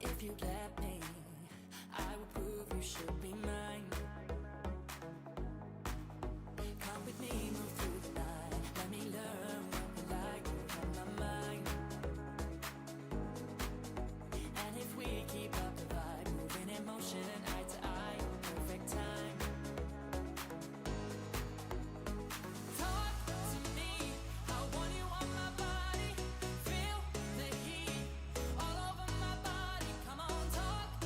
If you let me, I will prove you should be mine. Come with me, move through the night. Let me learn what we like, you're on my mind. And if we keep up the vibe, moving in motion, eye to eye, perfect time. Talk to me, I want you on my body. Feel the heat all over my body. Come on, talk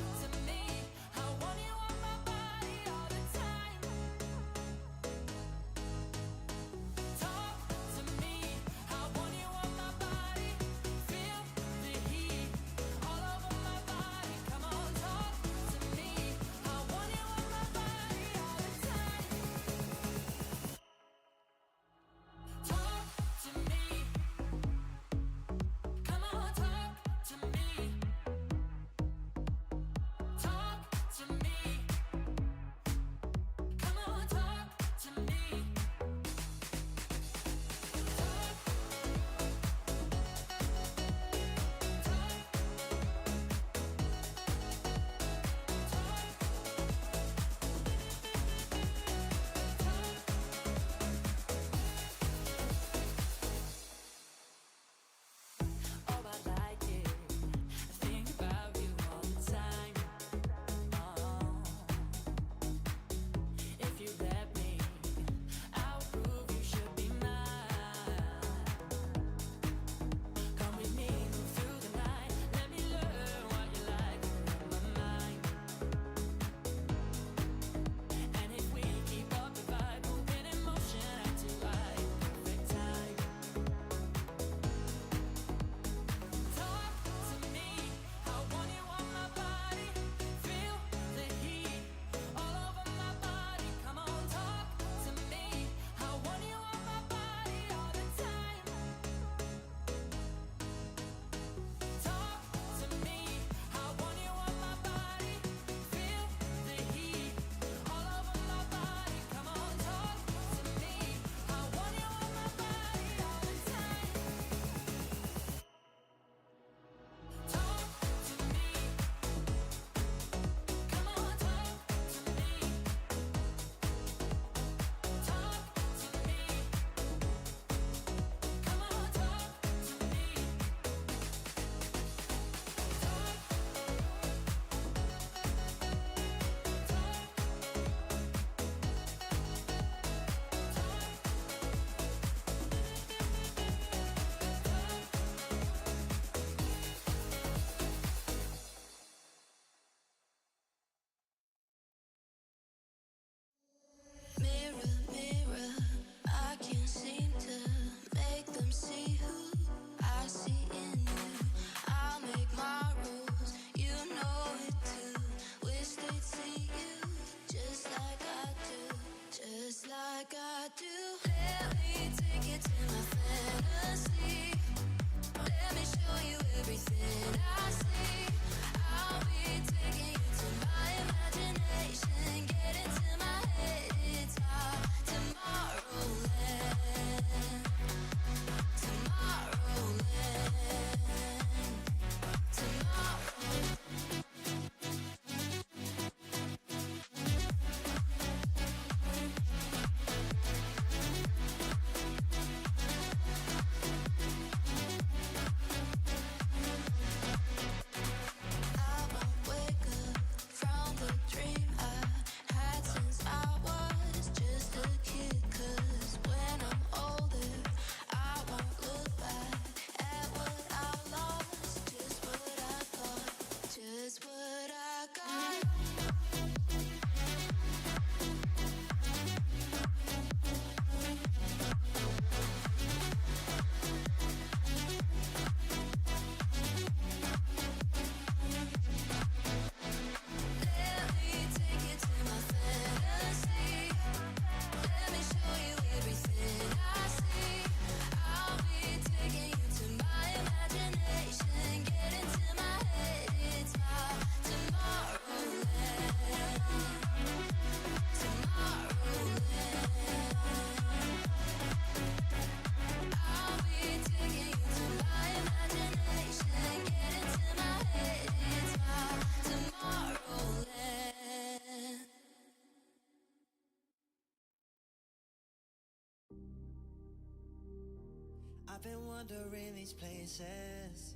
I've been wandering these places,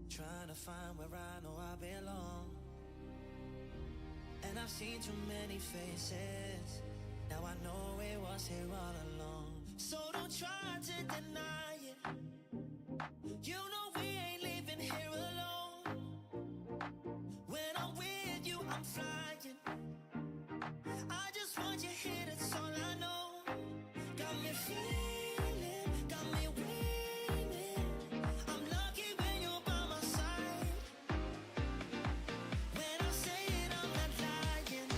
trying to find where I know I belong. And I've seen too many faces, now I know it was here all along. So don't try to deny it, you know we ain't leaving here alone. When I'm with you, I'm flying, I just want you here, that's all I know. Got me feeling, got me winning, I'm lucky when you're by my side. When I say it, I'm not lying.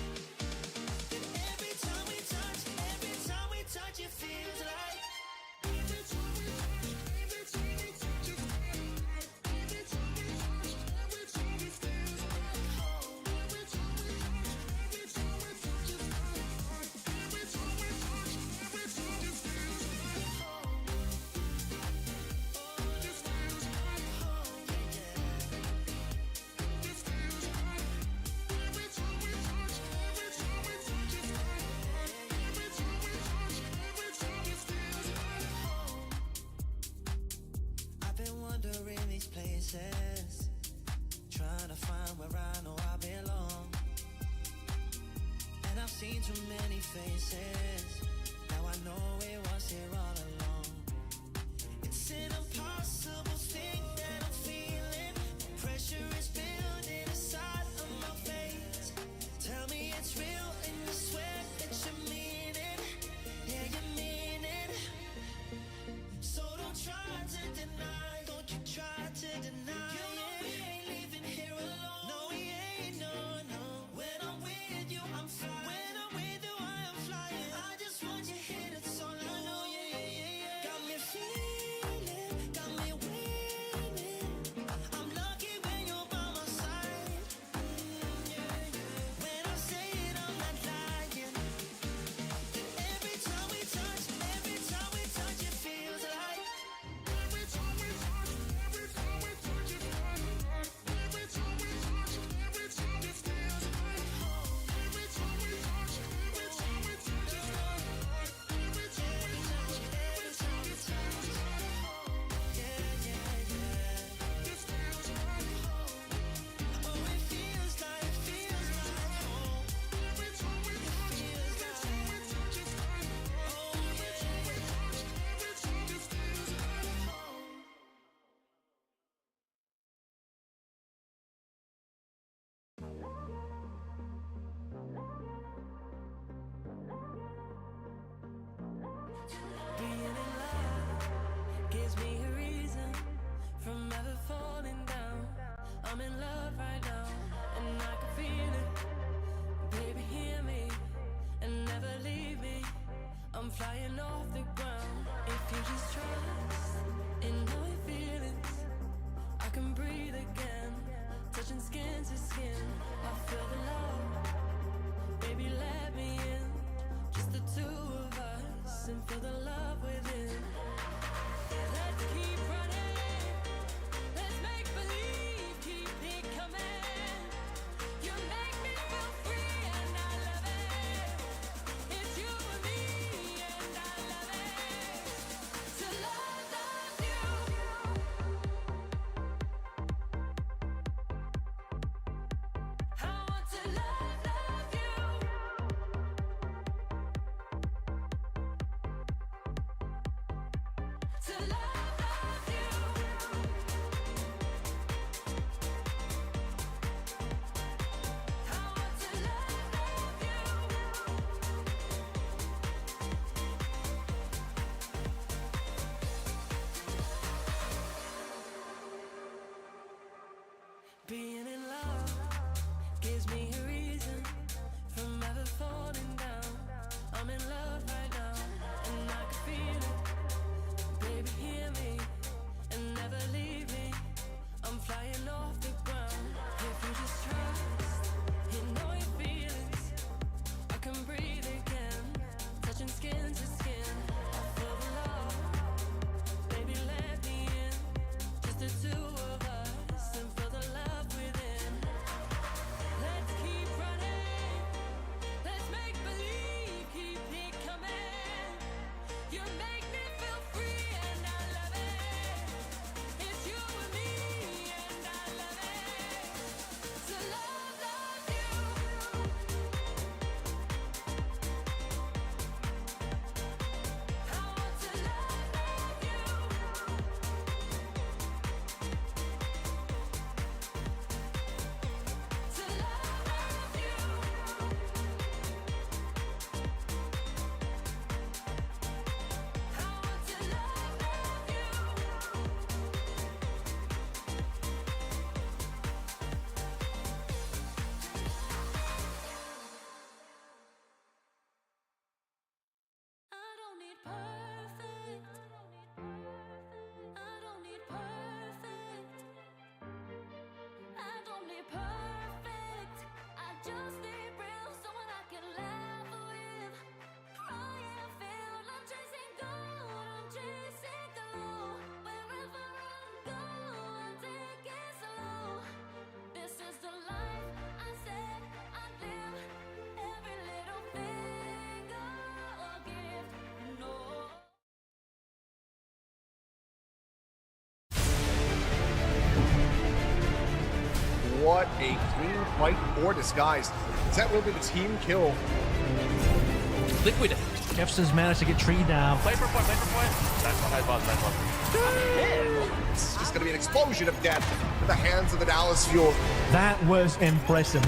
Then every time we touch, it feels like. Every time we touch, it feels like home. Every time we touch, it feels like home. This feels like home, yeah. This feels like every time we touch, it feels like home. I've been wandering these places, trying to find where I know I belong. And I've seen too many faces, now I know it was here all along. It's an impossible thing that I'm feeling, pressure is building inside of my veins. Tell me it's real and you swear that you mean it, yeah you mean it. So don't try to deny, don't you try to deny. You know we ain't leaving here alone. No we ain't, no, no. When I'm with you, I'm flying. When I'm with you, I am flying. I just want you here, that's all I know, yeah, yeah, yeah, yeah. Got me feeling, got me winning, I'm lucky when you're by my side. Yeah, yeah. When I say it, I'm not lying. Then every time we touch, it feels like. Every time we touch, it feels like. Every time we touch, it feels like home. Every time we touch, it feels like. Every time we touch, home. Yeah, yeah, yeah. This feels like home. Oh, it feels like home. Every time we touch, it feels like. Oh, yeah. Every time it feels like home. Being in love gives me a reason from ever falling down. I'm in love right now, and I can feel it. Baby, hear me and never leave me. I'm flying off the ground. If you just trust in my feelings, I can breathe again, touching skin to skin. I feel the love, baby, let me in. Just the two of us, and feel the love within. Let's keep running, let's make believe, keep it coming. You make me feel free and I love it. It's you and me and I love it. To love you. I want to love you. To love you. I want to love you. Being in love gives me a reason from ever falling down. I'm in love right now, and I can feel it. Baby, hear but a clean fight for Disguised. That will be the team kill. Liquid. Jefferson's managed to get Tree down. Play for point. Nice ball. It's just going to be an explosion of death in the hands of the Dallas Fuel. That was impressive.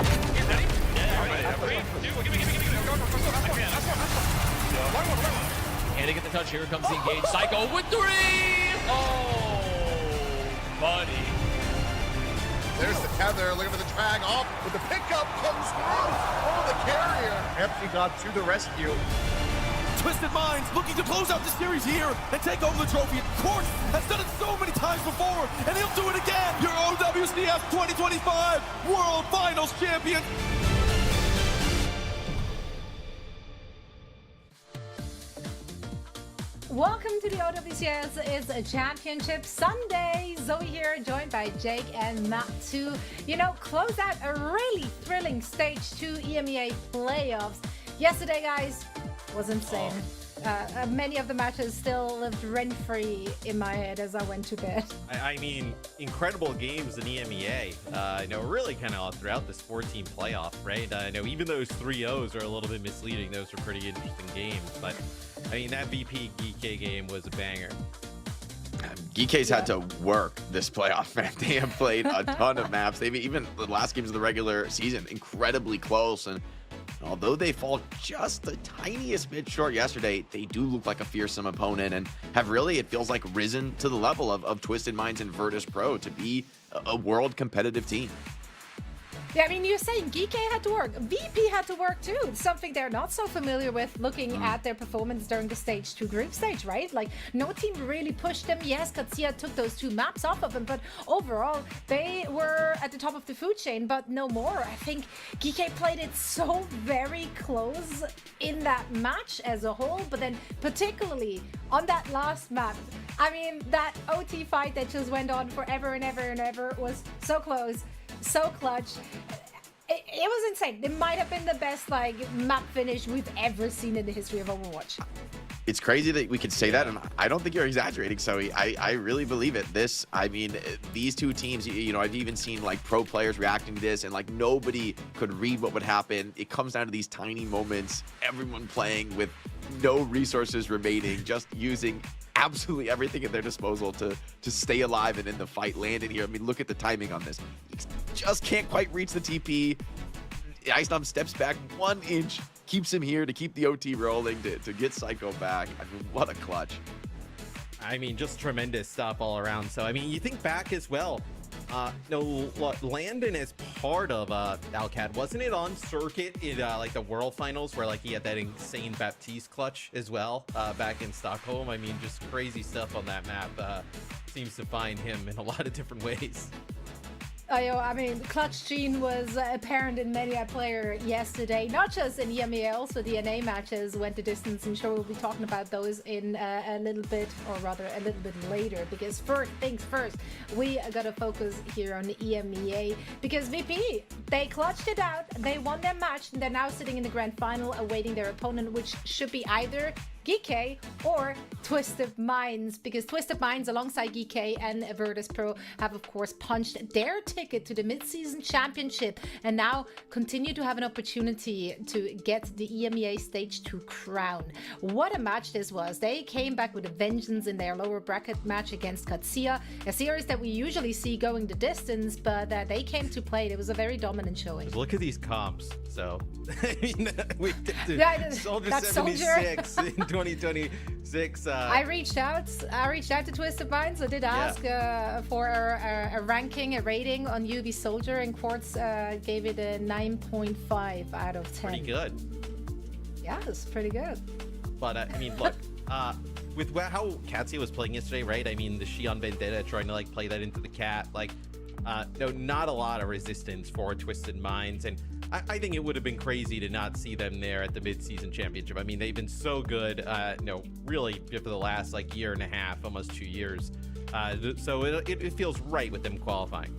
Can't get the touch. Here comes the engage. Psycho with 3. Oh, buddy. There's the tether, looking for the drag off, but the pickup comes through. Oh, the carrier. Empty got to the rescue. Twisted Minds looking to close out the series here and take over the trophy. Court has done it so many times before, and he'll do it again. Your OWCS 2025 World Finals champion. Welcome to the OWCS Championship Sunday. Zoe here, joined by Jake and Matt to, close out a really thrilling Stage 2 EMEA playoffs. Yesterday, guys, was insane. Many of the matches still lived rent-free in my head as I went to bed. I mean, incredible games in EMEA. Really kind of all throughout this 4-team playoff, right? I know even those 3-0s are a little bit misleading. Those are pretty interesting games, but I mean, that VP GK game was a banger. GK's had to work this playoff, man. They have played a ton of maps. They've even the last games of the regular season incredibly close, and although they fall just the tiniest bit short yesterday, they do look like a fearsome opponent and have really, it feels like, risen to the level of Twisted Minds and Virtus.pro to be a world competitive team. Yeah, I mean, you're saying GK had to work. VP had to work too. Something they're not so familiar with looking at their performance during the Stage 2 group stage, right? Like, no team really pushed them. Yes, Katsia took those 2 maps off of them, but overall, they were at the top of the food chain, but no more. I think GK played it so very close in that match as a whole, but then particularly on that last map, I mean, that OT fight that just went on forever and ever and ever was so close. So clutch. It was insane. It might have been the best map finish we've ever seen in the history of Overwatch. It's crazy that we could say that, and I don't think you're exaggerating, Zoe. I really believe it. These 2 teams, I've even seen pro players reacting to this, and nobody could read what would happen. It comes down to these tiny moments, everyone playing with no resources remaining, just using absolutely everything at their disposal to stay alive and in the fight, land in here. I mean, look at the timing on this. He just can't quite reach the TP. Icenom steps back 1 inch, keeps him here to keep the OT rolling, to get Psycho back. I mean, what a clutch. I mean, just tremendous stuff all around. So, I mean, you think back as well. Landon is part of Alcad. Wasn't it on circuit in the World Finals where he had that insane Baptiste clutch as well back in Stockholm? I mean, just crazy stuff on that map. Seems to find him in a lot of different ways. I mean, clutch gene was apparent in many a player yesterday, not just in EMEA, also the NA matches went the distance. I'm sure we'll be talking about those in a little bit, or rather a little bit later, because first things first, we gotta focus here on the EMEA, because VP, they clutched it out, they won their match, and they're now sitting in the grand final awaiting their opponent, which should be either GK or Twisted Minds, because Twisted Minds alongside GK and Virtus.pro have of course punched their ticket to the Midseason Championship and now continue to have an opportunity to get the EMEA Stage 2 crown. What a match this was. They came back with a vengeance in their lower bracket match against Katsia, a series that we usually see going the distance, but they came to play. It was a very dominant showing. Just look at these comps. So, I mean, we did Soldier that's 76 in 2026. I reached out to Twisted Minds. I did ask for a ranking, a rating on UB Soldier, and Quartz gave it a 9.5 out of 10. Pretty good. Yeah, it's pretty good. But I mean, look, with how Katsia was playing yesterday, right? I mean, the Xion Vendetta trying to play that into the cat, no, not a lot of resistance for Twisted Minds, and I think it would have been crazy to not see them there at the Midseason Championship. I mean, they've been so good, really for the last year and a half, almost 2 years. So it feels right with them qualifying.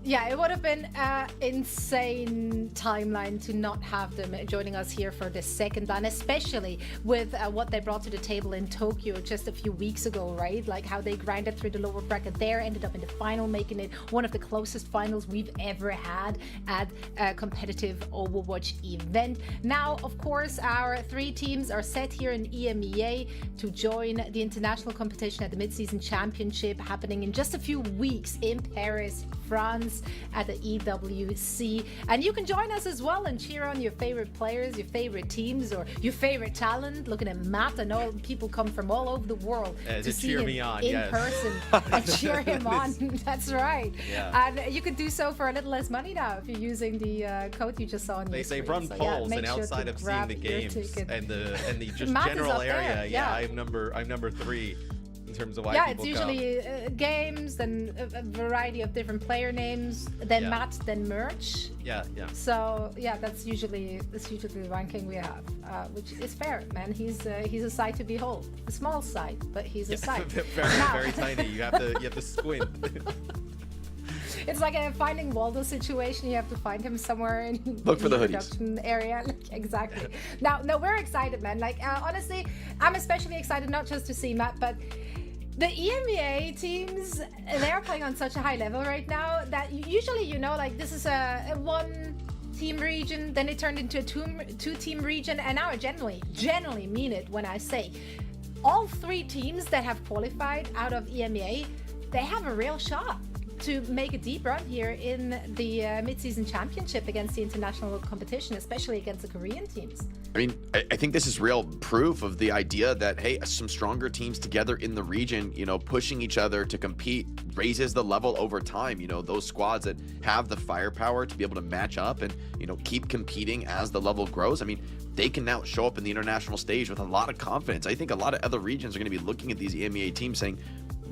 Yeah, it would have been an insane timeline to not have them joining us here for the second line, especially with what they brought to the table in Tokyo just a few weeks ago, right? Like how they grinded through the lower bracket there, ended up in the final, making it one of the closest finals we've ever had at a competitive Overwatch event. Now, of course, our 3 teams are set here in EMEA to join the international competition at the Midseason Championship happening in just a few weeks in Paris, France, at the EWC. And you can join us as well and cheer on your favorite players, your favorite teams, or your favorite talent. Looking at Matt, I know people come from all over the world to see cheer him me on, in person and cheer him on. That's right. Yeah. And you can do so for a little less money now if you're using the code you just saw on your They screen. run So, polls, make and sure outside to of seeing grab the your games ticket. and the just Matt is general up there, area, yeah. I'm number 3 in terms of why Yeah, people it's come. usually games, then a variety of different player names, then Yeah. Matt, then merch. Yeah. So yeah, that's usually the ranking we have, which is fair, man. He's a sight to behold, a small sight, but he's a sight. very, Now- very tiny. You have to squint. It's like a Finding Waldo situation. You have to find him somewhere in Look for the hoodies. production area. Exactly. Now, no, we're excited, man. Like honestly, I'm especially excited not just to see Matt, but the EMEA teams. They're playing on such a high level right now that usually, like this is a one team region, then it turned into a two team region, and now I generally mean it when I say all 3 teams that have qualified out of EMEA, they have a real shot to make a deep run here in the Midseason Championship against the international competition, especially against the Korean teams. I mean, I think this is real proof of the idea that, hey, some stronger teams together in the region, pushing each other to compete raises the level over time. Those squads that have the firepower to be able to match up and, keep competing as the level grows. I mean, they can now show up in the international stage with a lot of confidence. I think a lot of other regions are going to be looking at these EMEA teams saying,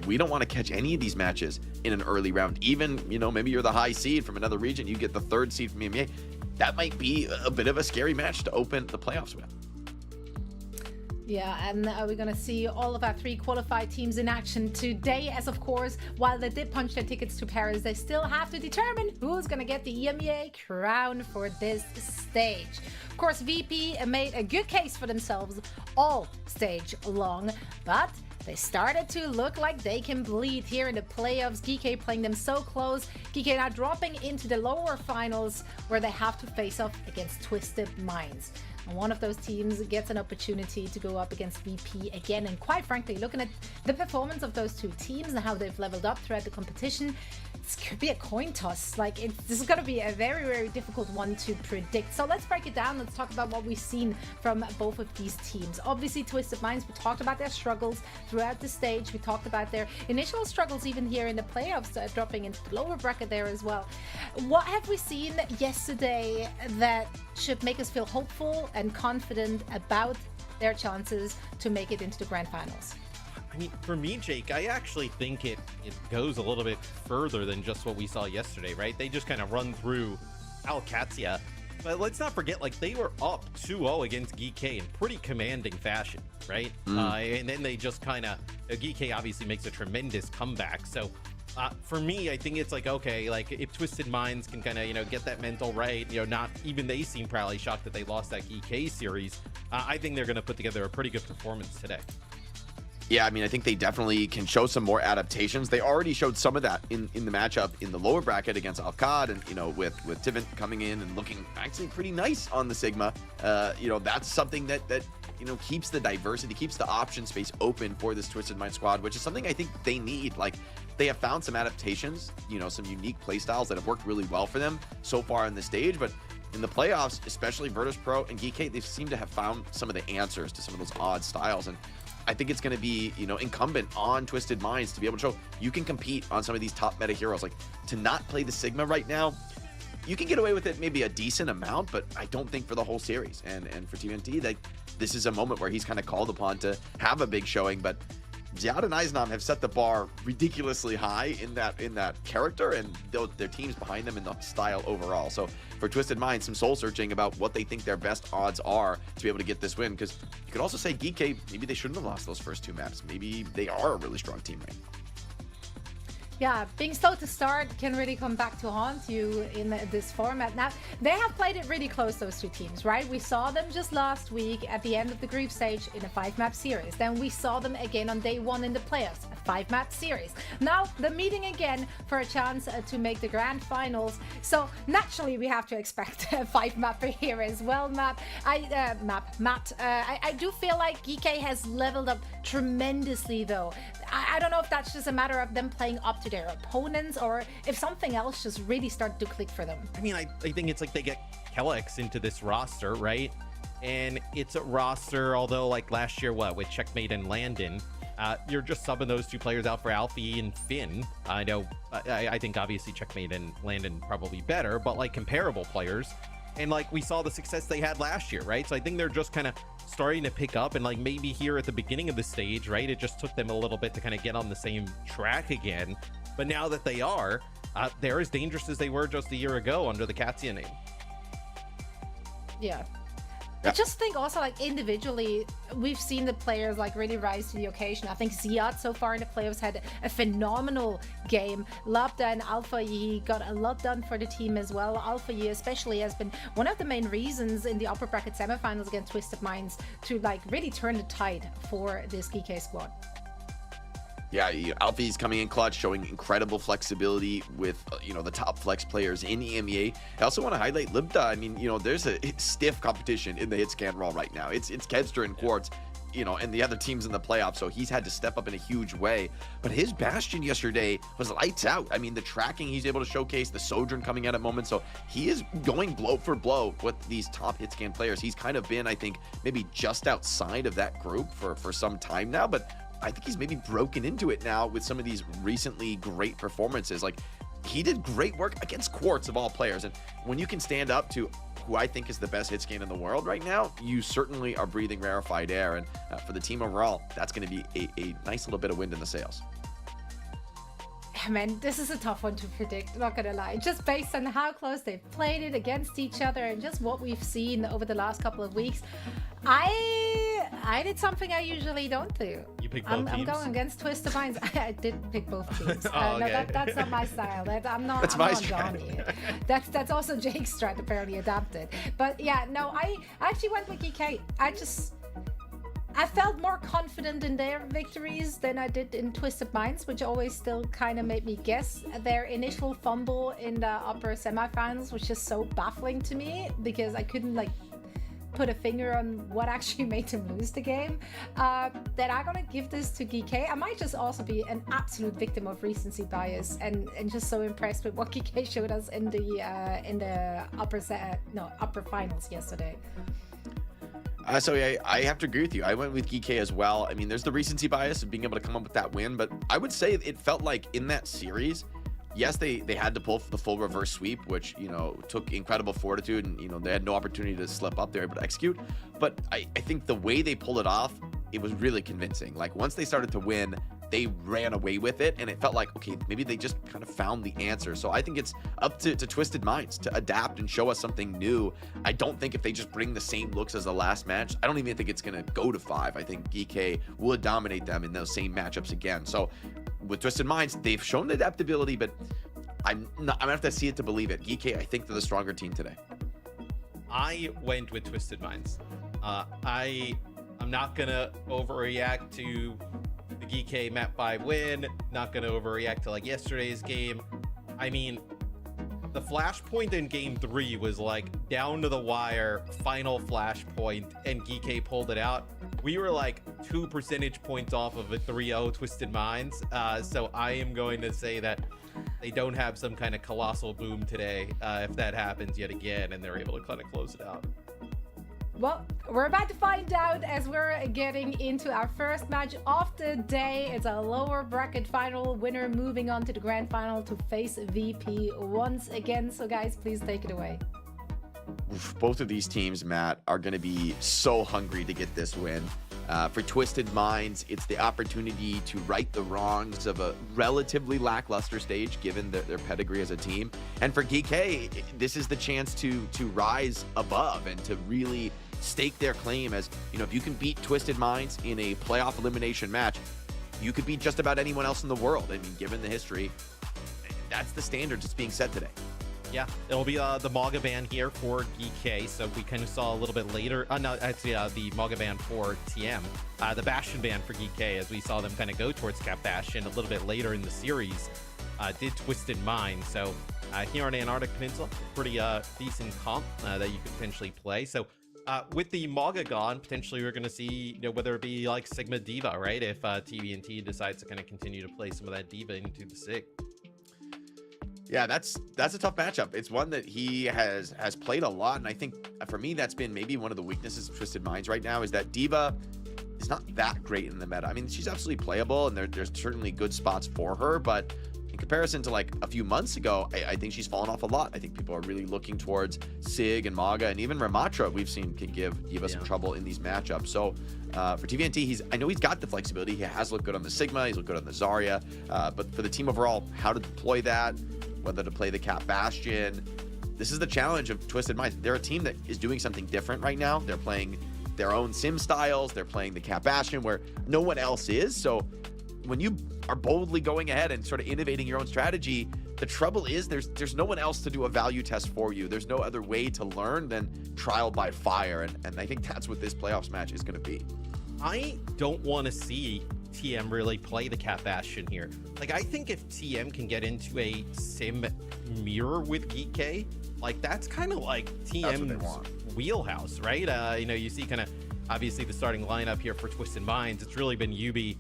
we don't want to catch any of these matches in an early round. Even, maybe you're the high seed from another region, you get the 3rd seed from EMEA. That might be a bit of a scary match to open the playoffs with. Yeah, and we're going to see all of our 3 qualified teams in action today, as of course, while they did punch their tickets to Paris, they still have to determine who's going to get the EMEA crown for this stage. Of course, VP made a good case for themselves all stage long, but they started to look like they can bleed here in the playoffs. GK playing them so close. GK now dropping into the lower finals where they have to face off against Twisted Minds. And one of those teams gets an opportunity to go up against VP again. And quite frankly, looking at the performance of those 2 teams and how they've leveled up throughout the competition, this could be a coin toss. Like, this is going to be a very, very difficult one to predict. So let's break it down. Let's talk about what we've seen from both of these teams. Obviously, Twisted Minds, we talked about their struggles throughout the stage. We talked about their initial struggles even here in the playoffs, dropping into the lower bracket there as well. What have we seen yesterday that should make us feel hopeful and confident about their chances to make it into the grand finals? I mean, for me, Jake, I actually think it goes a little bit further than just what we saw yesterday, right? They just kind of run through OWCS. But let's not forget, like, they were up 2-0 against GK in pretty commanding fashion, right? And then they just kind of, GK obviously makes a tremendous comeback. So for me, I think it's like, okay, like if Twisted Minds can kind of, get that mental right, not even they seem probably shocked that they lost that GK series. I think they're going to put together a pretty good performance today. Yeah, I mean, I think they definitely can show some more adaptations. They already showed some of that in the matchup in the lower bracket against Alcad, and with Tivent coming in and looking actually pretty nice on the Sigma. That's something that keeps the diversity, keeps the option space open for this Twisted Mind squad, which is something I think they need. Like, they have found some adaptations, some unique play styles that have worked really well for them so far on the stage, but in the playoffs, especially Virtus.pro and GK, they seem to have found some of the answers to some of those odd styles. And I think it's going to be, incumbent on Twisted Minds to be able to show you can compete on some of these top meta heroes. Like, to not play the Sigma right now, you can get away with it maybe a decent amount, but I don't think for the whole series. And for TMT, like, this is a moment where he's kind of called upon to have a big showing, but Ziad and Eisnam have set the bar ridiculously high in that character, and their teams behind them in the style overall. So for Twisted Minds, some soul searching about what they think their best odds are to be able to get this win, because you could also say GK, maybe they shouldn't have lost those first 2 maps. Maybe they are a really strong team right now. Yeah, being slow to start can really come back to haunt you in this format. Now, they have played it really close, those two teams, right? We saw them just last week at the end of the group stage in a 5-map series. Then we saw them again on day 1 in the playoffs, a 5-map series. Now, they're meeting again for a chance to make the grand finals. So, naturally, we have to expect a 5-mapper here as well, Matt. I do feel like GK has leveled up tremendously, though. I don't know if that's just a matter of them playing up to their opponents or if something else just really started to click for them. I mean, I think it's like they get Kellex into this roster, right? And it's a roster, although like last year, with Checkmate and Landon, you're just subbing those two players out for Alfie and Finn. I know, I think obviously Checkmate and Landon probably better, but like comparable players. And like we saw the success they had last year, right? So I think they're just kind of starting to pick up, and like maybe here at the beginning of the stage, right, it just took them a little bit to kind of get on the same track again. But now that they are, they're as dangerous as they were just a year ago under the Katsia name. Yeah. I just think also, like, individually, we've seen the players like really rise to the occasion. I think Ziad so far in the playoffs had a phenomenal game. Labda and Alpha Yi got a lot done for the team as well. Alpha Yi especially has been one of the main reasons in the upper bracket semifinals against Twisted Minds to like really turn the tide for this GK squad. Yeah, Alfie's coming in clutch, showing incredible flexibility with, the top flex players in EMEA. I also want to highlight Libda. I mean, there's a stiff competition in the hit scan role right now. It's Kedster and Quartz, and the other teams in the playoffs, so he's had to step up in a huge way. But his Bastion yesterday was lights out. I mean, the tracking he's able to showcase, the Sojourn coming out at moments, so he is going blow for blow with these top hit scan players. He's kind of been, I think, maybe just outside of that group for some time now, but I think he's maybe broken into it now with some of these recently great performances. Like, he did great work against Quartz of all players, and when you can stand up to who I think is the best hit scan in the world right now, you certainly are breathing rarefied air. And for the team overall, that's going to be a nice little bit of wind in the sails. Man, this is a tough one to predict, not gonna lie. Just based on how close they've played it against each other and just what we've seen over the last couple of weeks, I did something I usually don't do. You picked both teams? I'm going against Twisted Minds. I did pick both teams. Oh, okay. No, that's not my style. I'm not Johnny. That's also Jake's strat apparently adapted. But yeah, no, I actually went with GK. I felt more confident in their victories than I did in Twisted Minds, which always still kind of made me guess. Their initial fumble in the upper semifinals was just so baffling to me because I couldn't like put a finger on what actually made them lose the game. That I'm gonna give this to GK. I might just also be an absolute victim of recency bias and just so impressed with what GK showed us in the upper finals yesterday. So yeah, I have to agree with you. I went with GK as well. I mean, there's the recency bias of being able to come up with that win, but I would say it felt like in that series, yes, they had to pull the full reverse sweep, which, took incredible fortitude, and, they had no opportunity to slip up. They were able to execute. But I think the way they pulled it off, it was really convincing. Like, once they started to win, they ran away with it, and it felt like, okay, maybe they just kind of found the answer. So I think it's up to Twisted Minds to adapt and show us something new. I don't think if they just bring the same looks as the last match, I don't even think it's going to go to 5. I think GK will dominate them in those same matchups again. So with Twisted Minds, they've shown adaptability, but I'm gonna have to see it to believe it. GK, I think they're the stronger team today. I went with Twisted Minds. I'm not gonna overreact to the GK map 5 win, not gonna overreact to like yesterday's game. I mean, the flashpoint in game 3 was like down to the wire, final flashpoint, and GK pulled it out. We were like 2 percentage points off of a 3-0 Twisted Minds. So I am going to say that they don't have some kind of colossal boom today if that happens yet again and they're able to kind of close it out. Well, we're about to find out as we're getting into our first match of the day. It's a lower bracket final winner moving on to the grand final to face VP once again. So guys, please take it away. Both of these teams, Matt, are going to be so hungry to get this win. For Twisted Minds, it's the opportunity to right the wrongs of a relatively lackluster stage, given their pedigree as a team. And for GK, this is the chance to rise above and to really stake their claim as, if you can beat Twisted Minds in a playoff elimination match, you could beat just about anyone else in the world. I mean, given the history, that's the standard that's being set today. Yeah, it'll be the Mauga ban here for GK. So we kind of saw a little bit later. No, actually, the Mauga ban for TM. The Bastion ban for GK, as we saw them kind of go towards Cap Bastion a little bit later in the series, did Twisted Mind. So here on the Antarctic Peninsula, pretty decent comp that you could potentially play. So with the Mauga gone, potentially we're going to see, whether it be like Sigma D.Va, right? If TVNT decides to kind of continue to play some of that D.Va into the SIG. Yeah, that's a tough matchup. It's one that he has played a lot, and I think for me that's been maybe one of the weaknesses of Twisted Minds right now is that D.Va is not that great in the meta. I mean, she's absolutely playable, and there's certainly good spots for her, but in comparison to like a few months ago, I think she's fallen off a lot. I think people are really looking towards Sig and Mauga, and even Ramatra we've seen can give D.Va some trouble in these matchups. So for TVNT, I know he's got the flexibility. He has looked good on the Sigma, he's looked good on the Zarya, but for the team overall, how to deploy that, whether to play the Cap Bastion, this is the challenge of Twisted Minds. They're a team that is doing something different right now. They're playing their own sim styles. They're playing the Cap Bastion where no one else is. So when you are boldly going ahead and sort of innovating your own strategy, the trouble is there's no one else to do a value test for you. There's no other way to learn than trial by fire. And I think that's what this playoffs match is going to be. I don't want to see TM really play the Cap Bastion here. Like, I think if TM can get into a sim mirror with GK, like that's kind of like TM's wheelhouse, right? You see kind of obviously the starting lineup here for Twisted Minds. It's really been Yubi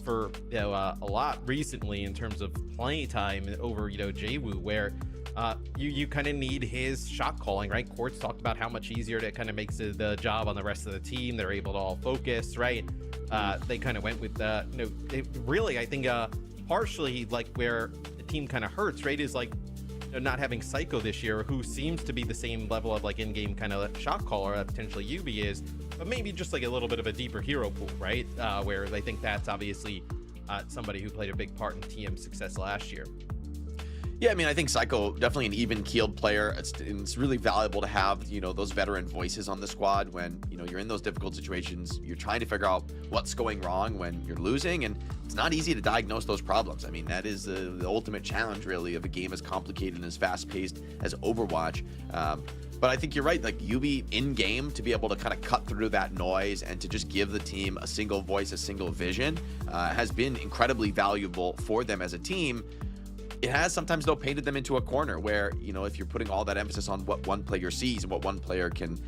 for a lot recently in terms of playing time over Jwoo, where you kind of need his shot calling, right? Quartz talked about how much easier that kind of makes the job on the rest of the team. They're able to all focus, right? They kind of went with really, I think partially like where the team kind of hurts, right, is like not having Psycho this year, who seems to be the same level of like in-game kind of shot caller that potentially Yubi is, but maybe just like a little bit of a deeper hero pool, right? Where I think that's obviously somebody who played a big part in TM's success last year. Yeah, I mean, I think Psycho, definitely an even-keeled player. It's really valuable to have, those veteran voices on the squad when, you're in those difficult situations. You're trying to figure out what's going wrong when you're losing, and it's not easy to diagnose those problems. I mean, that is the ultimate challenge, really, of a game as complicated and as fast-paced as Overwatch. But I think you're right, like Yubi in-game to be able to kind of cut through that noise and to just give the team a single voice, a single vision, has been incredibly valuable for them as a team. It has sometimes, though, painted them into a corner where, if you're putting all that emphasis on what one player sees and what one player can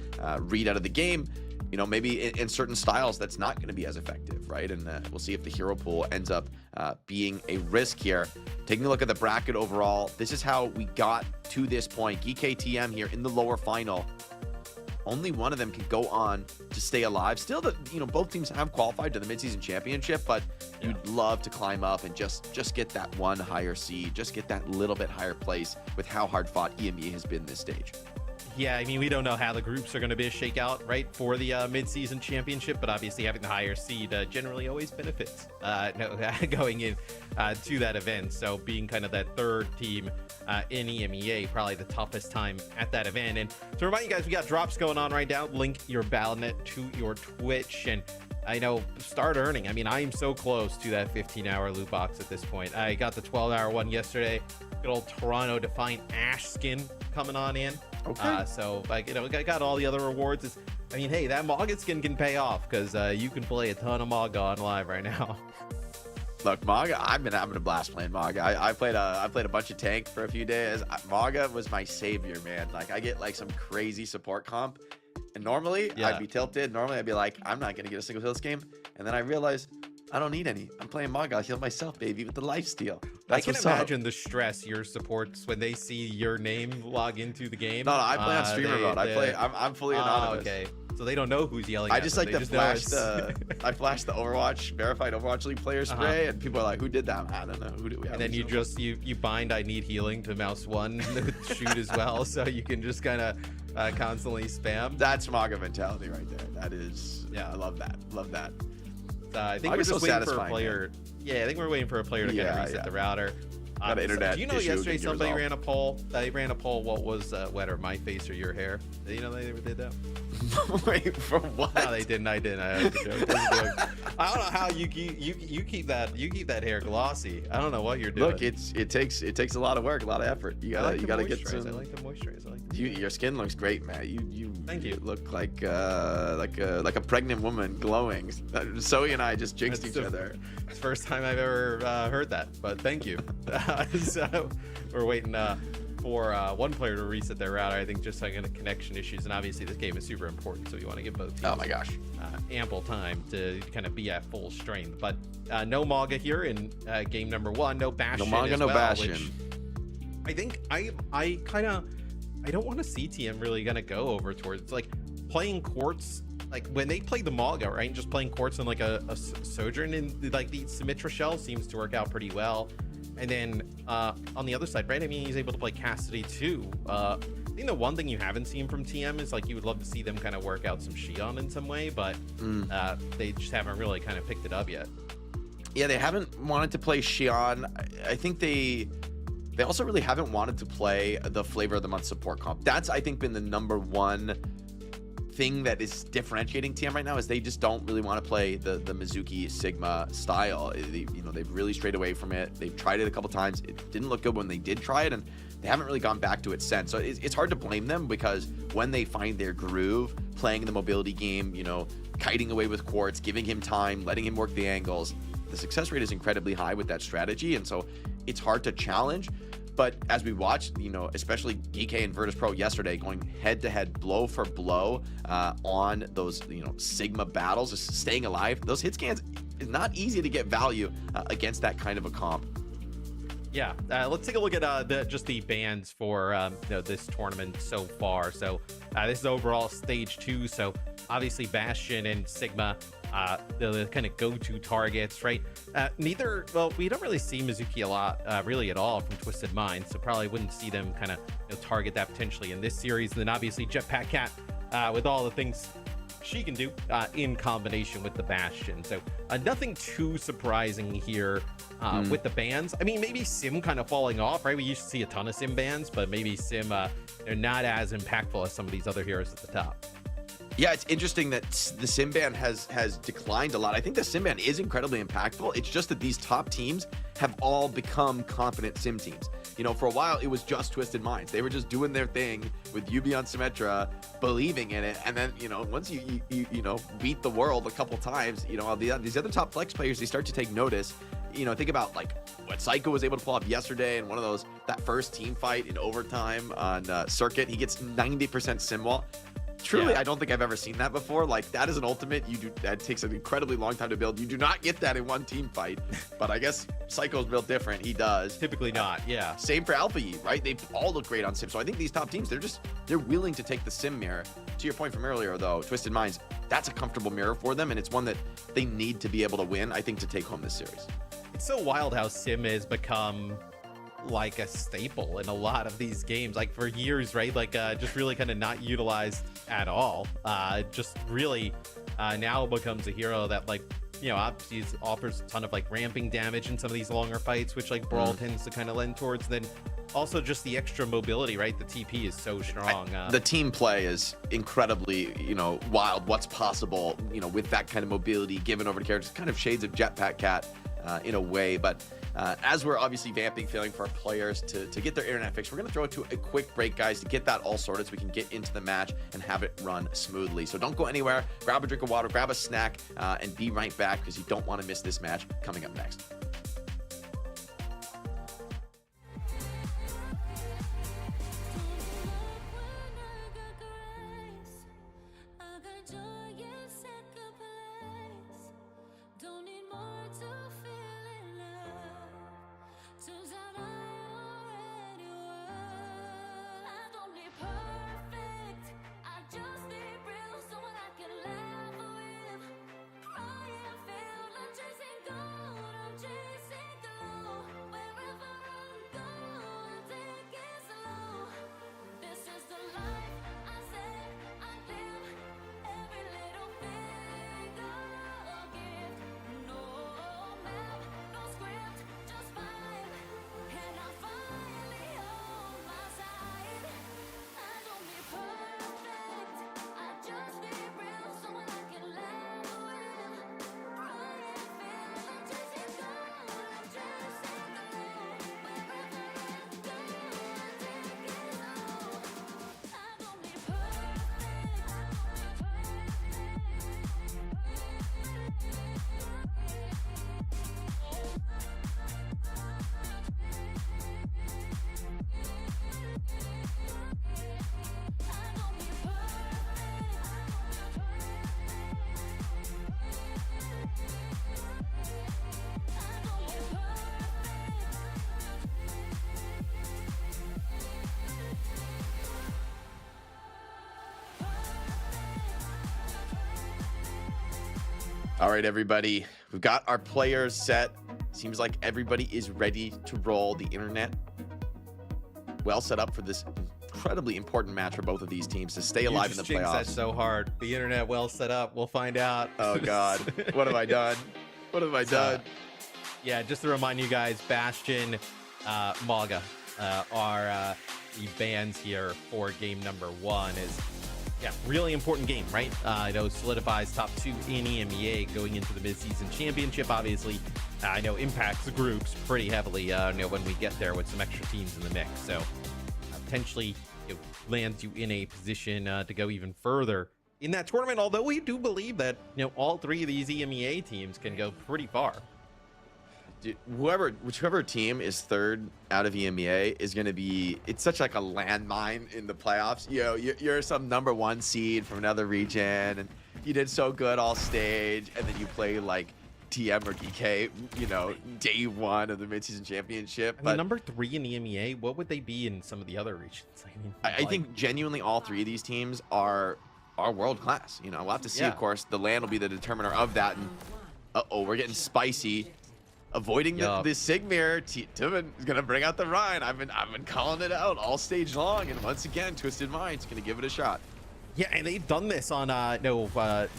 read out of the game, maybe in certain styles that's not going to be as effective, right? And we'll see if the hero pool ends up being a risk here. Taking a look at the bracket overall, this is how we got to this point. GKTM here in the lower final. Only one of them can go on to stay alive. Still, both teams have qualified to the Midseason Championship, but you'd love to climb up and just get that one higher seed, just get that little bit higher place with how hard fought EMEA has been this stage. Yeah, I mean, we don't know how the groups are going to be a shakeout, right, for the Midseason Championship, but obviously having the higher seed generally always benefits going in to that event. So being kind of that third team in EMEA, probably the toughest time at that event. And to remind you guys, we got drops going on right now. Link your Battle.net to your Twitch, and I know, start earning. I mean, I am so close to that 15-hour loot box at this point. I got the 12-hour one yesterday. Good old Toronto Defiant Ash skin coming on in. Okay. So, like, I got all the other rewards. I mean, hey, that Mauga skin can pay off because you can play a ton of Mauga on live right now. Look, Mauga, I've been having a blast playing Mauga. I played a bunch of tank for a few days. Mauga was my savior, man. Like, I get like some crazy support comp, and normally I'd be tilted. Normally I'd be like, I'm not gonna get a single kill this game, and then I realized I don't need any. I'm playing Mauga. I'll heal myself, baby, with the lifesteal. I can imagine the stress your supports when they see your name log into the game. No, I play on streamer mode. I'm fully anonymous. Okay. So they don't know who's yelling. I just like to flash I flash the Overwatch verified Overwatch League player spray, and people are like, "Who did that?" I don't know. Who do we have? And then you just you bind "I need healing" to mouse one shoot as well, so you can just kind of constantly spam. That's Mauga mentality right there. That is, I love that. Love that. I think we're just waiting for a player. Yeah, I think we're waiting for a player to kind of reset the router. Got an internet Do you know issue yesterday can get somebody resolved. ran a poll? They ran a poll. What was wetter, my face or your hair? Did you know they ever did that? Wait, for what? No, they didn't. I didn't. I had to joke. I don't know how you keep that hair glossy. I don't know what you're doing. Look, it takes a lot of work, a lot of effort. You gotta get some. I like the moisturize. I like Your skin looks great, man. You Thank you. look like a pregnant woman glowing. Zoe and I just jinxed each other. It's the first time I've ever heard that, but thank you. So we're waiting for one player to reset their router. I think just like connection issues, and obviously this game is super important, so you want to give both teams Oh my gosh. ample time to kind of be at full strength. But no Maga here in game number 1. No Bastion. No Maga, as no well, Bastion. which I think I don't want to see TM really gonna go over towards like playing courts. Like when they play the Maga, right? Just playing courts in like a Sojourn and like the Symmetra shell seems to work out pretty well. And then on the other side, right? I mean, he's able to play Cassidy too. I think the one thing you haven't seen from TM is like you would love to see them kind of work out some Xion in some way, but they just haven't really kind of picked it up yet. Yeah, they haven't wanted to play Xion. I think they also really haven't wanted to play the Flavor of the Month support comp. That's, I think, been the number one thing that is differentiating TM right now is they just don't really want to play the Mizuki Sigma style. They've really strayed away from it. They've tried it a couple times. It didn't look good when they did try it, and they haven't really gone back to it since. So it's hard to blame them because when they find their groove, playing the mobility game, kiting away with Quartz, giving him time, letting him work the angles, the success rate is incredibly high with that strategy, and so it's hard to challenge. But as we watched, especially GK and Virtus.pro yesterday going head-to-head, blow for blow on those, Sigma battles, just staying alive, those hit scans is not easy to get value against that kind of a comp. Yeah, let's take a look at just the bans for this tournament so far. So this is overall stage 2. So obviously Bastion and Sigma, the kind of go-to targets, right? We don't really see Mizuki a lot, really at all from Twisted Minds. So probably wouldn't see them kind of target that potentially in this series. And then obviously Jetpack Cat with all the things she can do in combination with the Bastion. So nothing too surprising here with the bans. I mean, maybe Sim kind of falling off, right? We used to see a ton of Sim bans, but maybe Sim, they're not as impactful as some of these other heroes at the top. Yeah, it's interesting that the Sim ban has declined a lot. I think the Sim ban is incredibly impactful. It's just that these top teams have all become confident Sim teams. For a while, it was just Twisted Minds. They were just doing their thing with UB on Symmetra, believing in it. And then, once you beat the world a couple times, these other top flex players, they start to take notice. Think about like what Psycho was able to pull off yesterday in one of that first team fight in overtime on Circuit. He gets 90% Sim wall. Truly, yeah. I don't think I've ever seen that before. Like, that is an ultimate. That takes an incredibly long time to build. You do not get that in one team fight. But I guess Psycho's built different. He does. Typically not, yeah. Same for Alpha Yi, right? They all look great on Sim. So I think these top teams, they're willing to take the Sim mirror. To your point from earlier, though, Twisted Minds, that's a comfortable mirror for them, and it's one that they need to be able to win, I think, to take home this series. It's so wild how Sim has become like a staple in a lot of these games, like for years, right? Like just really kind of not utilized at all. Just really now becomes a hero that obviously offers a ton of like ramping damage in some of these longer fights, which like Brawl tends to kind of lend towards. Then also just the extra mobility, right? The TP is so strong. The team play is incredibly, wild. What's possible, with that kind of mobility given over to characters, kind of shades of Jetpack Cat in a way. But as we're obviously vamping, failing for our players to get their internet fixed, we're going to throw it to a quick break, guys, to get that all sorted so we can get into the match and have it run smoothly. So don't go anywhere. Grab a drink of water, grab a snack, and be right back because you don't want to miss this match coming up next. All right, everybody. We've got our players set. Seems like everybody is ready to roll. The internet well set up for this incredibly important match for both of these teams to stay alive in the playoffs. That's so hard. The internet well set up. We'll find out. Oh God, what have I done? What have I done? Yeah, just to remind you guys, Bastion, Maga are the bans here for game number 1. Is really important game, right? I know solidifies top 2 in EMEA going into the midseason championship. Obviously, I know impacts the groups pretty heavily. When we get there with some extra teams in the mix, so potentially lands you in a position to go even further in that tournament. Although we do believe that all 3 of these EMEA teams can go pretty far. Dude, whichever team is 3rd out of EMEA is going to be, it's such like a landmine in the playoffs. You're some number 1 seed from another region and you did so good all stage, and then you play like TM or DK, day 1 of the midseason championship. But number 3 in EMEA, what would they be in some of the other regions? I think genuinely all 3 of these teams are world class. We'll have to see. Of course, the land will be the determiner of that. And we're getting spicy. Avoiding the Sigmir, Tiven is gonna bring out the Rhine. I've been calling it out all stage long, and once again, Twisted Mind's gonna give it a shot. Yeah, and they've done this on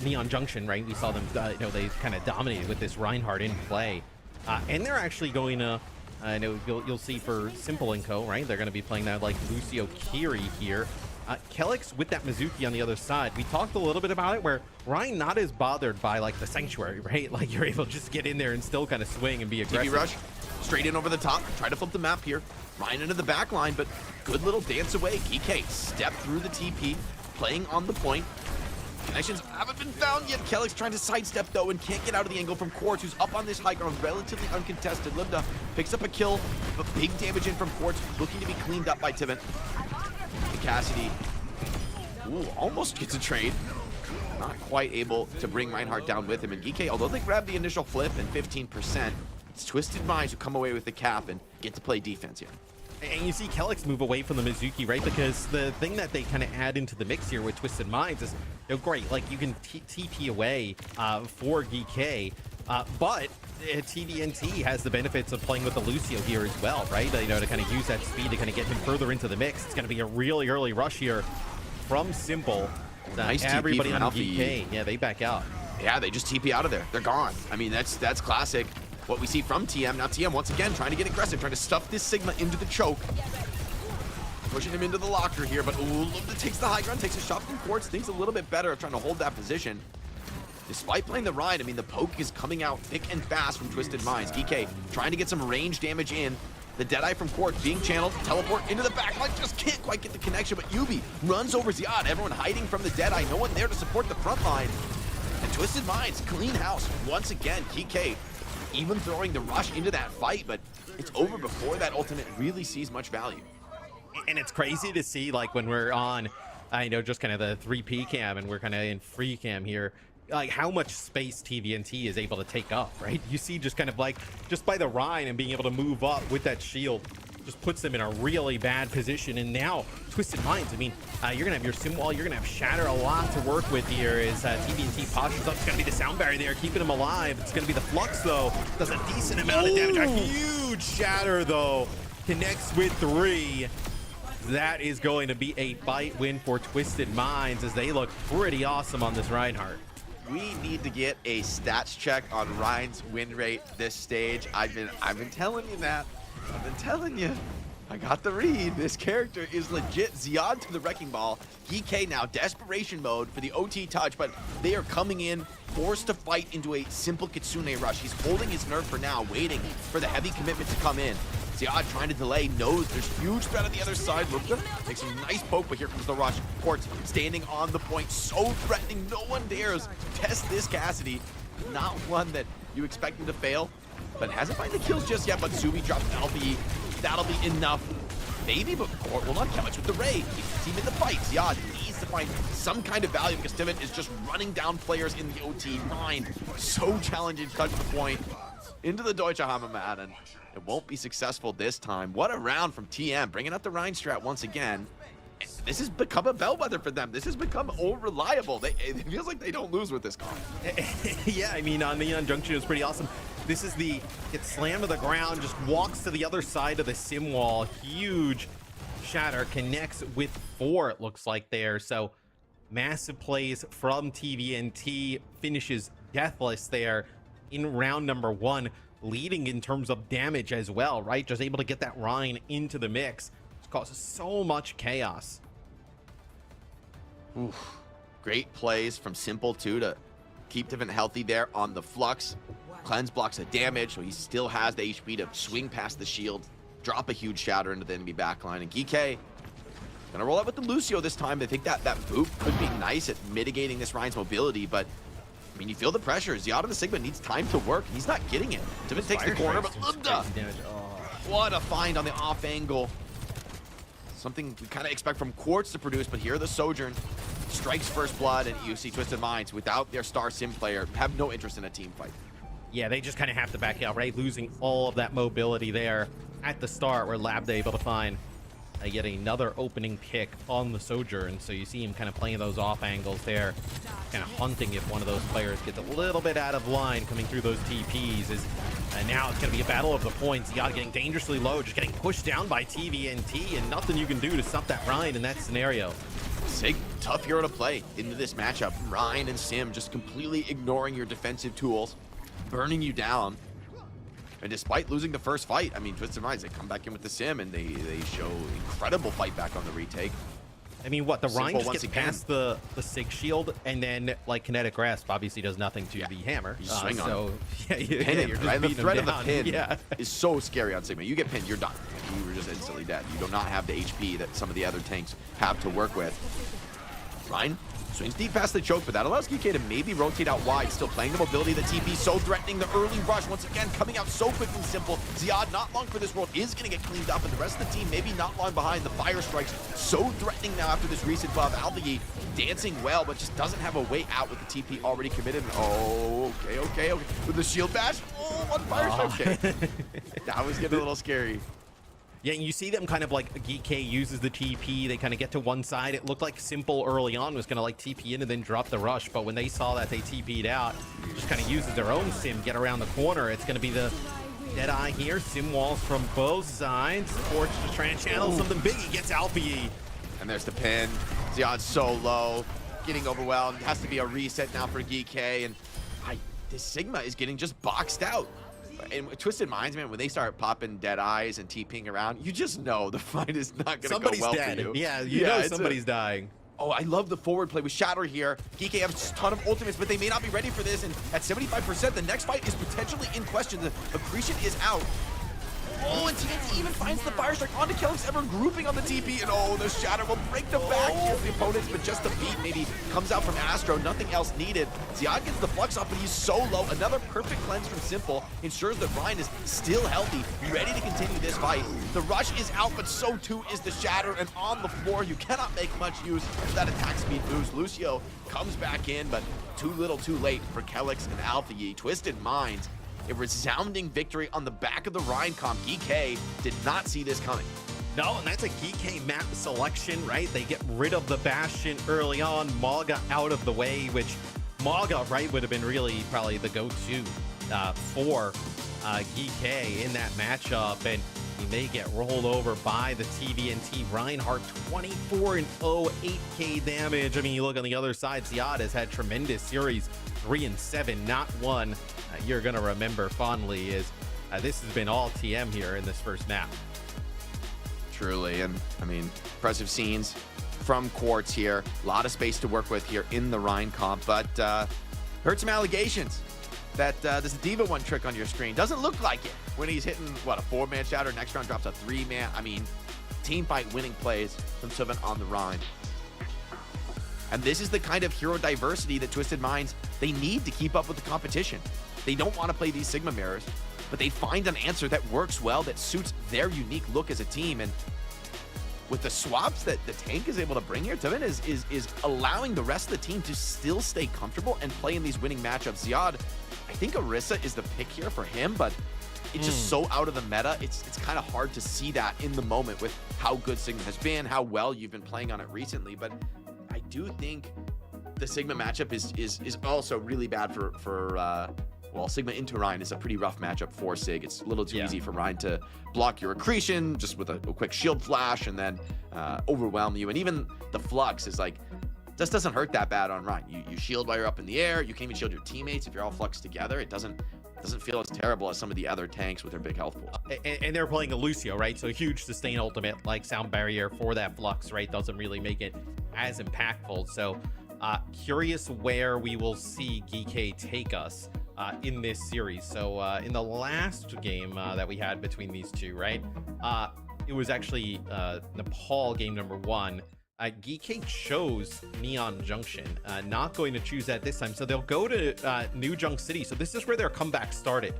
Neon Junction, right? We saw them, they kind of dominated with this Reinhardt in play, and they're actually going to, you'll see for Simple and Co, right? They're going to be playing that like Lucio Kiri here. Kelix with that Mizuki on the other side. We talked a little bit about it where Ryan not as bothered by like the Sanctuary, right? Like you're able to just get in there and still kind of swing and be aggressive. TV rush, straight in over the top, try to flip the map here. Ryan into the back line, but good little dance away. GK step through the TP, playing on the point. Connections haven't been found yet. Kelix trying to sidestep though and can't get out of the angle from Quartz, who's up on this high ground, relatively uncontested. Libda picks up a kill, but big damage in from Quartz, looking to be cleaned up by Tiven. Cassidy, almost gets a trade. Not quite able to bring Reinhardt down with him. And GK, although they grab the initial flip and 15%, it's Twisted Minds who come away with the cap and get to play defense here. And you see Kelix move away from the Mizuki, right? Because the thing that they kind of add into the mix here with Twisted Minds is, great, like you can TP away for GK, but TVNT has the benefits of playing with the Lucio here as well, right? To kind of use that speed to kind of get him further into the mix. It's going to be a really early rush here from Simple. Nice everybody TP on GK. Yeah, they back out. Yeah, they just TP out of there. They're gone. I mean, that's classic. What we see from TM. Now TM once again trying to get aggressive, trying to stuff this Sigma into the choke. Pushing him into the locker here, but Lubda takes the high ground, takes a shot from Quartz, thinks a little bit better of trying to hold that position. Despite playing the Rhine, I mean, the poke is coming out thick and fast from Twisted Minds. DK trying to get some range damage in. The Deadeye from Quartz being channeled, teleport into the backline, just can't quite get the connection, but Yubi runs over Ziad, everyone hiding from the Deadeye, no one there to support the front line. And Twisted Minds, clean house once again. TK even throwing the rush into that fight, but it's over before that ultimate really sees much value. And it's crazy to see, like, when we're on, just kind of the 3P cam and we're kind of in free cam here, like how much space TVNT is able to take up, right? You see just kind of like, just by the Rhine and being able to move up with that shield, just puts them in a really bad position. And now Twisted Minds, I mean, you're gonna have your sim wall, you're gonna have Shatter a lot to work with here as TVNT postures up. It's gonna be the sound barrier there, keeping him alive. It's gonna be the Flux though, does a decent amount of damage. A huge Shatter though, connects with 3. That is going to be a fight win for Twisted Minds as they look pretty awesome on this Reinhardt. We need to get a stats check on Ryan's win rate this stage. I've been telling you that. I've been telling you. I got the read. This character is legit. Ziad to the Wrecking Ball. GK now desperation mode for the OT touch, but they are coming in forced to fight into a simple Kitsune rush. He's holding his nerve for now, waiting for the heavy commitment to come in. Ziad trying to delay, knows there's huge threat on the other side. Lubda makes a nice poke, but here comes the rush. Quartz standing on the point, so threatening. No one dares test this Cassidy. Not one that you expect him to fail, but hasn't found the kills just yet. But Subi drops, that'll be enough. Maybe, but Court will not Kelix with the Ray. Keeps the team in the fight. Ziad needs to find some kind of value because Tiven is just running down players in the OT. Rhine, so challenging to touch the point. Into the Deutsche Hammermat, and it won't be successful this time. What a round from TM, bringing up the Rhine strat once again. This has become a bellwether for them. This has become unreliable. It feels like they don't lose with this comp. Yeah, I mean, on Neon Junction, it was pretty awesome. This is gets slammed to the ground, just walks to the other side of the sim wall. Huge shatter, connects with 4, it looks like there. So massive plays from TVNT, finishes deathless there in round number 1, leading in terms of damage as well, right? Just able to get that Rhine into the mix. It causes so much chaos. Oof. Great plays from Simple too to keep Divin healthy there on the Flux. Cleanse blocks the damage, so he still has the HP to swing past the shield, drop a huge shatter into the enemy backline. And GK gonna roll out with the Lucio this time. They think that boop could be nice at mitigating this Ryan's mobility, but I mean, you feel the pressure. Ziad and the Sigma needs time to work. He's not getting it. Divin takes the corner, but what a find on the off angle. Something we kind of expect from Quartz to produce, but here the Sojourn strikes first blood, and you see Twisted Minds, without their star sim player, have no interest in a team fight. Yeah, they just kind of have to back out, right? Losing all of that mobility there at the start, where Lab able to find yet another opening pick on the Sojourn. So you see him kind of playing those off angles there, kind of hunting if one of those players gets a little bit out of line coming through those TPs. And now it's going to be a battle of the points. Ziad getting dangerously low, just getting pushed down by TVNT, and nothing you can do to stop that Ryan in that scenario. Sig, tough hero to play into this matchup. Ryan and Sim just completely ignoring your defensive tools, burning you down. And despite losing the first fight, I mean, Twisted Minds, they come back in with the Sim, and they show incredible fight back on the retake. I mean, what, the Ryan just once gets again past the Sig shield, and then, like, Kinetic Grasp obviously does nothing to the hammer. You swing on so, yeah, pin you're him, just right? The beating threat him of the down. pin is so scary on Sigma. You get pinned, you're done. You were just instantly dead. You do not have the HP that some of the other tanks have to work with. Ryan swings deep past the choke, but that allows GK to maybe rotate out wide, still playing the mobility of the TP, so threatening the early rush. Once again, coming out so quick and simple. Ziad, not long for this world, is going to get cleaned up, and the rest of the team maybe not long behind. The fire strikes so threatening now after this recent buff. Althea dancing well, but just doesn't have a way out with the TP already committed. Oh, okay. With the shield bash, one fire strike. Okay. That was getting a little scary. Yeah, and you see them kind of like, GK uses the TP, they kind of get to one side. It looked like Simple early on was going to like TP in and then drop the rush, but when they saw that, they TP'd out. Just kind of uses their own sim, get around the corner. It's going to be the Deadeye here, sim walls from both sides. Forge just trying to channel something big. He gets Alfie. And there's the pin. Ziad's so low, getting overwhelmed. Has to be a reset now for GK, and this Sigma is getting just boxed out. And Twisted Minds, man, when they start popping dead eyes and TPing around, you just know the fight is not going to go well dead. for you. Yeah, you know somebody's dying. Oh, I love the forward play with Shatter here. GK has a ton of ultimates, but they may not be ready for this. And at 75%, the next fight is potentially in question. The accretion is out. Oh, and TNT even finds the fire strike onto Kellex, ever grouping on the TP, and oh, the Shatter will break the back here of the opponents, but just the beat maybe comes out from Astro, nothing else needed. Ziad gets the Flux off, but he's so low. Another perfect cleanse from Simple ensures that Ryan is still healthy, ready to continue this fight. The rush is out, but so too is the Shatter, and on the floor, you cannot make much use of that attack speed boost. Lucio comes back in, but too little too late for Kellex and Althea. Twisted Minds, a resounding victory on the back of the Ryan comp. GK did not see this coming. No, and that's a GK map selection, right? They get rid of the Bastion early on, Maga out of the way, which Maga, right, would have been really probably the go-to for GK in that matchup, and they get rolled over by the TVNT. Reinhardt 24-0, 8k damage. I mean, you look on the other side, Ziad has had tremendous series, 3-7, not one you're gonna remember fondly. Is this has been all TM here in this first map. Truly, and I mean, impressive scenes from Quartz here. A lot of space to work with here in the Rhine comp, but heard some allegations that there's a Diva 1 trick on your screen. Doesn't look like it when he's hitting, what, a 4-man shatter. Next round drops a 3-man. I mean, team fight winning plays from Sylvan on the Rhine. And this is the kind of hero diversity that Twisted Minds, they need to keep up with the competition. They don't want to play these Sigma mirrors, but they find an answer that works well, that suits their unique look as a team. And with the swaps that the tank is able to bring here, Tevin is allowing the rest of the team to still stay comfortable and play in these winning matchups. Ziad, I think Orisa is the pick here for him, but it's just so out of the meta. It's kind of hard to see that in the moment with how good Sigma has been, how well you've been playing on it recently. But I do think the Sigma matchup is also really bad for well, Sigma into Rein is a pretty rough matchup for Sig. It's a little too easy for Rein to block your accretion just with a quick shield flash and then overwhelm you. And even the Flux is like, this doesn't hurt that bad on Rein. You shield while you're up in the air. You can even shield your teammates if you're all Flux together. It doesn't feel as terrible as some of the other tanks with their big health pool. And they're playing a Lucio, right? So a huge sustain ultimate like Sound Barrier for that Flux, right? Doesn't really make it as impactful. So curious where we will see GK take us in this series. So in the last game that we had between these two, right? It was actually Nepal game number 1. GK chose Neon Junction, not going to choose that this time. So they'll go to New Junk City. So this is where their comeback started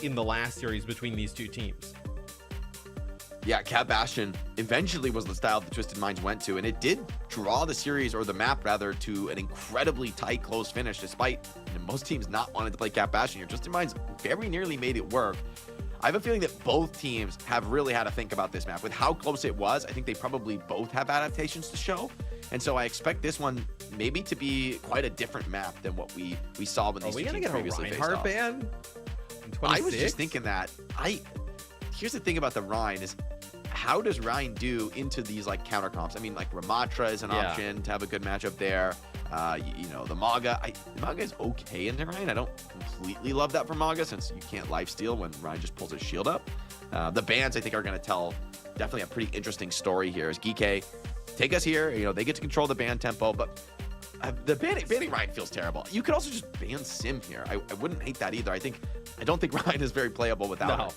in the last series between these two teams. Yeah, Cat Bastion eventually was the style the Twisted Minds went to, and it did draw the series, or the map rather, to an incredibly tight, close finish, despite most teams not wanting to play Cat Bastion here. Twisted Minds very nearly made it work. I have a feeling that both teams have really had to think about this map. With how close it was, I think they probably both have adaptations to show. And so I expect this one maybe to be quite a different map than what we saw when these two teams previously faced off. Ban? I was just thinking that. Here's the thing about the Rhine is, how does Rhine do into these like counter comps? I mean, like Ramatra is an option to have a good matchup there. You know, the Maga is okay in the Rhine. I don't completely love that for Maga, since you can't lifesteal when Rhine just pulls his shield up. The bans, I think, are going to tell definitely a pretty interesting story here. As GK take us here, you know, they get to control the ban tempo, but the banning Rhine feels terrible. You could also just ban Sim here. I wouldn't hate that either. I don't think Rhine is very playable without it.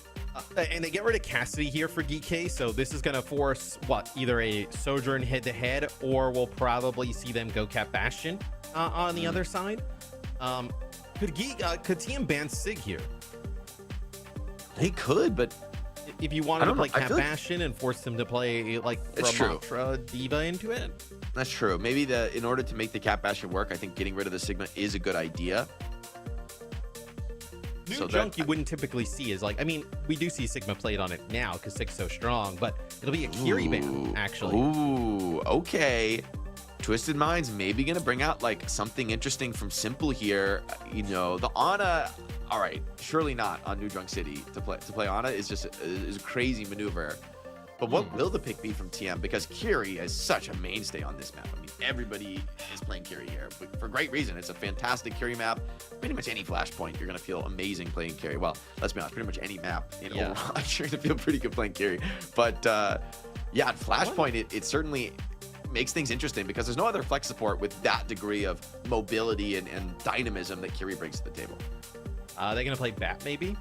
And they get rid of Cassidy here for GK, so this is going to force, either a Sojourn head-to-head, or we'll probably see them go Cat Bastion on the other side. Could TM ban Sig here? They could, but if you wanted to play Cat Bastion and force them to play like Ramatra Diva into it? That's true. Maybe in order to make the Cat Bastion work, I think getting rid of the Sigma is a good idea. New Junk you wouldn't typically see is like, I mean, we do see Sigma played on it now because Sig's so strong, but it'll be a Kiri ban, actually. Ooh, okay. Twisted Minds maybe going to bring out like something interesting from Simple here. You know, the Ana, all right, surely not on New Junk City. To play Ana is just is a crazy maneuver. But what will the pick be from TM? Because Kiri is such a mainstay on this map. I mean, everybody is playing Kiri here, but for great reason. It's a fantastic Kiri map. Pretty much any flashpoint, you're going to feel amazing playing Kiri. Well, let's be honest, pretty much any map in Overwatch, you're going to feel pretty good playing Kiri. But yeah, at flashpoint, it certainly makes things interesting because there's no other flex support with that degree of mobility and dynamism that Kiri brings to the table. They're going to play Bat, maybe?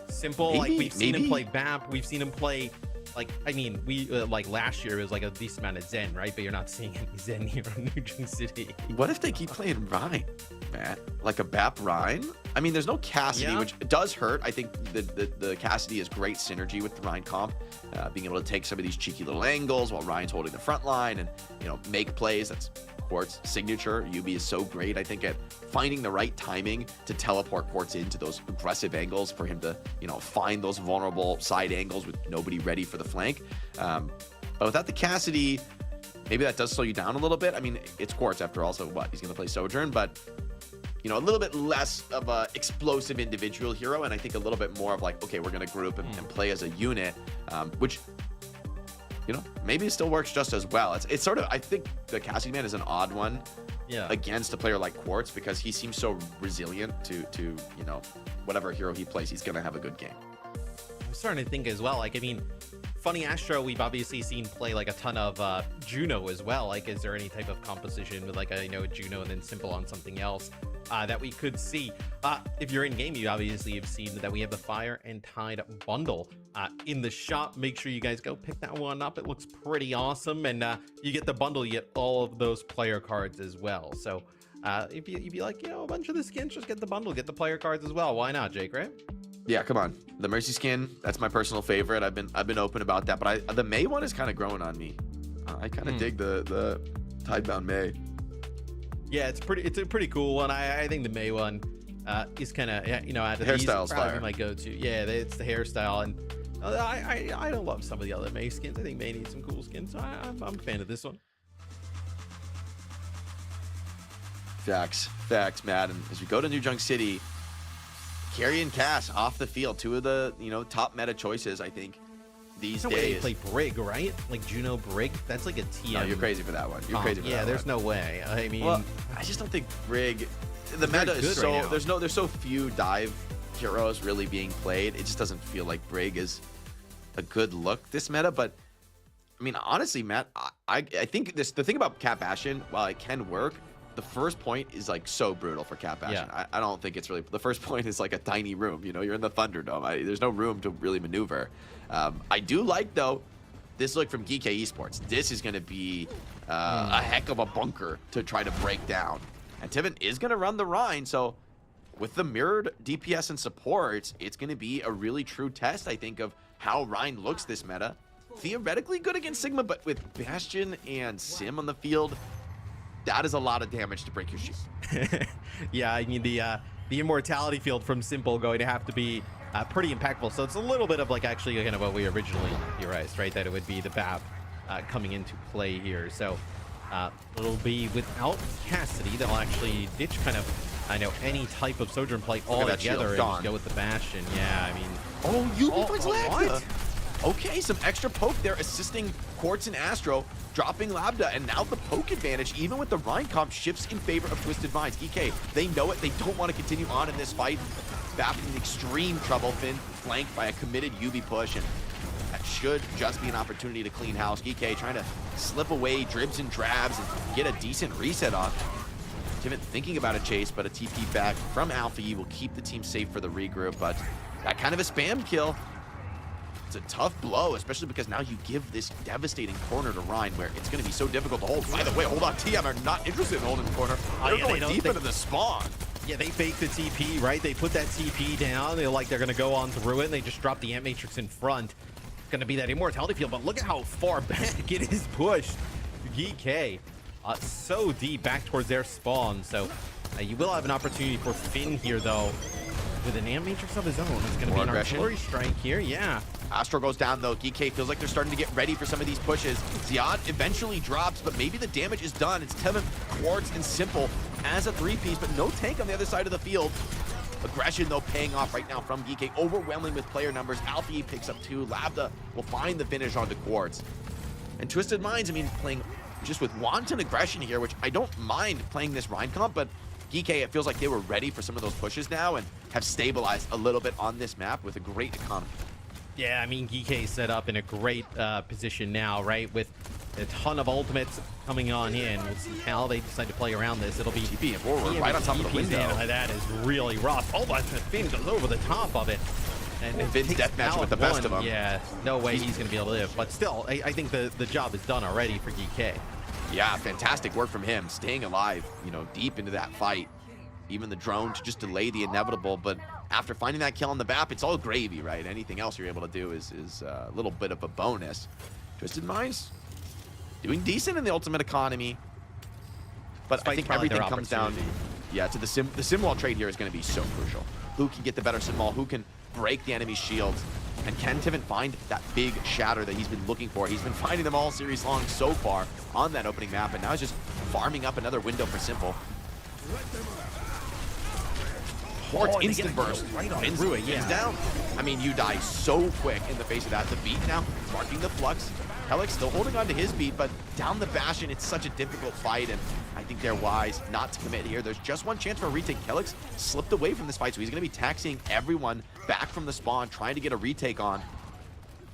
Simple, Maybe, like we've seen him play BAP, we've seen him play, like, I mean, we like last year it was like a decent amount of Zen, right? But you're not seeing any Zen here on New Junk City. What if they keep playing Rhine, Matt? Like a BAP Rhine? I mean, there's no Cassidy, which does hurt. I think the Cassidy is great synergy with the Rhine comp, being able to take some of these cheeky little angles while Ryan's holding the front line and, you know, make plays. That's Quartz signature. Yubi is so great, I think, at finding the right timing to teleport Quartz into those aggressive angles for him to, you know, find those vulnerable side angles with nobody ready for the flank. But without the Cassidy, maybe that does slow you down a little bit. I mean, it's Quartz after all, so what? He's going to play Sojourn, but, you know, a little bit less of a explosive individual hero, and I think a little bit more of like, okay, we're going to group and play as a unit, which, you know, maybe it still works just as well. It's sort of, I think the Cassidy man is an odd one against a player like Quartz because he seems so resilient to you know, whatever hero he plays, he's going to have a good game. I'm starting to think as well, like, I mean, Funny Astro, we've obviously seen play like a ton of Juno as well. Like, is there any type of composition with like a, you know, Juno and then Simple on something else that we could see? If you're in game, you obviously have seen that we have the Fire and Tide bundle in the shop. Make sure you guys go pick that one up. It looks pretty awesome, and you get the bundle, you get all of those player cards as well. So if you like, you know, a bunch of the skins, just get the bundle, get the player cards as well. Why not, Jake? Right? Yeah, come on. The Mercy skin, that's my personal favorite. I've been open about that, but the May one is kind of growing on me. I kind of dig the Tidebound May. Yeah, it's a pretty cool one. I think the May one is kind of, you know, out of The these, hairstyle's probably fire. my go-to. Yeah, it's the hairstyle, and I don't love some of the other May skins. I think May needs some cool skins, so I'm a fan of this one. Facts, Matt. And as we go to New Junk City, Carry and Cass off the field, two of the top meta choices, I think, these No way they days. play Brig, right? Like Juno Brig. That's like a TM. No, you're crazy for that one. You're crazy for that Yeah, one. there's no way. I mean, Well, I just don't think Brig. The very meta is good right so now. there's so few dive heroes really being played. It just doesn't feel like Brig is a good look this meta. But I mean, honestly, Matt, I think the thing about Cat Bastion, while it can work, the first point is like so brutal for Cat Bastion. Yeah. I don't think it's really. The first point is like a tiny room. You're in the Thunderdome. There's no room to really maneuver. I do like though this look from Geek Esports. This is going to be a heck of a bunker to try to break down. And Tivin is going to run the Rhine, so with the mirrored DPS and support, it's going to be a really true test, I think, of how Rhine looks this meta. Theoretically good against Sigma, but with Bastion and Sim on the field, that is a lot of damage to break your shield. yeah, I mean the immortality field from Simple going to have to be pretty impactful. So it's a little bit of like actually kind of what we originally theorized, right? That it would be the BAP coming into play here. So it'll be without Cassidy. They'll actually ditch kind of, I know, any type of Sojourn play all that shield, together and gone. just go with the Bastion. Yeah, I mean, Oh, UB finds what? Lambda. Okay, some extra poke there, assisting Quartz and Astro, dropping Lambda, and now the poke advantage, even with the Rhine comp, shifts in favor of Twisted Minds. EK, they know it. They don't want to continue on in this fight. BAP in extreme trouble. Finn flanked by a committed UB push, and that should just be an opportunity to clean house. EK trying to slip away dribs and drabs and get a decent reset on. Tivin thinking about a chase, but a TP back from Alpha E will keep the team safe for the regroup, but that kind of a spam kill, it's a tough blow, especially because now you give this devastating corner to Rhine, where it's going to be so difficult to hold. By the way, hold on, TM are not interested in holding the corner. They're yeah, going deep into the spawn. yeah, they fake the TP, right? They put that TP down. They're going to go on through it. And they just drop the Ant Matrix in front. It's going to be that immortality field, but look at how far back it is pushed. GK, so deep back towards their spawn. So you will have an opportunity for Finn here, though, with an Ant Matrix of his own. It's going to be an aggression. artillery strike here. Yeah. Astro goes down though. GK feels like they're starting to get ready for some of these pushes. Ziad eventually drops, but maybe the damage is done. It's Tevin, Quartz, and Simple as a three-piece, but no tank on the other side of the field. Aggression though paying off right now from GK, overwhelming with player numbers. Alpha E picks up 2. Lambda will find the finish onto Quartz. And Twisted Minds, I mean, playing just with wanton aggression here, which I don't mind playing this Rhine comp, but GK, it feels like they were ready for some of those pushes now and have stabilized a little bit on this map with a great economy. Yeah, I mean, GK set up in a great position now, right? With a ton of ultimates coming on in. We'll see how they decide to play around this. It'll be TP and forward, yeah, right on top of the TPs window. down. That is really rough. Oh, but Finn goes over the top of it. And Finn's takes deathmatch out with the best one. of them. Yeah, no way he's going to be able to live. But still, I think the job is done already for GK. Yeah, fantastic work from him, staying alive, deep into that fight. Even the drone to just delay the inevitable, but after finding that kill on the BAP, it's all gravy, right? Anything else you're able to do is a little bit of a bonus. Twisted Minds doing decent in the ultimate economy, but I Despite think probably everything their comes down, opportunity. to the sim wall trade here is going to be so crucial. Who can get the better sim wall? Who can break the enemy's shields? And can Tivin find that big shatter that he's been looking for? He's been finding them all series long so far on that opening map, and now he's just farming up another window for Simple. Quartz instant burst right on through it. Yeah, down. I mean, you die so quick in the face of that. The beat now marking the flux. Helix still holding on to his beat, but down the Bastion, it's such a difficult fight, and I think they're wise not to commit here. There's just one chance for a retake. Helix slipped away from this fight, so he's going to be taxiing everyone back from the spawn, trying to get a retake on.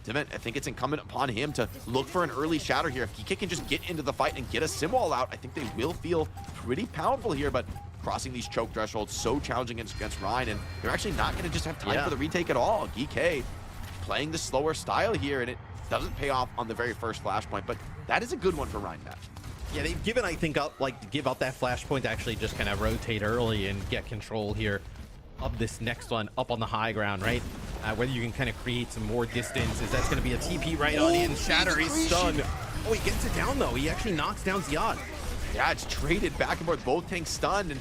Tivin, I think it's incumbent upon him to look for an early shatter here. If he can just get into the fight and get a sim wall out, I think they will feel pretty powerful here, but crossing these choke thresholds, so challenging against Rhine, and they're actually not going to just have time for the retake at all. GK playing the slower style here, and it doesn't pay off on the very first flashpoint, but that is a good one for Rhine, Matt. Yeah, they've given, I think, up, give up that flashpoint to actually just kind of rotate early and get control here of this next one up on the high ground, right? Whether you can kind of create some more distance. Is that's going to be a TP right on in. Shatter, he's stunned. Oh, he gets it down, though. He actually knocks down Ziad. Yeah, it's traded back and forth. Both tanks stunned, and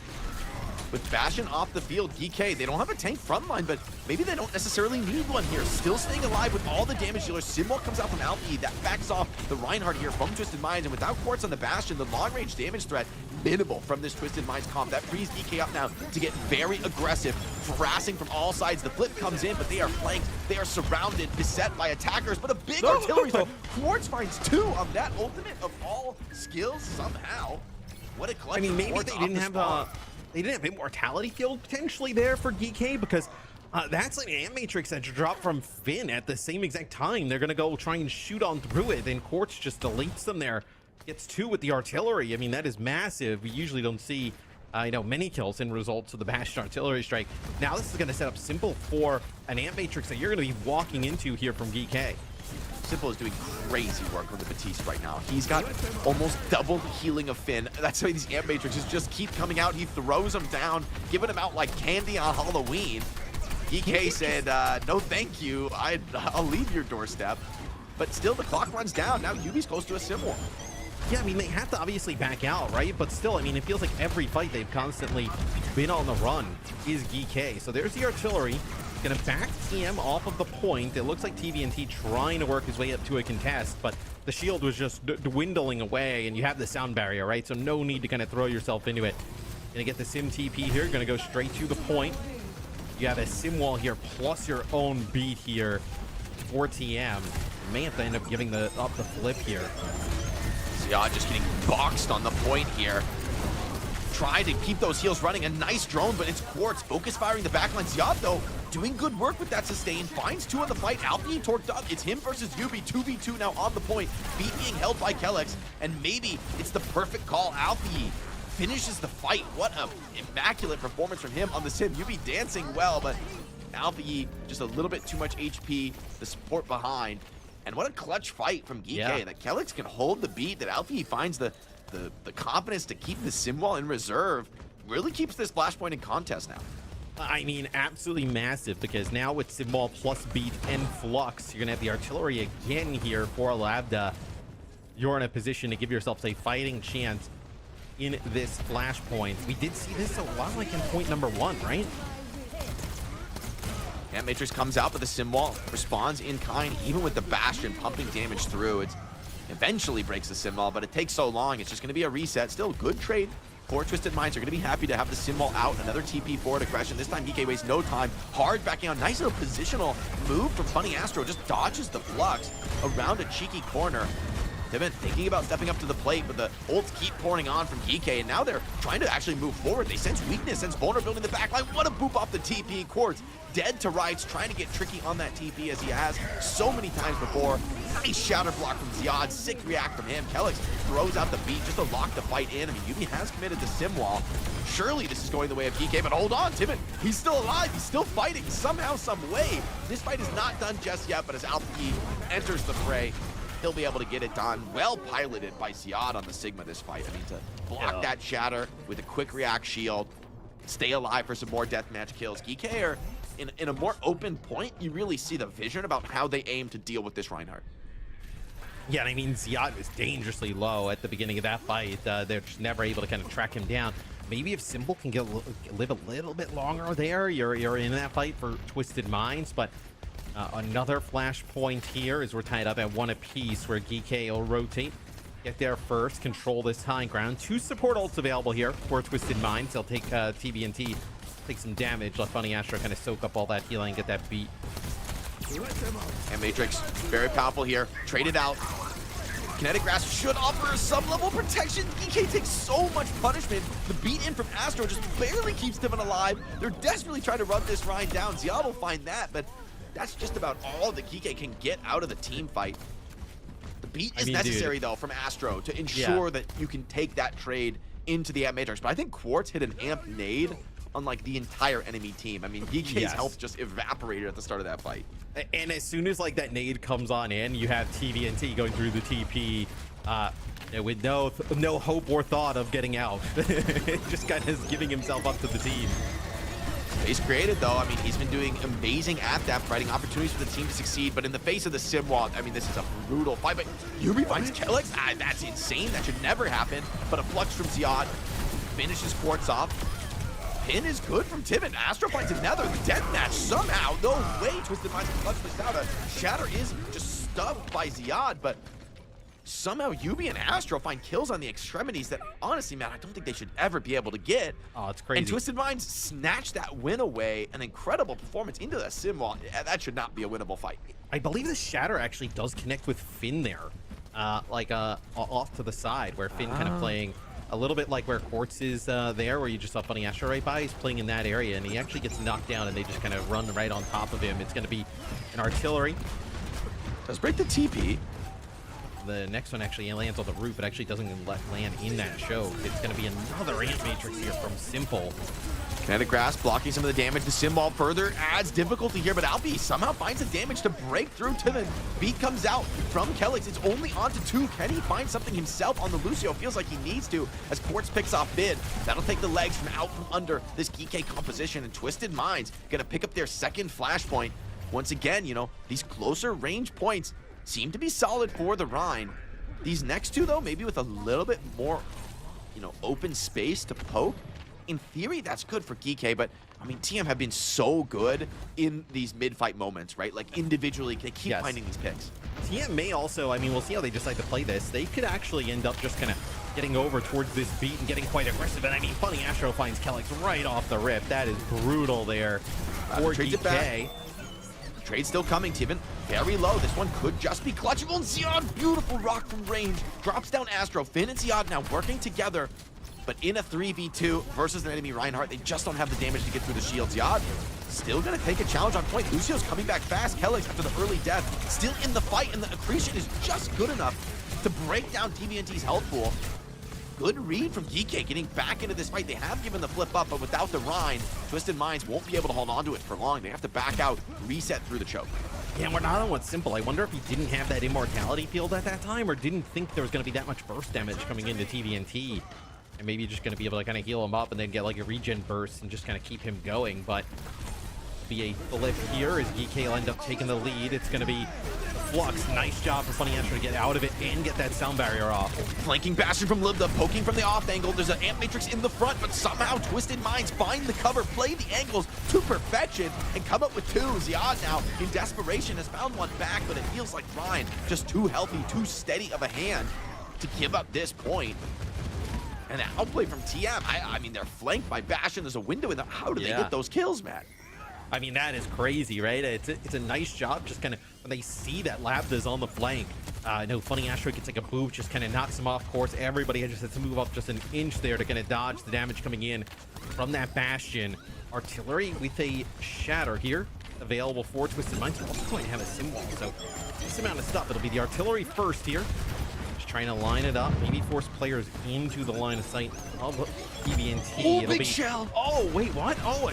with Bastion off the field, GK, they don't have a tank frontline, but maybe they don't necessarily need one here. Still staying alive with all the damage dealers. Simwell comes out from Alfie. That backs off the Reinhardt here from Twisted Minds, and without Quartz on the Bastion, the long-range damage threat minimal from this Twisted Minds comp. That frees GK up now to get very aggressive, harassing from all sides. The flip comes in, but they are flanked. They are surrounded, beset by attackers, but a big artillery strike. Quartz finds 2 on that ultimate of all skills somehow. What a clutch. I mean, maybe they didn't have immortality field potentially there for GK, because that's like an Amp Matrix that dropped from Finn at the same exact time. They're gonna go try and shoot on through it, and Quartz just deletes them there. Gets 2 with the artillery. I mean, that is massive. We usually don't see many kills in results of the Bastion artillery strike. Now this is gonna set up Simple for an Amp Matrix that you're gonna be walking into here from GK. Simple is doing crazy work on the Batiste right now. He's got almost double the healing of Finn. That's why these Amp Matrixes just keep coming out. He throws them down, giving them out like candy on Halloween. GK said, no thank you, I'll leave your doorstep. But still, the clock runs down. Now Yubi's close to a sim wall. Yeah, I mean, they have to obviously back out, right? But still, I mean, it feels like every fight they've constantly been on the run is GK. So there's the artillery. Gonna back TM off of the point. It looks like TVNT trying to work his way up to a contest, but the shield was just dwindling away, and you have the sound barrier, right? So no need to kind of throw yourself into it. Gonna get the sim TP here. Gonna go straight to the point. You have a sim wall here, plus your own beat here for TM. May have to end up giving up the flip here. Ziad just getting boxed on the point here. Try to keep those heals running. A nice drone, but it's Quartz focus firing the backline. Ziad, though, doing good work with that sustain. Finds 2 on the fight. Alfie torqued up. It's him versus Yubi. 2v2 now on the point. Beat being held by Kellex, and maybe it's the perfect call. Alfie finishes the fight. What an immaculate performance from him on the sim. Yubi dancing well, but Alfie just a little bit too much HP. The support behind. And what a clutch fight from GK, that Kellex can hold the beat, that Alfie finds the confidence to keep the sim wall in reserve. Really keeps this flashpoint in contest now. I mean, absolutely massive, because now with sim wall plus beat and flux, you're gonna have the artillery again here for Labda. You're in a position to give yourself a fighting chance in this flashpoint. We did see this a lot like in point number 1, right? Amp Matrix comes out, but the sim wall responds in kind, even with the Bastion pumping damage through. It eventually breaks the sim wall, but it takes so long. It's just going to be a reset. Still good trade for Twisted Minds. Are going to be happy to have the sim wall out. Another TP forward aggression. This time GK wastes no time. Hard backing on. Nice little positional move from Funny Astro. Just dodges the flux around a cheeky corner. They've been thinking about stepping up to the plate, but the ults keep pouring on from GK, and now they're trying to actually move forward. They sense weakness, sense vulnerability in the back line. What a boop off the TP. Quartz dead to rights, trying to get tricky on that TP as he has so many times before. Nice shatter block from Ziad. Sick react from him. Kellex throws out the beat just to lock the fight in. I mean, Yubi has committed to sim wall. Surely this is going the way of GK, but hold on, Timon. He's still alive. He's still fighting somehow, some way. This fight is not done just yet, but as Alfie enters the fray, he'll be able to get it done. Well piloted by Ziad on the Sigma this fight. I mean, to block that shatter with a quick react shield, stay alive for some more deathmatch kills. GK are in a more open point. You really see the vision about how they aim to deal with this Reinhardt. Yeah, and I mean, Ziad was dangerously low at the beginning of that fight. They're just never able to kind of track him down. Maybe if Simple can live a little bit longer there, you're in that fight for Twisted Minds, but another flashpoint here as we're tied up at 1 apiece, where GK will rotate, get there first, control this high ground. 2 support ults available here for Twisted Minds. They'll take TVNT, take some damage, let Funny Astro kind of soak up all that healing, get that beat. And Matrix, very powerful here. Traded out. Kinetic Grasp should offer some level of protection. GK takes so much punishment. The beat in from Astro just barely keeps Timon alive. They're desperately trying to run this Ryan down. Ziad will find that, but that's just about all that GK can get out of the team fight. The beat is necessary, though, from Astro to ensure that you can take that trade into the Amp Matrix. But I think Quartz hit an Amp nade on like the entire enemy team. I mean, GK's health just evaporated at the start of that fight. And as soon as like that nade comes on in, you have TVNT going through the TP with no hope or thought of getting out. Just kind of giving himself up to the team. Space created, though. I mean, he's been doing amazing at that, providing opportunities for the team to succeed. But in the face of the sim wall, I mean, this is a brutal fight. But Yubi finds Kellex. That's insane. That should never happen. But a flux from Ziad finishes Quartz off. pin is good from Tibet. Astro finds another death match somehow. No way Twisted Minds can clutch this out. Shatter is just stuffed by Ziad, but somehow Yubi and Astro find kills on the extremities that, honestly, man, I don't think they should ever be able to get. Oh, it's crazy. And Twisted Minds snatched that win away. An incredible performance into the sim wall. That should not be a winnable fight. I believe the Shatter actually does connect with Finn there. Off to the side, where Finn kind of playing a little bit like where Quartz is there, where you just saw Funny Astro right by. He's playing in that area, and he actually gets knocked down, and they just kind of run right on top of him. It's going to be an artillery. Does break the TP. The next one actually lands on the roof. It actually doesn't land in that choke. It's going to be another Ant Matrix here from Simple. Kinetic Grasp blocking some of the damage. The Symbol further adds difficulty here, but Alpi somehow finds the damage to break through to the beat comes out from Kelix. It's only onto 2. Can he find something himself on the Lucio? Feels like he needs to as Quartz picks off mid. That'll take the legs from out from under this GK composition, and Twisted Minds gonna pick up their second flashpoint. Once again, you know, these closer range points seem to be solid for the Rhine. These next two, though, maybe with a little bit more, you know, open space to poke. In theory, that's good for GK, but I mean, TM have been so good in these mid-fight moments, right? Like individually, they keep finding these picks. TM may also, I mean, we'll see how they decide to play this. They could actually end up just kind of getting over towards this beat and getting quite aggressive. And I mean, Funny Astro finds Kelix right off the rip. That is brutal there for GK. Trade still coming, Tiven. Very low. This one could just be clutchable. And Ziad, beautiful rock from range. Drops down Astro. Finn and Ziad now working together. But in a 3v2 versus an enemy Reinhardt, they just don't have the damage to get through the shield. Ziad still going to take a challenge on point. Lucio's coming back fast. Kelix, after the early death, still in the fight. And the accretion is just good enough to break down TVNT's health pool. Good read from GK getting back into this fight. They have given the flip up, but without the Rhine, Twisted Minds won't be able to hold on to it for long. They have to back out, reset through the choke. Yeah, and we're not on what's Simple. I wonder if he didn't have that immortality field at that time, or didn't think there was going to be that much burst damage coming into TVNT. And maybe just going to be able to kind of heal him up and then get like a regen burst and just kind of keep him going. But be a flip here as GK will end up taking the lead. It's going to be Flux. Nice job for Funny Astro to get out of it and get that sound barrier off. Flanking Bastion from Libda, poking from the off angle. There's an Ant Matrix in the front, but somehow Twisted Minds find the cover, play the angles to perfection, and come up with 2. Ziad now, in desperation, has found one back, but it feels like Ryan just too healthy, too steady of a hand to give up this point. And the outplay from TM, I mean, they're flanked by Bastion. There's a window in there. How do they get those kills, man? I mean, that is crazy, right? It's a nice job just kind of when they see that Labda's on the flank. No, Funny Astro gets like a boot, just kind of knocks him off course. Everybody just has to move up just an inch there to kind of dodge the damage coming in from that Bastion. Artillery with a Shatter here available for Twisted Minds. We're also going to have a sim wall, so this amount of stuff. It'll be the artillery first here. Trying to line it up, maybe force players into the line of sight of TVNT. Oh, big shell. Oh, wait, what? Oh,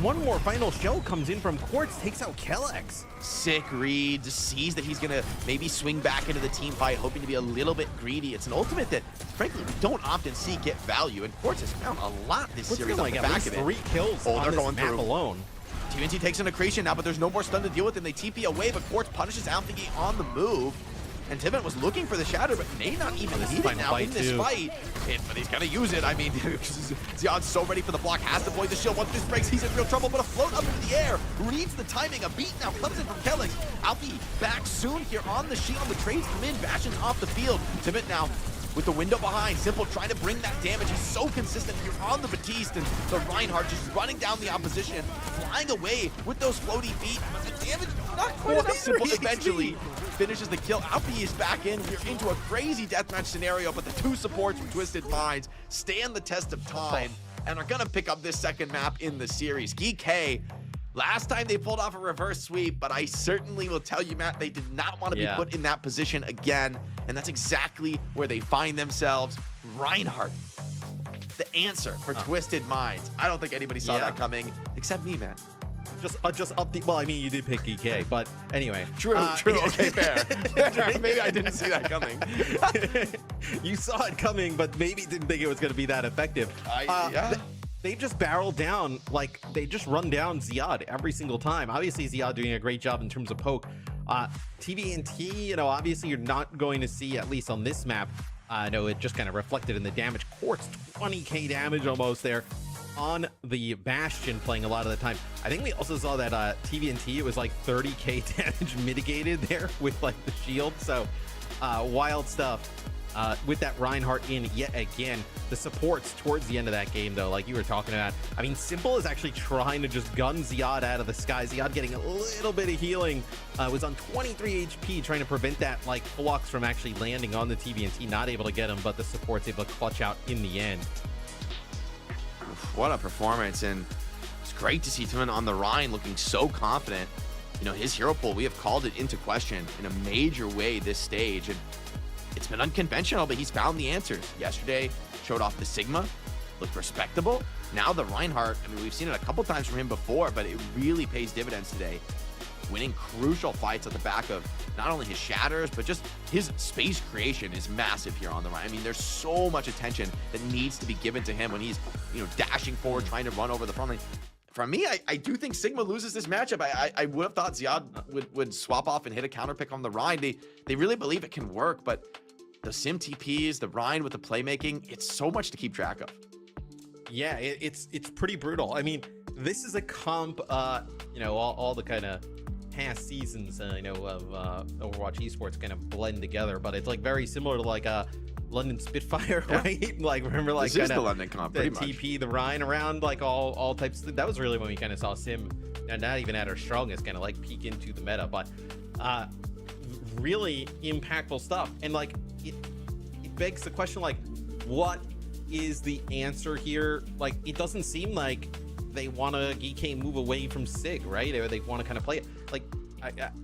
one more final shell comes in from Quartz, takes out Kelix. Sick read, just sees that he's gonna maybe swing back into the team fight, hoping to be a little bit greedy. It's an ultimate that, frankly, we don't often see get value, and Quartz has found a lot this series on the back of it. 3 kills on this map alone. TVNT takes an accretion now, but there's no more stun to deal with, and they TP away, but Quartz punishes Alpha on the move. And Tibet was looking for the Shatter, but may not even need it now in this fight. But he's gonna use it. I mean, Ziad's so ready for the block, has to avoid the shield. Once this breaks, he's in real trouble, but a float up into the air. Reads the timing, a beat now comes in from Kelix. Alpi back soon here on the shield. The trades come in, Bastion's off the field. Tibet now with the window behind. Simple trying to bring that damage. He's so consistent here on the Batiste, and the Reinhardt just running down the opposition, flying away with those floaty feet. But the damage not quite enough. Simple eventually finishes the kill. Alpi is back in. We're into a crazy deathmatch scenario, but the 2 supports from Twisted Minds stand the test of time and are gonna pick up this second map in the series. GK, last time they pulled off a reverse sweep, but I certainly will tell you, Matt, they did not want to be put in that position again, and that's exactly where they find themselves. Reinhardt, the answer for Twisted Minds. I don't think anybody saw that coming, except me, man. Just up the. Well, I mean, you did pick GK, but anyway. True. Okay, fair. Maybe I didn't see that coming. You saw it coming, but maybe didn't think it was going to be that effective. They just barrel down, like they just run down Ziad every single time. Obviously, Ziad doing a great job in terms of poke. TVNT, you know, obviously you're not going to see, at least on this map. No, it just kind of reflected in the damage. Quartz, 20k damage almost there. on the Bastion playing a lot of the time. I think we also saw that TVNT, it was like 30k damage mitigated there with like the shield. So wild stuff. With that Reinhardt in yet again. The supports towards the end of that game, though, like you were talking about, I mean, Simple is actually trying to just gun Ziad out of the sky. Ziad getting a little bit of healing, was on 23 HP, trying to prevent that like flux from actually landing on the TVNT, not able to get him, but the support's able to clutch out in the end. What a performance, and it's great to see Timon on the Rhine looking so confident. You know, his hero pool, we have called it into question in a major way this stage, and it's been unconventional, but he's found the answers. Yesterday, showed off the Sigma, looked respectable. Now the Reinhardt, I mean, we've seen it a couple times from him before, but it really pays dividends today. Winning crucial fights at the back of not only his shatters, but just his space creation is massive here on the Rhine. I mean, there's so much attention that needs to be given to him when he's, you know, dashing forward, trying to run over the front line. For me, I do think Sigma loses this matchup. I would have thought Ziad would swap off and hit a counter pick on the Rhine. They really believe it can work, but the sim TPs, the Rhine with the playmaking, it's so much to keep track of. Yeah, it's pretty brutal. I mean, this is a comp, you know, all the kind of past seasons, you know, of Overwatch Esports kind of blend together, but it's like very similar to like London Spitfire, right? Like, remember, like, this is the London comp, the pretty much. TP, the Rhine around, like all types of, that was really when we kind of saw sim, and not even at our strongest, kind of like peek into the meta, but really impactful stuff. And like it begs the question, like, what is the answer here? Like, it doesn't seem like they want to GK move away from Sig, right? Or they want to kind of play it. Like,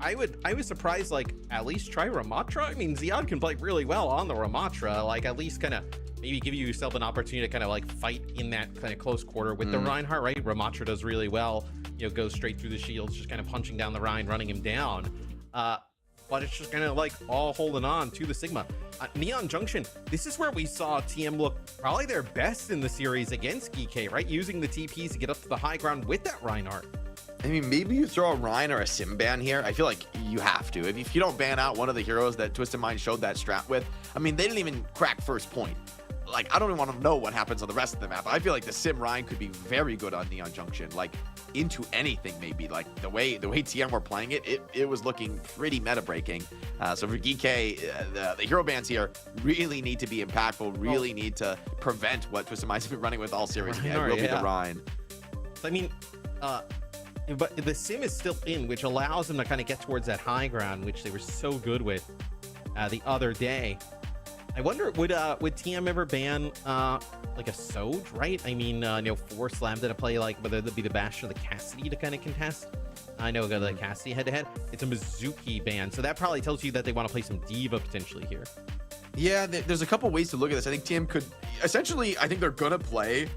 I was surprised, like, at least try Ramatra. I mean, Ziad can play really well on the Ramatra, like, at least kind of maybe give yourself an opportunity to kind of like fight in that kind of close quarter with the Reinhardt, right? Ramatra does really well, you know, goes straight through the shields, just kind of punching down the Rhine, running him down. But it's just kind of like all holding on to the Sigma. Neon Junction, this is where we saw TM look probably their best in the series against GK, right? Using the TPs to get up to the high ground with that Reinhardt. I mean, maybe you throw a Rhine or a Sim ban here. I feel like you have to. If you don't ban out one of the heroes that Twisted Mind showed that strat with, I mean, they didn't even crack first point. Like, I don't even want to know what happens on the rest of the map. I feel like the Sim Rhine could be very good on Neon Junction, like into anything maybe. Like the way TM were playing it was looking pretty meta breaking. So for GK, the hero bans here really need to be impactful, really need to prevent what Twisted Minds have been running with all series. It will be the Rhine. I mean, but the Sim is still in, which allows them to kind of get towards that high ground, which they were so good with the other day. I wonder, would TM ever ban like a Soj, right? I mean, you know, force Slam to play like whether it be the Bastion or the Cassidy to kind of contest. I know the Cassidy head to head. It's a Mizuki ban, so that probably tells you that they want to play some Diva potentially here. Yeah, there's a couple ways to look at this. I think TM could essentially, I think they're gonna play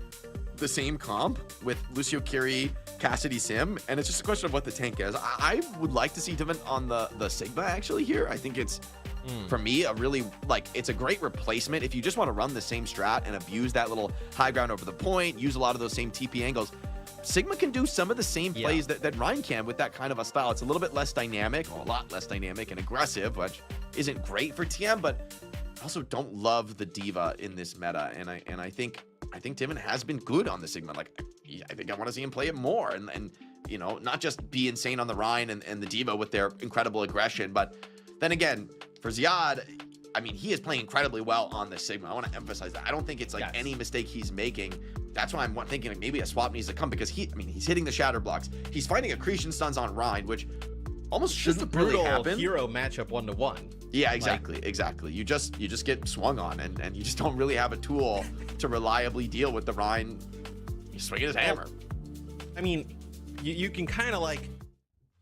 the same comp with Lucio Kiri, Cassidy Sim, and it's just a question of what the tank is. I would like to see Divin on the Sigma actually here. I think it's for me a really, like, it's a great replacement if you just want to run the same strat and abuse that little high ground over the point, use a lot of those same TP angles. Sigma can do some of the same plays that Rhine can with that kind of a style. It's a little bit less dynamic, well, a lot less dynamic and aggressive, which isn't great for TM, but I also don't love the Diva in this meta, and I think Divin has been good on the Sigma. Like, I think I want to see him play it more, and you know, not just be insane on the Rhine and the Diva with their incredible aggression, but then again, for Ziad, I mean, he is playing incredibly well on the Sigma. I want to emphasize that. I don't think it's like any mistake he's making. That's why I'm thinking like maybe a swap needs to come, because he's hitting the shatter blocks. He's fighting accretion stuns on Rhine, which almost shouldn't really happen. Hero matchup 1-to-1. Yeah, exactly. You just get swung on, and you just don't really have a tool to reliably deal with the Rhine. He's swinging his hammer. I mean, you can kind of like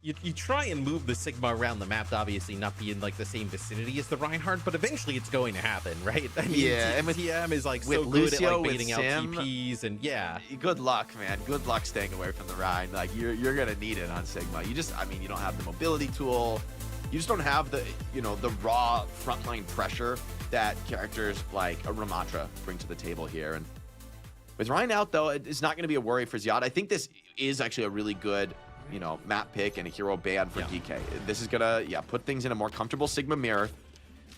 you try and move the Sigma around the map to obviously not be in like the same vicinity as the Reinhardt, but eventually it's going to happen, right? I mean, and with TM is like with so good Lucio, at like baiting out Sim, TPs, and good luck, man. Good luck staying away from the Rhine. Like, you're gonna need it on Sigma. You don't have the mobility tool. You just don't have the, you know, the raw frontline pressure that characters like a Ramatra bring to the table here. And with Rhine out, though, it's not going to be a worry for Ziad. I think this is actually a really good, you know, map pick and a hero ban for DK. This is gonna, put things in a more comfortable Sigma mirror,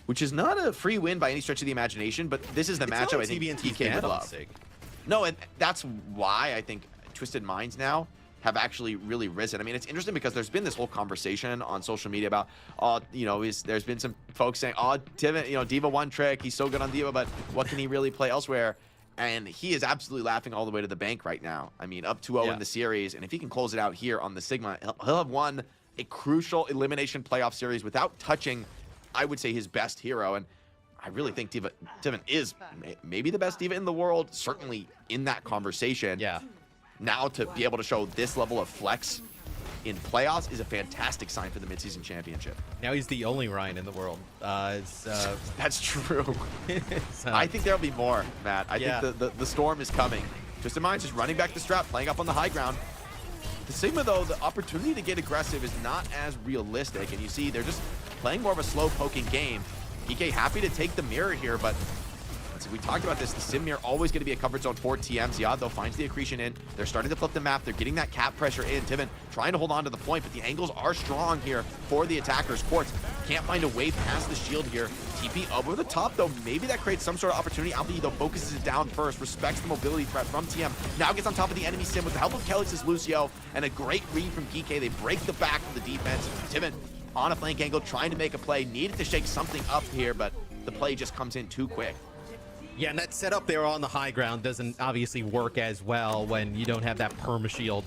which is not a free win by any stretch of the imagination, but this is the matchup I think DK would love. No, and that's why I think Twisted Minds now have actually really risen. I mean, it's interesting because there's been this whole conversation on social media about, there's been some folks saying, D.Va one trick, he's so good on D.Va, but what can he really play elsewhere? And he is absolutely laughing all the way to the bank right now. I mean, up 2-0 in the series, and if he can close it out here on the Sigma, he'll have won a crucial elimination playoff series without touching, I would say, his best hero. And I really think D.Va is maybe the best D.Va in the world, certainly in that conversation. Yeah. Now to be able to show this level of flex in playoffs is a fantastic sign for the Midseason Championship. Now he's the only Ryan in the world. That's true. So, I think there'll be more, Matt. I think the storm is coming. Twisted Minds just running back the strap, playing up on the high ground. The Sigma, though, the opportunity to get aggressive is not as realistic, and you see they're just playing more of a slow poking game. PK happy to take the mirror here, but we talked about this. The Sim mirror always going to be a comfort zone for TM. Ziad, though, finds the accretion in. They're starting to flip the map. They're getting that cap pressure in. Tiven trying to hold on to the point, but the angles are strong here for the attackers. Quartz can't find a way past the shield here. TP over the top, though. Maybe that creates some sort of opportunity. Alpha, though, focuses it down first, respects the mobility threat from TM. Now gets on top of the enemy Sim with the help of Kelix's Lucio, and a great read from Geeke. They break the back of the defense. Tiven on a flank angle, trying to make a play. Needed to shake something up here, but the play just comes in too quick. yeah, and that setup there on the high ground doesn't obviously work as well when you don't have that perma shield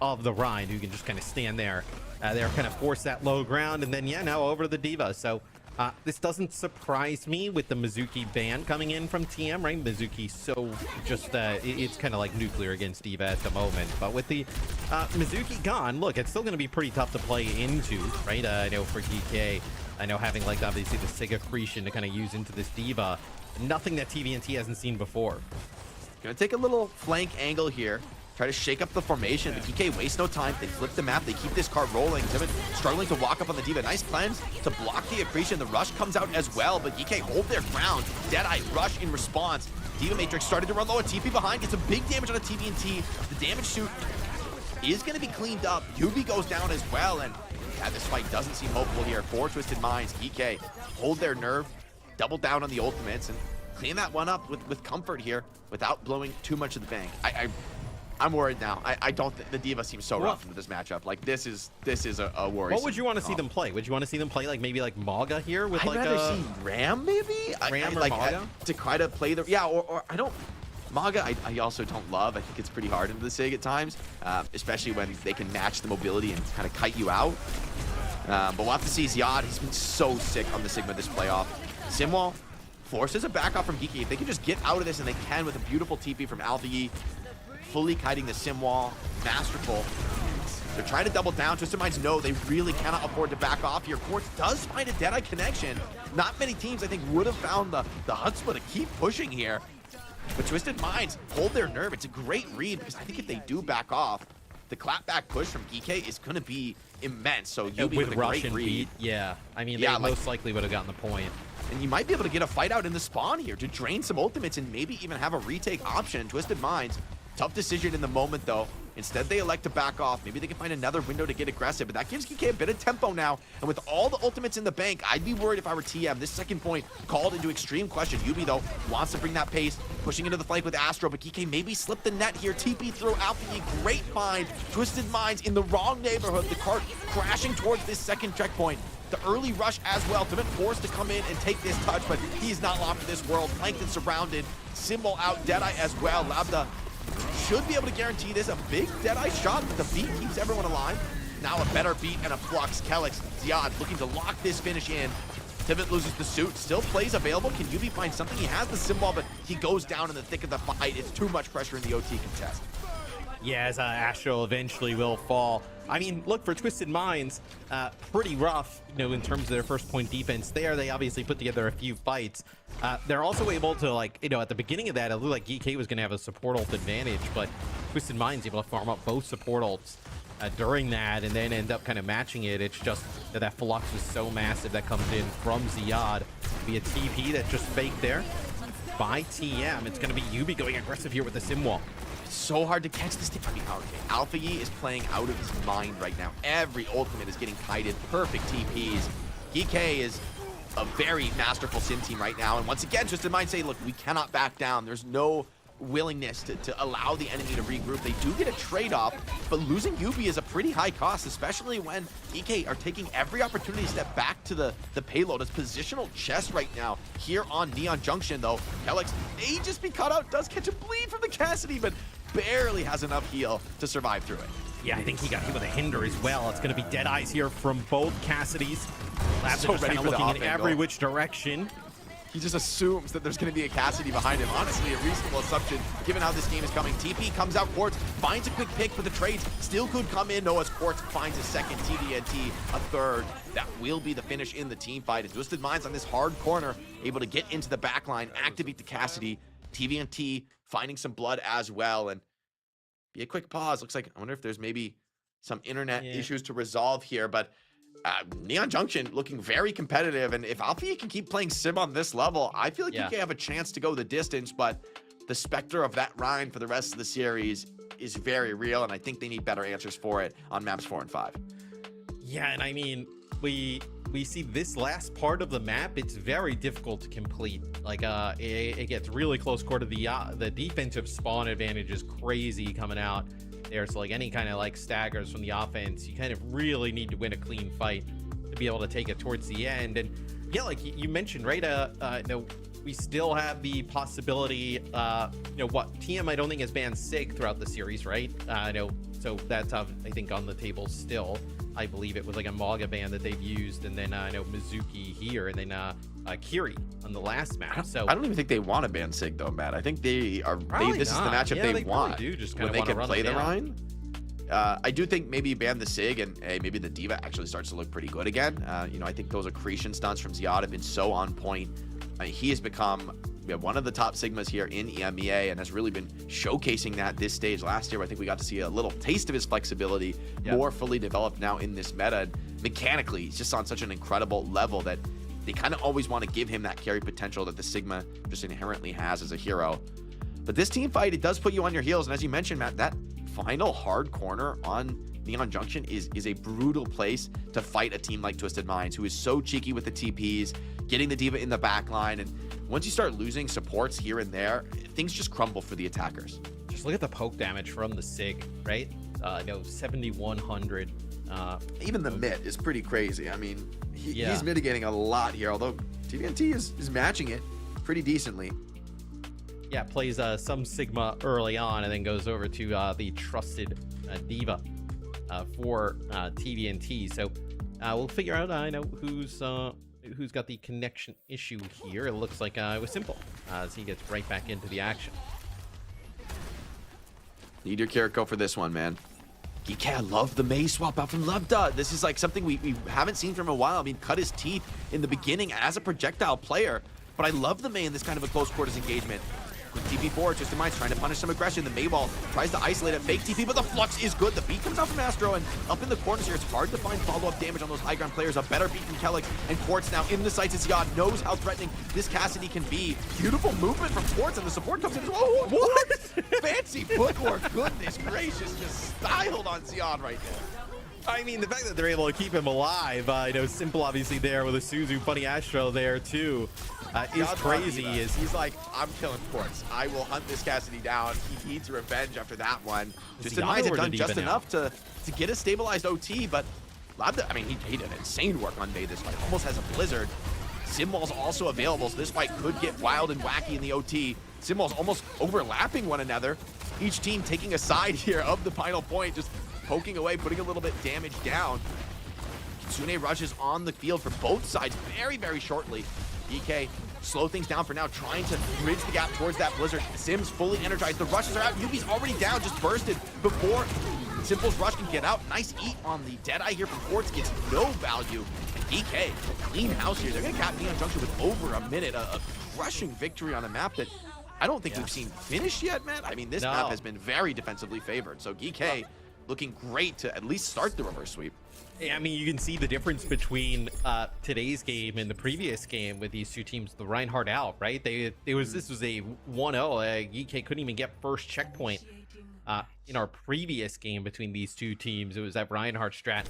of the Rhine, who can just kind of stand there. They're kind of force that low ground, and then now over to the D.Va. So this doesn't surprise me with the Mizuki ban coming in from TM, right? Mizuki so just it's kind of like nuclear against D.Va at the moment. But with the Mizuki gone, look, it's still going to be pretty tough to play into, right? I know for DK, I know having like obviously the Sig accretion to kind of use into this D.Va, nothing that TVNT hasn't seen before. Gonna take a little flank angle here. Try to shake up the formation. The DK wastes no time. They flip the map. They keep this cart rolling. Tiven struggling to walk up on the D.Va. Nice cleanse to block the accretion. The rush comes out as well, but DK hold their ground. Deadeye rush in response. D.Va Matrix started to run low. A TP behind. Gets a big damage on a TVNT. The damage suit is going to be cleaned up. Yubi goes down as well, and this fight doesn't seem hopeful here for Twisted Minds. DK hold their nerve, double down on the ultimates, and clean that one up with comfort here without blowing too much of the bank. I'm worried now. I don't think the D.Va seems so rough into this matchup. Like this is a worry. What would you want to see them play? Would you want to see them play like maybe like Maga here with I'd like rather see Ram maybe? Ram or like, Maga? To try to play the or I don't. Maga, I also don't love. I think it's pretty hard into the Sig at times, especially when they can match the mobility and kind of kite you out. But we'll have to see. Ziad, he's been so sick on the Sigma this playoff. Simwall forces a back off from Geeky. If they can just get out of this, and they can with a beautiful TP from AlphaYee, fully kiting the Simwall, masterful. They're trying to double down. Twisted Minds know they really cannot afford to back off here. Quartz does find a Deadeye connection. Not many teams, I think, would have found the chutzpah to keep pushing here. But Twisted Minds hold their nerve. It's a great read, because I think if they do back off, the clapback push from Geeke is going to be immense. So Yubi with a great read. Beat, yeah. I mean, they most likely would have gotten the point. And you might be able to get a fight out in the spawn here to drain some ultimates and maybe even have a retake option. Twisted Minds, tough decision in the moment, though. Instead, they elect to back off. Maybe they can find another window to get aggressive, but that gives Geeke a bit of tempo now. And with all the ultimates in the bank, I'd be worried if I were TM. This second point called into extreme question. Yubi, though, wants to bring that pace, pushing into the flank with Astro, but Geeke maybe slipped the net here. TP through AlphaYee, great find. Twisted Minds in the wrong neighborhood. The cart crashing towards this second checkpoint. The early rush as well. Tiven forced to come in and take this touch, but he's not locked for this world. Plankton surrounded. Symbol out. Deadeye as well. Labda should be able to guarantee this. A big Deadeye shot. The beat keeps everyone alive. Now a better beat and a flux. Kelix, Ziad looking to lock this finish in. Tiven loses the suit. Still plays available. Can Yubi find something? He has the symbol, but he goes down in the thick of the fight. It's too much pressure in the OT contest. Yeah, as Astro eventually will fall. I mean, look, for Twisted Minds, pretty rough, in terms of their first point defense there. They obviously put together a few fights. They're also able to, like, at the beginning of that, it looked like Geeke was going to have a support ult advantage, but Twisted Minds able to farm up both support ults during that and then end up kind of matching it. It's just that flux is so massive that comes in from Ziad via TP that's just faked there by TM. It's going to be Yubi going aggressive here with the Simwall. So hard to catch this team. I mean, AlphaYee is playing out of his mind right now. Every ultimate is getting kited. Perfect TPs. Geeke is a very masterful sim team right now. And once again, Twisted Minds say, look, we cannot back down. There's no willingness to allow the enemy to regroup. They do get a trade-off, but losing Yubi is a pretty high cost, especially when EK are taking every opportunity to step back to the payload. It's positional chess right now here on Neon Junction, though. Kelix may just be cut out, does catch a bleed from the Cassidy, but barely has enough heal to survive through it. Yeah, I think he got hit with a hinder as well. It's going to be dead eyes here from both Cassidys. Labs So are just ready kind of for the looking off in angle. every which direction. He just assumes that there's going to be a Cassidy behind him. Honestly, a reasonable assumption given how this game is coming. TP comes out, Quartz finds a quick pick, but the trades still could come in. Noah's Quartz finds a second, TDNT a third. That will be the finish in the team fight. And Twisted Minds on this hard corner, able to get into the back line, activate the Cassidy. TVNT finding some blood as well. And be a quick pause. Looks like, I wonder if there's maybe some internet issues to resolve here, but Neon Junction looking very competitive, and if Alfie can keep playing Sim on this level, I feel like you can have a chance to go the distance, but the specter of that Rhine for the rest of the series is very real, and I think they need better answers for it on maps 4 and 5. Yeah, and I mean, we see this last part of the map, it's very difficult to complete. Like, it gets really close quarter. The defensive spawn advantage is crazy coming out there, so like any kind of like staggers from the offense, you kind of really need to win a clean fight to be able to take it towards the end. And yeah, like you mentioned, right, we still have the possibility, TM I don't think has banned Sig throughout the series, right? So that's I think on the table still. I believe it was like a Maga ban that they've used, and then I know Mizuki here, and then Kiri on the last map. So I don't even think they want to ban Sig though, Matt. I think this is the matchup they want. Do just when they can play the Rhine. I do think maybe ban the Sig and maybe the Diva actually starts to look pretty good again. I think those accretion stunts from Ziad have been so on point. He has become one of the top Sigmas here in EMEA and has really been showcasing that this stage. Last year, I think we got to see a little taste of his flexibility, more fully developed now in this meta. And mechanically, he's just on such an incredible level that they kind of always want to give him that carry potential that the Sigma just inherently has as a hero. But this team fight, it does put you on your heels. And as you mentioned, Matt, that final hard corner on Neon Junction is a brutal place to fight a team like Twisted Minds, who is so cheeky with the TPs, getting the Diva in the back line. And once you start losing supports here and there, things just crumble for the attackers. Just look at the poke damage from the Sig, right? 7,100. Even the mid is pretty crazy. I mean, he's mitigating a lot here, although TVNT is matching it pretty decently. Yeah, plays some Sigma early on and then goes over to the trusted Diva for TVNT. So we'll figure out who's got the connection issue here. It looks like it was Simple as he gets right back into the action. Need your Kiriko for this one, man. Geek, I love the Mei swap out from Levda. This is like something we haven't seen from a while. I mean, cut his teeth in the beginning as a projectile player, but I love the Mei in this kind of a close quarters engagement. With TP4, Twisted Minds trying to punish some aggression. The Mayball tries to isolate a fake TP, but the Flux is good. The beat comes out from Astro, and up in the corners here, it's hard to find follow-up damage on those high ground players. A better beat from Kelix, and Quartz now in the sights of Ziad, knows how threatening this Cassidy can be. Beautiful movement from Quartz, and the support comes in as well. Oh, what? Fancy footwork. Goodness gracious, just styled on Ziad right there. I mean, the fact that they're able to keep him alive, Simple obviously there with a Suzu, funny Astro there too, is crazy. He's like, I'm killing Quartz. I will hunt this Cassidy down. He needs revenge after that one. Twisted Minds have done just enough to get a stabilized OT, but I mean, he did insane work on May this fight. Almost has a blizzard. Simwall's also available, so this fight could get wild and wacky in the OT. Simwall's almost overlapping one another. Each team taking a side here of the final point, just poking away, putting a little bit damage down. Kitsune rushes on the field for both sides very, very shortly. DK slow things down for now, trying to bridge the gap towards that blizzard. Sims fully energized. The rushes are out. Yubi's already down, just bursted before Simple's rush can get out. Nice eat on the Deadeye here from Quartz, gets no value. And DK, clean house here. They're going to cap Neon Junction with over a minute. A crushing victory on a map that I don't think we've seen finished yet, man. I mean, this map has been very defensively favored. So DK looking great to at least start the reverse sweep. Yeah, I mean, you can see the difference between today's game and the previous game with these two teams. The Reinhardt out, right? This was a 1-0. EK couldn't even get first checkpoint. In our previous game between these two teams, it was that Reinhardt strat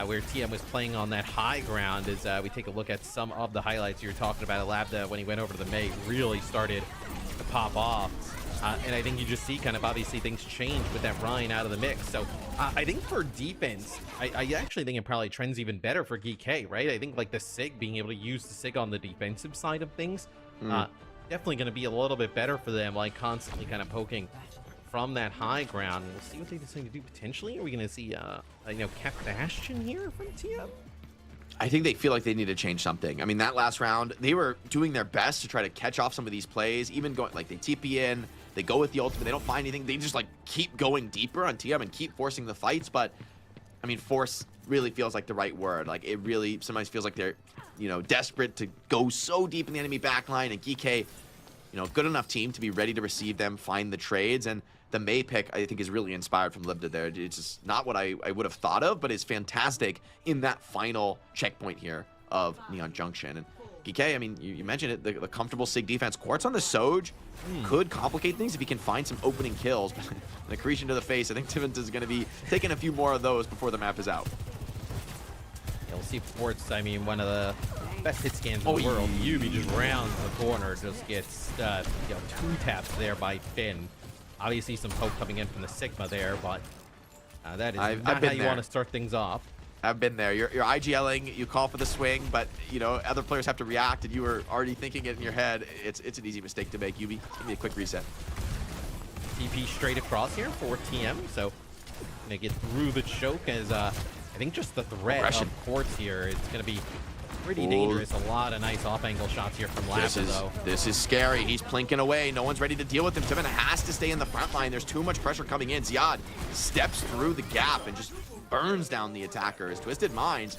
where TM was playing on that high ground. As we take a look at some of the highlights you were talking about, Labda when he went over to the Mei really started to pop off. And I think you just see kind of obviously things change with that Ryan out of the mix. So I think for defense, I actually think it probably trends even better for GK, right? I think like the SIG, being able to use the SIG on the defensive side of things, definitely going to be a little bit better for them, like constantly kind of poking from that high ground. We'll see what they decide to do potentially. Are we going to see, Cap Bastion here from TM? I think they feel like they need to change something. I mean, that last round, they were doing their best to try to catch off some of these plays, even going, like, they TP in, they go with the ultimate, they don't find anything, they just, like, keep going deeper on TM and keep forcing the fights, but, I mean, force really feels like the right word. Like, it really sometimes feels like they're, desperate to go so deep in the enemy backline, and GK, good enough team to be ready to receive them, find the trades, and the May pick, I think, is really inspired from Libda there. It's just not what I would have thought of, but it's fantastic in that final checkpoint here of Neon Junction. And GK, I mean, you mentioned it, the comfortable SIG defense. Quartz on the Soj could complicate things if he can find some opening kills. But an accretion to the face, I think Timmons is going to be taking a few more of those before the map is out. Yeah, we'll see Quartz, I mean, one of the best hit scans in the world. Yubi just rounds the corner, just gets two taps there by Finn. Obviously, some poke coming in from the Sigma there, but that is not how you want to start things off. I've been there. You're IGLing, you call for the swing, but, other players have to react, and you were already thinking it in your head. It's an easy mistake to make. Yubi, give me a quick reset. TP straight across here for TM, so gonna get through the choke as I think just the threat of Quartz here is gonna be pretty dangerous. A lot of nice off-angle shots here from Lava, though. This is scary. He's plinking away. No one's ready to deal with him. Timmon has to stay in the front line. There's too much pressure coming in. Ziad steps through the gap and just burns down the attackers. Twisted Minds,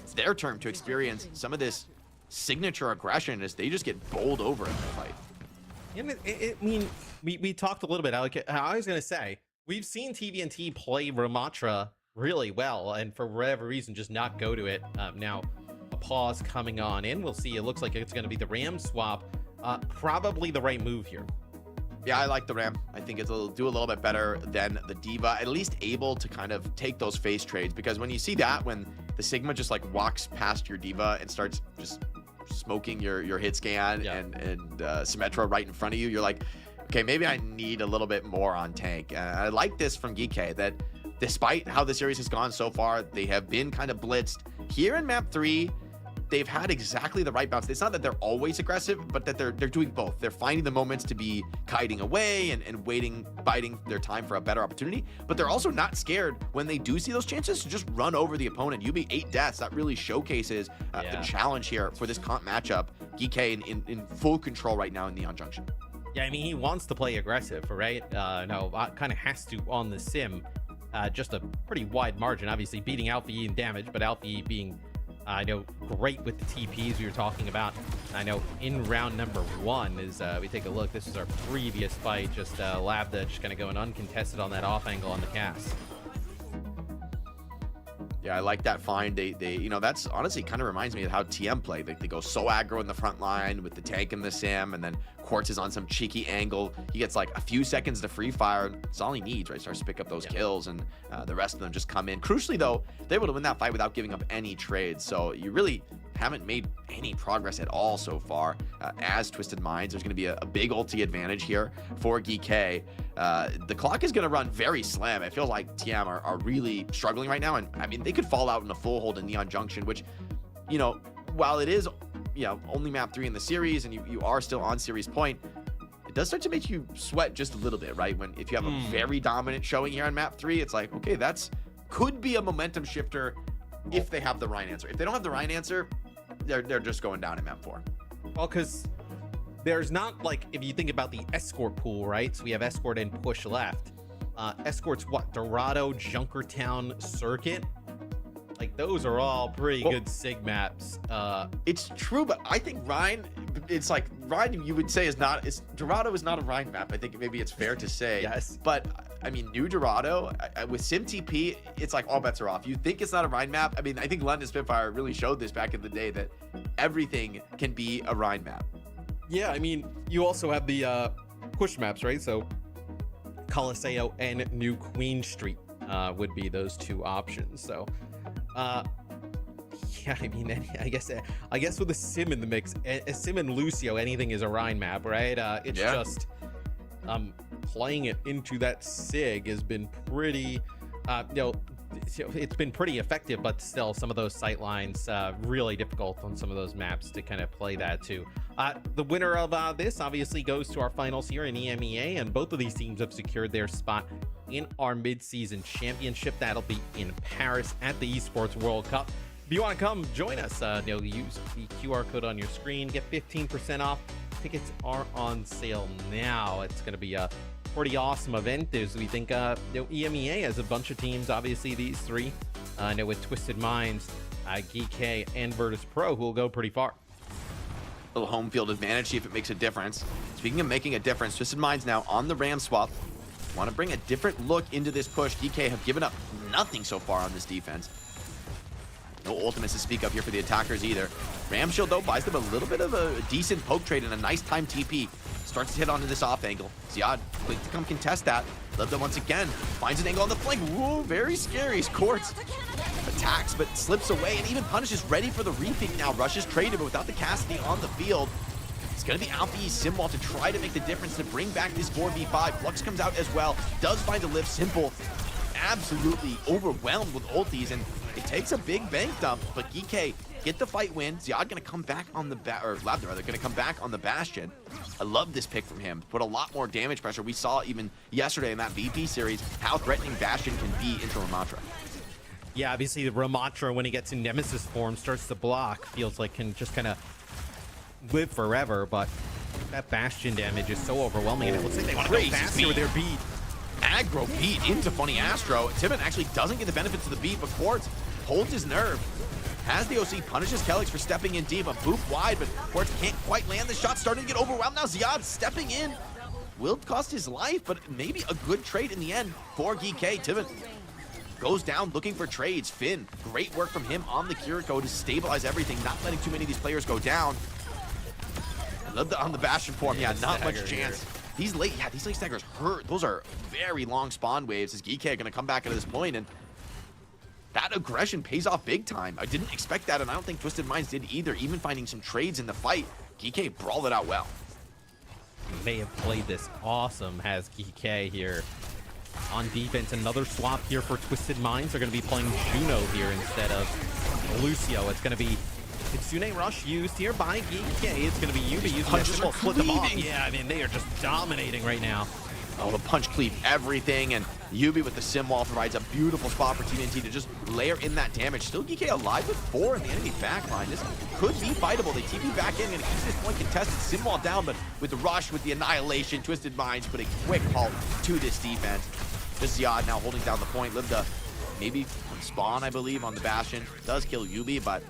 it's their turn to experience some of this signature aggression as they just get bowled over in the fight. I mean, we talked a little bit. I was going to say, we've seen TVNT play Ramatra really well, and for whatever reason, just not go to it. Now, a pause coming on in. We'll see. It looks like it's going to be the Ram swap. Probably the right move here. Yeah, I like the Ram. I think it'll do a little bit better than the D.Va, at least able to kind of take those face trades, because when you see that, when the Sigma just like walks past your D.Va and starts just smoking your hit scan and Symmetra right in front of you, you're like, okay, maybe I need a little bit more on tank. I like this from GK, that despite how the series has gone so far, they have been kind of blitzed. Here in map 3, they've had exactly the right bounce. It's not that they're always aggressive, but that they're doing both. They're finding the moments to be kiting away and waiting, biding their time for a better opportunity, but they're also not scared when they do see those chances to just run over the opponent. Yubi 8 deaths, that really showcases the challenge here for this comp matchup. GK in full control right now in Neon Junction. Yeah, I mean, he wants to play aggressive, right? No, kind of has to on the sim. Just a pretty wide margin, obviously beating Alpha E in damage, but Alpha E being great with the TPs we were talking about. I know in round number 1 is we take a look. This is our previous fight. Just Labda just kind of going uncontested on that off angle on the cast. Yeah, I like that find. They that's honestly kind of reminds me of how TM played. They go so aggro in the front line with the tank and the sim, and then Quartz is on some cheeky angle. He gets like a few seconds to free fire. It's all he needs, right? Starts to pick up those kills, and the rest of them just come in. Crucially, though, they're able to win that fight without giving up any trades. So you really haven't made any progress at all so far as Twisted Minds. There's going to be a big ulti advantage here for GK. The clock is going to run very slim. It feels like TM are really struggling right now, and I mean, they could fall out in a full hold in Neon Junction, which, while it is only map 3 in the series, and you are still on series point, it does start to make you sweat just a little bit, right? If you have a very dominant showing here on map 3, it's like, okay, that's could be a momentum shifter if they have the right answer. If they don't have the right answer, they're just going down in map 4. Well, because there's not, like, if you think about the escort pool, right? So we have escort and push left. Escort's what? Dorado, Junkertown, Circuit. Like, those are all pretty good SIG maps. It's true, but I think Rhine, it's like, Rhine, you would say Dorado is not a Rhine map. I think maybe it's fair to say. Yes. But, I mean, New Dorado, with SimTP, it's like all bets are off. You think it's not a Rhine map? I mean, I think London Spitfire really showed this back in the day, that everything can be a Rhine map. Yeah, I mean, you also have the push maps, right? So Coliseo and New Queen Street would be those two options. So yeah, I mean, I guess with a sim in the mix, a sim and Lucio, anything is a Rhine map, right? It's just playing it into that SIG has been pretty, it's been pretty effective, but still some of those sight lines really difficult on some of those maps to kind of play that too. The winner of this obviously goes to our finals here in EMEA, and both of these teams have secured their spot in our mid-season championship. That'll be in Paris at the Esports World Cup. If you want to come join us, use the QR code on your screen, get 15% off. Tickets are on sale now. It's going to be a pretty awesome event, as we think EMEA has a bunch of teams, obviously these three, with Twisted Minds, GK, and Virtus.pro, who will go pretty far. Little home field advantage, see if it makes a difference. Speaking of making a difference, Twisted Minds now on the Ram swap. Want to bring a different look into this push. DK have given up nothing so far on this defense. No ultimates to speak of here for the attackers either. Ram Shield, though, buys them a little bit of a decent poke trade and a nice time TP. Starts to hit onto this off angle. Ziad quick to come contest that. Levda once again finds an angle on the flank. Whoa, very scary. Quartz attacks but slips away, and even Punishes ready for the repeat now. Rushes traded, but without the Cassidy on the field. It's going to be Alfie's Simwall to try to make the difference to bring back this 4v5. Flux comes out as well. Does find a lift. Simple absolutely overwhelmed with ultis, and it takes a big bank dump, but GK get the fight win. Ziad gonna come back on the Labda rather gonna come back on the Bastion. I love this pick from him. Put a lot more damage pressure. We saw even yesterday in that VP series how threatening Bastion can be into Ramatra. Yeah, obviously the Ramatra, when he gets in Nemesis form, starts to block. Feels like can just kind of live forever, but that Bastion damage is so overwhelming, and it looks like they want to go faster with their beat. Aggro beat into Funny Astro. Timon actually doesn't get the benefits of the beat, but Quartz holds his nerve. Has the OC, punishes Kelix for stepping in deep. A boop wide, but Quartz can't quite land the shot. Starting to get overwhelmed now. Ziad stepping in. Will cost his life, but maybe a good trade in the end for GK. Timon goes down looking for trades. Finn, great work from him on the Kiriko to stabilize everything, not letting too many of these players go down. I love on the Bastion form. Yeah, not much chance. These late staggers hurt. Those are very long spawn waves as GK are going to come back at this point, and that aggression pays off big time. I didn't expect that, and I don't think Twisted Minds did either, even finding some trades in the fight. GK brawled it out well. They have played this awesome, has GK here on defense. Another swap here for Twisted Minds. They're going to be playing Juno here instead of Lucio. It's going to be Kitsune Rush used here by GK. It's going to be Yubi using that symbol, split them off. Yeah, I mean, they are just dominating right now. Oh, the punch cleave everything, and Yubi with the sim wall provides a beautiful spot for TNT to just layer in that damage. Still GK alive with 4 in the enemy backline. This could be fightable. They TP back in, and keep this point contested. Sim wall down, but with the rush, with the annihilation, Twisted Minds put a quick halt to this defense. Just Ziad now holding down the point. Lived maybe spawn, I believe, on the Bastion. Does kill Yubi, but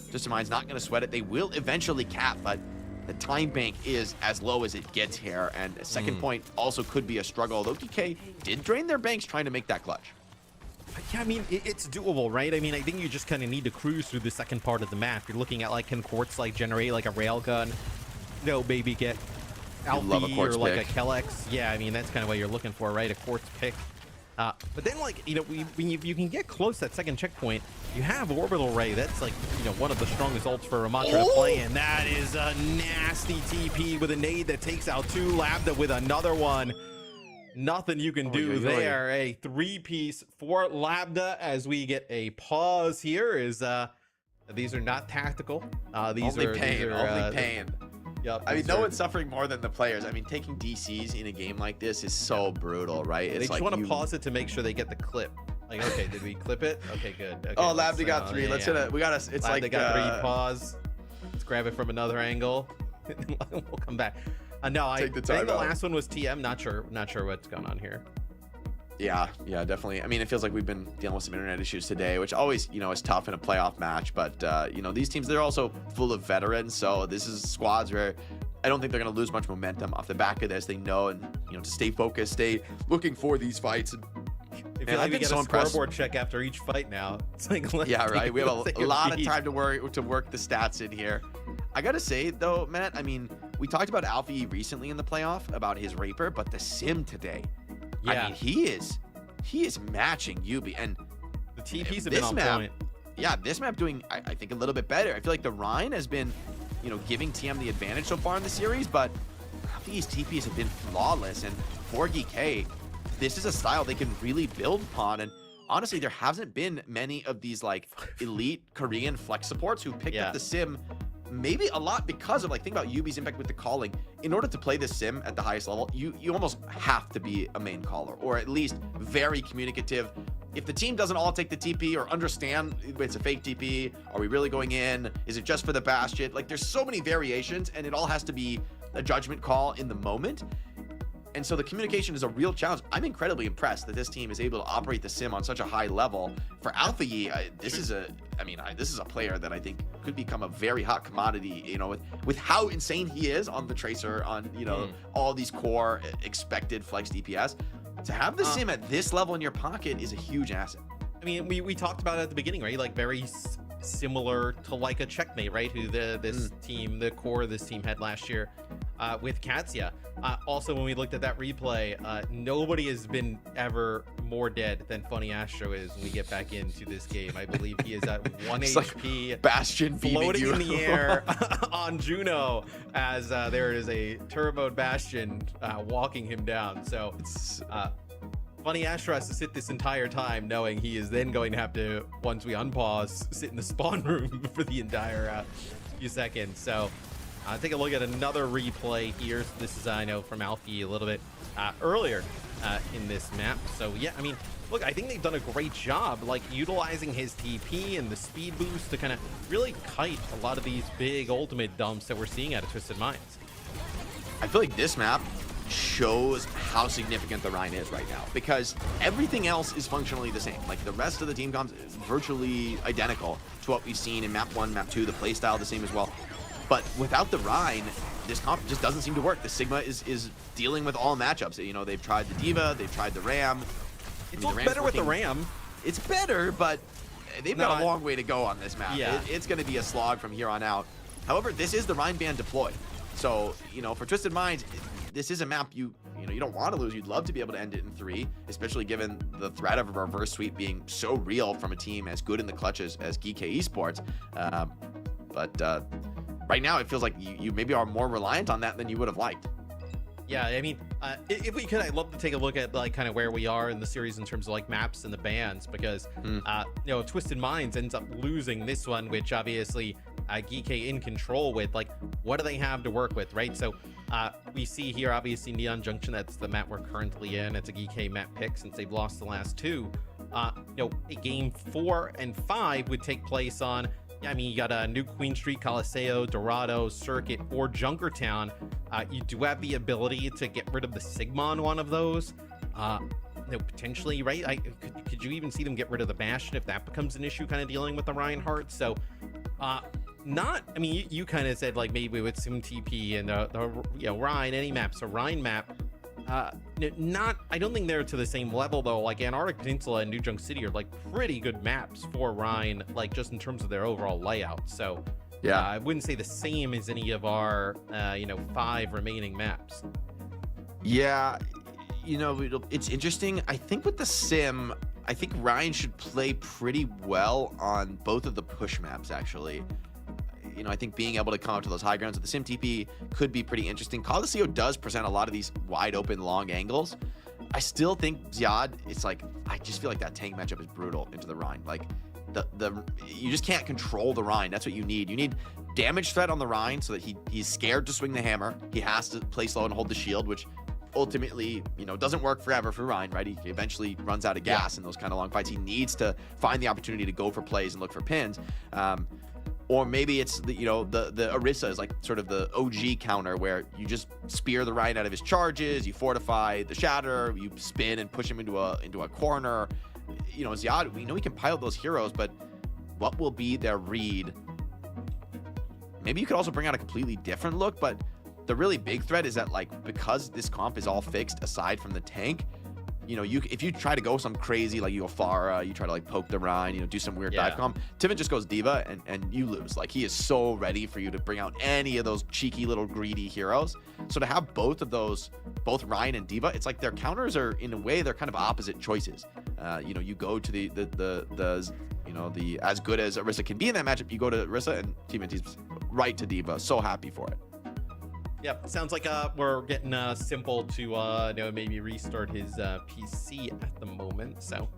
Twisted Minds not going to sweat it. They will eventually cap, but the time bank is as low as it gets here, and a second point also could be a struggle, although GK did drain their banks trying to make that clutch. Yeah, I mean, it's doable, right? I mean, I think you just kind of need to cruise through the second part of the map. You're looking at, like, can Quartz, like, generate, like, a railgun? No, maybe get Alfie or, like, a Kelix. Yeah, I mean, that's kind of what you're looking for, right? A Quartz pick. But then, like, you know, when you can get close to that second checkpoint, you have Orbital Ray. That's, like, you know, one of the strongest ults for Ramatra to play, and that is a nasty TP with a nade that takes out 2. Labda with another one. Nothing you can do there. A 3-piece for Labda as we get a pause here. These are not tactical. These only are pain. Yep, I mean, no one's suffering more than the players. I mean, taking DCs in a game like this is so brutal, right? It's they just like want to pause it to make sure they get the clip. Like, okay, did we clip it? Okay, good. Okay, oh, Labda got 3. Let's hit it. We got to. It's Labda like got 3. Pause. Let's grab it from another angle. We'll come back. No, I think the last one was TM. Not sure what's going on here. Yeah, definitely. I mean, it feels like we've been dealing with some internet issues today, which always, you know, is tough in a playoff match. But, you know, these teams, they're also full of veterans. So this is squads where I don't think they're going to lose much momentum off the back of this. They know, and, you know, to stay focused, stay looking for these fights. And I think so a scoreboard check after each fight now. It's like, yeah, right. We have a lot of time to work the stats in here. I got to say, though, Matt, I mean, we talked about Alfie recently in the playoff about his Raper, but the Sim today, yeah. I mean, he is matching Yubi, and the TPs have been on point. Yeah, this map doing, I think, a little bit better. I feel like the Rhine has been, you know, giving TM the advantage so far in the series, but FE's TPs have been flawless, and for GK, this is a style they can really build upon. And honestly, there hasn't been many of these like elite Korean flex supports who picked up the sim, maybe a lot because of, like, think about Yubi's impact with the calling. In order to play this sim at the highest level, you almost have to be a main caller, or at least very communicative. If the team doesn't all take the TP or understand it's a fake TP, are we really going in? Is it just for the Bastion? Like, there's so many variations, and it all has to be a judgment call in the moment. And so the communication is a real challenge. I'm incredibly impressed that this team is able to operate the sim on such a high level. For FACEIT, this is a player that I think could become a very hot commodity, you know, with how insane he is on the Tracer, on, you know, all these core expected flex DPS. To have the sim at this level in your pocket is a huge asset. I mean, we talked about it at the beginning, right? Like, very similar to like a Checkmate, right? Who this team, the core of this team had last year with Katsia. Also, when we looked at that replay, nobody has been ever more dead than Funny Astro is when we get back into this game. I believe he is at 1 HP. Like Bastion floating you in the air on Juno as there is a turboed Bastion walking him down. So Funny Astro has to sit this entire time knowing he is then going to have to, once we unpause, sit in the spawn room for the entire few seconds. So take a look at another replay here. So this is, I know, from Alfie a little bit earlier in this map. So yeah, I mean, look, I think they've done a great job, like, utilizing his TP and the speed boost to kind of really kite a lot of these big ultimate dumps that we're seeing out of Twisted Minds. I feel like this map shows how significant the Rhine is right now, because everything else is functionally the same. Like, the rest of the team comps is virtually identical to what we've seen in map 1, map 2, the playstyle the same as well. But without the Rhine, this comp just doesn't seem to work. The Sigma is dealing with all matchups. You know, they've tried the D.Va, they've tried the Ram. It's all better with the Ram. It's better, but they've got a long way to go on this map. Yeah. It's going to be a slog from here on out. However, this is the Rhine ban deployed. So, you know, for Twisted Minds, this is a map you don't want to lose. You'd love to be able to end it in 3, especially given the threat of a reverse sweep being so real from a team as good in the clutches as GK Esports. But right now, it feels like you maybe are more reliant on that than you would have liked. Yeah, I mean, if we could, I'd love to take a look at, like, kind of where we are in the series in terms of, like, maps and the bans, because you know, Twisted Minds ends up losing this one, which obviously GK in control with. Like, what do they have to work with, right? So we see here, obviously, Neon Junction. That's the map we're currently in. It's a GK map pick since they've lost the last 2. You know, game 4 and 5 would take place on, I mean, you got a New Queen Street, Coliseo, Dorado, Circuit, or Junkertown. You do have the ability to get rid of the Sigma on one of those. You know, potentially, right? Could you even see them get rid of the Bastion if that becomes an issue, kind of dealing with the Reinhardt? So, not, I mean, you kind of said, like, maybe with some TP and the you know, Rhine, any map. So Rhine map, not, I don't think they're to the same level, though. Like, Antarctic Peninsula and New Junk City are, like, pretty good maps for Rhine, like, just in terms of their overall layout. So yeah, I wouldn't say the same as any of our you know, 5 remaining maps. Yeah, you know, it's interesting. I think with the sim, I think Ryan should play pretty well on both of the push maps, actually. You know, I think being able to come up to those high grounds with the sim TP could be pretty interesting. Coliseo does present a lot of these wide open long angles. I still think Ziad, it's like, I just feel like that tank matchup is brutal into the Rhine. Like, you just can't control the Rhine. That's what you need. You need damage threat on the Rhine so that he's scared to swing the hammer. He has to play slow and hold the shield, which ultimately, you know, doesn't work forever for Rhine, right? He eventually runs out of gas in those kind of long fights. He needs to find the opportunity to go for plays and look for pins. Or maybe it's the Orisa is like sort of the OG counter where you just spear the Rhine out of his charges, you fortify the Shatter, you spin and push him into a corner. You know, Ziad, we know he can pilot those heroes, but what will be their read? Maybe you could also bring out a completely different look, but the really big threat is that, like, because this comp is all fixed aside from the tank, you know, if you try to go some crazy, like you go Pharah, you try to, like, poke the Rhine, you know, do some weird dive comp, Tivin just goes D.Va and you lose. Like, he is so ready for you to bring out any of those cheeky little greedy heroes. So to have both of those, both Rhine and D.Va, it's like their counters are, in a way, they're kind of opposite choices. You know, you go to the you know, the as good as Orisa can be in that matchup, you go to Orisa and Tivin right to D.Va. So happy for it. Yep, sounds like we're getting Simple to maybe restart his PC at the moment. So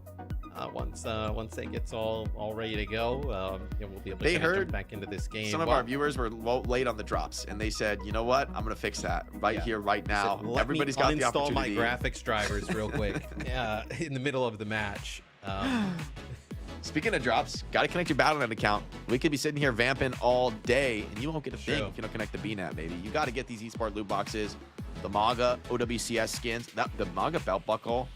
once that gets all ready to go, we'll be able to jump back into this game. Some of our viewers were late on the drops, and they said, "You know what? I'm gonna fix that here, right now." Let Everybody's me got the uninstall opportunity. my graphics drivers real quick in the middle of the match. Speaking of drops, got to connect your Battle.net account. We could be sitting here vamping all day, and you won't get a thing if you don't connect the BNet, baby. You got to get these eSport loot boxes, the MAGA OWCS skins, the MAGA belt buckle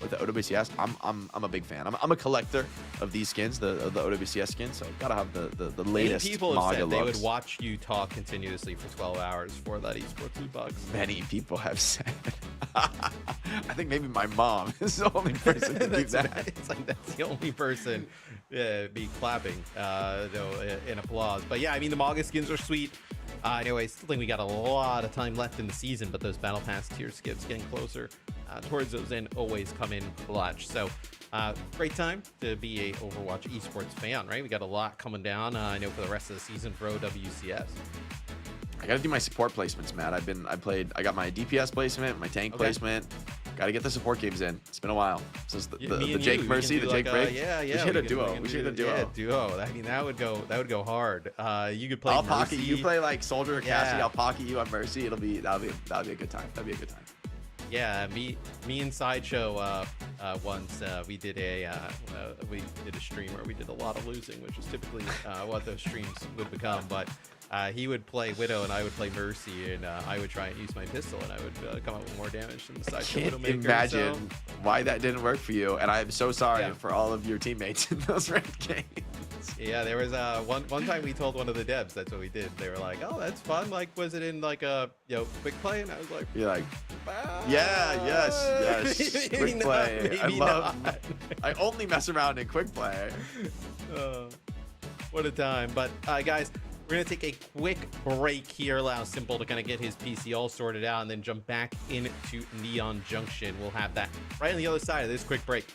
with the OWCS. I'm a big fan. I'm a collector of these skins, the OWCS skins. So gotta have the latest Many people have MAGA said they looks. would watch you talk continuously for 12 hours for that esports loot box. Many people have said. I think maybe my mom is the only person to do that. It's like that's the only person be clapping in applause. But yeah, I mean the MAGA skins are sweet. Anyway, still think we got a lot of time left in the season, but those battle pass tier skips getting closer towards those and always come in clutch. So great time to be a Overwatch esports fan, right? We got a lot coming down. I know for the rest of the season for OWCS. I gotta do my support placements, Matt. I got my DPS placement, my tank placement. Gotta get the support games in. It's been a while since the Jake Mercy, the Jake break. We should hit a duo. We should hit a duo. Yeah, duo. I mean, that would go hard. You could play. I'll Mercy. pocket you. Play like Soldier or Cassie. I'll pocket you on Mercy. That'll be a good time. That'd be a good time. Yeah, me and Sideshow once we did a stream where we did a lot of losing, which is typically what those streams would become. But he would play Widow and I would play Mercy, and I would try and use my pistol, and I would come up with more damage than the Sideshow Widowmaker. I can't imagine why that didn't work for you, and I'm so sorry for all of your teammates in those ranked games. Yeah, there was one time we told one of the devs that's what we did. They were like, "Oh, that's fun. Like, was it in like a quick play?" And I was like, "You're like, yes, quick play. I only mess around in quick play." What a time! But guys, we're gonna take a quick break here. Allow Simple to kind of get his PC all sorted out, and then jump back into Neon Junction. We'll have that right on the other side of this quick break.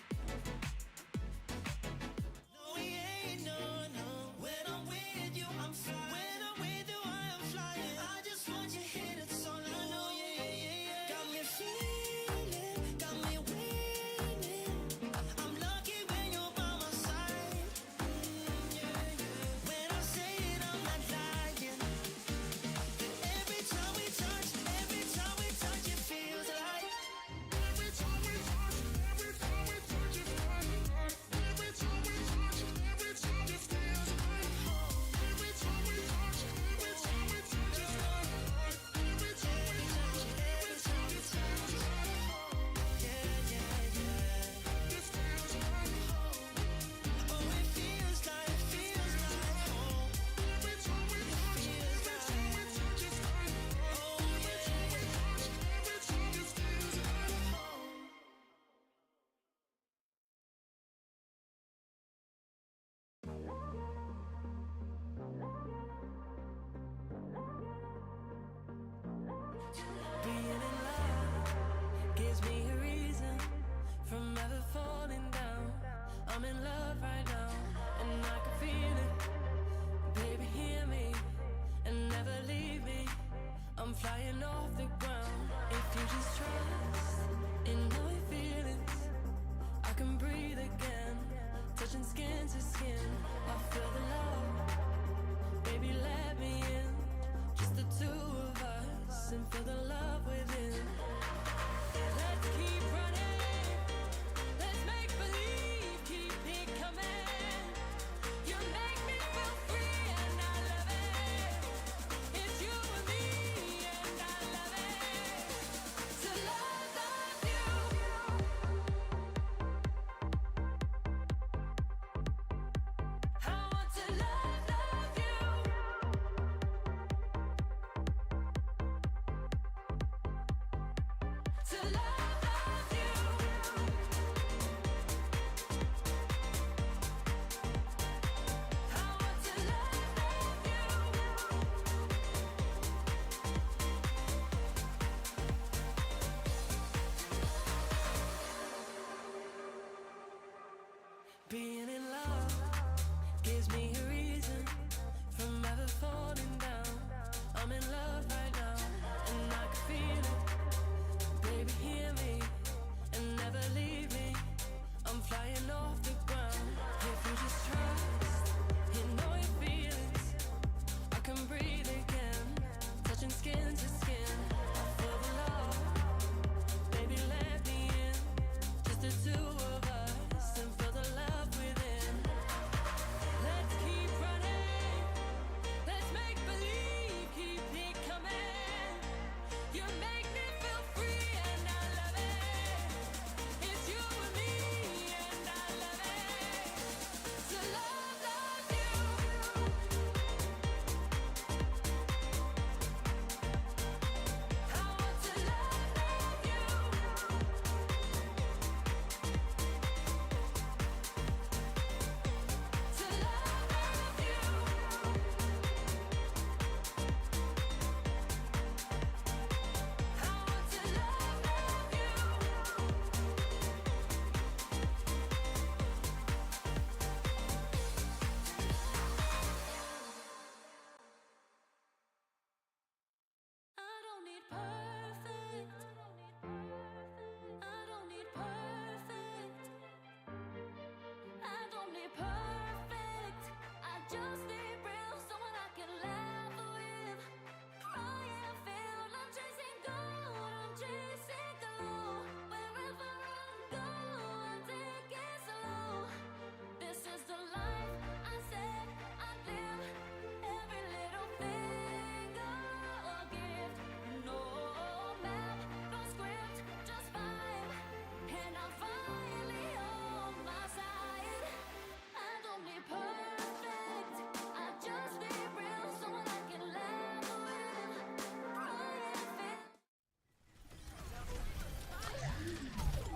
Flying off the ground. If you just trust in all your feelings, I can breathe again. Touching skin to skin, I feel the love. Baby, let me in. Just the two of us, and feel the love within. Let's keep running. Let's make believe. Keep it coming. You make me feel free, and I love it. It's you and me. Being in love gives me a reason from ever falling down. I'm in love right now,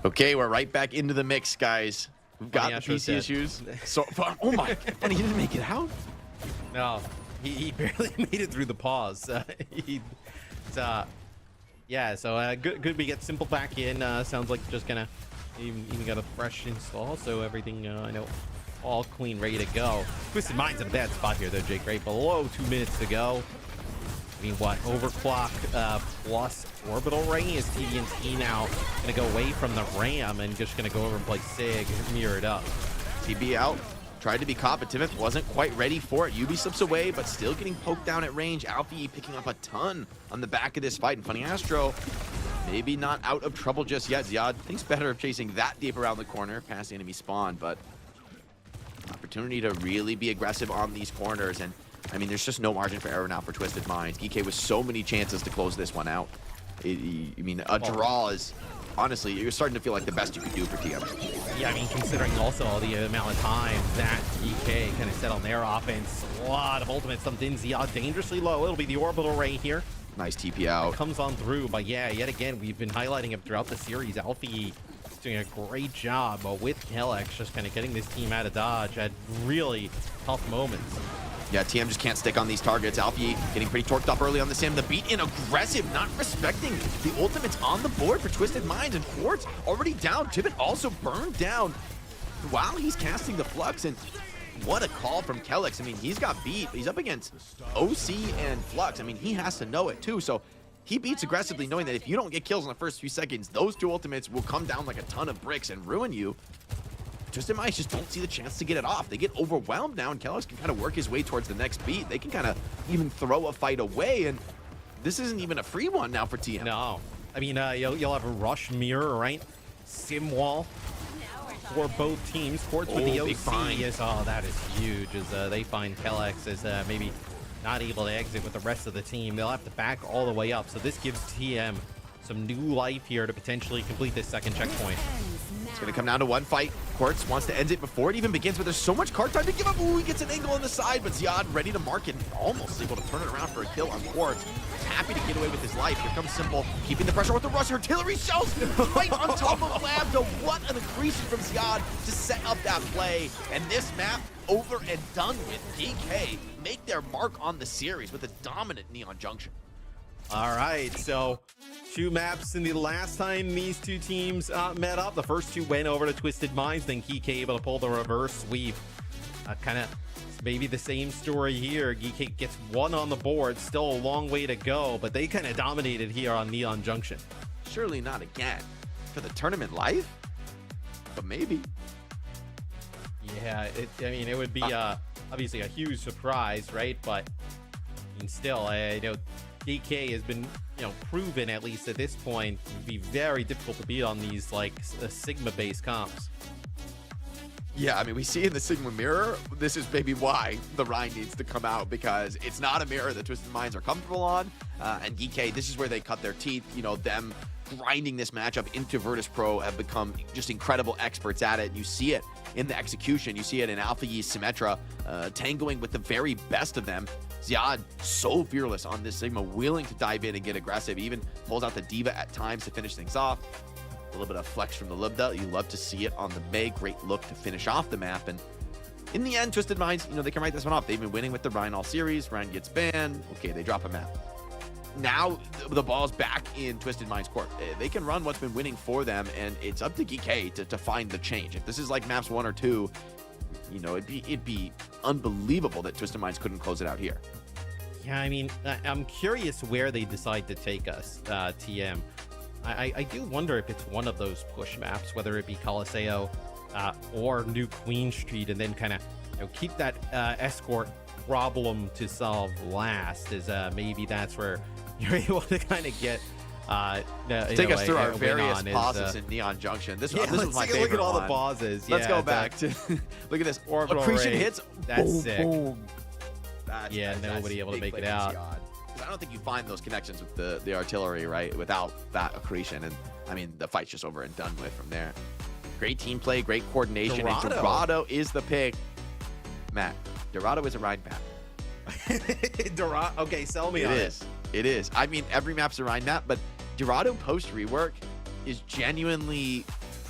Okay, we're right back into the mix, guys. We've got the PC issues. So, oh my, funny, he didn't make it out? No, he barely made it through the pause. Yeah, so good we get Simple back in. Sounds like just gonna even got a fresh install, so everything I know all clean, ready to go. Twisted Mind's in a bad spot here though, Jake, right below 2 minutes to go. I mean, what, overclock plus orbital ring? Is TD&T now gonna go away from the Ram and just gonna go over and play Sig, mirror it up? TB out, tried to be caught, but Timoth wasn't quite ready for it. Yubi slips away, but still getting poked down at range. Alfie picking up a ton on the back of this fight. And Funny Astro, maybe not out of trouble just yet. Ziad thinks better of chasing that deep around the corner past the enemy spawn, but opportunity to really be aggressive on these corners. And I mean, there's just no margin for error now for Twisted Minds. GK with so many chances to close this one out. I mean, a draw is, honestly, you're starting to feel like the best you could do for TM. Yeah, I mean, considering also the amount of time that GK kind of set on their offense, a lot of ultimates dumped in. Ziad dangerously low. It'll be the orbital ray here. Nice TP out. Comes on through, but yeah, yet again, we've been highlighting him throughout the series. Alfie is doing a great job with Kellex, just kind of getting this team out of dodge at really tough moments. Yeah, TM just can't stick on these targets. Alfie getting pretty torqued up early on the sim. The beat in aggressive, not respecting the ultimates on the board for Twisted Minds, and Quartz already down. Tibbet also burned down while he's casting the Flux, and what a call from Kellex. I mean, he's got beat. He's up against OC and Flux. I mean, he has to know it too. So he beats aggressively, knowing that if you don't get kills in the first few seconds, those two ultimates will come down like a ton of bricks and ruin you. Twisted Minds just don't see the chance to get it off. They get overwhelmed now, and Kellex can kind of work his way towards the next beat. They can kind of even throw a fight away, and this isn't even a free one now for TM. No. I mean, you'll have a rush mirror, right? Sim wall for both teams. Quartz with the OC is, that is huge, as they find Kellex as maybe not able to exit with the rest of the team. They'll have to back all the way up, so this gives TM some new life here to potentially complete this second checkpoint. It's going to come down to one fight. Quartz wants to end it before it even begins, but there's so much card time to give up. Ooh, he gets an angle on the side, but Ziad ready to mark it, almost able to turn it around for a kill on Quartz. Happy to get away with his life. Here comes Simple, keeping the pressure with the rush. Artillery shells right on top of Lambda. What an accretion from Ziad to set up that play. And this map over and done with. DK make their mark on the series with a dominant Neon Junction. All right, so 2 maps in the last time these two teams met up. The first 2 went over to Twisted Minds, then GK able to pull the reverse sweep. Kind of maybe the same story here. GK gets 1 on the board, still a long way to go, but they kind of dominated here on Neon Junction. Surely not again for the tournament life, but maybe. Yeah, I mean, it would be obviously a huge surprise, right? But I mean, still, I know DK has been, proven at least at this point to be very difficult to beat on these like Sigma-based comps. Yeah, I mean, we see in the Sigma mirror, this is maybe why the Rhine needs to come out, because it's not a mirror that Twisted Minds are comfortable on. And DK, this is where they cut their teeth. Them grinding this matchup into Virtus.pro have become just incredible experts at it. You see it in the execution. You see it in Alpha Yi Symmetra tangoing with the very best of them. Ziad, so fearless on this Sigma, willing to dive in and get aggressive, even pulls out the Diva at times to finish things off. A little bit of flex from the Libda. You love to see it on the May. Great look to finish off the map. And in the end, Twisted Minds, they can write this one off. They've been winning with the Rhine all series. Rhine gets banned. Okay, they drop a map. Now the ball's back in Twisted Minds' court. They can run what's been winning for them, and it's up to GK to find the change. If this is like maps 1 or 2, it'd be unbelievable that Twisted Minds couldn't close it out here. Yeah, I mean, I'm curious where they decide to take us, TM. I do wonder if it's one of those push maps, whether it be Coliseo or New Queen Street, and then kind of keep that escort problem to solve last. Is maybe that's where you're able to kind of get take us through our various pauses in Neon Junction. This was my favorite. Look at all one. the pauses. Let's go back to look at this. Accretion hits. That's boom, sick. Boom. That's nobody able to make it out. I don't think you find those connections with the artillery, right, without that accretion. And I mean, the fight's just over and done with from there. Great team play, great coordination. Dorado. And Dorado is the pick. Matt, Dorado is a Rhine map. Dorado. Okay, sell me on it. It is. I mean, every map's a Rhine map, but Dorado post rework is genuinely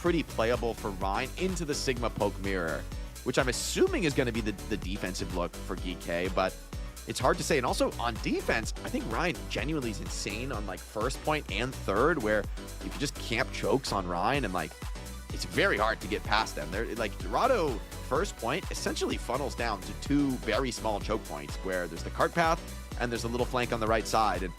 pretty playable for Ryan into the Sigma poke mirror, which I'm assuming is going to be the defensive look for GK, but it's hard to say. And also on defense, I think Ryan genuinely is insane on like first point and third, where if you just camp chokes on Ryan and like, it's very hard to get past them. They're like Dorado first point essentially funnels down to two very small choke points where there's the cart path and there's a little flank on the right side. And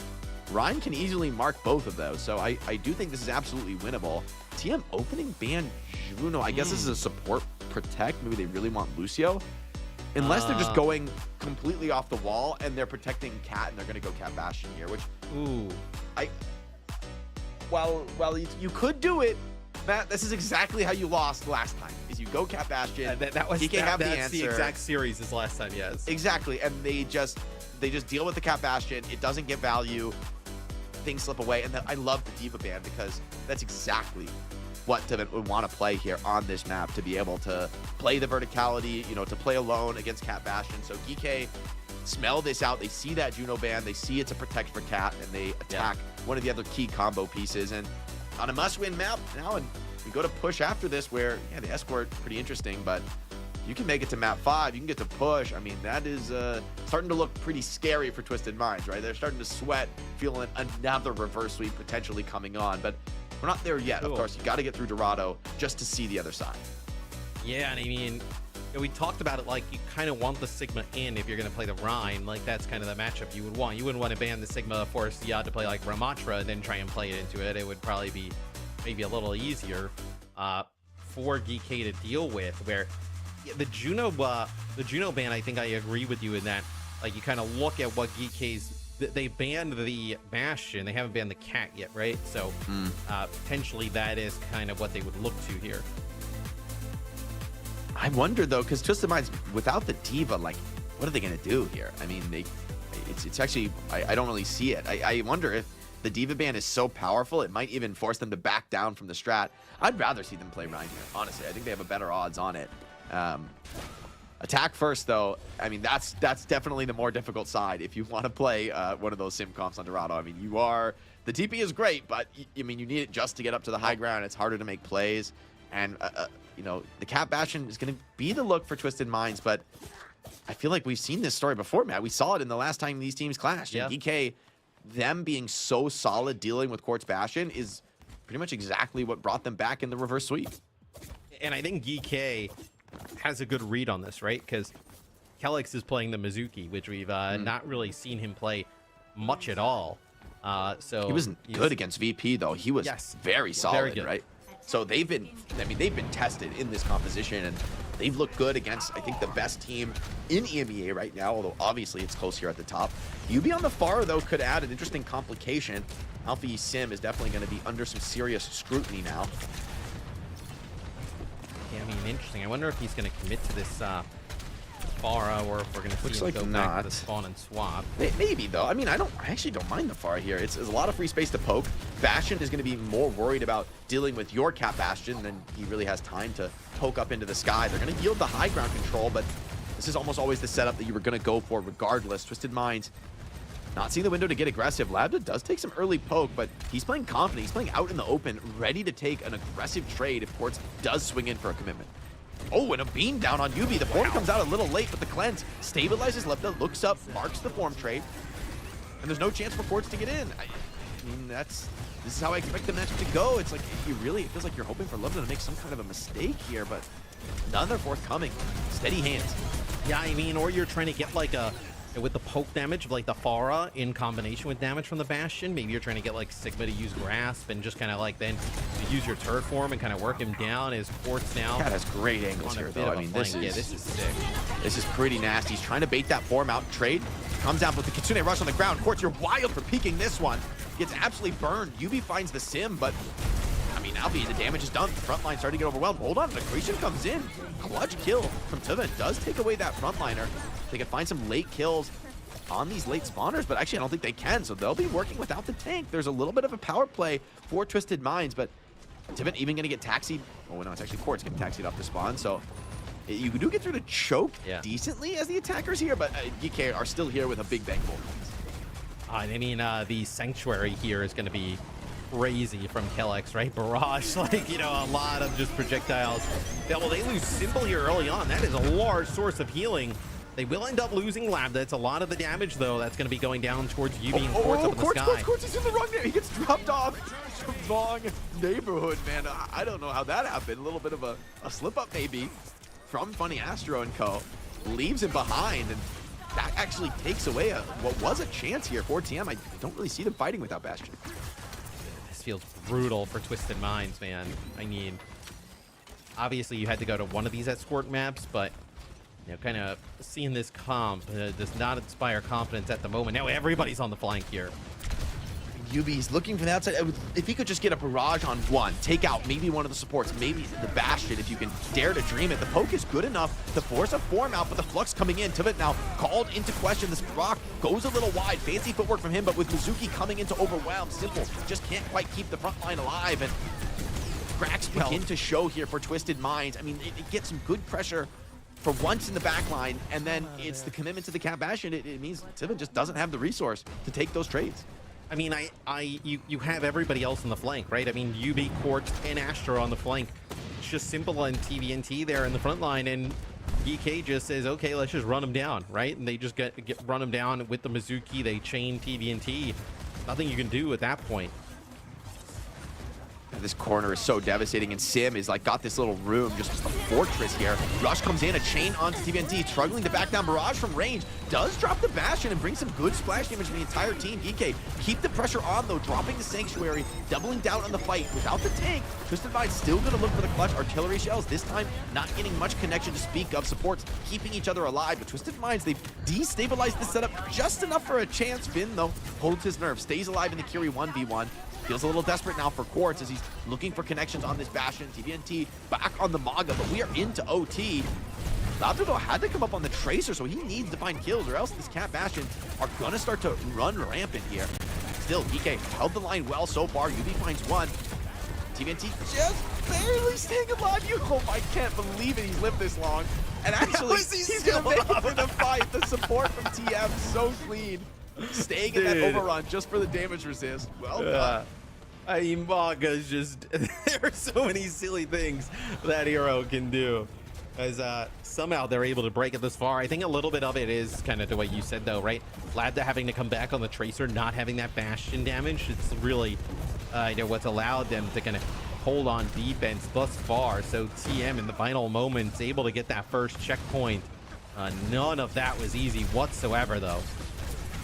Ryan can easily mark both of those. So I do think this is absolutely winnable. TM opening ban Juno. I guess this is a support protect. Maybe they really want Lucio. Unless they're just going completely off the wall and they're protecting Cat and they're going to go Cat Bastion here, which, well, you could do it, Matt. This is exactly how you lost last time, is you go Cat Bastion. That was that's the exact series as last time, yes. Exactly, and they just deal with the Cat Bastion. It doesn't get value. Things slip away, and then I love the Diva ban because that's exactly what Tibet would want to play here on this map, to be able to play the verticality, you know, to play alone against Cat Bastion. So GK smell this out. They see that Juno ban. They see it's a protect for Cat, and they attack one of the other key combo pieces. And on a must-win map now, and we go to push after this, where, yeah, the escort, pretty interesting, but you can make it to map 5. You can get to push. I mean, that is starting to look pretty scary for Twisted Minds, right? They're starting to sweat, feeling another reverse sweep potentially coming on. But we're not there yet. Cool. Of course, you got to get through Dorado just to see the other side. Yeah, and I mean, we talked about it, like, you kind of want the Sigma in if you're going to play the Rhine. Like, that's kind of the matchup you would want. You wouldn't want to ban the Sigma, force Yad to play like Ramatra, and then try and play it into it. It would probably be maybe a little easier for GK to deal with, where the Juno ban, I think I agree with you in that, like, you kind of look at what GK's, they banned the Bastion, they haven't banned the Cat yet, right? So potentially that is kind of what they would look to here. I wonder though, because Twisted Minds without the Diva, like, what are they going to do here? I mean, it's actually, I don't really see it. I wonder if the Diva ban is so powerful, it might even force them to back down from the strat. I'd rather see them play Rhine here, honestly. I think they have a better odds on it. Attack first, though. I mean, that's definitely the more difficult side if you want to play one of those sim comps on Dorado. I mean, the TP is great, but I mean, you need it just to get up to the high ground. It's harder to make plays, and you know, the Cat Bastion is going to be the look for Twisted Minds, but I feel like we've seen this story before, Matt. We saw it in the last time these teams clashed. Yeah. And DK, them being so solid dealing with Quartz Bastion is pretty much exactly what brought them back in the reverse sweep. And I think GK has a good read on this, right? Because Kelix is playing the Mizuki, which we've not really seen him play much at all. So he wasn't good against VP, though. He was very solid, very right? So they've been tested in this composition, and they've looked good against, I think, the best team in EMEA right now, although obviously it's close here at the top. UB on the far, though, could add an interesting complication. Alpha E Sim is definitely going to be under some serious scrutiny now. Yeah, I mean, interesting. I wonder if he's going to commit to this Pharah, or if we're going to see him go back to the spawn and swap. Maybe, though. I mean, I actually don't mind the Pharah here. It's a lot of free space to poke. Bastion is going to be more worried about dealing with your Cat Bastion than he really has time to poke up into the sky. They're going to yield the high ground control, but this is almost always the setup that you were going to go for regardless. Twisted Minds not seeing the window to get aggressive. Labda does take some early poke, but he's playing confident. He's playing out in the open, ready to take an aggressive trade if Quartz does swing in for a commitment. Oh, and a beam down on UB. The form comes out a little late, but the cleanse stabilizes Lepta, looks up, marks the form trade, and there's no chance for Quartz to get in. I mean, this is how I expect the matchup to go. It's like, it feels like you're hoping for Lepta to make some kind of a mistake here, but none are forthcoming. Steady hands. Yeah, I mean, or you're trying to get like with the poke damage of like the Pharah in combination with damage from the Bastion, maybe you're trying to get like Sigma to use Grasp and just kind of like then use your turret form and kind of work him down as Quartz now. Cat has great angles here, though. I mean, this is sick. This is pretty nasty. He's trying to bait that form out trade. Comes down with the Kitsune Rush on the ground. Quartz, you're wild for peeking this one. Gets absolutely burned. UB finds the sim, but I mean, Albi, the damage is done. The front line starting to get overwhelmed. Hold on, the Accretion comes in. Clutch kill from Tuva does take away that frontliner. They can find some late kills on these late spawners, but actually I don't think they can, so they'll be working without the tank. There's a little bit of a power play for Twisted Minds, but Tibet even going to get taxied. Oh no, it's actually Quartz getting taxied off the spawn, so you do get through to choke decently as the attackers here, but GK are still here with a big bankable. I mean, the Sanctuary here is going to be crazy from Kellex, right? Barrage, like, you know, a lot of just projectiles. Yeah, well, they lose Simple here early on. That is a large source of healing. They will end up losing Lab. That's a lot of the damage, though. That's going to be going down towards UB and Quartz up in the sky. Quartz, he's in the wrong there. He gets dropped off. Wrong neighborhood, man. I don't know how that happened. A little bit of a slip up, maybe, from Funny Astro and co. Leaves him behind, and that actually takes away what was a chance here for TM. I don't really see them fighting without Bastion. This feels brutal for Twisted Minds, man. I mean, obviously you had to go to one of these escort maps, but you know, kind of seeing this comp does not inspire confidence at the moment. Now everybody's on the flank here. UB's looking for the outside. If he could just get a barrage on one, take out maybe one of the supports, maybe the Bastion, if you can dare to dream it. The poke is good enough to force a form out, but the Flux coming in. Tivit now called into question. This rock goes a little wide. Fancy footwork from him, but with Mizuki coming into overwhelm, Simple just can't quite keep the front line alive. And cracks begin to show here for Twisted Minds. I mean, it gets some good pressure for once in the back line, and then it's the commitment to the Cat Bastion. It means Tivit just doesn't have the resource to take those trades. I mean, you have everybody else on the flank, right? I mean, UB, Quartz, and Astro on the flank. It's just Simple and TVNT there in the front line, and DK just says, okay, let's just run them down, right? And they just run them down with the Mizuki. They chain TVNT. Nothing you can do at that point. This corner is so devastating, and Sim is like got this little room, just a fortress here. Rush comes in, a chain onto TVNT, struggling to back down. Barrage from range does drop the Bastion and bring some good splash damage to the entire team. EK keep the pressure on though, dropping the Sanctuary, doubling down on the fight without the tank. Twisted Mind still gonna look for the clutch artillery shells, this time not getting much connection to speak of. Supports keeping each other alive, but Twisted Minds, they've destabilized the setup just enough for a chance. Finn though holds his nerve, stays alive in the Curie 1v1. Feels a little desperate now for Quartz as he's looking for connections on this Bastion. TVNT back on the Maga, but we are into OT. Labdado had to come up on the Tracer, so he needs to find kills, or else this Cat Bastion are gonna start to run rampant here. Still, DK held the line well so far. UB finds one. TVNT just barely staying alive. I can't believe it. He's lived this long. And actually, he's gonna make it for the fight. The support from TM so clean. Staying in that overrun just for the damage resist. Well done. I mean, Maga's just, there are so many silly things that hero can do. As somehow they're able to break it this far. I think a little bit of it is kind of the way you said though, right? Labda having to come back on the Tracer, not having that Bastion damage. It's really, you know, what's allowed them to kind of hold on defense thus far. So TM in the final moments able to get that first checkpoint. None of that was easy whatsoever though.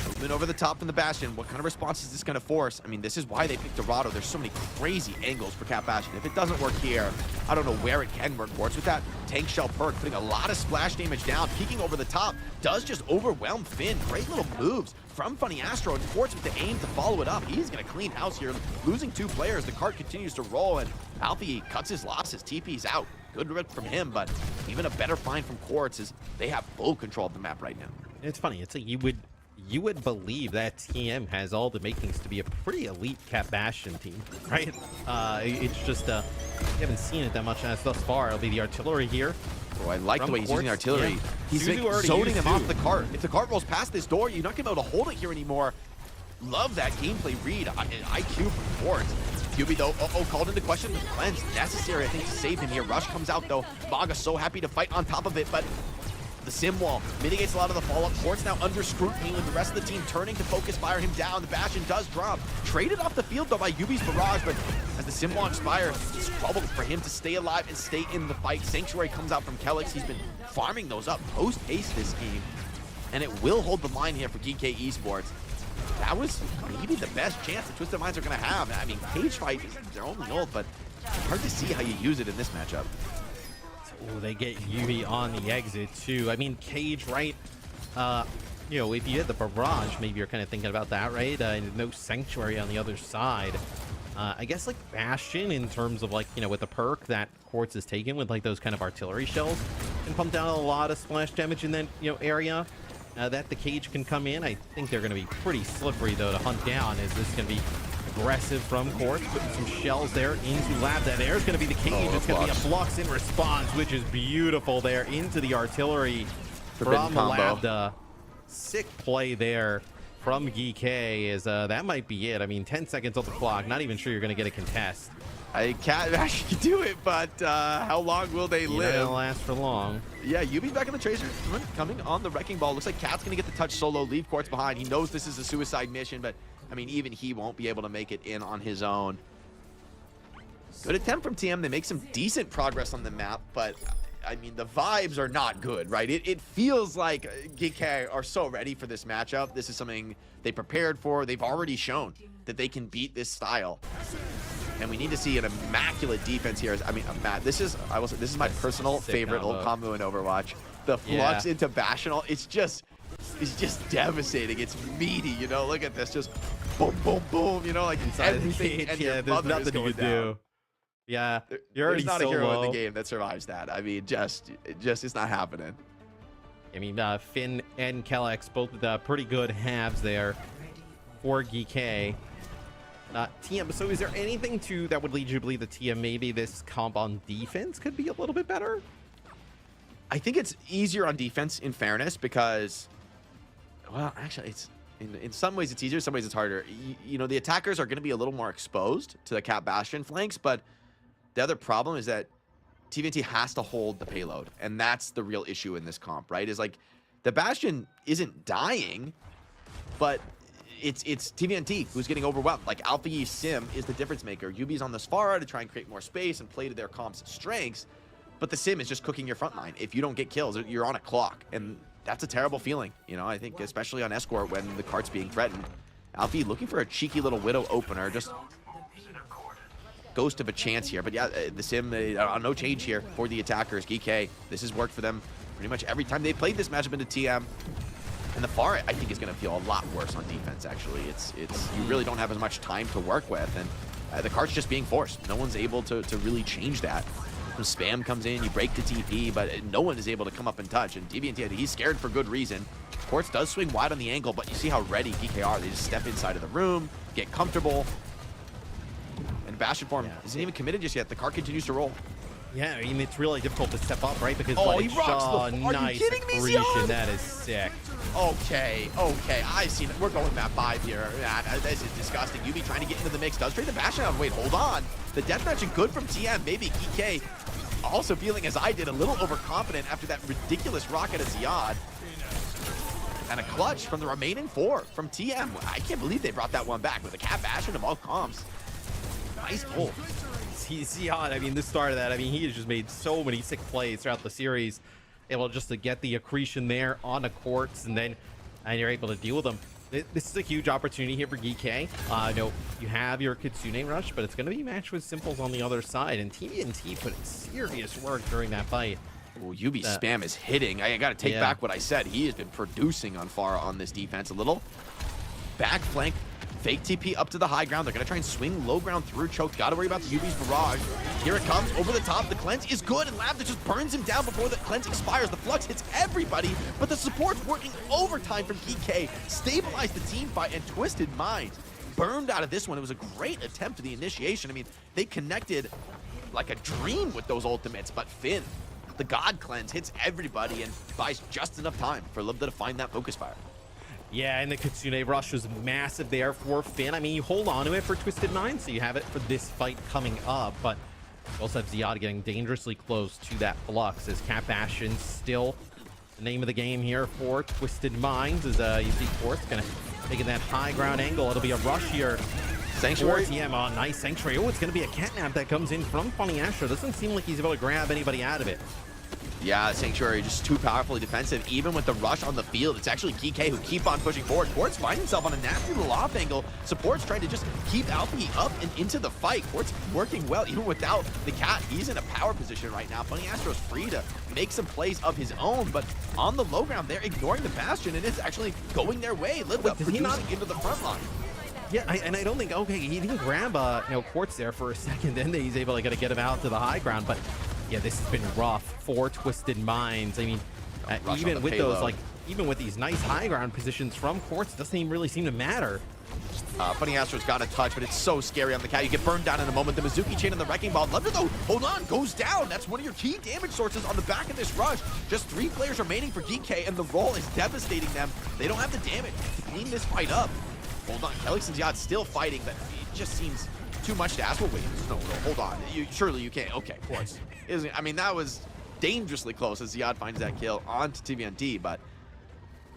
Movement over the top from the Bastion. What kind of response is this going to force? I mean, this is why they picked Dorado. There's so many crazy angles for Cat Bastion. If it doesn't work here, I don't know where it can work for. It's with that tank shell perk, putting a lot of splash damage down, peeking over the top, does just overwhelm Finn. Great little moves from Funny Astro, and Quartz with the aim to follow it up. He's going to clean house here, losing 2 players. The cart continues to roll, and Alfie cuts his losses. TP's out. Good rip from him, but even a better find from Quartz as they have full control of the map right now. It's funny. It's like you would believe that TM has all the makings to be a pretty elite Cat Bastion team, right? It's just you haven't seen it that much as thus far. It'll be the artillery here. Oh, I like the way he's using the artillery. Yeah. He's zoning him off the cart. If the cart rolls past this door, you're not gonna be able to hold it here anymore. Love that gameplay read. IQ from Quartz. QB though, called into question. The cleanse necessary, I think, to save him here. Rush comes out though. Maga so happy to fight on top of it, but the sim wall mitigates a lot of the fallout. Quartz now under scrutiny with the rest of the team turning to focus fire him down. The Bastion does drop. Traded off the field though by UB's barrage, but as the sim wall expires, it's trouble for him to stay alive and stay in the fight. Sanctuary comes out from Kellex. He's been farming those up post-haste this game, and it will hold the line here for GK Esports. That was maybe the best chance the Twisted Minds are going to have. I mean, cage fight is their only ult, but hard to see how you use it in this matchup. Oh, they get UV on the exit too. I mean, cage, right? You know, if you hit the barrage, maybe you're kind of thinking about that, right? No Sanctuary on the other side. I guess like Bastion, in terms of like, you know, with the perk that Quartz is taking with like those kind of artillery shells, can pump down a lot of splash damage in that, you know, area. That the cage can come in. I think they're going to be pretty slippery though to hunt down. Is this going to be aggressive from Quartz, putting some shells there into Lab. That there's going to be the cage. It's going to be a flux in response, which is beautiful there into the artillery from Lab. Sick play there from GK is that might be it. I mean, 10 seconds on the clock. Not even sure you're going to get a contest. I can't actually do it, but how long will they live? It'll last for long. Yeah, Yubi's back on the Tracer, coming on the Wrecking Ball. Looks like Cat's going to get the touch solo, leave Quartz behind. He knows this is a suicide mission, but, I mean, even he won't be able to make it in on his own. Good attempt from TM. They make some decent progress on the map, but, I mean, the vibes are not good, right? It feels like GK are so ready for this matchup. This is something they prepared for. They've already shown that they can beat this style. And we need to see an immaculate defense here. I mean, this is my personal favorite old combo in Overwatch. The flux into Bastional. It's just devastating. It's meaty, you know. Look at this, just boom, boom, boom. You know, like inside everything. The cage. And Yeah, there's nothing you can do. Yeah, you're already there's not so a hero low. in the game that survives that. I mean, it's not happening. I mean, Finn and Kellex, both pretty good halves there for GK. TM, so is there anything that would lead you to believe that TM maybe this comp on defense could be a little bit better? I think it's easier on defense, in fairness, because, well, actually, it's in some ways it's easier, in some ways it's harder. You know, the attackers are going to be a little more exposed to the Cat Bastion flanks, but the other problem is that TVNT has to hold the payload, and that's the real issue in this comp, right? Is like the Bastion isn't dying, but it's TVNT who's getting overwhelmed. Like Alpha Yi Sim is the difference maker. Yubi's on this far to try and create more space and play to their comp's strengths, but the Sim is just cooking your front line. If you don't get kills, you're on a clock, and that's a terrible feeling. You know, I think especially on Escort when the cart's being threatened. Alpha Yi looking for a cheeky little Widow opener, just ghost of a chance here. But yeah, the Sim, no change here for the attackers. GK, this has worked for them pretty much every time they played this matchup into TM. And the FAR, I think, is going to feel a lot worse on defense, actually. You really don't have as much time to work with, and the cart's just being forced. No one's able to really change that. Some spam comes in, you break the TP, but no one is able to come up and touch. And TVNT, he's scared for good reason. Quartz does swing wide on the angle, but you see how ready GK are. They just step inside of the room, get comfortable. And Bastion form isn't even committed just yet. The cart continues to roll. Yeah, I mean, it's really difficult to step up, right? Because he rocks the... Are you kidding me, Zion? That is sick. Okay, I've seen it. We're going map 5 here. Man, this is disgusting. Yubi trying to get into the mix. Does trade the Bastion out. Wait, hold on. The deathmatch is good from TM. Maybe GK also feeling, as I did, a little overconfident after that ridiculous rocket of Ziad. And a clutch from the remaining 4 from TM. I can't believe they brought that one back with a Cat Bastion of all comps. Nice pull. Ziad, I mean, the start of that, I mean, he has just made so many sick plays throughout the series, able just to get the accretion there on the courts, and you're able to deal with them. This is a huge opportunity here for GK. No, you have your Kitsune rush, but it's going to be matched with Simples on the other side, and TVNT put in serious work during that fight. Oh, Yubi spam is hitting. I got to take back what I said. He has been producing on far on this defense a little. Back flank. Fake TP up to the high ground. They're going to try and swing low ground through choked. Got to worry about the Yubi's barrage. Here it comes over the top. The cleanse is good, and Lavda just burns him down before the cleanse expires. The flux hits everybody, but the support's working overtime from GK. Stabilized the team fight, and Twisted Mind burned out of this one. It was a great attempt to the initiation. I mean, they connected like a dream with those ultimates, but Finn, the God cleanse, hits everybody and buys just enough time for Lavda to find that focus fire. Yeah, and the Kitsune rush was massive there for Finn. I mean, you hold on to it for Twisted Mind, so you have it for this fight coming up, but you also have Ziad getting dangerously close to that flux as Cat Bastion still the name of the game here for Twisted Minds. As you see Quartz gonna taking that high ground angle. It'll be a rush here. Sanctuary. TM on nice Sanctuary. Oh, it's gonna be a catnap that comes in from Funny Astro. Doesn't seem like he's able to grab anybody out of it. Yeah, Sanctuary just too powerfully defensive. Even with the rush on the field, it's actually GK who keep on pushing forward. Quartz finds himself on a nasty little off angle. Support's trying to just keep Alfie up and into the fight. Quartz working well, even without the Cat. He's in a power position right now. Funny Astro's free to make some plays of his own, but on the low ground, they're ignoring the Bastion, and it's actually going their way. Livda producing into the front line. Yeah, and I don't think, okay, he didn't grab Quartz there for a second, then he's able to get him out to the high ground, but yeah, this has been rough for Twisted Minds. I mean, even with those like even with these nice high ground positions from Quartz, it doesn't even really seem to matter. Funny Astro's got a touch, but it's so scary on the cat. You get burned down in a moment. The Mizuki chain and the Wrecking Ball. Love it though. Hold on, goes down. That's one of your key damage sources on the back of this rush. Just 3 players remaining for DK, and the roll is devastating them. They don't have the damage to clean this fight up. Hold on, Kelix and Ziad still fighting, but it just seems too much to ask. Well, wait, no, hold on. Surely you can't. Okay, of course. I mean, that was dangerously close as Ziad finds that kill onto TVNT, but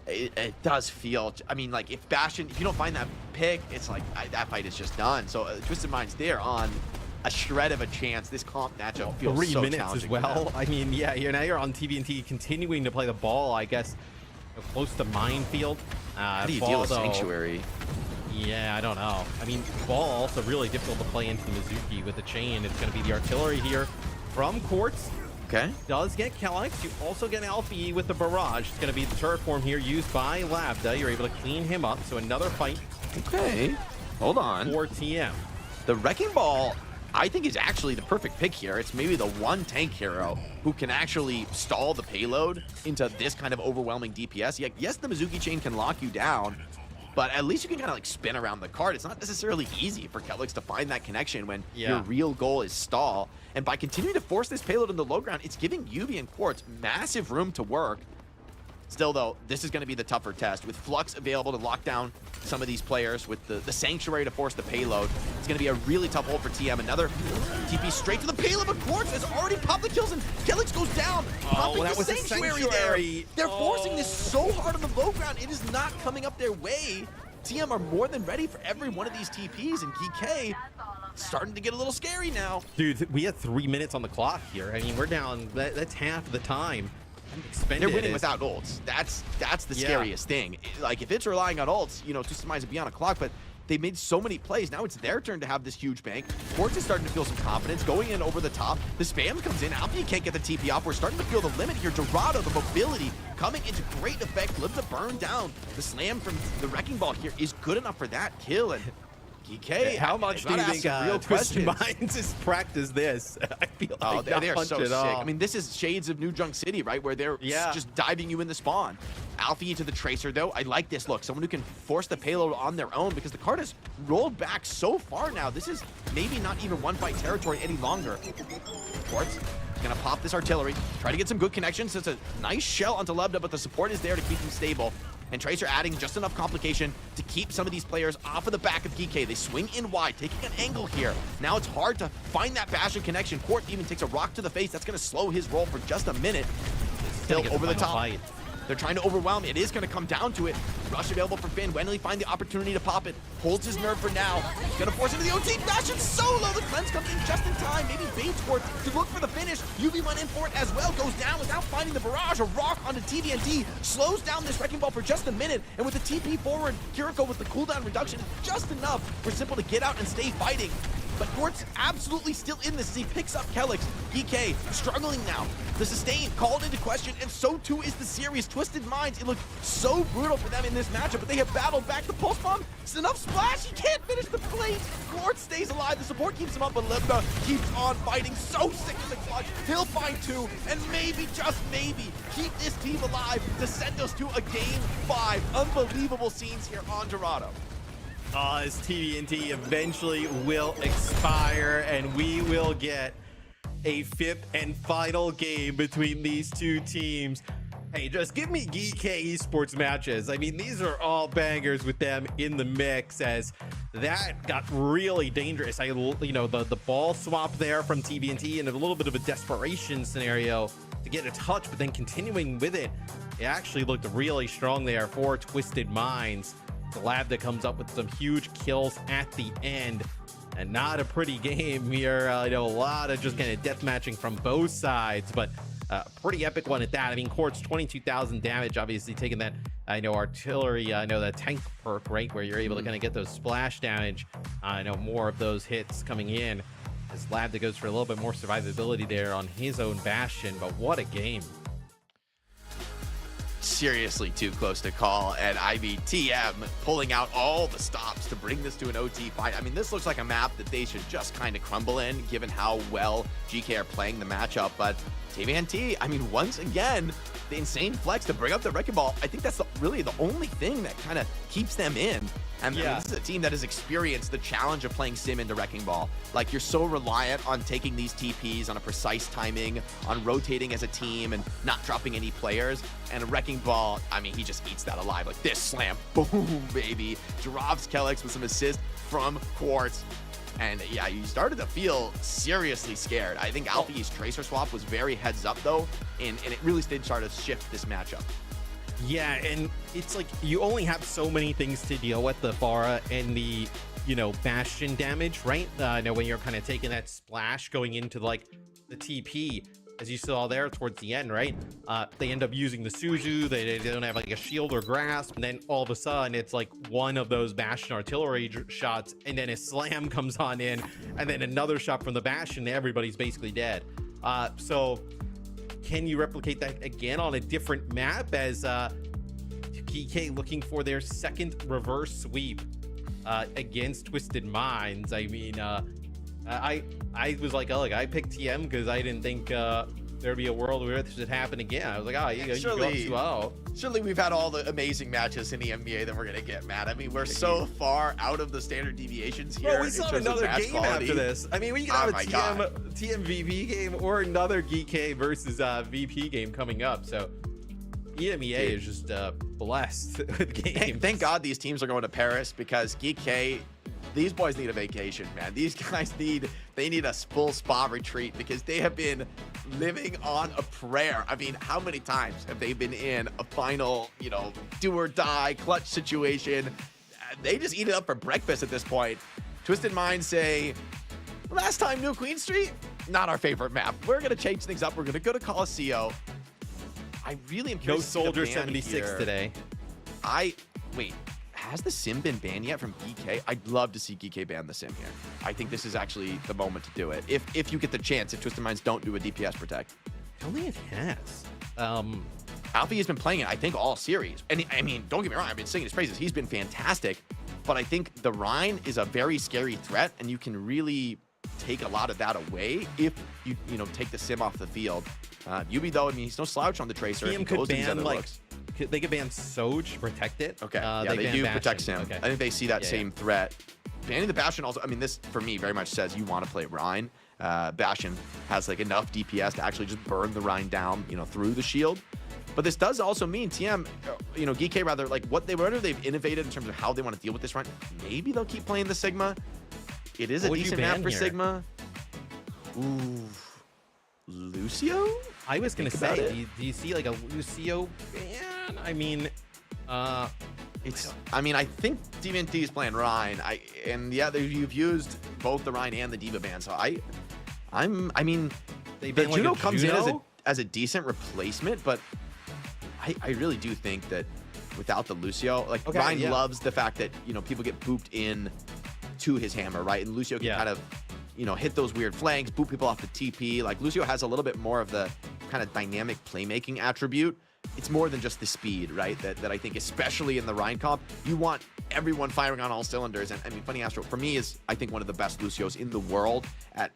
it does feel, I mean, like, if Bastion, if you don't find that pick, it's like, that fight is just done. So Twisted Mind's there on a shred of a chance. This comp matchup feels 3 so minutes challenging as well. I mean, yeah, now you're on TVNT continuing to play the ball, I guess, close to minefield. How do you ball, deal with though, Sanctuary? Yeah, I don't know. I mean, ball also really difficult to play into the Mizuki with the chain. It's going to be the artillery here from Quartz. Okay. Does get Kelix. You also get Alfie with the barrage. It's going to be the turret form here used by Labda. You're able to clean him up. So another fight. Okay. Hold on. For TM. The Wrecking Ball, I think, is actually the perfect pick here. It's maybe the one tank hero who can actually stall the payload into this kind of overwhelming DPS. Yes, the Mizuki chain can lock you down, but at least you can kind of like spin around the card. It's not necessarily easy for Kelix to find that connection when your real goal is stall. And by continuing to force this payload in the low ground, it's giving Yubi and Quartz massive room to work. Still, though, this is going to be the tougher test. With Flux available to lock down some of these players, with the Sanctuary to force the payload, it's going to be a really tough hold for TM. Another TP straight to the payload, but Quartz has already popped the kills, and Kelix goes down. Oh, that the was Sanctuary a Sanctuary. there. They're forcing this so hard on the low ground, it is not coming up their way. TM are more than ready for every one of these TPs, and GK starting to get a little scary now. Dude, we had 3 minutes on the clock here. I mean, we're down, that's half the time. They're winning without ults. That's the scariest thing. Like, if it's relying on ults, you know, Twisted Minds would be on a clock, but they made so many plays. Now it's their turn to have this huge bank. Quartz is starting to feel some confidence, going in over the top. The spam comes in. Alfie can't get the TP off. We're starting to feel the limit here. Dorado, the mobility, coming into great effect. Live to burn down. The slam from the Wrecking Ball here is good enough for that kill. And GK, how much do you think Twisted Minds has practiced this? I feel like they're so sick. I mean, this is shades of New Junk City, right? Where they're just diving you in the spawn. Alfie to the Tracer, though. I like this look. Someone who can force the payload on their own, because the card has rolled back so far now. This is maybe not even one fight territory any longer. Quartz gonna pop this artillery, try to get some good connections. It's a nice shell onto Lebda, but the support is there to keep him stable. And Tracer adding just enough complication to keep some of these players off of the back of GK. They swing in wide, taking an angle here. Now it's hard to find that Bastion connection. Quartz even takes a rock to the face. That's going to slow his roll for just a minute. Still over the top. Fight. They're trying to overwhelm. It is going to come down to it. Rush available for Finn. When will he find the opportunity to pop it? Holds his nerve for now. He's going to force into the OT. Bastion solo. The cleanse comes in just in time. Maybe baits Quartz to look for the finish. UV went in for it as well. Goes down without finding the barrage. A rock onto TVNT. Slows down this Wrecking Ball for just a minute. And with the TP forward, Kiriko with the cooldown reduction, just enough for Simple to get out and stay fighting. But Quartz absolutely still in this as he picks up Kelix. EK struggling now. The sustain called into question, and so too is the series. Twisted Minds, it looked so brutal for them in this matchup, but they have battled back. The pulse bomb, it's enough splash. He can't finish the plate. Quartz stays alive. The support keeps him up, but Lebda keeps on fighting. So sick in the clutch. He'll find 2, and maybe, just maybe, keep this team alive to send us to a Game 5. Unbelievable scenes here on Dorado. As TVNT eventually will expire, and we will get a 5th and final game between these two teams. Hey, just give me GK Esports matches. I mean, these are all bangers with them in the mix, as that got really dangerous. You know, the ball swap there from TVNT and a little bit of a desperation scenario to get a touch, but then continuing with it, it actually looked really strong there for Twisted Minds. The lab that comes up with some huge kills at the end, and not a pretty game here. I know a lot of just kind of death matching from both sides, but pretty epic one at that. I mean, Quartz 22,000 damage, obviously taking that, I know, artillery, I know that tank perk, right, where you're able to kind of get those splash damage. I know more of those hits coming in as lab that goes for a little bit more survivability there on his own Bastion. But what a game. seriously too close to call. And I mean, TM pulling out all the stops to bring this to an OT fight. I mean, this looks like a map that they should just kind of crumble in, given how well GK are playing the matchup. But TVNT, I mean, once again, the insane flex to bring up the Wrecking Ball. I think that's really the only thing that kind of keeps them in. And I mean, this is a team that has experienced the challenge of playing Sim into Wrecking Ball. Like, you're so reliant on taking these TPs, on a precise timing, on rotating as a team and not dropping any players. And Wrecking Ball, I mean, he just eats that alive. Like, this slam, boom, baby. Drops Kellex with some assist from Quartz. And yeah, you started to feel seriously scared. I think Alfie's Tracer swap was very heads up though, and it really did start to shift this matchup. Yeah, and it's like you only have so many things to deal with, the Pharah and the, you know, Bastion damage, right? I know when you're kind of taking that splash going into like the TP, as you saw there towards the end, right? They end up using the Suzu, they don't have like a shield or grasp, and then all of a sudden it's like one of those Bastion artillery shots, and then a slam comes on in, and then another shot from the Bastion, everybody's basically dead. So can you replicate that again on a different map as PK looking for their second reverse sweep against Twisted Minds? I mean, I was like, oh, look, I picked TM because I didn't think there'd be a world where this would happen again. I was like, oh, you go up 2-0. Surely we've had all the amazing matches in the EMEA that we're going to get, Matt. I mean, we're so far out of the standard deviations here. Well, we saw another game quality after this. I mean, we can have a TM VP game or another GK versus VP game coming up. So EMEA is just blessed with games. Thank God these teams are going to Paris, because GK, these boys need a vacation, man. These guys need a full spa retreat, because they have been living on a prayer. I mean, how many times have they been in a final, you know, do or die clutch situation? They just eat it up for breakfast at this point. Twisted Minds say, last time New Queen Street, not our favorite map. We're going to change things up. We're going to go to Colosseo. I really am curious. No Soldier 76 today. Wait. Has the Sim been banned yet from GK? I'd love to see GK ban the Sim here. I think this is actually the moment to do it. If you get the chance, if Twisted Minds don't do a DPS protect. I don't think it has. Alfie has been playing it, I think, all series. And I mean, don't get me wrong, I've been singing his praises. He's been fantastic. But I think the Rhine is a very scary threat, and you can really take a lot of that away if you take the Sim off the field. Yubi, though, I mean, he's no slouch on the Tracer. TM could ban, like, they could ban Soj to protect it. Okay, they do protect Sim. Okay. I think they see that same threat. Banning the Bastion also, I mean, this, for me, very much says you want to play Rhine. Bastion has, like, enough DPS to actually just burn the Rhine down, through the shield. But this does also mean TM, GK rather, like, whatever they've innovated in terms of how they want to deal with this run, maybe they'll keep playing the Sigma. It is a decent map for Sigma. Ooh. Lucio? I was going to say, do you see, like, a Lucio ban? I mean, I think DVNT is playing Rhine. You've used both the Rhine and the Diva ban, so I mean, the Juno comes in as a decent replacement, but I really do think that without the Lucio, like, Rhine loves the fact that, people get booped in to his hammer, right? And Lucio can kind of, hit those weird flanks, boot people off the TP. Like, Lucio has a little bit more of the kind of dynamic playmaking attribute. It's more than just the speed, right? That I think, especially in the Rhine comp, you want everyone firing on all cylinders. And I mean, Funny Astro, for me, is, I think, one of the best Lucios in the world at,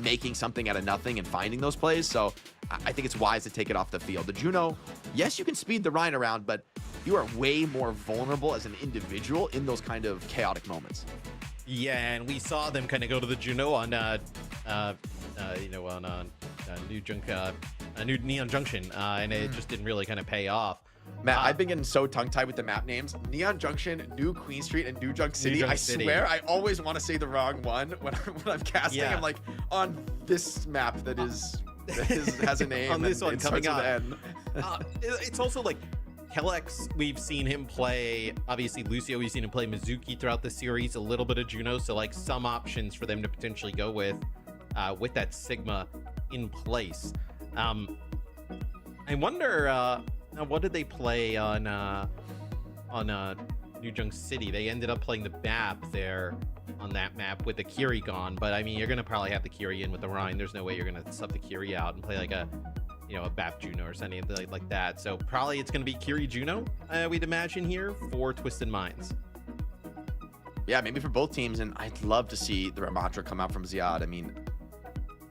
making something out of nothing and finding those plays. So I think it's wise to take it off the field. The Juno, yes, you can speed the Rhine around, but you are way more vulnerable as an individual in those kind of chaotic moments. Yeah, and we saw them kind of go to the Juno on, New Neon Junction, and it just didn't really kind of pay off. Matt, I've been getting so tongue-tied with the map names. Neon Junction, New Queen Street, and New Junk City. I swear, I always want to say the wrong one when I'm casting. Yeah. I'm like, on this map that has a name. On this one coming up. It's also like, Kellex, we've seen him play, obviously Lucio, we've seen him play Mizuki throughout the series, a little bit of Juno, so like some options for them to potentially go with that Sigma in place. I wonder, what did they play on New Junk City? They ended up playing the BAP there on that map with the Kiri gone, but I mean, you're going to probably have the Kiri in with the Rhine. There's no way you're going to sub the Kiri out and play like a you know, a BAP Juno or something like that. So probably it's going to be Kiri Juno, we'd imagine here for Twisted Minds. Yeah, maybe for both teams, and I'd love to see the Ramatra come out from Ziad. I mean,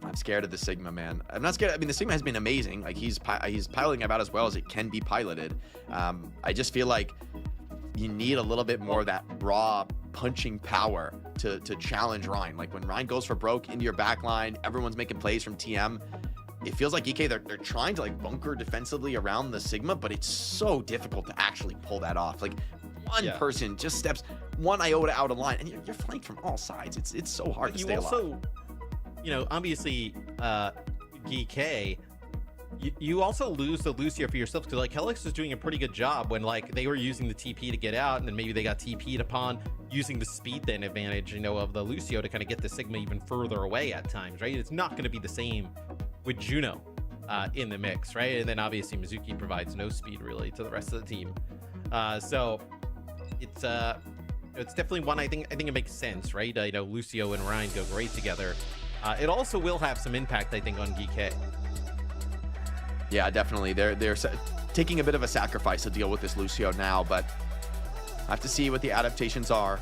I'm scared of the Sigma, man. I'm not scared. I mean, the Sigma has been amazing. Like, he's piloting about as well as it can be piloted. I just feel like you need a little bit more of that raw punching power to challenge Ryan. Like, when Ryan goes for broke into your back line, everyone's making plays from TM. It feels like EK, they're trying to like bunker defensively around the Sigma, but it's so difficult to actually pull that off. Like, one person just steps one iota out of line, and you're flanked from all sides. It's so hard to stay alive. You know, obviously, GK, you also lose the Lucio for yourself, because like Helix was doing a pretty good job when like they were using the TP to get out, and then maybe they got TP'd upon, using the speed then advantage, you know, of the Lucio to kind of get the Sigma even further away at times, right? It's not going to be the same with Juno in the mix, right? And then obviously Mizuki provides no speed really to the rest of the team. So it's definitely one I think it makes sense, right? You know, Lucio and Ryan go great together. It also will have some impact, I think, on GK. Yeah, definitely. They're taking a bit of a sacrifice to deal with this Lucio now, but I have to see what the adaptations are.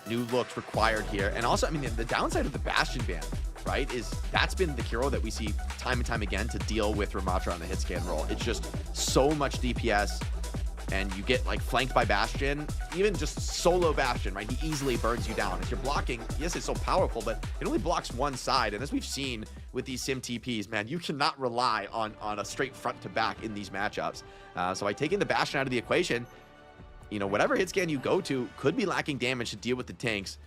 New looks required here. And also, I mean, the downside of the Bastion ban, right, is that's been the hero that we see time and time again to deal with Ramatra on the hit scan roll. It's just so much DPS, and you get like flanked by Bastion, even just solo Bastion, right? He easily burns you down. If you're blocking, yes, it's so powerful, but it only blocks one side. And as we've seen with these sim TPs, man, you cannot rely on a straight front to back in these matchups. So by taking the Bastion out of the equation, you know, whatever hit scan you go to could be lacking damage to deal with the tanks.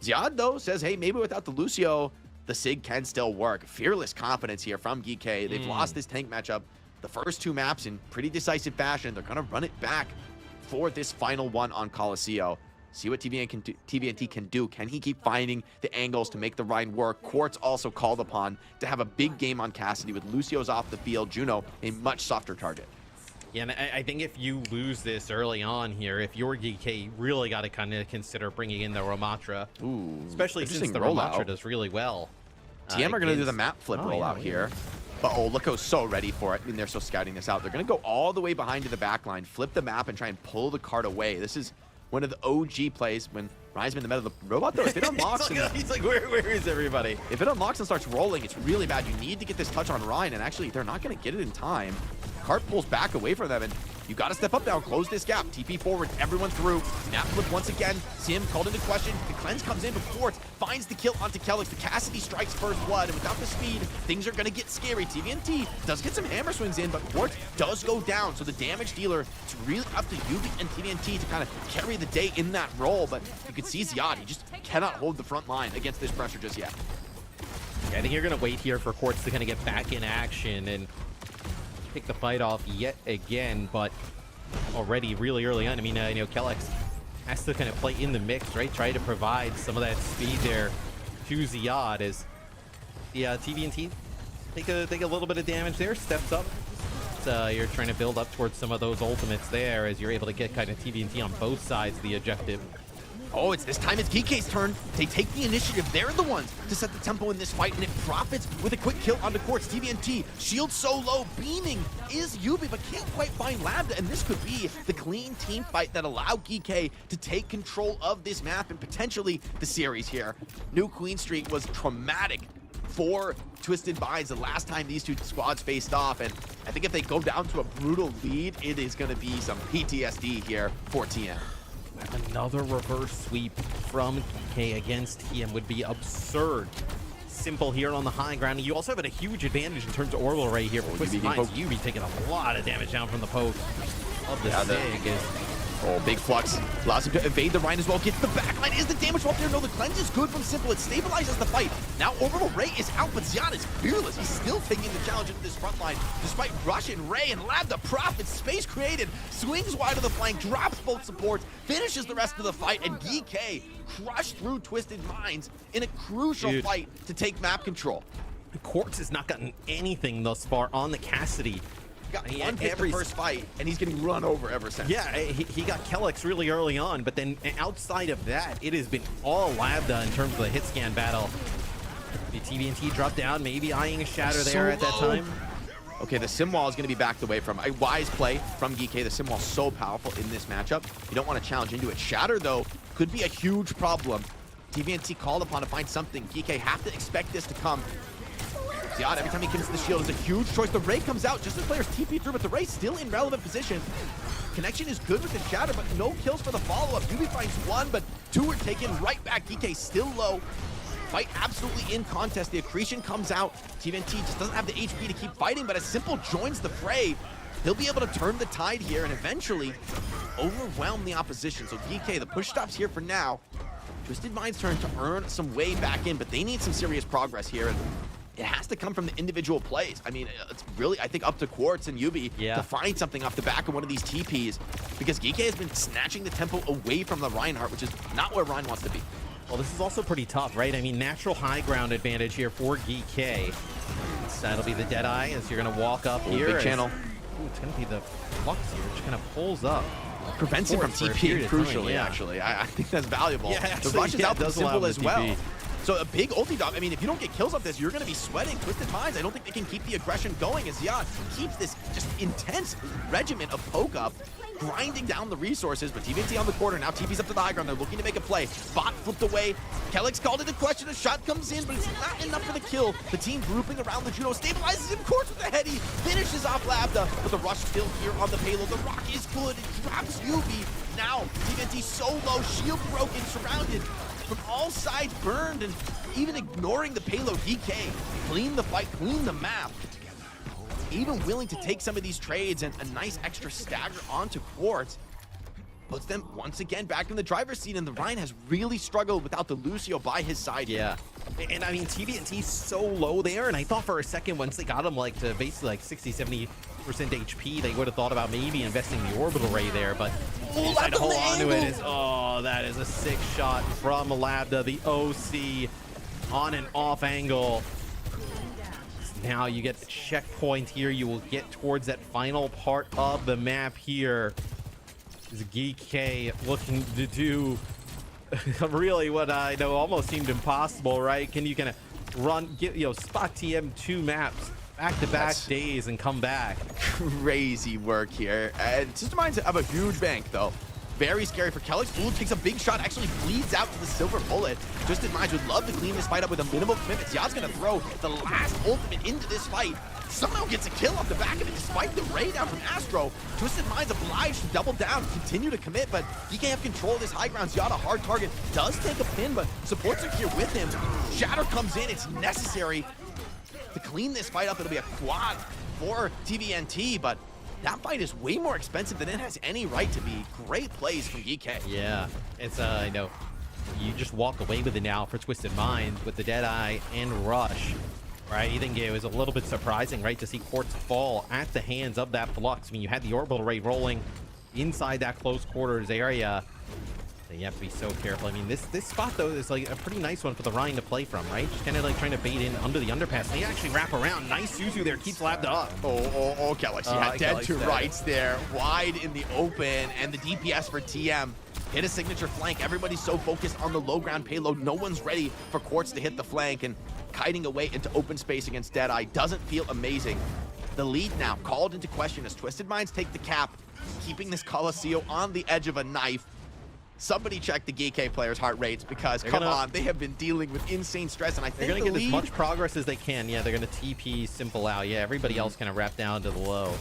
Ziad, though, says, hey, maybe without the Lucio, the Sig can still work. Fearless confidence here from GK. They've lost this tank matchup the first two maps in pretty decisive fashion. They're going to run it back for this final one on Colosseo. See what TVNT can do. Can he keep finding the angles to make the Rhine work? Quartz also called upon to have a big game on Cassidy with Lucio's off the field. Juno, a much softer target. Yeah, and I think if you lose this early on here, if you're GK, you really got to kind of consider bringing in the Ramatra. Ooh, especially since the Ramatra does really well. TM are going to do the map flip rollout here. But oh, Loco's so ready for it. I mean, they're still scouting this out. They're going to go all the way behind to the back line, flip the map, and try and pull the cart away. This is one of the OG plays when Ryan's in the middle of the robot, though. If it unlocks... he's like, where is everybody? If it unlocks and starts rolling, it's really bad. You need to get this touch on Ryan, and actually, they're not going to get it in time. Cart pulls back away from them, and you got to step up now, close this gap, TP forward, everyone through. Snap flip once again. Sim called into question. The cleanse comes in, but Quartz finds the kill onto Kellix. The Cassidy strikes first blood, and without the speed, things are going to get scary. TVNT does get some hammer swings in, but Quartz does go down, so the damage dealer, it's really up to Yubi and TVNT to kind of carry the day in that role, but you can see Ziad, he just cannot hold the front line against this pressure just yet. Yeah, I think you're going to wait here for Quartz to kind of get back in action and pick the fight off yet again, but already really early on. I mean, you know, Kellix has to kind of play in the mix, right? Try to provide some of that speed there to Ziad as the TVNT take a little bit of damage there, steps up. So you're trying to build up towards some of those ultimates there as you're able to get kind of TVNT on both sides of the objective. Oh, this time it's GK's turn. They take the initiative. They're the ones to set the tempo in this fight, and it profits with a quick kill onto Quartz. TVNT, shield so low, beaming is Yubi, but can't quite find Lambda, and this could be the clean team fight that allow GK to take control of this map and potentially the series here. New Queen Street was traumatic for Twisted Minds the last time these two squads faced off, and I think if they go down to a brutal lead, it is going to be some PTSD here for TM. Another reverse sweep from GK against TM would be absurd. Simple here on the high ground. You also have a huge advantage in terms of orbital right here for Twisted Minds. You'd be taking a lot of damage down from the poke of the Sig. Oh, big flux. Allows him to evade the Rhine as well. Gets the backline. Is the damage up there? No, the cleanse is good from Simple. It stabilizes the fight. Now Orbital Ray is out, but Ziad is fearless. He's still taking the challenge into this front line. Despite Russian Ray and Lab the Prophet, space created, swings wide of the flank, drops both supports, finishes the rest of the fight, and GK crushed through Twisted Minds in a crucial fight to take map control. Quartz has not gotten anything thus far on the Cassidy. Got one hit the first fight, and he's getting run over ever since. Yeah, he got Kellix really early on, but then outside of that, it has been all Lambda in terms of the hit scan battle. The TVNT dropped down, maybe eyeing a shatter there at that time. Okay, the sim wall is going to be backed away from. A wise play from Geeky. The sim wall is so powerful in this matchup. You don't want to challenge into it. Shatter, though, could be a huge problem. TVNT called upon to find something. Geeky have to expect this to come. Ziad, every time he comes to the shield, is a huge choice. The Ray comes out just as players TP through, but the Ray's still in relevant position. Connection is good with the Shatter, but no kills for the follow-up. Yubi finds one, but two are taken right back. Geeky still low. Fight absolutely in contest. The accretion comes out. TVNT just doesn't have the HP to keep fighting, but as Simple joins the fray, he'll be able to turn the tide here and eventually overwhelm the opposition. So Geeky, the push stops here for now. Twisted Mind's turn to earn some way back in, but they need some serious progress here. And it has to come from the individual plays. I mean, it's really, I think, up to Quartz and Yubi to find something off the back of one of these TPs, because Geeky has been snatching the tempo away from the Reinhardt, which is not where Ryan wants to be. Well, this is also pretty tough, right? I mean, natural high ground advantage here for Geeky. That'll be the Deadeye as you're going to walk up here. Big channel. It's going to be the Flux here, which kind of pulls up. Prevents him from TPing crucially, actually. I think that's valuable. Yeah, actually, the rush is out from Simple as well. TP. So a big ulti drop. I mean, if you don't get kills off this, you're going to be sweating. Twisted Minds, I don't think they can keep the aggression going as Ziad keeps this just intense regiment of poke up, grinding down the resources. But TVNT on the corner now TP's up to the high ground. They're looking to make a play. Bot flipped away. Kellex called into question. A shot comes in, but it's not enough for the kill. The team grouping around the Juno stabilizes him. Quartz with the heady, finishes off Labda. But the rush still here on the payload. The rock is good. It drops Yubi. Now TVNT so low, shield broken, surrounded. From all sides burned, and even ignoring the payload, DK clean the fight, clean the map. Even willing to take some of these trades, and a nice extra stagger onto Quartz puts them once again back in the driver's seat, and the Ryan has really struggled without the Lucio by his side. Yeah, and I mean, TVNT's so low there, and I thought for a second once they got him like to basically like 60-70% HP, they would have thought about maybe investing the orbital ray there, but they decided to hold on to it. That is a sick shot from Labda, the OC on and off angle. Now you get the checkpoint here. You will get towards that final part of the map here. Is Geeky looking to do really what I know almost seemed impossible, right? Can you kind of run, get, spot TM 2 maps back-to-back days and come back? Crazy work here. And System Minds have a huge bank, though. Very scary for Kellex. Fool takes a big shot, actually bleeds out to the silver bullet. Twisted Minds would love to clean this fight up with a minimal commitment. Ziad's gonna throw the last ultimate into this fight. Somehow gets a kill off the back of it despite the ray down from Astro. Twisted Minds obliged to double down, continue to commit, but he can't have control of this high ground. Ziad, a hard target, does take a pin, but supports are here with him. Shatter comes in, it's necessary to clean this fight up. It'll be a quad for TVNT, but that fight is way more expensive than it has any right to be. Great plays from Geeky. Yeah, it's I know you just walk away with it now for Twisted Mind with the Deadeye and Rush, right? I think it was a little bit surprising, right, to see Quartz fall at the hands of that Flux. I mean, you had the orbital ray rolling inside that close quarters area. So you have to be so careful. I mean, this spot though is like a pretty nice one for the Ryan to play from, right? Just kind of like trying to bait in under the underpass. They actually wrap around. Nice Suzu there, keeps Labda up. Oh, Kellex. He had dead to rights there, wide in the open, and the DPS for TM hit a signature flank. Everybody's so focused on the low ground payload. No one's ready for Quartz to hit the flank, and kiting away into open space against Deadeye doesn't feel amazing. The lead now called into question as Twisted Minds take the cap, keeping this Colosseo on the edge of a knife. Somebody check the Geeky players' heart rates, because come on, they have been dealing with insane stress, and I think they're gonna get as much progress as they can. Yeah, they're gonna TP Simple out. Yeah, everybody else kind of wrap down to the low.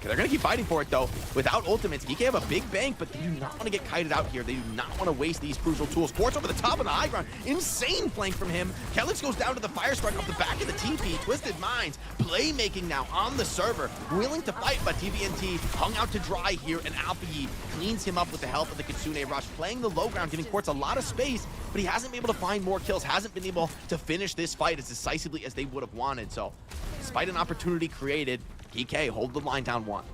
They're going to keep fighting for it, though. Without ultimates, Geeky have a big bank, but they do not want to get kited out here. They do not want to waste these crucial tools. Quartz over the top of the high ground. Insane flank from him. Kellex goes down to the fire strike off the back of the TP. Twisted Minds playmaking now on the server. Willing to fight, but TVNT hung out to dry here, and Alpha cleans him up with the help of the Kitsune Rush. Playing the low ground, giving Quartz a lot of space, but he hasn't been able to find more kills. Hasn't been able to finish this fight as decisively as they would have wanted. So, despite an opportunity created, Geeky hold the line down 1.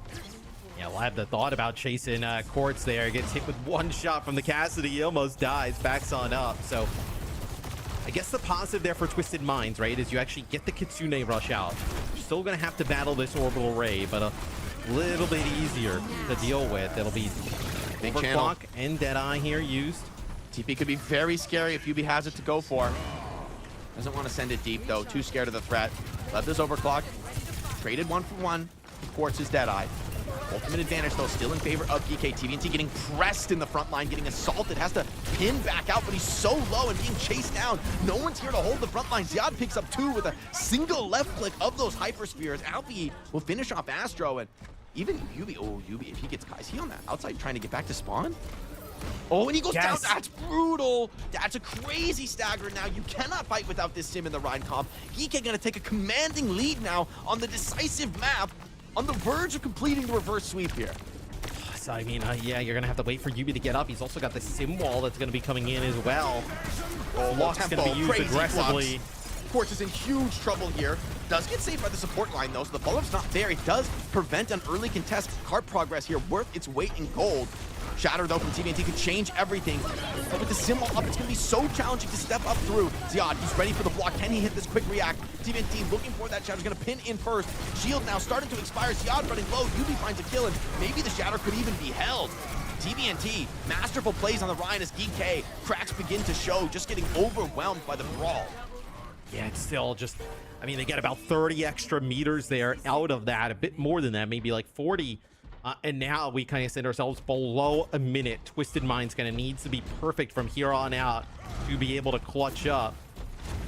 Yeah, Labda thought about chasing Quartz there. Gets hit with one shot from the Cassidy. He almost dies. Backs on up. So I guess the positive there for Twisted Minds, right, is you actually get the Kitsune Rush out. You're still going to have to battle this orbital ray, but a little bit easier to deal with. It'll be Overclock and Deadeye here used. TP could be very scary if Yubi has it to go for. Doesn't want to send it deep, though. Too scared of the threat. Let this Overclock. traded 1-for-1. Quartz is Deadeye. Ultimate advantage, though, still in favor of GK. TVNT getting pressed in the front line, getting assaulted, has to pin back out, but he's so low and being chased down. No one's here to hold the front line. Ziad picks up 2 with a single left click of those hyperspheres. Alfie will finish off Astro, and even Yubi, Yubi, if he gets, is he on that outside trying to get back to spawn? Oh, and he goes down. That's brutal. That's a crazy stagger now. You cannot fight without this sim in the Rhine comp. GK gonna take a commanding lead now on the decisive map, on the verge of completing the reverse sweep here. So, I mean, yeah, you're going to have to wait for Yubi to get up. He's also got the sim wall that's going to be coming in as well. Flux going to be used aggressively. Quartz is in huge trouble here. Does get saved by the support line, though, so the follow-up's not there. It does prevent an early contest. Cart progress here worth its weight in gold. Shatter, though, from TVNT could change everything. But with the sim wall up, it's going to be so challenging to step up through. Ziad, he's ready for the block. Can he hit this quick react? TVNT looking for that Shatter. He's going to pin in first. Shield now starting to expire. Ziad running low. Yubi finds a kill, and maybe the Shatter could even be held. TVNT, masterful plays on the Rhine as GK. Cracks begin to show, just getting overwhelmed by the brawl. Yeah, it's still just, I mean, they get about 30 extra meters there out of that, a bit more than that, maybe like 40. And now we kind of send ourselves below a minute. Twisted Mind's going to need to be perfect from here on out to be able to clutch up.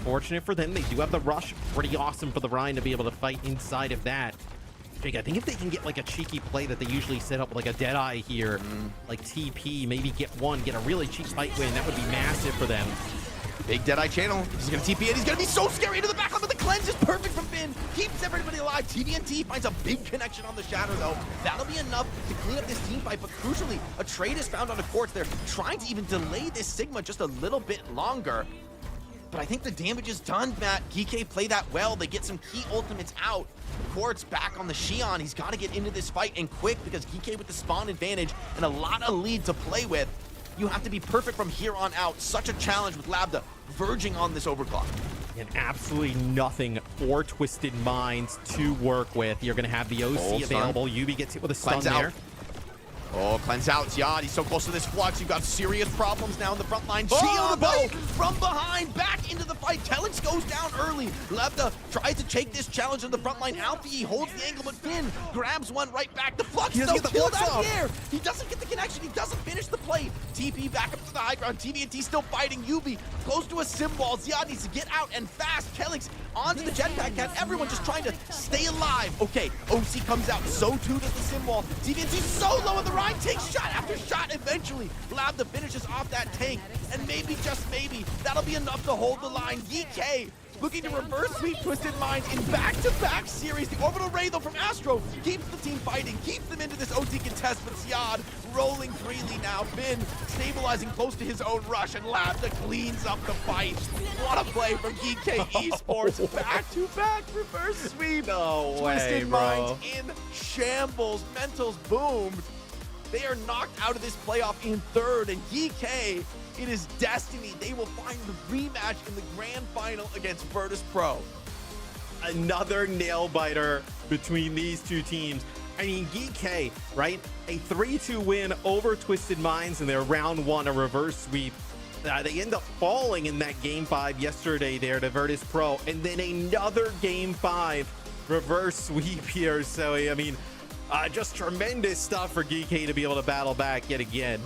Fortunate for them, they do have the rush. Pretty awesome for the Rhine to be able to fight inside of that. Jake, I think if they can get like a cheeky play that they usually set up, like a Deadeye here, like TP, maybe get a really cheap fight win, that would be massive for them. Big Deadeye channel. He's going to TP in. He's going to be so scary into the back. But the cleanse is perfect from Finn. Keeps everybody alive. TVNT finds a big connection on the Shatter, though. That'll be enough to clean up this team fight. But crucially, a trade is found on the Quartz. They're trying to even delay this Sigma just a little bit longer. But I think the damage is done, Matt. GK play that well. They get some key ultimates out. Quartz back on the Xion. He's got to get into this fight and quick because GK with the spawn advantage and a lot of lead to play with. You have to be perfect from here on out. Such a challenge with Labda verging on this overclock. And absolutely nothing for Twisted Minds to work with. You're going to have the OC available. Yubi gets hit with a stun there. Oh, cleanse out. Ziad, he's so close to this Flux. You've got serious problems now in the front line. Shield, though, from behind, back into the fight. Telix goes down early. Lebda tries to take this challenge in the front line. Alfie holds the angle, but Finn grabs one right back. The Flux still killed out here. He doesn't get the connection. He doesn't finish the play. TP back up to the high ground. TVNT still fighting. Yubi close to a sim wall. Ziad needs to get out and fast. Telix onto the jetpack cat. Everyone just trying to stay alive. Okay, OC comes out. So too does the sim wall. TVNT so low in the Rhine takes shot after shot. Eventually, Labda finishes off that tank, and maybe, just maybe, that'll be enough to hold the line. GK looking to reverse sweep Twisted Minds in back-to-back series. The orbital ray, though, from Astro keeps the team fighting, keeps them into this OT contest, but Ziad rolling freely now. Finn stabilizing close to his own rush, and Labda cleans up the fight. What a play from GK Esports. Back-to-back reverse sweep. No way, Twisted bro. Minds in shambles. Mentals boomed. They are knocked out of this playoff in third, and GK, it is destiny. They will find the rematch in the grand final against Virtus.pro. Another nail biter between these two teams. I mean, GK, right? A 3-2 win over Twisted Minds in their round one, a reverse sweep. They end up falling in that game 5 yesterday there to Virtus.pro, and then another game 5 reverse sweep here. So, I mean, just tremendous stuff for GK to be able to battle back yet again.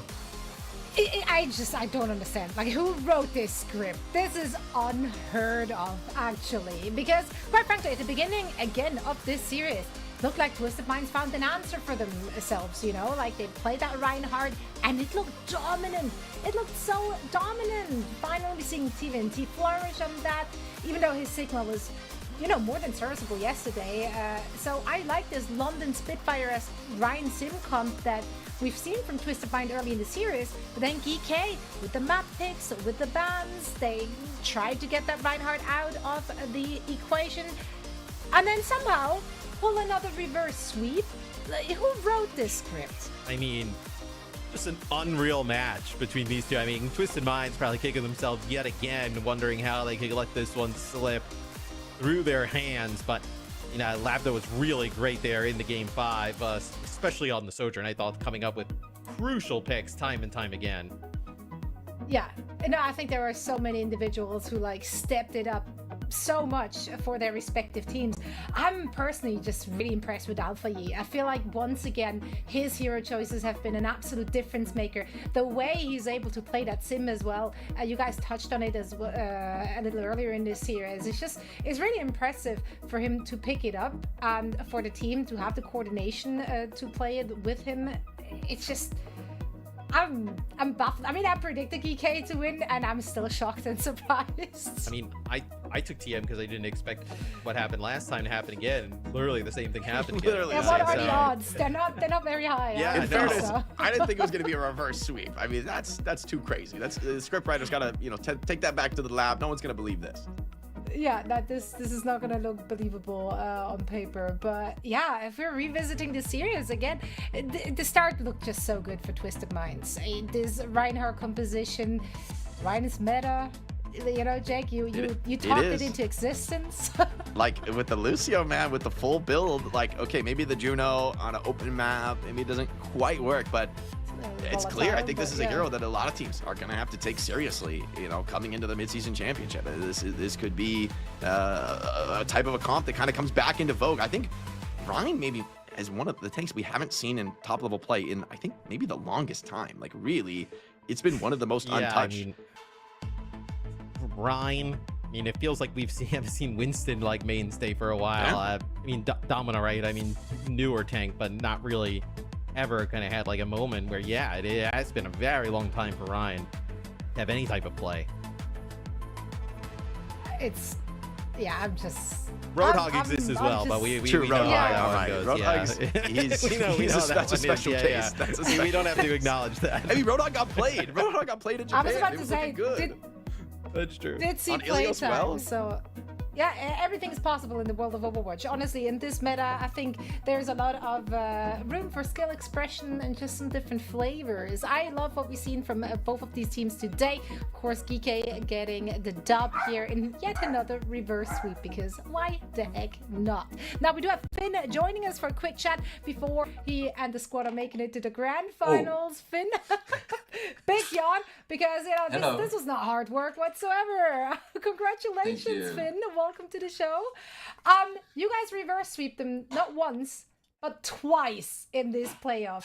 I don't understand. Like, who wrote this script? This is unheard of, actually. Because, quite frankly, at the beginning, again, of this series, looked like Twisted Minds found an answer for themselves, you know? Like, they played that Reinhardt, and it looked dominant. It looked so dominant. Finally seeing TVNT flourish on that, even though his Sigma was, you know, more than serviceable yesterday. So I like this London Spitfire as Ryan sim comp that we've seen from Twisted Mind early in the series, but then GK with the map picks, with the bans, they tried to get that Reinhardt out of the equation, and then somehow pull another reverse sweep. Who wrote this script? I mean, just an unreal match between these two. I mean, Twisted Minds probably kicking themselves yet again, wondering how they could let this one slip through their hands, but you know, Labda was really great there in the game 5, especially on the Sojourn. I thought coming up with crucial picks time and time again. Yeah, no, I think there are so many individuals who like stepped it up so much for their respective teams. I'm personally just really impressed with FACEIT. I feel like once again his hero choices have been an absolute difference maker. The way he's able to play that sim as well, you guys touched on it as well a little earlier in this series. It's really impressive for him to pick it up and for the team to have the coordination to play it with him. It's just, I'm baffled. I mean, I predicted GK to win, and I'm still shocked and surprised. I mean, I took TM because I didn't expect what happened last time to happen again. Literally the same thing happened again. Literally Yeah, the what same are thing. the odds? They're not very high. Yeah, In no. fairness, So. I didn't think it was going to be a reverse sweep. I mean, that's too crazy. That's the scriptwriter's got to take that back to the lab. No one's going to believe this. Yeah, that this is not gonna look believable on paper, but yeah, if we're revisiting the series again, the start looked just so good for Twisted Minds. This Reinhardt composition, Reinhardt's meta, you know, Jake, you talked it is. into existence. Like with the Lucio, man, with the full build, like, okay, maybe the Juno on an open map, maybe it doesn't quite work, but it's clear. I think this is a hero that a lot of teams are going to have to take seriously, you know, coming into the midseason championship. This could be a type of a comp that kind of comes back into vogue. I think Ryan maybe is one of the tanks we haven't seen in top level play in, I think, maybe the longest time. Like, really, it's been one of the most untouched. I mean, Ryan. I mean, it feels like haven't seen Winston like mainstay for a while. Yeah. I mean, Domino, right? I mean, newer tank, but not really ever kind of had like a moment where, yeah, it has been a very long time for Ryan to have any type of play. I'm just. Roadhog exists as well, but we True, know Roadhog, how that alright. one goes. Roadhog's- he's a that special one is, case. That's a we don't have to acknowledge that. I mean, Roadhog got played. Roadhog got played in I Japan. was about It to was say, looking good. That's true. did see On Ilios playtime, well? so yeah, everything's possible in the world of Overwatch. Honestly, in this meta, I think there's a lot of room for skill expression and just some different flavors. I love what we've seen from both of these teams today. Of course, GK getting the dub here in yet another reverse sweep, because why the heck not? Now, we do have Finn joining us for a quick chat before he and the squad are making it to the grand finals. Finn, big yawn, because, you know, this was not hard work whatsoever. Congratulations, Thank you. Finn. Welcome to the show. You guys reverse sweep them not once but twice in this playoff.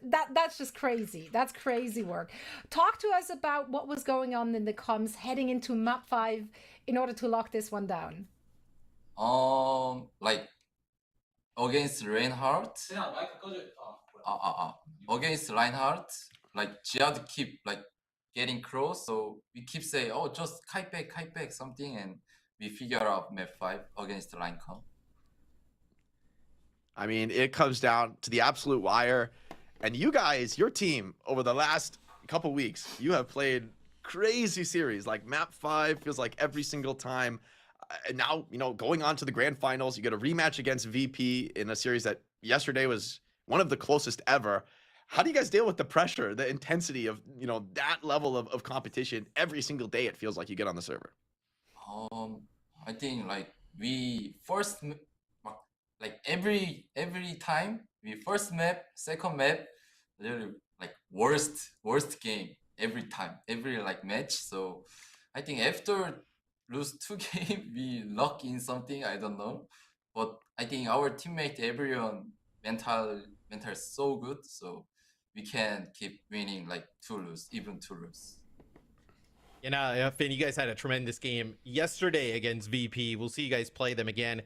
That's just crazy. That's crazy work. Talk to us about what was going on in the comms heading into map 5 in order to lock this one down. Like against Reinhardt. Against Reinhardt, like Jihad keep like getting close, so we keep saying, oh, just kite back, something, and we figure out map 5 against Linecom. I mean, it comes down to the absolute wire. And you guys, your team, over the last couple weeks, you have played crazy series. Like map 5 feels like every single time. And now, you know, going on to the grand finals, you get a rematch against VP in a series that yesterday was one of the closest ever. How do you guys deal with the pressure, the intensity of, you know, that level of competition every single day? It feels like you get on the server. I think like we first like every time we first map, second map, literally like worst game every time, every like match. So I think after lose 2 games, we lock in something, I don't know. But I think our teammate, everyone mental is so good, so we can keep winning like 2 lose, even 2 lose. You know, Finn, you guys had a tremendous game yesterday against VP. We'll see you guys play them again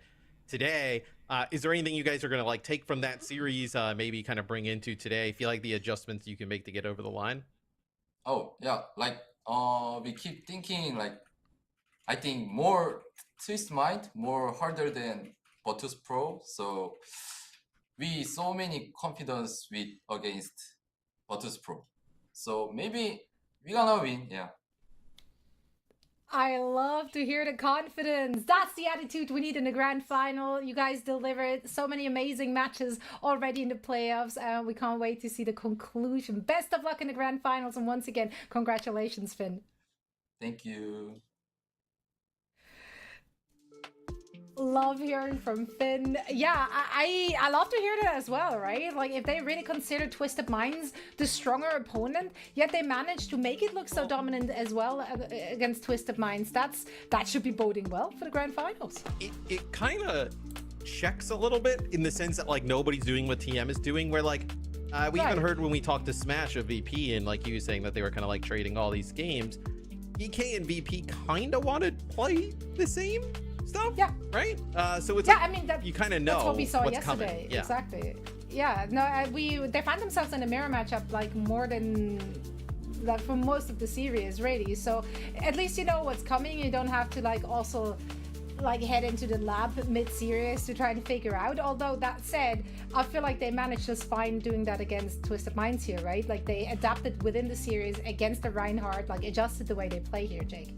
today. Is there anything you guys are going to like take from that series, maybe kind of bring into today? Feel like the adjustments you can make to get over the line? Oh, yeah, like we keep thinking like, I think more twist mind, more harder than Virtus.pro. So we so many confidence with against Virtus.pro. So maybe we gonna win, yeah. I love to hear the confidence. That's the attitude we need in the grand final. You guys delivered so many amazing matches already in the playoffs. We can't wait to see the conclusion. Best of luck in the grand finals. And once again, congratulations, Finn. Thank you. Love hearing from Finn. Yeah, I love to hear that as well, right? Like, if they really consider Twisted Minds the stronger opponent, yet they managed to make it look so dominant as well against Twisted Minds, that should be boding well for the grand finals. It kind of checks a little bit in the sense that like nobody's doing what TM is doing, where like we even heard when we talked to Smash of VP, and like he was saying that they were kind of like trading all these games. EK and VP kind of want to play the same stuff, yeah, right? So it's I mean, you kind of know that's what we saw what's yesterday. coming. Yeah. Exactly. Yeah, no, they find themselves in a mirror matchup like more than like for most of the series, really. So at least you know what's coming. You don't have to like also like head into the lab mid-series to try and figure out. Although that said, I feel like they managed just fine doing that against Twisted Minds here, right? Like they adapted within the series against the Reinhardt, like adjusted the way they play here, Jake.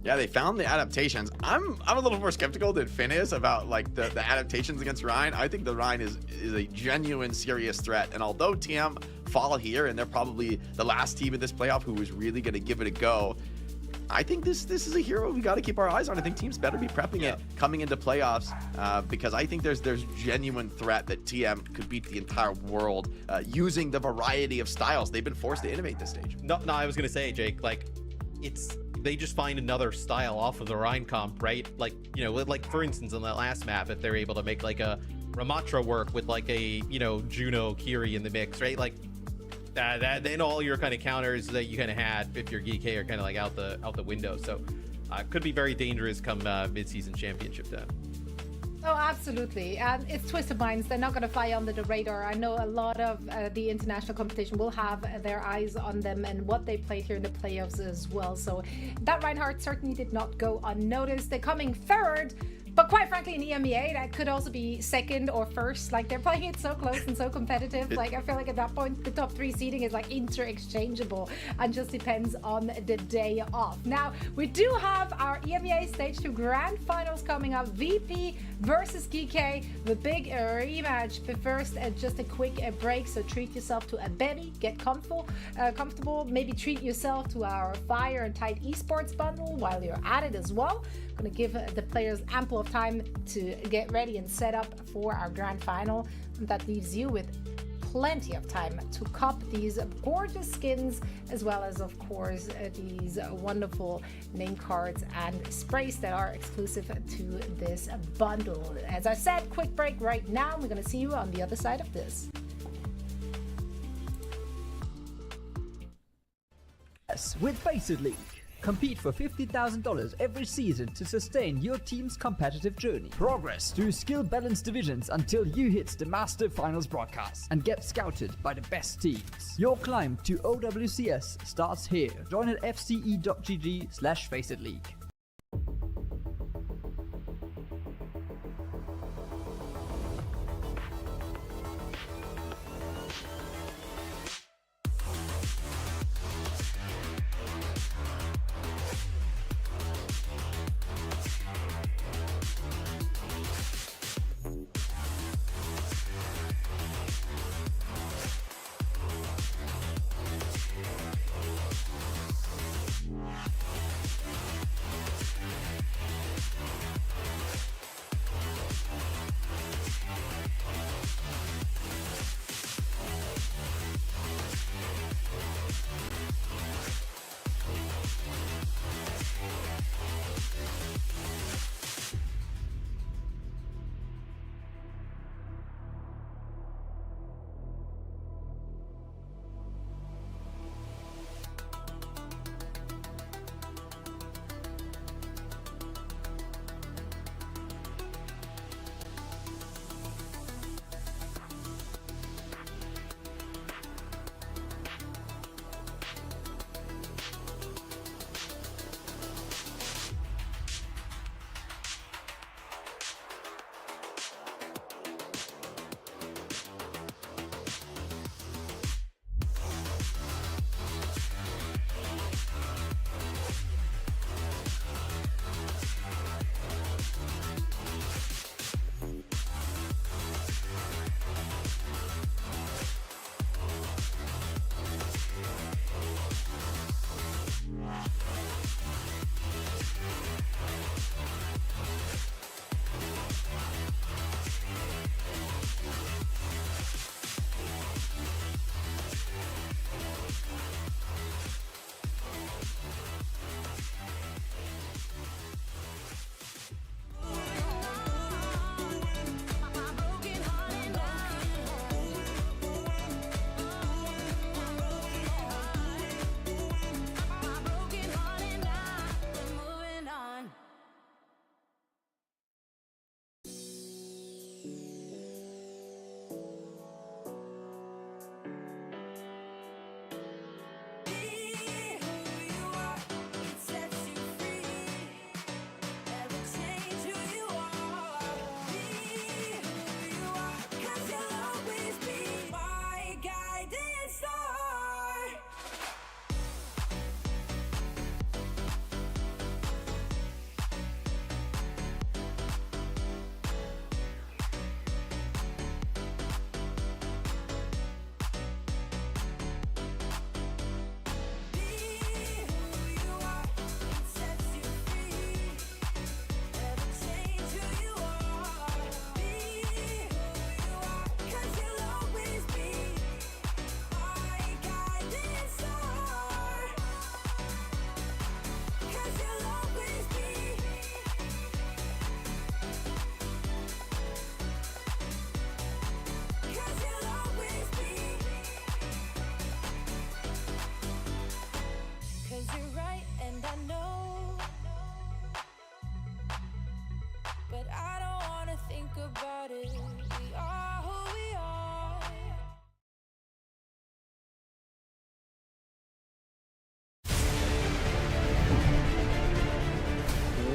Yeah, they found the adaptations. I'm a little more skeptical than Finn is about like the adaptations against Ryan. I think the Ryan is a genuine serious threat. And although TM fall here and they're probably the last team in this playoff who is really going to give it a go, I think this is a hero we got to keep our eyes on. I think teams better be prepping it coming into playoffs because I think there's genuine threat that TM could beat the entire world using the variety of styles they've been forced to innovate this stage. No, I was gonna say, Jake, like they just find another style off of the Rhine comp, right? Like, you know, like for instance on that last map, if they're able to make like a Ramatra work with like a, you know, Juno Kiri in the mix, right? Like then all your kind of counters that you kind of had if you're GK are kind of like out the window. So could be very dangerous come mid-season championship then. Oh, absolutely. And it's Twisted Minds. They're not going to fly under the radar. I know a lot of the international competition will have their eyes on them and what they played here in the playoffs as well. So that Reinhardt certainly did not go unnoticed. They're coming third. But quite frankly, in EMEA, that could also be second or first. Like, they're playing it so close and so competitive. Like, I feel like at that point, the top 3 seeding is like inter-exchangeable and just depends on the day off. Now, we do have our EMEA Stage 2 Grand Finals coming up. VP versus GK, the big rematch. But first, just a quick break. So treat yourself to a baby, get comfortable. Maybe treat yourself to our Fire and Tight Esports bundle while you're at it as well. Going to give the players ample of time to get ready and set up for our grand final. And that leaves you with plenty of time to cop these gorgeous skins, as well as, of course, these wonderful name cards and sprays that are exclusive to this bundle. As I said, quick break right now. We're going to see you on the other side of this. Yes, with FACEIT League. Compete for $50,000 every season to sustain your team's competitive journey. Progress through skill-balanced divisions until you hit the Master Finals broadcast and get scouted by the best teams. Your climb to OWCS starts here. Join at fce.gg/FACEIT League.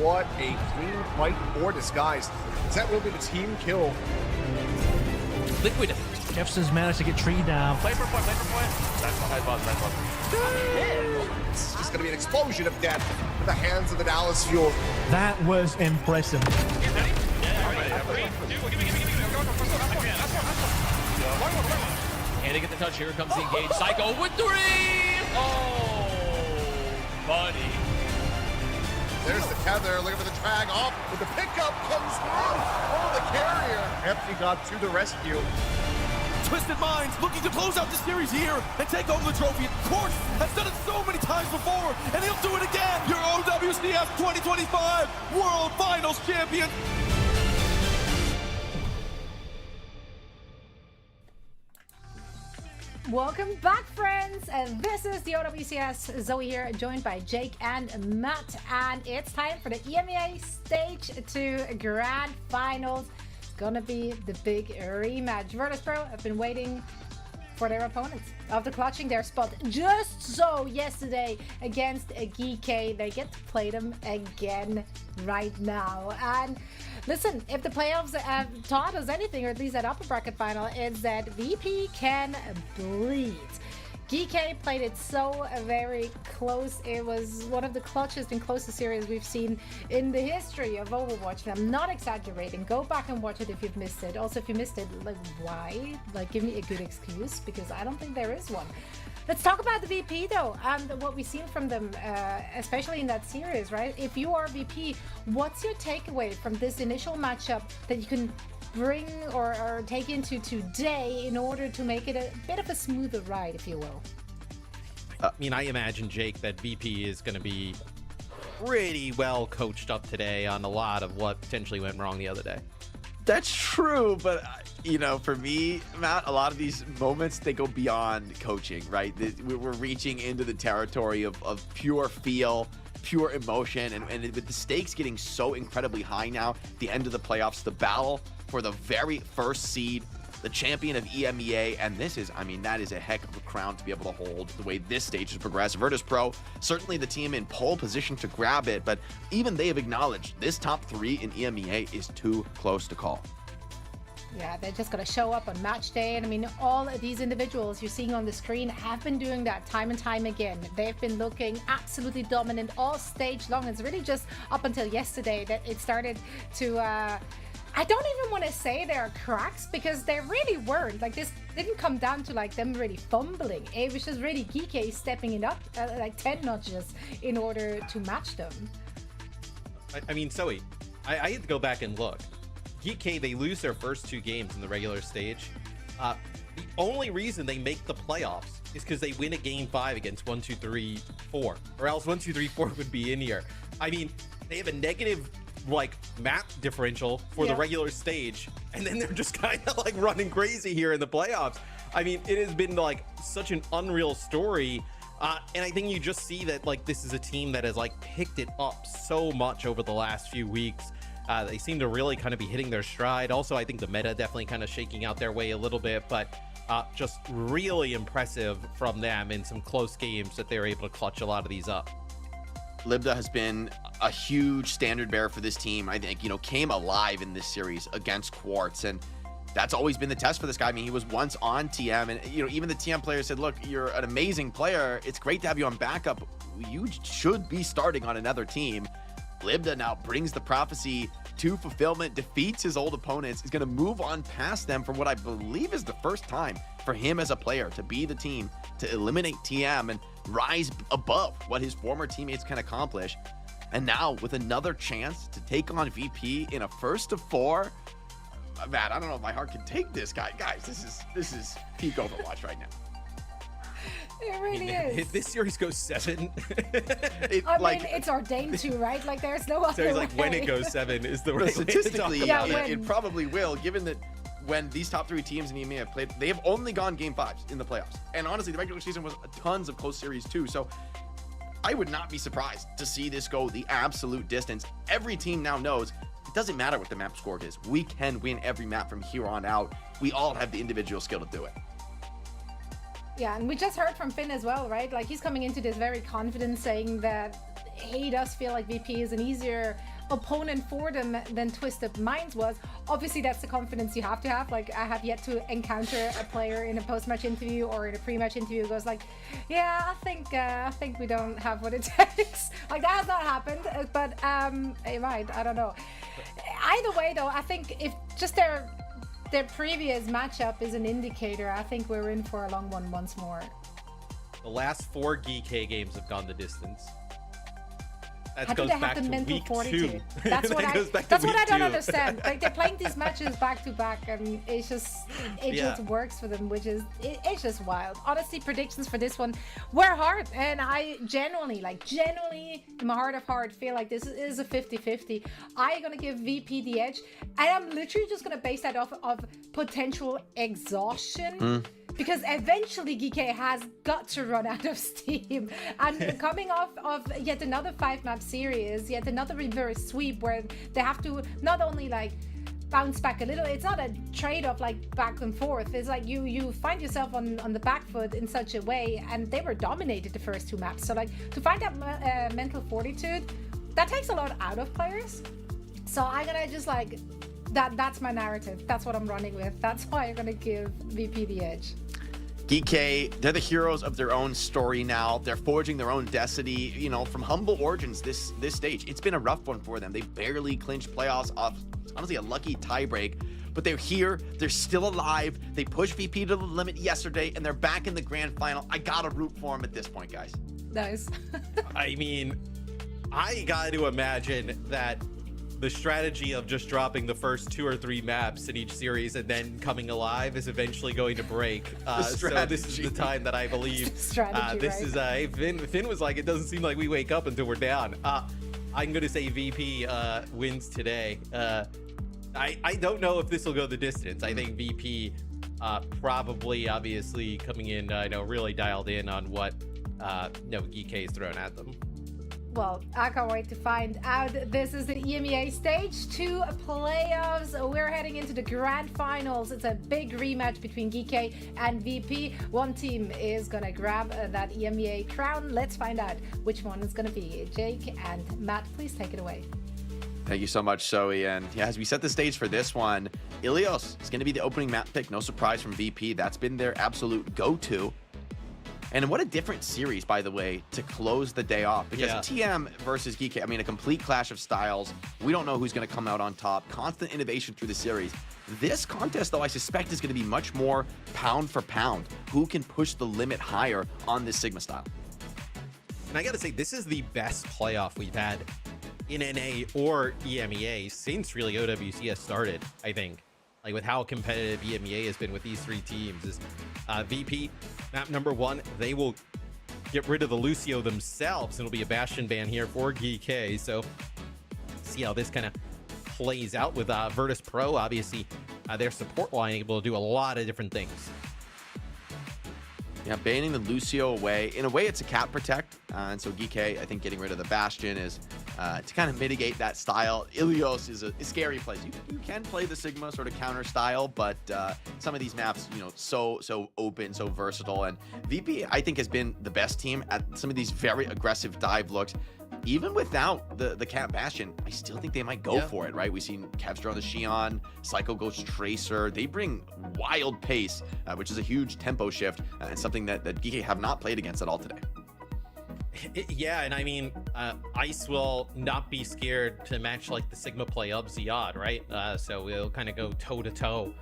what a clean fight for Disguised. Is that will be the team kill? Liquid. Jefferson's managed to get Tree down. Play for point. That's nice ball. It's just going to be an explosion of death in the hands of the Dallas Fuel. That was impressive. And to get the touch, here comes the engage. Psycho with 3! Oh, buddy. There's the tether, looking for the drag off, but the pickup comes through. Oh, the carrier. Empty got to the rescue. Twisted Minds looking to close out the series here and take home the trophy. Court has done it so many times before, and he'll do it again. Your OWCS 2025 World Finals Champion. Welcome back, friends. This is the OWCS. Zoe here, joined by Jake and Matt, and it's time for the EMEA Stage 2 Grand Finals. It's gonna be the big rematch. Virtus.pro have been waiting for their opponents after clutching their spot just so yesterday against GK. They get to play them again right now. And listen, if the playoffs have taught us anything, or at least that upper bracket final, is that VP can bleed. GK played it so very close. It was one of the clutchest and closest series we've seen in the history of Overwatch. And I'm not exaggerating. Go back and watch it if you've missed it. Also, if you missed it, like, why? Like, give me a good excuse, because I don't think there is one. Let's talk about the VP though, and what we've seen from them, especially in that series, right? If you are VP, what's your takeaway from this initial matchup that you can bring or take into today in order to make it a bit of a smoother ride, if you will? I mean, I imagine, Jake, that VP is going to be pretty well coached up today on a lot of what potentially went wrong the other day. That's true, but you know, for me, Matt, a lot of these moments, they go beyond coaching, right? We're reaching into the territory of pure feel, pure emotion, and with the stakes getting so incredibly high now, the end of the playoffs, the battle for the very first seed, the champion of EMEA, and this is, I mean, that is a heck of a crown to be able to hold the way this stage has progressed. Virtus.pro, certainly the team in pole position to grab it, but even they have acknowledged this top 3 in EMEA is too close to call. Yeah, they're just going to show up on match day. And I mean, all of these individuals you're seeing on the screen have been doing that time and time again. They've been looking absolutely dominant all stage long. It's really just up until yesterday that it started to... I don't even want to say there are cracks, because they really weren't. Like, this didn't come down to like them really fumbling. It was just really GK stepping it up like 10 notches in order to match them. I mean, Zoe, I had to go back and look. GK, they lose their first 2 games in the regular stage. The only reason they make the playoffs is because they win a game 5 against 1, 2, 3, 4, or else 1, 2, 3, 4 would be in here. I mean, they have a negative like map differential for the regular stage, and then they're just kind of like running crazy here in the playoffs. I mean, it has been like such an unreal story, and I think you just see that like this is a team that has like picked it up so much over the last few weeks. They seem to really kind of be hitting their stride. Also, I think the meta definitely kind of shaking out their way a little bit, but just really impressive from them in some close games that they were able to clutch a lot of these up. Libda has been a huge standard bearer for this team. I think, you know, came alive in this series against Quartz, and that's always been the test for this guy. I mean, he was once on TM, and, you know, even the TM player said, look, you're an amazing player. It's great to have you on backup. You should be starting on another team. Libda now brings the prophecy to fulfillment, defeats his old opponents. He's going to move on past them for what I believe is the first time for him as a player to be the team to eliminate TM and rise above what his former teammates can accomplish. And now with another chance to take on VP in a first of 4, Matt, I don't know if my heart can take this guy. Guys, this is peak Overwatch right now. It really is. If this series goes 7, I mean, it's ordained to, right? Like, there's no other so it's way. like when it goes 7 is the right statistically, way to talk it probably will, given that when these top 3 teams in EMEA have played, they have only gone game 5s in the playoffs. And honestly, the regular season was tons of close series too. So I would not be surprised to see this go the absolute distance. Every team now knows it doesn't matter what the map score is. We can win every map from here on out. We all have the individual skill to do it. Yeah, and we just heard from Finn as well, right? Like, he's coming into this very confident, saying that he does feel like VP is an easier opponent for them than Twisted Minds was. Obviously, that's the confidence you have to have. Like, I have yet to encounter a player in a post-match interview or in a pre-match interview who goes like, yeah, I think we don't have what it takes. Like, that has not happened, but it might, I don't know. Either way, though, I think if just their previous matchup is an indicator, I think we're in for a long one once more. The last 4 GK games have gone the distance. How do they have the mental fortitude? That's what I don't understand. Like, they're playing these matches back to back, and it just works for them, which is it's just wild. Honestly, predictions for this one were hard, and I genuinely, in my heart of heart, feel like this is a 50-50. I'm gonna give VP the edge, and I'm literally just gonna base that off of potential exhaustion. Because eventually GK has got to run out of steam. And coming off of yet another 5-map series, yet another reverse sweep where they have to not only like bounce back a little, it's not a trade-off like back and forth. It's like you find yourself on the back foot in such a way, and they were dominated the first 2 maps. So like to find that mental fortitude, that takes a lot out of players. So I'm gonna just like, that's my narrative. That's what I'm running with. That's why I'm gonna give VP the edge. GK, they're the heroes of their own story now. They're forging their own destiny, you know, from humble origins this stage. It's been a rough one for them. They barely clinched playoffs off, honestly, a lucky tiebreak. But they're here. They're still alive. They pushed VP to the limit yesterday, and they're back in the grand final. I gotta root for them at this point, guys. Nice. I mean, I got to imagine that the strategy of just dropping the first 2 or 3 maps in each series and then coming alive is eventually going to break. So this is the time that I believe Finn was like, it doesn't seem like we wake up until we're down. I'm going to say VP wins today. I don't know if this will go the distance. I think VP probably, obviously, coming in, really dialed in on what GK is thrown at them. Well, I can't wait to find out. This is the EMEA Stage 2 playoffs. We're heading into the grand finals. It's a big rematch between GK and VP. One team is gonna grab that EMEA crown. Let's find out which one is gonna be. Jake and Matt, please take it away. Thank you so much, Zoe. And yeah, as we set the stage for this one, Ilios is going to be the opening map pick. No surprise from VP. That's been their absolute go-to. And what a different series, by the way, to close the day off. Because TM versus GK, I mean, a complete clash of styles. We don't know who's going to come out on top. Constant innovation through the series. This contest, though, I suspect is going to be much more pound for pound. Who can push the limit higher on this Sigma style? And I got to say, this is the best playoff we've had in NA or EMEA since really OWCS started, I think. Like, with how competitive EMEA has been with these 3 teams. Is VP, map number 1, they will get rid of the Lucio themselves, and it'll be a Bastion ban here for GK. So see how this kind of plays out with Virtus.pro. Obviously, their support line able to do a lot of different things. Yeah, banning the Lucio away. In a way, it's a cap protect. And so GK, I think getting rid of the Bastion is to kind of mitigate that style. Ilios is a scary place. You can play the Sigma sort of counter style, but some of these maps, so open, so versatile. And VP, I think, has been the best team at some of these very aggressive dive looks. Even without the Cat Bastion, I still think they might go for it, right? We've seen Kevstar on the Xion, Psycho Ghost Tracer. They bring wild pace, which is a huge tempo shift, and something that GK have not played against at all today. Yeah, and I mean, Ice will not be scared to match like the Sigma play of Ziad, right? So we'll kind of go toe-to-toe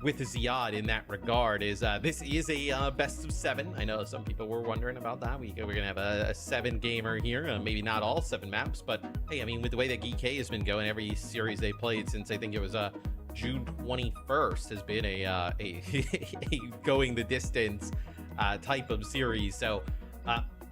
with Ziad in that regard. This is a best of 7. I know some people were wondering about that. We're gonna have a 7 gamer here, maybe not all 7 maps, but hey, I mean, with the way that GK has been going, every series they played since I think it was June 21st has been a going the distance type of series. So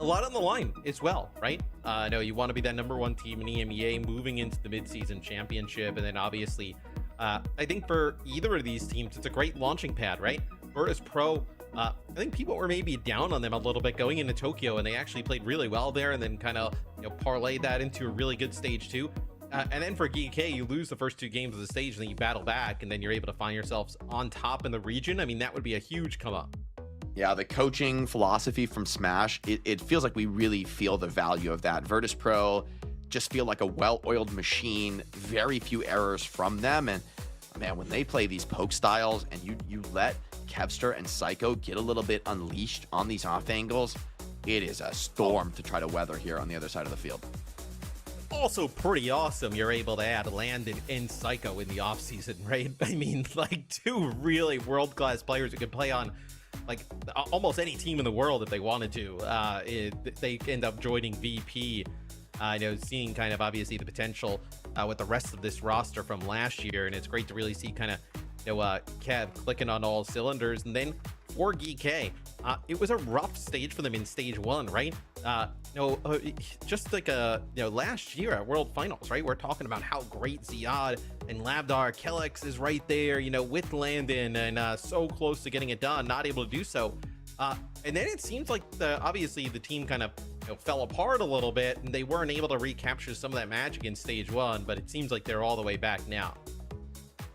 a lot on the line as well, right? No, you want to be that number 1 team in EMEA moving into the Midseason Championship, and then obviously I think for either of these teams, it's a great launching pad, right? Virtus.pro, I think people were maybe down on them a little bit going into Tokyo, and they actually played really well there, and then kind of parlayed that into a really good stage 2. And then for GK, you lose the first 2 games of the stage, and then you battle back, and then you're able to find yourselves on top in the region. I mean, that would be a huge come up. Yeah, the coaching philosophy from Smash, it feels like we really feel the value of that. Virtus.pro just feel like a well-oiled machine, very few errors from them. And man, when they play these poke styles and you let Kevster and Psycho get a little bit unleashed on these off angles, it is a storm to try to weather here on the other side of the field. Also pretty awesome you're able to add Landon and Psycho in the offseason, right? I mean, like, two really world-class players who can play on like almost any team in the world if they wanted to. They end up joining VP. Seeing kind of obviously the potential with the rest of this roster from last year, and it's great to really see kind of Kev clicking on all cylinders. And then for GK, it was a rough stage for them in stage 1, right? Just like last year at World Finals, right? We're talking about how great Ziad and Labdar, Kellex is right there, with Landon, and so close to getting it done, not able to do so. And then it seems like obviously the team kind of fell apart a little bit, and they weren't able to recapture some of that magic in stage 1, but it seems like they're all the way back now.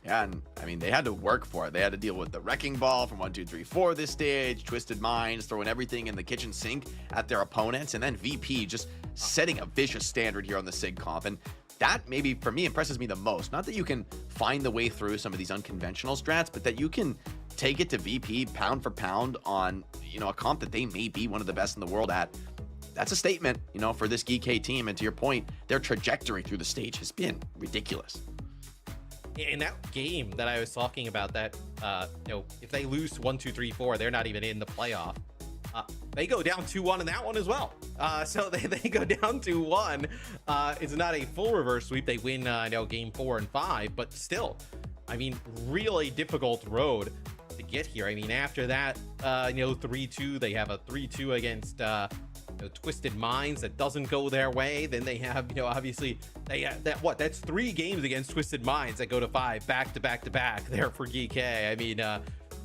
Yeah, and I mean, they had to work for it. They had to deal with the Wrecking Ball from 1, 2, 3, 4 this stage, Twisted Minds, throwing everything in the kitchen sink at their opponents, and then VP just setting a vicious standard here on the SIG comp. And that maybe, for me, impresses me the most. Not that you can find the way through some of these unconventional strats, but that you can take it to VP pound for pound on, a comp that they may be one of the best in the world at. That's a statement, for this GK team. And to your point, their trajectory through the stage has been ridiculous. In that game that I was talking about, that if they lose 1, 2, 3, 4, they're not even in the playoff. They go down 2-1 in that one as well. So they go down 2-1. It's not a full reverse sweep. They win game 4 and 5, but still, I mean, really difficult road to get here. I mean, after that 3-2, they have a 3-2 against Twisted Minds that doesn't go their way. Then they have obviously that's 3 games against Twisted Minds that go to 5 back to back to back there for GK. I mean,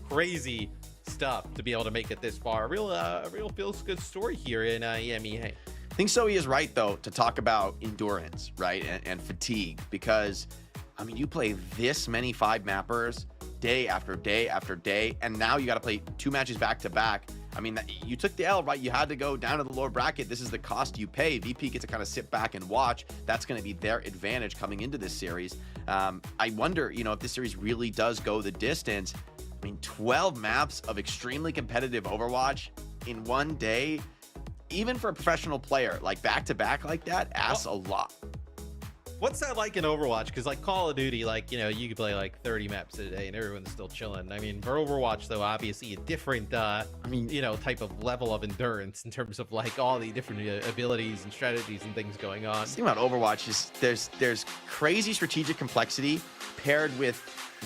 crazy stuff to be able to make it this far. A real feels good story here in EMEA. I think Zoe is right though to talk about endurance, right, and fatigue, because I mean, you play this many 5 mappers day after day after day, and now you got to play 2 matches back to back. I mean, you took the L, right? You had to go down to the lower bracket. This is the cost you pay. VP gets to kind of sit back and watch. That's going to be their advantage coming into this series. I wonder, if this series really does go the distance. I mean, 12 maps of extremely competitive Overwatch in one day, even for a professional player, like back to back like that, asks a lot. What's that like in Overwatch? Because like Call of Duty, like, you could play like 30 maps a day and everyone's still chilling. I mean, for Overwatch, though, obviously a different, type of level of endurance in terms of like all the different abilities and strategies and things going on. The thing about Overwatch is there's crazy strategic complexity paired with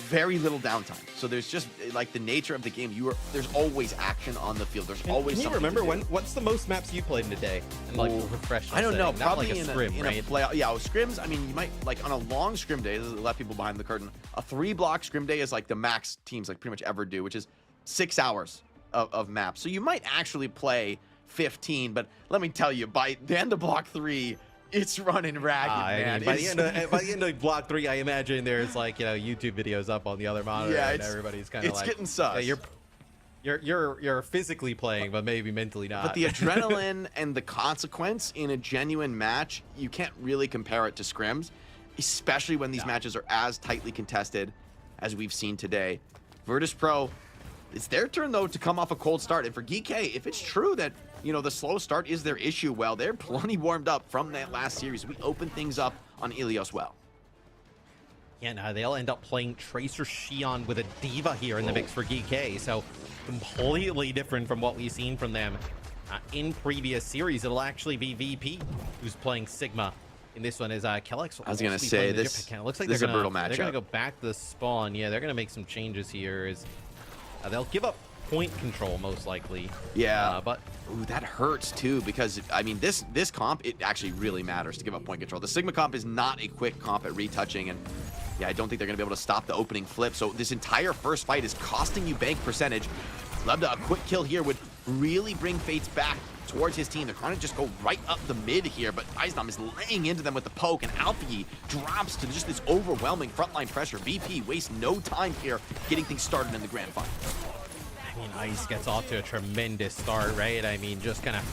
very little downtime. So there's just like the nature of the game. There's always action on the field. There's always. Can you remember what's the most maps you played in a day? And like refresh. I don't know. Probably like a scrim, in right? a playoff. Yeah, scrims. I mean, you might like on a long scrim day. This is a lot of people behind the curtain. A 3-block scrim day is like the max teams like pretty much ever do, which is 6 hours of maps. So you might actually play 15. But let me tell you, by the end of block 3. It's running ragged, man. I mean, by the end of block 3, I imagine there's like YouTube videos up on the other monitor, and everybody's kind of like, it's getting sus. Yeah, you're physically playing, but maybe mentally not. But the adrenaline and the consequence in a genuine match, you can't really compare it to scrims, especially when these matches are as tightly contested as we've seen today. Virtus.pro, it's their turn though to come off a cold start, and for GK, if it's true that the slow start is their issue, well, they're plenty warmed up from that last series. We opened things up on Ilios well. Yeah, no, they'll end up playing Tracer Xion with a Diva here in the mix for GK, so completely different from what we've seen from them in previous series. It'll actually be VP who's playing Sigma. In this one is Kellex. I was going to say, this looks like is a brutal matchup. They're going to go back to the spawn. Yeah, they're going to make some changes here. They'll give up point control most likely. Yeah, but ooh, that hurts too, because I mean this comp, it actually really matters to give up point control. The Sigma comp is not a quick comp at retouching, and yeah, I don't think they're gonna be able to stop the opening flip. So this entire first fight is costing you bank percentage. Lebda, a quick kill here would really bring Fates back towards his team. They're trying to just go right up the mid here, but Izdam is laying into them with the poke, and Alfie drops to just this overwhelming frontline pressure. VP wastes no time here getting things started in the grand final. I mean, Ice gets off to a tremendous start, right? I mean, just kind of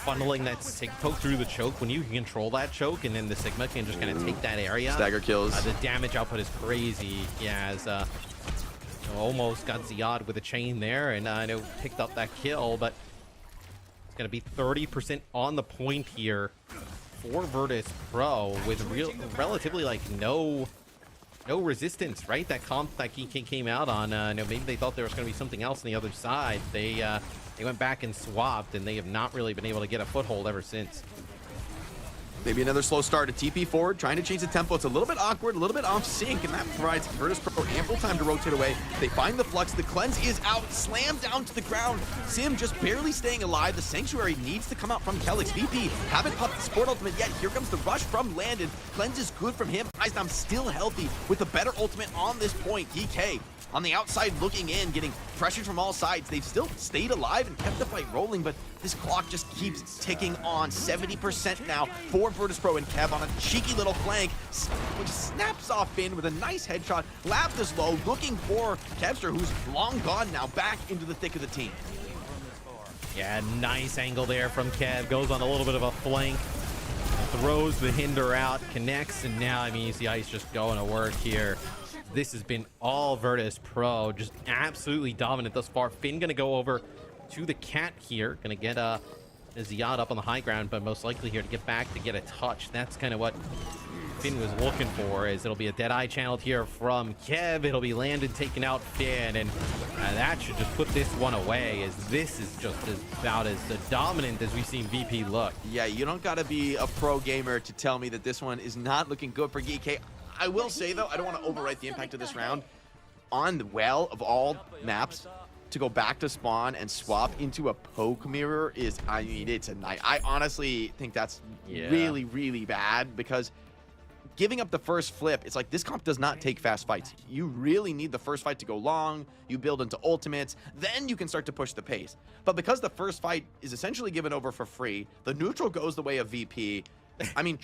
funneling that Sig poke through the choke, when you can control that choke and then the Sigma can just kind of take that area. Stagger kills. The damage output is crazy. Yeah, as almost got Ziad with a chain there, and I know picked up that kill, but it's going to be 30% on the point here for Virtus.pro with relatively like no resistance, right? That comp that GK came out on, maybe they thought there was going to be something else on the other side. They went back and swapped, and they have not really been able to get a foothold ever since. Maybe another slow start. A TP forward, trying to change the tempo. It's a little bit awkward, a little bit off sync, and that provides Virtus.pro ample time to rotate away. They find the flux. The cleanse is out, slammed down to the ground. Sim just barely staying alive. The Sanctuary needs to come out from Kelix. VP haven't popped the Sport ultimate yet. Here comes the rush from Landon. Cleanse is good from him. Eisnam still healthy with a better ultimate on this point. DK on the outside looking in, getting pressured from all sides. They've still stayed alive and kept the fight rolling, but this clock just keeps ticking on. 70% now for Virtus.pro and Kev on a cheeky little flank, which snaps off Finn with a nice headshot. Lab is low, looking for Kevster, who's long gone now, back into the thick of the team. Yeah, nice angle there from Kev. Goes on a little bit of a flank, throws the hinder out, connects, and now, I mean, you see Ice just going to work here. This has been all Virtus.pro, just absolutely dominant thus far. Finn gonna go over to the cat here, gonna get Ziad up on the high ground, but most likely here to get back to get a touch. That's kind of what Finn was looking for, as it'll be a Deadeye channeled here from Kev. It'll be Landon taking out Finn, and that should just put this one away, as this is just about as dominant as we've seen VP look. Yeah, you don't gotta be a pro gamer to tell me that this one is not looking good for GK. I will say, though, I don't want to overwrite the impact of this round. On the well of all maps, to go back to spawn and swap into a poke mirror is, I mean, it's a night. I honestly think that's really, really bad, because giving up the first flip, it's like this comp does not take fast fights. You really need the first fight to go long, you build into ultimates, then you can start to push the pace. But because the first fight is essentially given over for free, the neutral goes the way of VP. I mean,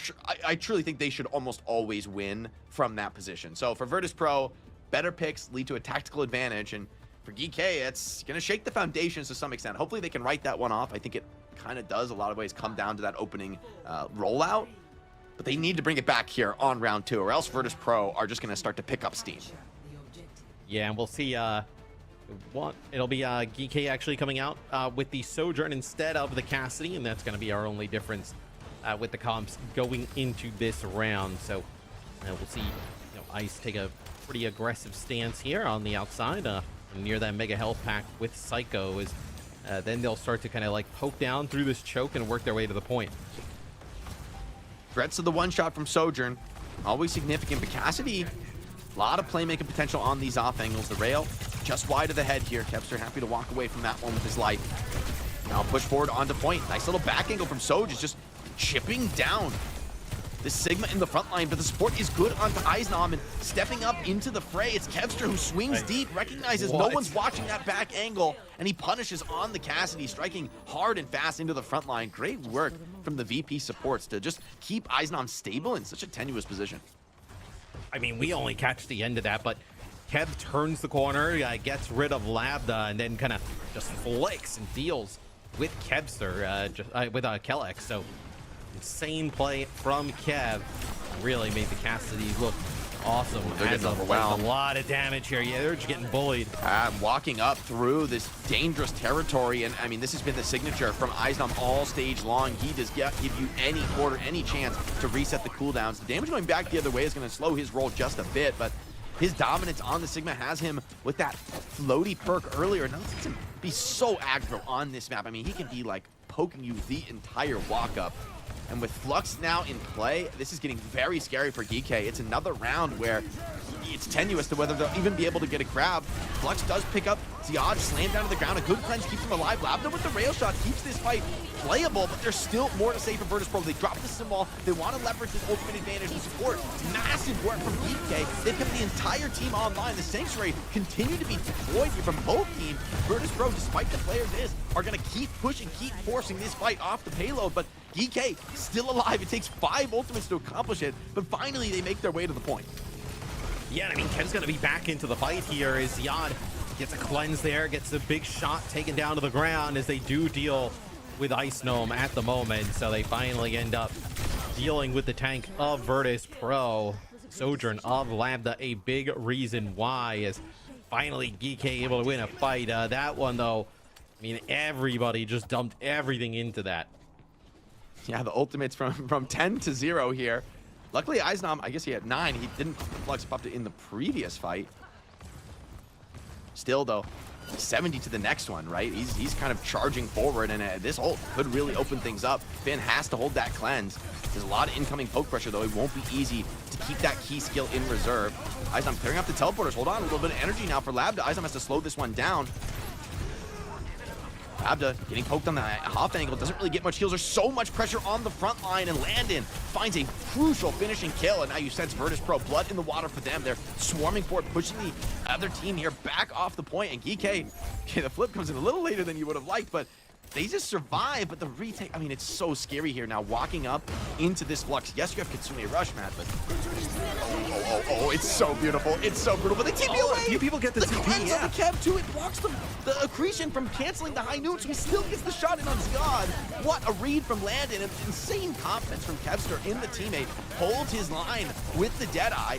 I truly think they should almost always win from that position. So for Virtus.pro, better picks lead to a tactical advantage, and for GK, it's going to shake the foundations to some extent. Hopefully they can write that one off. I think it kind of does a lot of ways come down to that opening rollout, but they need to bring it back here on round 2, or else Virtus.pro are just going to start to pick up steam. Yeah, and we'll see it'll be GK actually coming out with the Sojourn instead of the Cassidy, and that's going to be our only difference with the comps going into this round. So we'll see Ice take a pretty aggressive stance here on the outside near that mega health pack with Psycho, is then they'll start to kind of like poke down through this choke and work their way to the point. Threats of the one shot from Sojourn, always significant, but Cassidy, a lot of playmaking potential on these off angles. The rail just wide of the head here. Kevster happy to walk away from that one with his life. Now push forward onto point. Nice little back angle from Soj, is just chipping down this Sigma in the front line, but the support is good onto Eisnam and stepping up into the fray. It's Kevster who swings deep, recognizes no one's watching that back angle, and he punishes on the Cassidy, striking hard and fast into the front line. Great work from the VP supports to just keep Eisnam stable in such a tenuous position. I mean, we only catch the end of that, but Kev turns the corner, gets rid of Labda, and then kind of just flicks and deals with Kevster, with Kellex. So insane play from Kev. Really made the Cassidy look awesome. They're getting overwhelmed. A lot of damage here. Yeah, they're just getting bullied. Walking up through this dangerous territory, and I mean, this has been the signature from Eisnam all stage long. He does give you any quarter, any chance to reset the cooldowns. The damage going back the other way is going to slow his roll just a bit, but his dominance on the Sigma has him with that floaty perk earlier. Now lets him be so aggro on this map. I mean, he can be like poking you the entire walk up. And with Flux now in play, this is getting very scary for GK. It's another round where it's tenuous to whether they'll even be able to get a grab. Flux does pick up Ziad, slammed down to the ground. A good cleanse keeps him alive. Labda with the rail shot keeps this fight playable, but there's still more to say for Virtus.pro. They drop the symbol. They want to leverage this ultimate advantage and support. Massive work from GK. They've kept the entire team online. The Sanctuary continue to be deployed here from both teams. Virtus.pro, despite the player this, are going to keep pushing, keep forcing this fight off the payload, but GK still alive. It takes 5 ultimates to accomplish it, but finally they make their way to the point. Yeah, I mean, Kev's going to be back into the fight here as Ziad gets a cleanse there, gets a big shot taken down to the ground as they do deal with Ice Gnome at the moment, so they finally end up dealing with the tank of Virtus.pro. Sojourn of Lambda, a big reason why is finally GK able to win a fight. That one though, I mean, everybody just dumped everything into that. Yeah, the ultimates from 10 to 0 here. Luckily, Eisnom, I guess he had 9. He didn't Flux popped it in the previous fight. Still, though, 70 to the next one, right? He's kind of charging forward, and this ult could really open things up. Finn has to hold that cleanse. There's a lot of incoming poke pressure, though. It won't be easy to keep that key skill in reserve. Eisnom clearing up the teleporters. Hold on, a little bit of energy now for Lambda. Eisnom has to slow this one down. Lambda getting poked on the half angle, doesn't really get much heals. There's so much pressure on the front line, and Landon finds a crucial finishing kill, and now you sense Virtus.pro, blood in the water for them. They're swarming forward, pushing the other team here back off the point, and GK, okay, the flip comes in a little later than you would have liked, but they just survive. But the retake, I mean, it's so scary here now, walking up into this Flux. Yes, you have Kitsune Rush, Matt, but it's so beautiful. It's so brutal, but they TP away. A few people get the TP, yeah. The Kev too, it blocks the accretion from canceling the high noon, so he still gets the shot in on Zod. What a read from Landon, and insane confidence from Kevster in the teammate. Holds his line with the Deadeye,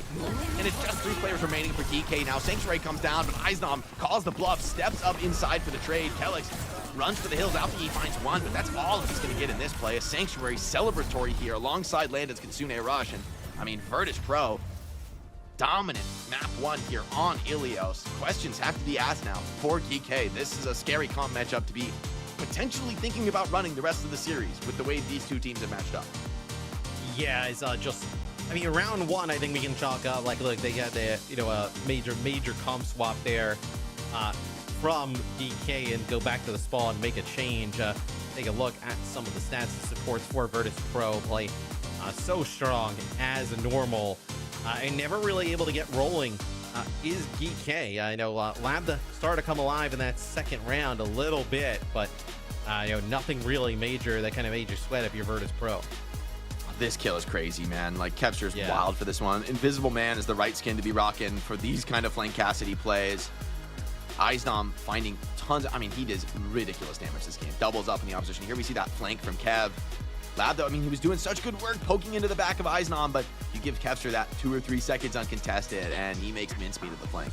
and it's just 3 players remaining for DK now. Sanctuary comes down, but Eisnom calls the bluff, steps up inside for the trade. Kelix runs for the hills. Alpha he finds one, but that's all he's going to get in this play. A Sanctuary celebratory here alongside Landon's Kitsune Rush. And I mean, Virtus.pro, dominant map 1 here on Ilios. Questions have to be asked now for GK. This is a scary comp matchup to be potentially thinking about running the rest of the series with the way these two teams have matched up. Yeah, it's just, I mean, round 1, I think we can chalk up, like, look, they got the, you know, a major comp swap there from DK and go back to the spawn and make a change. Take a look at some of the stats and supports for Virtus.pro. Play so strong as normal and never really able to get rolling is GK. I know Lambda started to come alive in that second round a little bit, but you know, nothing really major that kind of made you sweat if you're Virtus.pro. This kill is crazy, man. Like, Kevster's wild for this one. Invisible Man is the right skin to be rocking for these kind of flank Cassidy plays. Eisnom finding tons of, I mean, he does ridiculous damage this game. Doubles up in the opposition. Here we see that flank from Kev. Lab, though, I mean, he was doing such good work poking into the back of Eisnom, but you give Kevster that 2 or 3 seconds uncontested, and he makes mincemeat of the flank.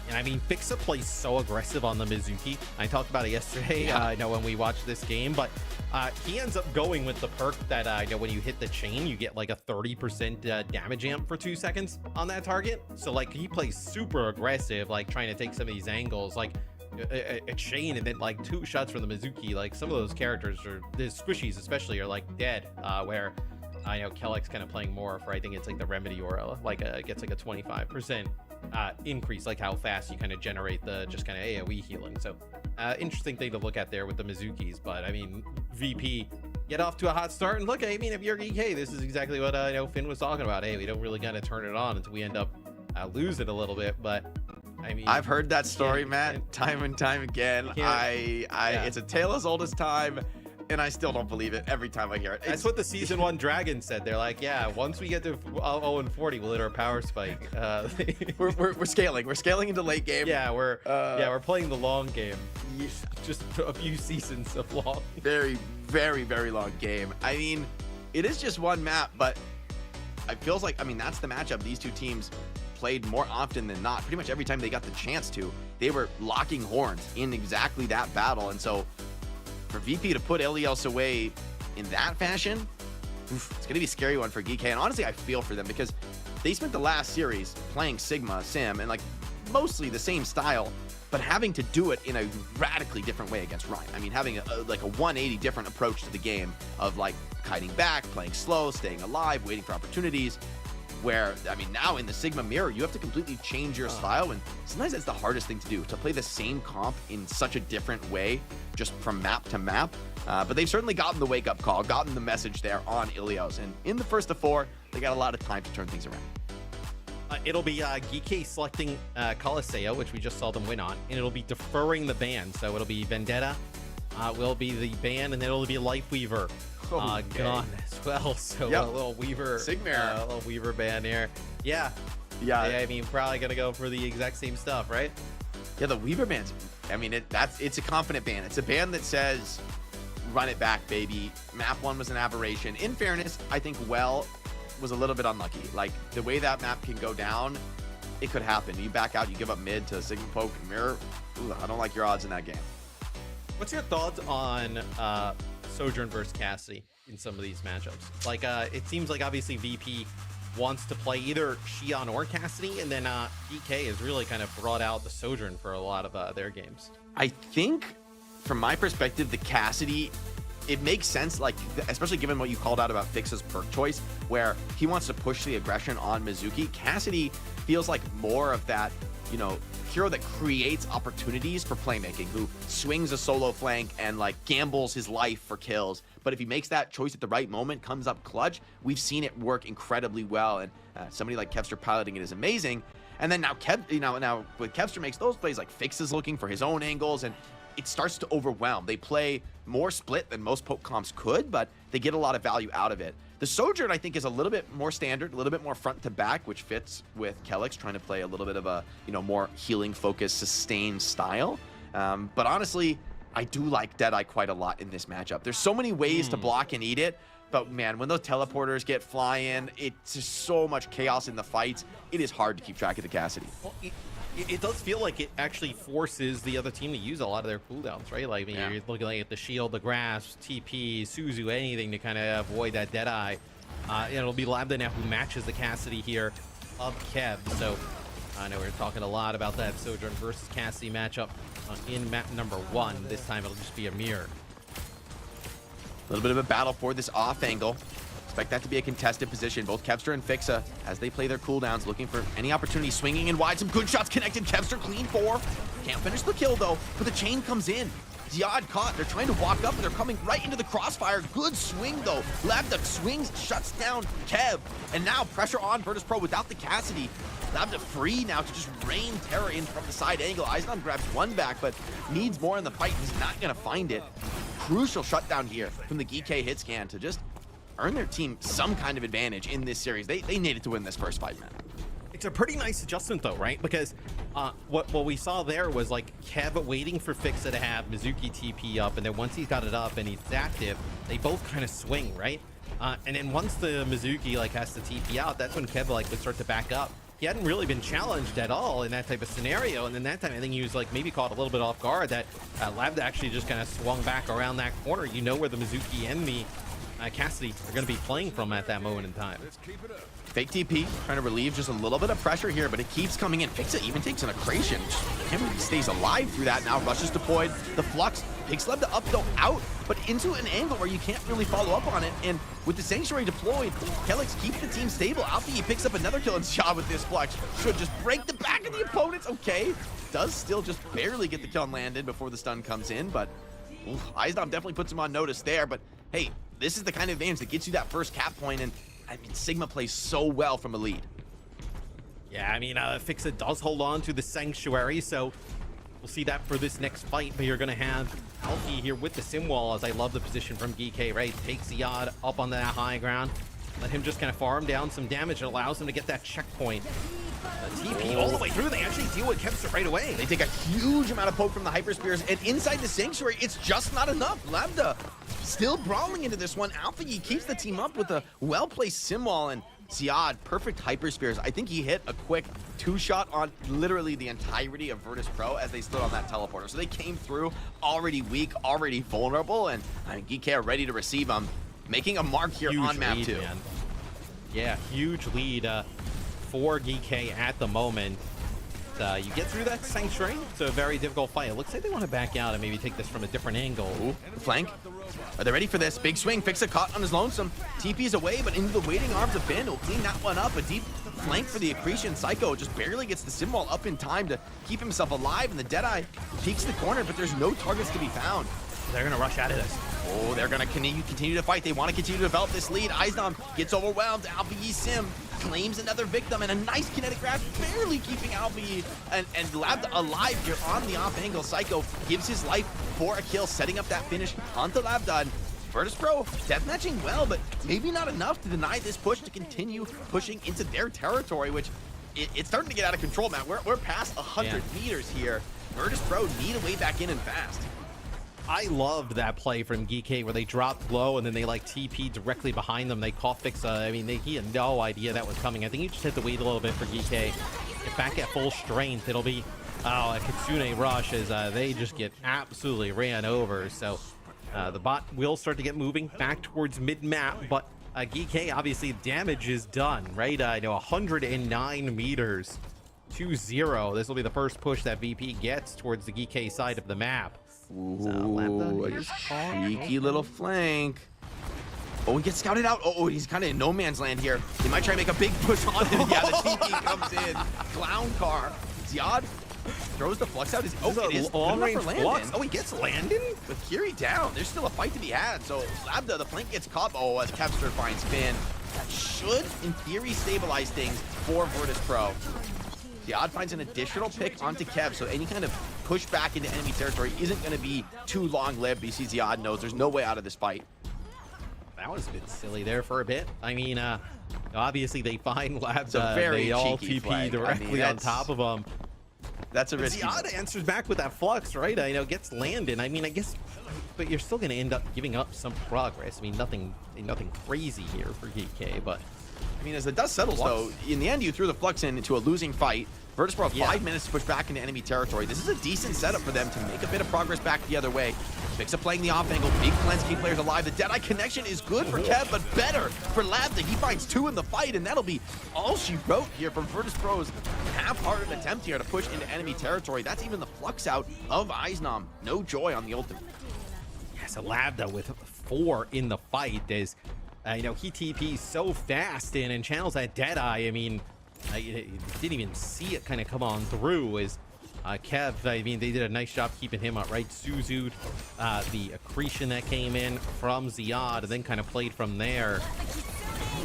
And I mean, FACEIT plays so aggressive on the Mizuki. I talked about it yesterday, I know, when we watched this game, but he ends up going with the perk that, you know, when you hit the chain, you get like a 30% damage amp for 2 seconds on that target. So like, he plays super aggressive, like trying to take some of these angles, like a chain and then like 2 shots from the Mizuki. Like, some of those characters are, the squishies especially, are like dead, where I know Kelix kind of playing more for, I think it's like the Remedy aura, like gets like a 25% increase, like how fast you kind of generate the just kind of AoE healing. So interesting thing to look at there with the Mizukis. But I mean, VP get off to a hot start, and look, I mean, if you're EK, this is exactly what you know, Finn was talking about. Hey, we don't really gotta turn it on until we end up losing a little bit. But I mean, I've heard that story, Matt, time and time again. It's a tale as old as time, and I still don't believe it every time I hear it. That's what the season 1 Dragon said. They're like, yeah, once we get to 0-40, we'll hit our power spike. We're scaling. We're scaling into late game. Yeah, we're playing the long game. Just a few seasons of long. Very, very, very long game. I mean, it is just one map, but it feels like, I mean, that's the matchup these two teams played more often than not. Pretty much every time they got the chance to, they were locking horns in exactly that battle. And so for VP to put Elios away in that fashion, it's going to be a scary one for GK. And honestly, I feel for them because they spent the last series playing Sigma, Sim, and like mostly the same style, but having to do it in a radically different way against Ryan. I mean, having like a 180 different approach to the game of like kiting back, playing slow, staying alive, waiting for opportunities. Where, I mean, now in the Sigma mirror, you have to completely change your style, and sometimes that's the hardest thing to do, to play the same comp in such a different way, just from map to map. But they've certainly gotten the wake-up call, gotten the message there on Ilios, and in the first of 4, they got a lot of time to turn things around. It'll be GK selecting Coliseum, which we just saw them win on, and it'll be deferring the ban. So it'll be Vendetta, will be the ban, and then it'll be Lifeweaver gone as well. So a little Weaver, Sigmar, a little Weaver ban here. Yeah. I mean, probably gonna go for the exact same stuff, right? Yeah, the Weaver bands. I mean, it's a confident ban. It's a ban that says, run it back, baby. Map 1 was an aberration. In fairness, I think Well was a little bit unlucky. Like, the way that map can go down, it could happen. You back out, you give up mid to Sigma Poke and Mirror. Ooh, I don't like your odds in that game. What's your thoughts on Sojourn versus Cassidy in some of these matchups? Like, it seems like obviously VP wants to play either Xion or Cassidy, and then DK has really kind of brought out the Sojourn for a lot of their games. I think, from my perspective, the Cassidy, it makes sense, like, especially given what you called out about Fix's perk choice, where he wants to push the aggression on Mizuki. Cassidy feels like more of that, you know, hero that creates opportunities for playmaking, who swings a solo flank and like gambles his life for kills. But if he makes that choice at the right moment, comes up clutch, we've seen it work incredibly well. And somebody like Kevster piloting it is amazing. And then now now with Kevster makes those plays, like Fix is looking for his own angles, and it starts to overwhelm. They play more split than most poke comps could, but they get a lot of value out of it. The Sojourn, I think, is a little bit more standard, a little bit more front to back, which fits with Kelix trying to play a little bit of a, you know, more healing focused, sustained style. But honestly, I do like Deadeye quite a lot in this matchup. There's so many ways to block and eat it, but man, when those teleporters get flying, it's just so much chaos in the fights. It is hard to keep track of the Cassidy. Well, it does feel like it actually forces the other team to use a lot of their cooldowns, right? Like, I mean, you're looking like at the shield, the grasp, TP, Suzu, anything to kind of avoid that Deadeye. It'll be Lambda now who matches the Cassidy here of Kev. So I know we were talking a lot about that Sojourn versus Cassidy matchup in map number 1. This time it'll just be a mirror. A little bit of a battle for this off angle. Expect that to be a contested position. Both Kevster and Fixa, as they play their cooldowns, looking for any opportunity, swinging in wide. Some good shots connected. Kevster clean 4. Can't finish the kill, though, but the chain comes in. Ziad caught. They're trying to walk up, and they're coming right into the crossfire. Good swing, though. Labda swings, shuts down Kev. And now pressure on Virtus.pro without the Cassidy. Labda free now to just rain terror in from the side angle. Eisnam grabs one back, but needs more in the fight. He's not going to find it. Crucial shutdown here from the GK hit scan to just earn their team some kind of advantage in this series. They needed to win this first fight, man. It's a pretty nice adjustment, though, right? Because what we saw there was like Kev waiting for Fixa to have Mizuki TP up, and then once he's got it up and he's active, they both kind of swing, right? And then once the Mizuki like has to TP out, that's when Kev like would start to back up. He hadn't really been challenged at all in that type of scenario, and then that time I think he was like maybe caught a little bit off guard that Labda actually just kind of swung back around that corner. You know where the Mizuki and the Cassidy are going to be playing from at that moment in time. Fake TP, trying to relieve just a little bit of pressure here, but it keeps coming in. Fixa even takes an accretion. Him stays alive through that now. Rush is deployed. The Flux picks Lebda up, though, out, but into an angle where you can't really follow up on it. And with the Sanctuary deployed, Kelix keeps the team stable. Alpha, he picks up another kill, and Xia with this Flux should just break the back of the opponents. Okay, does still just barely get the kill landed before the stun comes in, but Eisdom definitely puts him on notice there. But hey, this is the kind of advantage that gets you that first cap point, and I mean, Sigma plays so well from a lead. Yeah, I mean, Fixa does hold on to the Sanctuary, so we'll see that for this next fight. But you're going to have Alfie here with the Sim Wall, as I love the position from GK, right? Takes Ziad up on that high ground. Let him just kind of farm down some damage. It allows him to get that checkpoint. The TP all the way through. They actually deal with Kevster right away. They take a huge amount of poke from the Hyper Spears, and inside the Sanctuary, it's just not enough. Lambda still brawling into this one. Alpha keeps the team up with a well-placed Sim Wall, and Ziad, perfect Hyper Spears. I think he hit a quick 2-shot on literally the entirety of Virtus.pro as they stood on that teleporter. So they came through already weak, already vulnerable, and I mean, GK are ready to receive them, making a mark here huge on map lead, 2. Man. Yeah, huge lead for GK at the moment. You get through that Sanctuary. It's a very difficult fight. It looks like they want to back out and maybe take this from a different angle. Ooh, flank. Are they ready for this? Big swing. Fixa caught on his lonesome. TP's away, but into the waiting arms of Finn. Will clean that one up. A deep flank for the Accretion. Psycho just barely gets the Sim Wall up in time to keep himself alive. And the Deadeye peeks the corner, but there's no targets to be found. They're going to rush out of this. Oh, they're going to continue to fight. They want to continue to develop this lead. Eisdom gets overwhelmed. Alpha Sim claims another victim, and a nice kinetic grab, barely keeping Alpha and Labda alive here on the off angle. Psycho gives his life for a kill, setting up that finish onto Labda. And Virtus.pro deathmatching well, but maybe not enough to deny this push to continue pushing into their territory, which it's starting to get out of control, man. We're past 100 meters here. Virtus.pro need a way back in and fast. I loved that play from GK where they dropped low and then they like TP directly behind them. They call fix. I mean, he had no idea that was coming. I think he just had to wait a little bit for GK. Get back at full strength. It'll be a Kitsune rush as they just get absolutely ran over. So the bot will start to get moving back towards mid-map, but GK, obviously damage is done, right? 109 meters, 2-0. This will be the first push that VP gets towards the GK side of the map. Ooh, a cheeky little flank. Oh, he gets scouted out. Oh, he's kind of in no man's land here. He might try to make a big push on him. Yeah, the TP comes in. Clown car. Ziad throws the flux out. It is long range flux. Oh, he gets Landon? With Kiri down, there's still a fight to be had. So Labda, the flank gets caught. Oh, as Kevster finds Finn. That should, in theory, stabilize things for Virtus.pro. Ziad finds an additional pick onto Kev, so any kind of push back into enemy territory isn't going to be too long-lived. But you see Ziad knows there's no way out of this fight. That was a bit silly there for a bit. I mean, obviously they find Labs. They all TP directly on top of them. That's a risky. Ziad answers back with that flux, right? I know gets Landon. I mean, I guess, but you're still going to end up giving up some progress. I mean, nothing crazy here for GK, but. I mean, as the dust settles, though, in the end, you threw the flux into a losing fight. Virtus.pro have 5 minutes to push back into enemy territory. This is a decent setup for them to make a bit of progress back the other way. Mixa playing the off angle, big cleanse, keep players alive. The Deadeye connection is good for Kev, but better for Labda. He finds 2 in the fight, and that'll be all she wrote here from Virtus.pro's half-hearted attempt here to push into enemy territory. That's even the flux out of Eisnom. No joy on the ultimate. Yeah, so Labda with 4 in the fight is, he TP's so fast in and channels that Deadeye. I mean, I didn't even see it kind of come on through as Kev, I mean, they did a nice job keeping him up, right? Suzu'd the accretion that came in from Ziad and then kind of played from there.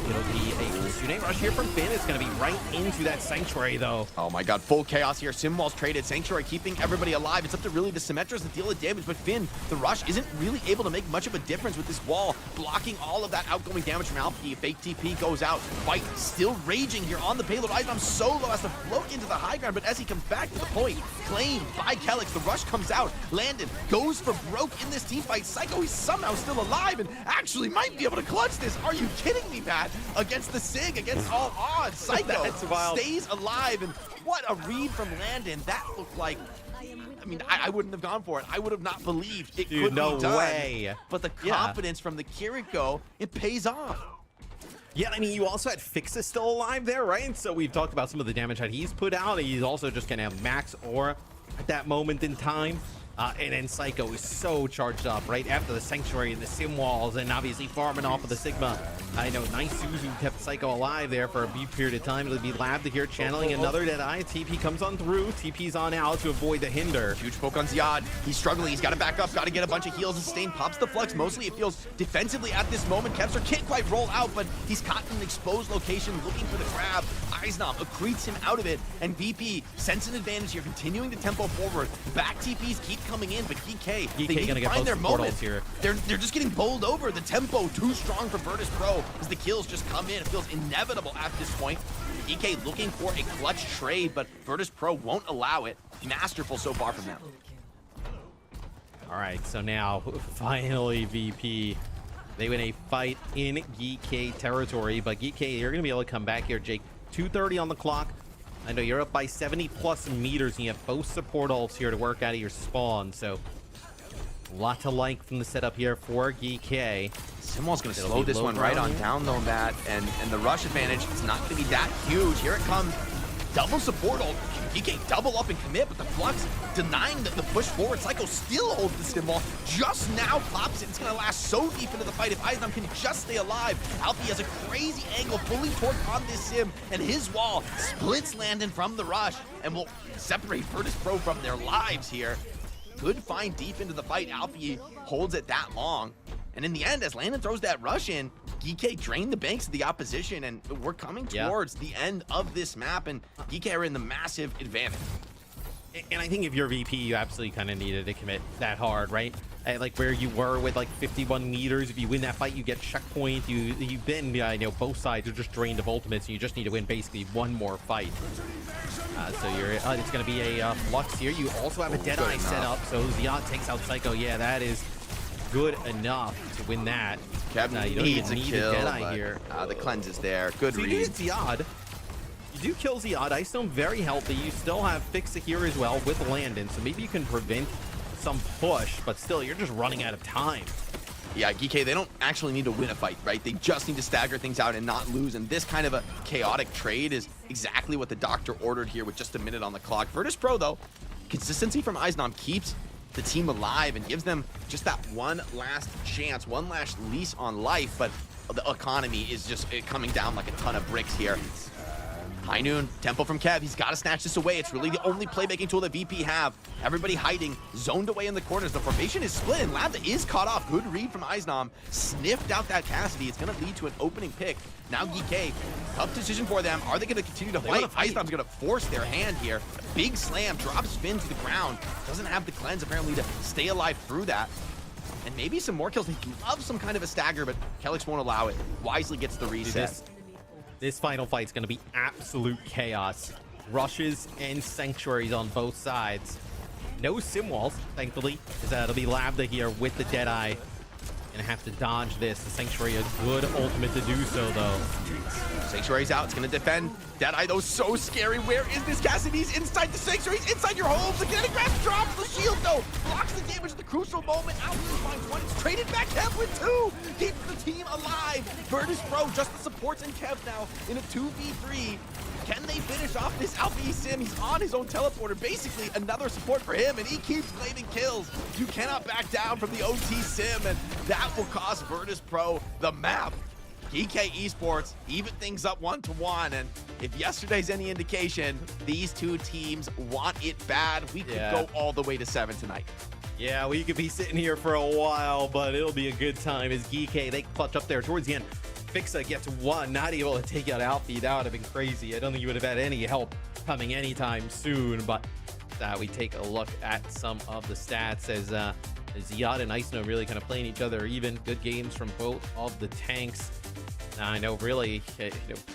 It'll be a Kitsune rush here from Finn. It's going to be right into that Sanctuary, though. Oh my god, full chaos here. Simwall's traded. Sanctuary keeping everybody alive. It's up to really the Symmetras to deal the damage, but Finn, the rush, isn't really able to make much of a difference with this wall, blocking all of that outgoing damage from Alfie. Fake TP goes out. Fight still raging here on the payload. Eisnom solo has to float into the high ground, but as he comes back to the point, claimed by Kelix, the rush comes out. Landon goes for broke in this team fight. Psycho, he's somehow still alive and actually might be able to clutch this. Are you kidding me, Matt? Against the SIG, against all odds, Psycho stays alive, and what a read from Landon. That looked like, I mean, I wouldn't have gone for it. I would have not believed it could be done. Way. But the confidence from the Kiriko, it pays off. Yeah, I mean, you also had Fixa still alive there, right? So we've talked about some of the damage that he's put out. He's also just going to have max aura at that moment in time. And then Psycho is so charged up right after the Sanctuary and the Sim walls, and obviously farming off of the Sigma. I know nice Suzu kept Psycho alive there for a brief period of time. It'll be Labda here channeling another Deadeye. TP comes on through. TP's on out to avoid the hinder. Huge poke on Ziad. He's struggling. He's got to back up. Got to get a bunch of heals and sustain. Pops the flux. Mostly it feels defensively at this moment. Kevster can't quite roll out, but he's caught in an exposed location looking for the grab. Eisnom accretes him out of it, and VP sense an advantage here, continuing to tempo forward. Back TPs keep coming in, but GK they need to find their moment here. They're just getting bowled over. The tempo too strong for Virtus.pro as the kills just come in. It feels inevitable at this point. GK looking for a clutch trade, but Virtus.pro won't allow it. Masterful so far from them. All right, so now finally VP, they win a fight in GK territory, but GK, you're gonna be able to come back here, Jake. 2:30 on the clock. I know you're up by 70+ meters, and you have both support ults here to work out of your spawn, so a lot to like from the setup here for GK. Simwall's going to slow this one right on down, though, Matt, and the rush advantage is not going to be that huge. Here it comes. Double support ult. GK double up and commit, but the flux denying the push forward. Psycho still holds the Simwall. Just now pops it. It's going to last so deep into the fight if Eisnom can just stay alive. Alfie has a crazy angle, fully torqued on this Sim, and his wall splits Landon from the rush and will separate Virtus.pro from their lives here. Good find deep into the fight. Alfie holds it that long. And in the end, as Landon throws that rush in, GK drained the banks of the opposition, and we're coming towards the end of this map, and GK are in the massive advantage. And I think if you're VP, you absolutely kind of needed to commit that hard, right? Like where you were with like 51 meters. If you win that fight, you get checkpoint. You've been, I know both sides are just drained of ultimates, and you just need to win basically one more fight. So you're, it's going to be a flux here. You also have a Deadeye set up, so Ziad takes out Psycho. Yeah, that is good enough to win that. Kevin You don't needs even a need kill, a Deadeye but, here. the cleanse is there. Good So you read. do Ziad. You do kill Ziad. Ice Stone very healthy. You still have FACEIT here as well with Landon, so maybe you can prevent some push, but still, you're just running out of time. Yeah, GK, they don't actually need to win a fight, right? They just need to stagger things out and not lose. And this kind of a chaotic trade is exactly what the doctor ordered here with just a minute on the clock. Virtus.pro, though, consistency from Eisnom keeps the team alive and gives them just that one last chance, one last lease on life. But the economy is just coming down like a ton of bricks here. High noon, tempo from Kev. He's got to snatch this away. It's really the only playmaking tool that VP have. Everybody hiding, zoned away in the corners. The formation is split, and Lambda is caught off. Good read from Eisnom. Sniffed out that Cassidy. It's going to lead to an opening pick. Now GK, tough decision for them. Are they going to continue to fight? Eisnom's going to force their hand here. Big slam, drops Finn to the ground. Doesn't have the cleanse apparently to stay alive through that. And maybe some more kills. They love some kind of a stagger, but Kelix won't allow it. Wisely gets the reset. This final fight's going to be absolute chaos. Rushes and Sanctuaries on both sides. No sim walls, thankfully, as it'll be Lambda here with the Deadeye. Gonna have to dodge this. The Sanctuary a good ultimate to do so, though. Sanctuary's out. It's going to defend. Deadeye, though, so scary. Where is this Cassidy's inside the Sanctuary? He's inside your homes. Again, grabs, drops the shield, though. Blocks the damage at the crucial moment. Out finds one. It's traded back. Kev with two. Keeps the team alive. Virtus.pro, just the supports and Kev now in a 2v3. Can they finish off this Alpha Sim? He's on his own teleporter. Basically, another support for him, and he keeps claiming kills. You cannot back down from the OT Sim, and that will cost Virtus.pro the map. GK Esports even things up 1-1, and if yesterday's any indication, these two teams want it bad. We could go all the way to 7 tonight. Yeah, we could be sitting here for a while, but it'll be a good time as GK, they clutch up there towards the end. FACEIT gets one, not able to take out Alfie. That would have been crazy. I don't think you would have had any help coming anytime soon, but we take a look at some of the stats as Ziad and Eisno really kind of playing each other even. Good games from both of the tanks. I know, really,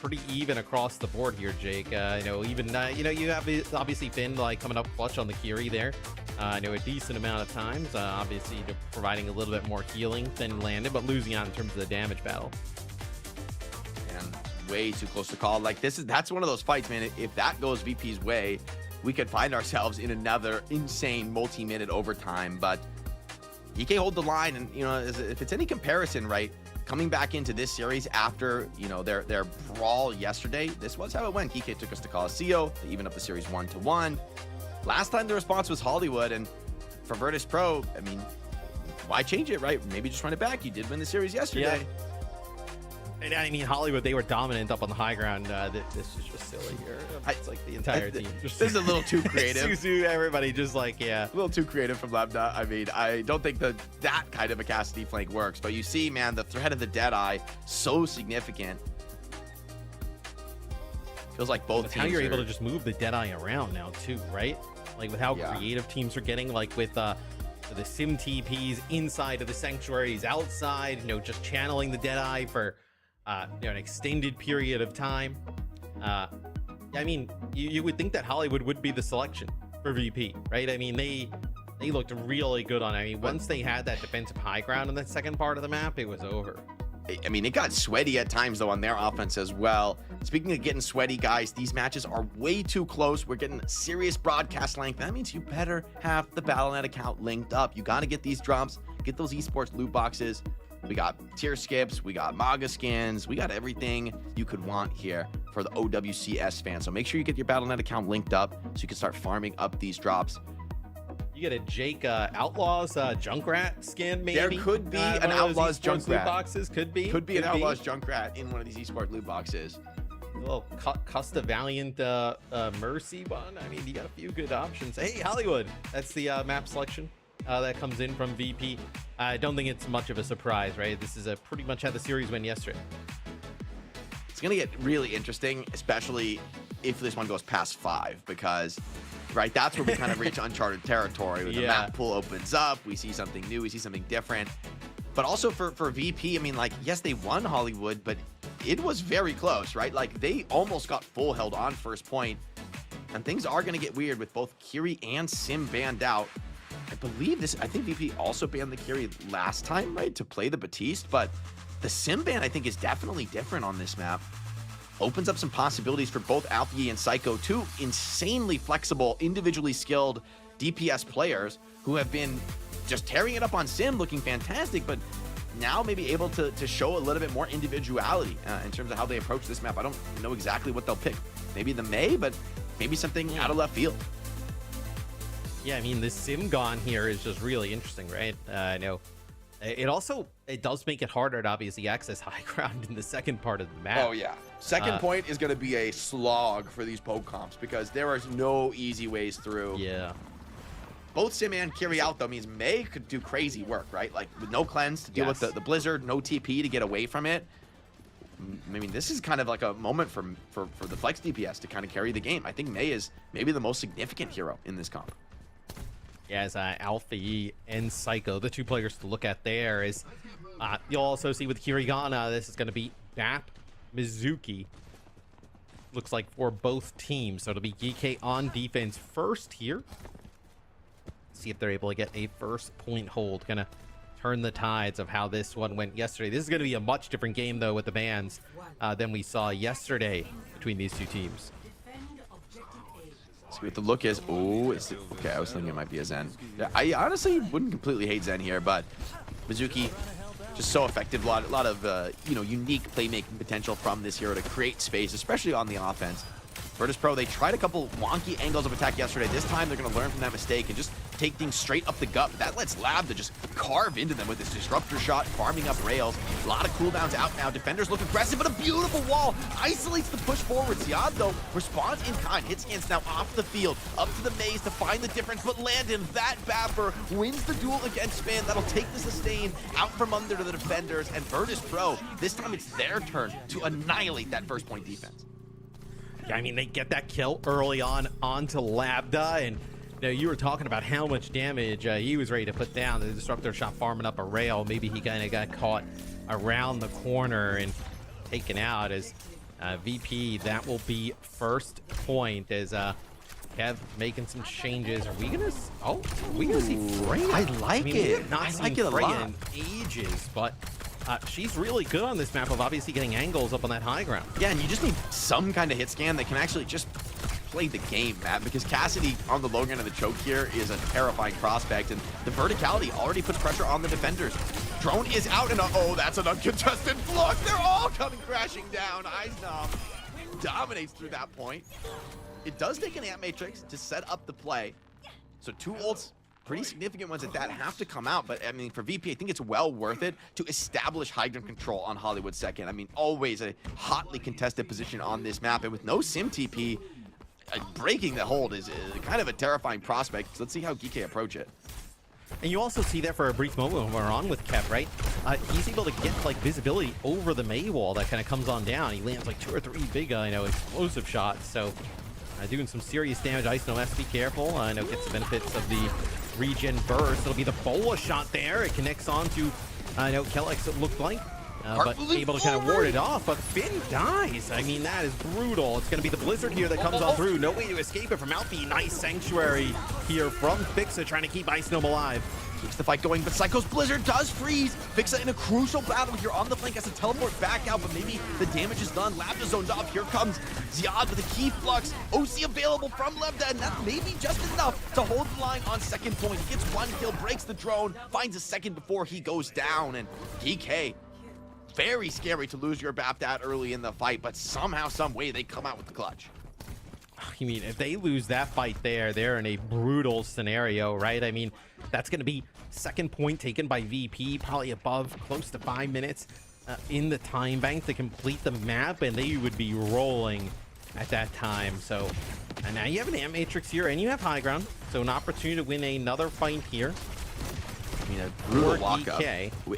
pretty even across the board here, Jake. I know, even, you have obviously Finn like coming up clutch on the Kiri there. I know a decent amount of times, obviously providing a little bit more healing than Landon, but losing out in terms of the damage battle. Way too close to call. Like that's one of those fights, man. If that goes VP's way, we could find ourselves in another insane multi-minute overtime. But EK hold the line, and if it's any comparison, right? Coming back into this series after their brawl yesterday, this was how it went. EK took us to Coliseum. They even up the series 1-1. Last time the response was Hollywood, and for Virtus.pro, I mean, why change it, right? Maybe just run it back. You did win the series yesterday. Yeah. And I mean, Hollywood, they were dominant up on the high ground. This is just silly here. It's like the entire team. This is a little too creative. Suzu, everybody just like, A little too creative from Lambda. I mean, I don't think that kind of a Cassidy flank works. But you see, man, the threat of the Deadeye, so significant. Feels like both teams how you're able to just move the Deadeye around now, too, right? Like with how creative teams are getting, like with the Sim TPs inside of the Sanctuaries, outside, just channeling the Deadeye for an extended period of time. I mean, you would think that Hollywood would be the selection for VP, right? I mean, they looked really good on it. I mean, once they had that defensive high ground in the second part of the map, it was over. I mean, it got sweaty at times, though, on their offense as well. Speaking of getting sweaty, guys, these matches are way too close. We're getting serious broadcast length. That means you better have the Battle.net account linked up. You got to get these drops, get those esports loot boxes. We got tier skips, we got MAGA skins, we got everything you could want here for the OWCS fans. So make sure you get your Battle.net account linked up so you can start farming up these drops. You get a Jake Outlaws Junkrat skin, maybe? There could be an Outlaws Junkrat. Loot boxes, could be an Outlaws Junkrat in one of these esports loot boxes. A little Custa Valiant Mercy one. I mean, you got a few good options. Hey, Hollywood, that's the map selection that comes in from VP. I don't think it's much of a surprise, right? This is pretty much how the series went yesterday. It's going to get really interesting, especially if this one goes past 5, because right? That's where we kind of reach uncharted territory. When the map pool opens up, we see something new, we see something different. But also for VP, I mean, like, yes, they won Hollywood, but it was very close, right? Like, they almost got full held on first point, and things are going to get weird with both Kiri and Sim banned out. I think VP also banned the Kiri last time, right, to play the Batiste, but the Sim ban, I think, is definitely different on this map. Opens up some possibilities for both Alfie and Psycho, two insanely flexible, individually skilled DPS players who have been just tearing it up on Sim, looking fantastic, but now maybe able to show a little bit more individuality in terms of how they approach this map. I don't know exactly what they'll pick. Maybe the Mei, but maybe something out of left field. Yeah, I mean, this Sim Gone here is just really interesting, right? I know. It does make it harder to obviously access high ground in the second part of the map. Oh, yeah. Second point is going to be a slog for these poke comps because there is no easy ways through. Yeah. Both Sim and Kiri out, though, means Mei could do crazy work, right? Like, with no cleanse to deal with the Blizzard, no TP to get away from it. I mean, this is kind of like a moment for the Flex DPS to kind of carry the game. I think Mei is maybe the most significant hero in this comp. Yeah, as Alfie and Psycho, the two players to look at there is, you'll also see with Kirigana, this is going to be Bap, Mizuki. Looks like for both teams. So it'll be GK on defense first here. See if they're able to get a first point hold. Gonna turn the tides of how this one went yesterday. This is going to be a much different game, though, with the bans than we saw yesterday between these two teams. See what the look is. Oh, okay, I was thinking it might be a Zen. Yeah, I honestly wouldn't completely hate Zen here, but Mizuki just so effective. A lot of unique playmaking potential from this hero to create space, especially on the offense. Virtus.pro, they tried a couple wonky angles of attack yesterday. This time, they're going to learn from that mistake and just take things straight up the gut. But that lets Lab to just carve into them with this disruptor shot, farming up rails. A lot of cooldowns out now. Defenders look aggressive, but a beautiful wall isolates the push forward. Ziad, though, responds in kind. Hit scans now off the field, up to the maze to find the difference. But Landon, that Bapper, wins the duel against Span. That'll take the sustain out from under to the defenders. And Virtus.pro, this time it's their turn to annihilate that first point defense. Yeah, I mean, they get that kill early on onto Labda, and you were talking about how much damage he was ready to put down. The disruptor shot farming up a rail. Maybe he kind of got caught around the corner and taken out as VP. That will be first point as Kev making some changes. Are we gonna? Oh, are we gonna see Freya? I like it. We have not I seen like it a Freya lot. in ages, but she's really good on this map of obviously getting angles up on that high ground. Yeah, and you just need some kind of hit scan that can actually just play the game, Matt, because Cassidy on the low end of the choke here is a terrifying prospect, and the verticality already puts pressure on the defenders. Drone is out, and oh, that's an uncontested block. They're all coming crashing down. Eisnom dominates through that point. It does take an Ant Matrix to set up the play, so two ults, pretty significant ones at that, have to come out. But I mean, for VP, I think it's well worth it to establish high ground control on Hollywood second. I mean, always a hotly contested position on this map, and with no Sim TP, breaking the hold is kind of a terrifying prospect. So let's see how GK approach it. And you also see that for a brief moment when we're on with Kev, right? He's able to get like visibility over the Mei wall that kind of comes on down. He lands like 2 or 3 big, explosive shots. So doing some serious damage. Ice no has to be careful. I know gets the benefits of the regen burst. It'll be the bola shot there. It connects onto Kellex, it looked like. But able to kind of ward it off, but Finn dies. I mean, that is brutal. It's going to be the Blizzard here that comes on through. No way to escape it from Alfie. Nice sanctuary here from Fixa, trying to keep Ice Gnome alive. Keeps the fight going, but Psycho's Blizzard does freeze. Fixa in a crucial battle here on the flank, has to teleport back out, but maybe the damage is done. Labda zoned off. Here comes Ziad with a key flux. OC available from Labda, and that may be just enough to hold the line on second point. He gets 1 kill, breaks the drone, finds a second before he goes down, and DK, very scary to lose your BAP that early in the fight, but somehow, some way, they come out with the clutch. I mean, if they lose that fight there, they're in a brutal scenario, right? I mean, that's going to be second point taken by VP, probably above close to 5 minutes in the time bank to complete the map, and they would be rolling at that time. So and now you have an Ant Matrix here, and you have high ground, so an opportunity to win another fight here. I mean, a brutal walk-up.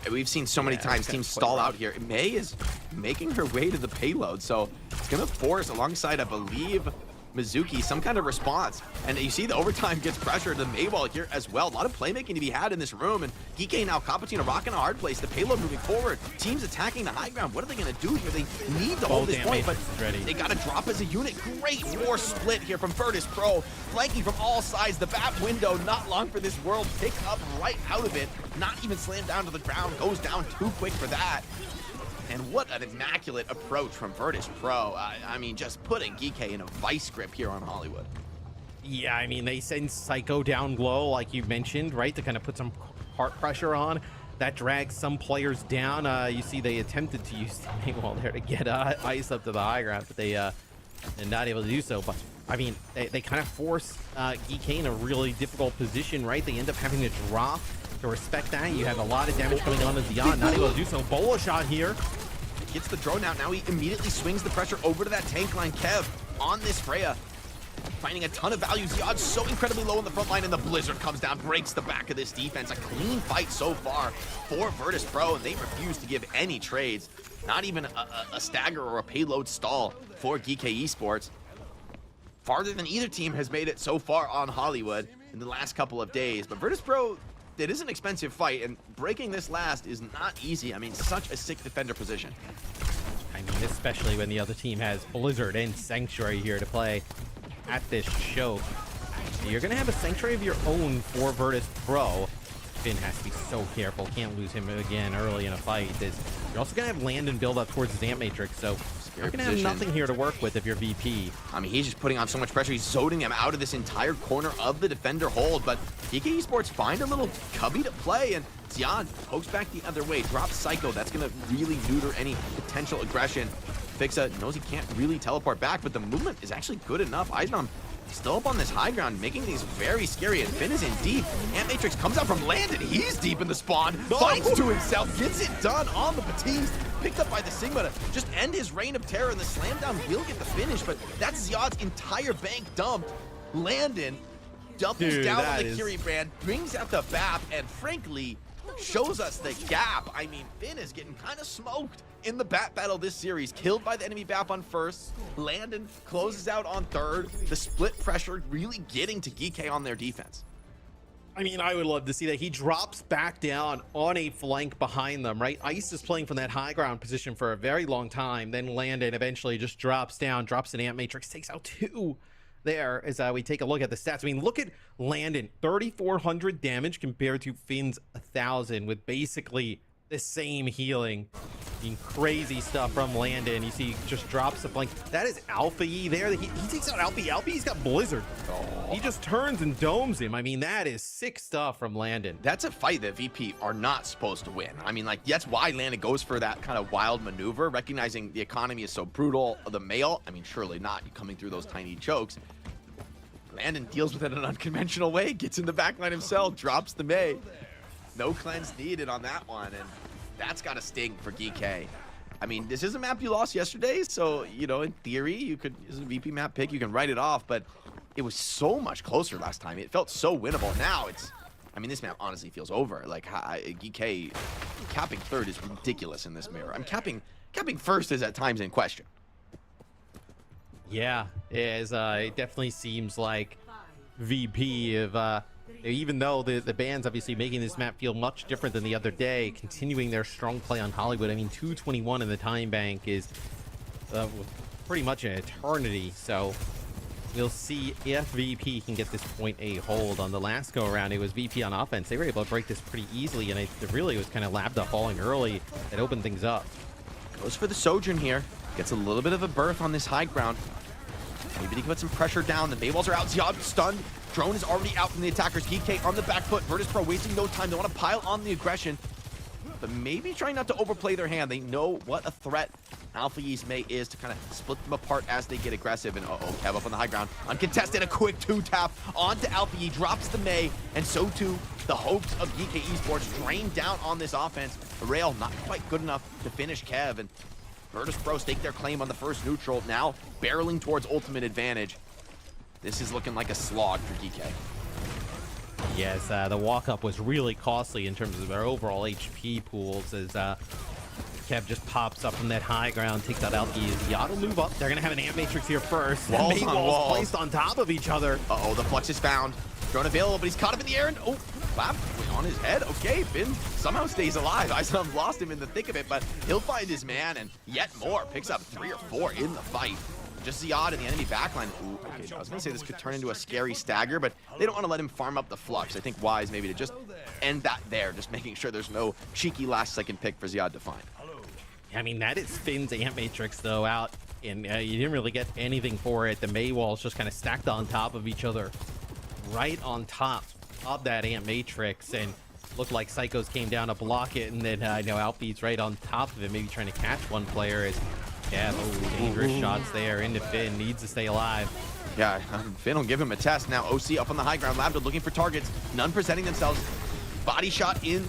We've seen so many times teams stall out here. Mei is making her way to the payload, so it's going to force, alongside, I believe, Mizuki some kind of response. And you see the overtime gets pressure to Maywall here as well. A lot of playmaking to be had in this room, and Geeky now caught between a rock and a hard place. The payload moving forward. Teams attacking the high ground. What are they going to do here? They need to hold this point, but they got to drop as a unit. Great war split here from Virtus.pro. Flanking from all sides. The bat window, not long for this world. Pick up right out of it. Not even slammed down to the ground. Goes down too quick for that. And what an immaculate approach from Virtus.pro. I mean, just putting Geeky in a vice grip here on Hollywood. Yeah, I mean, they send Psycho down low, like you mentioned, right, to kind of put some heart pressure on. That drags some players down. You see they attempted to use the Maywall there to get Ice up to the high ground, but they are not able to do so. But, I mean, they kind of force Geeky in a really difficult position, right? They end up having to drop to respect that. You have a lot of damage coming on to Zion, not able to do so. Bola shot here. Gets the drone out. Now he immediately swings the pressure over to that tank line. Kev on this Freya, finding a ton of value. Ziyad's so incredibly low in the front line, and the Blizzard comes down, breaks the back of this defense. A clean fight so far for Virtus.pro, and they refuse to give any trades. Not even a stagger or a payload stall for Geeky Esports. Farther than either team has made it so far on Hollywood in the last couple of days. But Virtus.pro, it is an expensive fight, and breaking this last is not easy. I mean, such a sick defender position. I mean, especially when the other team has Blizzard and Sanctuary here to play at this show. You're going to have a Sanctuary of your own for Virtus.pro. Finn has to be so careful. Can't lose him again early in a fight. You're also going to have Landon build up towards the Zamp Matrix, so you're going to have nothing here to work with if you're VP. I mean, he's just putting on so much pressure. He's zoning him out of this entire corner of the defender hold, but Geeky Esports find a little cubby to play, and Zion pokes back the other way, drops Psycho. That's going to really neuter any potential aggression. Fixa knows he can't really teleport back, but the movement is actually good enough. Eisnam still up on this high ground, making things very scary, and Finn is in deep. Ant Matrix comes out from Landon. He's deep in the spawn, fights to himself, gets it done on the Batiste, picked up by the Sigma to just end his reign of terror, and the slam down will get the finish, but that's Ziyad's entire bank dumped. Landon doubles down on the Curie brand, brings out the BAP, and frankly, shows us the gap. I mean, Finn is getting kind of smoked in the BAP battle this series. Killed by the enemy BAP on first. Landon closes out on third. The split pressure really getting to Geeky on their defense. I mean, I would love to see that. He drops back down on a flank behind them, right? Ice is playing from that high ground position for a very long time. Then Landon eventually just drops down, drops an Ant Matrix, takes out two there as we take a look at the stats. I mean, look at Landon, 3,400 damage compared to Finn's 1,000 with basically the same healing. I mean, crazy stuff from Landon. You see, just drops the flank. That is Alpha E there. He takes out Alpha. Alpha E's got Blizzard. He just turns and domes him. I mean, that is sick stuff from Landon. That's a fight that VP are not supposed to win. I mean, like, that's why Landon goes for that kind of wild maneuver, recognizing the economy is so brutal. The mail, I mean, surely not. You're coming through those tiny chokes. Landon deals with it in an unconventional way, gets in the backline himself, drops the May. No cleanse needed on that one, and that's got to sting for Geeky. I mean, this is a map you lost yesterday, so, you know, in theory, you could, as a VP map pick, you can write it off, but it was so much closer last time. It felt so winnable. Now it's, I mean, this map honestly feels over. Like, Geeky capping third is ridiculous in this mirror. I'm capping first is at times in question. Yeah, it definitely seems like VP of, even though the band's obviously making this map feel much different than the other day, continuing their strong play on Hollywood. I mean, 221 in the time bank is pretty much an eternity, so we'll see if VP can get this point A hold. On the last go around, it was VP on offense. They were able to break this pretty easily, and it really was kind of labbed up falling early that opened things up. Goes for the Sojourn here. Gets a little bit of a berth on this high ground. Maybe he can put some pressure down. The Maywalls are out. Ziyad stunned. Drone is already out from the attackers. Geeky on the back foot. Virtus.pro wasting no time. They want to pile on the aggression, but maybe trying not to overplay their hand. They know what a threat Alpha East May is to kind of split them apart as they get aggressive. And Kev up on the high ground. Uncontested, a quick two-tap onto Alpha E. Drops the May, and so too the hopes of Geeky Esports drained down on this offense. The rail not quite good enough to finish Kev, and Virtus.pro stake their claim on the first neutral, now barreling towards ultimate advantage. This is looking like a slog for Geeky. Yes, the walk-up was really costly in terms of their overall HP pools, as Kev just pops up from that high ground, takes out Alfie. Ziad will move up. They're gonna have an Ant Matrix here first. Walls on walls. Placed on top of each other. Uh-oh, the Flux is found. Drone available, but he's caught up in the air, and oh, Lab on his head. Okay, Finn somehow stays alive. Iceland lost him in the thick of it, but he'll find his man, and yet more. Picks up 3 or 4 in the fight. Just Ziad in the enemy backline. Ooh, okay, I was gonna say this could turn into a scary stagger, but they don't want to let him farm up the Flux. I think wise maybe to just end that there, just making sure there's no cheeky last-second pick for Ziad to find. I mean, that is Finn's Ant Matrix, though, out, and you didn't really get anything for it. The May walls just kind of stacked on top of each other, right on top of that Ant Matrix, and looked like Psychos came down to block it, and then I know Alfie's right on top of it, maybe trying to catch one player. Is yeah, dangerous shots there into Finn, needs to stay alive. Yeah, Finn will give him a test. Now OC up on the high ground. Lambda looking for targets, none presenting themselves. Body shot in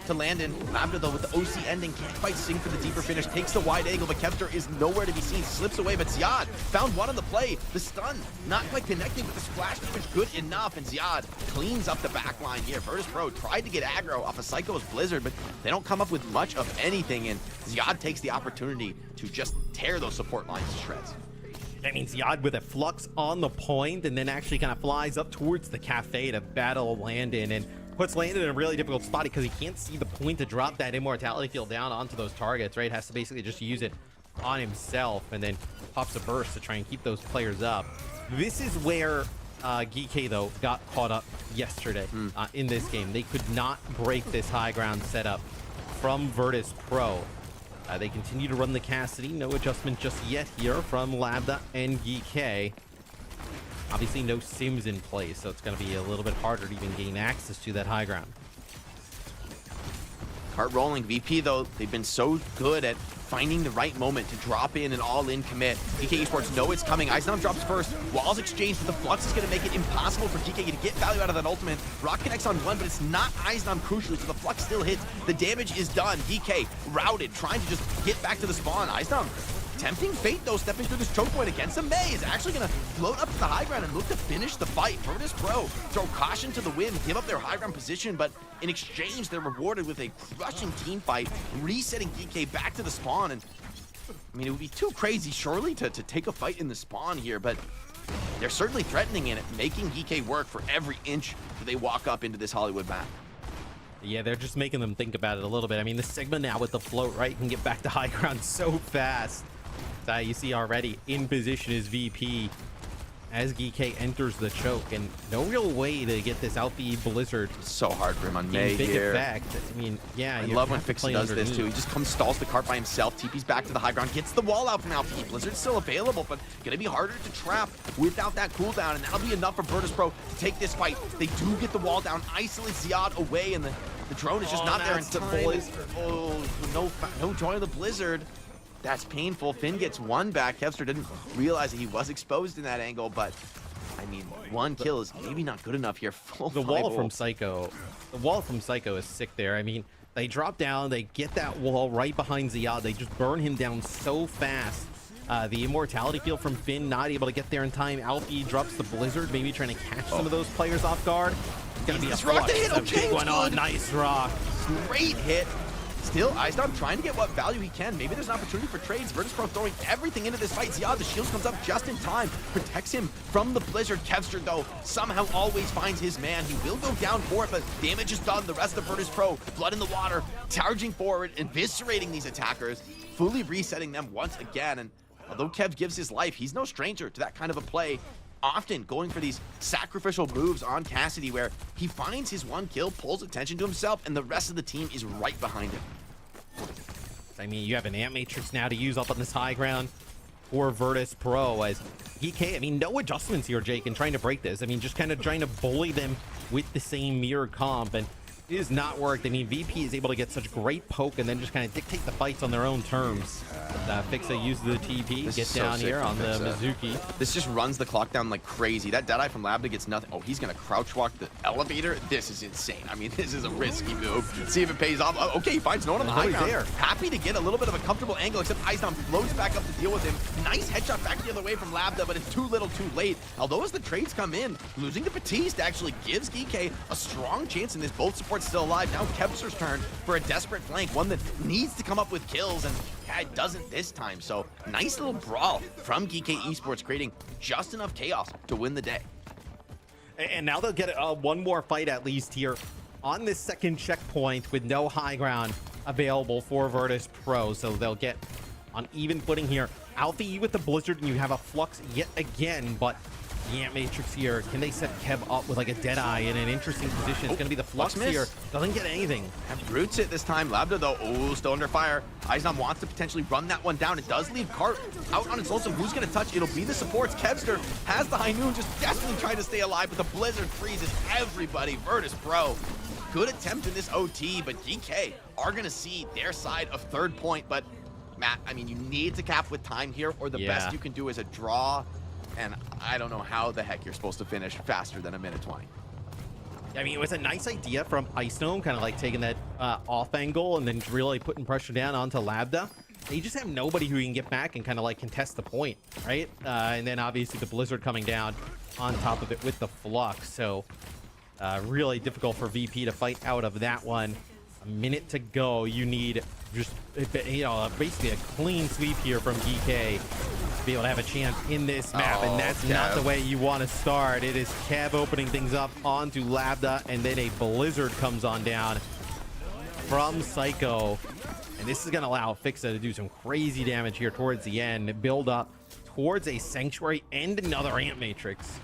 to Landon. Lambda, though, with the OC ending, can't quite sing for the deeper finish. Takes the wide angle, but Kevster is nowhere to be seen. Slips away, but Ziad found one on the play. The stun, not quite connecting with the splash damage, good enough, and Ziad cleans up the back line here. Virtus.pro tried to get aggro off of Psycho's Blizzard, but they don't come up with much of anything, and Ziad takes the opportunity to just tear those support lines to shreds. That means Ziad with a Flux on the point, and then actually kind of flies up towards the cafe to battle Landon, and puts Landon in a really difficult spot because he can't see the point to drop that immortality field down onto those targets, right? Has to basically just use it on himself, and then pops a burst to try and keep those players up. This is where GK, though, got caught up yesterday in this game. They could not break this high ground setup from Virtus.pro. They continue to run the Cassidy. No adjustment just yet here from Lambda and GK. Obviously no Sims in place, so it's going to be a little bit harder to even gain access to that high ground. Cart rolling. VP, though, they've been so good at finding the right moment to drop in an all-in commit. DK Esports know it's coming. Icenom drops first. Walls exchange, but the Flux is going to make it impossible for DK to get value out of that ultimate. Rock connects on one, but it's not Icenom crucially, so the Flux still hits. The damage is done. DK routed, trying to just get back to the spawn. Icenom tempting fate, though, stepping through this choke point against him. May is actually going to float up to the high ground and look to finish the fight. Virtus.pro throw caution to the wind, give up their high ground position, but in exchange, they're rewarded with a crushing team fight, resetting DK back to the spawn. And I mean, it would be too crazy, surely, to take a fight in the spawn here, but they're certainly threatening in it, making DK work for every inch that they walk up into this Hollywood map. Yeah, they're just making them think about it a little bit. I mean, the Sigma now with the float, right, can get back to high ground so fast. You see already in position is VP as GK enters the choke, and no real way to get this Alfie Blizzard. So hard for him on May big here. Effect. I mean, yeah, I love when Fixie does this too. He just comes, stalls the cart by himself, TP's back to the high ground, gets the wall out from Alfie. Blizzard's still available, but gonna be harder to trap without that cooldown, and that'll be enough for Virtus.pro to take this fight. They do get the wall down, isolate Ziad away, and the drone is just not there in time. Oh, no joy of the Blizzard. That's painful. Finn gets one back. Kevster didn't realize that he was exposed in that angle, but I mean, one kill is maybe not good enough here. The wall from Psycho is sick there. I mean, they drop down, they get that wall right behind Ziad. They just burn him down so fast. The immortality field from Finn not able to get there in time. Alfie drops the Blizzard, maybe trying to catch some of those players off guard. It's gonna be a rock to hit. A big one. Oh, nice rock. Great hit. Still, Icenom trying to get what value he can. Maybe there's an opportunity for trades. Virtus.pro throwing everything into this fight. Ziad, the shield comes up just in time. Protects him from the Blizzard. Kevster, though, somehow always finds his man. He will go down for it, but damage is done. The rest of Virtus.pro, blood in the water, charging forward, eviscerating these attackers, fully resetting them once again. And although Kev gives his life, he's no stranger to that kind of a play. Often going for these sacrificial moves on Cassidy where he finds his one kill, pulls attention to himself, and the rest of the team is right behind him. I mean, you have an Ant Matrix now to use up on this high ground for Virtus.pro as GK, I mean, no adjustments here, Jake, in trying to break this. I mean, just kind of trying to bully them with the same mirror comp, and it has not worked. I mean, VP is able to get such great poke and then just kind of dictate the fights on their own terms. Fixa uses the TP, get down here on the Mizuki. This just runs the clock down like crazy. That Deadeye from Lambda gets nothing. Oh, he's going to crouch walk the elevator. This is insane. I mean, this is a risky move. See if it pays off. Oh, okay, he finds no one on the high ground. There. Happy to get a little bit of a comfortable angle, except Icenom floats back up to deal with him. Nice headshot back the other way from Lambda, but it's too little too late. Although as the trades come in, losing to Batiste actually gives GK a strong chance in this. Both support Esports still alive. Now Kepser's turn for a desperate flank, one that needs to come up with kills, and yeah, it doesn't this time. So nice little brawl from GK Esports, creating just enough chaos to win the day. And now they'll get one more fight at least here on this second checkpoint with no high ground available for Virtus.pro. So they'll get on even footing here. Alpha E with the Blizzard, and you have a Flux yet again, but the Ant Matrix here, can they set Kev up with like a Deadeye in an interesting position? It's going to be the Flux here. Doesn't get anything. Roots it this time. Lambda, though, still under fire. Eisnam wants to potentially run that one down. It does leave Cart out on its lonesome. Who's going to touch? It'll be the supports. Kevster has the High Noon, just desperately trying to stay alive, but the Blizzard freezes everybody. Virtus.pro, good attempt in this OT, but GK are going to see their side of third point. But Matt, I mean, you need to cap with time here, or the best you can do is a draw. And I don't know how the heck you're supposed to finish faster than a minute 20. I mean, it was a nice idea from Icenome, kind of like taking that off angle and then really putting pressure down onto Labda. You just have nobody who can get back and kind of like contest the point, right? And then obviously the Blizzard coming down on top of it with the Flux. So really difficult for VP to fight out of that one. A minute to go. You need just, you know, basically a clean sweep here from GK to be able to have a chance in this map, and that's not the way you want to start. It is Kev opening things up onto Labda, and then a Blizzard comes on down from Psycho, and this is going to allow Fixa to do some crazy damage here towards the end, build up towards a Sanctuary and another Ant Matrix.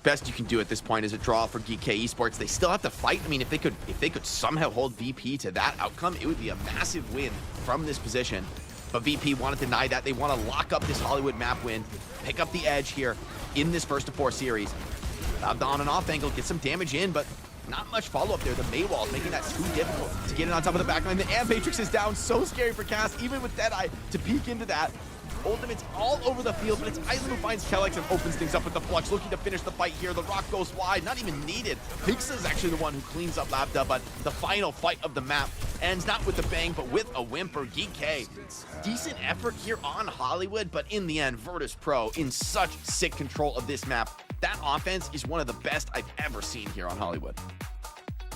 Best you can do at this point is a draw for GK Esports. They still have to fight. I mean, if they could somehow hold VP to that outcome, it would be a massive win from this position. But VP want to deny that. They want to lock up this Hollywood map win, pick up the edge here in this first of 4 series. The on and off angle, get some damage in, but not much follow-up there. The Maywall is making that too difficult to get it on top of the backline. The Ant Matrix is down. So scary for Cass, even with Deadeye, to peek into that. Ultimates all over the field, but it's Eisen who finds Kellex and opens things up with the Flux, looking to finish the fight here. The rock goes wide, not even needed. Pixa is actually the one who cleans up Labda, but the final fight of the map ends not with a bang, but with a whimper. GK, decent effort here on Hollywood, but in the end, Virtus.pro in such sick control of this map. That offense is one of the best I've ever seen here on Hollywood.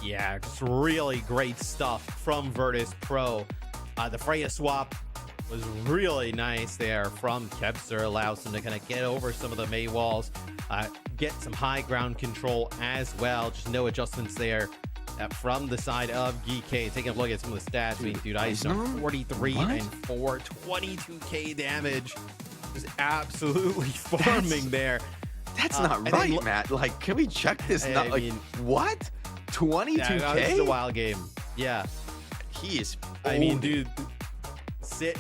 Yeah, just really great stuff from Virtus.pro. The Freya swap was really nice there from Kepster, allows them to kind of get over some of the May walls, get some high ground control as well. Just no adjustments there from the side of GK. Taking a look at some of the stats, dude, Ice 43 and 4, 22k damage. Just absolutely farming there. That's not right, Matt. Like, can we check this? What? 22k? Yeah, this is a wild game. Yeah. He is. I mean, dude.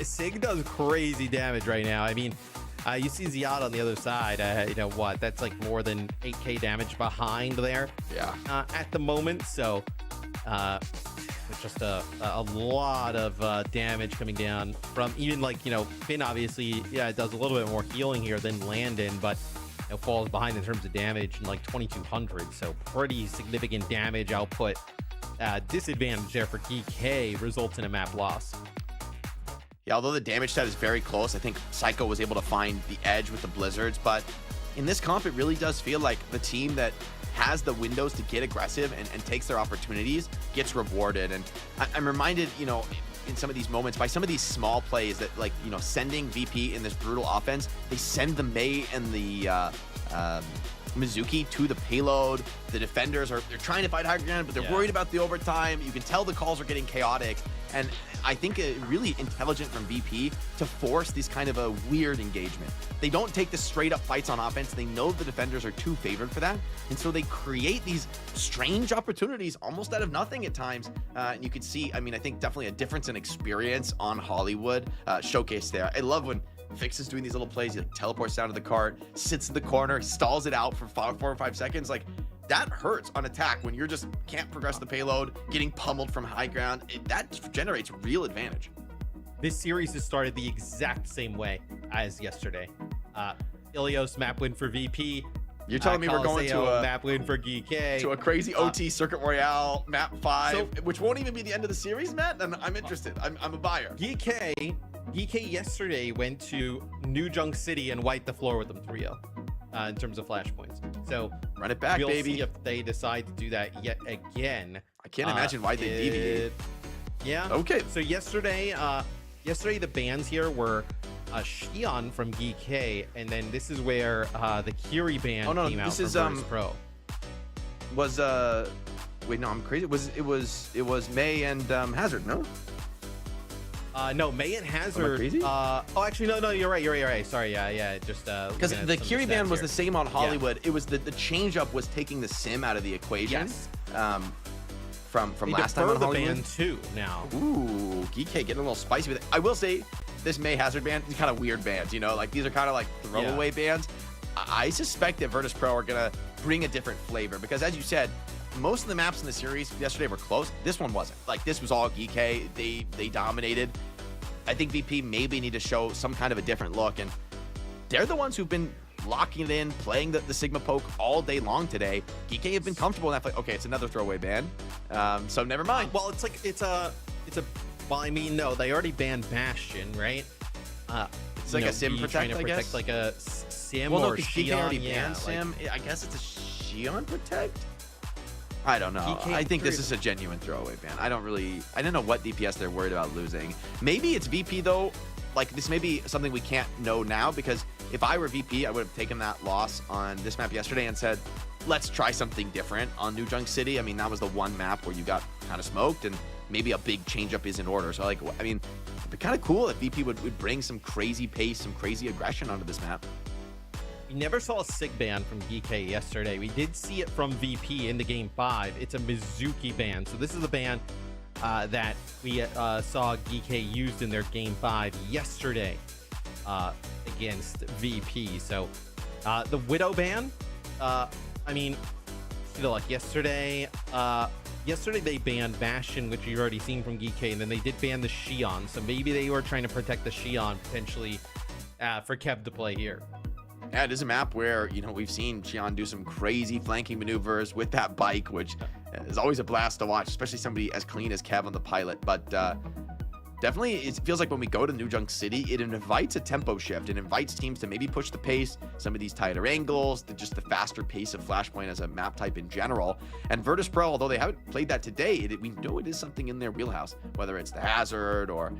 Sig does crazy damage right now. I mean, you see Ziad on the other side. You know what? That's like more than 8k damage behind there. Yeah. At the moment, so it's just a lot of damage coming down from even like, you know, Finn obviously, yeah, it does a little bit more healing here than Landon, but it falls behind in terms of damage and like 2200. So pretty significant damage output. Disadvantage there for GK results in a map loss. Yeah, although the damage stat is very close, I think Psycho was able to find the edge with the Blizzards, but in this comp, it really does feel like the team that has the windows to get aggressive and takes their opportunities gets rewarded. And I'm reminded, you know, in some of these moments by some of these small plays that, like, you know, sending VP in this brutal offense, they send the Mei and the Mizuki to the payload. The defenders they're trying to fight high ground, but they're worried about the overtime. You can tell the calls are getting chaotic, and I think really intelligent from VP to force these kind of a weird engagement. They don't take the straight up fights on offense. They know the defenders are too favored for that, and so they create these strange opportunities almost out of nothing at times. And you can see, I mean, I think definitely a difference in experience on Hollywood showcased there. I love when Fix is doing these little plays. He like teleports down to the cart, sits in the corner, stalls it out for 4 or 5 seconds. Like, that hurts on attack when you're just can't progress the payload, getting pummeled from high ground. That generates real advantage. This series has started the exact same way as yesterday. Ilios map win for VP. You're telling me we're going to a map win for GK, to a crazy OT Circuit Royale map 5, which won't even be the end of the series, Matt. And I'm interested. I'm a buyer. GK yesterday went to New Junk City and wiped the floor with them 3-0. in terms of flashpoints. So Run it back, we'll baby. see if they decide to do that yet again. I can't imagine why they deviate. Yeah. Okay. So yesterday the bans here were Xion from GK, and then this is where the Kiri ban came out this from is Virtus.pro. Was wait, no, I'm crazy. It was May and Hazard, no? No, May and Hazard. crazy? Oh, actually, no, you're right. Sorry, yeah. Just Because the Kiri ban was the same on Hollywood. It was the change up was taking the sim out of the equation. Yes. From They last time on defer the Hollywood. ban too now. Ooh, GK getting a little spicy with it. I will say, this May Hazard ban is kind of weird bans. You know, like these are kind of like throwaway bans. I suspect that Virtus.pro are gonna bring a different flavor because, as you said, most of the maps in the series yesterday were close. This one wasn't. Like this was all GK. They dominated. I think VP maybe need to show some kind of a different look, and they're the ones who've been locking it in, playing the Sigma poke all day long today. GK have been comfortable enough. Like, okay, it's another throwaway ban, so never mind. Well, well, I mean, no, they already banned Bastion, right? It's like a sim protect, trying to I protect guess? like a sim Well, no, or because GK Xion, already yeah, banned sim. I guess it's a Xion protect. I don't know. GK I think this is a genuine throwaway ban. I don't know what DPS they're worried about losing. Maybe it's VP though. Like this may be something we can't know now, because if I were VP, I would have taken that loss on this map yesterday and said, let's try something different on New Junk City. I mean, that was the one map where you got kind of smoked, and maybe a big change up is in order. So like, I mean, it'd be kind of cool if VP would bring some crazy pace, some crazy aggression onto this map. We never saw a SIG ban from GK yesterday. We did see it from VP in the game 5. It's a Mizuki ban. So this is the ban that we saw GK used in their game 5 yesterday against VP. So the Widow ban, I mean, you know, like yesterday they banned Bastion, which you've already seen from GK, and then they did ban the Xion. So maybe they were trying to protect the Xion potentially for Kev to play here. Yeah, it is a map where, you know, we've seen Xion do some crazy flanking maneuvers with that bike, which is always a blast to watch, especially somebody as clean as Kev on the pilot. But definitely, it feels like when we go to New Junk City, it invites a tempo shift. It invites teams to maybe push the pace, some of these tighter angles, just the faster pace of Flashpoint as a map type in general. And Virtus.pro, although they haven't played that today, we know it is something in their wheelhouse, whether it's the Hazard or,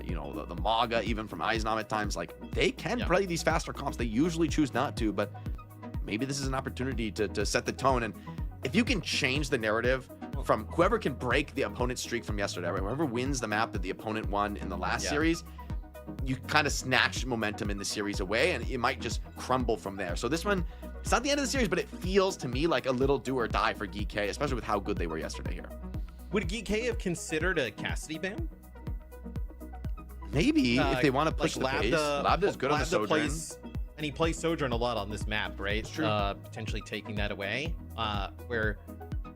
you know, the Maga, even from Eisnom at times. Like, they can play these faster comps. They usually choose not to, but maybe this is an opportunity to set the tone. And if you can change the narrative from whoever can break the opponent's streak from yesterday, right? Whoever wins the map that the opponent won in the last series, you kind of snatch momentum in the series away, and it might just crumble from there. So this one, it's not the end of the series, but it feels to me like a little do or die for GK, especially with how good they were yesterday here. Would GK have considered a Cassidy ban? Maybe if they want to push like the pace. Labda's good on the Sojourn. And he plays Sojourn a lot on this map, right? It's true. Potentially taking that away. Where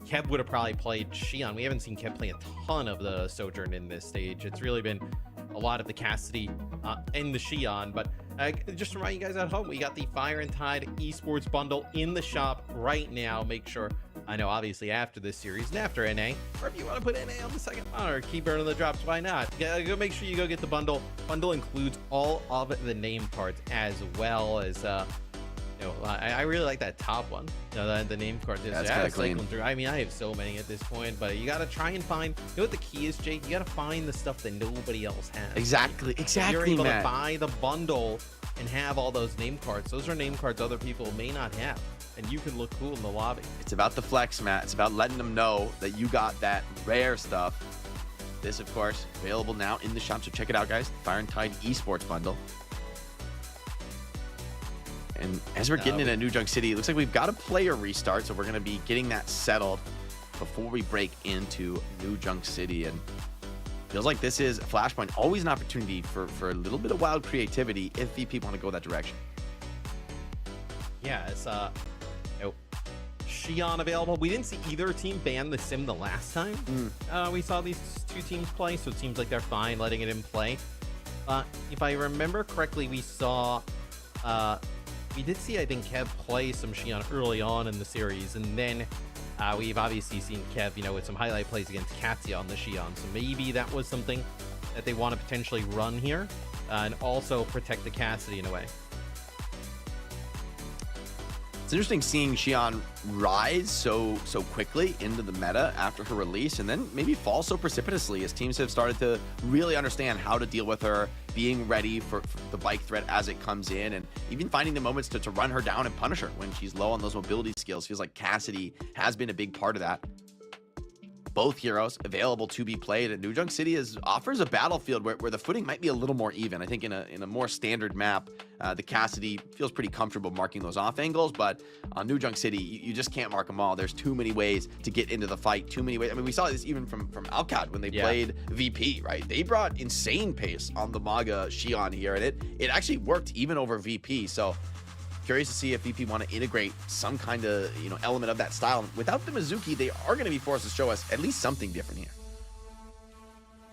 Kev would have probably played Xion. We haven't seen Kev play a ton of the Sojourn in this stage. It's really been a lot of the Cassidy and the Xion. But just to remind you guys at home, we got the Fire and Tide Esports bundle in the shop right now. Make sure, I know obviously after this series and after NA, or if you want to put NA on the second monitor, keep burning the drops, why not? Go make sure you go get the bundle. Bundle includes all of the name cards as well as you know, I really like that top one. You know, the name card. That's kind of clean. Through. I mean, I have so many at this point, but you got to try and find. You know what the key is, Jake? You got to find the stuff that nobody else has. Exactly, If you're able Matt. to buy the bundle and have all those name cards. Those are name cards other people may not have, and you can look cool in the lobby. It's about the flex, Matt. It's about letting them know that you got that rare stuff. This, of course, available now in the shop, so check it out, guys. Fire and Tide Esports bundle. And as we're getting into New Junk City, it looks like we've got a player restart, so we're going to be getting that settled before we break into New Junk City. And feels like this is Flashpoint, always an opportunity for a little bit of wild creativity if VP want to go that direction. Yeah, it's Xion available. We didn't see either team ban the sim the last time we saw these two teams play, so it seems like they're fine letting it in play. If I remember correctly, we saw we did see, I think, Kev play some Xion early on in the series, and then we've obviously seen Kev, you know, with some highlight plays against Katya on the Xion, so maybe that was something that they want to potentially run here and also protect the Cassidy in a way. It's interesting seeing Xion rise so quickly into the meta after her release, and then maybe fall so precipitously as teams have started to really understand how to deal with her, being ready for the bike threat as it comes in, and even finding the moments to run her down and punish her when she's low on those mobility skills. Feels like Cassidy has been a big part of that. Both heroes available to be played, and New Junk City offers a battlefield where the footing might be a little more even. I think in a more standard map, the Cassidy feels pretty comfortable marking those off angles, but on New Junk City, you just can't mark them all. There's too many ways to get into the fight, too many ways. I mean, we saw this even from Alcad when they played VP, right? They brought insane pace on the Maga Xion here, and it actually worked even over VP. So curious to see if VP want to integrate some kind of element of that style. Without the Mizuki, they are going to be forced to show us at least something different here.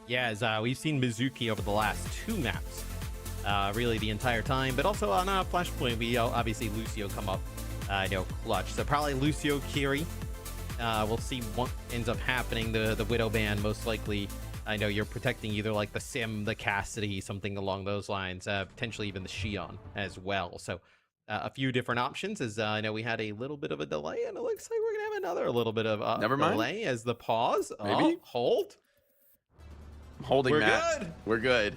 Yeah, as we've seen Mizuki over the last 2 maps, really the entire time, but also on Flashpoint, we obviously Lucio come up, clutch. So probably Lucio Kiri. We'll see what ends up happening. The Widow ban most likely. I know you're protecting either like the Sim, the Cassidy, something along those lines, potentially even the Xion as well. So a few different options, as I know we had a little bit of a delay, and it looks like we're gonna have another little bit of Never mind. delay as the pause. Maybe hold. I'm holding We're that. good. We're good.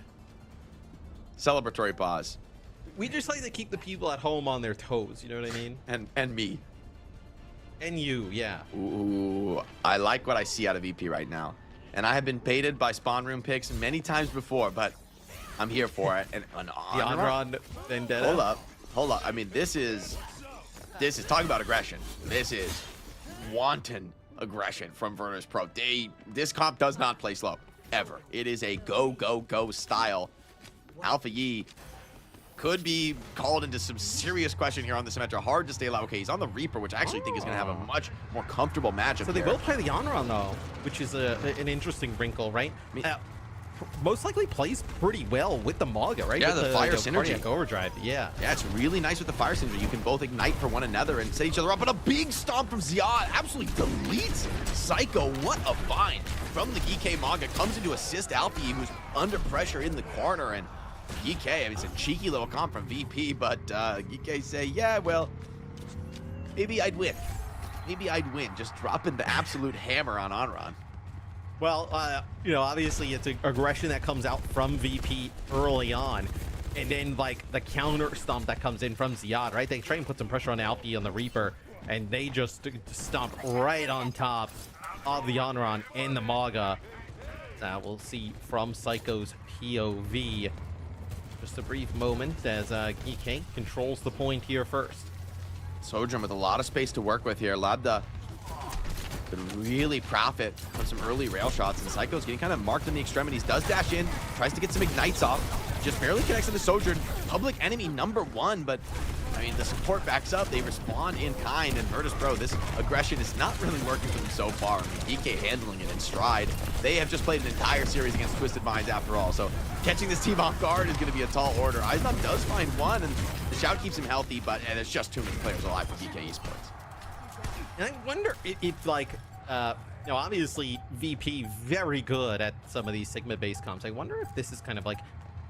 Celebratory pause. We just like to keep the people at home on their toes. You know what I mean? And me. And you, yeah. Ooh, I like what I see out of VP right now, and I have been baited by spawn room picks many times before, but I'm here for it. And the Onron Vendetta. Hold up. I mean, this is talking about aggression. This is wanton aggression from Virtus.pro. This comp does not play slow, ever. It is a go, go, go style. Alpha Yi could be called into some serious question here on the Symmetra. Hard to stay alive. Okay, he's on the Reaper, which I actually think is going to have a much more comfortable matchup. So they both play the Onron, though, which is an interesting wrinkle, right? Most likely plays pretty well with the Maga, right? Yeah, with the fire synergy. Cardiac overdrive, yeah. Yeah, it's really nice with the fire synergy. You can both ignite for one another and set each other up. But a big stomp from Ziad absolutely deletes Psycho. What a find from the GK Maga. Comes in to assist Alfie, who's under pressure in the corner. And GK, I mean, it's a cheeky little comp from VP, but GK say, yeah, well, maybe I'd win. Maybe I'd win. Just dropping the absolute hammer on Onron. Well, obviously it's aggression that comes out from VP early on, and then like the counter stomp that comes in from Ziad, right? They try and put some pressure on Alfie on the Reaper, and they just stomp right on top of the Onron and the Maga. We'll see from Psycho's POV. Just a brief moment as GK controls the point here first. Sojourn with a lot of space to work with here. Labda could really profit from some early rail shots, and Psycho's getting kind of marked in the extremities. Does dash in, tries to get some ignites off, just barely connects to the Sojourn. Public enemy #1, but I mean, the support backs up. They respond in kind, and Virtus.pro, this aggression is not really working for them so far. I mean, DK handling it in stride. They have just played an entire series against Twisted Minds after all, so catching this team off guard is going to be a tall order. Aiznov does find one, and the shout keeps him healthy, but there's just too many players alive for DK Esports. And I wonder if like, obviously VP very good at some of these Sigma-based comps. I wonder if this is kind of like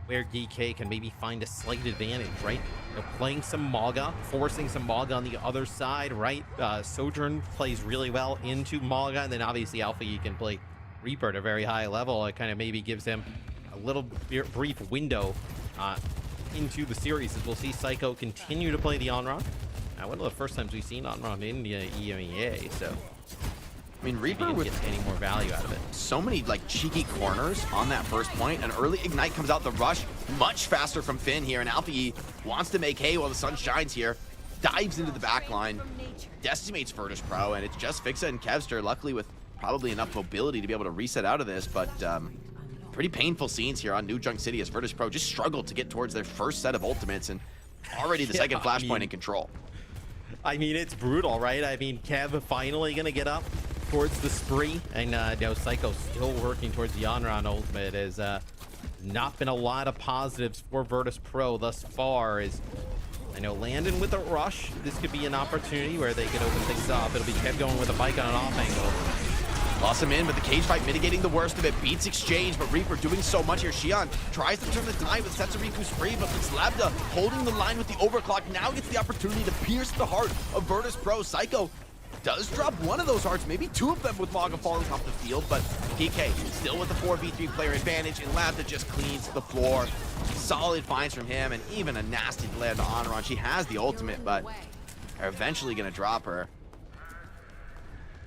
where GK can maybe find a slight advantage, right? Playing some Maga, forcing some Maga on the other side, right? Sojourn plays really well into Maga, and then obviously Alpha you can play Reaper at a very high level. It kind of maybe gives him a little brief window into the series, as we'll see Psycho continue to play the Onron. One of the first times we've seen Onron in the EMEA, so I mean, Reaper with any more value out of it. So many like cheeky corners on that first point. An early ignite comes out the rush much faster from Finn here, and Alfie wants to make hay while the sun shines here. Dives into the back line, decimates Virtus.pro, and it's just Fixa and Kevster, luckily with probably enough mobility to be able to reset out of this, but pretty painful scenes here on New Junk City as Virtus.pro just struggled to get towards their first set of ultimates, and already the second flashpoint in control. I mean, it's brutal, right? I mean, Kev finally gonna get up towards the spree, and Psycho still working towards the Onron ultimate. Has not been a lot of positives for Virtus.pro thus far. Is I know Landon with a rush. This could be an opportunity where they could open things up. It'll be Kev going with a bike on an off angle. Toss him in, but the cage fight mitigating the worst of it. Beats exchange, but Reaper doing so much here. Xion tries to turn the tide with Setsariku's free, but Labda holding the line with the overclock now gets the opportunity to pierce the heart of Virtus.pro. Psycho does drop one of those hearts, maybe two of them with Maga falling off the field, but PK still with the 4v3 player advantage, and Labda just cleans the floor. Solid finds from him, and even a nasty delay on Onron. She has the ultimate, but they're eventually going to drop her.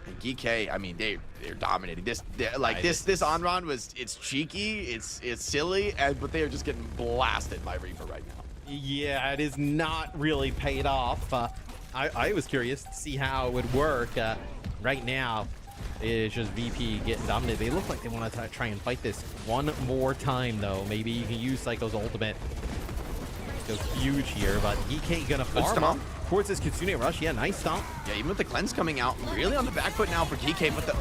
And GK, I mean, they're dominating. This Onron it's cheeky, it's silly, but they are just getting blasted by Reaper right now. Yeah, it is not really paid off. I was curious to see how it would work. Right now, it's just VP getting dominated. They look like they want to try and fight this one more time, though. Maybe you can use Psycho's ultimate. Goes huge here, but GK gonna farm up towards this Kitsune rush. Yeah, nice stomp. Yeah, even with the cleanse coming out, really on the back foot now for GK, but the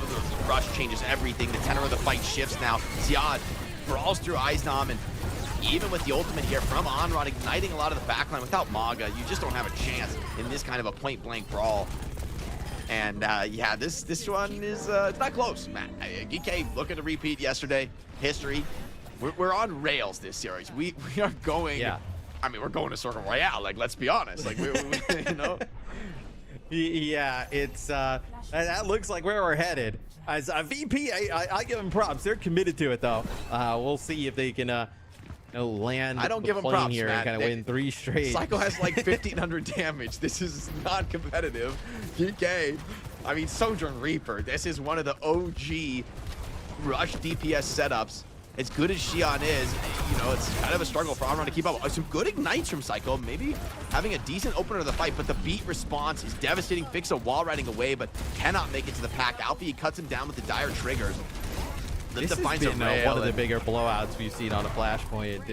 rush changes everything. The tenor of the fight shifts now. Ziad brawls through Aizdom, and even with the ultimate here from Onron, igniting a lot of the backline. Without Maga, you just don't have a chance in this kind of a point-blank brawl. And yeah, this one is it's not close, Matt. GK looking to repeat yesterday. History. We're on rails this series. We are going. Yeah. I mean, we're going to Circle Royale. Like, let's be honest. Like, we you know. Yeah, it's that looks like where we're headed. As VP, I give them props. They're committed to it, though. We'll see if they can land. I don't the give them plane props, here Matt. and kind of win 3 straight. Psycho has like 1,500 damage. This is not competitive. GK, I mean, Sojourn Reaper. This is one of the OG rush DPS setups. As good as Xion is, you know, it's kind of a struggle for Onron to keep up. Some good ignites from Psycho, maybe having a decent opener to the fight, but the beat response is devastating. Fixa wall riding away, but cannot make it to the pack. Alfie cuts him down with the dire triggers. This has been one of the bigger blowouts we've seen on a Flashpoint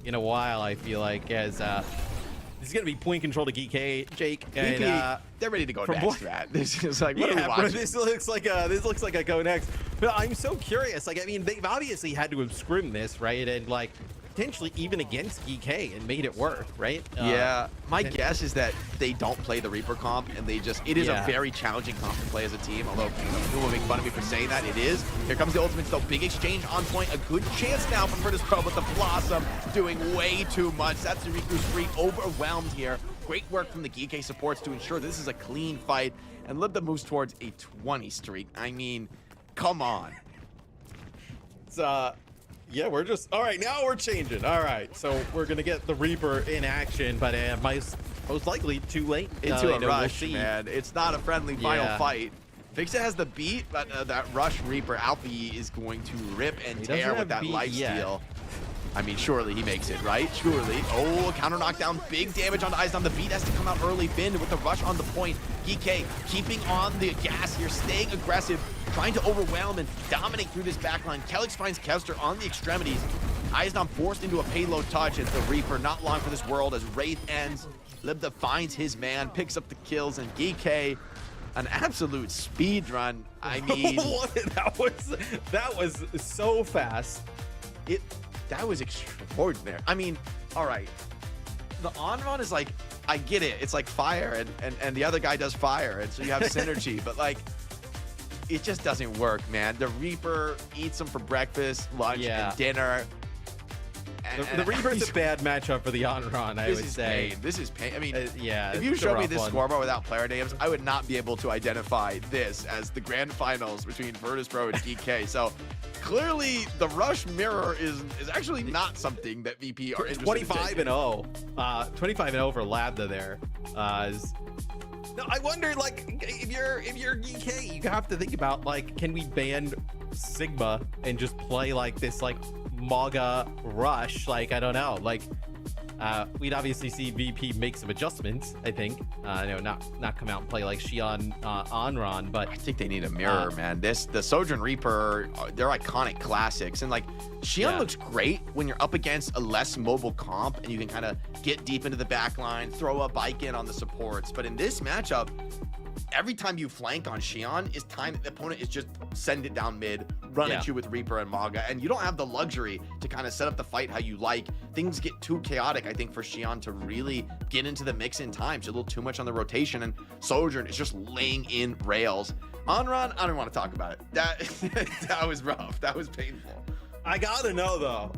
in a while, I feel like, as this is going to be point control to GK, Jake. And, they're ready to go next, Matt. This is like, what are we yeah, watching? bro, this looks like a go next. But I'm so curious. Like, I mean, they've obviously had to have scrimmed this, right? And like, potentially even against GK and made it work, right? Yeah, my guess is that they don't play the Reaper comp, and they just, it is a very challenging comp to play as a team, although people will make fun of me for saying that. It is. Here comes the ultimate, though. Big exchange on point. A good chance now from Virtus.pro, but the Blossom doing way too much. Satsariku's free, overwhelmed here. Great work from the GK supports to ensure this is a clean fight, and Libda moves towards a 20 streak. I mean, come on. It's, yeah, we're just, all right, now we're changing. All right, so we're going to get the Reaper in action, but most likely too late. Into a rush, man. It's not a friendly final fight. Fixa has the beat, but that rush Reaper, Alfie is going to rip and tear with that lifesteal. I mean, surely he makes it, right? Surely. Oh, counter knockdown, big damage on Aizdom. The beat has to come out early. Bin with the rush on the point. GK keeping on the gas here, staying aggressive, trying to overwhelm and dominate through this backline. Kelix finds Kester on the extremities. Aizdom forced into a payload touch as the Reaper, not long for this world as Wraith ends. Libda finds his man, picks up the kills, and GK, an absolute speed run. I mean, that was so fast. That was extraordinary. I mean, all right. The on-run is like, I get it. It's like fire, and the other guy does fire, and so you have synergy. But, like, it just doesn't work, man. The Reaper eats them for breakfast, lunch, and dinner. The Reaper's a bad matchup for the on-run, I would say. This is pain. I mean, yeah, if you showed me this scoreboard without player names, I would not be able to identify this as the grand finals between Virtus.pro and GK. So clearly, the Rush mirror is actually not something that VP are interested in. 25-0. 25-0 for Labda there. No, I wonder, like, if you're GK, you have to think about, like, can we ban Sigma and just play like this, like, Maga rush? Like, I don't know. Like, we'd obviously see VP make some adjustments, I think. No, not come out and play like Xion Onron, but I think they need a mirror, man. The Sojourn Reaper, they're iconic classics, and like Xion looks great when you're up against a less mobile comp and you can kind of get deep into the back line, throw a bike in on the supports. But in this matchup, every time you flank on Xion is time that the opponent is just send it down mid, run at you with Reaper and Maga, and you don't have the luxury to kind of set up the fight how you like. Things get too chaotic, I think, for Xion to really get into the mix in time. It's a little too much on the rotation, and Sojourn is just laying in rails. On run, I don't want to talk about it. That was rough. That was painful. I gotta know though.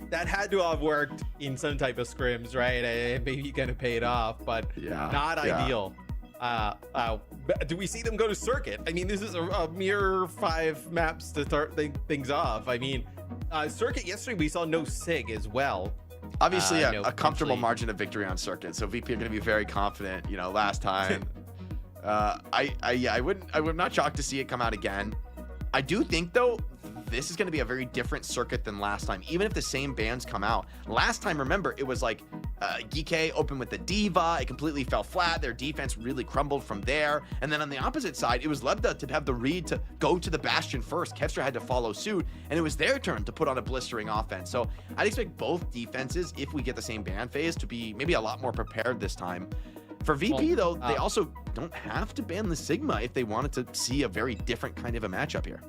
That had to have worked in some type of scrims, right? And maybe you gonna pay it off, but not ideal. Do we see them go to circuit? I mean, this is a mere 5 maps to start things off. I mean, circuit yesterday we saw no SIG as well. Obviously, a comfortable margin of victory on circuit. So VP are going to be very confident. Last time, I'm not shocked to see it come out again. I do think though, this is going to be a very different circuit than last time, even if the same bans come out. Last time, remember, it was like GK opened with the Diva. It completely fell flat. Their defense really crumbled from there. And then on the opposite side, it was Lebda to have the read to go to the Bastion first. Kevstra had to follow suit, and it was their turn to put on a blistering offense. So I'd expect both defenses, if we get the same ban phase, to be maybe a lot more prepared this time. For VP, though, they also don't have to ban the Sigma if they wanted to see a very different kind of a matchup here.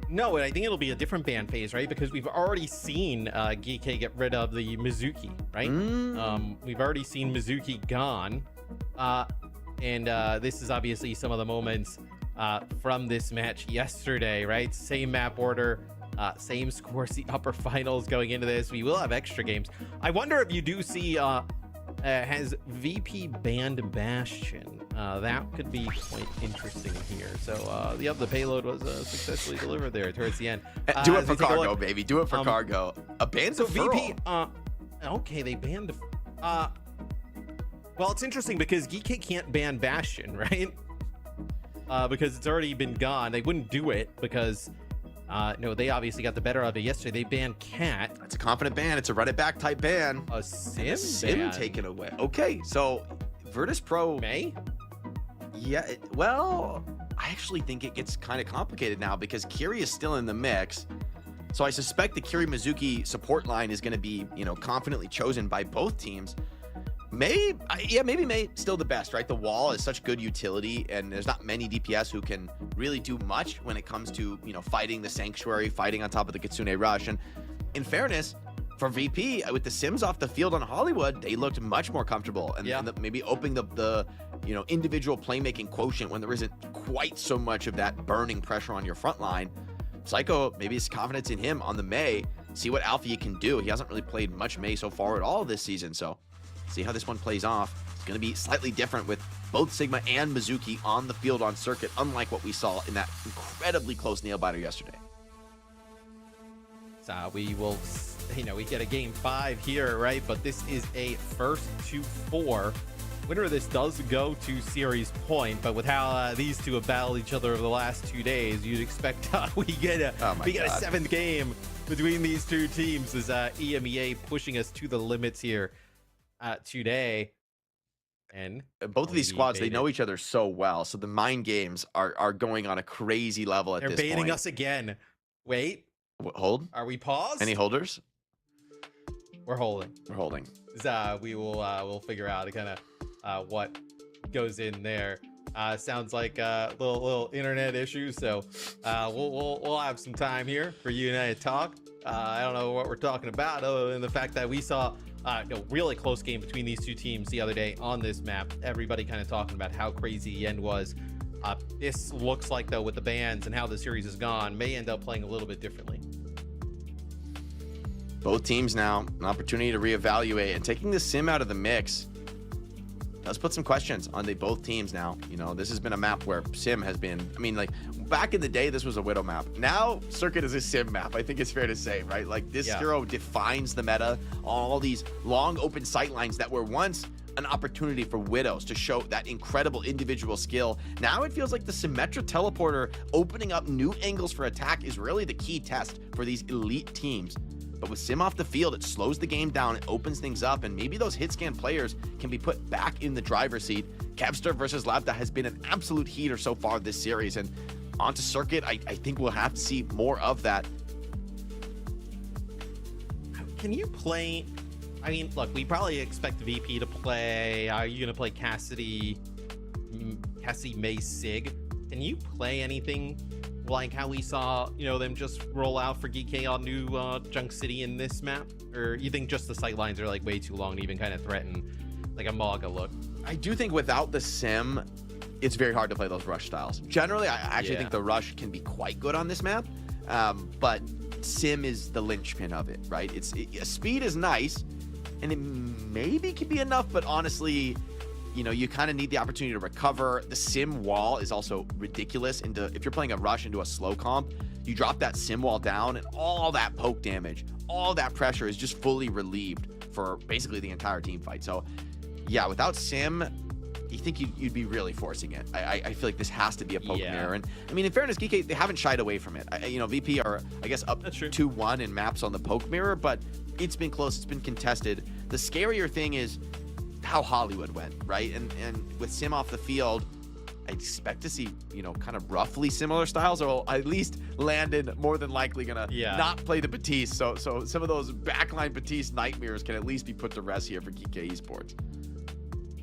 No, and I think it'll be a different ban phase, right? Because we've already seen GK get rid of the Mizuki, right? We've already seen Mizuki gone. And this is obviously some of the moments from this match yesterday, right? Same map order, same scores, the upper finals going into this. We will have extra games. I wonder if you do see, has VP banned Bastion? That could be quite interesting here. So the payload was successfully delivered there towards the end. Do it for cargo, baby. Do it for cargo. A ban so deferral. VP, okay, they banned. Well, it's interesting because GK can't ban Bastion, right? Because it's already been gone. They wouldn't do it because no, they obviously got the better of it yesterday. They banned Cat. That's a confident ban. It's a run it back type ban. A sim ban taken away. Okay, so Virtus.pro May. Yeah, well, I actually think it gets kind of complicated now because Kiri is still in the mix. So I suspect the Kiri Mizuki support line is going to be, confidently chosen by both teams. Maybe May still the best, right? The wall is such good utility, and there's not many DPS who can really do much when it comes to, fighting the Sanctuary, fighting on top of the Kitsune Rush. And in fairness, for VP, with the Sims off the field on Hollywood, they looked much more comfortable, and, maybe opening the individual playmaking quotient when there isn't quite so much of that burning pressure on your front line. Psycho, maybe it's confidence in him on the May. See what Alfie can do. He hasn't really played much May so far at all this season, so see how this one plays off. It's going to be slightly different with both Sigma and Mizuki on the field on circuit, unlike what we saw in that incredibly close nail biter yesterday. So we will, we get a game 5 here, right? But this is a first to 4. Winner of this does go to series point, but with how these two have battled each other over the last 2 days, you'd expect we get a 7th game between these two teams. As EMEA pushing us to the limits here today. And both of these squads, they know each other so well, so the mind games are going on a crazy level at this point. They're baiting us again. Wait. Hold. Are we paused? Any holders? We're holding. We're holding. We will we'll figure out kind of what goes in there. Sounds like little internet issues, so we'll have some time here for you and I to talk. I don't know what we're talking about other than the fact that we saw really close game between these two teams the other day on this map. Everybody kind of talking about how crazy the end was. This looks like, though, with the bans and how the series has gone, may end up playing a little bit differently. Both teams now, an opportunity to reevaluate, and taking the Sim out of the mix does put some questions on both teams now. This has been a map where Sim has been, back in the day, this was a Widow map. Now, Circuit is a Sim map, I think it's fair to say, right? This hero defines the meta, all these long open sight lines that were once an opportunity for Widows to show that incredible individual skill. Now it feels like the Symmetra teleporter opening up new angles for attack is really the key test for these elite teams. But with Sim off the field, it slows the game down, it opens things up, and maybe those hit scan players can be put back in the driver's seat. Kevstra versus Labda has been an absolute heater so far this series, and onto Circuit, I think we'll have to see more of that. Can you play? Look, we probably expect VP to play. Are you going to play Cassie May Sig? Can you play anything like how we saw, them just roll out for GK on new Junk City in this map? Or you think just the sight lines are way too long to even kind of threaten a Maga look? I do think without the Sim, it's very hard to play those rush styles. Generally, I actually think the rush can be quite good on this map, but sim is the linchpin of it, right? Speed is nice, and it maybe can be enough, but honestly, you know, you kind of need the opportunity to recover. The sim wall is also ridiculous. If you're playing a rush into a slow comp, you drop that sim wall down, and all that poke damage, all that pressure is just fully relieved for basically the entire team fight. So, yeah, without sim, you think you'd be really forcing it. I feel like this has to be a poke mirror. And I mean, in fairness, GK, they haven't shied away from it. You know, VP are, I guess, up 2-1 in maps on the poke mirror, but it's been close. It's been contested. The scarier thing is how Hollywood went, right? And with sim off the field, I expect to see, you know, kind of roughly similar styles, or at least Landon more than likely gonna not play the Batiste. So some of those backline Batiste nightmares can at least be put to rest here for GK Esports.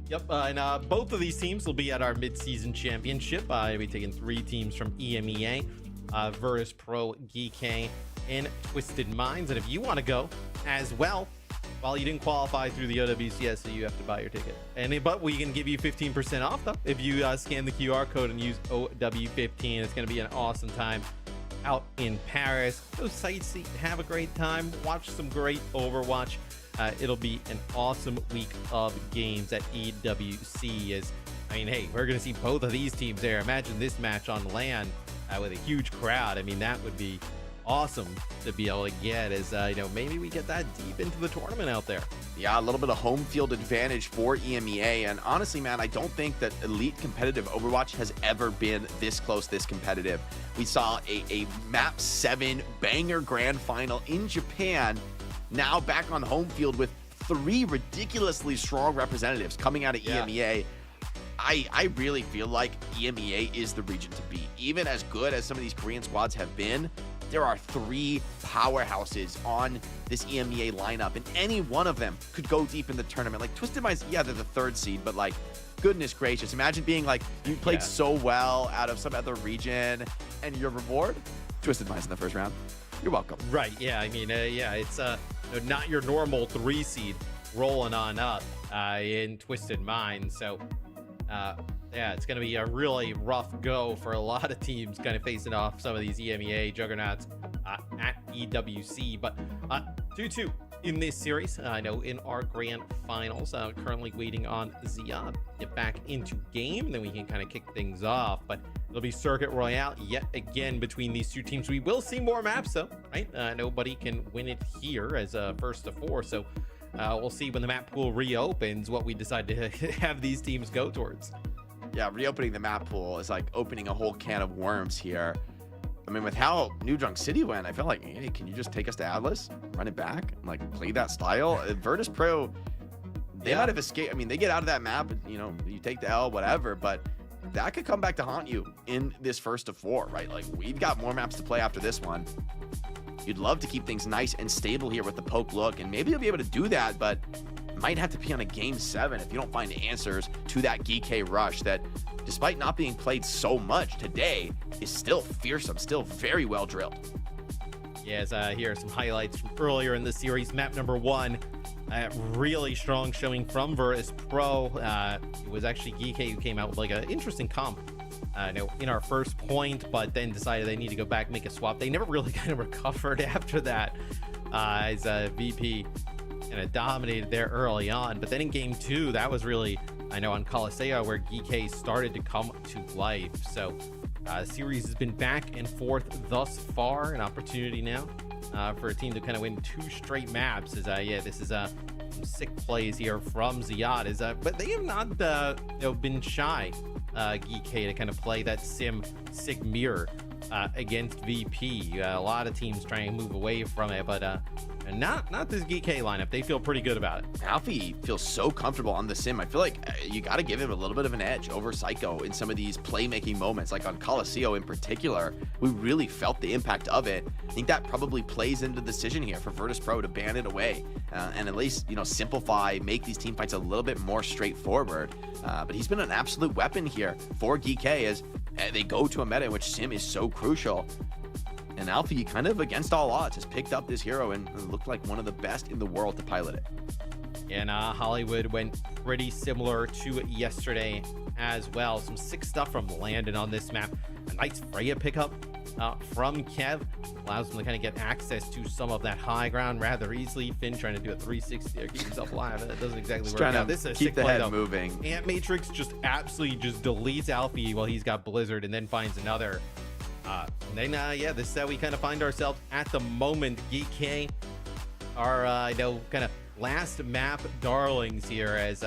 Yep, and both of these teams will be at our mid-season championship. We'll be taking 3 teams from EMEA, Virtus.pro, GK, and Twisted Minds. And if you want to go as well, well, you didn't qualify through the OWCS, so you have to buy your ticket. But we can give you 15% off, though, if you scan the QR code and use OW15. It's going to be an awesome time out in Paris. Go sightsee, have a great time, watch some great Overwatch. It'll be an awesome week of games at EWC. I mean, hey, we're going to see both of these teams there. Imagine this match on LAN with a huge crowd. I mean, that would be awesome to be able to get, as you know, maybe we get that deep into the tournament out there. Yeah, a little bit of home field advantage for EMEA. And honestly, man, I don't think that elite competitive Overwatch has ever been this close, this competitive. We saw a map 7 banger grand final in Japan, now back on home field with 3 ridiculously strong representatives coming out of EMEA. I really feel like EMEA is the region to beat. Even as good as some of these Korean squads have been, there are 3 powerhouses on this EMEA lineup, and any one of them could go deep in the tournament. Like Twisted Minds, yeah, they're the 3rd seed, but like, goodness gracious, imagine being like, you played so well out of some other region, and your reward, Twisted Minds in the 1st round. You're welcome. Right, yeah, I mean, it's not your normal 3 seed rolling on up in Twisted Minds, so yeah, it's going to be a really rough go for a lot of teams kind of facing off some of these EMEA juggernauts at EWC. But 2-2 in this series. I know in our grand finals, currently waiting on Ziad to get back into game, and then we can kind of kick things off. But it'll be Circuit Royale yet again between these 2 teams. We will see more maps, though, right? Nobody can win it here as a 1st to 4. So we'll see when the map pool reopens what we decide to have these teams go towards. Yeah, reopening the map pool is like opening a whole can of worms here. I mean, with how New Drunk City went, I felt like, hey, can you just take us to Atlas, run it back, and like play that style? Virtus.pro, they might have escaped. I mean, they get out of that map, and, you know, you take the L, whatever, but that could come back to haunt you in this 1st to 4, right? Like, we've got more maps to play after this one. You'd love to keep things nice and stable here with the poke look, and maybe you'll be able to do that, but might have to be on a game 7 if you don't find answers to that GK rush that, despite not being played so much today, is still fearsome, still very well drilled. Yes, here are some highlights from earlier in the series. Map number 1, really strong showing from Virtus.pro. It was actually GK who came out with like an interesting comp in our first point, but then decided they need to go back, make a swap. They never really kind of recovered after that, as VP kind of dominated there early on. But then in game 2, that was really, I know, on Coliseum where GK started to come to life. So the series has been back and forth thus far. An opportunity now for a team to kind of win 2 straight maps. As this is some sick plays here from Ziad. But they have not been shy, GK, to kind of play that sig mirror against VP. A lot of teams trying to move away from it, but and not this GK lineup. They feel pretty good about it. Alfie feels so comfortable on the sim. I feel like you got to give him a little bit of an edge over Psycho in some of these playmaking moments, like on Coliseum in particular. We really felt the impact of it. I think that probably plays into the decision here for Virtus.pro to ban it away and at least, you know, simplify, make these team fights a little bit more straightforward. But he's been an absolute weapon here for GK as they go to a meta in which sim is so crucial. And Alfie, kind of against all odds, has picked up this hero and looked like one of the best in the world to pilot it. And Hollywood went pretty similar to yesterday as well. Some sick stuff from Landon on this map. A nice Freya pickup from Kev allows him to kind of get access to some of that high ground rather easily. Finn trying to do a 360 there, keep himself alive, and it doesn't exactly work out. This is a keep sick the play, head though. moving. Ant Matrix just absolutely just deletes Alfie while he's got Blizzard, and then finds another. And then yeah, this is how we kind of find ourselves at the moment. GK are kind of last map darlings here, as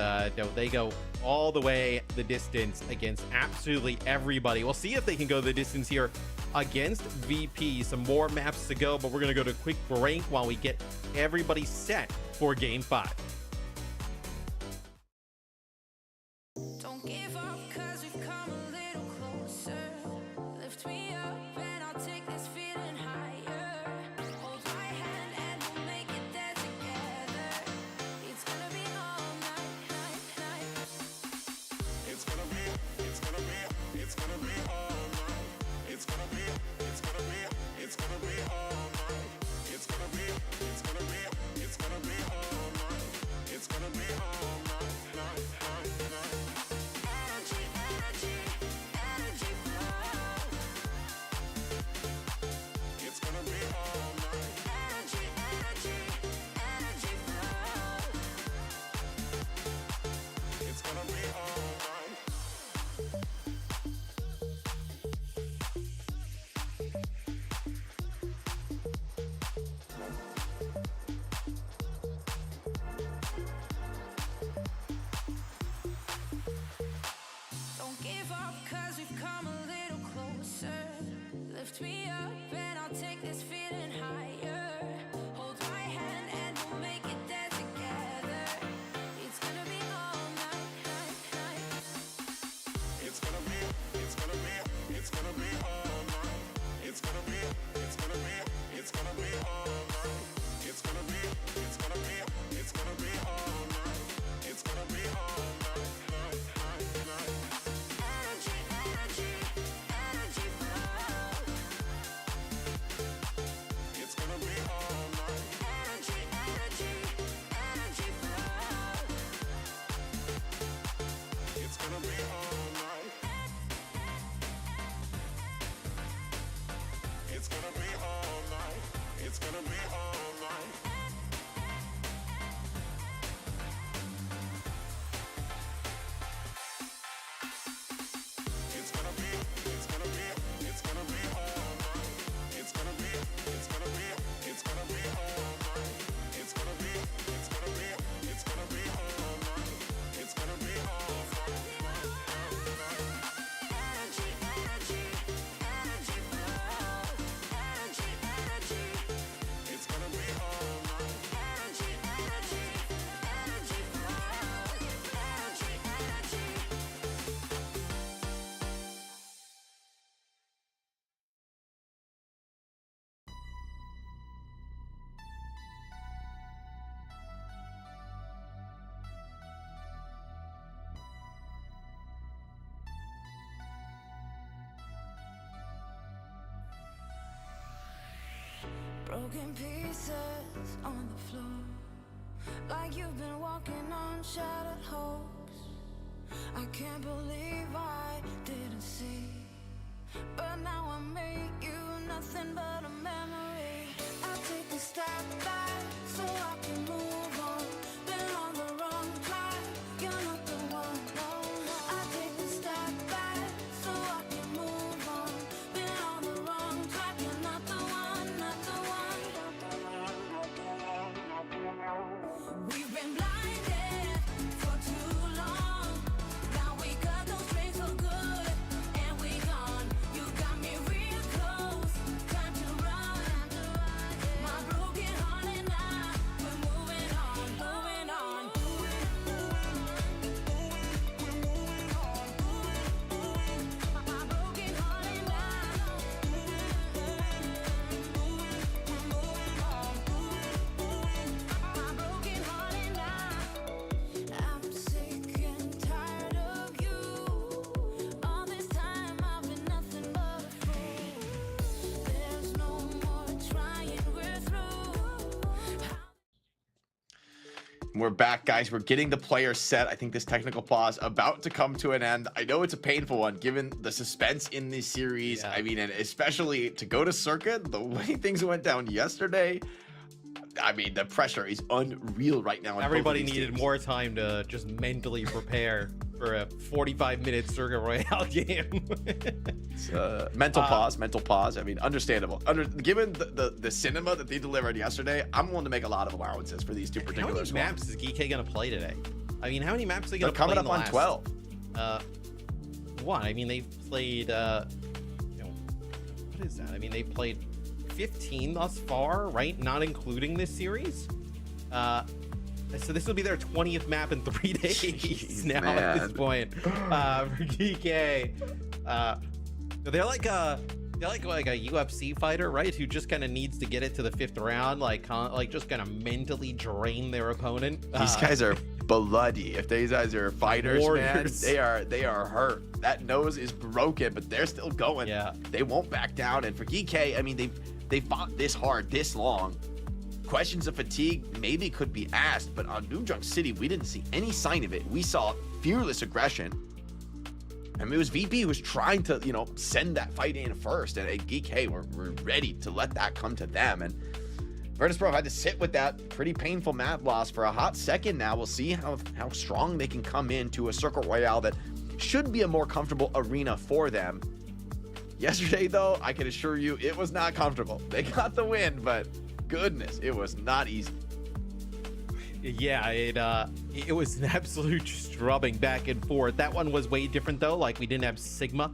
they go all the way the distance against absolutely everybody. We'll see if they can go the distance here against VP. Some more maps to go, but we're gonna go to a quick break while we get everybody set for game 5. Don't give up, 'cause we've come a little closer. Lift me up and I'll take this feeling higher. Hold my hand and we'll make it there together. It's gonna be all night, night, night. It's gonna be all night. It's gonna be all night. It's gonna be all night. It's gonna be all night, night, night, night. Energy, energy, energy flow. It's gonna be all night. Energy, energy, energy flow. It's gonna be all night. Don't give up, 'cause we've come a little closer. Lift me up and I'll take this feeling higher. Hold my hand and we'll make it there together. It's gonna be all night, night, night. It's gonna be all night. It's gonna be all night. It's gonna be all night. It's gonna be all night. It's gonna be all night. It's gonna be all night, night, night. Energy, energy, energy flow. It's gonna be all night. Energy, energy, energy flow. It's gonna be all night. It's gonna be all night. It's gonna be all night. It's gonna be all night. It's gonna be all night. It's gonna be all night. It's gonna be all night. It's gonna be all night. It's gonna be all night. It's gonna be all night. It's gonna be all night. It's gonna be all night. Energy, energy, energy flow. Energy, energy, It's gonna be all night. energy, energy, energy flow. Energy, energy. Broken pieces on the floor, like you've been walking on shattered hopes. I can't believe I didn't see, but now I make you nothing but a memory. I take a step back so I can move on. Been on the wrong track, you're not the one, no, no. I take a step back so I can move on. Been on the wrong track, you're not the one, not the one. We've been blinded for too long. Now we cut those strings so good, and we gone. You got me real close. Time to run. My broken heart We're back, guys. We're getting the players set. I think this technical pause about to come to an end. I know it's a painful one given the suspense in this series. Yeah. I mean, and especially to go to circuit, the way things went down yesterday. I mean, the pressure is unreal right now. Everybody needed more time to just mentally prepare for a 45-minute Circuit Royale game. Mental pause. I mean, understandable. Given the cinema that they delivered yesterday, I'm willing to make a lot of allowances for these two particular How many squads. maps is GK gonna play today? I mean, how many maps are they gonna They're play? coming up on 12. What? I mean, they've played. What is that? I mean, they played 15 thus far, right? Not including this series. So this will be their 20th map in 3 days. Jeez, now man. at this point for GK. They're like a UFC fighter, right? Who just kind of needs to get it to the 5th round, like just kind of mentally drain their opponent. These guys are bloody. If these guys are fighters, Warriors. man, they are hurt. That nose is broken, but they're still going. Yeah. They won't back down. And for GK, I mean, they fought this hard, this long. Questions of fatigue maybe could be asked, but on New Junk City, we didn't see any sign of it. We saw fearless aggression. I mean, it was VP who was trying to, send that fight in first, and GK were ready to let that come to them. And Virtus.pro had to sit with that pretty painful map loss for a hot second now. We'll see how strong they can come into a Circuit Royale that should be a more comfortable arena for them. Yesterday, though, I can assure you it was not comfortable. They got the win, but goodness, it was not easy. Yeah, it was an absolute just rubbing back and forth. That one was way different though. Like, we didn't have Sigma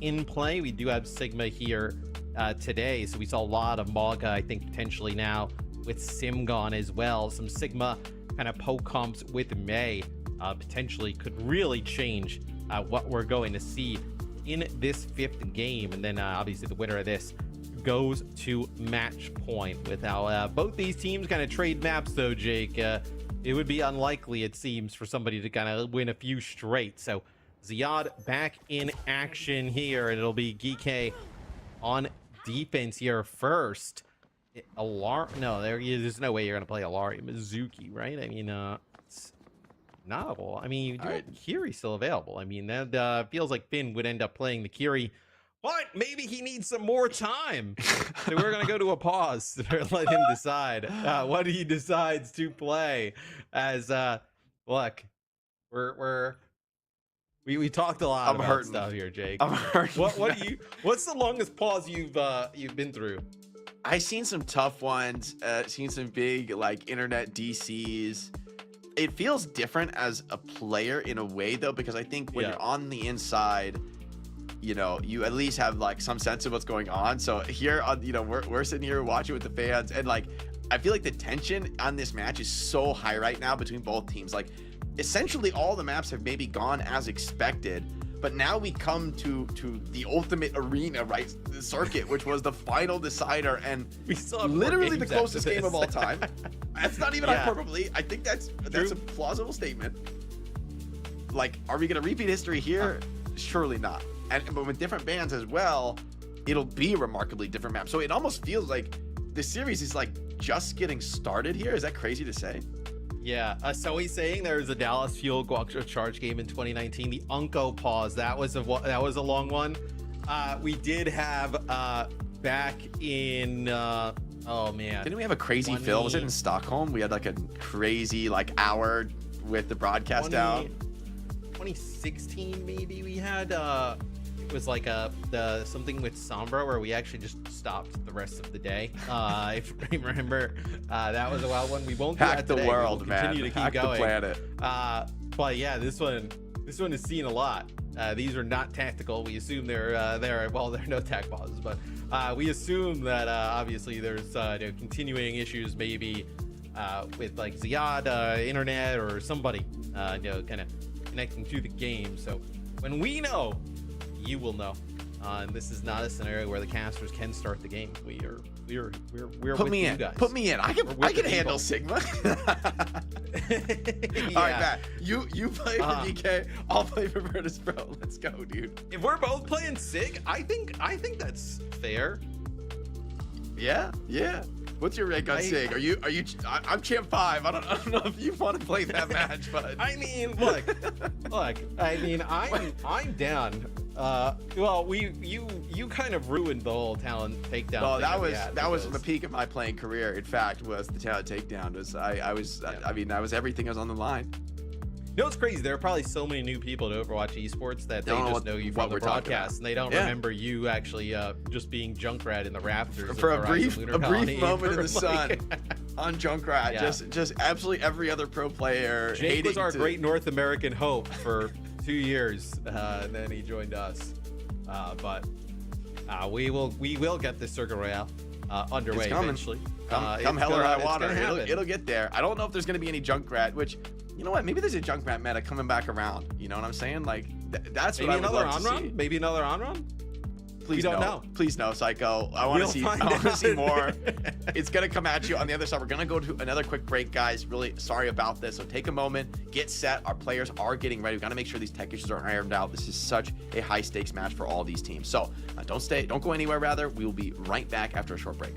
in play. We do have Sigma here today, so we saw a lot of Maga, I think, potentially now with Sim gone as well. Some Sigma kind of poke comps with May potentially could really change what we're going to see in this 5th game. And then obviously the winner of this goes to match point. With how both these teams kind of trade maps though, Jake, it would be unlikely, it seems, for somebody to kind of win a few straight. So Ziad back in action here, and it'll be GK on defense here first. There's no way you're gonna play Alari Mizuki, right? I mean, it's novel. I mean, you do have Kiri still available. I mean, that feels like Finn would end up playing the Kiri, but maybe he needs some more time. So we're gonna go to a pause to let him decide what he decides to play. As look, we talked a lot about stuff here, Jake. I'm hurting. What's the longest pause you've been through? I've seen some tough ones, seen some big internet DCs. It feels different as a player in a way though, because I think when you're on the inside, you at least have some sense of what's going on. So here, we're sitting here watching with the fans, and I feel like the tension on this match is so high right now between both teams. Essentially all the maps have maybe gone as expected, but now we come to the ultimate arena, right? The circuit, which was the final decider, and we still have literally the closest game of all time. That's not even hyperbole. I think that's a plausible statement. Are we gonna repeat history here? Surely not. But with different bands as well, it'll be a remarkably different map. So it almost feels like the series is just getting started here. Is that crazy to say? Yeah. So he's saying there was a Dallas Fuel Guangzhou Charge game in 2019. The Unco pause, that was a long one. We did have back in oh man, didn't we have a crazy fill? Was it in Stockholm? We had a crazy hour with the broadcast down. 2016 maybe we had it was something with Sombra where we actually just stopped the rest of the day. If you remember, that was a wild one. We won't do Hack that the today. world, we'll man. Continue to keep Hack going. the planet. But yeah, this one is seen a lot. These are not tactical. We assume they're no tac pauses, but we assume that obviously there's continuing issues maybe with Ziad, internet, or somebody kind of connecting to the game. So when we know, you will know. And this is not a scenario where the casters can start the game. We're Put with me you in. guys. Put me in. I can handle Sigma. Yeah. All right, Matt. You play for DK. I'll play for Virtus.pro. Let's go, dude. If we're both playing Sig, I think that's fair. Yeah. What's your rank on Sig? Are you? I'm champ 5. I don't know if you want to play that match, but I mean, look. I mean, I'm down. Well, you kind of ruined the whole talent takedown. Oh, thing that was the peak of my playing career. In fact, was the talent takedown. I mean, that was everything was on the line. You know, it's crazy. There are probably so many new people to Overwatch Esports that they just know you from the broadcast, and they don't remember you actually just being Junkrat in the rafters for of a brief moment in the for, sun on Junkrat. Just absolutely every other pro player. Jake was our great North American hope for 2 years, and then he joined us. But we will get this Circle Royale underway eventually. Come hell or high water, it'll get there. I don't know if there's going to be any Junkrat, which, you know what? Maybe there's a Junkrat meta coming back around. You know what I'm saying? Like, that's maybe what I would love to see. Maybe another on-run? Please don't no. know. Please no, Psycho. I want to see more. It's going to come at you on the other side. We're going to go to another quick break, guys. Really sorry about this. So take a moment, get set. Our players are getting ready. We've got to make sure these tech issues are ironed out. This is such a high stakes match for all these teams. So don't go anywhere, rather. We will be right back after a short break.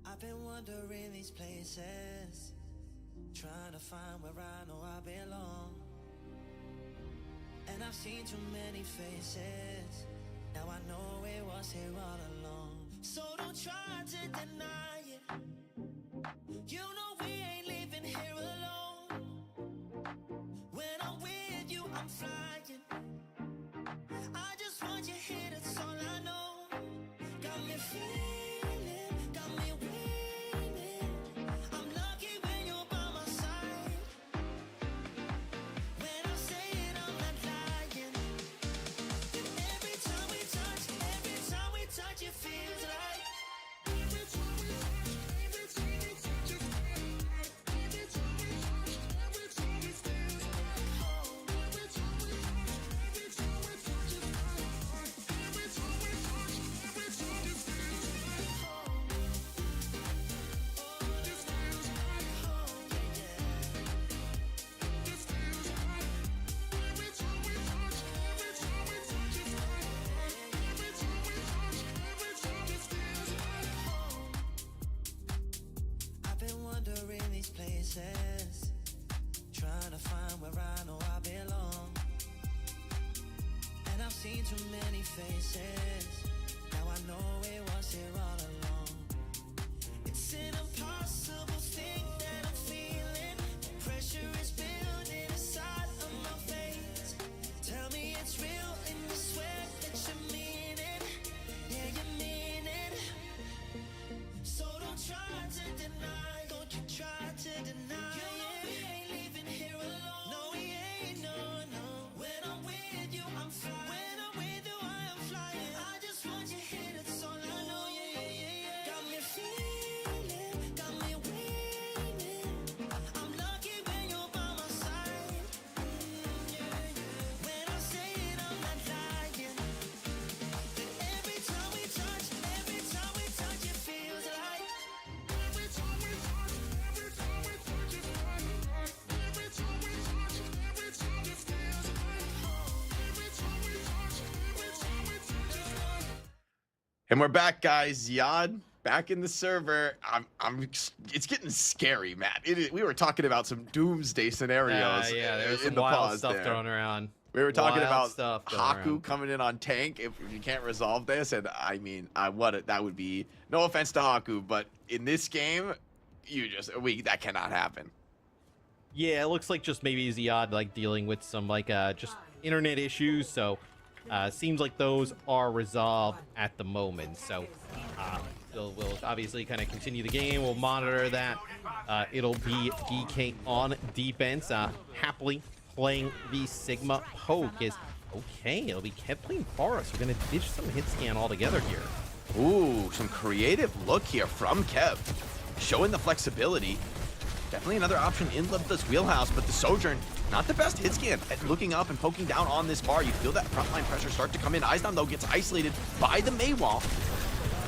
I've been wandering these places, trying to find where I know I belong. And I've seen too many faces, now I know it was here all along. So don't try to deny it, you know we ain't living here alone. When I'm with you, I'm flying, I just want you here, that's all I know. Got me feeling, got me winning. I'm lucky when you're by my faces, trying to find where I know I belong. And I've seen too many faces, now I know it was here all along. It's an impossible thing that I'm feeling, pressure is building inside of my veins. Tell me it's real and you swear that you mean it, yeah you mean it. So don't try to deny, don't you try to deny. You know we ain't leaving here alone. No we ain't, no, no. When I'm with you I'm flying. When I'm with you I am flying. I just want you here, that's all I know. Yeah, yeah, yeah, yeah. Got me feeling, got me winning. I'm lucky when you're by my side. Yeah, yeah. When I say it I'm not lying. That every time we touch it feels like. Every time we touch it feels like. Every time we touch it feels like. Every time we touch it feels like. And we're back, guys. Ziad back in the server. It's getting scary, Matt. We were talking about some doomsday scenarios. Yeah, there's in some the wild pause stuff there. thrown around. We were talking Wild about stuff going Haku around. coming in on tank if you can't resolve this, and I mean, that would be, no offense to Haku, but in this game, that cannot happen. Yeah, it looks like just maybe Ziad like dealing with some like just internet issues. So seems like those are resolved at the moment. So we'll obviously kind of continue the game. We'll monitor that. It'll be DK on defense, happily playing the Sigma poke. Is okay. It'll be kept playing Forest. We're gonna ditch some hit scan altogether here. Ooh, some creative look here from Kev, showing the flexibility. Definitely another option in Libda's wheelhouse, but the Sojourn, not the best hit scan at looking up and poking down on this bar. You feel that frontline pressure start to come in. Aizdam, though, gets isolated by the Mei wall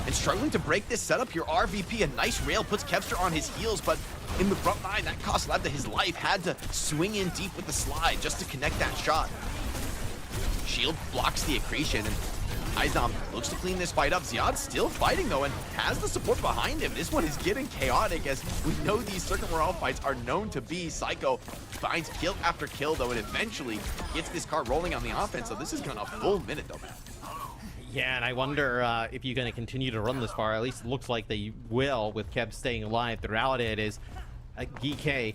and struggling to break this setup here. RVP, a nice rail, puts Kevster on his heels, but in the front line, that cost Labda his life. Had to swing in deep with the slide just to connect that shot. Shield blocks the accretion, and Aizdam looks to clean this fight up. Ziad's still fighting, though, and has the support behind him. This one is getting chaotic, as we know these Circuit Morale fights are known to be. Psycho finds kill after kill, though, and eventually gets this car rolling on the offense. So this is going a full minute, though, man. Yeah, and I wonder if you're going to continue to run this far. At least it looks like they will, with Kev staying alive throughout it. Is GK,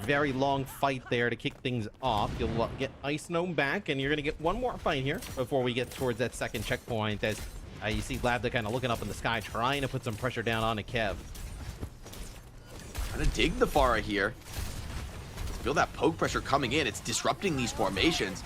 very long fight there to kick things off. You'll get Ice Gnome back, and you're going to get one more fight here before we get towards that second checkpoint. As you see Labda kind of looking up in the sky, trying to put some pressure down onto Kev. Trying to dig the Pharah here. Feel that poke pressure coming in. It's disrupting these formations.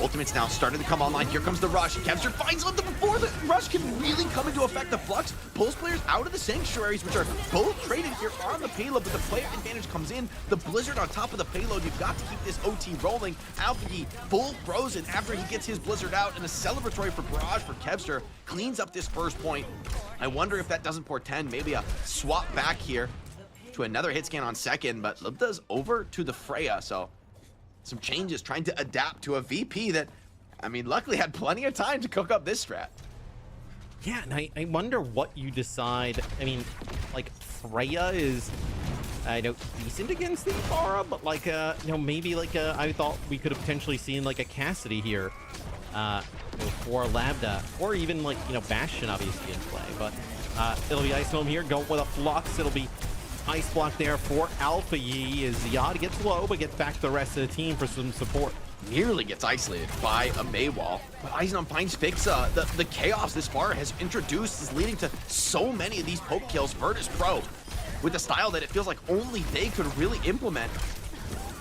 Ultimate's now starting to come online. Here comes the rush. Kevster finds Libda before the rush can really come into effect. The Flux pulls players out of the sanctuaries, which are both traded here on the payload, but the player advantage comes in. The Blizzard on top of the payload. You've got to keep this OT rolling. Alpha full frozen after he gets his Blizzard out, and a celebratory for Barrage for Kevster cleans up this first point. I wonder if that doesn't portend maybe a swap back here to another hit scan on second, but Libda's over to the Freya, so some changes, trying to adapt to a VP that, I mean, luckily had plenty of time to cook up this strat. Yeah, and I wonder what you decide. I mean, like, Freya is, I know, decent against the Pharah, but like, maybe like, I thought we could have potentially seen like a Cassidy here for Labda, or even like, Bastion obviously in play, but it'll be Ice Gnome here, going with a Flux. It'll be Ice Block there for Alpha Yi, as Ziad gets low, but gets back to the rest of the team for some support. Nearly gets isolated by a Mei wall, but Aizdam finds Fixa. The chaos this far has introduced is leading to so many of these poke kills. Virtus.pro, with a style that it feels like only they could really implement,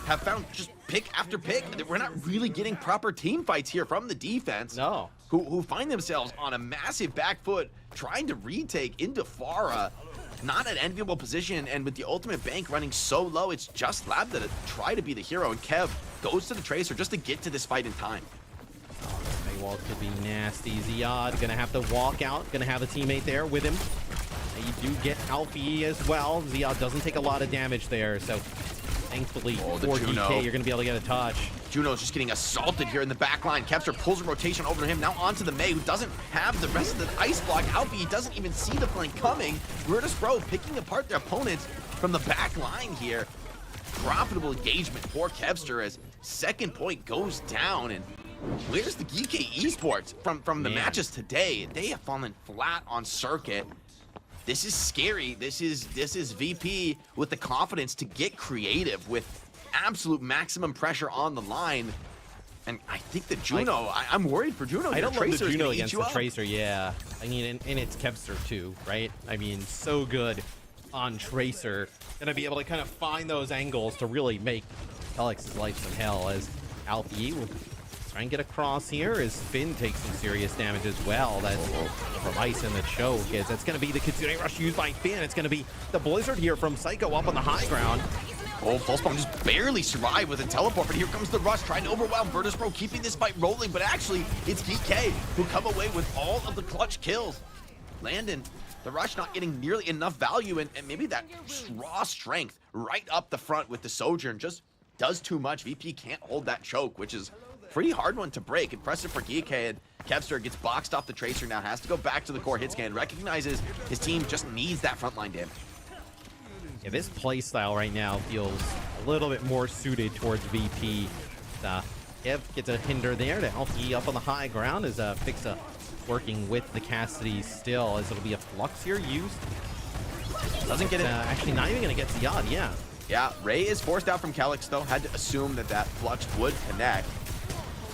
have found just pick after pick. We're not really getting proper team fights here from the defense. No. Who find themselves on a massive back foot, trying to retake into Pharah. Not an enviable position, and with the ultimate bank running so low, it's just Labda to try to be the hero, and Kev goes to the Tracer just to get to this fight in time. Oh, this Mei wall could be nasty. Ziad gonna have to walk out, gonna have a teammate there with him. And you do get Alfie as well. Ziad doesn't take a lot of damage there, so Thankfully Oh, the for Juno. DK, you're going to be able to get a touch. Juno's just getting assaulted here in the back line. Kepster pulls a rotation over to him, now onto the Mei, who doesn't have the rest of the ice block. Alfie, he doesn't even see the flank coming. Virtus.pro picking apart their opponents from the back line here. Profitable engagement for Kepster as second point goes down. And where's the GK Esports from the matches today? They have fallen flat on circuit. This is scary. This is VP with the confidence to get creative with absolute maximum pressure on the line. And I think that Juno, I'm worried for Juno. I don't love the Juno against the up. Tracer, yeah. I mean, and it's Kepster too, right? I mean, so good on Tracer. Gonna be able to kind of find those angles to really make Alex's life some hell as Alfie will try and get across here as Finn takes some serious damage as well. That's from Ice in the choke. That's going to be the Kitsune Rush used by Finn. It's going to be the Blizzard here from Psycho up on the high ground. Oh, Pulsebomb just barely survived with a teleport, but here comes the Rush trying to overwhelm Virtus.pro, keeping this fight rolling, but actually it's DK who come away with all of the clutch kills. Landon, the Rush not getting nearly enough value, and maybe that raw strength right up the front with the Sojourn just does too much. VP can't hold that choke, which is pretty hard one to break. Impressive for Geekhead. And Kepster gets boxed off the Tracer now, has to go back to the core hit scan, recognizes his team just needs that frontline damage. Yeah, this playstyle right now feels a little bit more suited towards VP. Kev gets a hinder there to Alfie up on the high ground as Fixa working with the Cassidy still, as it'll be a Flux here used. Doesn't get it. Actually, not even going to get Ziad, yeah. Yeah, Ray is forced out from Calyx though, had to assume that Flux would connect.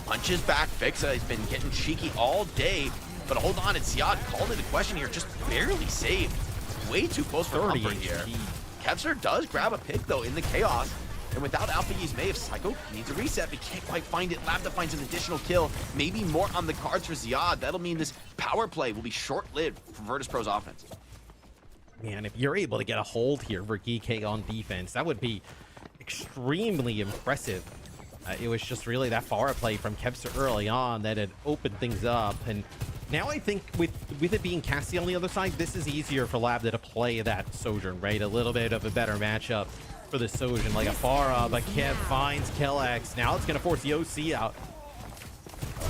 Punches back, Fixa has been getting cheeky all day, but hold on, it's Ziad called it a question here, just barely saved. Way too close for comfort here. Kepster does grab a pick though in the chaos, and without Alpha E's May, if Psycho needs a reset, but can't quite find it, Lambda finds an additional kill, maybe more on the cards for Ziad. That'll mean this power play will be short-lived for Virtus.pro's offense. Man, if you're able to get a hold here for GK on defense, that would be extremely impressive. It was just really that power play from Kepster early on that had opened things up. And now I think with it being Cassie on the other side, this is easier for Lambda to play that Sojourn, right? A little bit of a better matchup for the Sojourn, like a Pharah, but Kev finds Kellex. Now it's going to force the OC out.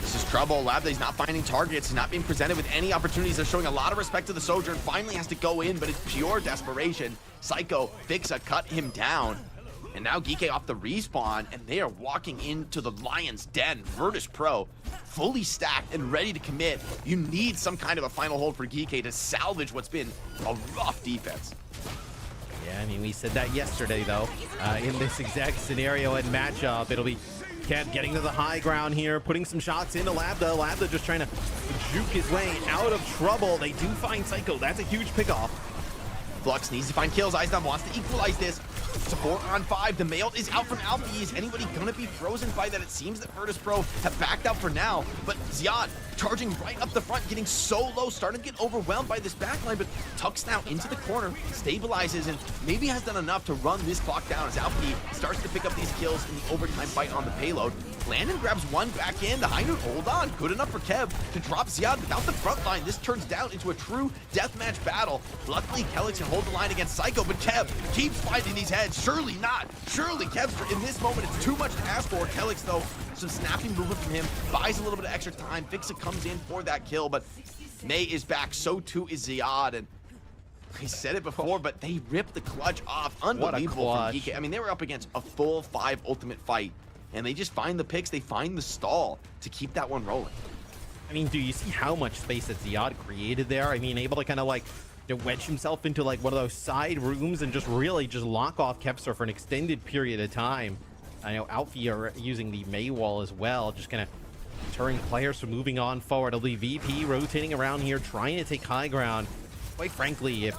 This is trouble. Lambda's not finding targets. He's not being presented with any opportunities. They're showing a lot of respect to the Sojourn. Finally has to go in, but it's pure desperation. Psycho, Fixa cut him down. And now Geeke off the respawn, and they are walking into the Lion's Den. Virtus.pro fully stacked and ready to commit. You need some kind of a final hold for Geeke to salvage what's been a rough defense. Yeah, I mean, we said that yesterday, though. In this exact scenario and matchup, it'll be Kev getting to the high ground here, putting some shots into Lambda. Lambda just trying to juke his way out of trouble. They do find Psycho. That's a huge pickoff. Flux needs to find kills. Icedown wants to equalize this. It's a 4-on-5. The mail is out from Alfie. Is anybody gonna be frozen by that? It seems that Virtus.pro have backed out for now, but Ziad charging right up the front, getting so low, starting to get overwhelmed by this backline, but tucks now into the corner, stabilizes, and maybe has done enough to run this clock down as Alfie starts to pick up these kills in the overtime fight on the payload. Landon grabs one back in. The high note, hold on. Good enough for Kev to drop Ziad without the front line. This turns down into a true deathmatch battle. Luckily, Kellex can hold the line against Psycho, but Kev keeps fighting these heads. Surely not. Surely Kevster, in this moment, it's too much to ask for. Kellex, though, some snappy movement from him, buys a little bit of extra time. Fixa comes in for that kill, but May is back. So too is Ziad, and I said it before, but they ripped the clutch off. Unbelievable from Geek. I mean, they were up against a full 5 ultimate fight, and they just find the picks, they find the stall to keep that one rolling. I mean, do you see how much space that Ziad created there? I mean, able to kind of like to wedge himself into like one of those side rooms and just really just lock off Kepster for an extended period of time. I know Alfie are using the May wall as well, just kind of deterring players from moving on forward. It'll be VP rotating around here, trying to take high ground. Quite frankly, if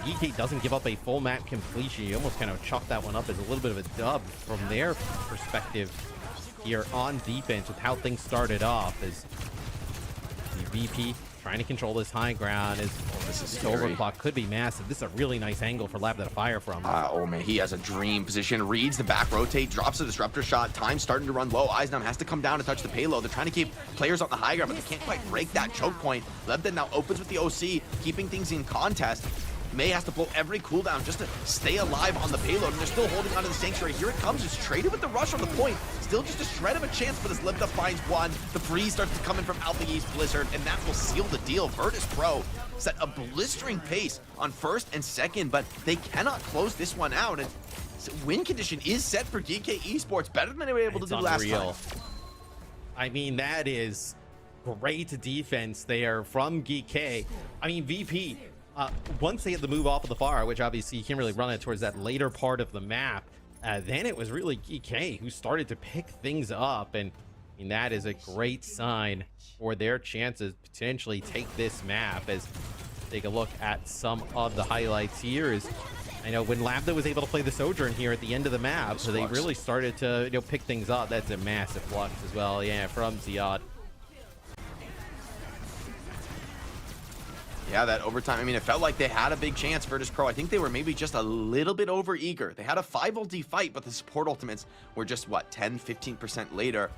Geek doesn't give up a full map completion, you almost kind of chalk that one up as a little bit of a dub from their perspective here on defense with how things started off. As the VP trying to control this high ground as this overclock could be massive. This is a really nice angle for Lambda to fire from. Oh man, he has a dream position. Reads the back rotate, drops a disruptor shot. Time starting to run low. Eisnam has to come down to touch the payload. They're trying to keep players on the high ground, but they can't quite break that choke point. Lambda now opens with the OC, keeping things in contest. May has to blow every cooldown just to stay alive on the payload, and they're still holding onto the Sanctuary. Here it comes, it's traded with the rush on the point. Still just a shred of a chance, but as Libda finds one, the freeze starts to come in from Alpha East Blizzard, and that will seal the deal. Virtus.pro set a blistering pace on first and second, but they cannot close this one out, and win condition is set for DK Esports, better than they were able to do last time. I mean, that is great defense there from GK. I mean, VP, once they had the move off of the bar, which obviously you can't really run it towards that later part of the map, then it was really GK who started to pick things up, and I mean, that is a great sign for their chances to potentially take this map. As take a look at some of the highlights here, is I know when Lambda was able to play the Sojourn here at the end of the map, so they really started to pick things up. That's a massive flux as well, yeah, from Ziad. Yeah, that overtime, I mean, it felt like they had a big chance, Virtus.pro. I think they were maybe just a little bit over eager. They had a 5 ulti fight, but the support ultimates were just, what, 10, 15% later.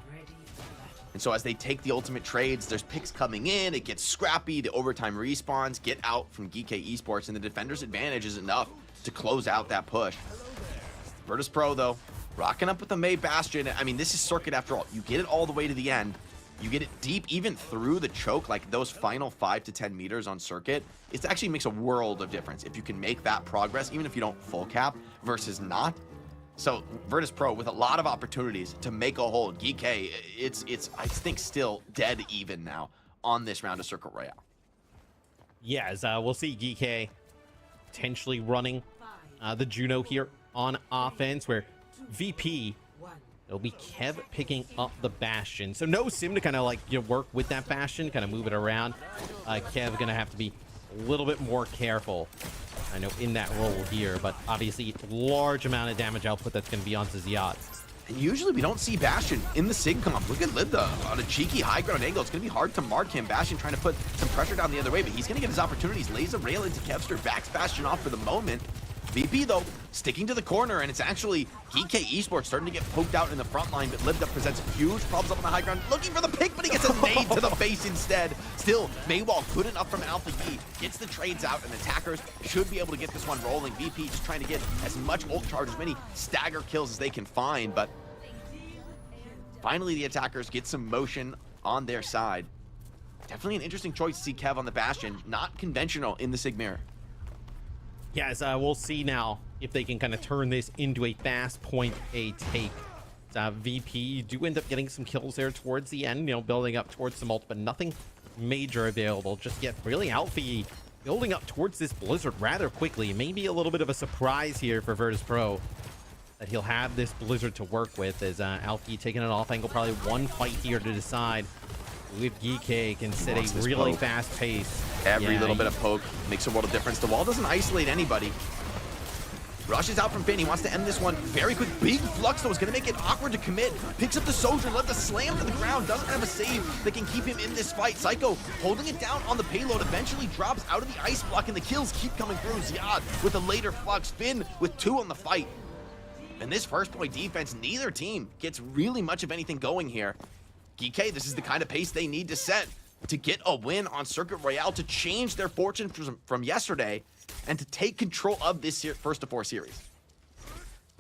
And so as they take the ultimate trades, there's picks coming in, it gets scrappy, the overtime respawns get out from GK Esports, and the defender's advantage is enough to close out that push. Virtus.pro, though, rocking up with the May Bastion. I mean, this is Circuit after all. You get it all the way to the end. You get it deep, even through the choke, like those final 5 to 10 meters on Circuit. It actually makes a world of difference if you can make that progress, even if you don't full cap versus not. So Virtus.pro with a lot of opportunities to make a hold. GK, it's I think still dead even now on this round of Circuit Royale. Yes, we'll see GK potentially running the Juno here on offense, where VP, it'll be Kev picking up the Bastion. So no Sim to kind of like, work with that Bastion, kind of move it around. Kev gonna have to be a little bit more careful, I know, in that role here, but obviously large amount of damage output that's gonna be onto Ziad. And usually we don't see Bastion in the Sig comp. Look at Libda on a cheeky high ground angle. It's going to be hard to mark him. Bastion trying to put some pressure down the other way, but he's going to get his opportunities. Lays a rail into Kevster, backs Bastion off for the moment. VP, though, sticking to the corner, and it's actually GK Esports starting to get poked out in the front line, but Libda presents huge problems up on the high ground, looking for the pick, but he gets a nade to the face instead. Still, Maywall good enough from Alpha E, gets the trades out, and attackers should be able to get this one rolling. VP just trying to get as much ult charge, as many stagger kills as they can find, but finally the attackers get some motion on their side. Definitely an interesting choice to see Kev on the Bastion, not conventional in the Sig mirror. Yes, we'll see now if they can kind of turn this into a fast point A take. VP, you do end up getting some kills there towards the end, building up towards some ult, but nothing major available just yet. Really, Alfie building up towards this Blizzard rather quickly. Maybe a little bit of a surprise here for Virtus.pro that he'll have this Blizzard to work with, as Alfie taking it off angle. Probably one fight here to decide if GK can set a really fast pace. Every little bit of poke makes a world of difference. The wall doesn't isolate anybody. Rushes out from Finn. He wants to end this one very quick. Big flux, though, is going to make it awkward to commit. Picks up the Soldier, let the slam to the ground. Doesn't have a save that can keep him in this fight. Psycho holding it down on the payload. Eventually drops out of the ice block, and the kills keep coming through. Ziad with a later flux. Finn with 2 on the fight. And this first point defense, neither team gets really much of anything going here. GK, this is the kind of pace they need to set to get a win on Circuit Royale, to change their fortune from yesterday, and to take control of this first of 4 series.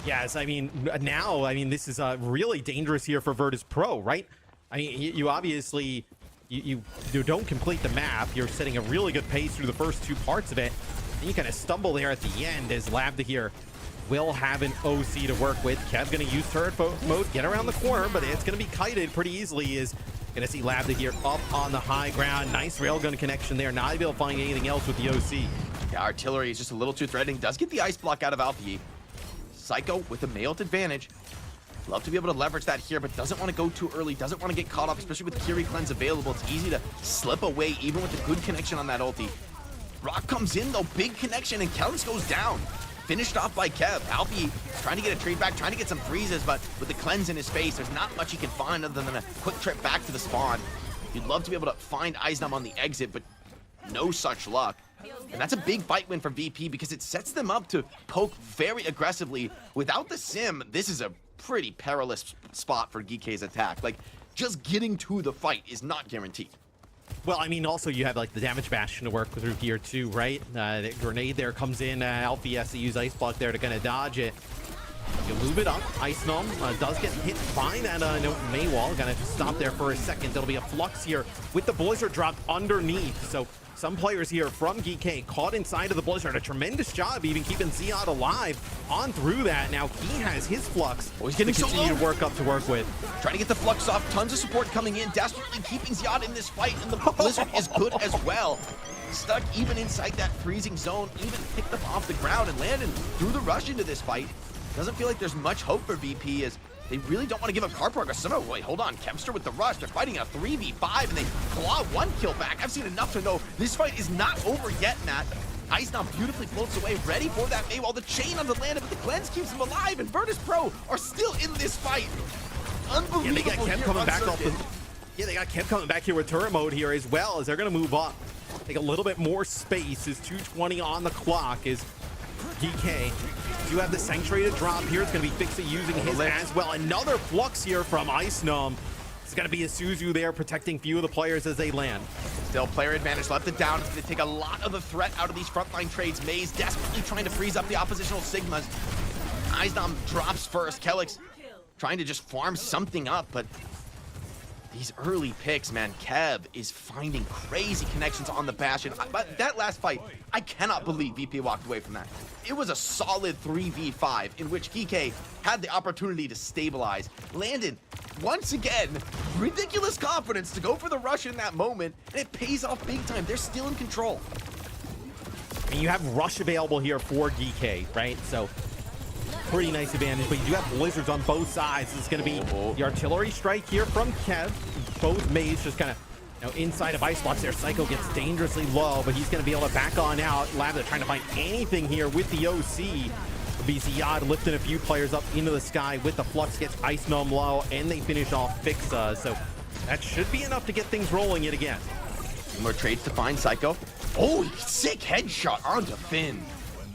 Yes, I mean, now, this is really dangerous here for Virtus.pro, right? I mean, you obviously, you don't complete the map. You're setting a really good pace through the first 2 parts of it, and you kind of stumble there at the end, as Lambda here will have an OC to work with. Kev gonna use turret mode, get around the corner, but it's gonna be kited pretty easily. Is gonna see Lambda here up on the high ground. Nice railgun connection there. Not able to find anything else with the OC. Yeah, artillery is just a little too threatening. Does get the ice block out of Alfie. Psycho with the Mayolt advantage. Love to be able to leverage that here, but doesn't want to go too early. Doesn't want to get caught up, especially with Kiri Cleanse available. It's easy to slip away, even with a good connection on that ulti. Rock comes in, though. Big connection, and Kellens goes down. Finished off by Kev. Alfie trying to get a trade back, trying to get some freezes, but with the cleanse in his face, there's not much he can find other than a quick trip back to the spawn. You'd love to be able to find Eisnam on the exit, but no such luck. And that's a big fight win for VP, because it sets them up to poke very aggressively. Without the sim, this is a pretty perilous spot for GK's attack. Like, just getting to the fight is not guaranteed. Well, I mean, also you have like the damage bastion to work through here too, right? The grenade there comes in. Alfie has to use Ice Block there to kind of dodge it. You move it up. Ice Nom does get hit by that no Maywall. Gonna just stop there for a second. There'll be a Flux here with the Blizzard dropped underneath. So some players here from GK caught inside of the Blizzard. A tremendous job even keeping Ziad alive on through that. Now he has his Flux. Oh, he's getting so continue low. to work up to work with. Trying to get the Flux off. Tons of support coming in. Desperately keeping Ziad in this fight. And the Blizzard is good as well. Stuck even inside that freezing zone. Even picked up off the ground. And Landon threw the rush into this fight. Doesn't feel like there's much hope for VP as they really don't want to give up car progress. Somehow, wait, hold on. Kempster with the rush. They're fighting a 3v5 and they claw 1 kill back. I've seen enough to know this fight is not over yet, Matt. Ice now beautifully floats away, ready for that Maywall. The chain on the land, but the cleanse keeps him alive, and Virtus.pro are still in this fight. Unbelievable. Yeah, they got Kemp coming back off Circuit. they got Kemp coming back here with turret mode here as well, as they're going to move up. Take a little bit more space. Is 2:20 on the clock. Is DK. You have the Sanctuary to drop here. It's going to be Fixie using his as well. Another Flux here from Ice Nom. It's going to be a Suzu there protecting few of the players as they land. Still player advantage left it down. It's going to take a lot of the threat out of these frontline trades. Maze desperately trying to freeze up the oppositional Sigmas. Icenom drops first. Kelix trying to just farm something up, but these early picks, man. Kev is finding crazy connections on the Bastion. But that last fight, I cannot believe VP walked away from that. It was a solid 3v5 in which GK had the opportunity to stabilize. Landon, once again, ridiculous confidence to go for the rush in that moment, and it pays off big time. They're still in control. And you have Rush available here for GK, right? So pretty nice advantage, but you do have Blizzards on both sides. It's going to be the artillery strike here from Kev. Both Maze just kind of, you know, inside of Ice Blocks there. Psycho gets dangerously low, but he's going to be able to back on out. Lab, they're trying to find anything here with the OC. Ziad lifting a few players up into the sky with the Flux, gets Ice Nom low, and they finish off Fixa. So that should be enough to get things rolling yet again. More trades to find Psycho. Oh, sick headshot onto Finn.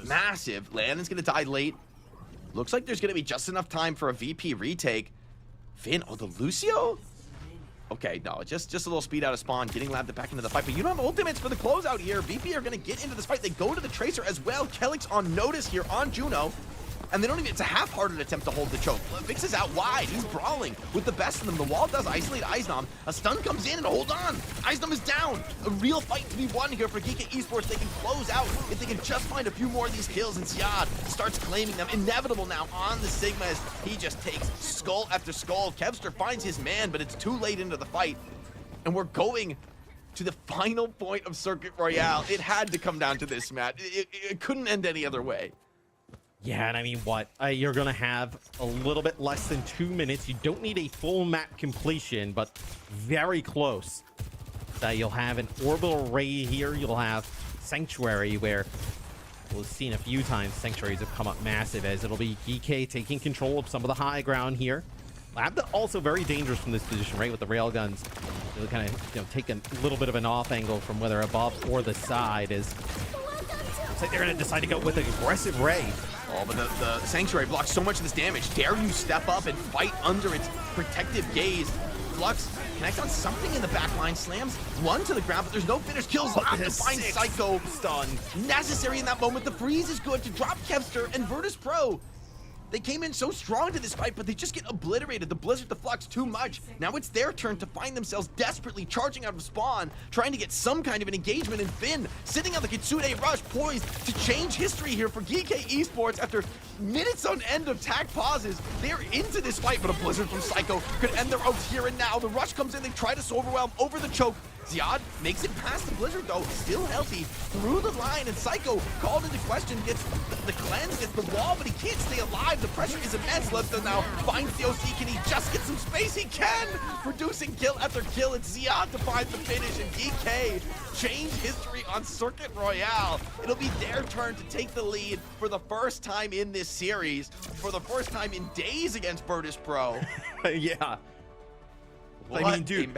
Massive. Landon's going to die late. Looks like there's going to be just enough time for a VP retake. Finn, oh, the Lucio? Okay, no, just a little speed out of spawn, getting Lab back into the fight, but you don't have ultimates for the closeout here. VP are going to get into this fight. They go to the Tracer as well. Kelix on notice here on Juno. And they don't even, it's a half-hearted attempt to hold the choke. Vix is out wide. He's brawling with the best of them. The wall does isolate Icenom. A stun comes in and hold on. Icenom is down. A real fight to be won here for GK Esports. They can close out if they can just find a few more of these kills. And Ziad starts claiming them. Inevitable now on the Sigma as he just takes skull after skull. Kevster finds his man, but it's too late into the fight. And we're going to the final point of Circuit Royale. It had to come down to this, Matt. It couldn't end any other way. Yeah, and I mean, what? You're going to have a little bit less than 2 minutes. You don't need a full map completion, but very close. You'll have an orbital array here. You'll have Sanctuary, where we've seen a few times Sanctuaries have come up massive, as it'll be GK taking control of some of the high ground here. Lab also very dangerous from this position, right, with the railguns. They'll kind of, you know, take a little bit of an off angle from whether above or the side. Is looks like they're going to decide to go with an aggressive Ray. Oh, but the Sanctuary blocks so much of this damage. Dare you step up and fight under its protective gaze? Flux connects on something in the back line, slams one to the ground, but there's no finish. Kills to find Psycho. Stun. Necessary in that moment. The freeze is good to drop Kevster and Virtus.pro. They came in so strong to this fight, but they just get obliterated. The Blizzard, the Flux, too much. Now it's their turn to find themselves desperately charging out of spawn, trying to get some kind of an engagement. And Finn, sitting on the Kitsune Rush, poised to change history here for GK Esports after minutes on end of tack pauses. They're into this fight, but a Blizzard from Psycho could end their oats here and now. The Rush comes in, they try to overwhelm over the choke. Ziad makes it past the Blizzard though, still healthy, through the line, and Psycho called into question, gets the cleanse, gets the wall, but he can't stay alive. The pressure is immense. Lefton now finds the OC. Can he just get some space? He can! Producing kill after kill. It's Ziad to find the finish, and DK change history on Circuit Royale. It'll be their turn to take the lead for the first time in this series, for the first time in days against Virtus.pro. Yeah. What I mean, dude,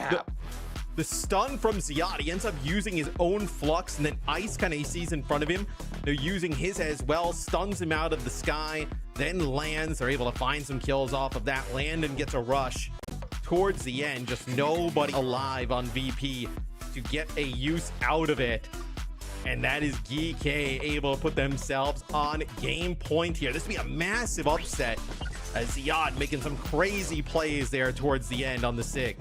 the stun from Ziad, he ends up using his own Flux, and then Ice kind of sees in front of him. They're using his as well, stuns him out of the sky, then lands. They're able to find some kills off of that. Landon gets a rush towards the end. Just nobody alive on VP to get a use out of it. And that is GK able to put themselves on game point here. This would be a massive upset as Ziad making some crazy plays there towards the end on the SIG.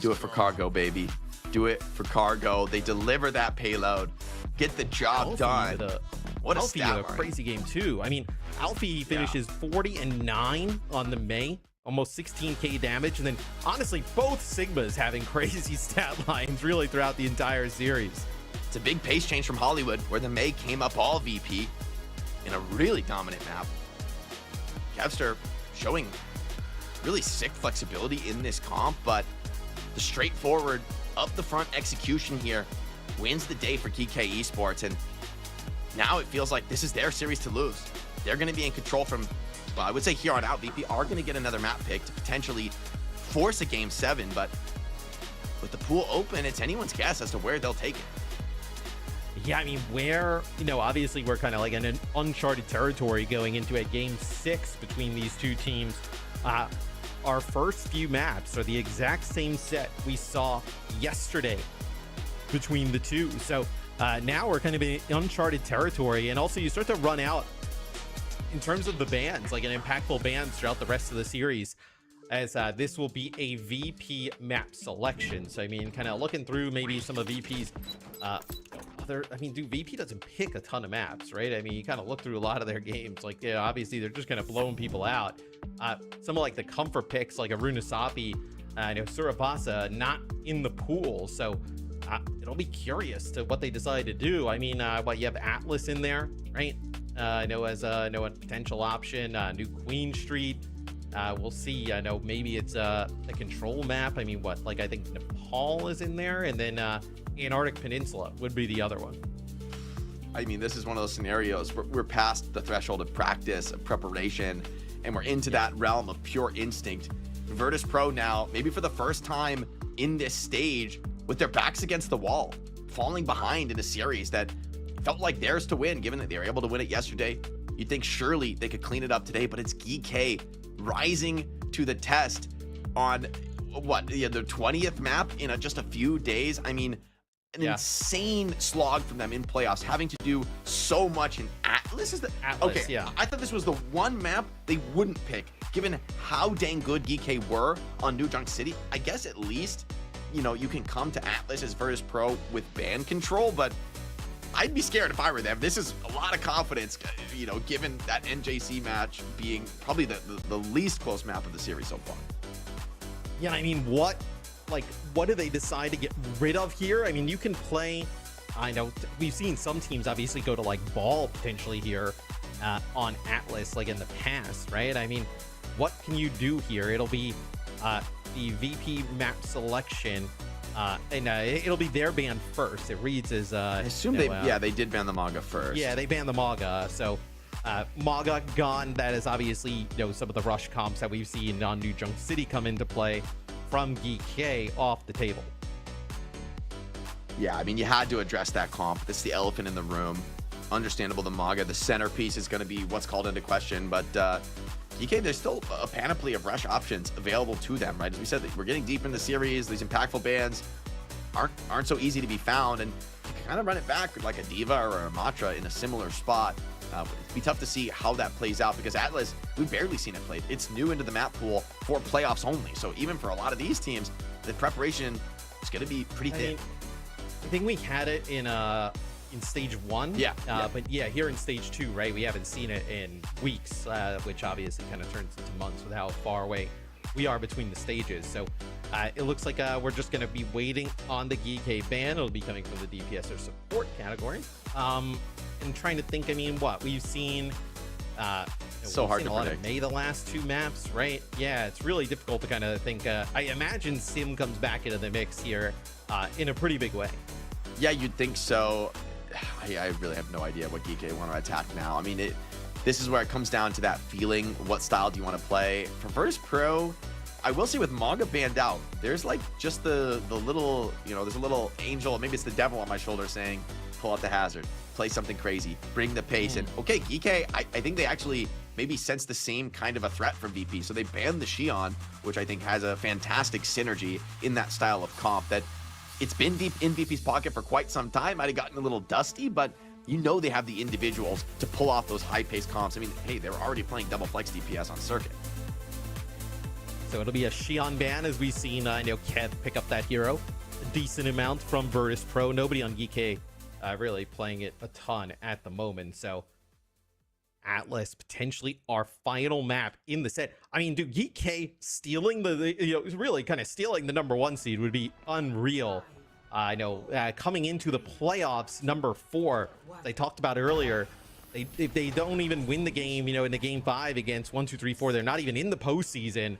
Do it for Cargo, baby. Do it for Cargo. They deliver that payload. Get the job done. What a Alfie stat had a line. crazy game too. I mean, Alfie finishes 40-9 on the May, almost 16k damage, and then honestly, both Sigmas having crazy stat lines really throughout the entire series. It's a big pace change from Hollywood, where the May came up all VP in a really dominant map. Kevster showing really sick flexibility in this comp, but the straightforward, up the front execution here wins the day for GK Esports, and now it feels like this is their series to lose. They're going to be in control from, well, I would say here on out, VP are going to get another map pick to potentially force a game 7, but with the pool open, it's anyone's guess as to where they'll take it. Yeah, I mean, where, you know, obviously we're kind of like in an uncharted territory going into a game 6 between these two teams. Our first few maps are the exact same set we saw yesterday between the two. So now we're kind of in uncharted territory, and also you start to run out in terms of the bans, like an impactful bans throughout the rest of the series, as this will be a VP map selection. So I mean, kind of looking through maybe some of VP's I mean, dude, VP doesn't pick a ton of maps, right? I mean, you kind of look through a lot of their games, like, yeah, obviously they're just kind of blowing people out. Some of like the comfort picks, like a Runasapi, Surabasa, not in the pool, so it'll be curious to what they decide to do. I mean, what, you have Atlas in there, right? I know as a potential option, new Queen Street. We'll see. I know maybe it's a control map. I mean, what, like I think Nepal is in there, and then Antarctic Peninsula would be the other one. I mean, this is one of those scenarios where we're past the threshold of practice, of preparation, and we're into that realm of pure instinct. Virtus.pro now, maybe for the first time in this stage, with their backs against the wall, falling behind in a series that felt like theirs to win, given that they were able to win it yesterday. You'd think surely they could clean it up today, but it's GK rising to the test on what, the 20th map in just a few days. I mean, an insane slog from them in playoffs, having to do so much in Atlas. Is the Atlas, okay? Yeah. I thought this was the one map they wouldn't pick, given how dang good GK were on New Junk City. I guess at least, you know, you can come to Atlas as Virtus.pro with ban control, but I'd be scared if I were them. This is a lot of confidence, you know, given that NJC match being probably the least close map of the series so far. Yeah, I mean, what do they decide to get rid of here? I mean, you can play, I know we've seen some teams obviously go to like ball potentially here on Atlas, like in the past, right? I mean, what can you do here? It'll be the VP map selection, and it'll be their ban first. It reads as I assume they did ban the Maga first. Yeah, they banned the Maga, so Maga gone. That is obviously, you know, some of the rush comps that we've seen on New Junk City come into play from GK off the table. Yeah, I mean, you had to address that comp. That's the elephant in the room. Understandable, the Maga, the centerpiece is going to be what's called into question, but GK, there's still a panoply of rush options available to them, right? As we said, we're getting deep in the series. These impactful bans aren't so easy to be found, and you can kind of run it back like a Diva or a Matra in a similar spot. It'd be tough to see how that plays out, because Atlas, we've barely seen it played. It's new into the map pool for playoffs only. So even for a lot of these teams, the preparation is going to be pretty thin. I think we had it in stage 1. Yeah. But yeah, here in stage 2, right, we haven't seen it in weeks, which obviously kind of turns into months with how far away we are between the stages. So it looks like we're just going to be waiting on the GK ban. It'll be coming from the DPS or support category. And trying to think, I mean, what we've seen, so hard to a lot predict. of May the last 2 maps, right? Yeah, it's really difficult to kind of think. I imagine Sim comes back into the mix here in a pretty big way. Yeah, you'd think so. I really have no idea what GK want to attack now. I mean, this is where it comes down to that feeling. What style do you want to play? For Virtus.pro, I will say with Maga banned out, there's like just the little, you know, there's a little angel, maybe it's the devil on my shoulder saying, pull out the hazard, play something crazy, bring the pace. And okay, GK, I think they actually maybe sense the same kind of a threat from VP. So they banned the Xion, which I think has a fantastic synergy in that style of comp that it's been deep in VP's pocket for quite some time. Might have gotten a little dusty, but you know they have the individuals to pull off those high-paced comps. I mean, hey, they're already playing double flex DPS on circuit. So it'll be a Xi'an ban, as we've seen, Kev pick up that hero a decent amount from Virtus.pro. Nobody on GK really playing it a ton at the moment. So Atlas potentially our final map in the set. I mean, dude, GK stealing really kind of stealing the #1 seed would be unreal. I know coming into the playoffs, #4, they talked about earlier, if they don't even win the game, in the game 5 against 1, 2, 3, 4, they're not even in the postseason.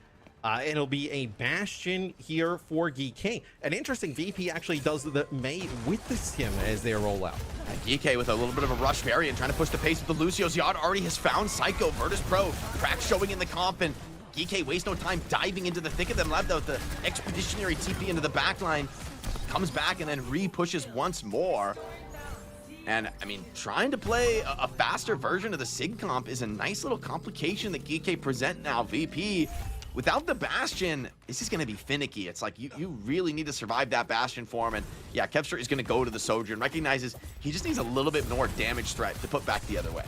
It'll be a bastion here for GK. An interesting VP actually does the May with the Sim as they roll out. GK with a little bit of a rush variant, trying to push the pace with the Lucio. Ziad already has found Psycho. Virtus.pro crack showing in the comp, and GK wastes no time diving into the thick of them. Lab out the expeditionary TP into the backline, comes back and then re-pushes once more. And I mean, trying to play a faster version of the Sig comp is a nice little complication that GK present now. VP, without the Bastion, this is going to be finicky. It's like you really need to survive that Bastion for him. And yeah, Kevster is going to go to the Sojourn, recognizes he just needs a little bit more damage threat to put back the other way.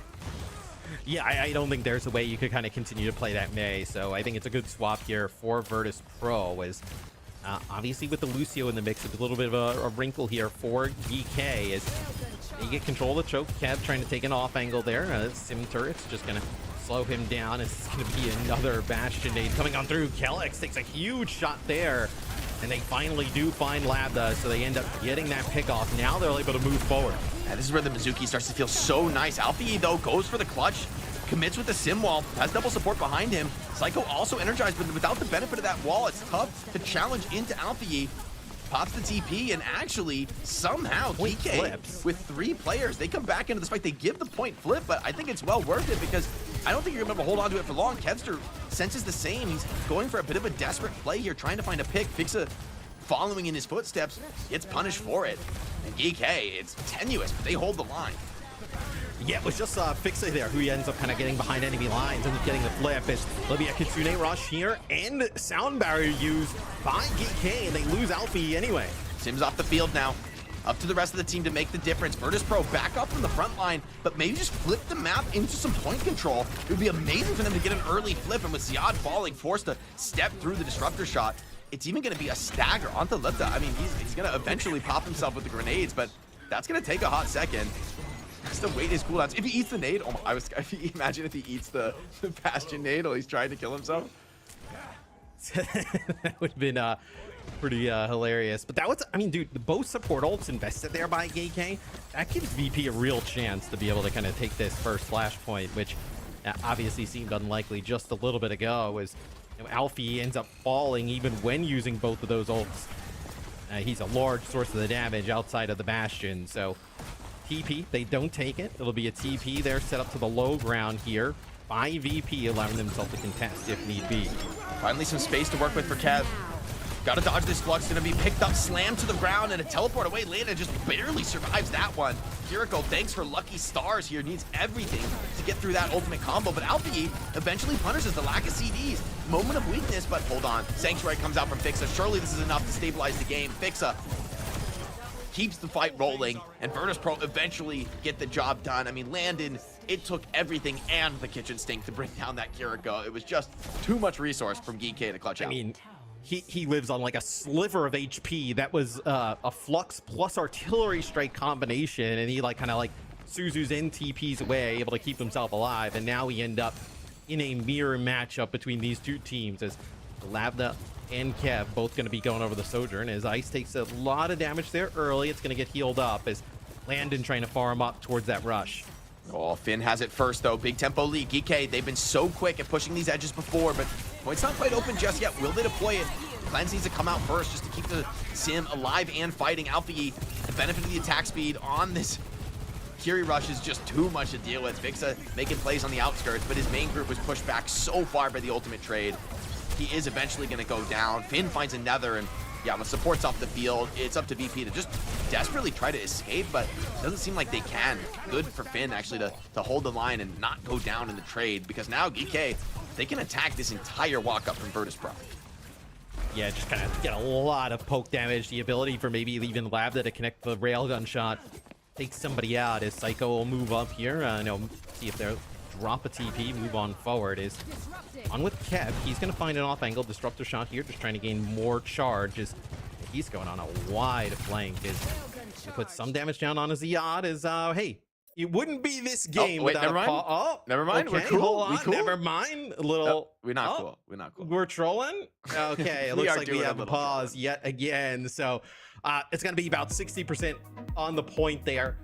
Yeah, I don't think there's a way you could kind of continue to play that May. So I think it's a good swap here for Virtus.pro, as obviously with the Lucio in the mix, it's a little bit of a wrinkle here for GK as they get control of the choke. Kev trying to take an off angle there. Sim turret's just going to slow him down. It's going to be another Bastion nade coming on through. Kellex takes a huge shot there, and they finally do find Labda, so they end up getting that pick off. Now they're able to move forward. Yeah, this is where the Mizuki starts to feel so nice. Alfie, though, goes for the clutch, commits with the Sim wall, has double support behind him. Psycho also energized, but without the benefit of that wall, it's tough to challenge into Alfie. Pops the TP, and actually, somehow, GK, with 3 players, they come back into this fight. They give the point flip, but I think it's well worth it because I don't think you're going to be able to hold on to it for long. Kevster senses the same. He's going for a bit of a desperate play here, trying to find a pick. Fixa following in his footsteps, gets punished for it. And GK, it's tenuous, but they hold the line. Yeah, it was just Fixa there who ends up kind of getting behind enemy lines and getting the flip. It's Libya Kitsune rush here and sound barrier used by GK, and they lose Alfie anyway. Sim's off the field now. Up to the rest of the team to make the difference. Virtus.pro back up from the front line, but maybe just flip the map into some point control. It would be amazing for them to get an early flip, and with Ziad falling, forced to step through the disruptor shot. It's even going to be a stagger onto Lipta. I mean, he's going to eventually pop himself with the grenades, but that's going to take a hot second. Has to wait his cooldowns. If he eats the nade, imagine if he eats the Bastion nade while he's trying to kill himself. That would have been pretty hilarious. But that was, I mean, dude, both support ults invested there by GK. That gives VP a real chance to be able to kind of take this first flashpoint, which obviously seemed unlikely just a little bit ago, as Alfie ends up falling even when using both of those ults. He's a large source of the damage outside of the Bastion, so TP, they don't take it. It'll be a TP there set up to the low ground here by VP, allowing themselves to contest if need be. Finally some space to work with for Kev. Gotta dodge this flux, gonna be picked up, slammed to the ground, and a teleport away. Lena just barely survives that one. Kiriko, thanks for lucky stars here, needs everything to get through that ultimate combo, but Alfie eventually punishes the lack of CDs. Moment of weakness, but hold on. Sanctuary comes out from Fixa. Surely this is enough to stabilize the game. Fixa keeps the fight rolling, and Virtus.pro eventually get the job done. I mean, Landon, it took everything and the kitchen sink to bring down that Kiriko. It was just too much resource from GK to clutch out. I mean, he lives on like a sliver of HP. That was a flux plus artillery strike combination, and he like kind of like Suzu's in TPs away, able to keep himself alive, and now we end up in a mirror matchup between these two teams as Labda and Kev both going to be going over the Sojourn, as Ice takes a lot of damage there early. It's going to get healed up as Landon trying to farm up towards that rush. Oh, Finn has it first, though. Big tempo lead. GK, they've been so quick at pushing these edges before, but point's not quite open just yet. Will they deploy it? Cleanse needs to come out first just to keep the Sim alive and fighting. Alfie, the benefit of the attack speed on this Kiri rush is just too much to deal with. Fixa making plays on the outskirts, but his main group was pushed back so far by the ultimate trade. He is eventually going to go down. Finn finds another, and yeah, when support's off the field, it's up to VP to just desperately try to escape, but it doesn't seem like they can. Good for Finn, actually, to hold the line and not go down in the trade, because now GK, they can attack this entire walk-up from Virtus.pro. Yeah, just kind of get a lot of poke damage. The ability for maybe even Labda to connect the railgun shot, take somebody out as Psycho will move up here. See if they'll drop a TP, move on forward. Is on with Kev. He's going to find an off-angle disruptor shot here, just trying to gain more charge. He's going on a wide flank. Is put some damage down on his Ziyad. Hey, it wouldn't be this game without never mind. never mind. We're cool. Hold on. We cool? Never mind. A little. We're not cool. We're not cool. We're trolling. Okay, it looks like we have a pause yet again. So it's going to be about 60% on the point there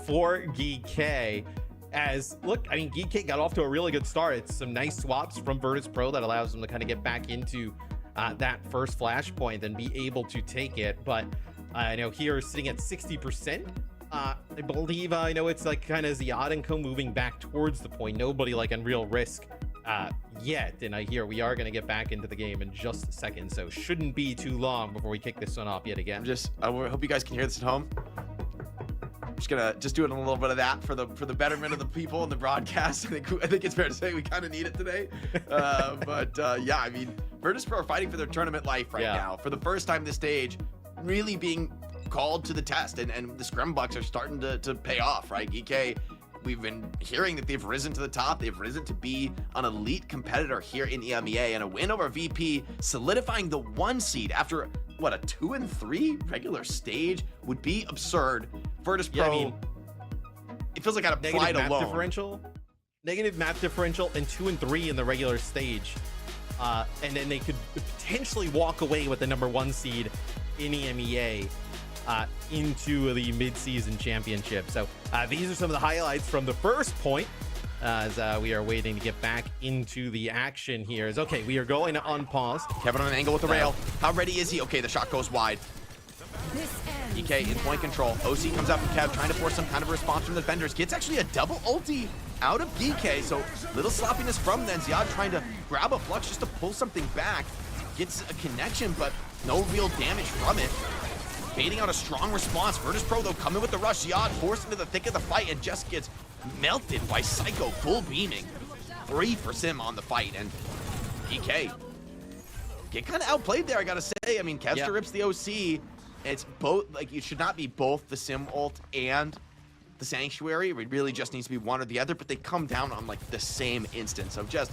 for GK. As look, I mean, GK got off to a really good start. It's some nice swaps from Virtus.pro that allows them to kind of get back into that first flashpoint and be able to take it. But I know here sitting at 60%. I believe it's like kind of Ziyad and Co moving back towards the point. Nobody like in real risk yet. And I hear we are going to get back into the game in just a second. So shouldn't be too long before we kick this one off yet again. I hope you guys can hear this at home. I'm just gonna do a little bit of that for the betterment of the people in the broadcast. I think it's fair to say we kind of need it today. Yeah, I mean, Virtus.pro are fighting for their tournament life right now. For the first time this stage, really being called to the test, and the scrum bucks are starting to pay off, right? GK, we've been hearing that they've risen to the top. They've risen to be an elite competitor here in EMEA, and a win over VP, solidifying the 1 seed after what, a 2-3 regular stage would be absurd. Virtus.pro, I mean, it feels like out of pride alone. Negative map differential and 2-3 in the regular stage, and then they could potentially walk away with the #1 seed in EMEA. Into the mid-season championship. So these are some of the highlights from the first point as we are waiting to get back into the action here. Okay, we are going to unpause. Kevin on an angle with the rail. How ready is he? Okay, the shot goes wide. EK in point control. OC comes up from Kev, trying to force some kind of response from the defenders. Gets actually a double ulti out of DK, so little sloppiness from then. Ziyad trying to grab a flux just to pull something back. Gets a connection, but no real damage from it. Baiting out a strong response. Virtus.pro, though, coming with the rush. Ziyad forced into the thick of the fight and just gets melted by Psycho, full beaming. 3 for Sim on the fight, and EK get kind of outplayed there, I gotta say. I mean, Kevster rips the OC. It's both, like, you should not be both the Sim ult and the Sanctuary. It really just needs to be one or the other, but they come down on, like, the same instance. So just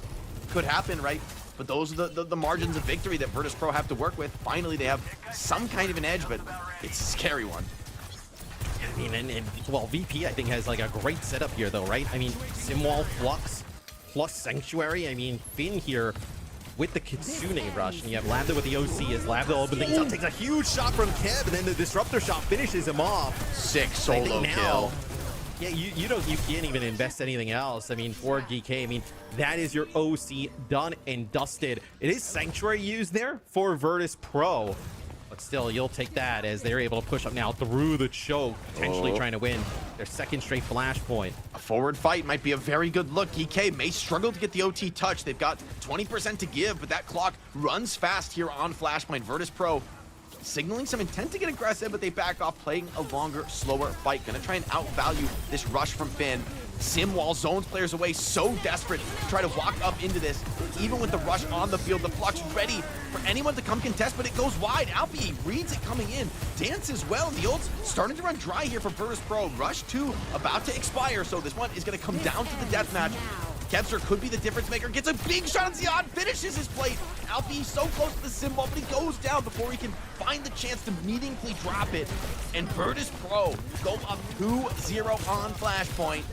could happen, right? But those are the margins of victory that Virtus.pro have to work with. Finally, they have some kind of an edge, but it's a scary one. I mean, well, VP, I think, has like a great setup here, though, right? I mean, Simwall, Flux, plus Sanctuary. I mean, Finn here with the Kitsune rush, and you have Labda with the OC as Labda opens things up, takes a huge shot from Kev, and then the Disruptor shot finishes him off. Sick solo kill. Yeah, you can't even invest anything else. I mean, for GK, I mean, that is your OC done and dusted. It is Sanctuary used there for Virtus.pro, but still, you'll take that as they're able to push up now through the choke, potentially trying to win their second straight flashpoint. A forward fight might be a very good look. GK may struggle to get the OT touch. They've got 20% to give, but that clock runs fast here on flashpoint. Virtus.pro signaling some intent to get aggressive, but they back off, playing a longer, slower fight. Gonna try and outvalue this rush from Finn. Sim, while zones players away, so desperate to try to walk up into this. Even with the rush on the field, the Flux ready for anyone to come contest, but it goes wide. Alfie reads it coming in. Dance as well. The ult's starting to run dry here for Virtus.pro. Rush 2 about to expire, so this one is gonna come down to the deathmatch. Kevster could be the difference maker. Gets a big shot on Ziyad, finishes his plate. Alfie so close to the symbol, but he goes down before he can find the chance to meaningfully drop it. And Virtus.pro go up 2-0 on Flashpoint.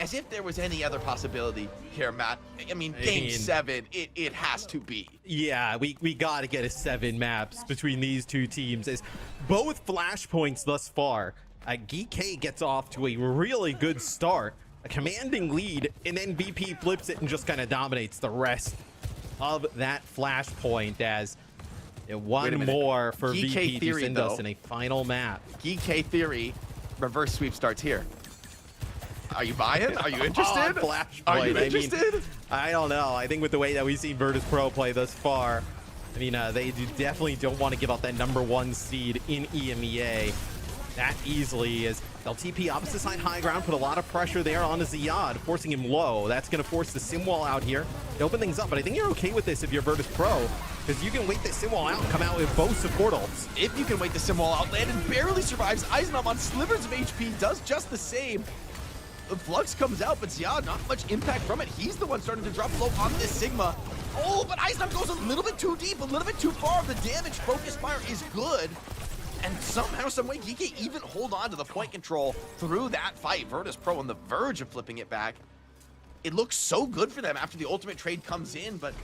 As if there was any other possibility here, Matt. I mean, game 7, it has to be. Yeah, we got to get a 7 maps between these two teams. As both flashpoints thus far, GK gets off to a really good start, a commanding lead, and then VP flips it and just kind of dominates the rest of that flashpoint as one more for VP to send us in a final map. GK Theory, reverse sweep starts here. Are you buying? Are you interested? Are you interested? I don't know. I think with the way that we've seen Virtus.pro play thus far, I mean, they definitely don't want to give up that #1 seed in EMEA. that easily, as they'll TP opposite side high ground, put a lot of pressure there on the Ziad, forcing him low. That's going to force the sim wall out here to open things up, but I think you're okay with this if you're Virtus.pro, because you can wait the sim wall out and come out with both support ults. If you can wait the sim wall out, Landon barely survives. Eisenam on slivers of HP does just the same. The Flux comes out, but Ziad, not much impact from it. He's the one starting to drop low on this Sigma. Oh, but Eisenam goes a little bit too deep, a little bit too far. The damage focus fire is good. And somehow, someway, Geeky even hold on to the point control through that fight. Virtus.pro on the verge of flipping it back. It looks so good for them after the ultimate trade comes in, but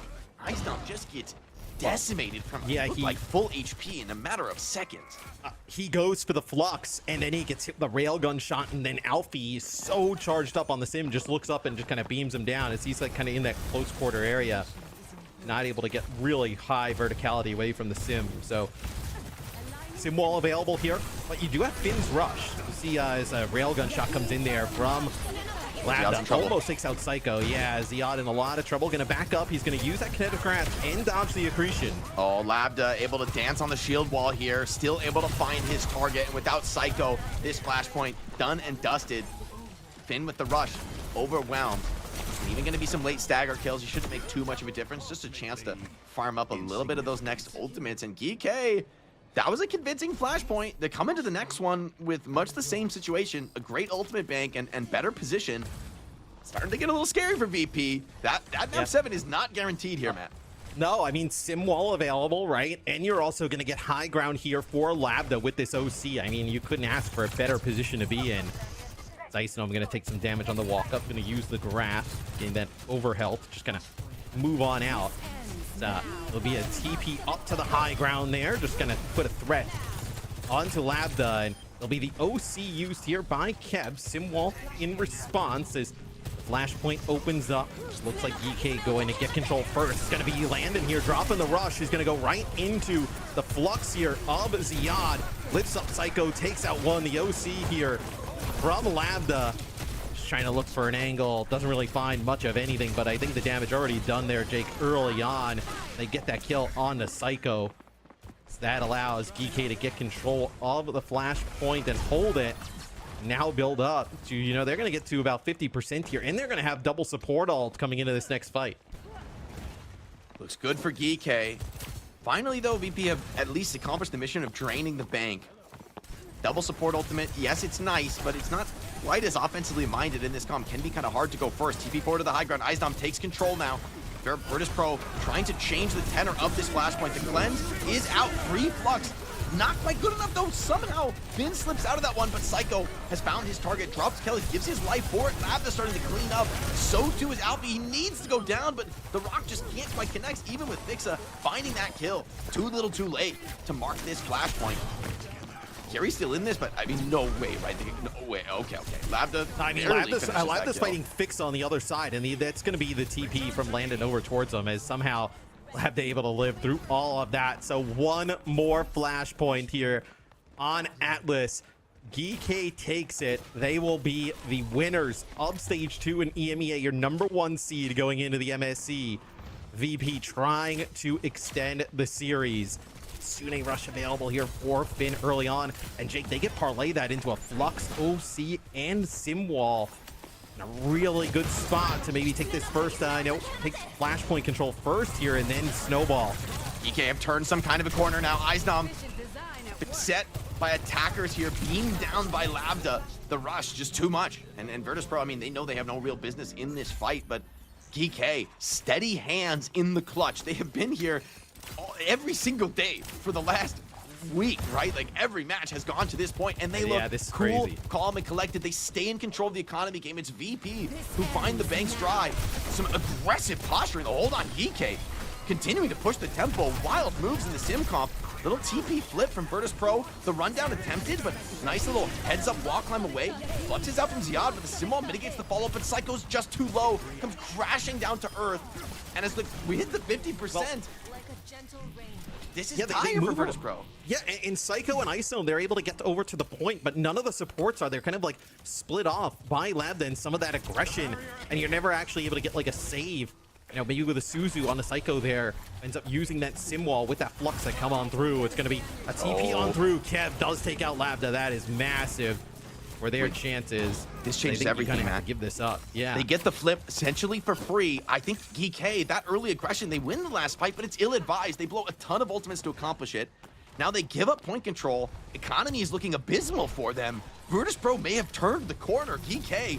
Eisenam just gets decimated from like full HP in a matter of seconds. He goes for the Flux, and then he gets hit with the railgun shot, and then Alfie is so charged up on the sim, just looks up and just kind of beams him down as he's like kind of in that close quarter area, not able to get really high verticality away from the sim. So sim wall available here, but you do have Finn's rush. You see as a railgun shot comes in there from Lambda, almost takes out Psycho. Yeah, Ziad in a lot of trouble. Gonna back up. He's gonna use that kinetic grasp and dodge the accretion. Oh, Lambda able to dance on the shield wall here, still able to find his target. And without Psycho, this flashpoint done and dusted. Finn with the rush, overwhelmed. Even gonna be some late stagger kills. You shouldn't make too much of a difference. Just a chance to farm up a little bit of those next ultimates. And GK, that was a convincing flashpoint. They come into the next one with much the same situation, a great ultimate bank and better position. Starting to get a little scary for VP. That map 7 is not guaranteed here, Matt. No, I mean, sim wall available, right? And you're also going to get high ground here for Lambda with this OC. I mean, you couldn't ask for a better position to be in. Eisenam going to take some damage on the walk up, going to use the grasp, getting that over health, just going to move on out. It'll be a TP up to the high ground there, just gonna put a threat onto Lambda, and it'll be the OC used here by Keb. Simwall in response as Flashpoint opens up. Just looks like EK going to get control first. It's gonna be Landon here dropping the rush. He's gonna go right into the flux here of Ziad. Lifts up Psycho, takes out one. The OC here from Lambda. Trying to look for an angle, doesn't really find much of anything, but I think the damage already done there, Jake, early on. They get that kill on the Psycho. So that allows GK to get control of the flashpoint and hold it. Now build up to, you know, they're going to get to about 50% here, and they're going to have double support ult coming into this next fight. Looks good for GK. Finally, though, VP have at least accomplished the mission of draining the bank. Double support ultimate, yes, it's nice, but it's not quite as offensively minded in this comp. Can be kind of hard to go first. TP forward to the high ground. Eisenam takes control now. Virtus.pro trying to change the tenor of this flashpoint. The cleanse is out. Free Flux. Not quite good enough, though. Somehow, Finn slips out of that one, but Psycho has found his target. Drops Kelly, gives his life for it. Lambda starting to clean up. So too is Alfie. He needs to go down, but the rock just can't quite connect, even with Fixa finding that kill. Too little too late to mark this flashpoint. Gary's still in this, but I mean, no way, right? No way. Okay. Lambda. I mean, Lambda's fighting Fix on the other side, and that's going to be the TP from Landon over towards them, as somehow Lambda able to live through all of that. So one more flashpoint here on Atlas. GK takes it. They will be the winners of Stage 2 in EMEA, your #1 seed going into the MSC. VP trying to extend the series. Sune rush available here for Finn early on, and Jake, they get parlay that into a Flux, OC, and Simwall in a really good spot to maybe take this first, take flashpoint control first here and then snowball. EK have turned some kind of a corner now. Eisenam set by attackers here, beamed down by Lambda. The rush just too much, and Virtus.pro, I mean, they know they have no real business in this fight, but GK, steady hands in the clutch. They have been here every single day for the last week, right? Like every match has gone to this point, and they look cool, calm, and collected. They stay in control of the economy game. It's VP who find the banks dry. Some aggressive posturing. The hold on GK continuing to push the tempo. Wild moves in the sim comp. Little TP flip from Virtus.pro. The rundown attempted, but nice little heads-up wall climb away. Fluxes out from Ziad, but the sim wall mitigates the follow-up, but Psycho's just too low. Comes crashing down to earth. And as we hit the 50%, this is dire for Virtus.pro. Yeah, in Psycho and ISO, they're able to get over to the point, but none of the supports are. They're kind of like split off by Lambda and some of that aggression, and you're never actually able to get like a save maybe with a Suzu on the Psycho there, ends up using that sim wall with that Flux that come on through. It's going to be a TP on through. Kev does take out Labda. That is massive for their chances. This changes everything, man. Give this up. Yeah. They get the flip essentially for free. I think GK, that early aggression, they win the last fight, but it's ill-advised. They blow a ton of ultimates to accomplish it. Now they give up point control. Economy is looking abysmal for them. Virtus.pro may have turned the corner. GK,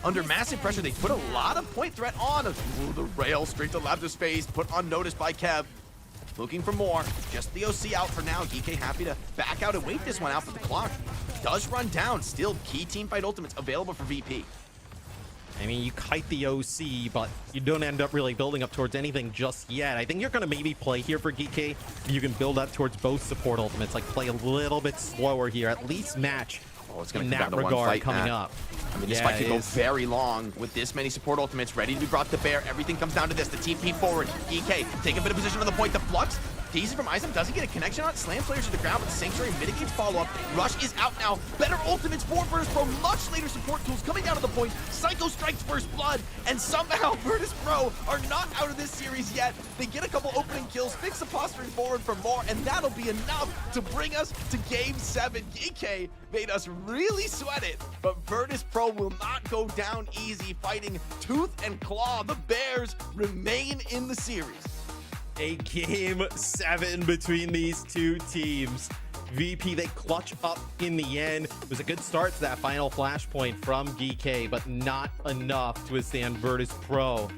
under massive pressure, they put a lot of point threat on. Ooh, the rail straight to Labda's face, put on notice by Kev. Looking for more. Just the OC out for now. GK happy to back out and wait this one out, but the clock does run down. Still key team fight ultimates available for VP. I mean, you kite the OC, but you don't end up really building up towards anything just yet. I think you're going to maybe play here for GK. You can build up towards both support ultimates, like play a little bit slower here, at least match it's going in to come that down to one regard fight, coming Matt. up. I mean, this fight could go very long with this many support ultimates ready to be brought to bear. Everything comes down to this. The TP forward. EK take a bit of position on the point. The Flux. Easy from Isam. Does he get a connection on it? Slam players to the ground, but the Sanctuary mitigates follow-up. Rush is out now. Better ultimates for Virtus.pro. Much later support tools coming down to the point. Psycho strikes first blood, and somehow Virtus.pro are not out of this series yet. They get a couple opening kills, fix the posturing forward for more, and that'll be enough to bring us to Game 7. GK made us really sweat it, but Virtus.pro will not go down easy, fighting tooth and claw. The Bears remain in the series. A Game 7 between these two teams. VP, they clutch up in the end. It was a good start to that final flashpoint from GK, but not enough to withstand Virtus.pro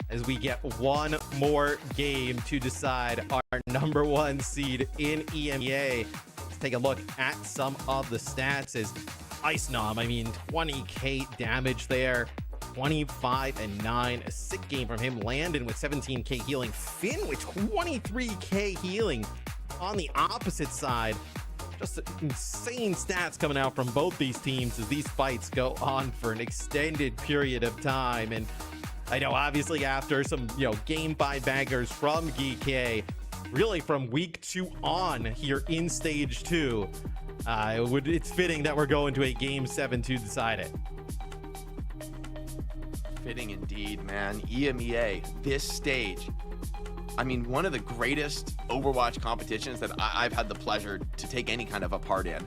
as we get one more game to decide our #1 seed in EMEA. Let's take a look at some of the stats. As Ice Nom, I mean, 20k damage there. 25 and 9, a sick game from him. Landon with 17k healing. Finn with 23k healing on the opposite side. Just insane stats coming out from both these teams as these fights go on for an extended period of time. And I know obviously after some, game 5 bangers from GK, really from week 2 on here in stage 2, it's fitting that we're going to a Game 7 to decide it. Fitting indeed, man. EMEA, this stage. I mean, one of the greatest Overwatch competitions that I've had the pleasure to take any kind of a part in.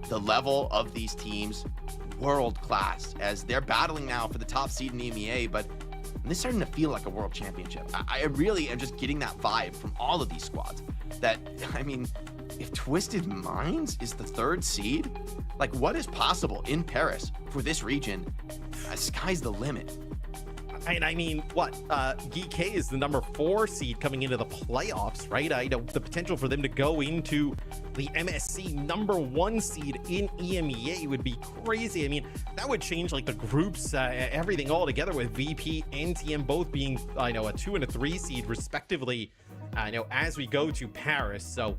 The level of these teams, world class, as they're battling now for the top seed in EMEA, but this is starting to feel like a world championship. I really am just getting that vibe from all of these squads. That, I mean, if Twisted Minds is the 3rd seed, like what is possible in Paris for this region? Sky's the limit. And I mean, GK is the #4 seed coming into the playoffs, right? I know the potential for them to go into the MSC #1 seed in EMEA would be crazy. I mean, that would change like the groups, everything all together, with VP and TM both being, a 2 and a 3 seed respectively, as we go to Paris. So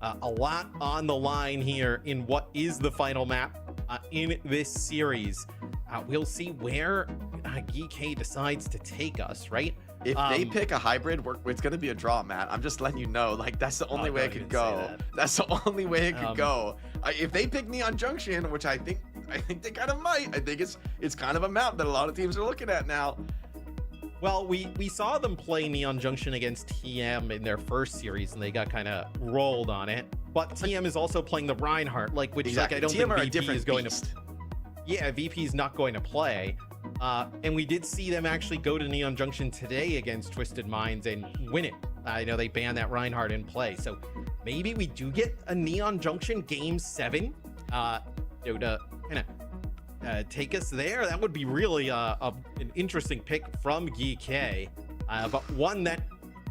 a lot on the line here in what is the final map in this series. We'll see where GK decides to take us, right? If they pick a hybrid, it's going to be a draw, Matt. I'm just letting you know. Like, that's the only way it could go. That's the only way it could go. If they pick Neon Junction, which I think they kind of might. I think it's kind of a map that a lot of teams are looking at now. Well, we saw them play Neon Junction against TM in their first series, and they got kind of rolled on it. But TM is also playing the Reinhardt, which exactly. I don't TM think VP is going beast. to. Yeah, VP is not going to play. And we did see them actually go to Neon Junction today against Twisted Minds and win it. I know they banned that Reinhardt in play, so maybe we do get a Neon Junction Game 7 to kind of take us there. That would be really an interesting pick from GK, but one that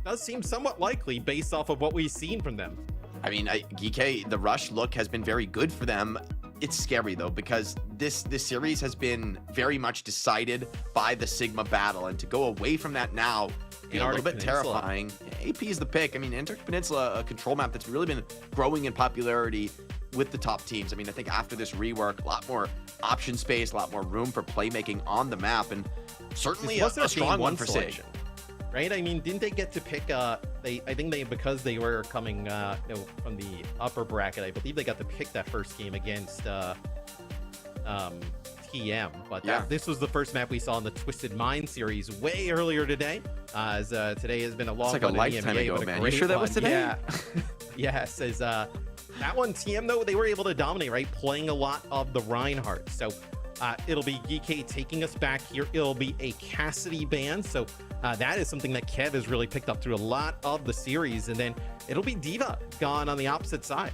does seem somewhat likely based off of what we've seen from them. I mean, GK, the rush look has been very good for them. It's scary though, because this series has been very much decided by the Sigma battle, and to go away from that now, a little bit terrifying. AP is the pick. I mean, Antarctic Peninsula, a control map that's really been growing in popularity with the top teams. I mean, I think after this rework, a lot more option space, a lot more room for playmaking on the map, and certainly a strong one for SIG. Right? I mean, didn't they get to pick I think because they were coming from the upper bracket, I believe they got to pick that first game against TM, but Yeah. this was the first map we saw in the Twisted Mind series way earlier today. As today has been a long It's like a one in lifetime EMEA, ago, but a man. You great sure that was one. today? Yeah. Yes, as that one TM though, they were able to dominate, right? Playing a lot of the Reinhardt. So it'll be GK taking us back here. It'll be a Cassidy ban. So that is something that Kev has really picked up through a lot of the series. And then it'll be D.Va gone on the opposite side.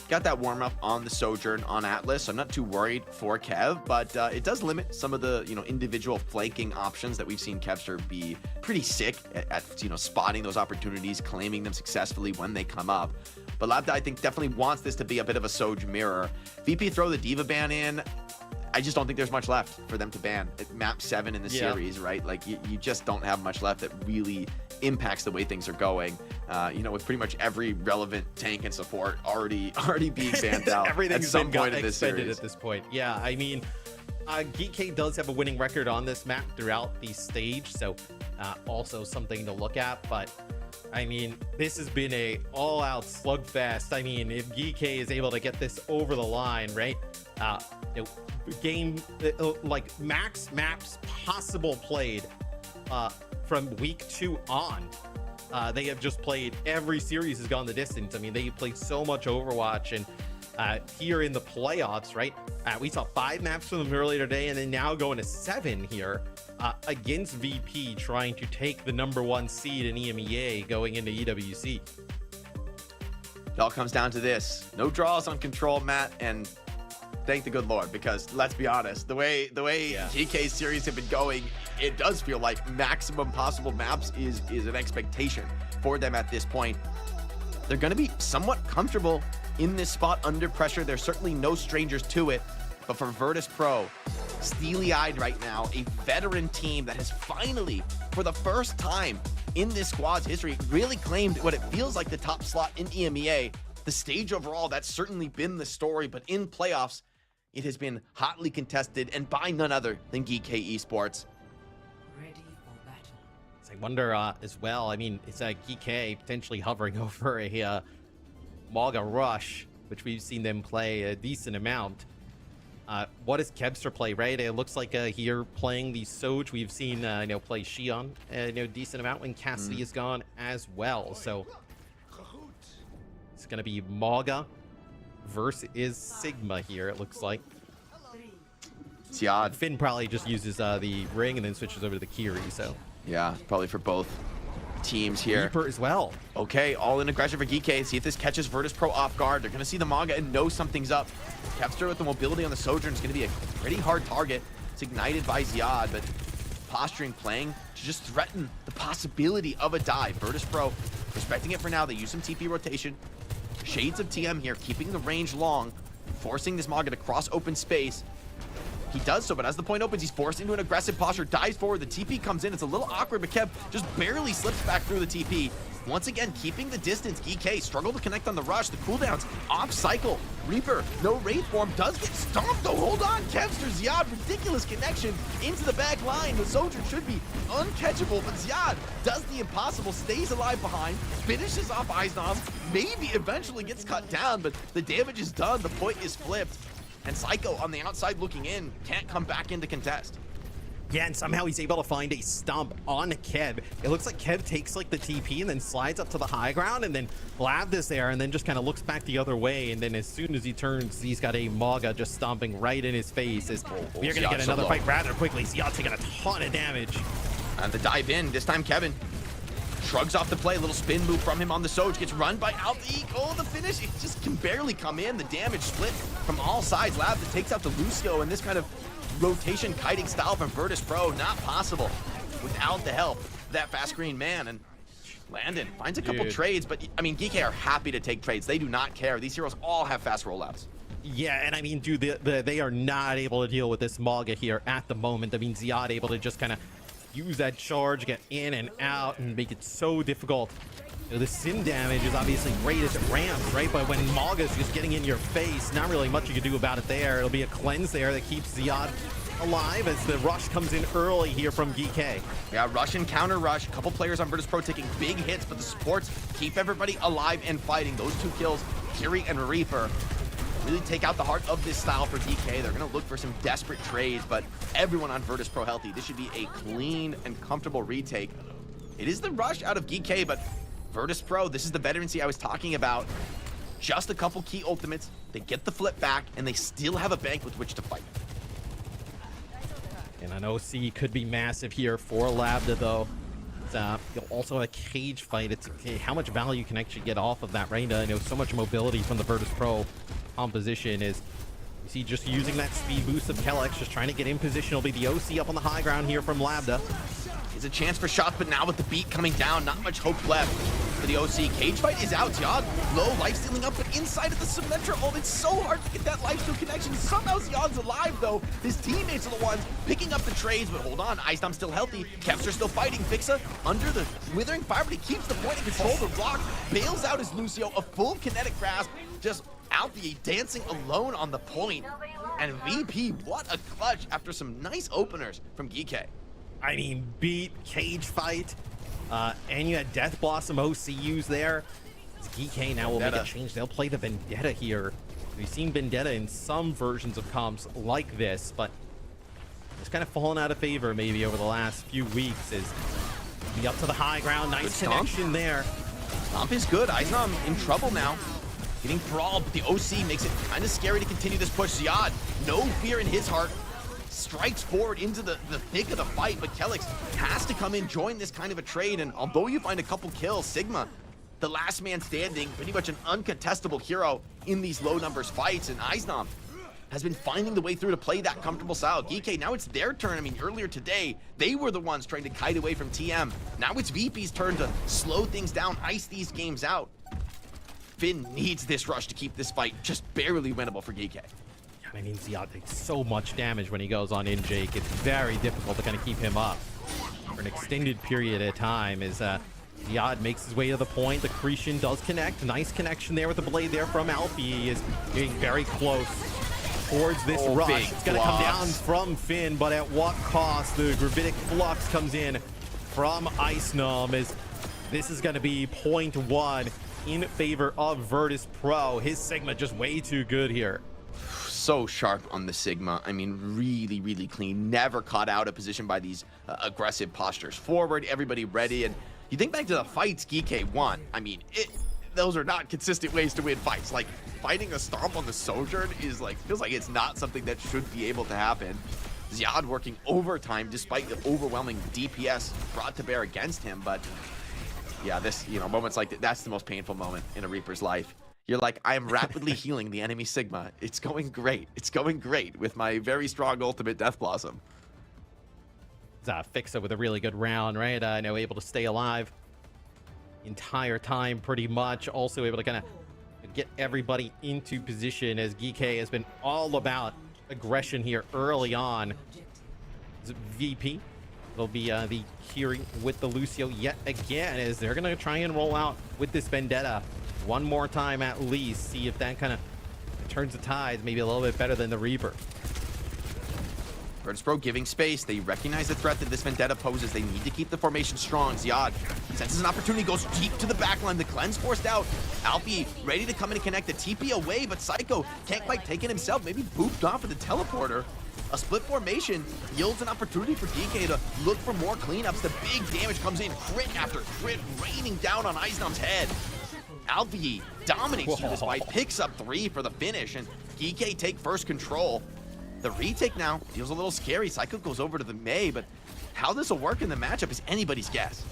Got that warm up on the Sojourn on Atlas, so I'm not too worried for Kev, but it does limit some of the individual flanking options that we've seen Kevster be pretty sick at spotting those opportunities, claiming them successfully when they come up. But Labda, I think, definitely wants this to be a bit of a Soj mirror. VP throw the D.Va ban in. I just don't think there's much left for them to ban at map 7 in the series, right? Like you just don't have much left that really impacts the way things are going. With pretty much every relevant tank and support already being banned out at some point in this series. At this point. Yeah, I mean, GK does have a winning record on this map throughout the stage, so also something to look at. But I mean, this has been a all-out slugfest. I mean, if GK is able to get this over the line, right? Game like max maps possible played from week 2 on. They have just played, every series has gone the distance. I mean, they played so much Overwatch, and here in the playoffs, right? We saw 5 maps from them earlier today, and then now going to 7 here against VP, trying to take the #1 seed in EMEA going into EWC. It all comes down to this. No draws on control, Matt, and thank the good Lord, because let's be honest, the way GK's series have been going, it does feel like maximum possible maps is an expectation for them at this point. They're going to be somewhat comfortable in this spot under pressure. They're certainly no strangers to it, but for Virtus.pro, steely-eyed right now, a veteran team that has finally, for the first time in this squad's history, really claimed what it feels like the top slot in EMEA. The stage overall, that's certainly been the story, but in playoffs, it has been hotly contested, and by none other than GK Esports. Ready for battle. So I wonder as well, I mean, it's GK potentially hovering over a Mauga Rush, which we've seen them play a decent amount. What does Kevster play, right? It looks like here playing the Soj, we've seen play Xion a decent amount when Cassidy is gone as well. So it's going to be Mauga versus Sigma here, it looks like. It's odd. Finn probably just uses the ring and then switches over to the Kiri, so. Yeah, probably for both teams here. Reaper as well. Okay, all in aggression for GK. See if this catches Virtus.pro off guard. They're going to see the Mauga and know something's up. Kevster with the mobility on the Sojourn is going to be a pretty hard target. It's ignited by Ziad, but posturing, playing to just threaten the possibility of a dive. Virtus.pro respecting it for now. They use some TP rotation. Shades of TM here, keeping the range long, forcing this Mauga to cross open space. He does so, but as the point opens, he's forced into an aggressive posture, dives forward, the TP comes in, it's a little awkward, but Kev just barely slips back through the TP. Once again, keeping the distance, GK struggle to connect on the rush, the cooldowns, off cycle. Reaper, no Wraith form, does get stomped though, hold on, Kevster, Ziad, ridiculous connection into the back line. The Soldier should be uncatchable, but Ziad does the impossible, stays alive behind, finishes off Eisnom, maybe eventually gets cut down, but the damage is done, the point is flipped. And Psycho on the outside looking in can't come back into contest. Yeah, and somehow he's able to find a stomp on Kev. It looks like Kev takes like the TP and then slides up to the high ground, and then Lab is there and then just kind of looks back the other way, and then as soon as he turns, he's got a Mauga just stomping right in his face. We're gonna get another fight rather quickly. Ziad taking a ton of damage. And the dive in, this time Kevin shrugs off the play, a little spin move from him on the Soj, gets run by Alti. Oh, the finish, it just can barely come in. The damage split from all sides. Lab that takes out the Lucio, and this kind of rotation kiting style from Virtus.pro, not possible without the help of that fast green man. And Landon finds a couple trades, but I mean, GK are happy to take trades. They do not care. These heroes all have fast rollouts. Yeah, and I mean, dude, they are not able to deal with this Mauga here at the moment. I mean, Ziad able to just kind of use that charge, get in and out, and make it so difficult. The sim damage is obviously great as it ramps, right? But when Mauga's just getting in your face, not really much you can do about it there. It'll be a cleanse there that keeps Ziad alive as the rush comes in early here from GK. Yeah, rush and counter rush. A couple players on Virtus.pro taking big hits, but the supports keep everybody alive and fighting. Those 2 kills, Kiri and Reaper. really take out the heart of this style for DK. They're going to look for some desperate trades, but everyone on Virtus.pro healthy. This should be a clean and comfortable retake. It is the rush out of GK, but Virtus.pro, this is the veterancy I was talking about. Just a couple key ultimates, they get the flip back, and they still have a bank with which to fight. And an OC could be massive here for Lambda, though. It's also a cage fight. It's how much value you can actually get off of that, right? I know so much mobility from the Virtus.pro composition is you see just using that speed boost of Kellex, just trying to get in position. It'll be the OC up on the high ground here from Lambda. It's a chance for shots, but now with the beat coming down, not much hope left for the OC. Cage fight is out. Ziad low, life stealing up, but inside of the Symmetra ult, it's so hard to get that lifesteal connection. Somehow Ziad's alive, though. His teammates are the ones picking up the trades, but hold on, Icedom's still healthy. Kevster still fighting. Fixa under the Withering Fire, but he keeps the point and control the rock. Bails out his Lucio, a full kinetic grasp. Just Alfie dancing alone on the point. And VP, what a clutch after some nice openers from GK. I mean, beat, cage fight, and you had Death Blossom OC used there. GK now will make a change. They'll play the Vendetta here. We've seen Vendetta in some versions of comps like this, but it's kind of fallen out of favor maybe over the last few weeks. Is be up to the high ground. Nice connection there. Stomp is good. Eisnam in trouble now. Getting thralled, but the OC makes it kind of scary to continue this push. Ziad, no fear in his heart. Strikes forward into the thick of the fight, but Kellex has to come in, join this kind of a trade, and although you find a couple kills, Sigma, the last man standing, pretty much an uncontestable hero in these low numbers fights, and Eisnam has been finding the way through to play that comfortable style. GK, now it's their turn. I mean, earlier today, they were the ones trying to kite away from TM. Now it's VP's turn to slow things down, ice these games out. Finn needs this rush to keep this fight just barely winnable for GK. I mean, Ziad takes so much damage when he goes on in, Jake. It's very difficult to kind of keep him up for an extended period of time as Ziad makes his way to the point. The Cretan does connect. Nice connection there with the blade there from Alfie. He is getting very close towards this rush. It's going to come down from Finn, but at what cost? The Gravitic Flux comes in from Icenum as this is going to be 0.1 in favor of Virtus.pro. His Sigma just way too good here. So sharp on the Sigma. I mean, really, really clean. Never caught out of position by these aggressive postures forward. Everybody ready. And you think back to the fights GK won. I mean, those are not consistent ways to win fights. Like, fighting a stomp on the Sojourn is like, feels like it's not something that should be able to happen. Ziad working overtime despite the overwhelming DPS brought to bear against him. But yeah, this, you know, moments like that's the most painful moment in a Reaper's life. You're like, I am rapidly healing the enemy Sigma. It's going great. It's going great with my very strong ultimate Death Blossom. Fixa with a really good round, right? Now able to stay alive entire time pretty much. Also able to kind of get everybody into position as GK has been all about aggression here early on. VP will be the hearing with the Lucio yet again as they're going to try and roll out with this Vendetta one more time at least, see if that kind of turns the tides maybe a little bit better than the Reaper. Virtus.pro giving space. They recognize the threat that this Vendetta poses. They need to keep the formation strong. Ziad senses an opportunity, goes deep to the backline. The cleanse forced out. Alfie ready to come in and connect the TP away, but Psycho can't quite take it himself. Maybe booped off with the teleporter. A split formation yields an opportunity for DK to look for more cleanups. The big damage comes in, crit after crit, raining down on Eisdom's head. Alfie dominates through this fight, picks up 3 for the finish, and GK take first control. The retake now feels a little scary. Psycho goes over to the Mei, but how this will work in the matchup is anybody's guess.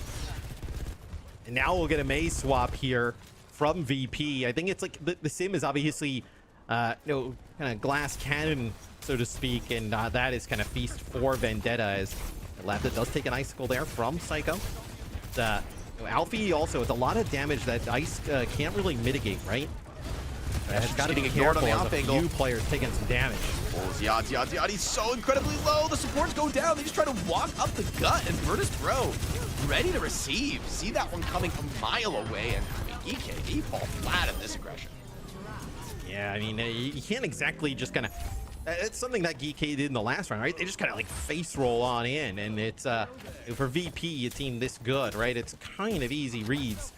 And now we'll get a Mei swap here from VP. I think it's like the sim is obviously, you know, kind of glass cannon, so to speak, and that is kind of feast for Vendetta as Lambda does take an icicle there from Psycho. Alfie also with a lot of damage that Ice can't really mitigate, right? It's got to be ignored careful on the as a few players taking some damage. Oh, Ziad, he's so incredibly low. The supports go down. They just try to walk up the gut, and Virtus.pro ready to receive. See that one coming a mile away, and I mean, he fall flat in this aggression. Yeah, I mean, you can't exactly just kind of... It's something that GK did in the last round, right? They just kind of like face roll on in, and it's for VP, a team this good, right? It's kind of easy reads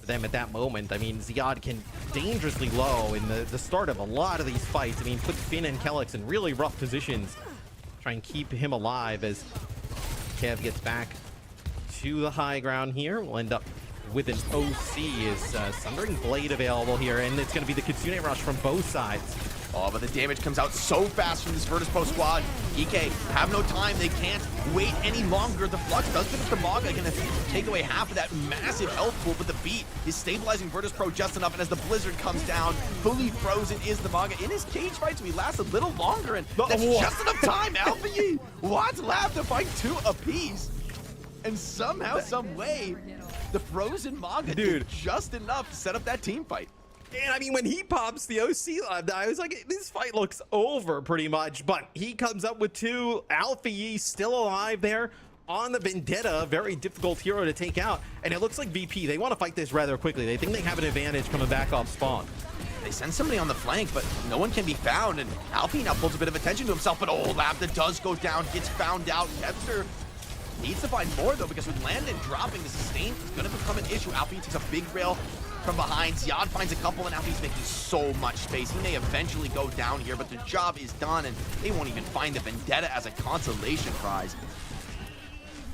for them at that moment. I mean, Ziad can dangerously low in the start of a lot of these fights. I mean, put Finn and Kelix in really rough positions. Try and keep him alive as Kev gets back to the high ground here. We'll end up with an OC. Is Sundering Blade available here, and it's going to be the Kitsune rush from both sides. Oh, but the damage comes out so fast from this Virtus.pro squad. EK have no time. They can't wait any longer. The Flux does finish the Maga, going to take away half of that massive health pool, but the beat is stabilizing Virtus.pro just enough, and as the Blizzard comes down, fully frozen is the Maga. In his cage fight, so he lasts a little longer, and that's just enough time. Alpha Yi wants Lab to fight 2 apiece, and somehow, some way, the frozen Maga did just enough to set up that team fight. And I mean, when he pops the OC Lab, I was like, this fight looks over pretty much, but he comes up with 2. Alpha Yi still alive there on the Vendetta. Very difficult hero to take out. And it looks like VP, they want to fight this rather quickly. They think they have an advantage coming back off spawn. They send somebody on the flank, but no one can be found. And Alfie now pulls a bit of attention to himself, but Lab does go down, gets found out. Kevster needs to find more though, because with Landon dropping, the sustain is going to become an issue. Alfie takes a big rail from behind. Ziad finds a couple, and Alfie's making so much space. He may eventually go down here, but the job is done, and they won't even find the Vendetta as a consolation prize.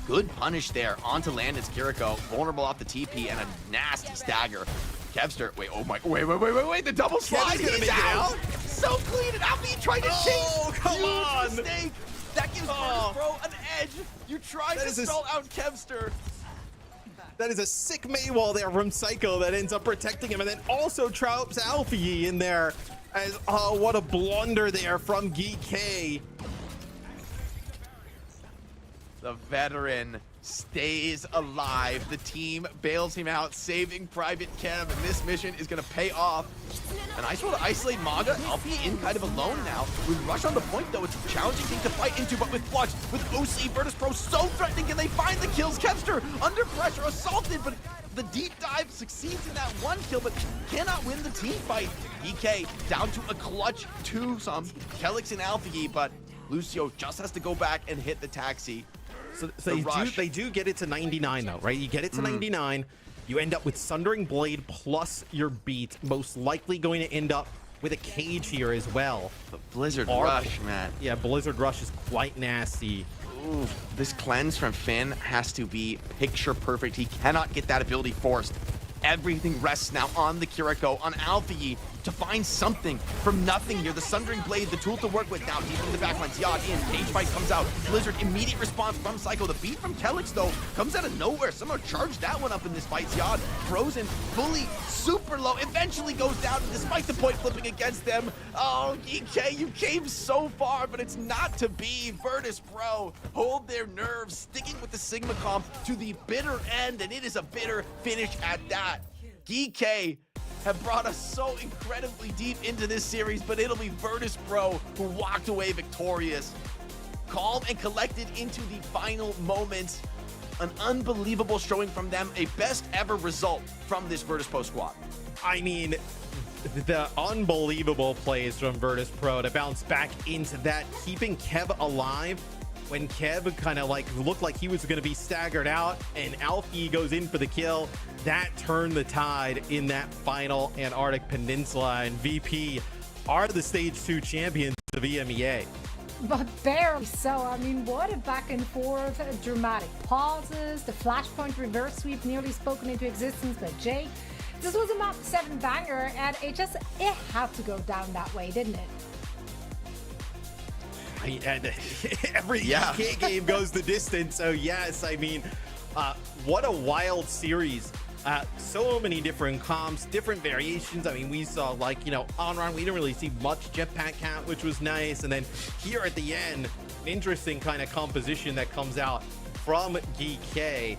Good punish there onto Landon's Kiriko, vulnerable off the TP, and a nasty stagger. Kevster, wait, wait, the double slide, he's out! So clean, and Alfie tried to chase! Come on! Mistake! That gives Virtus.pro an edge! You tried to stall out Kevster! That is a sick Maywall there from Psycho that ends up protecting him, and then also traps Alfie in there as, oh, what a blunder there from GK. The veteran stays alive. The team bails him out, saving Private Kev, and this mission is gonna pay off. And I just want to isolate Maga. Alfie in kind of alone now. With Rush on the point though, it's a challenging thing to fight into, but with Flux, with OC, Virtus.pro so threatening, can they find the kills? Kevster under pressure, assaulted, but the deep dive succeeds in that 1 kill, but cannot win the team fight. EK down to a clutch 2-some. Kelix and Alfie, but Lucio just has to go back and hit the taxi. So they do get it to 99 though, right? You get it to 99. You end up with Sundering Blade plus your beat, most likely going to end up with a cage here as well. The Blizzard Rush, man. Yeah, Blizzard Rush is quite nasty. Ooh, this cleanse from Finn has to be picture perfect. He cannot get that ability forced. Everything rests now on the Kiriko, on Alfie, to find something from nothing here. The Sundering Blade, the tool to work with now, deep in the backline. Ziad in, cage fight comes out. Blizzard, immediate response from Psycho. The beat from Kelix, though, comes out of nowhere. Somehow charged that one up in this fight. Ziad, frozen, fully, super low, eventually goes down, despite the point flipping against them. Oh, EK, you came so far, but it's not to be. Virtus.pro hold their nerves, sticking with the Sigma comp to the bitter end, and it is a bitter finish at that. GK have brought us so incredibly deep into this series, but it'll be Virtus.pro who walked away victorious. Calm and collected into the final moments. An unbelievable showing from them, a best ever result from this Virtus.pro squad. I mean, the unbelievable plays from Virtus.pro to bounce back into that, keeping Kev alive when Kev kind of like looked like he was going to be staggered out, and Alfie goes in for the kill. That turned the tide in that final Antarctic Peninsula, and VP are the stage 2 champions of EMEA. But barely so. I mean, what a back and forth, dramatic pauses, the flashpoint reverse sweep nearly spoken into existence by Jake. This was a map 7 banger, and it had to go down that way, didn't it? Every EK game goes the distance, so yes, I mean, what a wild series. So many different comps, different variations. I mean, we saw, like, you know, on run, we didn't really see much jetpack count, which was nice. And then here at the end, an interesting kind of composition that comes out from GK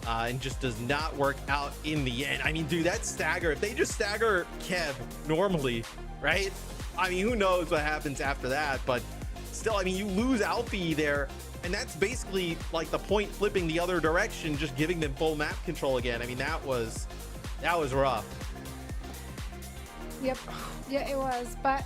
and just does not work out in the end. I mean, dude, that stagger, if they just stagger Kev normally, right? I mean, who knows what happens after that, but still, I mean, you lose Alfie there, and that's basically like the point flipping the other direction, just giving them full map control again. I mean, that was rough. Yep, yeah, it was. But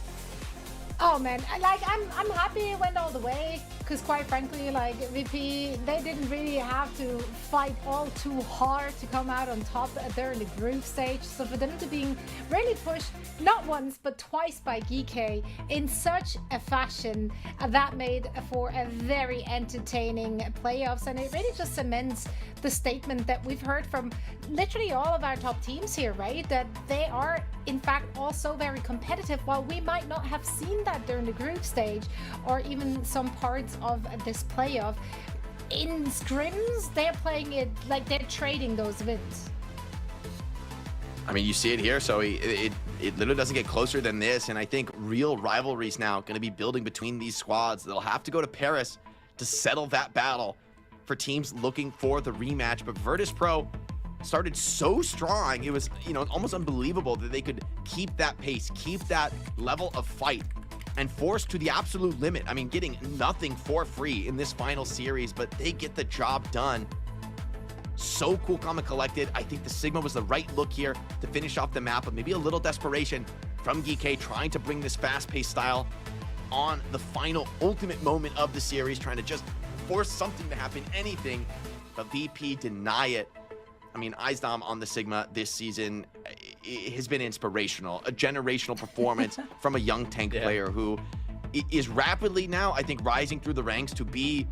oh man, like I'm happy it went all the way, because quite frankly, like VP, they didn't really have to fight all too hard to come out on top there in the group stage. So for them to being really pushed not once but twice by GK in such a fashion, that made for a very entertaining playoffs, and it really just cements the statement that we've heard from literally all of our top teams here, right? That they are in fact also very competitive, while we might not have seen that during the group stage or even some parts of this playoff. In scrims, they're playing it like they're trading those wins. I mean, you see it here, so it literally doesn't get closer than this, and I think real rivalries now going to be building between these squads. They'll have to go to Paris to settle that battle for teams looking for the rematch. But Virtus.pro started so strong, it was, you know, almost unbelievable that they could keep that pace, keep that level of fight, and force to the absolute limit. I mean, getting nothing for free in this final series, but they get the job done. So cool, calm, and collected. I think the Sigma was the right look here to finish off the map, but maybe a little desperation from GK trying to bring this fast-paced style on the final ultimate moment of the series, trying to just force something to happen, anything, but VP deny it. I mean, Izdam on the Sigma this season has been inspirational, a generational performance from a young tank player who is rapidly now, I think, rising through the ranks to be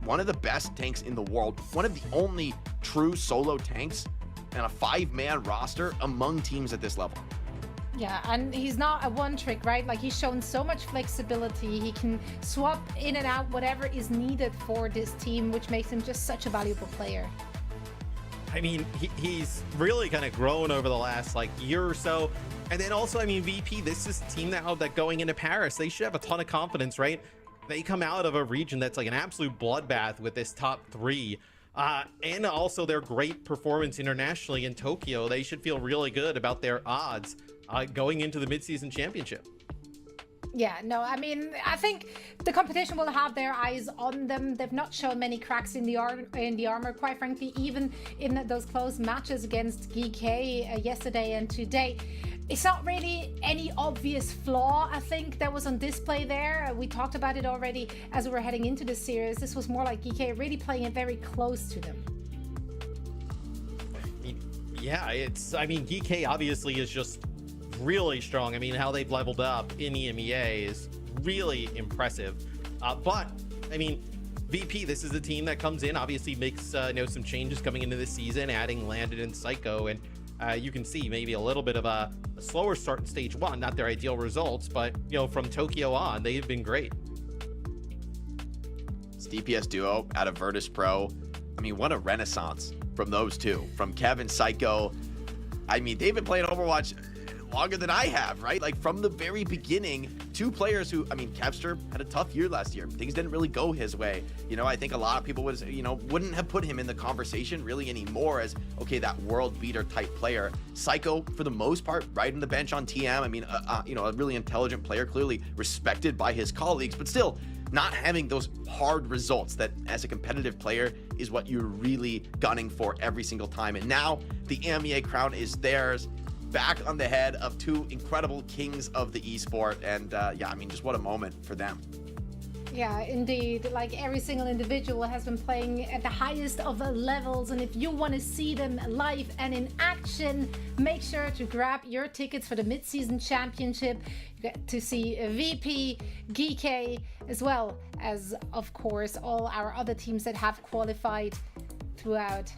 one of the best tanks in the world, one of the only true solo tanks and a 5-man roster among teams at this level. Yeah, and he's not a one trick, right? Like, he's shown so much flexibility. He can swap in and out whatever is needed for this team, which makes him just such a valuable player. I mean, he's really kind of grown over the last like year or so. And then also, I mean, VP, this is a team now that going into Paris, they should have a ton of confidence, right? They come out of a region that's like an absolute bloodbath with this top 3. And also their great performance internationally in Tokyo. They should feel really good about their odds going into the Midseason Championship. Yeah, no, I mean, I think the competition will have their eyes on them. They've not shown many cracks in the armor, quite frankly, even in those close matches against GK yesterday and today. It's not really any obvious flaw, I think, that was on display there. We talked about it already as we were heading into this series. This was more like GK really playing it very close to them. Yeah, I mean, GK obviously is just really strong. I mean, how they've leveled up in EMEA is really impressive. But I mean, VP, this is a team that comes in, obviously makes some changes coming into this season, adding Landed and Psycho, and you can see maybe a little bit of a slower start in stage 1, not their ideal results, but from Tokyo on, they've been great. This DPS duo out of Virtus.pro, I mean, what a renaissance from those two, from Kev and Psycho. I mean, they've been playing Overwatch longer than I have, right? Like, from the very beginning, two players who, I mean, Kevster had a tough year last year. Things didn't really go his way. I think a lot of people wouldn't have put him in the conversation really anymore as, okay, that world beater type player. Psycho, for the most part, riding the bench on TM. I mean, a really intelligent player, clearly respected by his colleagues, but still not having those hard results that as a competitive player is what you're really gunning for every single time. And now the EMEA crown is theirs, back on the head of two incredible kings of the esport. And yeah, I mean, just what a moment for them. Yeah, indeed. Like, every single individual has been playing at the highest of the levels, and if you want to see them live and in action, make sure to grab your tickets for the Midseason Championship. You get to see VP, GK, as well as, of course, all our other teams that have qualified throughout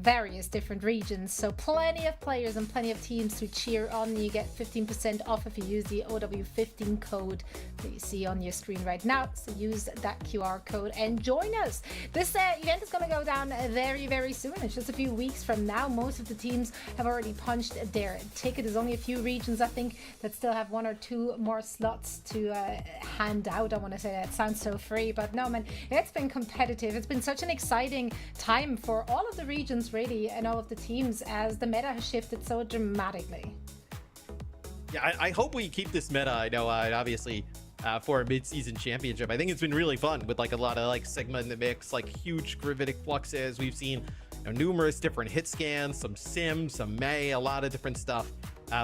various different regions. So plenty of players and plenty of teams to cheer on. You get 15% off if you use the OW15 code that you see on your screen right now. So use that QR code and join us. This event is going to go down very, very soon. It's just a few weeks from now. Most of the teams have already punched their ticket. There's only a few regions, I think, that still have 1 or 2 more slots to hand out. I want to say that sounds so free, but no, man, it's been competitive. It's been such an exciting time for all of the regions, really, and all of the teams, as the meta has shifted so dramatically. Yeah, I hope we keep this meta. I know, obviously, for a mid-season championship, I think it's been really fun with like a lot of like Sigma in the mix, like huge gravitic fluxes. We've seen numerous different hit scans, some sim, some May, a lot of different stuff.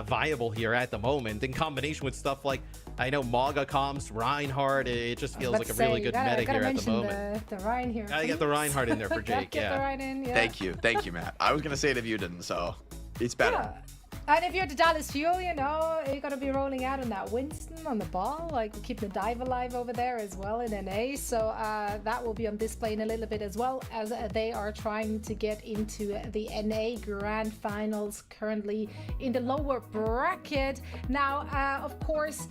viable here at the moment. In combination with stuff like, I know Maga comps, Reinhardt, it just feels like a really good meta here at the moment. The Ryan here. Gotta get the Reinhardt in there for Jake. Get the Ryan in, yeah. Thank you, Matt. I was gonna say it if you didn't, so it's better. Yeah. And if you're the Dallas Fuel, you know, you're going to be rolling out on that Winston on the ball, like keeping the dive alive over there as well in NA. So that will be on display in a little bit as well, as they are trying to get into the NA Grand Finals currently in the lower bracket. Now, of course,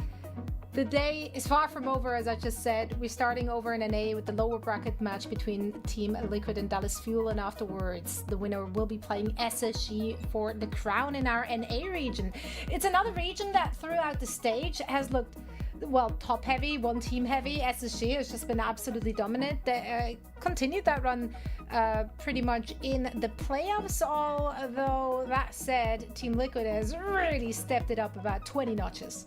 the day is far from over, as I just said. We're starting over in NA with the lower bracket match between Team Liquid and Dallas Fuel, and afterwards the winner will be playing SSG for the crown in our NA region. It's another region that throughout the stage has looked, well, top heavy, one team heavy. SSG has just been absolutely dominant. They continued that run pretty much in the playoffs, although that said, Team Liquid has really stepped it up about 20 notches.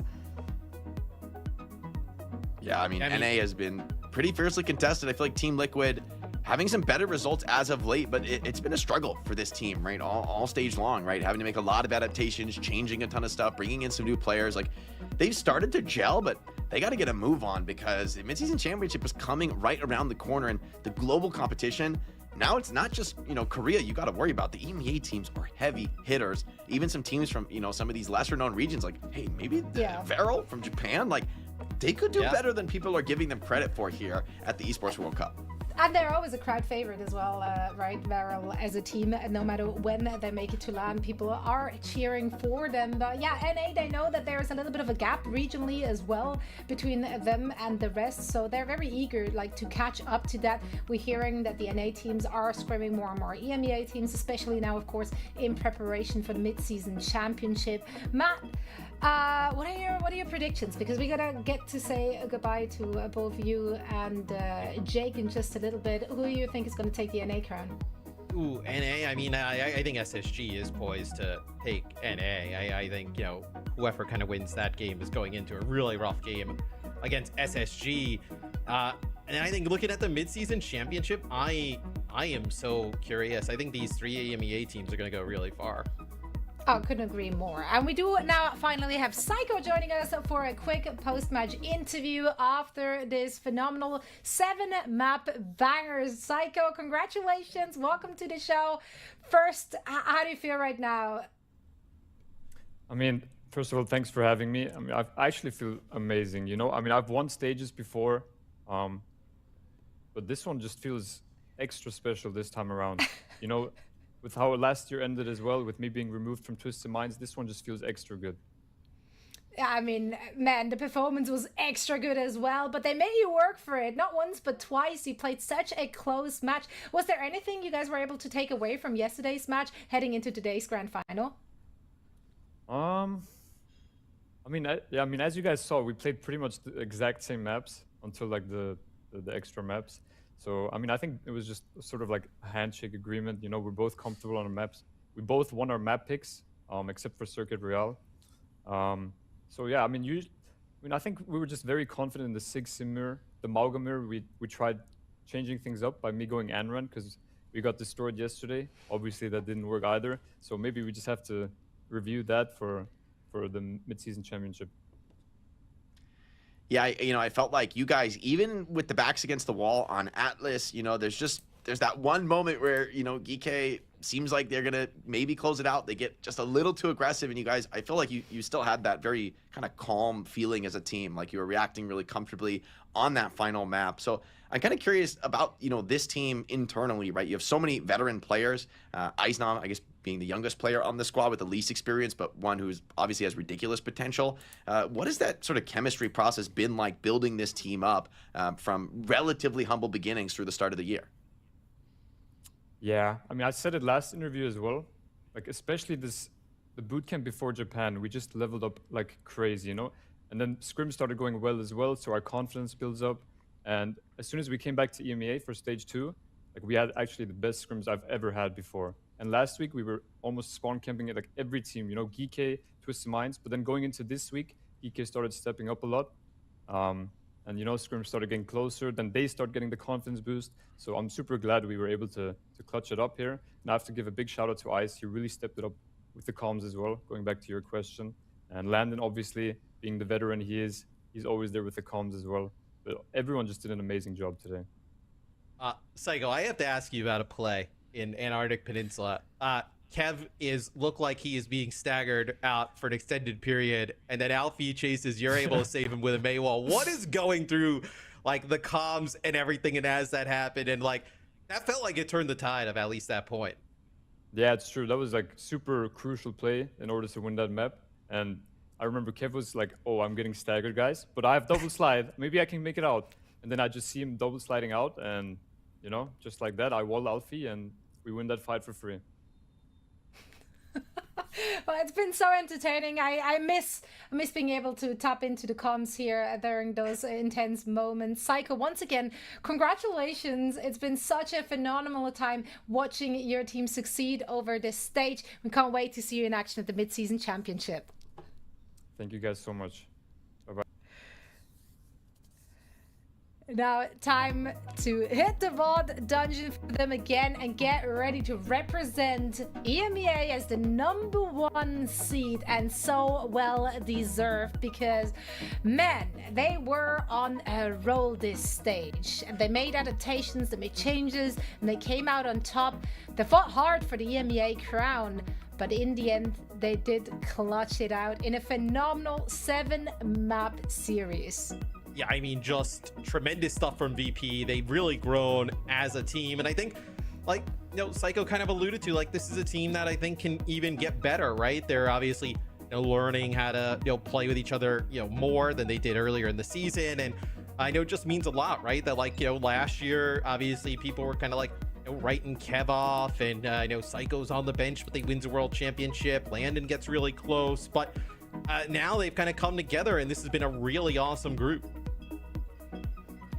Yeah, I mean, NA has been pretty fiercely contested. I feel like Team Liquid having some better results as of late, but it's been a struggle for this team, right? All stage long, right? Having to make a lot of adaptations, changing a ton of stuff, bringing in some new players. Like, they've started to gel, but they got to get a move on because the Midseason Championship is coming right around the corner, and the global competition, now it's not just, you know, Korea you got to worry about. The EMEA teams are heavy hitters. Even some teams from, you know, some of these lesser known regions, like, hey, maybe Varel from Japan, like, they could do better than people are giving them credit for here at the Esports World Cup. And they're always a crowd favorite as well, right? Varel as a team, no matter when they make it to LAN, people are cheering for them. But yeah, NA, they know that there's a little bit of a gap regionally as well between them and the rest. So they're very eager, like, to catch up to that. We're hearing that the NA teams are scrimming more and more EMEA teams, especially now, of course, in preparation for the Midseason Championship. Matt, what are your predictions? Because we gotta get to say goodbye to both you and Jake in just a little bit. Who do you think is going to take the NA crown? Ooh, NA. I mean, I think SSG is poised to take NA. I think, you know, whoever kind of wins that game is going into a really rough game against SSG. And I think looking at the Midseason Championship, I am so curious. I think these three EMEA teams are going to go really far. Oh, couldn't agree more. And we do now finally have Psycho joining us for a quick post-match interview after this phenomenal 7-map bangers. Psycho, congratulations. Welcome to the show. First, how do you feel right now? I mean, first of all, thanks for having me. I mean, I actually feel amazing. You know, I mean, I've won stages before, but this one just feels extra special this time around. You know, with how last year ended as well, with me being removed from Twisted Minds, this one just feels extra good. Yeah, I mean, man, the performance was extra good as well, but they made you work for it. Not once, but twice. You played such a close match. Was there anything you guys were able to take away from yesterday's match heading into today's grand final? I mean, as you guys saw, we played pretty much the exact same maps until like the extra maps. So, I mean, I think it was just sort of like a handshake agreement. You know, we're both comfortable on our maps. We both won our map picks, except for Circuit Royale. So, yeah, I mean, I think we were just very confident in the Sig Sim mirror. The Malga mirror, we tried changing things up by me going Anran because we got destroyed yesterday. Obviously, that didn't work either. So maybe we just have to review that for the Midseason Championship. Yeah, I felt like you guys, even with the backs against the wall on Atlas, you know, there's that one moment where, you know, GK seems like they're going to maybe close it out. They get just a little too aggressive, and you guys, I feel like you still had that very kind of calm feeling as a team, like you were reacting really comfortably on that final map. So I'm kind of curious about, you know, this team internally, right? You have so many veteran players. Eisnam, I guess, being the youngest player on the squad with the least experience, but one who's obviously has ridiculous potential. What has that sort of chemistry process been like building this team up from relatively humble beginnings through the start of the year? Yeah, I mean, I said it last interview as well. Like, especially the bootcamp before Japan, we just leveled up like crazy, you know? And then Scrim started going well as well, so our confidence builds up. And as soon as we came back to EMEA for stage 2, like, we had actually the best scrims I've ever had before. And last week, we were almost spawn camping at like every team, you know, GK, Twisted Minds. But then going into this week, GK started stepping up a lot. And, you know, scrims started getting closer. Then they start getting the confidence boost. So I'm super glad we were able to clutch it up here. And I have to give a big shout out to Ice. He really stepped it up with the comms as well, going back to your question. And Landon, obviously, being the veteran he is, he's always there with the comms as well. But everyone just did an amazing job today. Psycho, I have to ask you about a play in Antarctic Peninsula. Kev look like he is being staggered out for an extended period, and then Alfie chases. You're able to save him with a Maywall. What is going through like the comms and everything, and as that happened, and like that felt like it turned the tide of at least that point. Yeah, it's true. That was like super crucial play in order to win that map. And I remember Kev was like, "Oh, I'm getting staggered, guys, but I have double slide. Maybe I can make it out." And then I just see him double sliding out, and you know, just like that, I wall Alfie, and we win that fight for free. Well, it's been so entertaining. I miss being able to tap into the comms here during those intense moments. Psycho, once again, congratulations. It's been such a phenomenal time watching your team succeed over this stage. We can't wait to see you in action at the Midseason Championship. Thank you guys so much. Bye-bye. Now, time to hit the VOD dungeon for them again and get ready to represent EMEA as the #1 seed, and so well deserved, because man, they were on a roll this stage. And they made adaptations, they made changes, and they came out on top. They fought hard for the EMEA crown, but in the end, they did clutch it out in a phenomenal 7-map series. Yeah, I mean, just tremendous stuff from VP. They've really grown as a team. And I think, like, you know, Psycho kind of alluded to, like, this is a team that I think can even get better, right? They're obviously, you know, learning how to, you know, play with each other, you know, more than they did earlier in the season. And I know it just means a lot, right? That, like, you know, last year, obviously, people were kind of like, you know, writing Kev off, and, you know, Psycho's on the bench, but they wins a world championship. Landon gets really close. But now they've kind of come together, and this has been a really awesome group.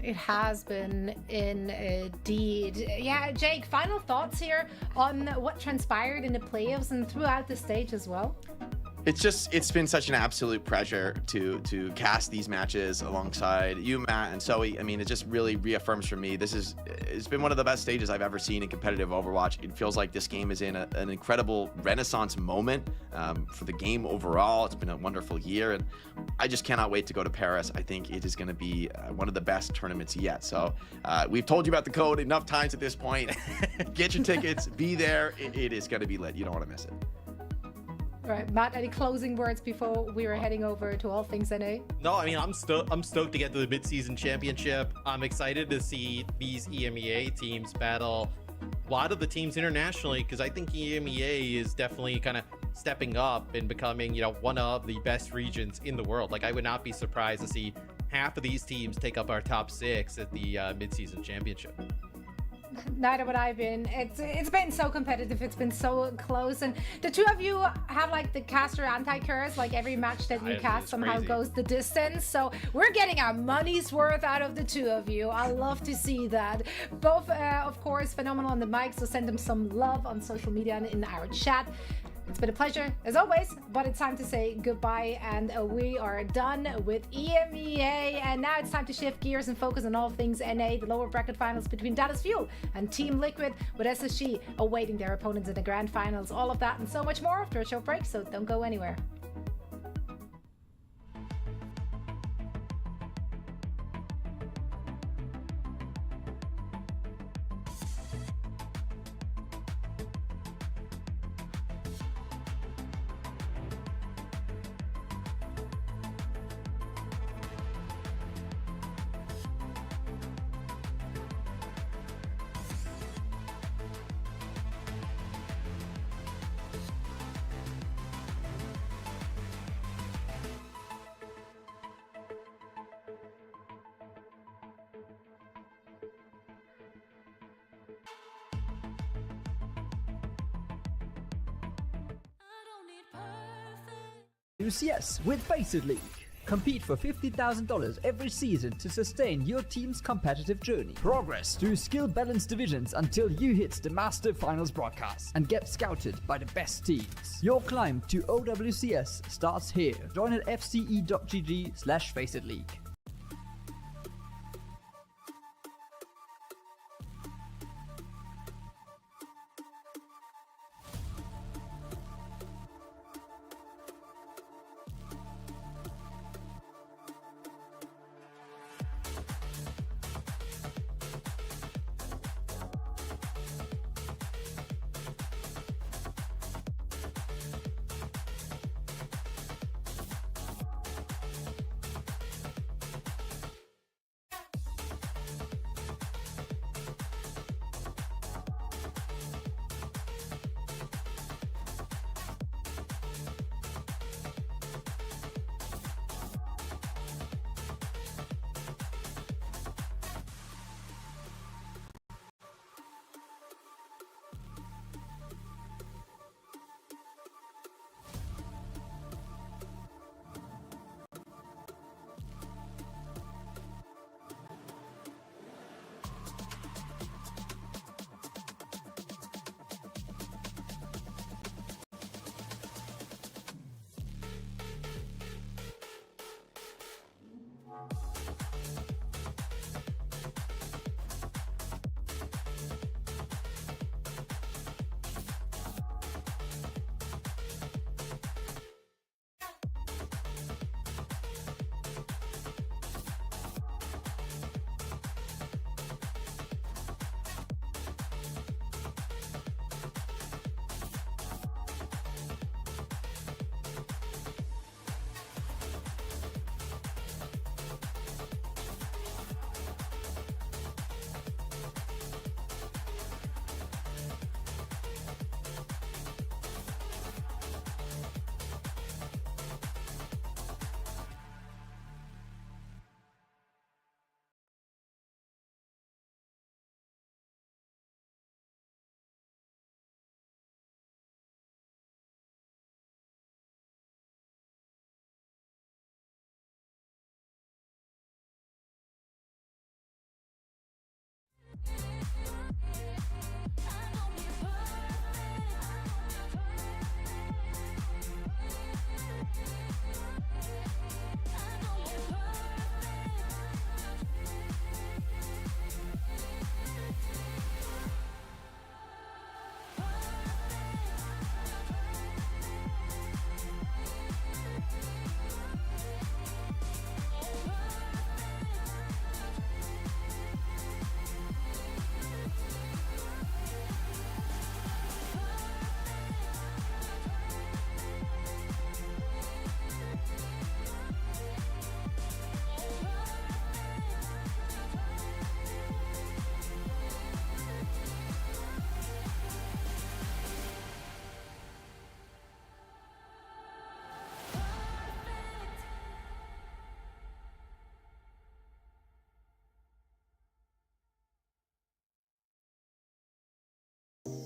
It has been indeed. Yeah, Jake, final thoughts here on what transpired in the playoffs and throughout the stage as well? It's been such an absolute pleasure to cast these matches alongside you, Matt, and Zoe. I mean, it just really reaffirms for me, it's been one of the best stages I've ever seen in competitive Overwatch. It feels like this game is in an incredible renaissance moment for the game overall. It's been a wonderful year, and I just cannot wait to go to Paris. I think it is going to be one of the best tournaments yet. So we've told you about the code enough times at this point. Get your tickets, be there. It is going to be lit. You don't want to miss it. All right, Matt, any closing words before we are heading over to all things NA? No, I mean, I'm stoked to get to the Midseason Championship. I'm excited to see these EMEA teams battle a lot of the teams internationally, because I think EMEA is definitely kind of stepping up and becoming, you know, one of the best regions in the world. Like, I would not be surprised to see half of these teams take up our top 6 at the Midseason Championship. Neither would I been. It's been so competitive. It's been so close, and the two of you have like the caster anti-curse. Like, every match that you cast somehow goes the distance. So we're getting our money's worth out of the two of you. I love to see that. Both, of course, phenomenal on the mic. So send them some love on social media and in our chat. It's been a pleasure, as always, but it's time to say goodbye, and we are done with EMEA, and now it's time to shift gears and focus on all things NA, the lower bracket finals between Dallas Fuel and Team Liquid, with SSG awaiting their opponents in the grand finals. All of that and so much more after a short break, so don't go anywhere. OWCS with FACEIT League. Compete for $50,000 every season to sustain your team's competitive journey. Progress through skill balance divisions until you hit the Master Finals broadcast and get scouted by the best teams. Your climb to OWCS starts here. Join at fce.gg/FACEIT League.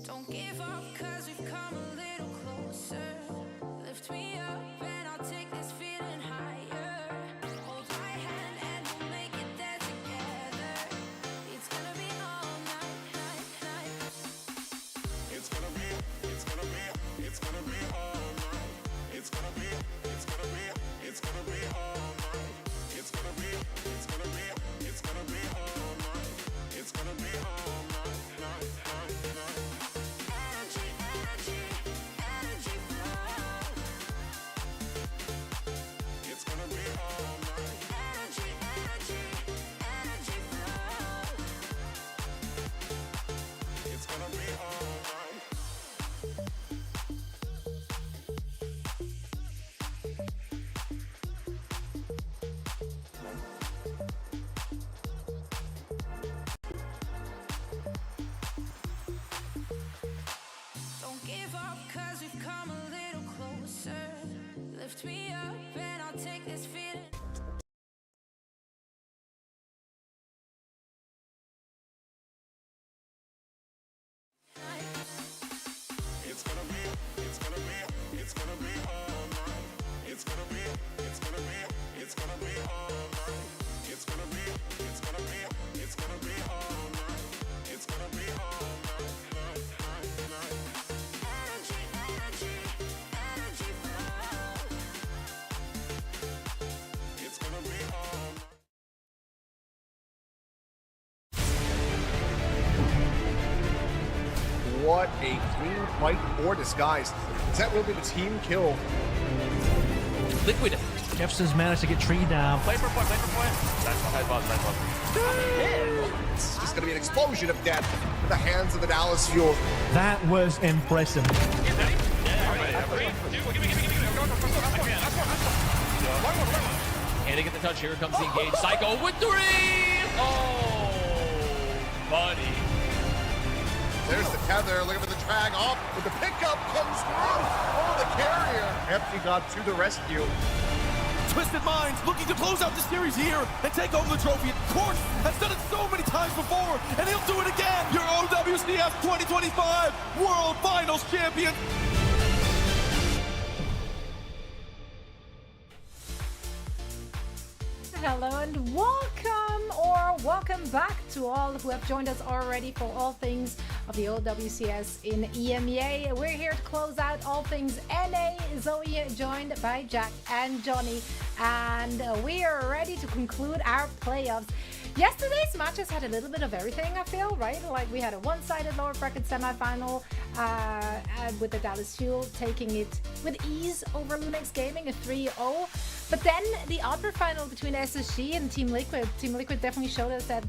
Don't give up, cause we've come a little closer. Lift me up and I'll take this feeling higher. Hold my hand and we'll make it there together. It's gonna be all night, night, night. It's gonna be all night. It's gonna be all night. It's gonna be all night. It's gonna be all night. It's gonna be all night. It's gonna be all night. Night, night, night. Energy, energy, energy flow. It's gonna be all night. Energy, energy, energy flow. It's gonna be all night. Don't give up, cause we've come a little closer. Lift me up and I'll take this feeling. It's gonna be all night. It's gonna be all night. It's gonna be all night. It's gonna be all night. It's gonna be all night. It's gonna be all night, night, night. Energy, energy, energy flow. It's gonna be all night. What a clean fight for Disguise. That will be the team kill. Liquid. Jefferson's managed to get Tree down. Play for point, play for point. Nice one, nice one, nice one. It's just going to be an explosion of death in the hands of the Dallas Fuel. That was impressive. Can they get the touch? Here comes the engage. Psycho with 3! Oh, buddy. There's the tether, looking for the drag off, but the pickup comes through. Oh, the carrier. Empty got to the rescue. Twisted Minds looking to close out the series here and take home the trophy. Court has done it so many times before, and he'll do it again. Your OWCS 2025 World Finals champion. Hello and welcome back to all who have joined us already for all things of the OWCS in EMEA. We're here to close out all things NA. Zoe joined by Jack and Johnny, and we are ready to conclude our playoffs. Yesterday's matches had a little bit of everything, I feel, right? Like we had a one-sided lower bracket semifinal with the Dallas Fuel taking it with ease over Lunex Gaming, a 3-0. But then the upper final between SSG and Team Liquid. Team Liquid definitely showed us that,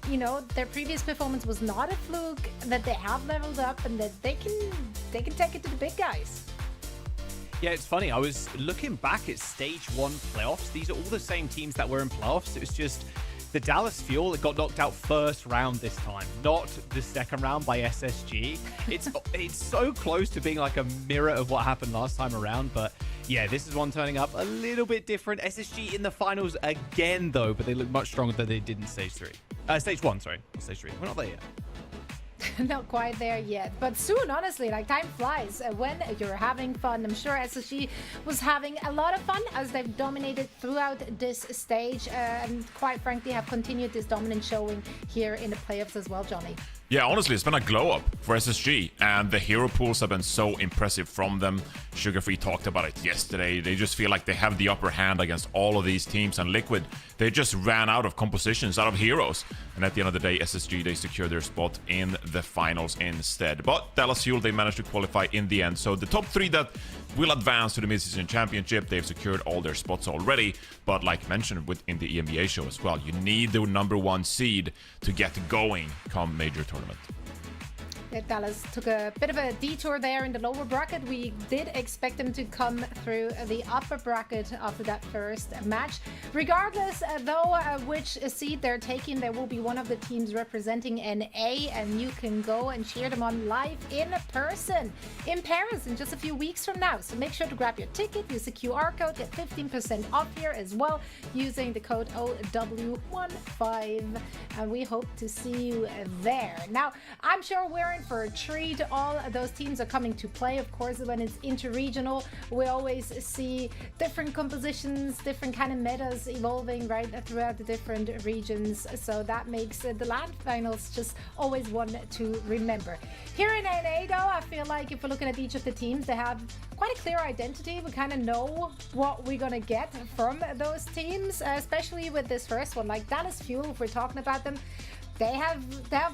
you know, their previous performance was not a fluke, that they have leveled up and that they can take it to the big guys. Yeah, it's funny. I was looking back at Stage 1 playoffs. These are all the same teams that were in playoffs. It was just the Dallas Fuel that got knocked out first round this time, not the second round by SSG. It's so close to being like a mirror of what happened last time around, but yeah, this is one turning up a little bit different. SSG in the finals again, though, but they look much stronger than they did in Stage 3. Stage 1, sorry. Not Stage 3. We're not there yet. Not quite there yet, but soon, honestly, like time flies when you're having fun. I'm sure SSG was having a lot of fun as they've dominated throughout this stage and quite frankly have continued this dominant showing here in the playoffs as well, Johnny. Yeah, honestly, it's been a glow up for SSG, and the hero pools have been so impressive from them. Sugarfree talked about it yesterday. They just feel like they have the upper hand against all of these teams, and Liquid, they just ran out of compositions, out of heroes. And at the end of the day, SSG, they secure their spot in the finals instead. But Dallas Fuel, they managed to qualify in the end. So the top 3 that will advance to the Midseason Championship, they've secured all their spots already. But like mentioned in the EMEA show as well, you need the #1 seed to get going come major tournament. Dallas took a bit of a detour there in the lower bracket. We did expect them to come through the upper bracket after that first match. Regardless, though, which seed they're taking, there will be one of the teams representing NA, and you can go and cheer them on live in person in Paris in just a few weeks from now. So make sure to grab your ticket, use the QR code, get 15% off here as well using the code OW15, and we hope to see you there. Now, I'm sure we're in for a treat. All those teams are coming to play. Of course, when it's interregional, we always see different compositions, different kind of metas evolving right throughout the different regions. So that makes the LAN finals just always one to remember. Here in NA, though, I feel like if we're looking at each of the teams, they have quite a clear identity. We kind of know what we're gonna get from those teams, especially with this first one, like Dallas Fuel. If we're talking about them, they have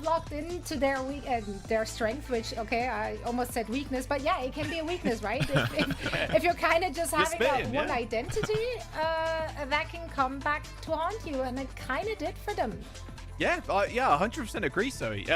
locked into their strength, which, okay, I almost said weakness, but yeah, it can be a weakness, right? if you're kind of just having that one identity, that can come back to haunt you, and it kind of did for them. Yeah, 100% agree, Zoe.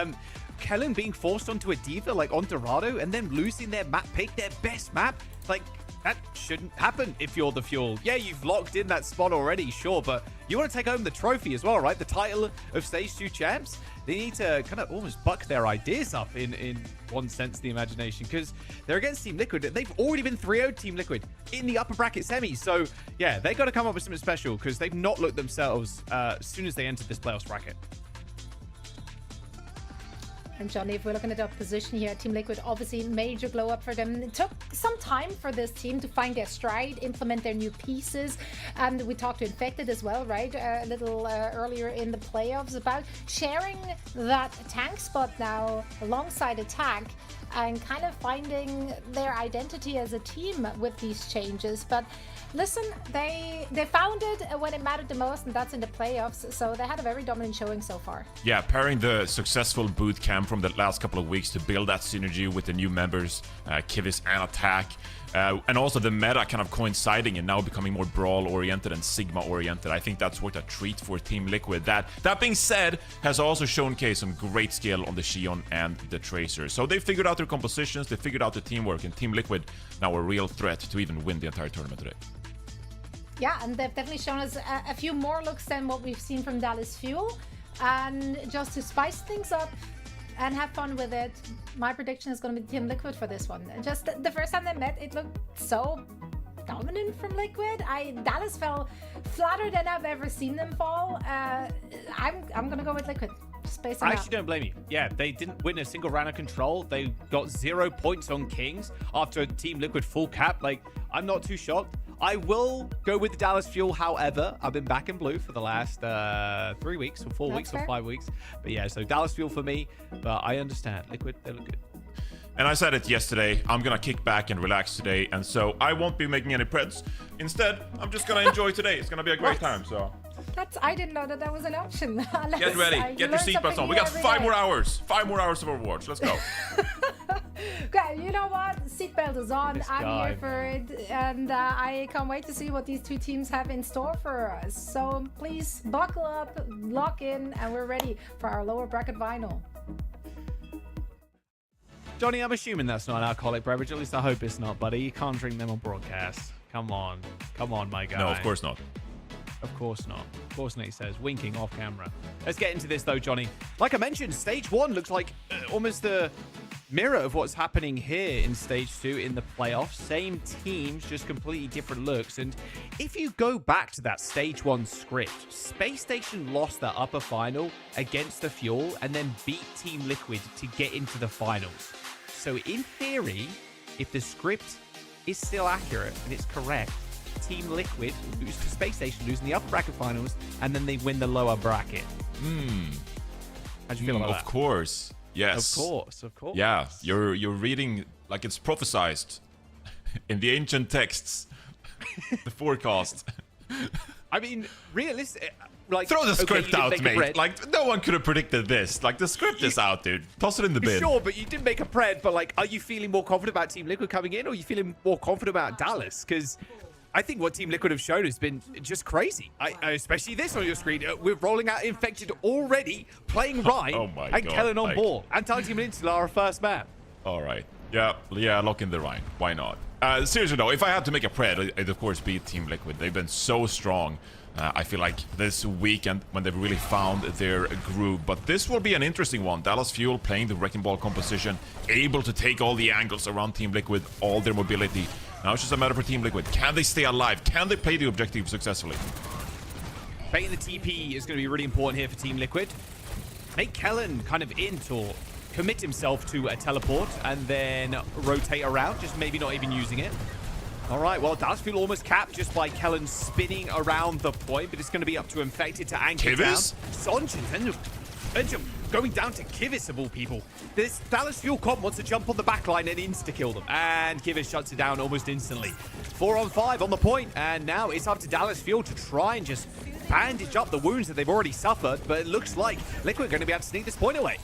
Kellen being forced onto a diva like on Dorado and then losing their map pick, their best map, like, that shouldn't happen if you're the Fuel. Yeah, you've locked in that spot already, sure, but you want to take home the trophy as well, right? The title of Stage 2 champs. They need to kind of almost buck their ideas up in one sense of the imagination, because they're against Team Liquid. They've already been 3-0'd Team Liquid in the upper bracket semi. So, yeah, they got to come up with something special, because they've not looked themselves as soon as they entered this playoffs bracket. And Johnny, if we're looking at our position here, Team Liquid, obviously major glow up for them. It took some time for this team to find their stride, implement their new pieces. And we talked to Infected as well, right? A little earlier in the playoffs about sharing that tank spot now alongside attack and kind of finding their identity as a team with these changes. But listen, they found it when it mattered the most, and that's in the playoffs. So they had a very dominant showing so far. Yeah, pairing the successful boot camp from the last couple of weeks to build that synergy with the new members, Kivis and Attack, and also the meta kind of coinciding and now becoming more brawl-oriented and Sigma-oriented. I think that's worth a treat for Team Liquid. That being said, has also showcased some great skill on the Xion and the Tracer. So they figured out their compositions, they figured out the teamwork, and Team Liquid now a real threat to even win the entire tournament today. Yeah, and they've definitely shown us a few more looks than what we've seen from Dallas Fuel. And just to spice things up and have fun with it, my prediction is going to be Team Liquid for this one. Just the first time they met, it looked so dominant from Liquid. Dallas fell flatter than I've ever seen them fall. I'm going to go with Liquid. I actually don't blame you. Yeah, they didn't win a single round of control. They got 0 points on Kings after Team Liquid full cap. Like, I'm not too shocked. I will go with the Dallas Fuel, however. I've been back in blue for the last 3 weeks or 4 weeks or 5 weeks. But yeah, so Dallas Fuel for me. But I understand. Liquid, they look good. And I said it yesterday, I'm gonna kick back and relax today, and so I won't be making any preds. Instead, I'm just gonna enjoy today. It's gonna be a great time, so. I didn't know that was an option. Get ready, get your seatbelts on. We got 5 more hours. 5 more hours of Overwatch. Let's go. Okay, you know what? Seatbelt is on. I'm here for it, and I can't wait to see what these two teams have in store for us. So please buckle up, lock in, and we're ready for our lower bracket final. Johnny, I'm assuming that's not an alcoholic beverage. At least I hope it's not, buddy. You can't drink them on broadcast. Come on, my guy. No, of course not. Of course not. Of course not, he says, winking off camera. Let's get into this, though, Johnny. Like I mentioned, Stage 1 looks like almost the mirror of what's happening here in Stage 2 in the playoffs. Same teams, just completely different looks. And if you go back to that Stage 1 script, Space Station lost their upper final against the Fuel and then beat Team Liquid to get into the finals. So in theory, if the script is still accurate and it's correct, Team Liquid lose to Space Station, losing the upper bracket finals, and then they win the lower bracket. How do you feel about that? Of course. Yes. Of course, of course. Yeah, you're reading like it's prophesized in the ancient texts. The forecast. I mean, realistic. Like, Throw the script you out, didn't make a mate. pred. Like, no one could have predicted this. Like, the script is out, dude. Toss it in the bin. Sure, but you didn't make a pred. But like, are you feeling more confident about Team Liquid coming in, or are you feeling more confident about Dallas? Because I think what Team Liquid have shown has been just crazy. Especially this on your screen. We're rolling out Infected already, playing Ryan Oh my and God, Kellen on like- board. And Team Insular our first map. All right. Yeah, lock in the Rhine. Why not? Seriously, though, if I had to make a pred, I'd of course be Team Liquid. They've been so strong. I feel like this weekend when they've really found their groove. But this will be an interesting one. Dallas Fuel playing the Wrecking Ball composition, able to take all the angles around Team Liquid, all their mobility. Now it's just a matter for Team Liquid. Can they stay alive? Can they play the objective successfully? Baiting the TP is going to be really important here for Team Liquid. Make Kellen kind of int or commit himself to a teleport and then rotate around, just maybe not even using it. All right, well, Dallas Fuel almost capped just by Kellen spinning around the point, but it's going to be up to Infected to anchor down. Kivis? Sonjin ends up going down to Kivis of all people. This Dallas Fuel comp wants to jump on the backline and insta-kill them, and Kivis shuts it down almost instantly. 4 on 5 on the point, and now it's up to Dallas Fuel to try and just bandage up the wounds that they've already suffered, but it looks like Liquid are going to be able to sneak this point away.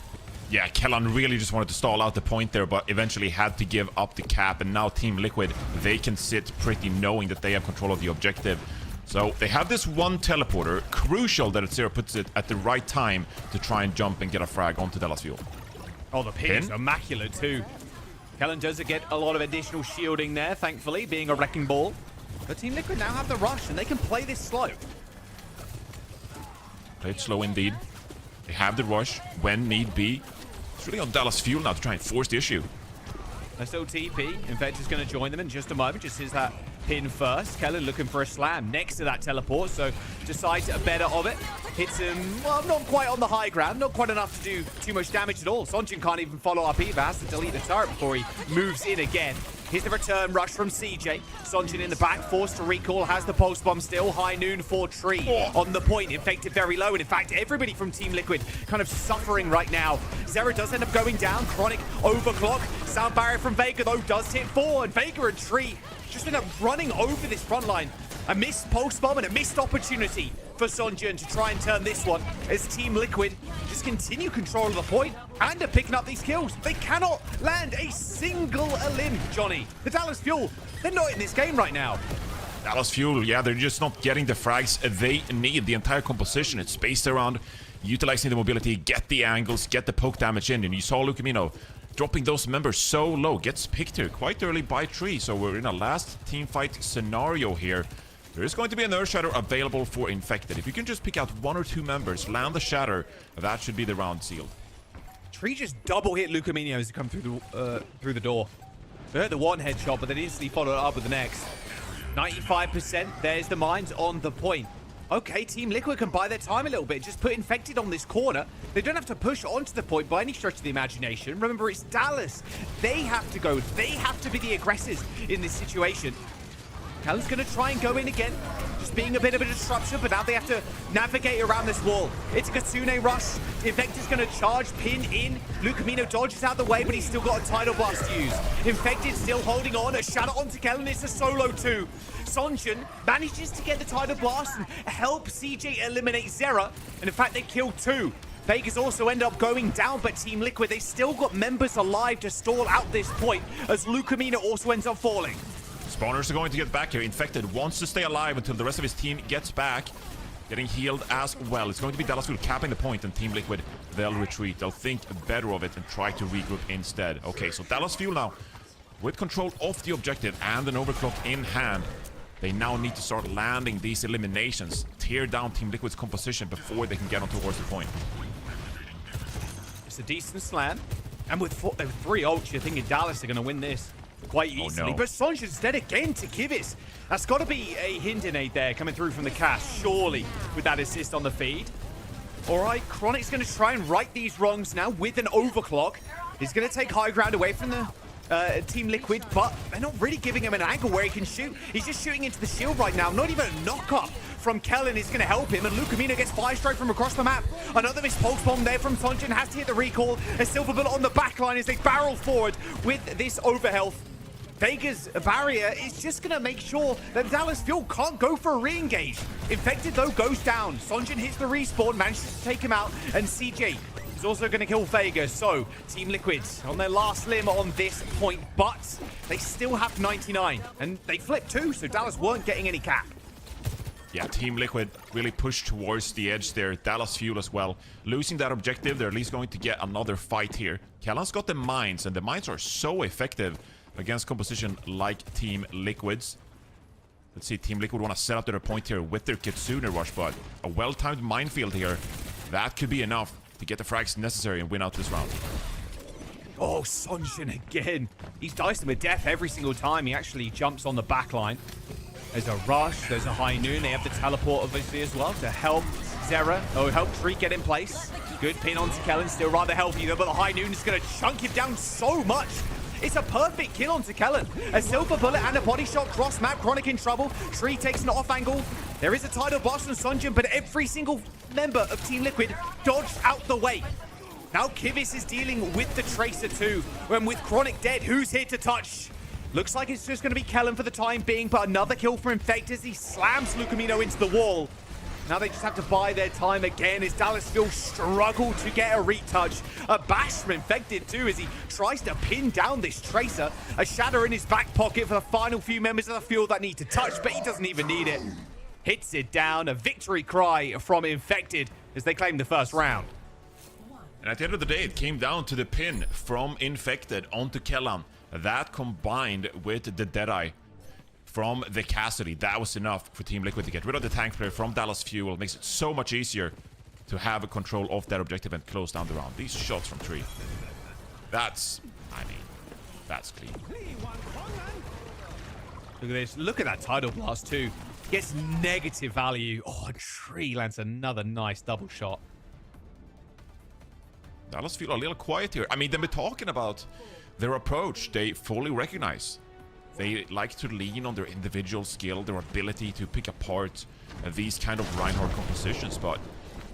Yeah, Kellen really just wanted to stall out the point there, but eventually had to give up the cap. And now Team Liquid, they can sit pretty knowing that they have control of the objective. So they have this one teleporter. Crucial that Zero puts it at the right time to try and jump and get a frag onto Dallas Fuel. Oh, the pin is immaculate too. Kellen does get a lot of additional shielding there, thankfully, being a Wrecking Ball. But Team Liquid now have the rush, and they can play this slow. Played slow indeed. They have the rush when need be. It's really on Dallas Fuel now to try and force the issue. Nice little TP. Infected's going to join them in just a moment. Just sees that pin first. Kellen looking for a slam next to that teleport, so decides a better of it. Hits him, well, not quite on the high ground, not quite enough to do too much damage at all. Sonjin can't even follow up either, has to delete the turret before he moves in again. Here's the return rush from CJ. Sonjin in the back, forced to recall, has the pulse bomb still. High noon for Tree on the point. Infected very low, and in fact, everybody from Team Liquid kind of suffering right now. Zera does end up going down. Chronic overclock. Sound barrier from Vega, though, does hit forward. Vega and Tree just end up running over this front line. A missed pulse bomb and a missed opportunity for Sonjin to try and turn this one as Team Liquid just continue control of the point and are picking up these kills. They cannot land a single limb, Johnny. The Dallas Fuel, they're not in this game right now. Dallas Fuel, yeah, they're just not getting the frags they need. The entire composition is spaced around, utilizing the mobility, get the angles, get the poke damage in. And you saw Lucamino dropping those members so low. Gets picked here quite early by Tree. So we're in a last team fight scenario here. There is going to be an Earth Shatter available for Infected. If you can just pick out 1 or 2 members, land the Shatter, that should be the round sealed. Tree just double hit Lucamino as he come through the door. They hurt the one headshot, but then instantly followed it up with the next. 95%, there's the mines on the point. Okay, Team Liquid can buy their time a little bit. Just put Infected on this corner. They don't have to push onto the point by any stretch of the imagination. Remember, it's Dallas. They have to go. They have to be the aggressors in this situation. Kellen's going to try and go in again. Just being a bit of a disruption, but now they have to navigate around this wall. It's a Kitsune rush. Infected's going to charge, pin in. Lucamino dodges out the way, but he's still got a Tidal Blast to use. Infected still holding on. A shadow onto Kellen. It's a solo too. Sonjin manages to get the Tidal Blast and help CJ eliminate Zera. And in fact, they kill 2. Vegas also end up going down, but Team Liquid, they still got members alive to stall out this point as Lucamino also ends up falling. Spawners are going to get back here. Infected wants to stay alive until the rest of his team gets back. Getting healed as well. It's going to be Dallas Fuel capping the point, and Team Liquid, they'll retreat. They'll think better of it and try to regroup instead. Okay, so Dallas Fuel now, with control of the objective and an overclock in hand, they now need to start landing these eliminations. Tear down Team Liquid's composition before they can get on towards the point. It's a decent slam. And with 3 ults, you're thinking Dallas are going to win this quite easily. no. But Sonjin's dead again to Kivis. That's got to be a Hindenade there coming through from the cast, surely, with that assist on the feed. All right, Chronic's going to try and right these wrongs now with an overclock. He's going to take high ground away from the Team Liquid, but they're not really giving him an angle where he can shoot. He's just shooting into the shield right now. Not even a knock-up from Kellen is going to help him, and Lucamino gets fire strike from across the map. Another missed pulse bomb there from Sonjin, has to hit the recall. A silver bullet on the back line as they barrel forward with this overhealth. Vega's barrier is just going to make sure that Dallas Fuel can't go for a re-engage. Infected, though, goes down. Sonjin hits the respawn, manages to take him out, and CJ is also going to kill Vega. So, Team Liquid on their last limb on this point, but they still have 99, and they flipped too, so Dallas weren't getting any cap. Yeah, Team Liquid really pushed towards the edge there. Dallas Fuel as well. Losing that objective, they're at least going to get another fight here. Kellan's got the mines, and the mines are so effective against composition like Team Liquid's. Let's see, Team Liquid want to set up their point here with their Kitsune rush, but a well-timed minefield here. That could be enough to get the frags necessary and win out this round. Oh, Sonjin again. He's diced him with death every single time he actually jumps on the back line. There's a rush, there's a high noon. They have the teleport obviously as well to help Zera. Oh, help Tree get in place. Good pin onto Kellen, still rather healthy though, but the high noon is going to chunk him down so much. It's a perfect kill onto Kellen. A silver bullet and a body shot cross map. Chronic in trouble. Tree takes an off angle. There is a tidal blast from Sonjin, but every single member of Team Liquid dodged out the way. Now Kivis is dealing with the Tracer too. When with Chronic dead, who's here to touch? Looks like it's just going to be Kellen for the time being, but another kill for Infect as he slams Lucamino into the wall. Now they just have to buy their time again as Dallas Fuel struggle to get a retouch. A bash from Infected too as he tries to pin down this Tracer. A shatter in his back pocket for the final few members of the field that need to touch, but he doesn't even need it. Hits it down, a victory cry from Infected as they claim the first round. And at the end of the day, it came down to the pin from Infected onto Kellan. That combined with the Deadeye from the Cassidy, that was enough for Team Liquid to get rid of the tank player from Dallas Fuel. It makes it so much easier to have a control of that objective and close down the round. These shots from Tree, that's clean. Look at this. Look at that tidal blast too. Gets negative value. Oh, Tree lands another nice double shot. Dallas Fuel a little quiet here. I mean, they've been talking about their approach. They fully recognize they like to lean on their individual skill, their ability to pick apart these kind of Reinhardt compositions, but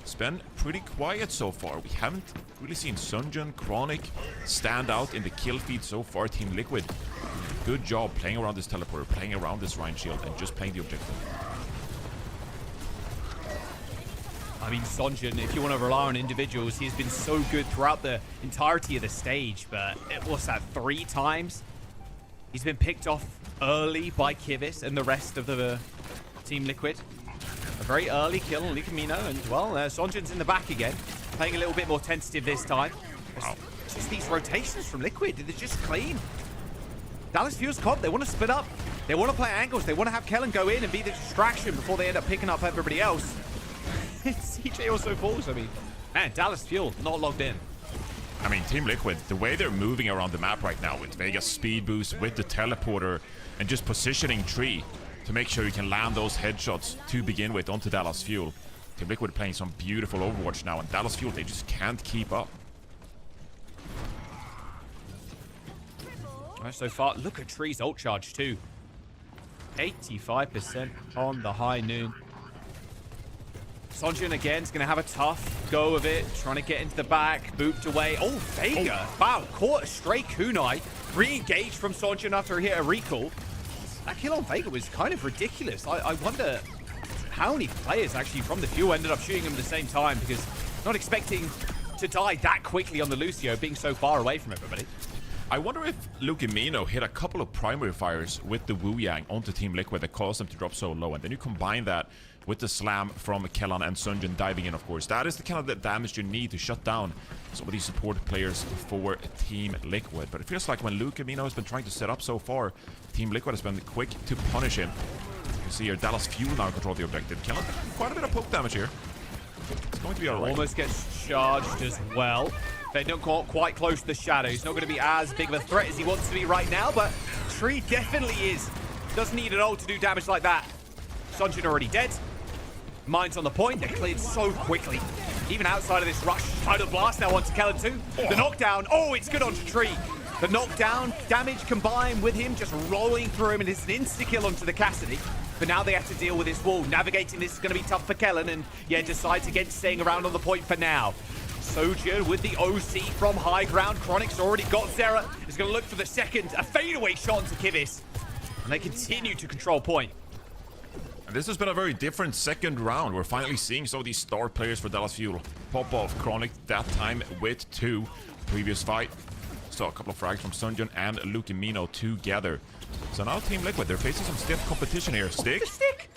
it's been pretty quiet so far. We haven't really seen Sonjin, Chronic stand out in the kill feed so far. Team Liquid, good job playing around this teleporter, playing around this Rein shield, and just playing the objective. I mean, Sonjin, if you want to rely on individuals, he has been so good throughout the entirety of the stage, but what's that, 3 times? He's been picked off early by Kivis and the rest of the Team Liquid. A very early kill on Lucamino, and well, Sonjin's in the back again, playing a little bit more tentative this time. Wow. Just these rotations from Liquid, they're just clean. Dallas Fuel's comp, they want to split up. They want to play angles. They want to have Kellen go in and be the distraction before they end up picking up everybody else. CJ also falls. I mean, man, Dallas Fuel not logged in. I mean, Team Liquid, the way they're moving around the map right now with Vega's speed boost, with the teleporter, and just positioning Tree to make sure you can land those headshots to begin with onto Dallas Fuel. Team Liquid playing some beautiful Overwatch now, and Dallas Fuel, they just can't keep up. All right, so far, look at Tree's ult charge too. 85% on the high noon. Sonjin again is going to have a tough go of it, trying to get into the back, booped away. Oh, Vega! Wow, caught a stray kunai, re-engaged from Sonjin after he hit a recall. That kill on Vega was kind of ridiculous. I wonder how many players actually from the Fuel ended up shooting him at the same time, because not expecting to die that quickly on the Lucio, being so far away from everybody. I wonder if Lucamino hit a couple of primary fires with the Wu Yang onto Team Liquid that caused them to drop so low, and then you combine that with the slam from Kellan and Sonjin diving in, of course. That is the kind of the damage you need to shut down some of these support players for Team Liquid. But it feels like when Lucamino has been trying to set up so far, Team Liquid has been quick to punish him. You see here, Dallas Fuel now control the objective. Kellan, quite a bit of poke damage here. It's going to be alright. Almost gets charged as well. They don't get quite close to the shadow. He's not going to be as big of a threat as he wants to be right now, but Tree definitely is. Doesn't need an ult to do damage like that. Sonjin already dead. Mines on the point. They're cleared so quickly. Even outside of this rush. Tidal blast now onto Kellen too. The knockdown. Oh, it's good onto Tree. The knockdown damage combined with him just rolling through him, and it's an insta-kill onto the Cassidy. But now they have to deal with this wall. Navigating this is going to be tough for Kellen, and yeah, decides against staying around on the point for now. Sojourn with the OC from high ground. Chronic's already got Zera. He's going to look for the second. A fadeaway shot to Kivis. And they continue to control point. And this has been a very different second round. We're finally seeing some of these star players for Dallas Fuel pop off. Chronic that time with 2. Previous fight, saw a couple of frags from Sunjun and Lukemino together. So now Team Liquid, they're facing some stiff competition here. Stick? The stick?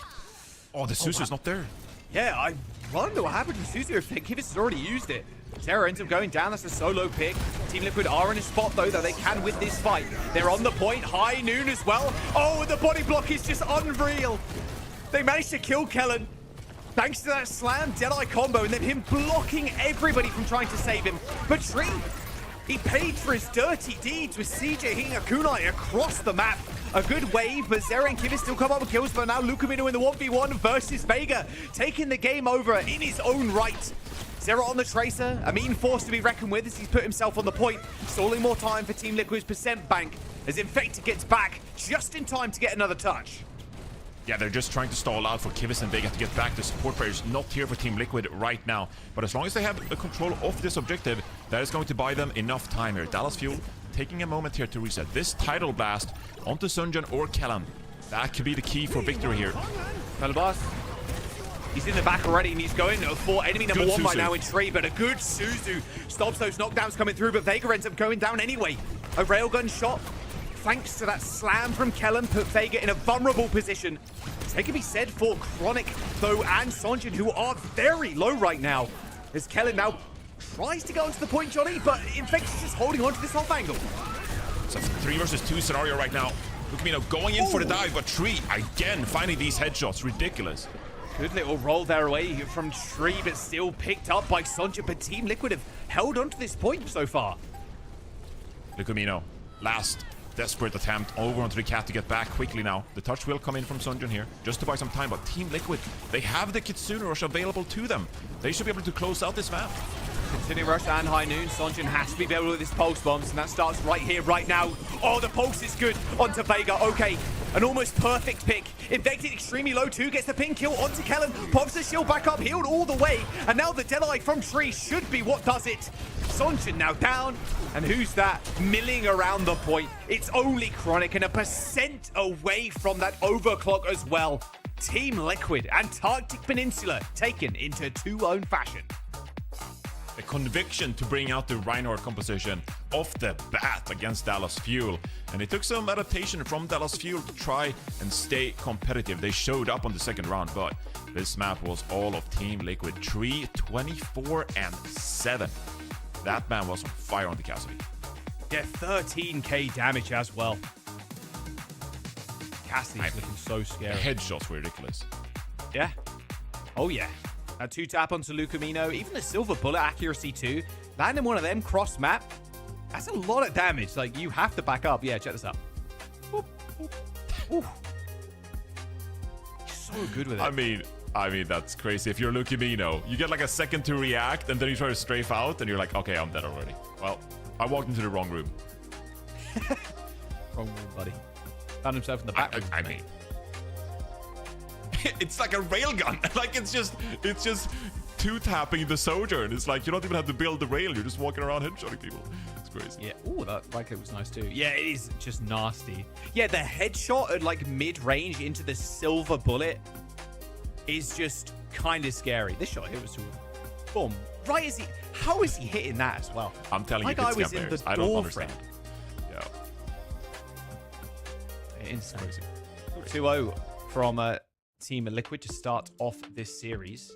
Oh, the Suzu's not there. Yeah, I wonder what happened to Suzu if Kivis has already used it. Terra ends up going down. That's a solo pick. Team Liquid are in a spot, though, that they can win this fight. They're on the point. High noon as well. Oh, and the body block is just unreal. They managed to kill Kellen. Thanks to that slam Deadeye combo and then him blocking everybody from trying to save him. But Tree, he paid for his dirty deeds with CJ hitting a kunai across the map. A good wave, but Zera and Kivis still come up with kills, but now Lukemino in the 1v1 versus Vega, taking the game over in his own right. Zera on the Tracer, a mean force to be reckoned with as he's put himself on the point, stalling more time for Team Liquid's percent bank as Infected gets back just in time to get another touch. Yeah, they're just trying to stall out for Kivis and Vega to get back. The support players not here for Team Liquid right now. But as long as they have a control of this objective, that is going to buy them enough time here. Dallas Fuel taking a moment here to reset. This tidal blast onto Sunjun or Kellan. That could be the key for victory here. Felabas, he's in the back already and he's going for enemy number 1 right now in Tree, but a good Suzu stops those knockdowns coming through, but Vega ends up going down anyway. A railgun shot, thanks to that slam from Kellen, put Vega in a vulnerable position. It can be said for Chronic, though, and Sonjin, who are very low right now. As Kellen now tries to go onto the point, Johnny, but Infect's just holding on to this off angle. It's a 3 versus 2 scenario right now. Lukemino going in for the dive, but Tree again finding these headshots. Ridiculous. Good little roll there away from Tree, but still picked up by Sonjin. But Team Liquid have held on to this point so far. Lukemino, last desperate attempt over onto the cat to get back quickly now. The touch will come in from Sunjun here, just to buy some time, but Team Liquid, they have the Kitsune Rush available to them. They should be able to close out this map. Continuing rush and high noon. Sonjin has to be able with his pulse bombs, and that starts right here, right now. Oh, the pulse is good onto Vega. Okay, an almost perfect pick. Infected extremely low too, gets the pin kill onto Kellen. Pops the shield back up, healed all the way, and now the Deadeye from Tree should be what does it. Sonjin now down, and who's that milling around the point? It's only Chronic, and a percent away from that overclock as well. Team Liquid, Antarctic Peninsula taken into 2-0 fashion. A conviction to bring out the Reinhardt composition off the bat against Dallas Fuel. And it took some adaptation from Dallas Fuel to try and stay competitive. They showed up on the second round, but this map was all of Team Liquid. 3, 24, and 7. That man was on fire on the Cassidy. Yeah, 13k damage as well. Cassidy's looking so scary. The headshots were ridiculous. Yeah. Oh, yeah. A 2-tap onto Lukemino. Even the silver bullet accuracy, too. Landing one of them cross-map. That's a lot of damage. Like, you have to back up. Yeah, check this out. Ooh. Ooh. So good with it. I mean, that's crazy. If you're Lukemino, you get like a second to react, and then you try to strafe out, and you're like, okay, I'm dead already. Well, I walked into the wrong room. Wrong room, buddy. Found himself in the back. I mean, it's like a railgun. Like it's just 2-tapping the Sojourn. It's like you don't even have to build the rail. You're just walking around headshotting people. It's crazy. Yeah. Oh, that right click was nice too. Yeah, it is just nasty. Yeah, the headshot at like mid-range into the silver bullet is just kind of scary. This shot here was boom. Right as how is he hitting that as well? I'm telling you, I was in the I don't understand. Yeah. It's crazy. 2-0 from Team Liquid to start off this series.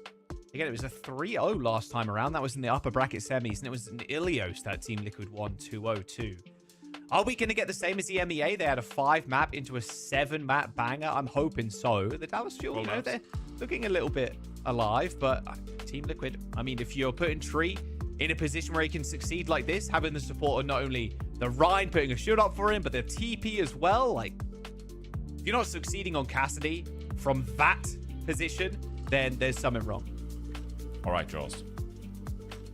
Again, it was a 3-0 last time around. That was in the upper bracket semis, and it was in Ilios that Team Liquid won 2-0 too. Are we going to get the same as the EMEA? They had a 5-map into a 7-map banger. I'm hoping so. The Dallas Fuel, they're looking a little bit alive, but Team Liquid, I mean, if you're putting Tree in a position where he can succeed like this, having the support of not only the Rhine putting a shield up for him, but the TP as well, like, if you're not succeeding on Cassidy from that position, then there's something wrong. All right, Charles.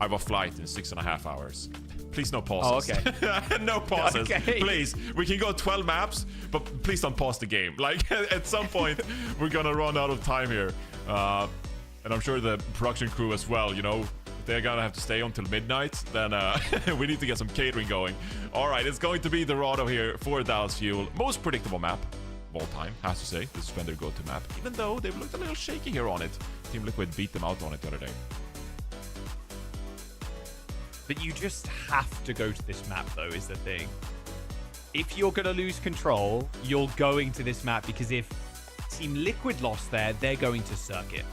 I have a flight in 6.5 hours. Please no pauses. Oh, okay. No pauses. Okay. Please. We can go 12 maps, but please don't pause the game. Like, at some point, we're gonna run out of time here. And I'm sure the production crew as well, you know, if they're gonna have to stay until midnight, then we need to get some catering going. All right, it's going to be Dorado here for Dallas Fuel. Most predictable map of all time, has to say. This has been their go-to map, even though they've looked a little shaky here on it. Team Liquid beat them out on it the other day. But you just have to go to this map, though, is the thing. If you're going to lose control, you're going to this map, because if Team Liquid lost there, they're going to circuit.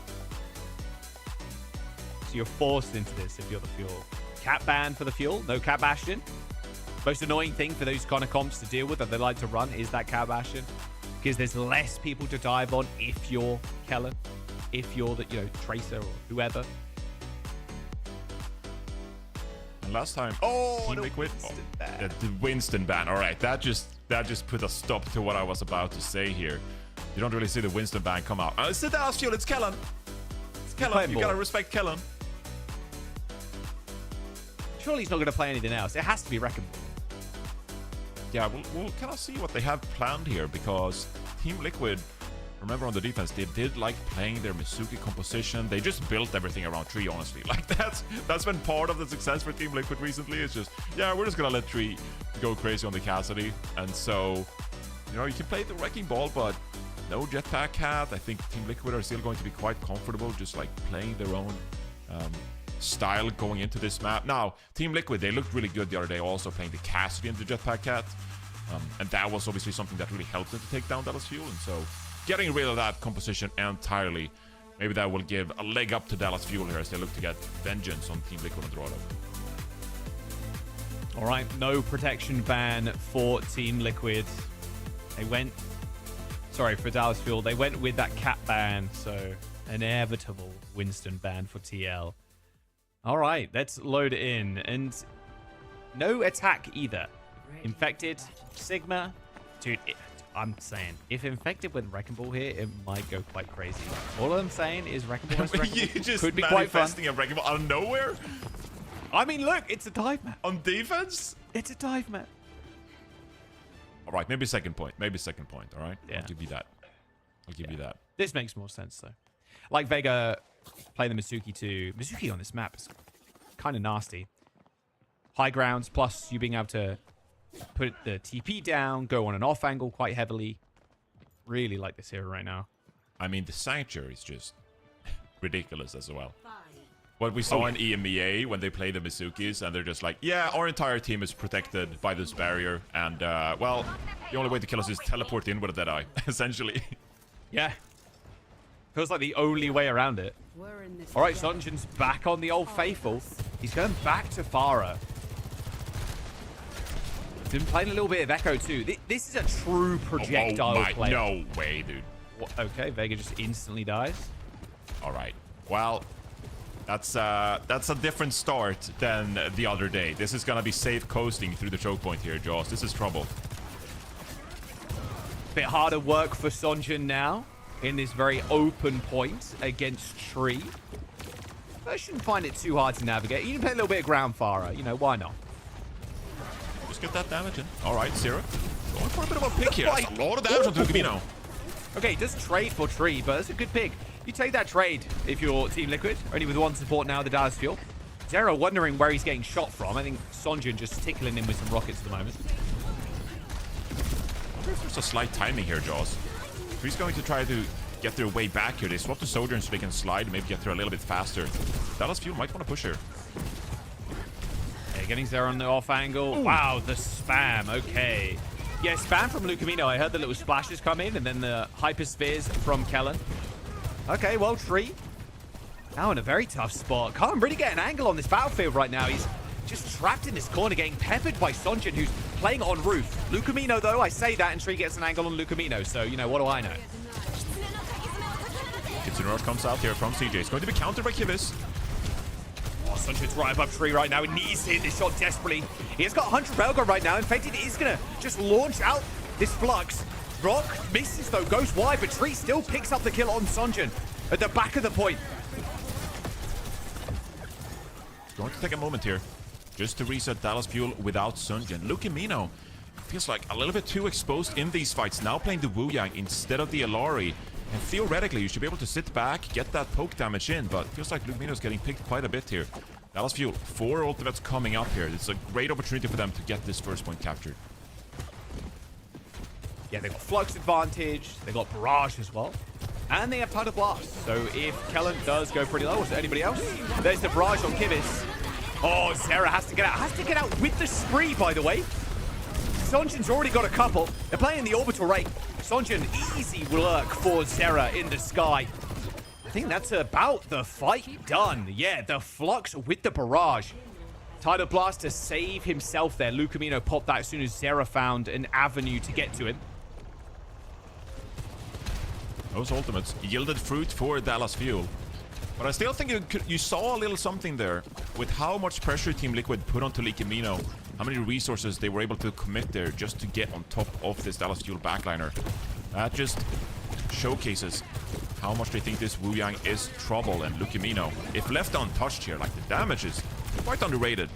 So you're forced into this if you're the Fuel. Cap ban for the Fuel, no Cap Bastion. Most annoying thing for those kind of comps to deal with that they like to run is that Cap Bastion, because there's less people to dive on if you're Kellen, if you're the, you know, Tracer or whoever. Last time, Team Liquid, the Winston ban. All right, that just put a stop to what I was about to say here. You don't really see the Winston ban come out. It's the Dallas Fuel. It's Kellen. It's Kellen. You gotta respect Kellen. Surely he's not gonna play anything else. It has to be Wrecking Ball. Yeah, we'll kind of see what they have planned here, because Team Liquid, remember on the defense, they did like playing their Mizuki composition. They just built everything around Tree, honestly. Like, that's been part of the success for Team Liquid recently. It's just, yeah, we're just gonna let Tree go crazy on the Cassidy. And so, you know, you can play the Wrecking Ball, but no Jetpack Cat. I think Team Liquid are still going to be quite comfortable just like playing their own style going into this map. Now, Team Liquid, they looked really good the other day also playing the Cassidy and the Jetpack Cat. And that was obviously something that really helped them to take down Dallas Fuel. And so, getting rid of that composition entirely, maybe that will give a leg up to Dallas Fuel here as they look to get vengeance on Team Liquid and Dorado. All right, no protection ban for Team Liquid. They went, sorry, for Dallas Fuel, they went with that cap ban, so inevitable Winston ban for TL. All right, let's load it in, and no attack either. Infected, Sigma, dude, I'm saying, if Infected with Wrecking Ball here, it might go quite crazy. All I'm saying is Wrecking Ball You just could be quite fun. manifesting a Wrecking Ball out of nowhere? I mean, look, it's a dive map. On defense? It's a dive map. All right, maybe second point. Maybe second point, all right? Yeah. I'll give you that. I'll give you that. This makes more sense, though. Like Vega playing the Mizuki too. Mizuki on this map is kind of nasty. High grounds, plus you being able to put the TP down, go on an off angle quite heavily. Really like this hero right now. I mean, the Sanctuary is just ridiculous as well. What we saw in EMEA when they play the Mizukis, and they're just like, yeah, our entire team is protected by this barrier, and, well, the only way to kill us is teleport in with a Deadeye, essentially. Yeah. Feels like the only way around it. All right, Sunjin's back on the old faithful. He's going back to Farah. He's been playing a little bit of Echo too. This is a true projectile play. No way, dude. Okay, Vega just instantly dies. All right. Well, that's a different start than the other day. This is gonna be safe coasting through the choke point here, Jaws. This is trouble. Bit harder work for Sunjin now in this very open point against Tree. I shouldn't find it too hard to navigate. You can play a little bit of ground Farah. You know, why not? Just get that damage in. All right, Zero. Going for a bit of a pick here. That's a lot of damage on Camino. Okay, does trade for Tree, but it's a good pick. You take that trade if you're Team Liquid. Only with one support now, the Dallas Fuel. Zero wondering where he's getting shot from. I think Sunjin just tickling him with some rockets at the moment. I wonder if there's a slight timing here, Jaws. Tree's going to try to get their way back here. They swap the Sojourn so they can slide and maybe get through a little bit faster. Dallas Fuel might want to push here. Yeah, getting Zero on the off angle. Ooh. Wow, the spam. Okay. Yeah, spam from Lucamino. I heard the little splashes come in and then the hyperspheres from Kellen. Okay, well, Tree now in a very tough spot. Can't really get an angle on this battlefield right now. He's just trapped in this corner, getting peppered by Sunjin, who's playing on roof. Lucamino, though, I say that, and Tree gets an angle on Lucamino. So, you know, what do I know? Kitsune comes out here from CJ. It's going to be countered by Kibis. Oh, Sunjin's right above Tree right now. He needs to hit this shot desperately. He has got 100 Railgun right now. Infected is going to just launch out this Flux. Rock misses, though, goes wide, but Tree still picks up the kill on Sunjin at the back of the point. Going to take a moment here. just to reset Dallas Fuel without Sunjin. Lukemino feels like a little bit too exposed in these fights. Now playing the Wu Yang instead of the Alari. And theoretically, you should be able to sit back, get that poke damage in, but it feels like Lukemino's getting picked quite a bit here. Dallas Fuel, 4 ultimates coming up here. It's a great opportunity for them to get this first point captured. Yeah, they got Flux advantage, they got Barrage as well, and they have Tidal Blast. So if Kellen does go pretty low, or is there anybody else? There's the Barrage on Kivis. Oh, Zera has to get out. Has to get out with the spree, by the way. Sonjin's already got a couple. They're playing the orbital rate. Sonjin, easy lurk for Zera in the sky. I think that's about the fight done. Yeah, the Flux with the Barrage. Tidal Blast to save himself there. Lukemino popped that as soon as Zera found an avenue to get to him. Those ultimates yielded fruit for Dallas Fuel. But I still think you saw a little something there with how much pressure Team Liquid put onto Lukemino. How many resources they were able to commit there just to get on top of this Dallas Fuel backliner. That just showcases how much they think this Wu Yang is trouble. And Lukemino, if left untouched here, like the damage is quite underrated.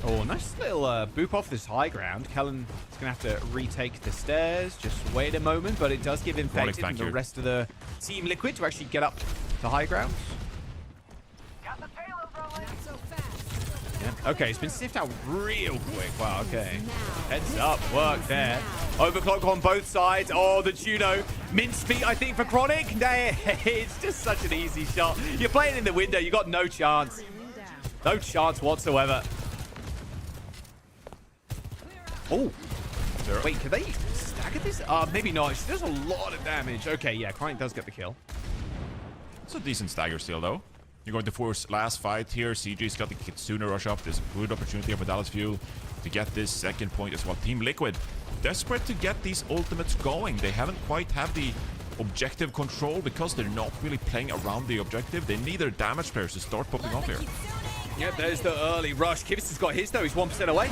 Oh, nice little boop off this high ground. Kellen is going to have to retake the stairs. Just wait a moment, but it does give Infected and the rest of the Team Liquid to actually get up the high ground. Yeah. Okay, it's been sniffed out real quick. Wow, okay. Heads up, work there. Overclock on both sides. Oh, the Juno. Mince feet, I think, for Chronic. Nah, it's just such an easy shot. You're playing in the window. You got no chance. No chance whatsoever. Oh. Wait, can they stagger this? Maybe not. She does a lot of damage. Okay, yeah, Chronic does get the kill. It's a decent stagger still, though. You're going to force last fight here. CJ's got the Kitsune rush up. There's a good opportunity for Dallas Fuel to get this second point as well. Team Liquid, desperate to get these ultimates going. They haven't quite had the objective control because they're not really playing around the objective. They need their damage players to start popping off here. Yeah, there's the early rush. Kivis has got his, though. He's 1% away.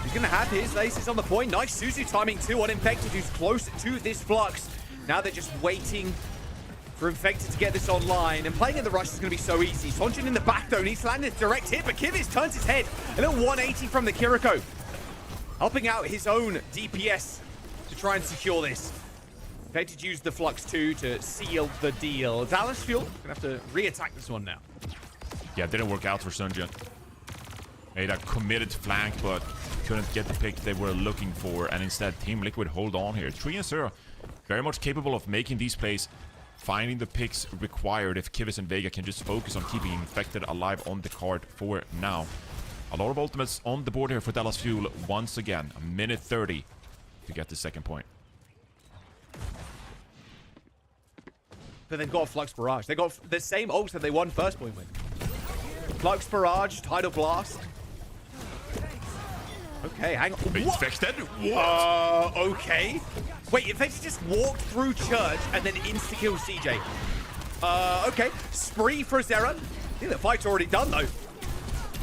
He's going to have his. Aces on the point. Nice Suzu timing, too, on Infected, who's close to this Flux. Now they're just waiting for Infected to get this online, and playing in the rush is going to be so easy. Sonjin in the back, though, needs to land a direct hit, but Kivis turns his head. A little 180 from the Kiriko, helping out his own DPS to try and secure this. Infected used the Flux, too, to seal the deal. Dallas Fuel going to have to re-attack this one now. Yeah, it didn't work out for Sunjin. Made a committed flank, but couldn't get the pick they were looking for, and instead Team Liquid hold on here. 3-0, very much capable of making these plays, finding the picks required if Kivis and Vega can just focus on keeping Infected alive on the card for now. A lot of ultimates on the board here for Dallas Fuel once again. A minute 30 to get the second point. But they've got Flux Barrage. They got the same ult that they won first point with. Flux Barrage, Tidal Blast. Okay, hang on. Infected? What? Okay. Wait, Infected just walked through Church and then insta-kill CJ. Okay. Spree for Zera. I think the fight's already done, though.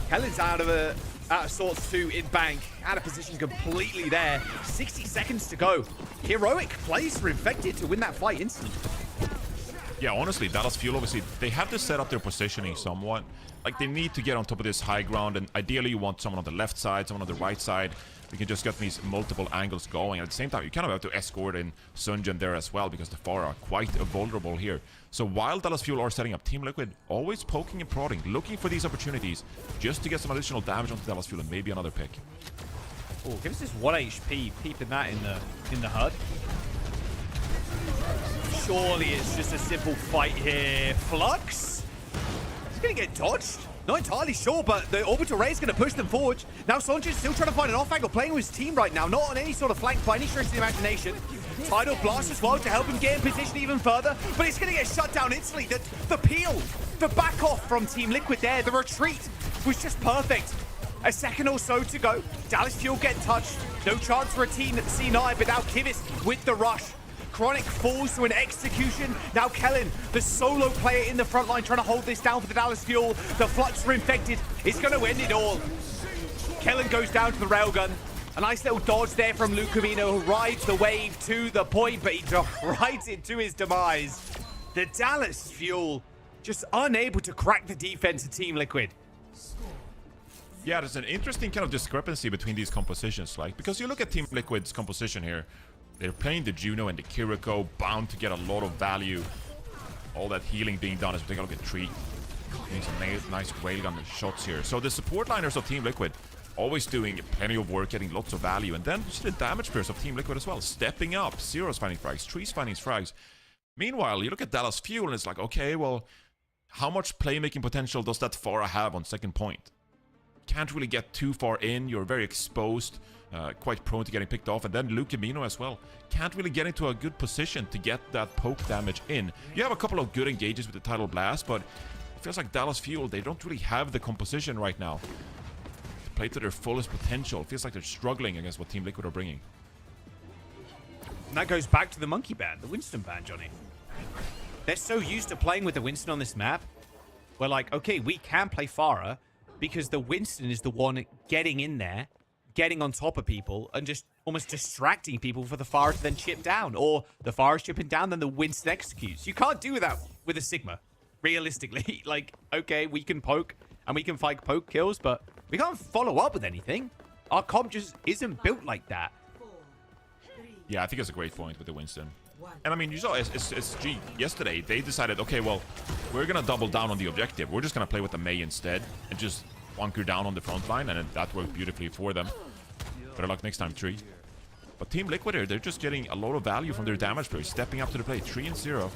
Kellen's out of sorts too in bank. Out of position completely there. 60 seconds to go. Heroic plays for Infected to win that fight instantly. Yeah, honestly, Dallas Fuel, obviously, they have to set up their positioning somewhat. Like, they need to get on top of this high ground, and ideally you want someone on the left side, someone on the right side. We can just get these multiple angles going. At the same time, you kind of have to escort in Sunjin there as well, because the Far are quite vulnerable here. So while Dallas Fuel are setting up, Team Liquid always poking and prodding, looking for these opportunities just to get some additional damage onto Dallas Fuel and maybe another pick. Oh, give us this 1 HP, peeping that in the HUD. Surely it's just a simple fight here. Flux? He's going to get dodged. Not entirely sure, but the orbital ray is going to push them forward. Now Sonjin's still trying to find an off angle, playing with his team right now, not on any sort of flank by any stretch of the imagination. Tidal Blast as well to help him get in position even further, but he's going to get shut down instantly. The peel, the back off from Team Liquid there, the retreat was just perfect. A second or so to go. Dallas Fuel get touched. No chance for a team C9, but now Kivis with the rush. Chronic falls to an execution. Now Kellen, the solo player in the front line, trying to hold this down for the Dallas Fuel. The Flux for Infected is going to end it all. Kellen goes down to the railgun. A nice little dodge there from Lukemino, who rides the wave to the point, but he rides it to his demise. The Dallas Fuel just unable to crack the defense of Team Liquid. Yeah, there's an interesting kind of discrepancy between these compositions, like, because you look at Team Liquid's composition here, they're playing the Juno and the Kiriko, bound to get a lot of value. All that healing being done as we take a look at Tree. Doing some nice railgun shots here. So the support liners of Team Liquid always doing plenty of work, getting lots of value, and then just the damage players of Team Liquid as well, stepping up. Zero's finding frags, Tree's finding frags. Meanwhile, you look at Dallas Fuel and it's like, okay, well, how much playmaking potential does that Pharah have on second point? Can't really get too far in. You're very exposed, quite prone to getting picked off. And then Luke Camino as well. Can't really get into a good position to get that poke damage in. You have a couple of good engages with the Tidal Blast, but it feels like Dallas Fuel, they don't really have the composition right now to play to their fullest potential. It feels like they're struggling against what Team Liquid are bringing. And that goes back to the monkey ban, the Winston ban, Johnny. They're so used to playing with the Winston on this map. We're like, okay, we can play Pharah, because the Winston is the one getting in there, getting on top of people, and just almost distracting people for the Pharah to then chip down. Or the Pharah's chipping down, then the Winston executes. You can't do that with a Sigma, realistically. Like, okay, we can poke, and we can fight poke kills, but we can't follow up with anything. Our comp just isn't built like that. Yeah, I think it's a great point with the Winston. And I mean, you saw SG yesterday, they decided, okay, well, we're going to double down on the objective. We're just going to play with the Mei instead and just bunker down on the front line, and that worked beautifully for them. Better luck next time, Tree. But Team Liquid here, they're just getting a lot of value from their damage players, stepping up to the plate. 3 and 0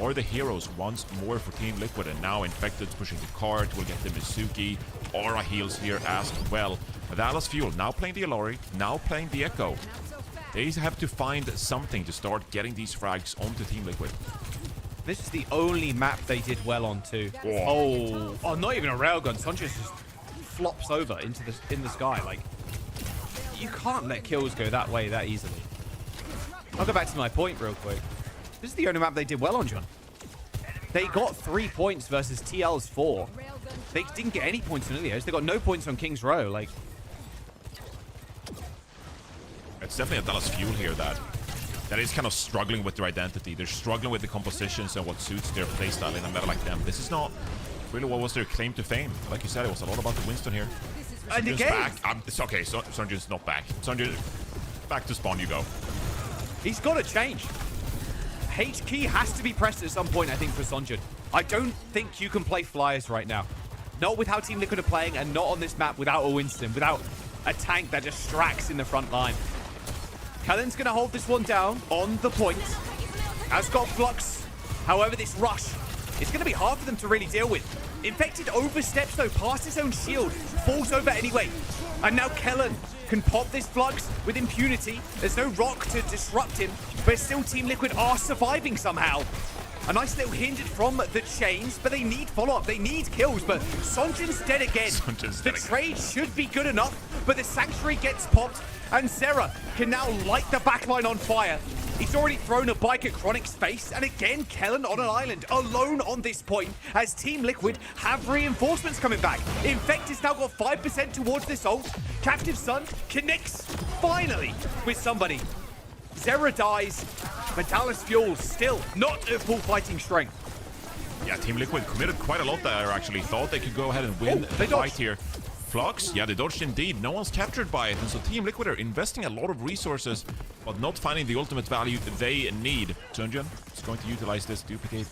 are the heroes once more for Team Liquid, and now Infected's pushing the cart. We'll get the Mizuki. Aura heals here as well. Dallas Fuel now playing the Alori, now playing the Echo. They have to find something to start getting these frags onto Team Liquid. This is the only map they did well on too. Oh, not even a railgun. Sanchez just flops over into the sky. Like, you can't let kills go that way that easily. I'll go back to my point real quick. This is the only map they did well on, John. They got 3 points versus TL's 4. They didn't get any points on Ilios. They got no points on King's Row. Like, it's definitely a Dallas Fuel here that is kind of struggling with their identity. They're struggling with the compositions and what suits their playstyle in a meta like them. This is not really what was their claim to fame. Like you said, it was a lot about the Winston here. And Sunjun's back. It's okay, Sunjun's not back. Sunjun, back to spawn you go. He's got to change. H key has to be pressed at some point, I think, for Sunjun. I don't think you can play Flyers right now. Not with how Team Liquid are playing, and not on this map without a Winston, without a tank that distracts in the front line. Kellen's going to hold this one down on the point. Has got Flux. However, this rush, it's going to be hard for them to really deal with. Infected oversteps, though, past his own shield. Falls over anyway. And now Kellen can pop this Flux with impunity. There's no rock to disrupt him, but still Team Liquid are surviving somehow. A nice little hint from the chains, but they need follow-up. They need kills, but Sonjin's dead again. The trade should be good enough, but the Sanctuary gets popped, and Sarah can now light the backline on fire. He's already thrown a bike at Chronic's face, and again, Kellen on an island, alone on this point, as Team Liquid have reinforcements coming back. Infected's now got 5% towards this ult. Captive Sun connects, finally, with somebody. Zera dies, but Dallas Fuel still not at full fighting strength. Yeah, Team Liquid committed quite a lot there, actually. Thought they could go ahead and win the fight here. Flux, yeah, they dodged indeed. No one's captured by it, and so Team Liquid are investing a lot of resources, but not finding the ultimate value they need. Sunjun is going to utilize this duplicate.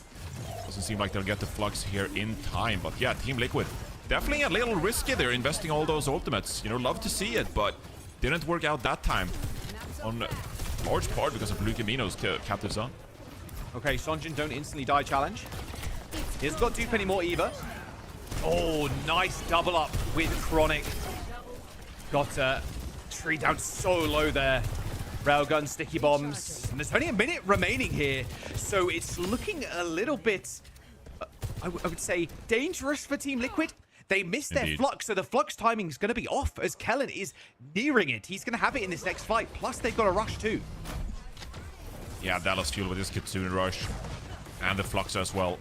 Doesn't seem like they'll get the Flux here in time, but yeah, Team Liquid, definitely a little risky. They're investing all those ultimates. You know, love to see it, but didn't work out that time. On large part because of Luke Amino's captive zone. Okay, Sonjin don't instantly die challenge. He hasn't got dupe anymore either. Oh, nice double up with Chronic. Got Tree down so low there. Railgun, sticky bombs. And there's only a minute remaining here. So it's looking a little bit, I would say, dangerous for Team Liquid. They missed their Flux, so the Flux timing is going to be off as Kellen is nearing it. He's going to have it in this next fight. Plus, they've got a rush too. Yeah, Dallas Fuel with his Kitsune rush and the Flux as well.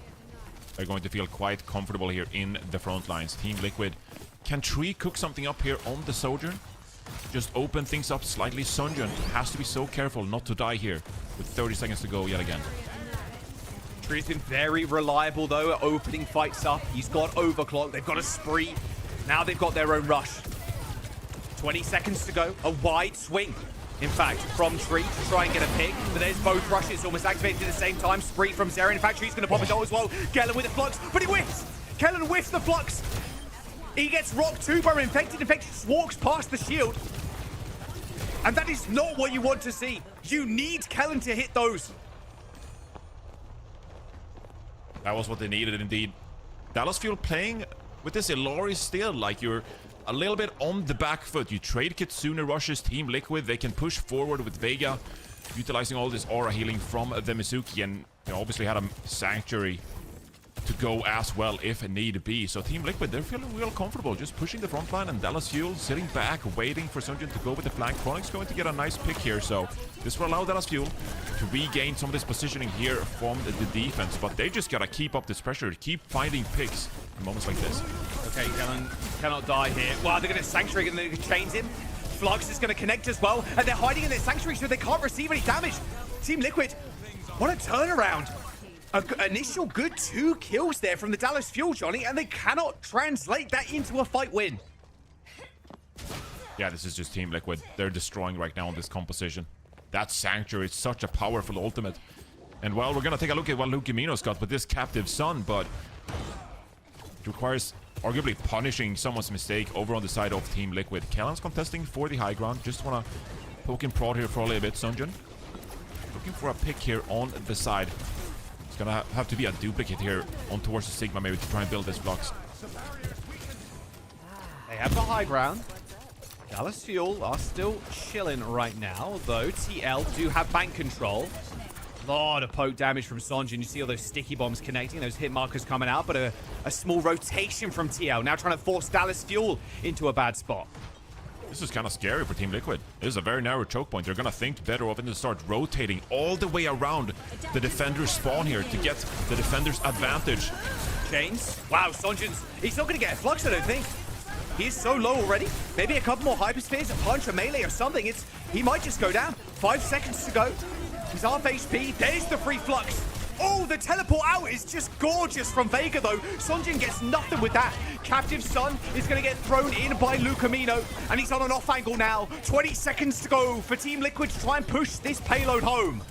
They're going to feel quite comfortable here in the front lines. Team Liquid, can Tree cook something up here on the Sojourn? Just open things up slightly. Sunjun has to be so careful not to die here with 30 seconds to go yet again. Tree's been very reliable though at opening fights up. He's got overclock. They've got a spree. Now they've got their own rush. 20 seconds to go. A wide swing, in fact, from Tree to try and get a pick. But there's both rushes almost activated at the same time. Spree from Zera. In fact, Tree's going to pop a goal as well. Kellen with the flux, but he whiffs. Kellen whiffs the flux. He gets rocked too by Infected. Infected just walks past the shield. And that is not what you want to see. You need Kellen to hit those. That was what they needed, indeed. Dallas Fuel playing with this Illari still, like you're a little bit on the back foot. You trade Kitsune rushes, Team Liquid, they can push forward with Vega, utilizing all this aura healing from the Mizuki, and they obviously had a Sanctuary to go as well if need be. So Team Liquid, they're feeling real comfortable, just pushing the front line, and Dallas Fuel sitting back, waiting for Sunjin to go with the flank. Chronic's going to get a nice pick here, so this will allow Dallas Fuel to regain some of this positioning here from the defense, but they just gotta keep up this pressure, keep finding picks in moments like this. Okay, Kellen cannot die here. Wow, they're gonna Sanctuary and they're gonna chains him. Flux is gonna connect as well, and they're hiding in their Sanctuary so they can't receive any damage. Team Liquid, what a turnaround. Initial good 2 kills there from the Dallas Fuel, Johnny, and they cannot translate that into a fight win. Yeah, this is just Team Liquid. They're destroying right now on this composition. That Sanctuary is such a powerful ultimate. And well, we're gonna take a look at what Lukemino's got with this Captive Sun, but it requires arguably punishing someone's mistake over on the side of Team Liquid. Kellen's contesting for the high ground. Just wanna poke and prod here for a little bit. Sunjin looking for a pick here on the side. It's gonna have to be a duplicate here on towards the Sigma maybe to try and build this flux. They have the high ground. Dallas Fuel are still chilling right now, though TL do have bank control. A lot of poke damage from Sonjin. You see all those sticky bombs connecting, those hit markers coming out, but a small rotation from TL. Now trying to force Dallas Fuel into a bad spot. This is kind of scary for Team Liquid. This is a very narrow choke point. They're going to think better of it and start rotating all the way around the defender's spawn here to get the defender's advantage. Chains. Wow, Sonjin's... He's not going to get a flux, I don't think. He's so low already. Maybe a couple more hyperspheres, a punch, a melee or something. He might just go down. 5 seconds to go. He's half HP. There's the free flux. Oh, the teleport out is just gorgeous from Vega, though. Sunjin gets nothing with that. Captive Sun is going to get thrown in by Lukemino, and he's on an off angle now. 20 seconds to go for Team Liquid to try and push this payload home.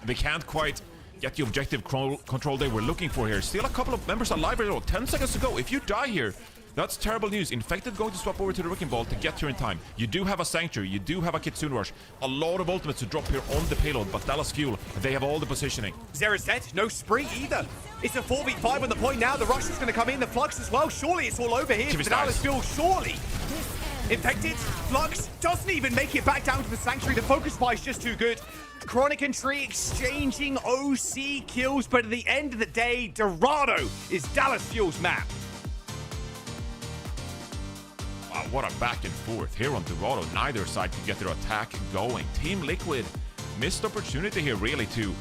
They can't quite get the objective control they were looking for here. Still a couple of members alive. 10 seconds to go. If you die here, that's terrible news. Infected going to swap over to the Wrecking Ball to get here in time. You do have a Sanctuary. You do have a Kitsune Rush. A lot of ultimates to drop here on the payload, but Dallas Fuel, they have all the positioning. Zera's dead. No Spree either. It's a 4v5 on the point now. The Rush is going to come in. The Flux as well. Surely it's all over here for Dallas Fuel. Surely. Infected. Flux doesn't even make it back down to the Sanctuary. The focus buy is just too good. Chronic and Tree exchanging OC kills, but at the end of the day, Dorado is Dallas Fuel's map. Wow, what a back and forth here on Dorado. Neither side can get their attack going. Team Liquid missed opportunity here really to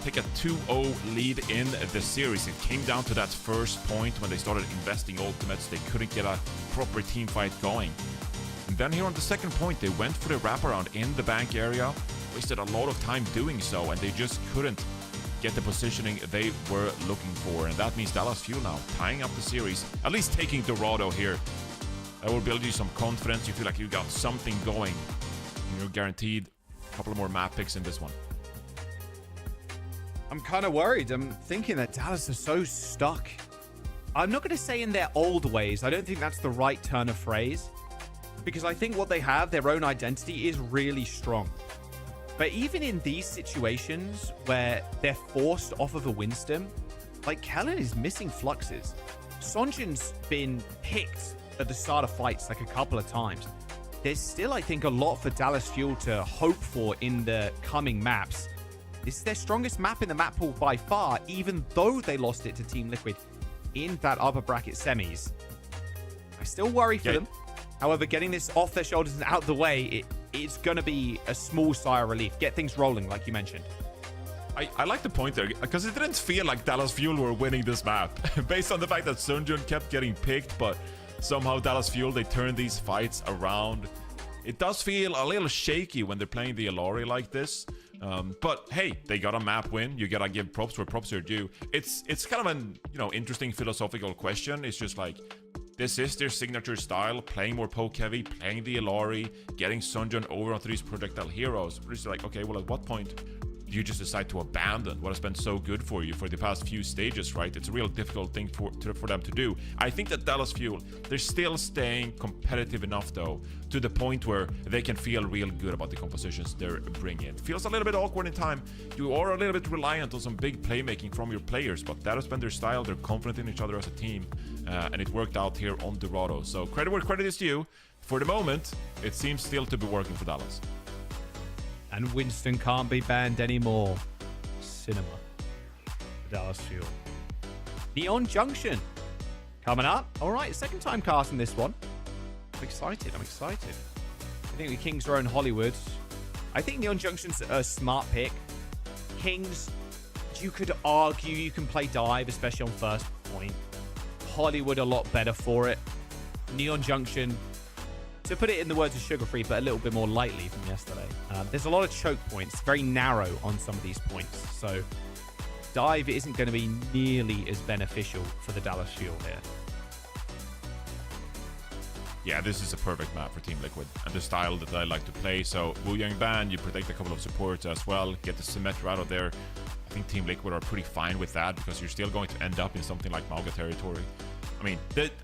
take a 2-0 lead in the series. It came down to that first point when they started investing ultimates. They couldn't get a proper team fight going. And then here on the second point, they went for the wraparound in the bank area. Wasted a lot of time doing so, and they just couldn't get the positioning they were looking for. And that means Dallas Fuel now tying up the series, at least taking Dorado here. That will build you some confidence. You feel like you got something going. And you're guaranteed a couple of more map picks in this one. I'm kind of worried. I'm thinking that Dallas are so stuck. I'm not going to say in their old ways. I don't think that's the right turn of phrase. Because I think what they have, their own identity, is really strong. But even in these situations where they're forced off of a win stem, like Kellen is missing fluxes. Sonjin's been picked at the start of fights like a couple of times. There's still, I think, a lot for Dallas Fuel to hope for in the coming maps. This is their strongest map in the map pool by far, even though they lost it to Team Liquid in that upper bracket semis. I still worry for them. However, getting this off their shoulders and out of the way, it's going to be a small sigh of relief. Get things rolling, like you mentioned. I like the point there, because it didn't feel like Dallas Fuel were winning this map. Based on the fact that Sunjin kept getting picked, but somehow Dallas Fuel, they turned these fights around. It does feel a little shaky when they're playing the Illari like this. But hey, they got a map win. You gotta give props where props are due. It's kind of an interesting philosophical question. It's just like, This is their signature style, playing more poke heavy, playing the Illari, getting Sunjun over onto these projectile heroes. We're just like, okay, well, at what point do you just decide to abandon what has been so good for you for the past few stages, right? It's a real difficult thing for them to do. I think that Dallas Fuel, they're still staying competitive enough, though, to the point where they can feel real good about the compositions they're bringing in. Feels a little bit awkward in time. You are a little bit reliant on some big playmaking from your players, but that has been their style. They're confident in each other as a team, and it worked out here on Dorado. So credit where credit is due. For the moment, it seems still to be working for Dallas. And Winston can't be banned anymore. Cinema. Dallas Fuel. Neon Junction. Coming up. All right, second time casting this one. I'm excited. I think the Kings are in Hollywood. I think Neon Junction's a smart pick. Kings, you could argue you can play dive, especially on first point. Hollywood a lot better for it. Neon Junction, to put it in the words of Sugar Free, but a little bit more lightly from yesterday. There's a lot of choke points, very narrow on some of these points. So dive isn't going to be nearly as beneficial for the Dallas Fuel here. Yeah, this is a perfect map for Team Liquid and the style that I like to play. So Wu Yang Ban, you protect a couple of supports as well, get the Symmetra out of there. I think Team Liquid are pretty fine with that because you're still going to end up in something like Mauga territory. I mean,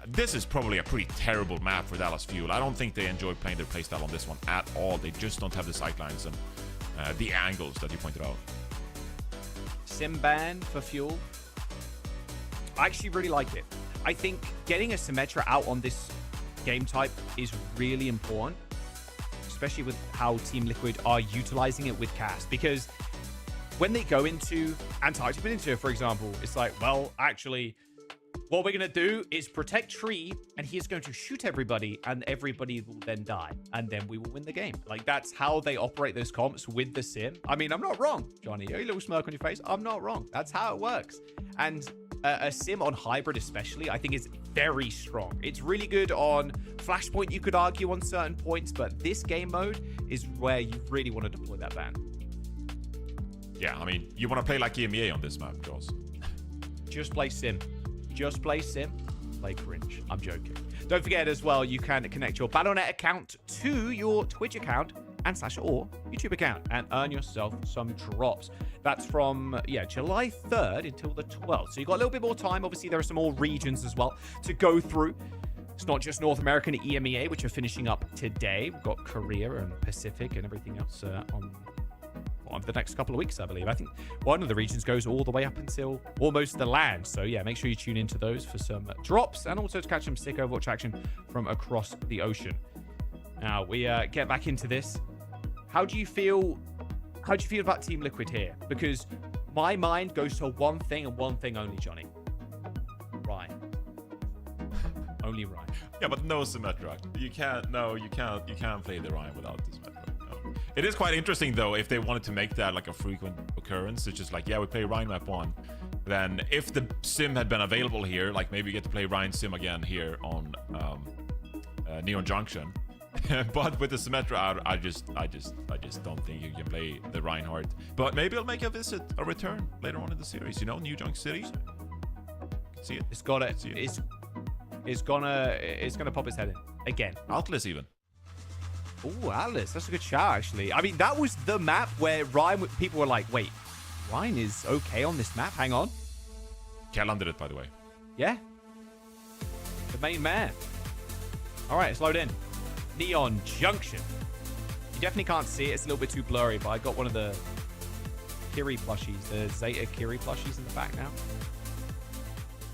this is probably a pretty terrible map for Dallas Fuel. I don't think they enjoy playing their playstyle on this one at all. They just don't have the sightlines and the angles that you pointed out. Simban for Fuel. I actually really like it. I think getting a Symmetra out on this game type is really important, especially with how Team Liquid are utilizing it with cast, because when they go into Antarctic Peninsula, for example, it's like, well, actually, what we're going to do is protect Tree, and he is going to shoot everybody, and everybody will then die, and then we will win the game. Like, that's how they operate those comps with the sim. I mean, I'm not wrong, Johnny. A little smirk on your face. I'm not wrong. That's how it works. And a sim on Hybrid especially, I think is very strong. It's really good on Flashpoint, you could argue, on certain points, but this game mode is where you really want to deploy that ban. Yeah, I mean, you want to play like EMEA on this map, Jaws. Just play sim. Just play sim. Play cringe. I'm joking. Don't forget as well, you can connect your Battle.net account to your Twitch account and / or YouTube account and earn yourself some drops. That's from, July 3rd until the 12th. So you've got a little bit more time. Obviously, there are some more regions as well to go through. It's not just North America and EMEA, which are finishing up today. We've got Korea and Pacific and everything else on the next couple of weeks, I believe. I think one of the regions goes all the way up until almost the land. So yeah, make sure you tune into those for some drops and also to catch some sick Overwatch action from across the ocean. Now we get back into this. How do you feel about Team Liquid here? Because my mind goes to one thing and one thing only, Johnny. Ryan. Only Ryan. Yeah, but no Symmetra. You can't play the Ryan without the Symmetra. No. It is quite interesting though if they wanted to make that like a frequent occurrence. It's just like, yeah, we play Ryan map 1. Then if the sim had been available here, like maybe you get to play Ryan sim again here on Neon Junction. But with the Symmetra out, I just don't think you can play the Reinhardt. But maybe I'll make a return later on in the series. You know, New Junk City. See it. It's gonna pop its head in again. Atlas even. Oh, Atlas, that's a good shout actually. I mean, that was the map where Ryan. People were like, "Wait, Ryan is okay on this map? Hang on." Kellan did it, by the way. Yeah. The main man. All right, it's loaded in. Neon Junction. You definitely can't see it. It's a little bit too blurry, but I got one of the Kiri plushies, the Zeta Kiri plushies in the back now.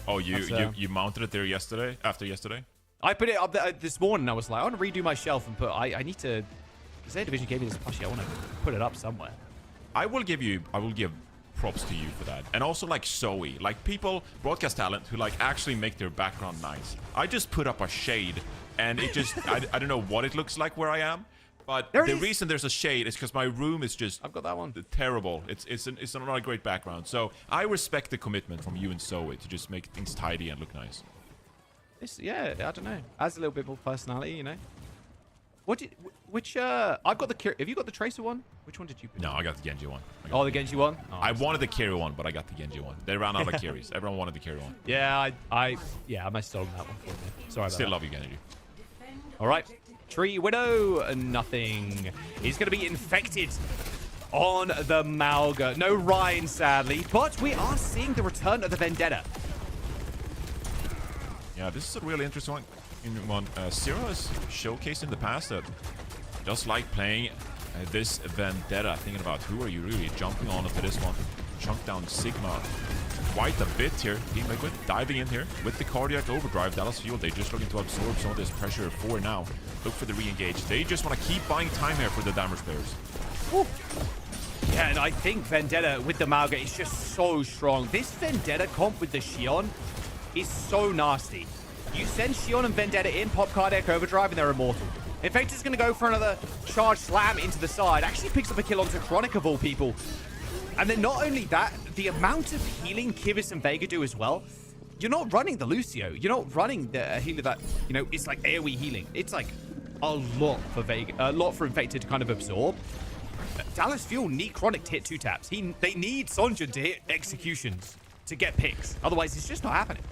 Oh, you mounted it there yesterday? After yesterday? I put it up there this morning. I was like, I want to redo my shelf and I need to. Zeta Division gave me this plushie. I want to put it up somewhere. I will give props to you for that. And also like Zoe, like people, broadcast talent who like actually make their background nice. I just put up a shade and it just, I don't know what it looks like where I am, but the reason there's a shade is because my room is just, I've got that one. Terrible. It's not a great background. So I respect the commitment from you and Zoe to just make things tidy and look nice. Yeah, I don't know. Adds a little bit more personality, you know. Which I've got the have you got the Tracer one? Which one did you pick? No, I got the Genji one. Oh, the Genji one? Oh, I wanted the carry one, but I got the Genji one. They ran out of carries. Everyone wanted the carry one. Yeah, I messed on that one for me. Sorry about Still that. love you, Genji. All right. Tree Widow, nothing. He's going to be infected on the Malga. No Ryan, sadly, but we are seeing the return of the Vendetta. Yeah, this is a really interesting one. Zero has showcased in the past that just like playing this Vendetta, thinking about who are you really jumping on into this one. Chunk down Sigma quite a bit here. Team Liquid diving in here with the cardiac overdrive. Dallas Fuel, they're just looking to absorb some of this pressure for now. Look for the re-engage. They just want to keep buying time here for the damage players. Woo. Yeah, and I think Vendetta with the Malga is just so strong. This Vendetta comp with the Xion is so nasty. You send Xion and Vendetta in, pop cardiac overdrive, and they're immortal. Infector's going to go for another charge slam into the side. Actually picks up a kill onto Chronic of all people. And then not only that, the amount of healing Kivus and Vega do as well. You're not running the Lucio. You're not running the healer that, you know, it's like AoE healing. It's like a lot for Vega, a lot for Infected to kind of absorb. Dallas Fuel need Chronic to hit 2 taps. They need Sonjun to hit executions to get picks. Otherwise, it's just not happening.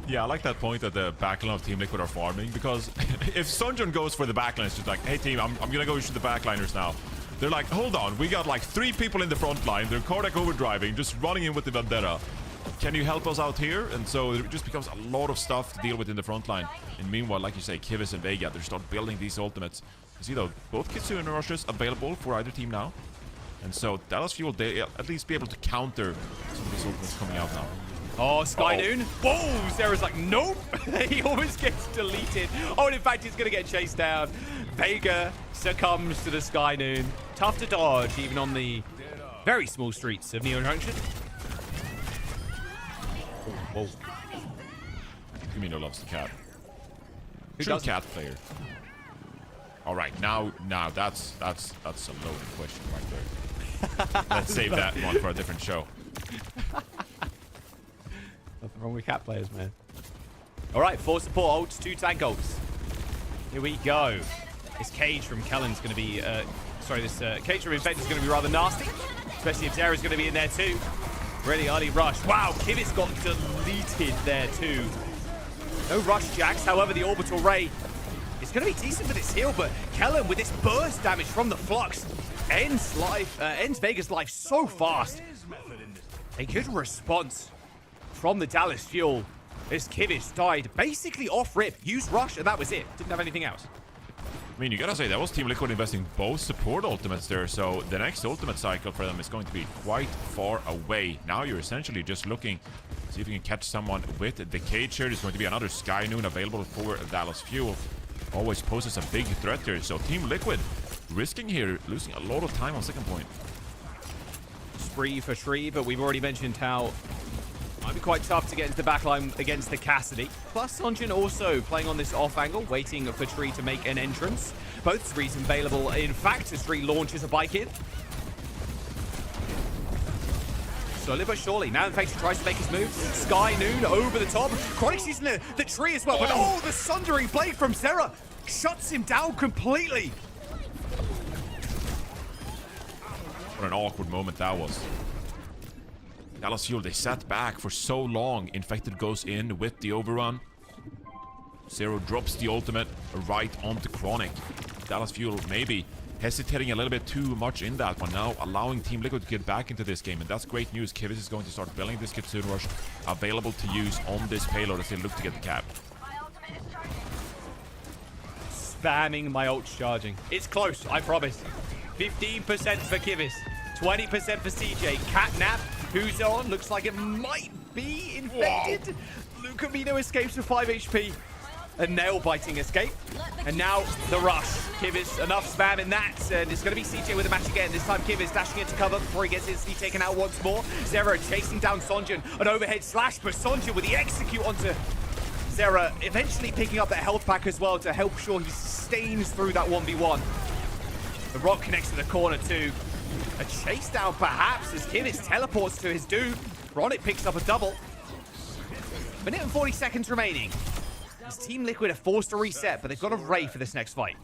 Yeah, I like that point that the backline of Team Liquid are farming, because if Sonjun goes for the backline, it's just like, hey team, I'm gonna go shoot the backliners now. They're like, hold on, we got like 3 people in the front line. They're cardiac overdriving, just running in with the Vendetta. Can you help us out here? And so it just becomes a lot of stuff to deal with in the front line. And meanwhile, like you say, Kivus and Vega, they start building these ultimates. You see though, both Kitsune rushes available for either team now. And so Dallas Fuel, they at least be able to counter some of these ultimates coming out now. Oh, Sky Noon. Whoa, Sarah's like, nope. He almost gets deleted. Oh, and in fact, he's going to get chased down. Vega succumbs to the Sky Noon. Tough to dodge, even on the very small streets of Neon Junction. Whoa. Camino loves the cat. Who True doesn't? cat player. All right, now that's a loaded question right there. Let's save that one for a different show. Nothing wrong with cat players, man. All right, 4 support ults, 2 tank ults. Here we go. This cage from Kellen's going to be... this cage from Infected is going to be rather nasty. Especially if Zera's going to be in there too. Really early rush. Wow, Kivitz got deleted there too. No rush jacks, however, the orbital ray is going to be decent for this heal, but Kellen with this burst damage from the Flux ends Vega's life so fast. A good response from the Dallas Fuel as Kivitz died basically off rip. Used rush and that was it. Didn't have anything else. I mean, you gotta say, that was Team Liquid investing both support ultimates there, so the next ultimate cycle for them is going to be quite far away. Now you're essentially just looking to see if you can catch someone with the cage here. There's going to be another Sky Noon available for Dallas Fuel. Always poses a big threat here, so Team Liquid risking here, losing a lot of time on second point. Spree for Tree, but we've already mentioned how it might be quite tough to get into the backline against the Cassidy. Plus, Sonjun also playing on this off angle, waiting for Tree to make an entrance. Both Trees available. In fact, as Tree launches a bike in. Slowly but surely. Now Infected tries to make his move. Sky Noon over the top. Chronic's using the tree as well. But oh, the Sundering Blade from Zera shuts him down completely. What an awkward moment that was. Dallas Fuel, they sat back for so long. Infected goes in with the overrun. Zero drops the ultimate right onto Chronic. Dallas Fuel maybe hesitating a little bit too much in that one. Now allowing Team Liquid to get back into this game. And that's great news. Kivitz is going to start building this Kitsune Rush available to use on this payload as they look to get the cap. Spamming my ult charging. It's close, I promise. 15% for Kivitz. 20% for CJ. Catnap, who's on? Looks like it might be infected. Lucamino escapes with 5 HP. A nail-biting escape. And now the rush. Kivitz, enough spam in that. And it's going to be CJ with a match again. This time Kivitz dashing into cover before he gets instantly taken out once more. Zera chasing down Sonjun. An overhead slash, but Sonjun with the execute onto Zera. Eventually picking up that health pack as well to help sure he sustains through that 1v1. The rock connects to the corner too. A chase down perhaps as Kivitz teleports to his dude. Chronic picks up a double. Minute and 40 seconds remaining. As Team Liquid are forced to reset, but they've got a Ray for this next fight.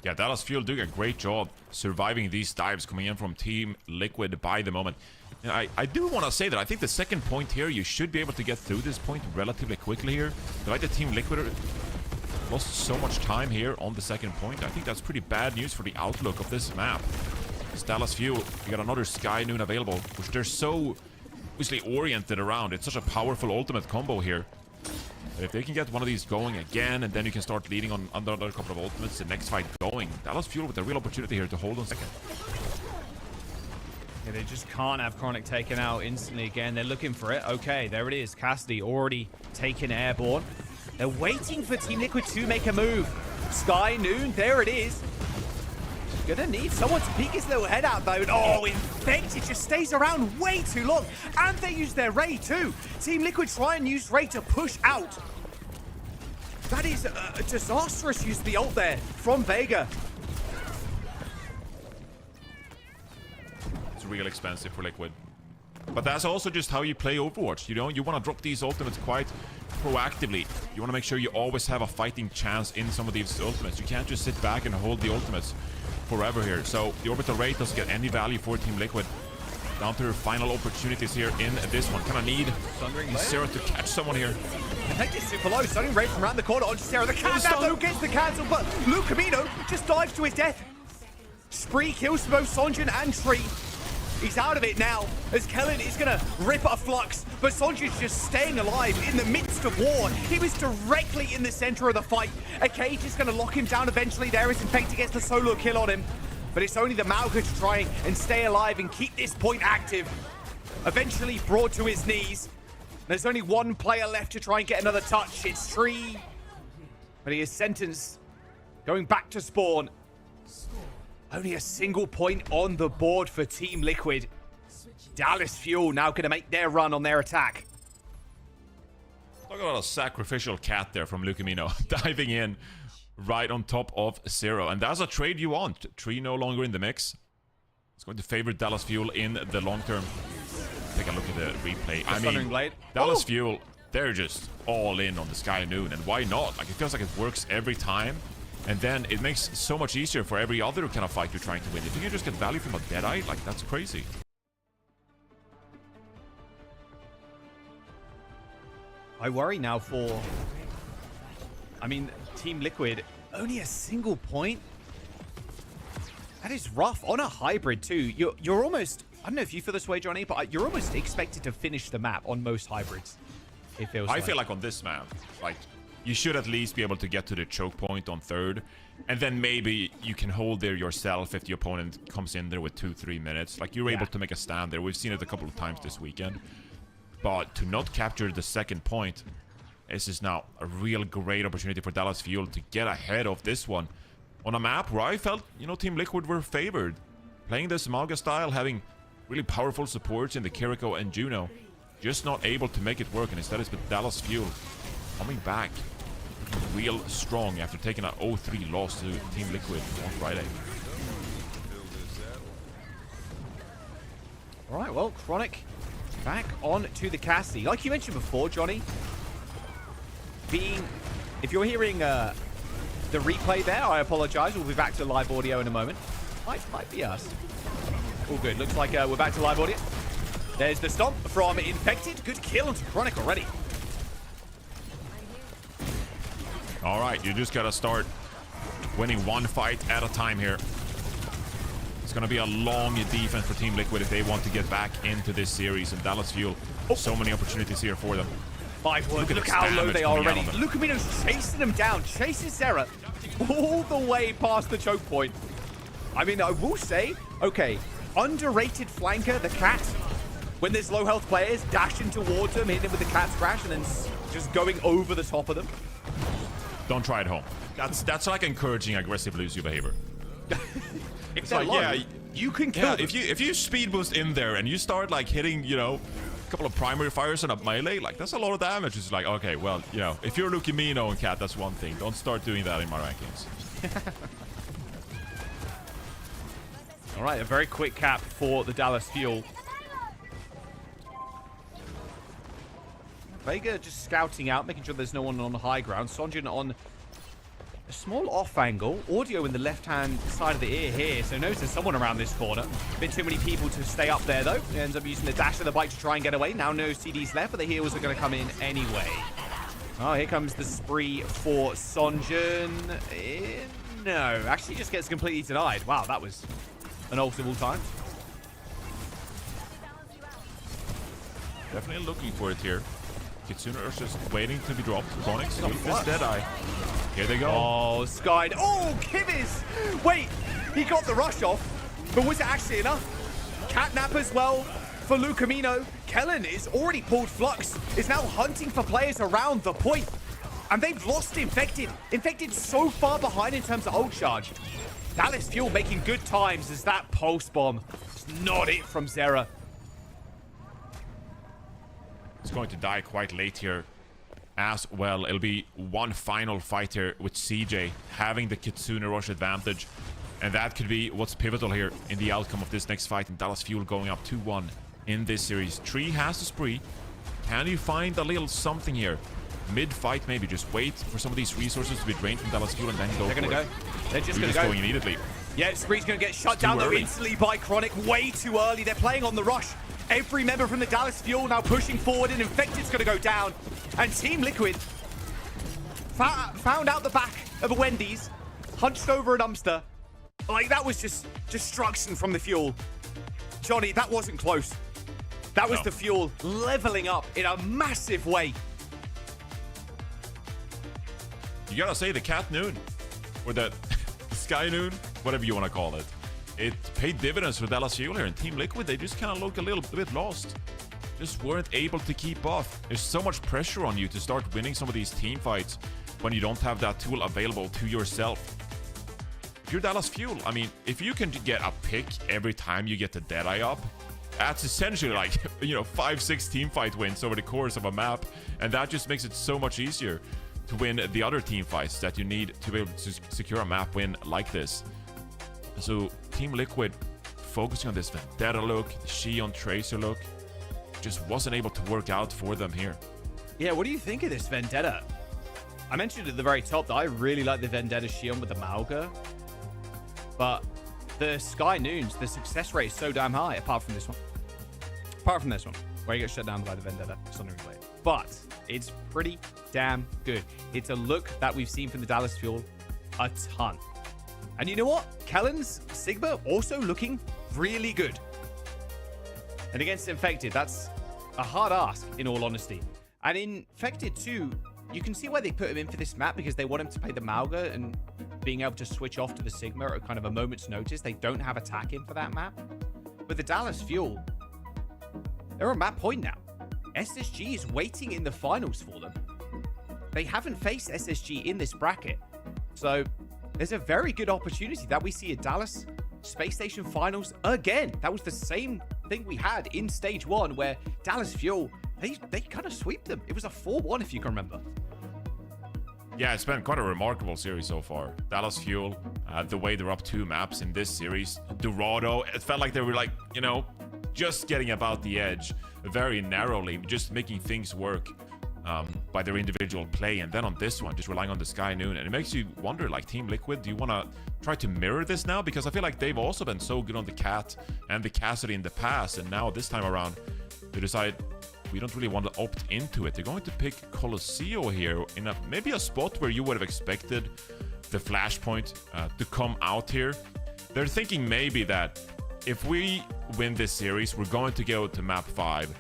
Yeah, Dallas Fuel doing a great job surviving these dives coming in from Team Liquid by the moment. And I do want to say that I think the second point here, you should be able to get through this point relatively quickly here. The fact that Team Liquid lost so much time here on the second point, I think that's pretty bad news for the outlook of this map. It's Dallas Fuel, you got another Sky Noon available, which they're so obviously oriented around. It's such a powerful ultimate combo here. If they can get one of these going again, and then you can start leading on another couple of ultimates, the next fight going. Dallas Fuel with a real opportunity here to hold on second. Yeah, they just can't have Chronic taken out instantly again. They're looking for it. Okay, there it is. Cassidy already taken airborne. They're waiting for Team Liquid to make a move. Sky Noon, there it is. Gonna need someone to peek his little head out though. And oh, Infected just stays around way too long. And they use their Ray too. Team Liquid try and use Ray to push out. That is a disastrous use of the ult there from Vega. It's real expensive for Liquid. But that's also just how you play Overwatch. You know, you want to drop these ultimates quite proactively. You want to make sure you always have a fighting chance in some of these ultimates. You can't just sit back and hold the ultimates forever here. So the orbital rate doesn't get any value for Team Liquid. Down to their final opportunities here in this one. Kind of need Sarah to catch someone here. Infected super low. Stunning Ray from around the corner onto Sarah. The countdown though gets the cancel, but Luke Camino just dives to his death. Spree kills both Sonjin and Tree. He's out of it now, as Kellen is going to rip a Flux, but Sonjin's just staying alive in the midst of war. He was directly in the center of the fight. A cage is going to lock him down eventually. There is Infected gets the solo kill on him, but it's only the Mauga to try and stay alive and keep this point active. Eventually brought to his knees. There's only one player left to try and get another touch. It's Tree, but he is sentenced, going back to spawn. Only a single point on the board for Team Liquid. Dallas Fuel now going to make their run on their attack. Talk about a sacrificial cat there from Lucamino, diving in right on top of Zero. And that's a trade you want. Tree no longer in the mix. It's going to favor Dallas Fuel in the long term. Take a look at the replay. I mean, Dallas Fuel, they're just all in on the Sky Noon. And why not? Like, it feels like it works every time. And then it makes it so much easier for every other kind of fight you're trying to win. If you can just get value from a Deadeye, like, that's crazy. I worry now for... I mean, Team Liquid, only a single point? That is rough. On a hybrid, too. You're almost... I don't know if you feel this way, Johnny, but you're almost expected to finish the map on most hybrids. It feels I feel like on this map, like... you should at least be able to get to the choke point on third. And then maybe you can hold there yourself if the opponent comes in there with 2-3 minutes. Like, you're able to make a stand there. We've seen it a couple of times this weekend. But to not capture the second point, this is now a real great opportunity for Dallas Fuel to get ahead of this one. On a map where I felt, you know, Team Liquid were favored. Playing this Malga style, having really powerful supports in the Kiriko and Juno. Just not able to make it work. And instead it's with Dallas Fuel coming back real strong after taking an 0-3 loss to Team Liquid on Friday. All right, well, Chronic back on to the Cassidy. Like you mentioned before, Johnny, if you're hearing the replay there, I apologize. We'll be back to live audio in a moment. Might be us. All good. Looks like we're back to live audio. There's the stomp from Infected. Good kill onto Chronic already. All right, you just gotta start winning one fight at a time here. It's gonna be a long defense for Team Liquid if they want to get back into this series. And Dallas Fuel, so many opportunities here for them. Look how low they are already. Lucamino's chasing them down, chasing Sarah all the way past the choke point. I mean, I will say, okay, underrated flanker, the cat. When there's low health players, dashing towards them, hitting them with the cat crash, and then just going over the top of them. Don't try it home. That's like encouraging aggressive Lucio behavior. It's like, low, you can kill them. If you speed boost in there and you start like hitting, you know, a couple of primary fires on a melee, like that's a lot of damage. It's like, okay, well, you know, if you're Lucamino and Cat, that's one thing. Don't start doing that in my rankings. All right, a very quick cap for the Dallas Fuel. Vega just scouting out, making sure there's no one on the high ground. Sonjin on a small off angle. Audio in the left-hand side of the ear here. So knows there's someone around this corner. Bit too many people to stay up there, though. He ends up using the dash of the bike to try and get away. Now no CDs left, but the heals are going to come in anyway. Oh, here comes the spree for Sonjun. No, actually just gets completely denied. Wow, that was an ultimate time. Definitely looking for it here. Kitsune Ursa just waiting to be dropped. Chronix with this Deadeye. Here they go. Oh, Sky. Oh, Kivviz. Wait, he got the rush off, but was it actually enough? Catnap as well for Lucamino. Kellen is already pulled Flux, is now hunting for players around the point. And they've lost Infected. Infected so far behind in terms of ult charge. Dallas Fuel making good times as that pulse bomb. It's not it from Zera. It's going to die quite late here as well. It'll be one final fight here with CJ having the Kitsune Rush advantage. And that could be what's pivotal here in the outcome of this next fight. And Dallas Fuel going up 2-1 in this series. Tree has the spree. Can you find a little something here? Mid-fight, maybe just wait for some of these resources to be drained from Dallas Fuel and then go. They're going to go. They're just going to go. Going immediately. Yeah, Spree's going to get shut down though instantly by Chronic. Way too early. They're playing on the rush. Every member from the Dallas Fuel now pushing forward, and Infected's going to go down. And Team Liquid found out the back of a Wendy's, hunched over a dumpster. Like, that was just destruction from the Fuel. Johnny, that wasn't close. That was the Fuel leveling up in a massive way. You gotta say the Cat Noon, or the Sky Noon, whatever you want to call it. It paid dividends for Dallas Fuel here, and Team Liquid, they just kind of look a little bit lost. Just weren't able to keep off. There's so much pressure on you to start winning some of these team fights when you don't have that tool available to yourself. If you're Dallas Fuel, I mean, if you can get a pick every time you get the Deadeye up, that's essentially like, 5-6 team fight wins over the course of a map, and that just makes it so much easier to win the other team fights that you need to be able to secure a map win like this. So Team Liquid focusing on this Vendetta look, the Xion Tracer look, just wasn't able to work out for them here. Yeah, what do you think of this Vendetta? I mentioned at the very top that I really like the Vendetta Xion with the Mauga, but the Sky Noons, the success rate is so damn high, apart from this one. Apart from this one, where you get shut down by the Vendetta. It's not even played. But it's pretty damn good. It's a look that we've seen from the Dallas Fuel a ton. And you know what? Kellen's Sigma also looking really good. And against Infected, that's a hard ask, in all honesty. And Infected too, you can see why they put him in for this map, because they want him to play the Mauga and being able to switch off to the Sigma at kind of a moment's notice. They don't have attack in for that map. But the Dallas Fuel, they're on map point now. SSG is waiting in the finals for them. They haven't faced SSG in this bracket. So there's a very good opportunity that we see a Dallas Space Station finals again. That was the same thing we had in stage 1, where Dallas Fuel, they kind of sweep them. It was a 4-1 if you can remember. Yeah, it's been quite a remarkable series so far. Dallas Fuel, the way they're up 2 maps in this series. Dorado, it felt like they were like, just getting about the edge very narrowly, just making things work by their individual play. And then on this one, just relying on the Sky Noon. And it makes you wonder, like, Team Liquid, do you want to try to mirror this now? Because I feel like they've also been so good on the Cat and the Cassidy in the past. And now this time around, they decide we don't really want to opt into it. They're going to pick Colosseo here in maybe a spot where you would have expected the Flashpoint to come out here. They're thinking maybe that if we win this series, we're going to go to map 5.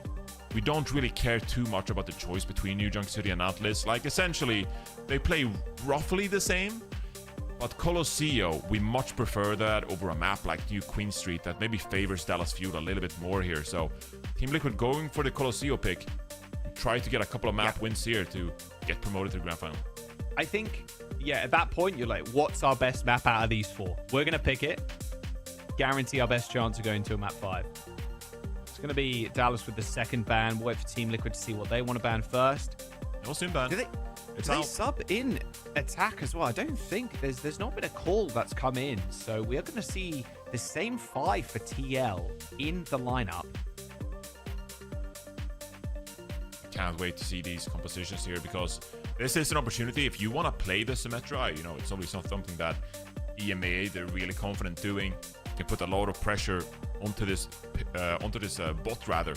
We don't really care too much about the choice between New Junk City and Atlas. Like, essentially, they play roughly the same. But Colosseo, we much prefer that over a map like New Queen Street that maybe favors Dallas Fuel a little bit more here. So Team Liquid going for the Colosseo pick. Try to get a couple of map wins here to get promoted to the Grand Final. I think, at that point, you're like, what's our best map out of these 4? We're going to pick it. Guarantee our best chance of going to a map 5. It's going to be Dallas with the second ban. We'll wait for Team Liquid to see what they want to ban first. No soon ban. Do they sub in attack as well? I don't think there's not been a call that's come in. So we are going to see the same 5 for TL in the lineup. Can't wait to see these compositions here, because this is an opportunity if you want to play the Symmetra. You know, it's always not something that EMEA, they're really confident doing. Can put a lot of pressure onto this bot rather.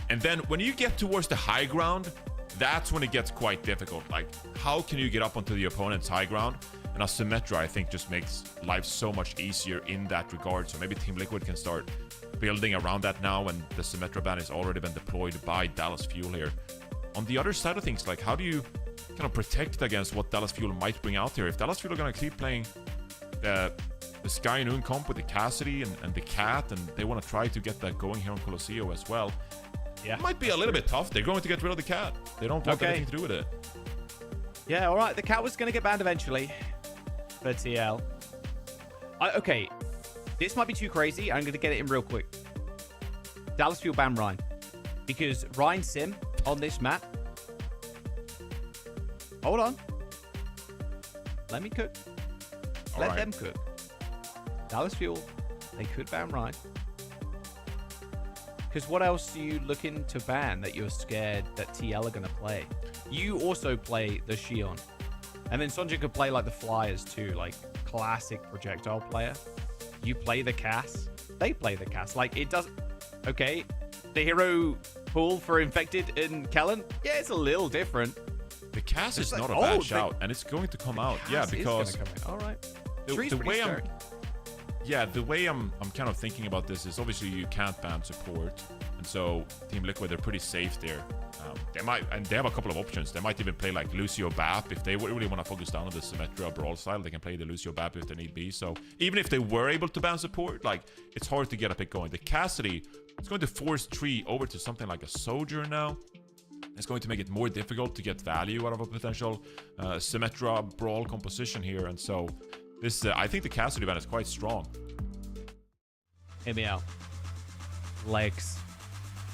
And then when you get towards the high ground, that's when it gets quite difficult. Like, how can you get up onto the opponent's high ground? And a Symmetra, I think, just makes life so much easier in that regard. So maybe Team Liquid can start building around that now, and the Symmetra ban has already been deployed by Dallas Fuel here. On the other side of things, like, how do you kind of protect against what Dallas Fuel might bring out here? If Dallas Fuel are going to keep playing the Sky Noon comp with the Cassidy and the Cat, and they want to try to get that going here on Colosseo as well, yeah, it might be a little bit tough. They're going to get rid of the Cat. They don't want anything to do with it. Yeah, all right. The Cat was going to get banned eventually for TL. Okay, this might be too crazy. I'm going to get it in real quick. Dallas Fuel ban Rein. Because Rein Sim on this map... Hold on. Let me cook. Let them cook. Dallas Fuel, they could ban Rein. Because what else are you looking to ban that you're scared that TL are going to play? You also play the Xion. And then Sonjin could play like the Flyers too, like classic projectile player. You play the Cass, they play the Cass. Like, it doesn't... Okay, the hero pool for Infected in Kellen, yeah, it's a little different. The Cass is not a bad shout, and it's going to come out. Yeah, because... All right. The way the way I'm kind of thinking about this is obviously you can't ban support, and so Team Liquid, they're pretty safe there. They might, and they have a couple of options. They might even play like Lucio Bap if they really want to focus down on the Symmetra brawl style. They can play the Lucio Bap if they need be. So even if they were able to ban support, like, it's hard to get a pick going. The Cassidy, it's going to force Tree over to something like a Soldier now. It's going to make it more difficult to get value out of a potential Symmetra brawl composition here, and so this I think the Cassidy ban is quite strong. Hear me out. Legs.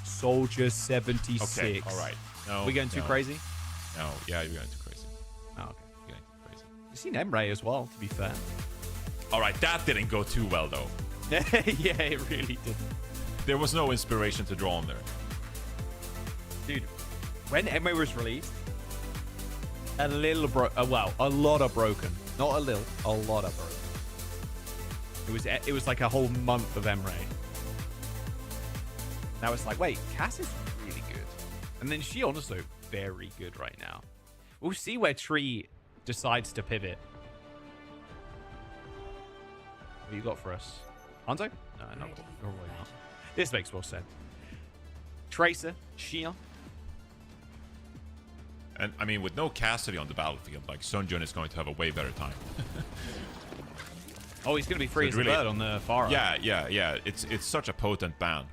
Soldier 76. Okay, all right. No, we getting too crazy? No, yeah, you're going too crazy. Oh, okay. You're getting too crazy. You've seen Emre as well, to be fair. All right, that didn't go too well, though. Yeah, it really did. There was no inspiration to draw on there. Dude, when Emre was released, a lot of broken. Not a little, a lot of broken. It was like a whole month of Emre. Now it's like, wait, Cass is really good. And then Xion also very good right now. We'll see where Tree decides to pivot. What you got for us? Hanzo? No, not really not. This makes more sense. Tracer, Xion. And I mean, with no Cassidy on the battlefield, like, Sunjun is going to have a way better time. Oh, he's going to be free as a bird on the far right. Yeah. It's such a potent ban.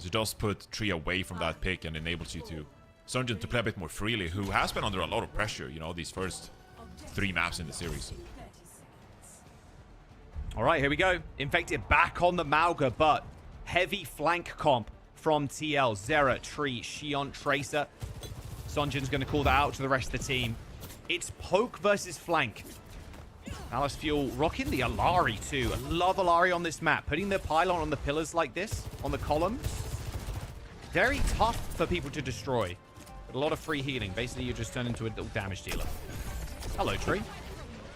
It does put Tree away from that pick and enables you to Sunjun to play a bit more freely, who has been under a lot of pressure, you know, these first 3 maps in the series. All right, here we go. Infected back on the Mauga, but heavy flank comp from TL. Zera, Tree, Xion, Tracer. Sonjin's going to call that out to the rest of the team. It's poke versus flank. Dallas Fuel rocking the Alari too. I love Alari on this map. Putting the pylon on the pillars like this, on the columns. Very tough for people to destroy. But a lot of free healing. Basically, you just turn into a little damage dealer. Hello, Tree.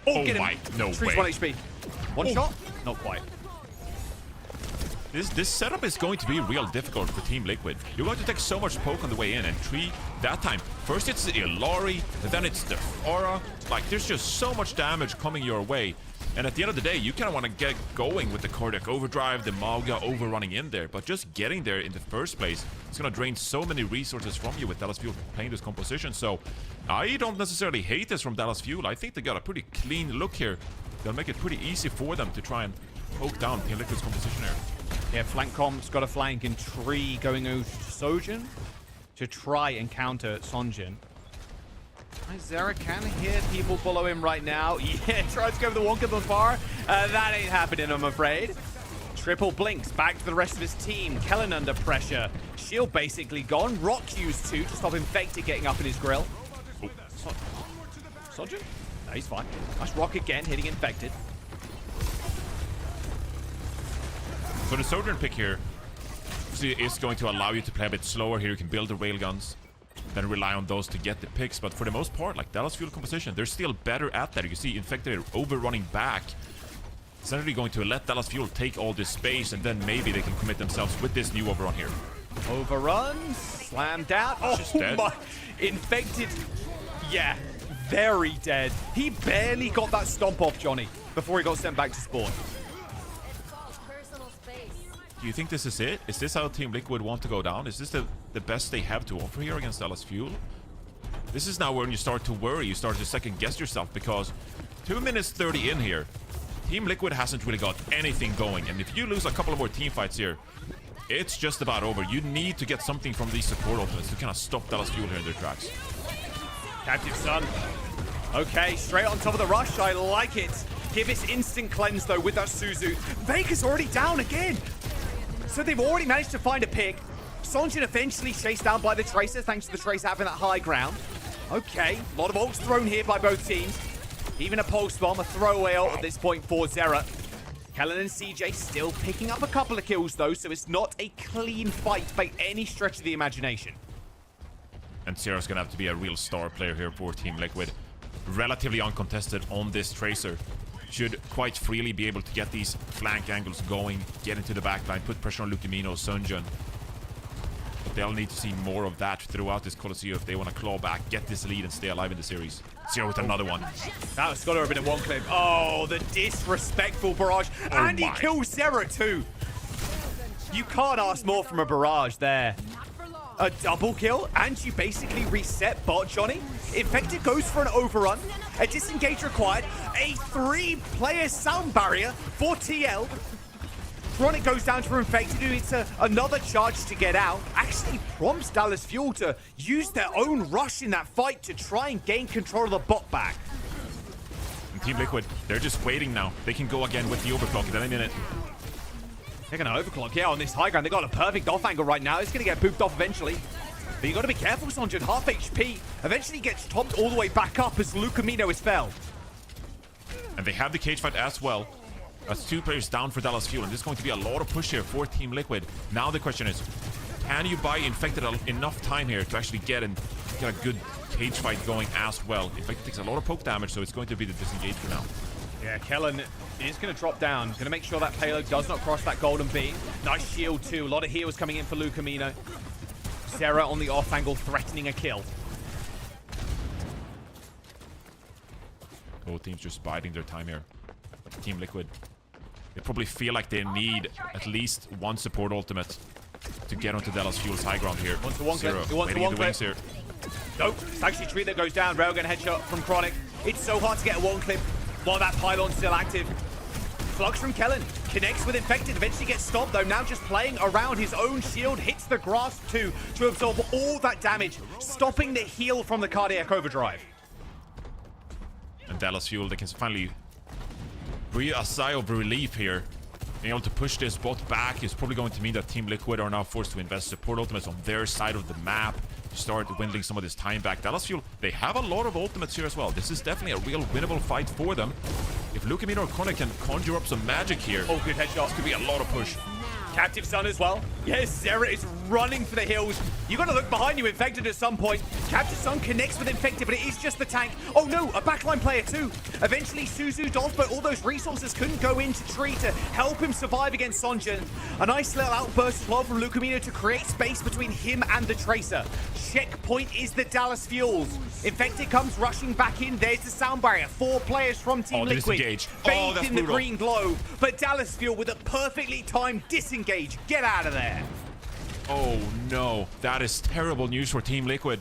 Oh, get him. No Tree's way. 1 HP. One shot? Not quite. This setup is going to be real difficult for Team Liquid. You're going to take so much poke on the way in, and Tree, that time, first it's the Ilari, and then it's the Aura. Like, there's just so much damage coming your way. And at the end of the day, you kind of want to get going with the Cardiac Overdrive, the Mauga overrunning in there. But just getting there in the first place, it's going to drain so many resources from you with Dallas Fuel playing this composition. So I don't necessarily hate this from Dallas Fuel. I think they got a pretty clean look here. They'll make it pretty easy for them to try and poke down Team Liquid's composition here. Yeah, flank comp's got a flank, and Tree going over to Sojin to try and counter Sonjin. Zera can hear people below him right now. Yeah, tries to go for the Wonka before. That ain't happening, I'm afraid. Triple blinks back to the rest of his team. Kellen under pressure. Shield basically gone. Rock used too to stop Infected getting up in his grill. Sonjin? No, he's fine. Nice Rock again, hitting Infected. So the Sojourn pick here is going to allow you to play a bit slower here. You can build the railguns. then rely on those to get the picks. But for the most part, like Dallas Fuel composition, they're still better at that. You can see Infected overrunning back. Essentially going to let Dallas Fuel take all this space, and then maybe they can commit themselves with this new overrun here. Overrun, slammed out. Oh dead. my, Infected, yeah, very dead. He barely got that stomp off, Johnny, before he got sent back to spawn. Do you think this is it? Is this how Team Liquid want to go down? Is this the best they have to offer here against Dallas Fuel? This is now when you start to worry, you start to second guess yourself, because 2 minutes 30 in here, Team Liquid hasn't really got anything going, and if you lose a couple of more team fights here, it's just about over. You need to get something from these support ultimates to kind of stop Dallas Fuel here in their tracks. Captive Sun. Okay, straight on top of the rush. I like it. Give us instant cleanse, though, with that Suzu. Vega's already down again. So they've already managed to find a pick. Sonjin eventually chased down by the Tracer, thanks to the Tracer having that high ground. Okay, a lot of ults thrown here by both teams. Even a pulse bomb, a throwaway ult at this point for Zera. Kellen and CJ still picking up a couple of kills, though, so it's not a clean fight by any stretch of the imagination. And Zera's gonna have to be a real star player here for Team Liquid. Relatively uncontested on this Tracer. Should quite freely be able to get these flank angles going, get into the backline, put pressure on Lukemino, Sunjun. But they'll need to see more of that throughout this Coliseum if they want to claw back, get this lead, and stay alive in the series. Zero with another one. That's got to have been a one clip. Oh, the disrespectful barrage. And he kills Zera too. You can't ask more from a barrage there. A double kill, and you basically reset bot, Johnny. Infected goes for an overrun. A disengage required. A 3-player sound barrier for TL. Chronic goes down to Infected, who needs another charge to get out. Actually prompts Dallas Fuel to use their own rush in that fight to try and gain control of the bot back. And Team Liquid, they're just waiting now. They can go again with the overclock at any minute. They're going to overclock, yeah, on this high ground. They got a perfect off angle right now. It's going to get pooped off eventually. But you got to be careful, Sonjin. Half HP. Eventually gets topped all the way back up as Lukemino is fell. And they have the cage fight as well. That's 2 players down for Dallas Fuel, and there's going to be a lot of push here for Team Liquid. Now the question is, can you buy Infected enough time here to actually get a good cage fight going as well? Infected takes a lot of poke damage, so it's going to be the disengage for now. Yeah, Kellen is going to drop down. Going to make sure that payload does not cross that golden beam. Nice shield too. A lot of heals coming in for Lukemino. Zera on the off angle, threatening a kill. Both teams just biding their time here. Team Liquid, they probably feel like they need at least one support ultimate to get onto Dallas Fuel's high ground here. Wants a one clip. Zero, waiting in the wings here. Nope, it's actually Tree that goes down. Railgun headshot from Chronic. It's so hard to get a one clip while that pylon's still active. Flux from Kellen. Connects with Infected. Eventually gets stopped, though. Now just playing around his own shield. Hits the grasp, too, to absorb all that damage. Stopping the heal from the cardiac overdrive. And Dallas Fuel, they can finally breathe a sigh of relief here. Being able to push this bot back is probably going to mean that Team Liquid are now forced to invest support ultimates on their side of the map to start dwindling some of this time back. Dallas Fuel, they have a lot of ultimates here as well. This is definitely a real winnable fight for them. If Lukemino or Chronic can conjure up some magic here, oh, good headshot. This could be a lot of push. Captive Sun as well. Yes, Zera is running for the hills. You got to look behind you, Infected at some point. Captive Sun connects with Infected, but it is just the tank. Oh no, a backline player too. Eventually Suzu does, but all those resources couldn't go into Tree to help him survive against Sonjin. A nice little outburst as well from Lukemino to create space between him and the Tracer. Checkpoint is the Dallas Fuels. Infected comes rushing back in. There's the sound barrier. 4 players from Team Liquid. Bathed in the green glow, but Dallas Fuel with a perfectly timed disengage. Get out of there. Oh no, that is terrible news for Team Liquid.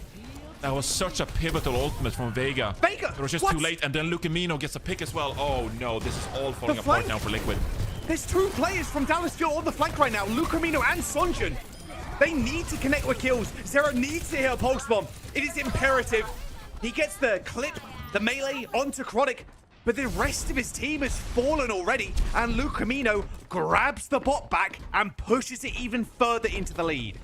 That was such a pivotal ultimate from Vega. Vega! It was just too late, and then Lukemino gets a pick as well. Oh no, this is all falling apart now for Liquid. There's 2 players from Dallas Fuel on the flank right now, Lukemino and Sonjin. They need to connect with kills. Zera needs to hit a pulse bomb. It is imperative. He gets the clip, the melee onto Chronic, but the rest of his team has fallen already, and Lukemino grabs the bot back and pushes it even further into the lead.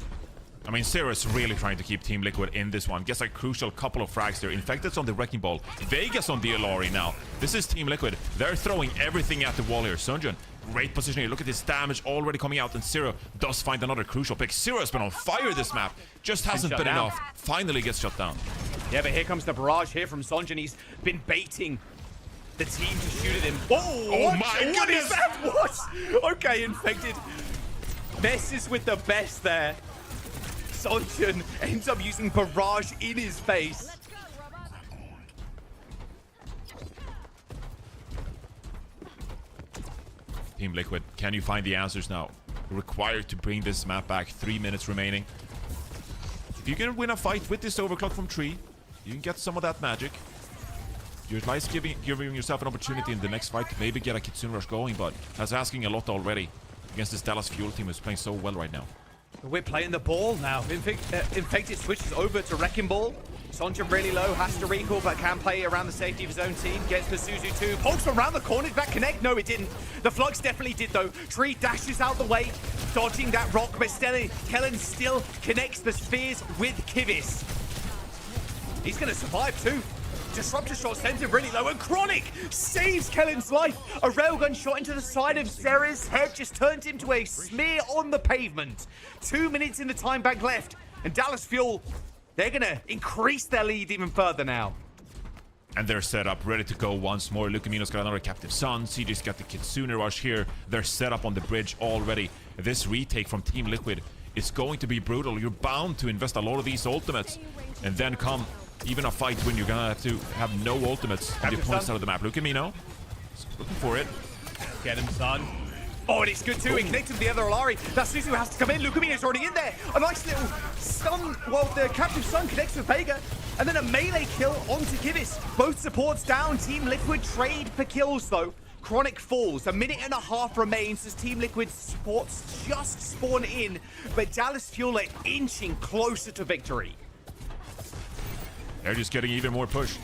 I mean, Zera's really trying to keep Team Liquid in this one. Gets a crucial couple of frags there. Infected's on the Wrecking Ball. Vegas on the Alari now. This is Team Liquid. They're throwing everything at the wall here. Sunjun Great position here. Look at this damage already coming out, and Zero does find another crucial pick. Zero has been on fire this map. Just hasn't been enough. Finally gets shut down. Yeah, but here comes the barrage here from Sonjin. He's been baiting the team to shoot at him. Oh my goodness! What is that? What? Okay, Infected messes with the best there. Sonjin ends up using barrage in his face. Team Liquid, can you find the answers now? Required to bring this map back. 3 minutes remaining. If you can win a fight with this overclock from Tree, you can get some of that magic. You're at least giving yourself an opportunity in the next fight to maybe get a Kitsune Rush going, but that's asking a lot already against this Dallas Fuel team who's playing so well right now. We're playing the ball now. Infected switches over to Wrecking Ball. Sonjin really low, has to recall, but can play around the safety of his own team. Gets the Suzu 2, pokes around the corner. Did that connect? No, it didn't. The Flux definitely did, though. Tree dashes out the way, dodging that rock, but Kellen still connects the spheres with Kivis. He's going to survive, too. Disruptor shot sends him really low, and Chronic saves Kellen's life. A railgun shot into the side of Zera's head just turns him to a smear on the pavement. 2 minutes in the time bank left, and Dallas Fuel, they're going to increase their lead even further now. And they're set up, ready to go once more. Lucamino's got another Captive Sun. CJ's got the Kitsune Rush here. They're set up on the bridge already. This retake from Team Liquid is going to be brutal. You're bound to invest a lot of these ultimates. And then come even a fight when you're gonna have to have no ultimates on the opponent's side of the map. Lucamino, looking for it. Get him, son. Oh, and it's good too. He connected with the other Alari. That Suzu has to come in. Lucamino's already in there. A nice little stun. Well, the Captive Sun connects with Vega. And then a melee kill onto Kivis. Both supports down. Team Liquid trade for kills, though. Chronic falls. 1.5 minutes remains as Team Liquid supports just spawn in. But Dallas Fuel are inching closer to victory. They're just getting even more push.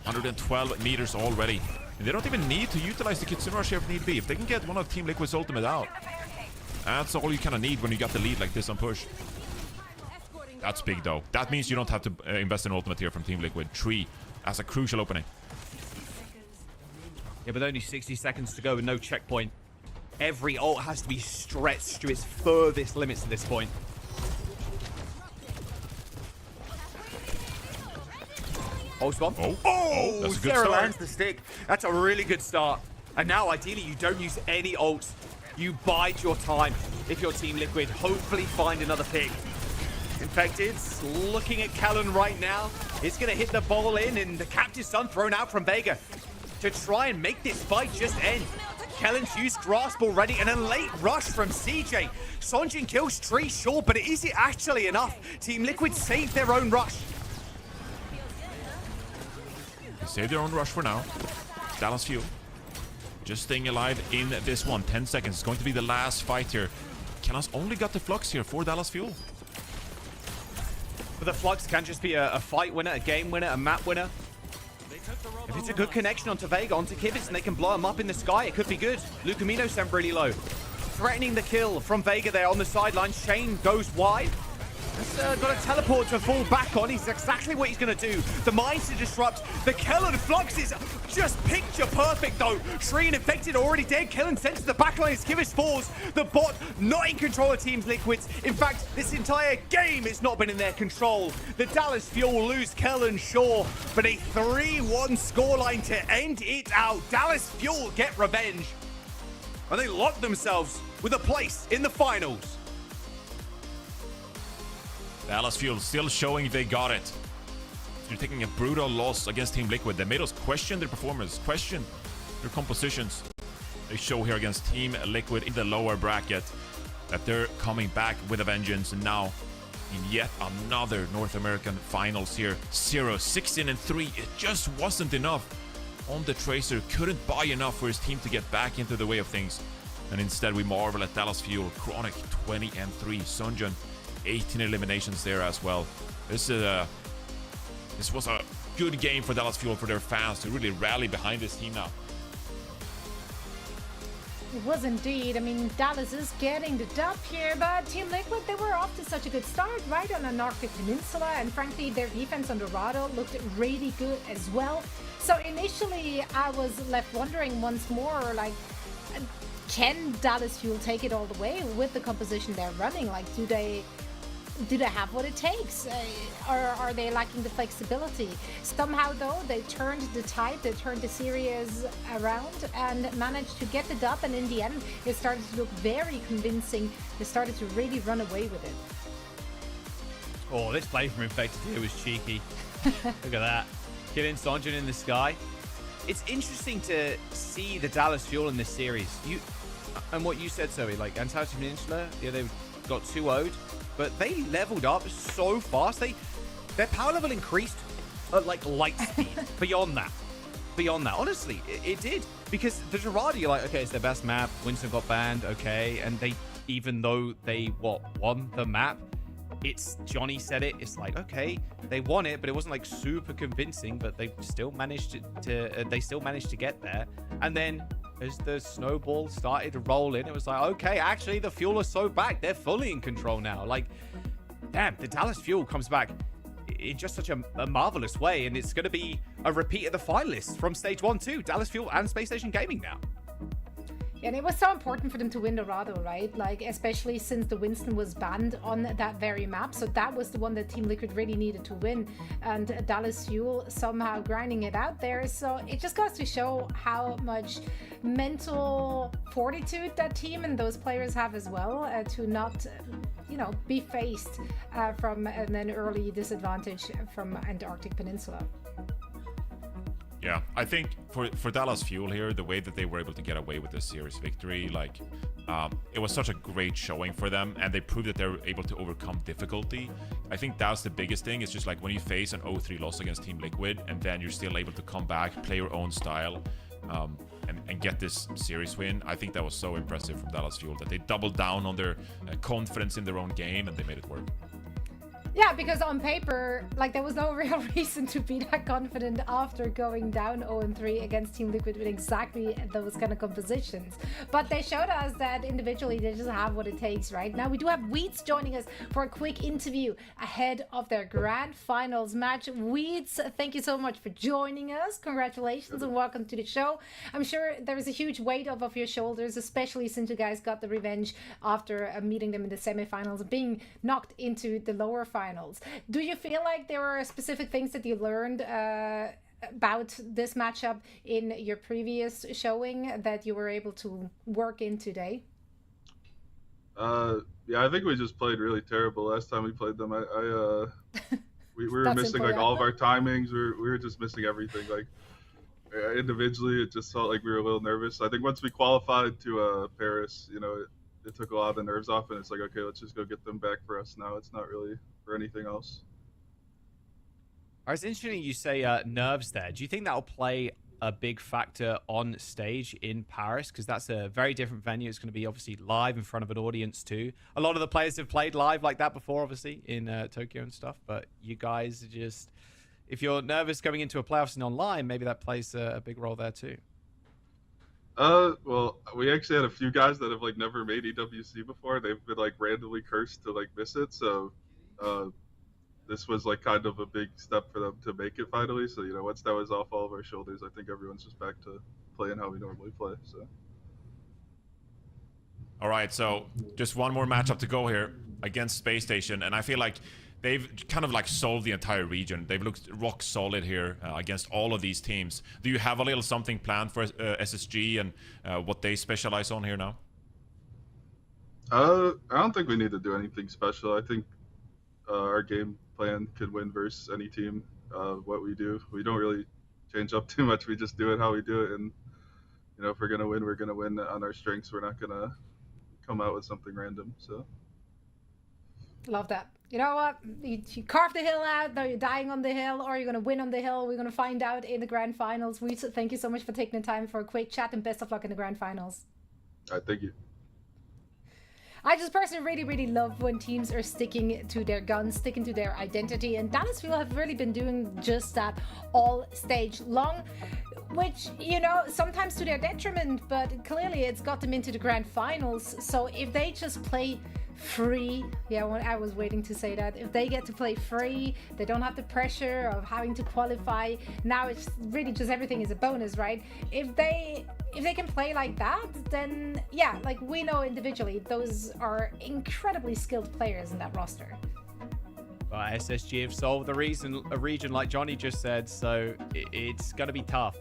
112 meters already. And they don't even need to utilize the Kitsune Rush if need be. If they can get one of Team Liquid's ultimate out, that's all you kind of need when you got the lead like this on push. That's big though. That means you don't have to invest in ultimate here from Team Liquid. Tree as a crucial opening. Yeah, but only 60 seconds to go with no checkpoint. Every ult has to be stretched to its furthest limits at this point. Oh, spawn. Oh, that's a good Zera start. lands the stick. That's a really good start. And now, ideally, you don't use any ults. You bide your time. If you're Team Liquid, hopefully find another pick. Infected, looking at Kellen right now. It's going to hit the ball in, and the Captive Sun thrown out from Vega to try and make this fight just end. Kellen's used Grasp already, and a late rush from CJ. Sonjin kills Tree, sure, but is it actually enough? Team Liquid saved their own rush. Save their own rush for now. Dallas Fuel just staying alive in this one. 10 seconds. It's going to be the last fight here. Kellen's only got the Flux here for Dallas Fuel. But the Flux can just be a fight winner, a game winner, a map winner. If it's a good connection onto Vega, onto Kivis, and they can blow him up in the sky, it could be good. Lucamino sent really low. Threatening the kill from Vega there on the sideline. Shane goes wide. He's got a teleport to fall back on. He's exactly what he's going to do. The mines to disrupt. The Kellen Flux is just picture perfect, though. Tree and Infected already dead. Kellen sent to the backline as Kivis falls. The bot not in control of Team Liquid's. In fact, this entire game has not been in their control. The Dallas Fuel lose Kellen, sure, but a 3-1 scoreline to end it out. Dallas Fuel get revenge. And they lock themselves with a place in the finals. Dallas Fuel still showing they got it. They're taking a brutal loss against Team Liquid. They made us question their performance, question their compositions. They show here against Team Liquid in the lower bracket that they're coming back with a vengeance. And now in yet another North American finals here. 16-3. It just wasn't enough on the Tracer. Couldn't buy enough for his team to get back into the way of things. And instead we marvel at Dallas Fuel. Chronic 20-3. Sonjin 18 eliminations there as well. This was a good game for Dallas Fuel, for their fans to really rally behind this team now. It was indeed. I mean, Dallas is getting the dub here, but Team Liquid, they were off to such a good start, right on the Arctic Peninsula, and frankly, their defense on Dorado looked really good as well. So initially, I was left wondering once more, like, can Dallas Fuel take it all the way with the composition they're running? Like, do they have what it takes, or are they lacking the flexibility? Somehow, though, they turned the tide, they turned the series around and managed to get the dub, and in the end, it started to look very convincing. They started to really run away with it. Oh, this play from Infected here was cheeky. Look at that. Killing Sonjin in the sky. It's interesting to see the Dallas Fuel in this series. And what you said, Zoe, like Antarctic Peninsula, yeah, they got 2-0'd, but they leveled up so fast. Their power level increased at like light speed. Beyond that. Honestly, it did. Because the Dorado, you're like, okay, it's their best map. Winston got banned, okay. And even though they won the map, Johnny said it's like, okay, they won it, but it wasn't like super convincing, but they still managed to get there. And then as the snowball started to roll in, it was like, okay, actually the Fuel are so back, they're fully in control now. Like, damn, the Dallas Fuel comes back in just such a marvelous way, and it's going to be a repeat of the finalists from stage 1 too. Dallas Fuel and Space Station Gaming now. And it was so important for them to win Dorado, right? Like, especially since the Winston was banned on that very map. So that was the one that Team Liquid really needed to win. And Dallas Fuel somehow grinding it out there. So it just goes to show how much mental fortitude that team and those players have as well, to not, be faced from an early disadvantage from Antarctic Peninsula. Yeah, I think for Dallas Fuel here, the way that they were able to get away with this series victory, like, it was such a great showing for them, and they proved that they're able to overcome difficulty. I think that's the biggest thing. It's just like when you face an 0-3 loss against Team Liquid, and then you're still able to come back, play your own style, and get this series win. I think that was so impressive from Dallas Fuel, that they doubled down on their confidence in their own game, and they made it work. Yeah, because on paper, like, there was no real reason to be that confident after going down 0-3 against Team Liquid with exactly those kind of compositions. But they showed us that individually they just have what it takes right now. We do have Weeds joining us for a quick interview ahead of their grand finals match. Weeds, thank you so much for joining us. Congratulations and welcome to the show. I'm sure there is a huge weight off of your shoulders, especially since you guys got the revenge after meeting them in the semifinals, being knocked into the lower finals. Do you feel like there were specific things that you learned about this matchup in your previous showing that you were able to work in today? Yeah, I think we just played really terrible last time we played them. We were missing like all of our timings. We were just missing everything. Like, individually, it just felt like we were a little nervous. I think once we qualified to Paris, it took a lot of the nerves off, and it's like, okay, let's just go get them back for us now. It's not really for anything else. It's interesting you say nerves there. Do you think that'll play a big factor on stage in Paris? Because that's a very different venue. It's going to be obviously live in front of an audience too. A lot of the players have played live like that before, obviously, in Tokyo and stuff. But you guys just, if you're nervous going into a playoffs and online, maybe that plays a big role there too. Well, we actually had a few guys that have like never made EWC before. They've been like randomly cursed to like miss it. So, this was like kind of a big step for them to make it finally. So, once that was off all of our shoulders, I think everyone's just back to playing how we normally play. So. All right, so just one more matchup to go here against Space Station, and I feel like they've kind of like solved the entire region. They've looked rock solid here against all of these teams. Do you have a little something planned for SSG and what they specialize on here now? I don't think we need to do anything special. I think our game plan can win versus any team. What we do, we don't really change up too much. We just do it how we do it, and if we're gonna win, we're gonna win on our strengths. We're not gonna come out with something random. So. Love that. You know what? You carve the hill out, now you're dying on the hill, or you're going to win on the hill. We're going to find out in the grand finals. We thank you so much for taking the time for a quick chat, and best of luck in the grand finals. All right, thank you. I just personally really, really love when teams are sticking to their guns, sticking to their identity, and Dallas Fuel have really been doing just that all stage long, which, sometimes to their detriment, but clearly it's got them into the grand finals. So if they just play free. Yeah, I was waiting to say that. If they get to play free, they don't have the pressure of having to qualify. Now it's really just everything is a bonus, right? If they can play like that, then yeah, like we know individually, those are incredibly skilled players in that roster. Well, SSG have solved a region like Johnny just said, so it's going to be tough.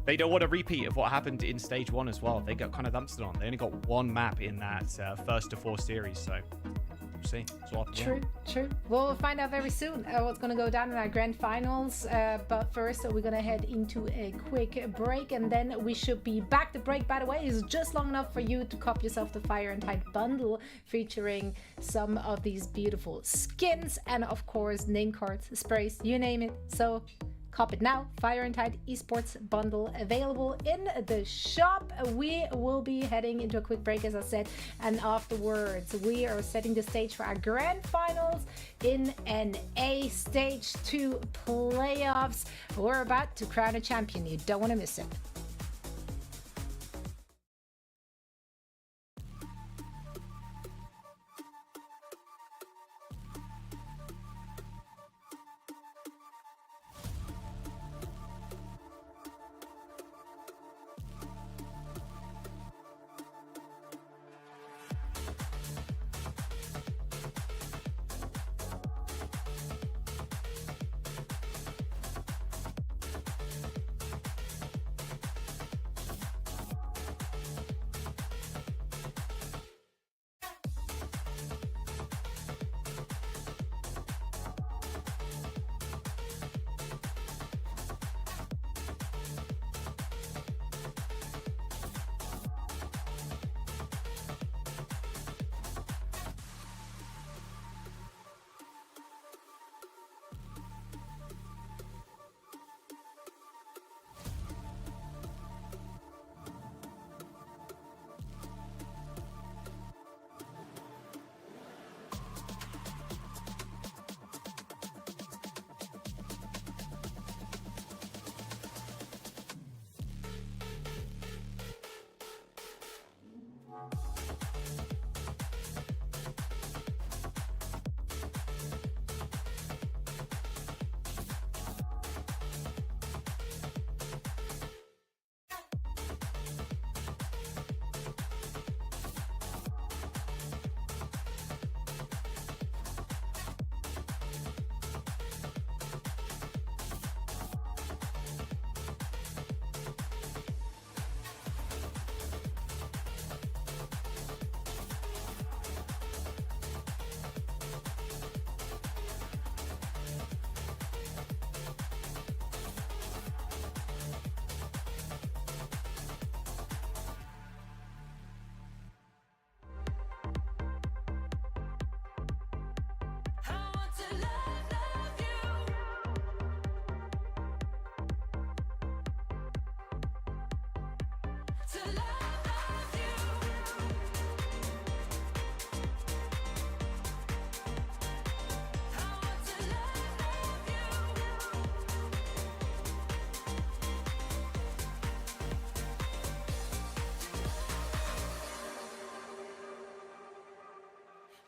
They don't want a repeat of what happened in stage 1 as well. They got kind of dumpstered on. They only got one map in that first to 4 series, so we'll see. True. We'll find out very soon what's going to go down in our grand finals. But first, we're going to head into a quick break, and then we should be back. The break, by the way, is just long enough for you to cop yourself the Fire and Tide bundle, featuring some of these beautiful skins and, of course, name cards, sprays, you name it. So cop it now. Fire and Tide Esports bundle available in the shop. We will be heading into a quick break, as I said, and afterwards we are setting the stage for our grand finals in NA Stage 2 playoffs. We're about to crown a champion. You don't want to miss it.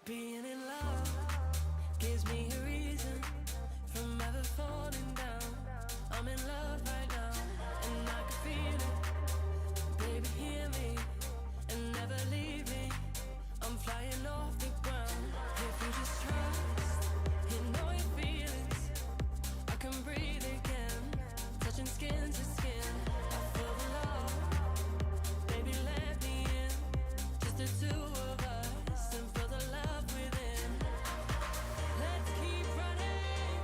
Being in love gives me a reason from ever falling down. I'm in love right now, and I can feel it. Baby, hear me and never leave me. I'm flying off the ground. If you just trust, you know your feelings. I can breathe again, touching skin to skin. I feel the love, baby, let me in. Just the two of us, and feel the love within. Let's keep running,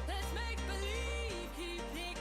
let's make believe, keep it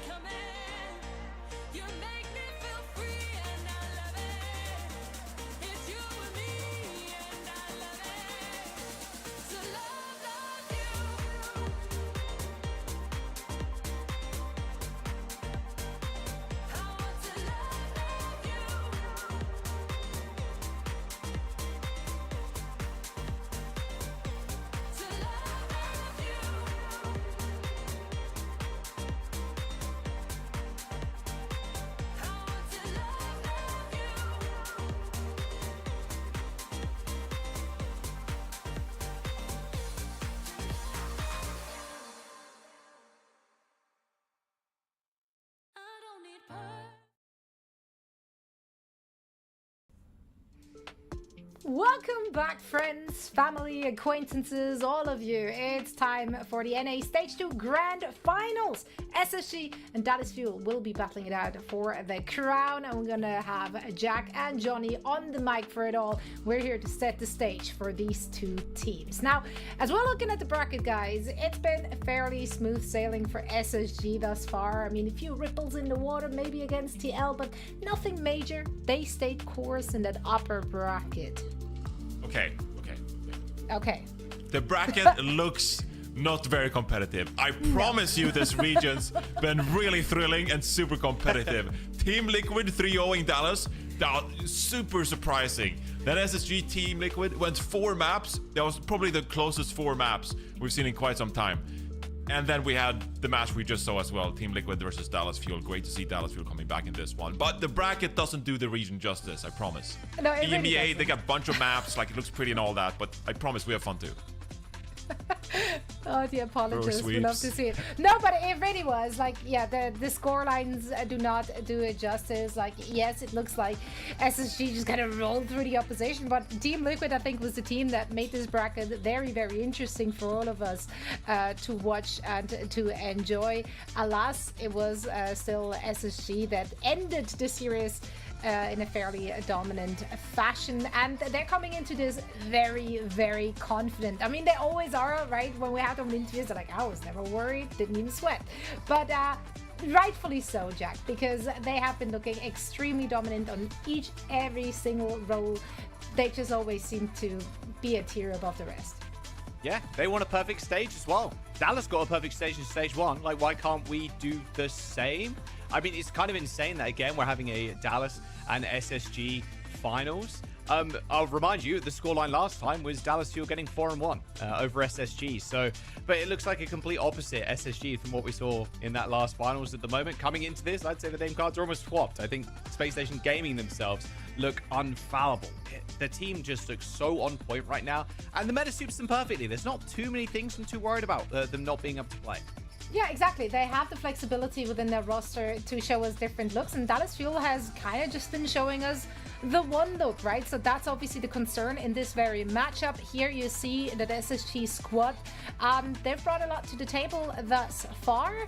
Welcome back, friends, family, acquaintances, all of you. It's time for the NA Stage 2 Grand Finals. SSG and Dallas Fuel will be battling it out for the crown, and we're gonna have Jack and Johnny on the mic for it all. We're here to set the stage for these two teams. Now, as we're looking at the bracket, guys, it's been fairly smooth sailing for SSG thus far. I mean, a few ripples in the water, maybe against TL, but nothing major. They stayed course in that upper bracket. Okay. The bracket looks not very competitive. I promise you this region's been really thrilling and super competitive. Team Liquid 3-0ing Dallas. That was super surprising. That SSG Team Liquid went 4 maps. That was probably the closest 4 maps we've seen in quite some time. And then we had the match we just saw as well, Team Liquid versus Dallas Fuel. Great to see Dallas Fuel coming back in this one. But the bracket doesn't do the region justice, I promise. No, it EMEA, really they got a bunch of maps, like it looks pretty and all that, but I promise we have fun too. Oh, the apologists. We love to see it. No, but it really was like, yeah, the score lines do not do it justice. Like, yes, it looks like SSG just kind of rolled through the opposition, but Team Liquid, I think, was the team that made this bracket very, very interesting for all of us to watch and to enjoy. Alas, it was still SSG that ended the series in a fairly dominant fashion, and they're coming into this very, very confident. I mean, they always are, right? When we had them in interviews, they're like, I was never worried, didn't even sweat. But rightfully so, Jack, because they have been looking extremely dominant on every single role. They just always seem to be a tier above the rest. Yeah, they want a perfect stage as well. Dallas got a perfect stage in stage 1. Like, why can't we do the same? I mean, it's kind of insane that, again, we're having a Dallas and SSG finals. I'll remind you, the scoreline last time was Dallas Fuel getting 4-1 over SSG. So, but it looks like a complete opposite SSG from what we saw in that last finals at the moment. Coming into this, I'd say the name cards are almost swapped. I think Space Station Gaming themselves look unfallible. The team just looks so on point right now, and the meta suits them perfectly. There's not too many things I'm too worried about them not being able to play. Yeah, exactly. They have the flexibility within their roster to show us different looks, and Dallas Fuel has kind of just been showing us the one look, right? So that's obviously the concern in this very matchup. Here you see that SSG squad, they've brought a lot to the table thus far.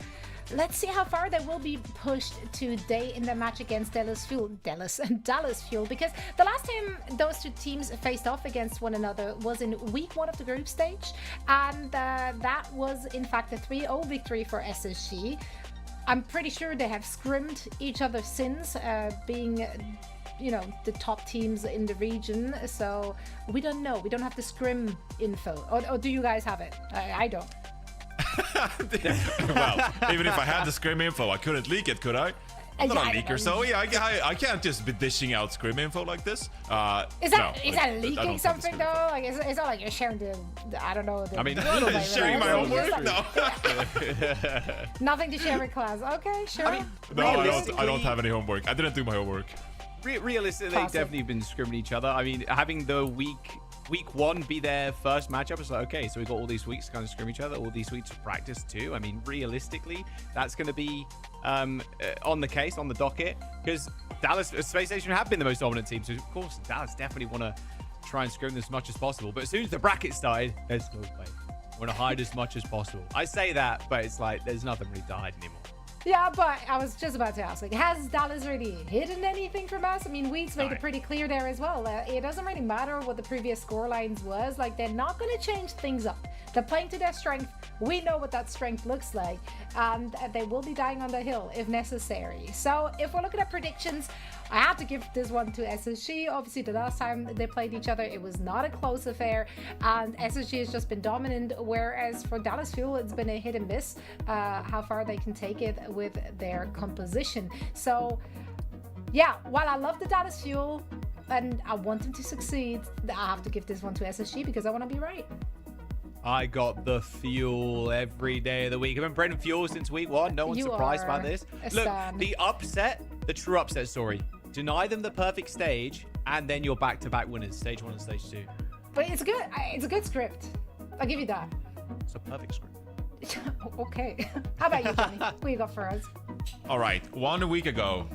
Let's see how far they will be pushed today in the match against Dallas Fuel, because the last time those two teams faced off against one another was in week 1 of the group stage, and that was in fact a 3-0 victory for SSG. I'm pretty sure they have scrimmed each other since, being, you know, the top teams in the region. So we don't know. We don't have the scrim info. Or do you guys have it? I don't. Well, even if I had the scrim info, I couldn't leak it, could I? I'm not a leaker, so yeah, I can't just be dishing out scrim info like this. Is that leaking something though? Like, it's not like you're sharing I don't know. I mean, sharing my homework? No. Nothing to share with class. Okay, sure. I mean, no, I don't have any homework. I didn't do my homework. Realistically, they've definitely been scrimming each other. I mean, having the week 1 be their first matchup, it's like, okay, so we've got all these weeks to kind of scrim each other, all these weeks to practice too. I mean, realistically, that's going to be on the case, on the docket, because Dallas Space Station have been the most dominant team. So, of course, Dallas definitely want to try and scrim as much as possible. But as soon as the bracket started, there's no way. Want to hide as much as possible. I say that, but it's like there's nothing really to hide anymore. Yeah, but I was just about to ask, like, has Dallas really hidden anything from us? I mean, Weeds made it pretty clear there as well. It doesn't really matter what the previous score lines was. Like, they're not going to change things up. They're playing to their strength. We know what that strength looks like. And they will be dying on the hill if necessary. So if we're looking at predictions, I have to give this one to SSG. Obviously, the last time they played each other, it was not a close affair, and SSG has just been dominant, whereas for Dallas Fuel, it's been a hit and miss how far they can take it with their composition. So, yeah, while I love the Dallas Fuel, and I want them to succeed, I have to give this one to SSG because I want to be right. I got the Fuel every day of the week. I've been Brendan Fuel since week 1. No one's surprised by this. Look, the upset, the true upset story. Deny them the perfect stage, and then you're back-to-back winners, stage 1 and stage 2. But it's good. It's a good script. I'll give you that. It's a perfect script. Okay. How about you, Johnny? What you got for us? All right. 1 week ago,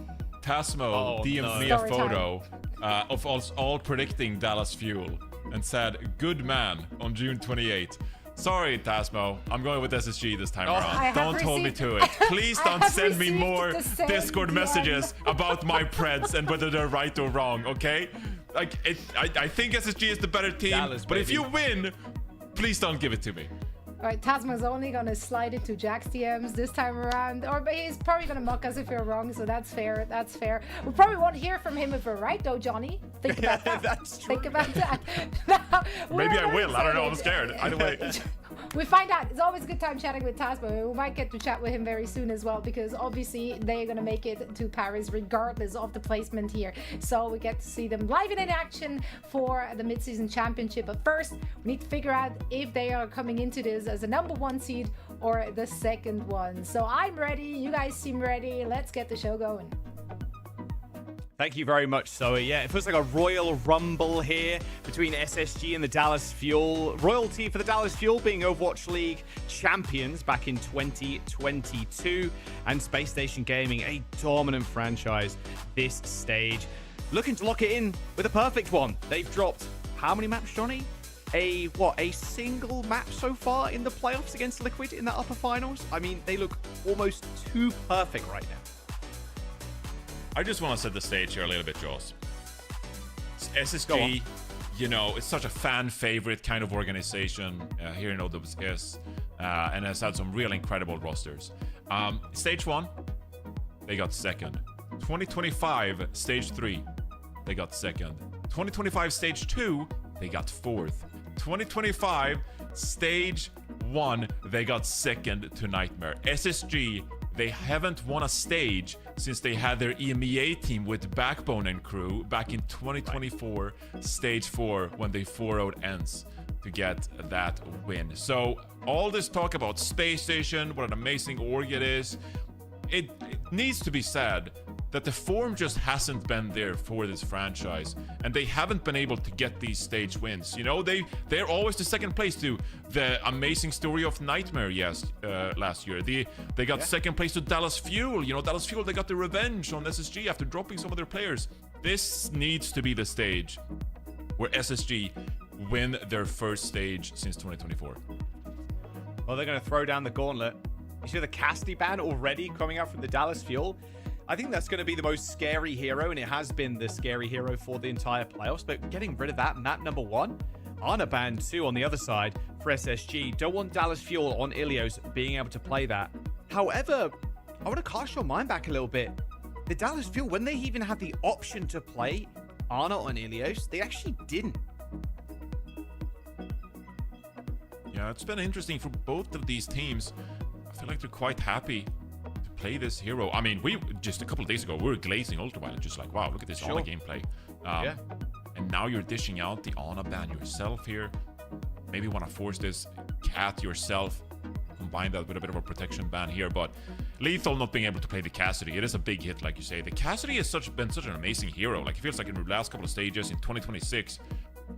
Tasmo DM'd me a photo of us all predicting Dallas Fuel and said, good man, on June 28th. Sorry, Tasmo. I'm going with SSG this time around. Don't hold me to it. Please don't send me more Discord messages about my Preds and whether they're right or wrong, okay? Like, I think SSG is the better team, Dallas, but if you win, please don't give it to me. All right, Tasma's only going to slide into Jack's DMs this time around. Or but he's probably going to mock us if we're wrong, so that's fair. That's fair. We probably won't hear from him if we're right, though, Johnny. Think about that. That's true. Think about that. Now, Maybe I will. I don't know. I'm scared. Either way. We find out. It's always a good time chatting with Tasma. We might get to chat with him very soon as well, because obviously they're going to make it to Paris regardless of the placement here. So we get to see them live and in action for the Midseason Championship. But first, we need to figure out if they are coming into this as a #1 seed or the second one. So I'm ready. You guys seem ready. Let's get the show going. Thank you very much, Zoe. Yeah, it feels like a Royal Rumble here between SSG and the Dallas Fuel. Royalty for the Dallas Fuel being Overwatch League champions back in 2022. And Space Station Gaming, a dominant franchise this stage. Looking to lock it in with a perfect one. They've dropped how many maps, Johnny? A single map so far in the playoffs against Liquid in the upper finals? I mean, they look almost too perfect right now. I just want to set the stage here a little bit, Jaws. SSG, you know, it's such a fan favorite kind of organization here in OWCS, and has had some real incredible rosters. Stage 1, they got second. 2025 Stage 3, they got second. 2025 Stage 2, they got fourth. 2025 Stage 1, they got second to Nightmare. SSG, they haven't won a stage since they had their EMEA team with Backbone and crew back in 2024, Stage 4, when they 4-0'd ENCE to get that win. So all this talk about Space Station, what an amazing org it is, it needs to be said that the form just hasn't been there for this franchise, and they haven't been able to get these stage wins. You know, they're always the second place to the amazing story of Nightmare last year. They got second place to Dallas Fuel. You know, Dallas Fuel, they got the revenge on SSG after dropping some of their players. This needs to be the stage where SSG win their first stage since 2024. Well, they're going to throw down the gauntlet. You see the Cassidy ban already coming out from the Dallas Fuel. I think that's going to be the most scary hero, and it has been the scary hero for the entire playoffs. But getting rid of that map #1, Ana ban 2 on the other side for SSG. Don't want Dallas Fuel on Ilios being able to play that. However, I want to cast your mind back a little bit. The Dallas Fuel, when they even had the option to play Ana on Ilios, they actually didn't. Yeah, it's been interesting for both of these teams. I feel like they're quite happy to play this hero. I mean, we just a couple of days ago, we were glazing Ultraviolet, just like, wow, look at this Ana gameplay. And now you're dishing out the Ana ban yourself here. Maybe want to force this Cat yourself. Combine that with a bit of a protection ban here, but Lethal not being able to play the Cassidy, it is a big hit, like you say. The Cassidy has been such an amazing hero. Like, it feels like in the last couple of stages in 2026,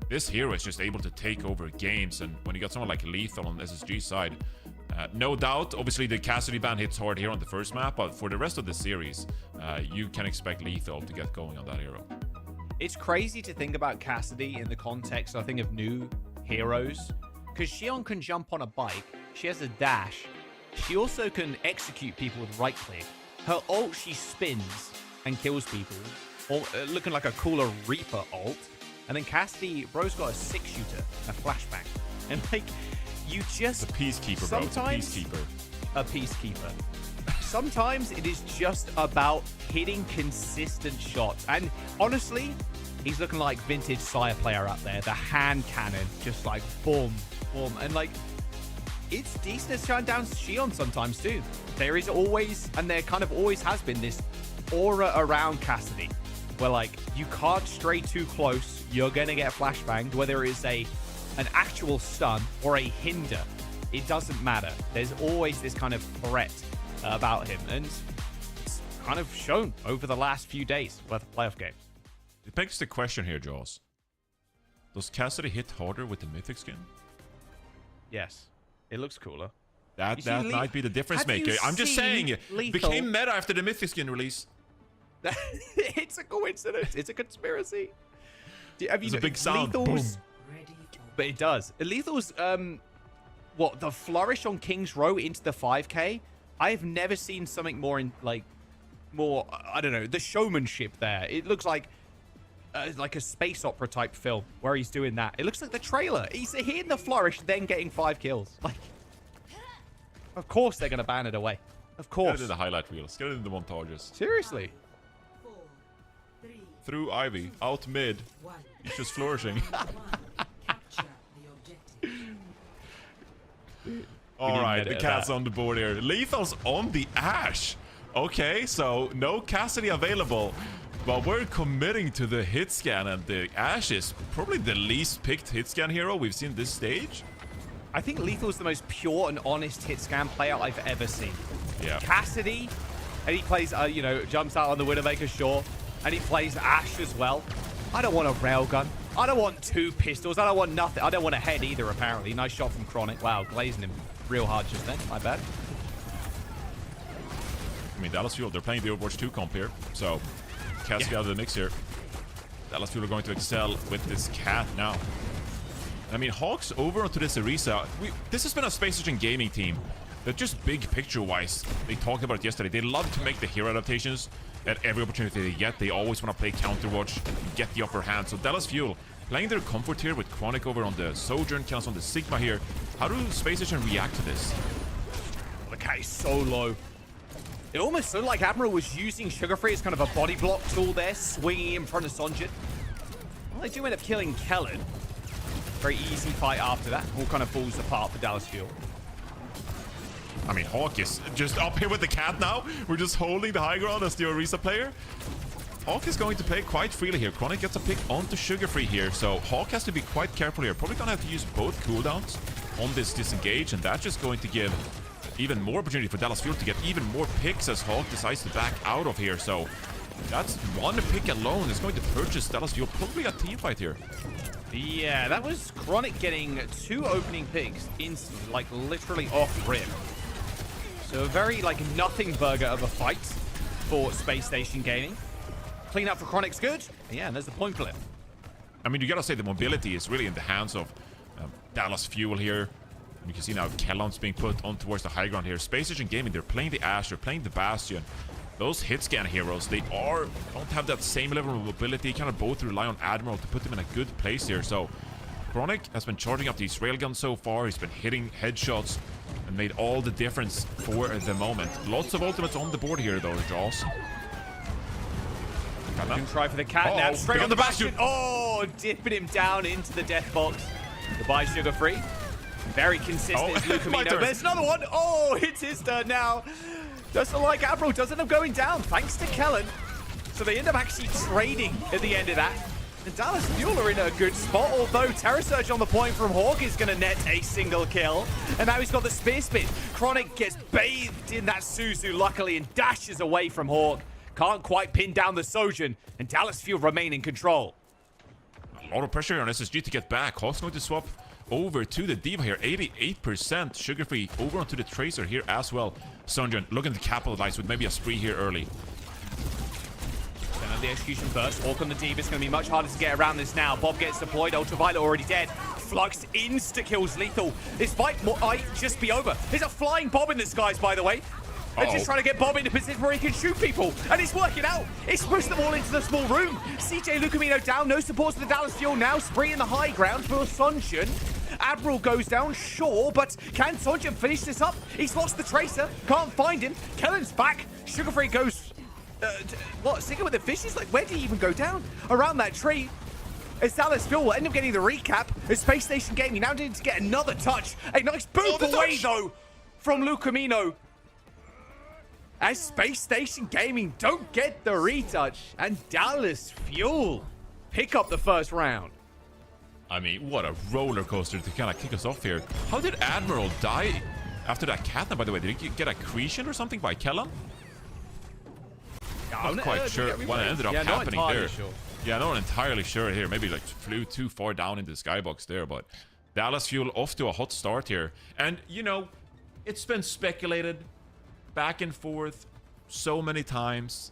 this hero is just able to take over games. And when you got someone like Lethal on the SSG side, no doubt, obviously the Cassidy ban hits hard here on the first map, but for the rest of the series, you can expect Lethal to get going on that hero. It's crazy to think about Cassidy in the context, I think, of new heroes, because Xion can jump on a bike, she has a dash, she also can execute people with right click. Her ult, she spins and kills people, looking like a cooler Reaper ult. And then Cassidy, bro's got a 6-shooter, a flashbang, and like, you just... The Peacekeeper, bro. It's a Peacekeeper. A Peacekeeper. Sometimes it is just about hitting consistent shots. And honestly, he's looking like vintage Sire player out there. The hand cannon, just like boom, boom. And like, it's decent at shutting down Xion sometimes too. There is always, and there kind of always has been, this aura around Cassidy, where like, you can't stray too close, you're gonna get flashbanged, whether it's an actual stun or a hinder, it doesn't matter. There's always this kind of threat about him, and it's kind of shown over the last few days worth of playoff games. It begs the question here, Jaws. Does Cassidy hit harder with the Mythic skin? Yes. It looks cooler. That might be the difference maker. I'm just saying, it became meta after the Mythic skin release. It's a coincidence. It's a conspiracy. Have you It's a big sound. Boom. But it does. Lethal's, what, the flourish on King's Row into the 5K? I have never seen something more I don't know, the showmanship there. It looks like a space opera type film where he's doing that. It looks like the trailer. He's hitting the flourish, then getting 5 kills. Like, of course they're going to ban it away. Of course. Get it in the highlight reels. Get it in the montages. Seriously. Through Ivy, out mid. He's just flourishing. All right, the cat's on the board here. Lethal's on the Ashe. Okay, so no Cassidy available, but we're committing to the hit scan, and the Ashe is probably the least picked hit scan hero we've seen this stage. I think Lethal's the most pure and honest hit scan player I've ever seen. Yeah. Cassidy, and he plays, you know, jumps out on the Widowmaker, sure, and he plays Ashe as well. I don't want a railgun. I don't want 2 pistols. I don't want nothing. I don't want a head either, apparently. Nice shot from Chronic. Wow, glazing him real hard just then. My bad. I mean, Dallas Fuel, they're playing the Overwatch 2 comp here, so Cassidy out of the mix here. Dallas Fuel are going to excel with this cat now. I mean, Hawks over onto this Orisa. This has been a Space Station Gaming team that just big picture-wise, they talked about it yesterday. They love to make the hero adaptations at every opportunity they get. They always want to play Counterwatch and get the upper hand. So Dallas Fuel playing their comfort here with Chronic over on the Sojourn, Kills on the Sigma here. How do Space Station react to this? The cat is so low. It almost looked like Admiral was using Sugar Free as kind of a body block tool there, swinging in front of Sonjin. Well, they do end up killing Kellen. Very easy fight after that. All kind of falls apart for Dallas Fuel. I mean, Hawk is just up here with the cat now. We're just holding the high ground as the Orisa player. Hawk is going to play quite freely here. Chronic gets a pick onto Sugar Free here, so Hawk has to be quite careful here. Probably gonna have to use both cooldowns on this disengage, and that's just going to give even more opportunity for Dallas Fuel to get even more picks as Hawk decides to back out of here. So that's one pick alone is going to purchase Dallas Fuel probably a team fight here. Yeah, that was Chronic getting 2 opening picks instantly, like literally off rip. So a very like nothing burger of a fight for Space Station Gaming. Clean up for Chronic's good. Yeah, and there's the point flip. I mean, you gotta say the mobility is really in the hands of Dallas Fuel here. And you can see now Kellon's being put on towards the high ground here. Space Station Gaming, they're playing the Ashe, they're playing the Bastion. Those hit scan heroes, they don't have that same level of mobility. Kind of both rely on Admiral to put them in a good place here. So Chronic has been charging up these railguns so far. He's been hitting headshots and made all the difference for the moment. Lots of ultimates on the board here though, Jaws. Can try for the cat now. Straight on the Bastion. Oh, dipping him down into the death box. Goodbye, Sugar Free. Very consistent as Lucamino. There's another one. Oh, it's his turn now. Doesn't like Admiral. Doesn't end up going down thanks to Kellen. So they end up actually trading at the end of that. And Dallas Fuel are in a good spot, although Terror Surge on the point from Hawk is going to net a single kill. And now he's got the Spear Spin. Chronic gets bathed in that Suzu, luckily, and dashes away from Hawk. Can't quite pin down the Sojourn, and Dallas Fuel remain in control. A lot of pressure on SSG to get back. Hawk's going to swap over to the Diva here. 88% Sugar Free over onto the Tracer here as well. Sojourn looking to capitalize with maybe a spree here early. The execution first. Hawk on the Diva. It's going to be much harder to get around this now. Bob gets deployed. Ultraviolet already dead. Flux insta-kills Lethal. This fight might just be over. There's a flying Bob in the skies, by the way. They're just trying to get Bob into a position where he can shoot people. And it's working out. It's pushed them all into the small room. CJ Lucamino down. No support for the Dallas Fuel now. Spree in the high ground for Sonjin. Admiral goes down, sure, but can Sonjin finish this up? He's lost the Tracer. Can't find him. Kellen's back. Sugar Free goes... what? Sticking with the fishes? Like, where did he even go down? Around that tree. As Dallas Fuel will end up getting the recap. As Space Station Gaming now needing to get another touch. A nice boop away, though, from Lucamino. As Space Station Gaming don't get the retouch. And Dallas Fuel pick up the first round. I mean, what a roller coaster to kind of kick us off here. How did Admiral die after that Katna, by the way? Did he get accretion or something by Kellen? Not quite sure what ended up happening there. Sure. Yeah, not entirely sure here. Maybe like flew too far down into the skybox there, but Dallas Fuel off to a hot start here. And, you know, it's been speculated back and forth so many times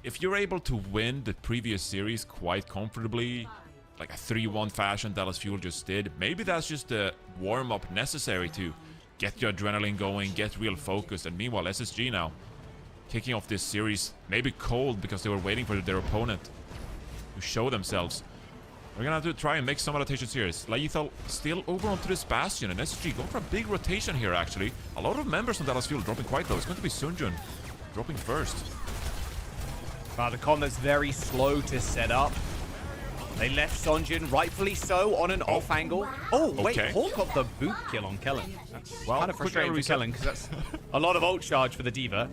if you're able to win the previous series quite comfortably, like a 3-1 fashion Dallas Fuel just did, maybe that's just the warm-up necessary to get your adrenaline going, get real focused. And meanwhile, SSG now kicking off this series maybe cold because they were waiting for their opponent to show themselves. We're gonna have to try and make some rotations here. Lethal still over onto this Bastion, and SSG going for a big rotation here actually. A lot of members from Dallas Fuel dropping quite low. It's going to be Sunjun dropping first. The con that's very slow to set up. They left Sunjun, rightfully so, on an off angle. Oh, wait, okay. Hawk got the boot kill on Kellen. That's kind of frustrating for reset. Kellen, because that's a lot of ult charge for the Diva.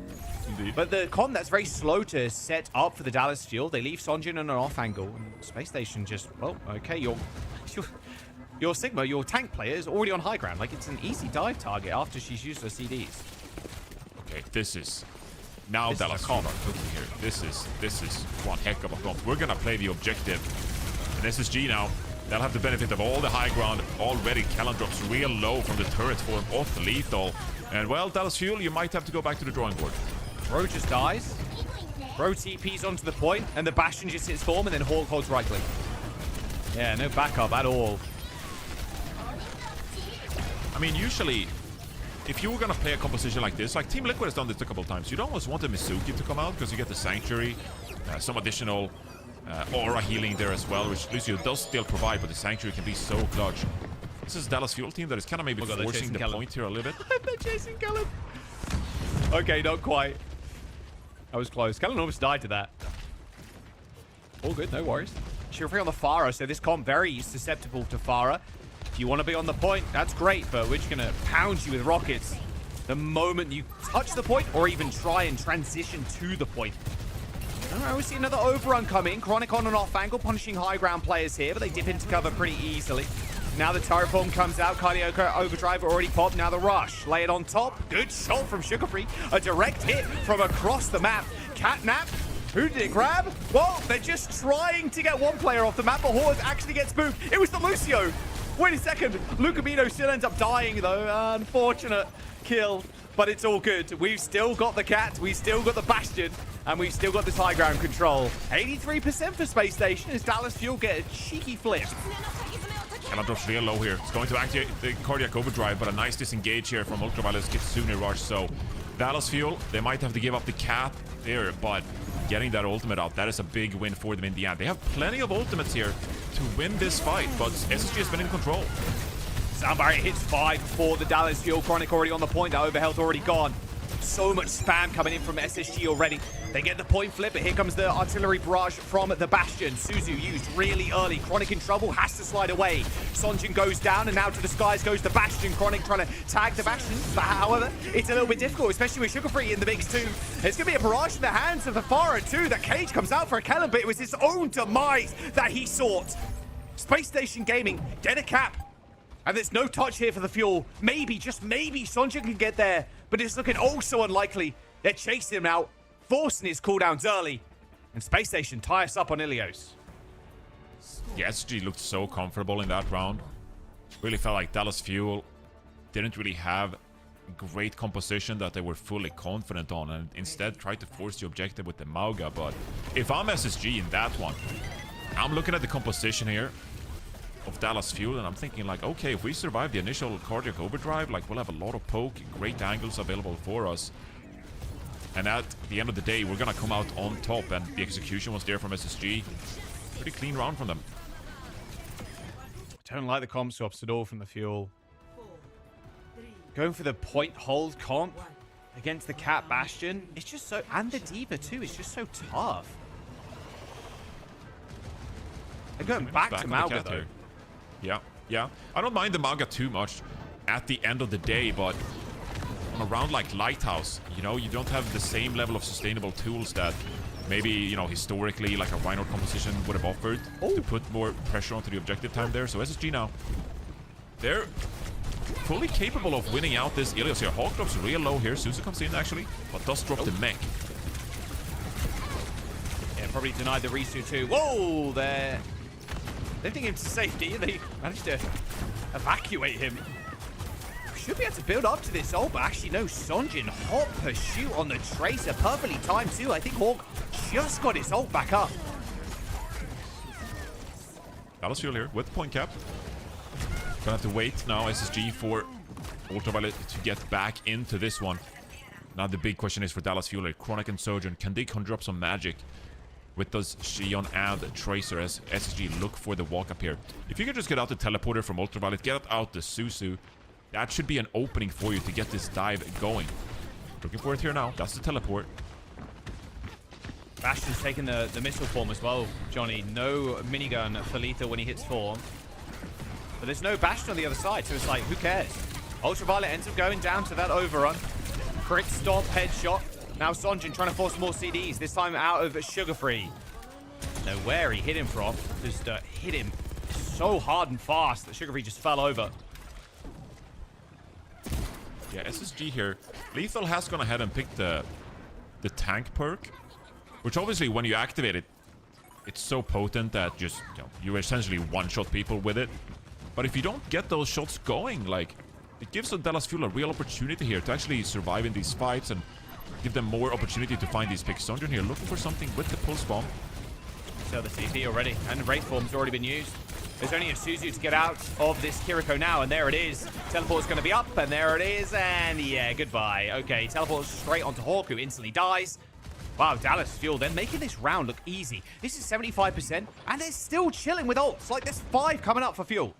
Indeed. But the con that's very slow to set up for the Dallas Fuel. They leave Sunjun on an off angle, and Space Station just, well, okay, your Sigma, your tank player, is already on high ground. Like, it's an easy dive target after she's used her CDs. Okay, this is now Dallas Fuel are cooking here. This is one heck of a comp. We're gonna play the objective. And SSG now, they'll have the benefit of all the high ground already. Kellen drops real low from the turret form off the lethal. And well, Dallas Fuel, you might have to go back to the drawing board. Bro just dies. Bro TPs onto the point, and the Bastion just hits form, and then Hawk holds right click. Yeah, no backup at all. I mean, usually, if you were gonna play a composition like this, like Team Liquid has done this a couple of times, you'd almost want the Mizuki to come out because you get the Sanctuary, some additional aura healing there as well, which Lucio does still provide, but the Sanctuary can be so clutch. This is Dallas Fuel team that is kind of maybe forcing the point here a little bit. They're chasing Kellen. Okay, not quite. That was close. Kellen almost died to that. All good, no worries. Shifree on the Pharah, so this comp very susceptible to Pharah. If you want to be on the point, that's great, but we're just going to pound you with rockets the moment you touch the point or even try and transition to the point. All right, we see another overrun come in. Chronic on and off angle, punishing high ground players here, but they dip into cover pretty easily. Now the turret form comes out. Cardiac overdrive already popped. Now the rush. Lay it on top. Good shot from Sugarfree. A direct hit from across the map. Catnap. Who did it grab? Well, they're just trying to get one player off the map, but Horde actually gets spooked. It was the Lucio. Wait a second. Lucamino still ends up dying, though. Unfortunate kill, but it's all good. We've still got the Cat. We've still got the Bastion. And we've still got this high ground control. 83% for Space Station as Dallas Fuel get a cheeky flip. Kellen drops real low here. It's going to activate the Cardiac Overdrive, but a nice disengage here from Ultraviolet's Kitsune Rush. So Dallas Fuel, they might have to give up the Cat there, but getting that ultimate out, that is a big win for them in the end. They have plenty of ultimates here to win this fight, but SSG has been in control. Soundbarrier hits 5 for the Dallas Fuel. Chronic already on the point. That overhealth already gone. So much spam coming in from SSG already. They get the point flip, but here comes the artillery barrage from the Bastion. Suzu used really early. Chronic in trouble, has to slide away. Sonjin goes down, and now to the skies goes the Bastion. Chronic trying to tag the Bastion, but however, it's a little bit difficult, especially with Sugarfree in the mix too. There's going to be a barrage in the hands of the Pharah too. The cage comes out for a Kellen, but it was his own demise that he sought. Space Station Gaming, get a cap. And there's no touch here for the Fuel. Maybe, just maybe, Sonjin can get there, but it's looking also unlikely. They're chasing him out, forcing his cooldowns early. And Space Station tie us up on Ilios. Yeah, SG looked so comfortable in that round. Really felt like Dallas Fuel didn't really have great composition that they were fully confident on, and instead tried to force the objective with the Mauga. But if I'm SSG in that one, I'm looking at the composition here of Dallas Fuel, and I'm thinking like, okay, if we survive the initial Cardiac Overdrive, like we'll have a lot of poke, great angles available for us. And at the end of the day, we're gonna come out on top, and the execution was there from SSG. Pretty clean round from them. Don't like the comp swaps at all from the Fuel. Going for the point hold comp against the Cat Bastion. It's just so, and the Diva too, it's just so tough. They're going back to Mauga though. Yeah. I don't mind the Mauga too much at the end of the day, but on a round like Lighthouse, you know, you don't have the same level of sustainable tools that maybe, you know, historically like a Rhino composition would have offered to put more pressure onto the objective time there. So SSG now, they're fully capable of winning out this Ilios here. Hawk drops real low here. Suzu comes in actually, but does drop the mech. Yeah, probably denied the Risu too. Whoa, they're lifting him to safety, and they managed to evacuate him. Should be able to build up to this ult, but actually no, Sonjin hot pursuit on the Tracer, perfectly timed too. I think Hawk just got its ult back up. Dallas Fuel here with the point cap. Gonna have to wait now, SSG, for Ultraviolet to get back into this one. Now the big question is for Dallas Fuel, Chronic and Sojourn, can they conjure up some magic with those Xion and Tracer as SSG look for the walk up here? If you can just get out the teleporter from Ultraviolet, get out the Susu, that should be an opening for you to get this dive going. Looking for it here now. That's the teleport. Bastion's taking the missile form as well, Johnny. No minigun for Lethal when he hits form. But there's no Bastion on the other side, so it's like, who cares? Ultraviolet ends up going down to that overrun. Crit stop, headshot. Now Sonjin trying to force more CDs, this time out of Sugar Free. Know where he hit him from. Just hit him so hard and fast that Sugar Free just fell over. Yeah, SSG here. Lethal has gone ahead and picked the tank perk, which obviously when you activate it, it's so potent that just, you essentially one-shot people with it. But if you don't get those shots going, like, it gives Dallas Fuel a real opportunity here to actually survive in these fights and give them more opportunity to find these picks. Sonjin here looking for something with the pulse bomb. So the CP already, and the Wraith form's already been used. There's only a Suzu to get out of this Kiriko now, and there it is. Teleport's going to be up, and there it is, and yeah, goodbye. Okay, teleports straight onto Hawk, who instantly dies. Wow, Dallas Fuel, they're making this round look easy. This is 75%, and they're still chilling with ults. Like, there's 5 coming up for Fuel.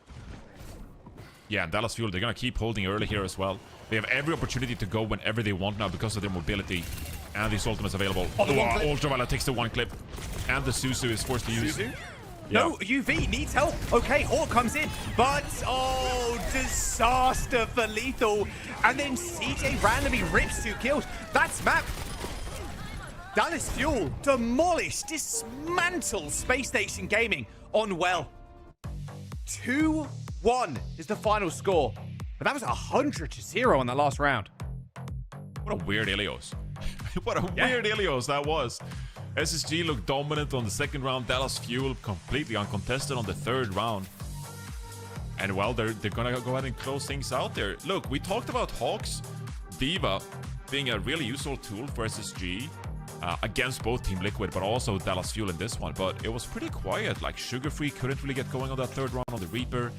Yeah, Dallas Fuel, they're going to keep holding early here as well. They have every opportunity to go whenever they want now because of their mobility. And these ultimates available. Ultraviolet takes the 1 clip. And the Susu is forced to use. Suzu? Yeah. No, UV needs help. Okay, Hawk comes in. But, oh, disaster for Lethal. And then CJ randomly rips 2 kills. That's map. Dallas Fuel demolish, dismantle Space Station Gaming on well. 2-1 is the final score. But that was 100-0 on the last round. What a weird Ilios. What a weird Ilios that was. SSG looked dominant on the 2nd round. Dallas Fuel completely uncontested on the 3rd round. And well, they're gonna go ahead and close things out there. Look, we talked about Hawk's Diva being a really useful tool for SSG against both Team Liquid, but also Dallas Fuel in this one. But it was pretty quiet. Like, Sugar Free couldn't really get going on that 3rd round on the Reaper.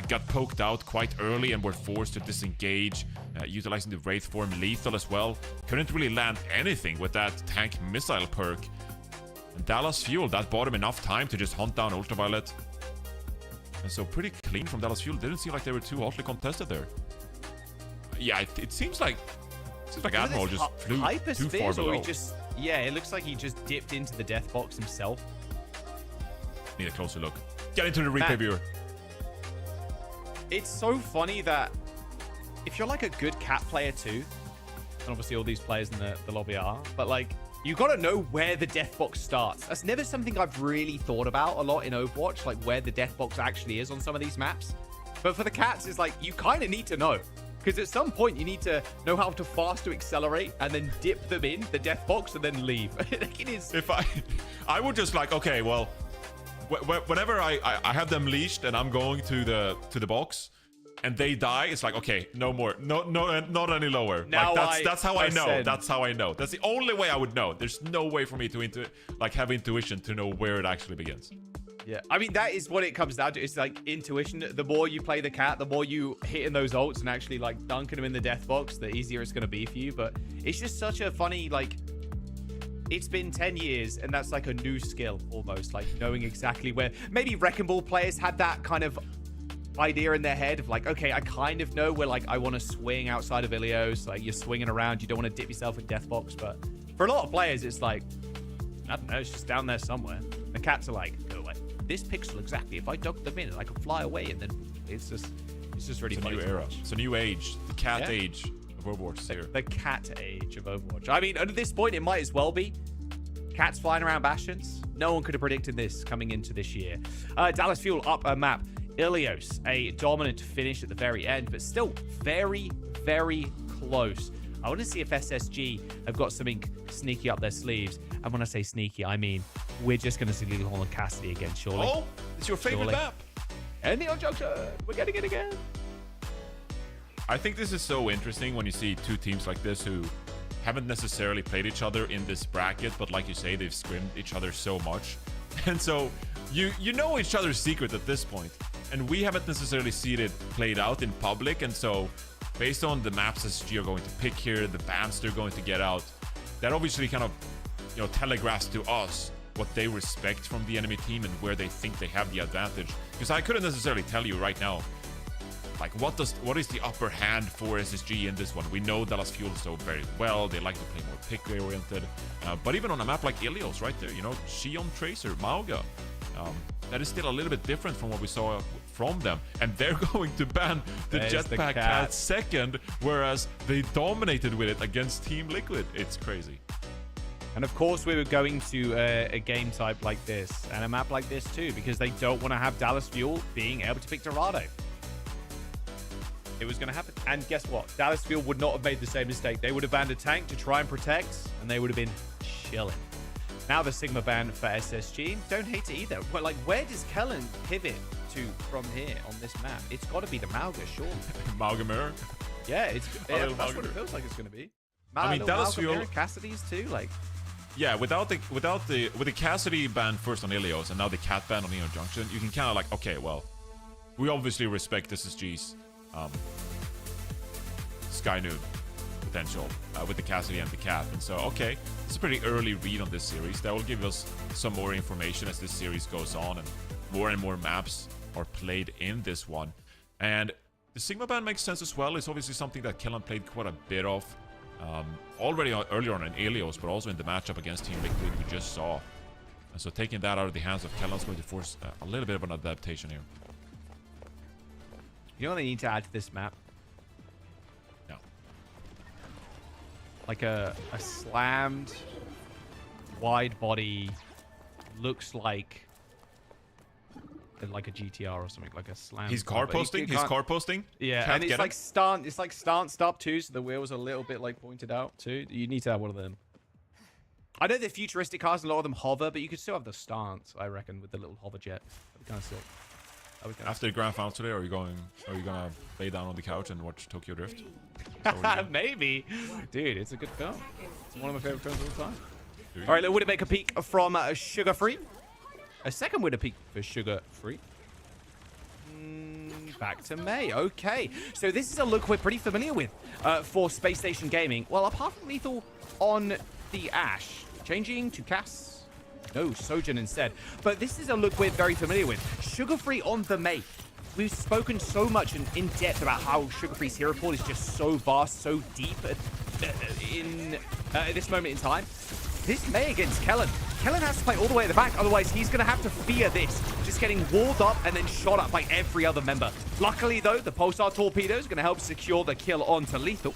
Got poked out quite early and were forced to disengage, utilizing the Wraith form. Lethal as well. Couldn't really land anything with that tank missile perk. And Dallas Fuel, that bought him enough time to just hunt down Ultraviolet. And so pretty clean from Dallas Fuel. Didn't seem like they were too hotly contested there. Yeah, it seems like Admiral just flew too far below. It looks like he just dipped into the death box himself. Need a closer look. Get into the replay viewer. It's so funny that if you're like a good cat player too, and obviously all these players in the lobby are, but like, you gotta know where the death box starts. That's never something I've really thought about a lot in Overwatch, like where the death box actually is on some of these maps. But for the cats, it's like, you kind of need to know. Because at some point, you need to know how to fast to accelerate and then dip them in the death box and then leave. It is. If I would just like, okay, well, whenever I have them leashed and I'm going to the box and they die, it's like, okay, no more, no, not any lower. Now like that's how I know. That's how I know. That's the only way I would know. There's no way for me to have intuition to know where it actually begins. Yeah, I mean, that is what it comes down to. It's like intuition. The more you play the cat, the more you hit in those ults and actually like dunking them in the death box, the easier it's going to be for you. But it's just such a funny, like, it's been 10 years and that's like a new skill almost, like knowing exactly where. Maybe Wrecking Ball players had that kind of idea in their head of like, okay, I kind of know where like I want to swing outside of Ilios. Like, you're swinging around, you don't want to dip yourself in death box. But for a lot of players, it's like, I don't know, it's just down there somewhere. The cats are like, go away. This pixel exactly. If I dug them in, I could fly away, and then it's just really funny. It's a new era. It's a new age. The cat age of Overwatch is here. The cat age of Overwatch. I mean, at this point, it might as well be. Cats flying around bastions. No one could have predicted this coming into this year. Dallas Fuel up a map. Ilios, a dominant finish at the very end, but still very, very close. I want to see if SSG have got something sneaky up their sleeves. And when I say sneaky, I mean we're just going to see Lethal and Cassidy again, surely. Oh, it's your favorite map. And the junction, we're getting it again. I think this is so interesting when you see two teams like this who haven't necessarily played each other in this bracket, but like you say, they've scrimmed each other so much. And so you know each other's secret at this point. And we haven't necessarily seen it played out in public. And so based on the maps SSG are going to pick here, the bans they're going to get out, that obviously kind of, you know, telegraphs to us what they respect from the enemy team and where they think they have the advantage. Because I couldn't necessarily tell you right now, like, what is the upper hand for SSG in this one? We know Dallas Fuel so very well. They like to play more pick-oriented. But even on a map like Ilios right there, you know, Xion, Tracer, Mauga, that is still a little bit different from what we saw from them. And they're going to ban the Jetpack Cat second, whereas they dominated with it against Team Liquid. It's crazy. And of course, we were going to a game type like this and a map like this too, because they don't want to have Dallas Fuel being able to pick Dorado. It was going to happen. And guess what? Dallas Fuel would not have made the same mistake. They would have banned a tank to try and protect, and they would have been chilling. Now the Sigma ban for SSG. Don't hate it either. But, like, where does Kellen pivot to from here on this map? It's got to be the Mauga, sure. Mauga mirror? Yeah, that's what it feels like it's going to be. I mean, Dallas Fuel... Cassidy's too, like... Yeah, with the Cassidy ban first on Ilios and now the Cat ban on Neon Junction, you can kind of like, okay, well, we obviously respect SSG's Sky Noon potential with the Cassidy and the Cat. And so, okay, it's a pretty early read on this series. That will give us some more information as this series goes on and more maps are played in this one. And the Sigma ban makes sense as well. It's obviously something that Kellen played quite a bit of already earlier on in Ilios, but also in the matchup against Team Liquid we just saw. And so taking that out of the hands of Kellen's going to force a little bit of an adaptation here. You know what they need to add to this map? No. Like a slammed wide body, looks like a GTR or something, like a slam. He's car posting. He's car posting. Yeah, Can't and it's like stance. It's like stance stop too. So the wheels are a little bit like pointed out too. You need to have one of them. I know they're futuristic cars. A lot of them hover, but you could still have the stance. I reckon with the little hover jet. That'd be kind of sick. After the grand final today, are you gonna lay down on the couch and watch Tokyo Drift? Maybe, dude. It's a good film. It's one of my favorite films of all time. All right, little Widowmaker peek from Sugar Free. A second winner peak for Sugar Free. Back to May. Okay. So this is a look we're pretty familiar with for Space Station Gaming. Well, apart from Lethal on the Ash. Changing to Cass. No, Sojourn instead. But this is a look we're very familiar with. Sugar Free on the May. We've spoken so much and in depth about how Sugar Free's hero pool is just so vast, so deep at this moment in time. This May against Kellen. Kellen has to play all the way at the back, otherwise he's going to have to fear this. Just getting walled up and then shot up by every other member. Luckily, though, the Pulsar Torpedo is going to help secure the kill onto Lethal.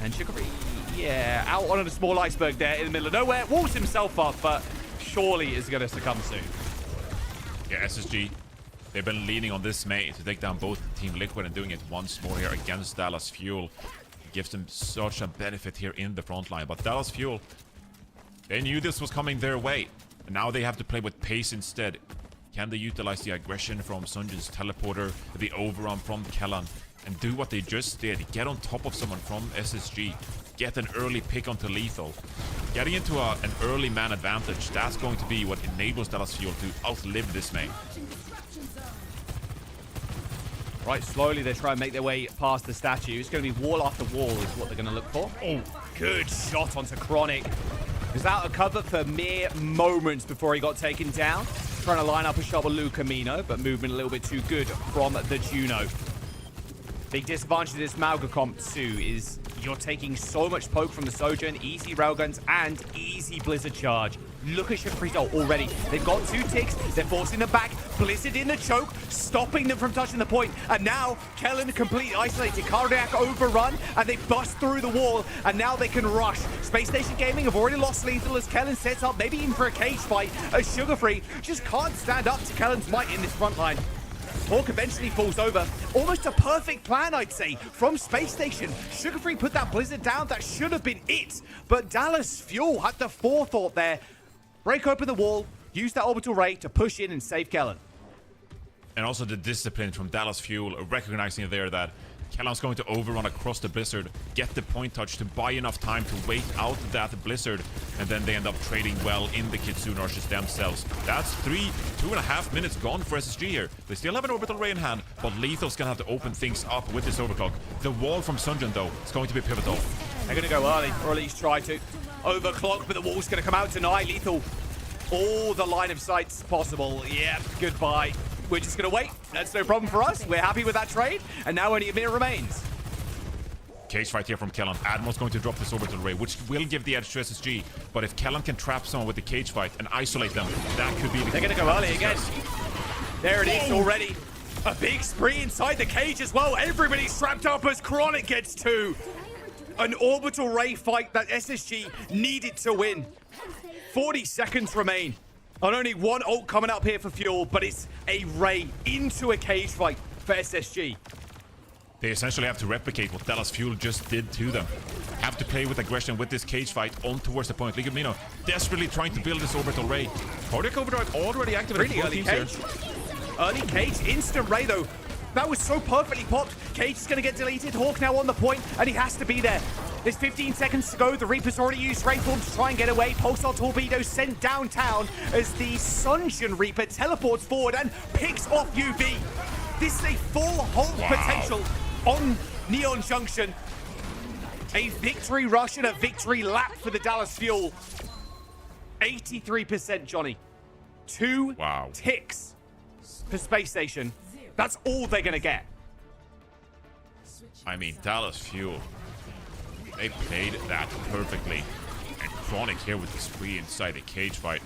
And Sugar Free, yeah, out on a small iceberg there in the middle of nowhere. Walls himself up, but surely is going to succumb soon. Yeah, SSG, they've been leaning on this May to take down both Team Liquid and doing it once more here against Dallas Fuel. It gives them such a benefit here in the front line. But Dallas Fuel, they knew this was coming their way. And now they have to play with pace instead. Can they utilize the aggression from Sunjin's teleporter, the overrun from Kellan, and do what they just did? Get on top of someone from SSG. Get an early pick onto Lethal. Getting into an early man advantage, that's going to be what enables Dallas Fuel to outlive this May. Right, slowly they try and make their way past the statue. It's going to be wall after wall is what they're going to look for. Oh, good shot onto Chronic. He was out of cover for mere moments before he got taken down. Trying to line up a shot with Lu Camino, but movement a little bit too good from the Juno. Big disadvantage of this Mauga comp too is you're taking so much poke from the Sojourn, easy railguns, and easy Blizzard charge. Look at Sugar Free's ult already. They've got 2 ticks. They're forcing them back. Blizzard in the choke, stopping them from touching the point. And now, Kellen completely isolated. Cardiac overrun, and they bust through the wall. And now they can rush. Space Station Gaming have already lost Lethal as Kellen sets up, maybe even for a cage fight. As Sugar Free just can't stand up to Kellen's might in this front line. Hawk eventually falls over. Almost a perfect plan, I'd say, from Space Station. Sugar Free put that Blizzard down. That should have been it. But Dallas Fuel had the forethought there. Break open the wall, use that orbital ray to push in and save Kellen. And also the discipline from Dallas Fuel, recognizing there that Kellan's going to overrun across the Blizzard, get the point touch to buy enough time to wait out that Blizzard, and then they end up trading well in the Kitsune Archers themselves. That's 2.5 minutes gone for SSG here. They still have an Orbital Ray in hand, but Lethal's gonna have to open things up with this overclock. The wall from Sunjun, though, is going to be pivotal. They're going to go early, or at least try to. Overclock, but the wall's going to come out tonight. Lethal, all the line of sights possible. Yeah, goodbye. We're just going to wait. That's no problem for us. We're happy with that trade. And now only a minute remains. Cage fight here from Kellan. Admiral's going to drop this Orbital Ray, which will give the edge to SSG. But if Kellan can trap someone with the cage fight and isolate them, that could be the... They're going to go early again. There it is already. A big spree inside the cage as well. Everybody's trapped up as Chronic gets 2. An Orbital Ray fight that SSG needed to win. 40 seconds remain. And only one ult coming up here for Fuel, but it's a Ray into a cage fight for SSG. They essentially have to replicate what Dallas Fuel just did to them. Have to play with aggression with this cage fight on towards the point. League of Mino desperately trying to build this Orbital Ray. Cardiac Overdrive already activated. Really early cage. Early cage, instant Ray though. That was so perfectly popped. Cage is going to get deleted. Hawk now on the point, and he has to be there. There's 15 seconds to go. The Reaper's already used Ray Form to try and get away. Pulsar Torpedo sent downtown as the Sunjun Reaper teleports forward and picks off UV. This is a full hold potential on Neon Junction. A victory rush and a victory lap for the Dallas Fuel. 83%, Johnny. 2 ticks for Space Station. That's all they're going to get. I mean, Dallas Fuel, they played that perfectly. And Chronic here with the spree inside the cage fight.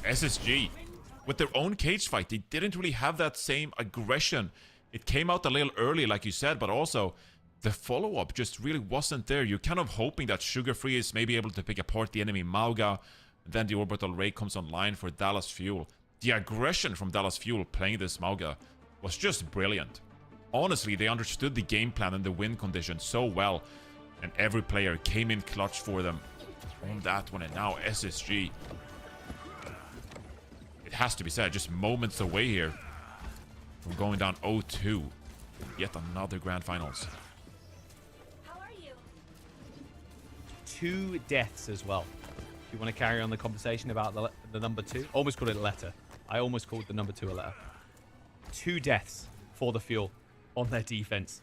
SSG, with their own cage fight, they didn't really have that same aggression. It came out a little early, like you said, but also the follow-up just really wasn't there. You're kind of hoping that Sugar Free is maybe able to pick apart the enemy Mauga. Then the Orbital Ray comes online for Dallas Fuel. The aggression from Dallas Fuel playing this Mauga was just brilliant. Honestly, they understood the game plan and the win condition so well, and every player came in clutch for them on that one. And now SSG, it has to be said, just moments away here from going down 0-2. Yet another grand finals. 2 deaths as well. If you want to carry on the conversation about the number 2, almost called it a letter. I almost called the number 2 a letter. 2 deaths for the Fuel on their defense.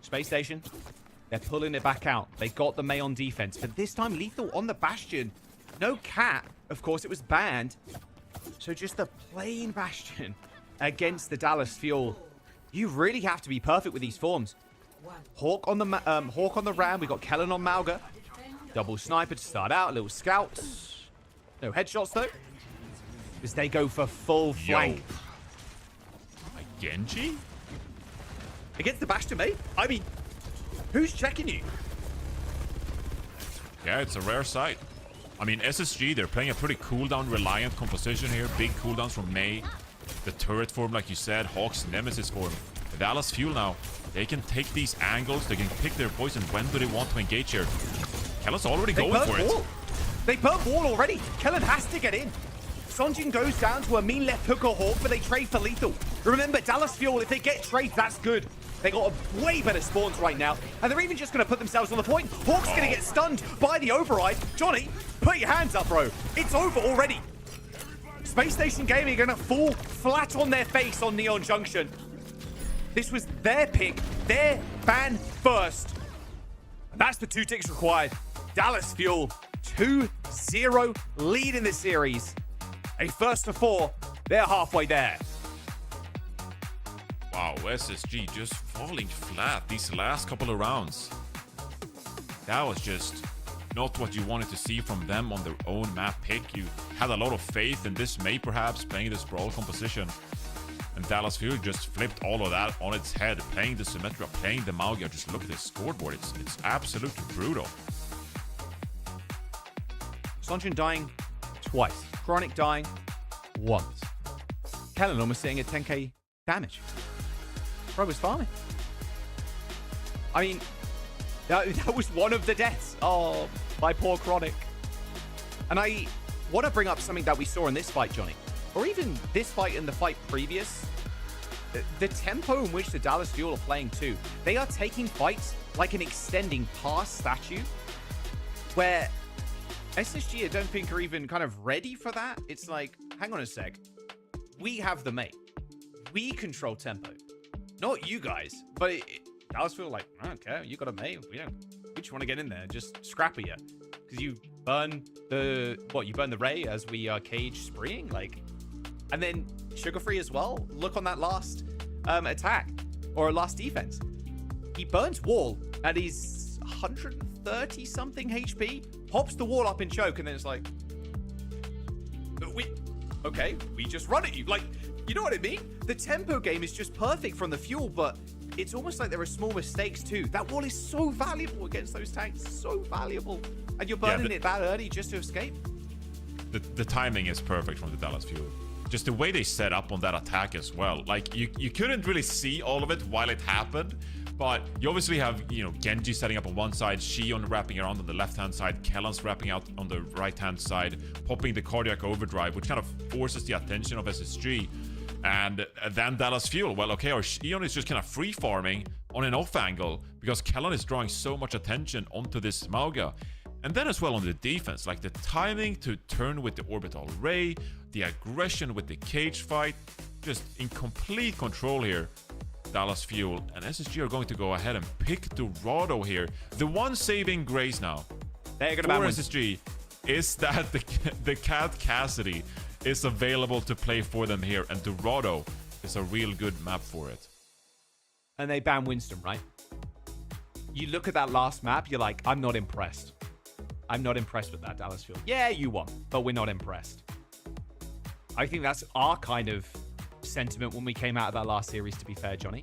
Space Station, they're pulling it back out. They got the May on defense, but this time Lethal on the Bastion. No cat, of course, it was banned. So just a plain Bastion against the Dallas Fuel. You really have to be perfect with these forms. Hawk on the Ram. We got Kellan on Mauga. Double sniper to start out. A little scout. No headshots though, as they go for full flank. A Genji against the Bastion, mate. I mean, who's checking you? Yeah, it's a rare sight. I mean, SSG, they're playing a pretty cooldown reliant composition here. Big cooldowns from May. The turret form, like you said, Hawk's Nemesis form. The Dallas Fuel now, they can take these angles. They can pick their poison. When do they want to engage here? Kellan's already going for it. They burnt wall already. Kellan has to get in. Sunjun goes down to a mean left hook or Hawk, but they trade for Lethal. Remember, Dallas Fuel, if they get trades, that's good. They got a way better spawns right now, and they're even just going to put themselves on the point. Hawk's going to get stunned by the override. Johnny, put your hands up, bro. It's over already. Space Station Gaming are going to fall flat on their face on Neon Junction. This was their pick, their ban first. And that's the 2 ticks required. Dallas Fuel, 2-0 lead in the series. A first to 4, they're halfway there. Wow, SSG just falling flat these last couple of rounds. That was just not what you wanted to see from them on their own map pick. You had a lot of faith in this May perhaps, playing this Brawl composition. And Dallas Fuel just flipped all of that on its head, playing the Symmetra, playing the Mauga. Just look at this scoreboard, it's absolutely brutal. Sunjun dying twice. Chronic dying once. Kellan almost sitting at 10k damage. Bro was farming. I mean, that was one of the deaths. Oh, by poor Chronic. And I want to bring up something that we saw in this fight, Johnny. Or even this fight and the fight previous. the tempo in which the Dallas Fuel are playing too, they are taking fights like an extending pass statue, where SSG I don't think are even kind of ready for that. It's like, hang on a sec. We have the mate. We control tempo. Not you guys. But Dallas Fuel like, I don't care. You got a mate. We just want to get in there. Just scrap you. Because you burn the Ray as we are cage spreeing. Like, and then Sugar Free as well. Look on that last attack or last defense. He burns wall and he's 130 something HP. Pops the wall up in choke, and then it's like, we just run at you. Like, you know what I mean? The tempo game is just perfect from the Fuel, but it's almost like there are small mistakes too. That wall is so valuable against those tanks, so valuable. And you're burning it that early just to escape. The timing is perfect from the Dallas Fuel. Just the way they set up on that attack as well. Like, you couldn't really see all of it while it happened, but you obviously have, Genji setting up on one side, Shion wrapping around on the left-hand side, Kellan's wrapping out on the right-hand side, popping the cardiac overdrive, which kind of forces the attention of SSG. And then Dallas Fuel. Well, okay, our Shion is just kind of free farming on an off angle because Kellan is drawing so much attention onto this Mauga. And then as well on the defense, like the timing to turn with the orbital ray, the aggression with the cage fight, just in complete control here. Dallas Fuel and SSG are going to go ahead and pick Dorado here. The one saving grace now for SSG is that the Cat Cassidy is available to play for them here, and Dorado is a real good map for it. And they ban Winston, right? You look at that last map, you're like, I'm not impressed. I'm not impressed with that, Dallas Fuel. Yeah, you won, but we're not impressed. I think that's our kind of sentiment when we came out of that last series, to be fair, Johnny.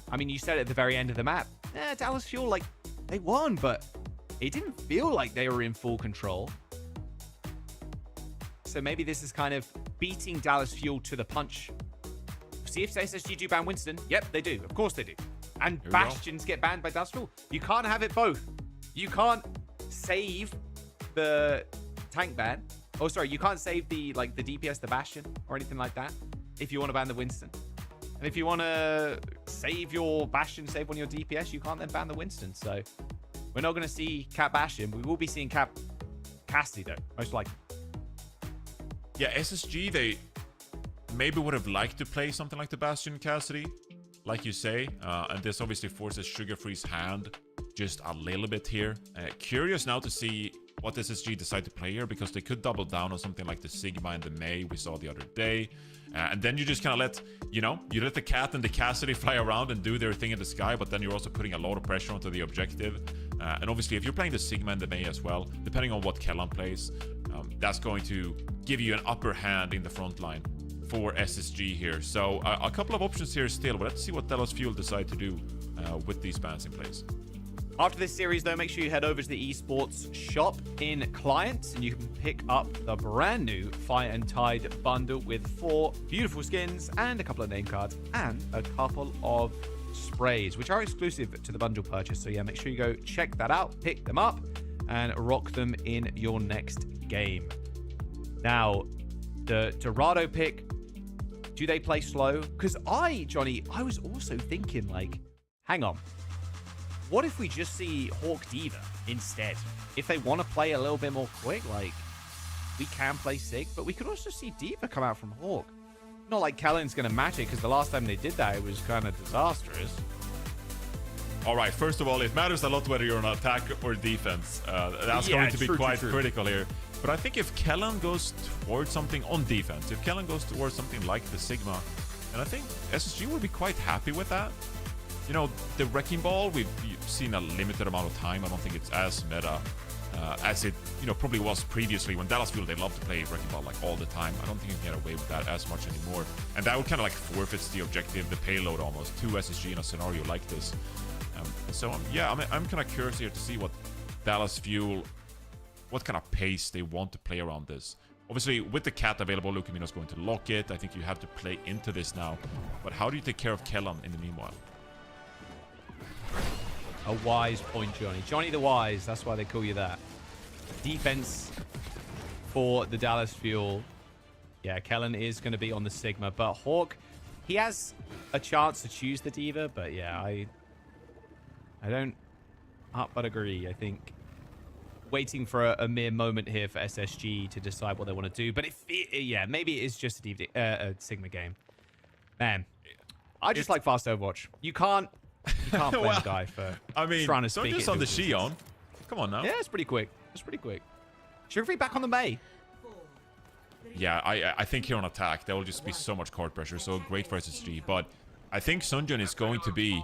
I mean, you said at the very end of the map, Dallas Fuel, like, they won, but it didn't feel like they were in full control. So maybe this is kind of beating Dallas Fuel to the punch. See if SSG do ban Winston. Yep, they do. Of course they do. And Bastions get banned by Dallas Fuel. You can't have it both. You can't save the tank ban. Oh, sorry, you can't save the DPS, the Bastion, or anything like that if you want to ban the Winston. And if you want to save your Bastion, save one of your DPS, you can't then ban the Winston. So we're not going to see Cap Bastion. We will be seeing Cap Cassidy, though, most likely. Yeah, SSG, they maybe would have liked to play something like the Bastion Cassidy, like you say. And this obviously forces Sugar Free's hand just a little bit here. Curious now to see what SSG decide to play here, because they could double down on something like the Sigma and the Mei we saw the other day. And then you just kind of let, you let the Cat and the Cassidy fly around and do their thing in the sky, but then you're also putting a lot of pressure onto the objective. And obviously, if you're playing the Sigma and the Mei as well, depending on what Kellan plays, that's going to give you an upper hand in the front line for SSG here. So a couple of options here still, but let's see what Dallas Fuel decide to do with these bans in place. After this series, though, make sure you head over to the Esports shop in Clients, and you can pick up the brand new Fire and Tide bundle with 4 beautiful skins and a couple of name cards and a couple of sprays, which are exclusive to the bundle purchase. So yeah, make sure you go check that out, pick them up, and rock them in your next game. Now, the Dorado pick, do they play slow? Because Johnny, I was also thinking, like, hang on. What if we just see Hawk Diva instead? If they want to play a little bit more quick, like, we can play Sig, but we could also see Diva come out from Hawk. Not like Kellan's going to match it, because the last time they did that, it was kind of disastrous. All right, first of all, it matters a lot whether you're on attack or defense. That's going to be quite critical here. But I think if Kellan goes towards something on defense, if Kellan goes towards something like the Sigma, and I think SSG will be quite happy with that. The Wrecking Ball, we've seen a limited amount of time. I don't think it's as meta as it probably was previously. When Dallas Fuel, they love to play Wrecking Ball like all the time. I don't think you can get away with that as much anymore. And that would kind of like forfeits the objective, the payload almost, to SSG in a scenario like this. I'm kind of curious here to see what Dallas Fuel, what kind of pace they want to play around this. Obviously, with the Cat available, Lukemino's going to lock it. I think you have to play into this now. But how do you take care of Kellan in the meanwhile? A wise point, Johnny. Johnny the Wise, that's why they call you that. Defense for the Dallas Fuel. Yeah, Kellan is going to be on the Sigma, but Hawk, he has a chance to choose the Diva, but yeah, I don't but agree. I think waiting for a mere moment here for SSG to decide what they want to do. But yeah, maybe it is just a Sigma game. Man, I just like fast Overwatch. You can't blame the guy for trying to speak just on the Xion. Come on now. Yeah, it's pretty quick. It's pretty quick. Sugar back on the Mei. Yeah, I think here on attack, there will just be so much court pressure. So great for SSG. But I think Sunjun is going to be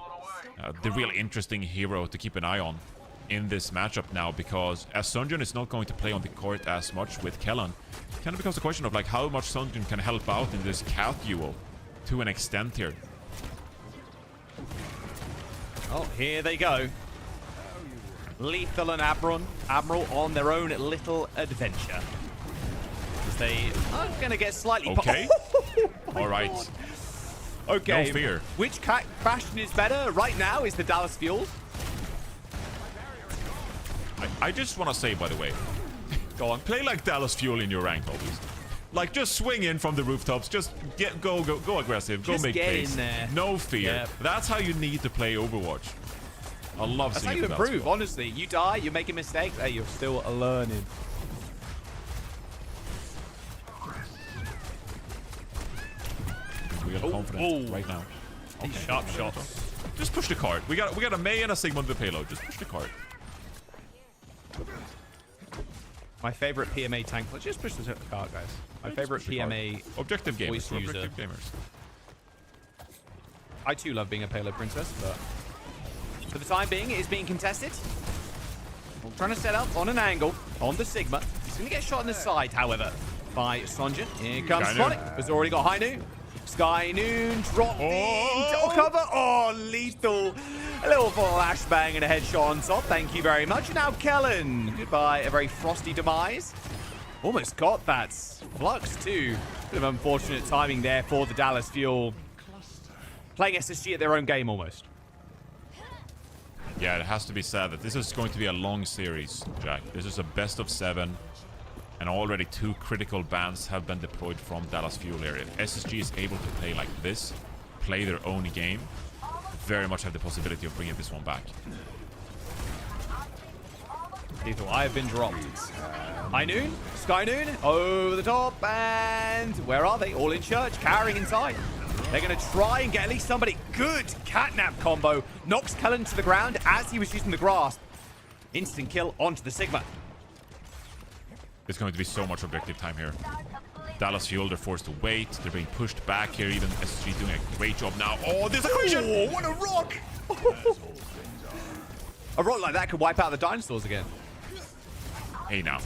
the real interesting hero to keep an eye on in this matchup now, because as Sunjun is not going to play on the court as much with Kellan, it kind of becomes a question of like how much Sunjun can help out in this Cat duel to an extent here. Oh, here they go. Lethal and Admiral on their own little adventure. As they are going to get slightly... Okay. All right. God. Okay. No fear. Which Bastion is better right now is the Dallas Fuel. I just want to say, by the way, go on, play like Dallas Fuel in your rank lobbies. Like, just swing in from the rooftops. Just go aggressive. Go make pace. In there. No fear. Yep. That's how you need to play Overwatch. I love That's seeing how you it. improve, honestly. You die, you make a mistake, hey, you're still learning. We got confidence right now. Okay. Sharp shots. Just push the cart. We got a Mei and a Sigma on the payload. Just push the cart. My favorite PMA tank. Let's just push the cart, guys. My favorite PMA objective gamers. voice user. Objective gamers. I too love being a payload princess, but for the time being, it is being contested. We're trying to set up on an angle on the Sigma. He's going to get shot in the side, however, by Sonjin. Here comes Sonic. Has already got High Noon. Sky Noon dropped into cover. Oh, lethal. A little flashbang and a headshot on top. Thank you very much. Now Kellan. Goodbye. A very frosty demise. Almost got that. Flux too. Bit of unfortunate timing there for the Dallas Fuel. Playing SSG at their own game almost. Yeah, it has to be said that this is going to be a long series, Jack. This is a best of 7. And already 2 critical bans have been deployed from Dallas Fuel area. If SSG is able to play like this, play their own game, very much have the possibility of bringing this one back. Lethal, I have been dropped. High Noon, Sky Noon, over the top, and where are they? All in church, carrying inside. They're going to try and get at least somebody. Good catnap combo. Knocks Kellan to the ground as he was using the grasp. Instant kill onto the Sigma. There's going to be so much objective time here. Dallas Fuel, they're forced to wait. They're being pushed back here. Even SSG doing a great job now. Oh, there's a collision! Oh, what a rock! A rock like that could wipe out the dinosaurs again. Hey now.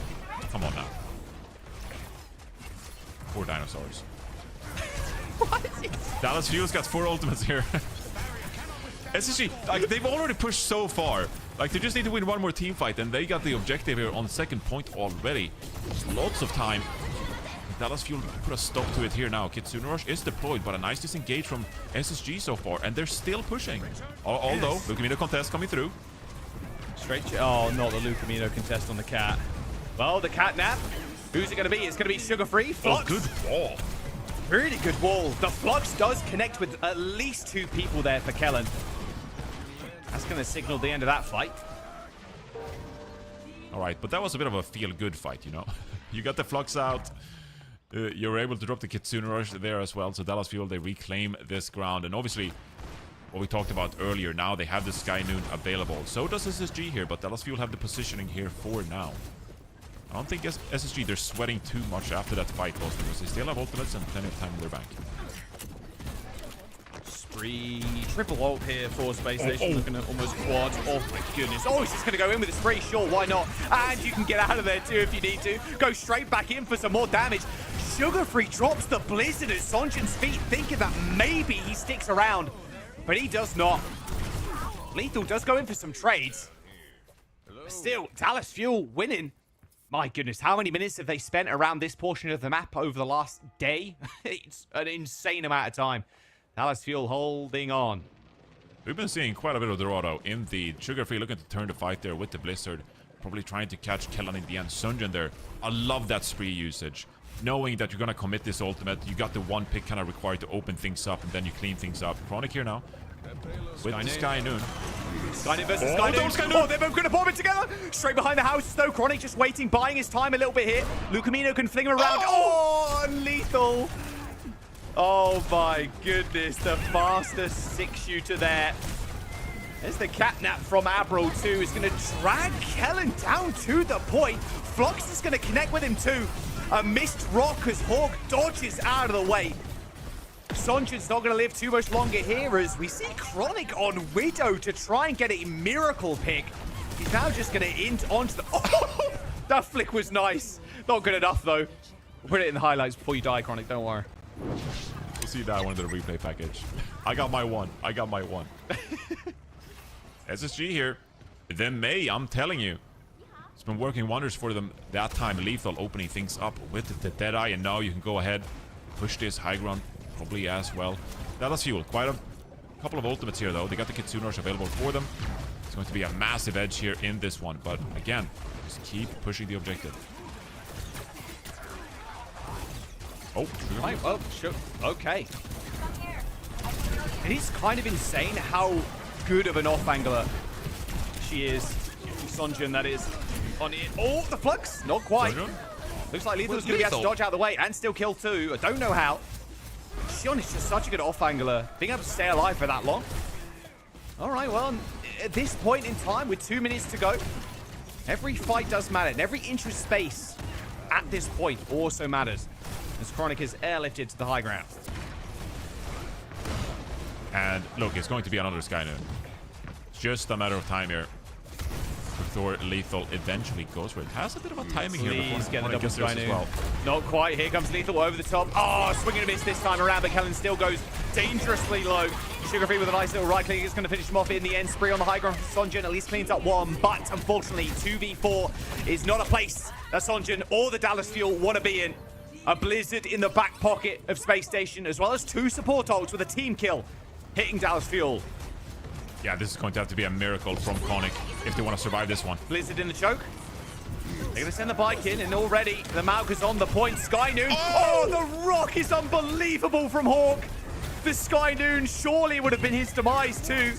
Come on now. Poor dinosaurs. Dallas Fuel's got 4 ultimates here. SSG, like, they've already pushed so far. Like, they just need to win one more team fight, and they got the objective here on second point already. There's lots of time. Dallas Fuel put a stop to it here now. Kitsune Rush is deployed, but a nice disengage from SSG so far, and they're still pushing. Although, Lucamino contest coming through. Straight. Oh, not the Lucamino contest on the cat. Well, the catnap. Who's it going to be? It's going to be Sugar Free. Flux. Oh, good wall. Really good wall. The Flux does connect with at least 2 people there for Kellan. That's going to signal the end of that fight. All right, but that was a bit of a feel-good fight, you know. You got the Flux out. You're able to drop the Kitsune Rush there as well. So Dallas Fuel, they reclaim this ground. And obviously, what we talked about earlier, now they have the Sky Noon available. So does SSG here, but Dallas Fuel have the positioning here for now. I don't think SSG, they're sweating too much after that fight loss because they still have ultimates and plenty of time in their bank. Spree. Triple ult here for Space Station. Looking at almost quad. Oh my goodness. Oh, he's just going to go in with a spree. Sure, why not? And you can get out of there too if you need to. Go straight back in for some more damage. Sugar Free drops the Blizzard at Sonjin's feet, thinking that maybe he sticks around. But he does not. Lethal does go in for some trades. But still, Dallas Fuel winning. My goodness, how many minutes have they spent around this portion of the map over the last day? It's an insane amount of time. Dallas Fuel holding on. We've been seeing quite a bit of Dorado indeed. Sugar Free looking to turn the fight there with the Blizzard. Probably trying to catch Kellan in the end. Sunjin there. I love that spree usage. knowing that you're going to commit this ultimate. You got the one pick kind of required to open things up, and then you clean things up. Chronic here now. With the Sky Noon. Sky Noon versus Sky Noon. Oh, they're both going to bomb it together. Straight behind the house, though. Chronic just waiting, buying his time a little bit here. Lucamino can fling him around. Oh, lethal. Oh, my goodness. The fastest 6-shooter there. There's the catnap from Abro, too. It's going to drag Kellen down to the point. Flux is going to connect with him, too. A missed rock as Hawk dodges out of the way. Sonjin's not going to live too much longer here as we see Chronic on Widow to try and get a miracle pick. He's now just going to int onto the... Oh, that flick was nice. Not good enough, though. We'll put it in the highlights before you die, Chronic. Don't worry. We'll see that one in the replay package. I got my one. I got my one. SSG here. Then May, I'm telling you. It's been working wonders for them that time. Lethal opening things up with the Deadeye, and now you can go ahead, push this high ground probably as well. Dallas Fuel, quite a couple of ultimates here though. They got the Kitsune Rush available for them. It's going to be a massive edge here in this one, but again, just keep pushing the objective. Oh, okay. It is kind of insane how good of an off-angler she is. Sonjin, that is. On it. Oh, the flux! Not quite. Looks like Lethal's going to be able to dodge out of the way and still kill too. I don't know how. Xion is just such a good off-angler. Being able to stay alive for that long. All right, well, at this point in time, with 2 minutes to go, every fight does matter. And every inch of space at this point also matters. As Chronic is airlifted to the high ground. And look, it's going to be another Sky Noon. It's just a matter of time here. Before Lethal eventually goes for it. Has a bit of a timing here before get the double Sky Noon. Well. Not quite. Here comes Lethal over the top. Oh, swinging a miss this time around, but Kellen still goes dangerously low. Sugarfree with a nice little right click is going to finish him off in the end. Spree on the high ground from Sonjin at least cleans up one, but unfortunately 2v4 is not a place that Sonjin or the Dallas Fuel want to be in. A Blizzard in the back pocket of Space Station, as well as 2 support ults with a team kill hitting Dallas Fuel. Yeah, this is going to have to be a miracle from Chronic if they want to survive this one. Blizzard in the choke. They're going to send the bike in, and already the Mauk is on the point. Sky Noon. Oh, the rock is unbelievable from Hawk. The Sky Noon surely would have been his demise too.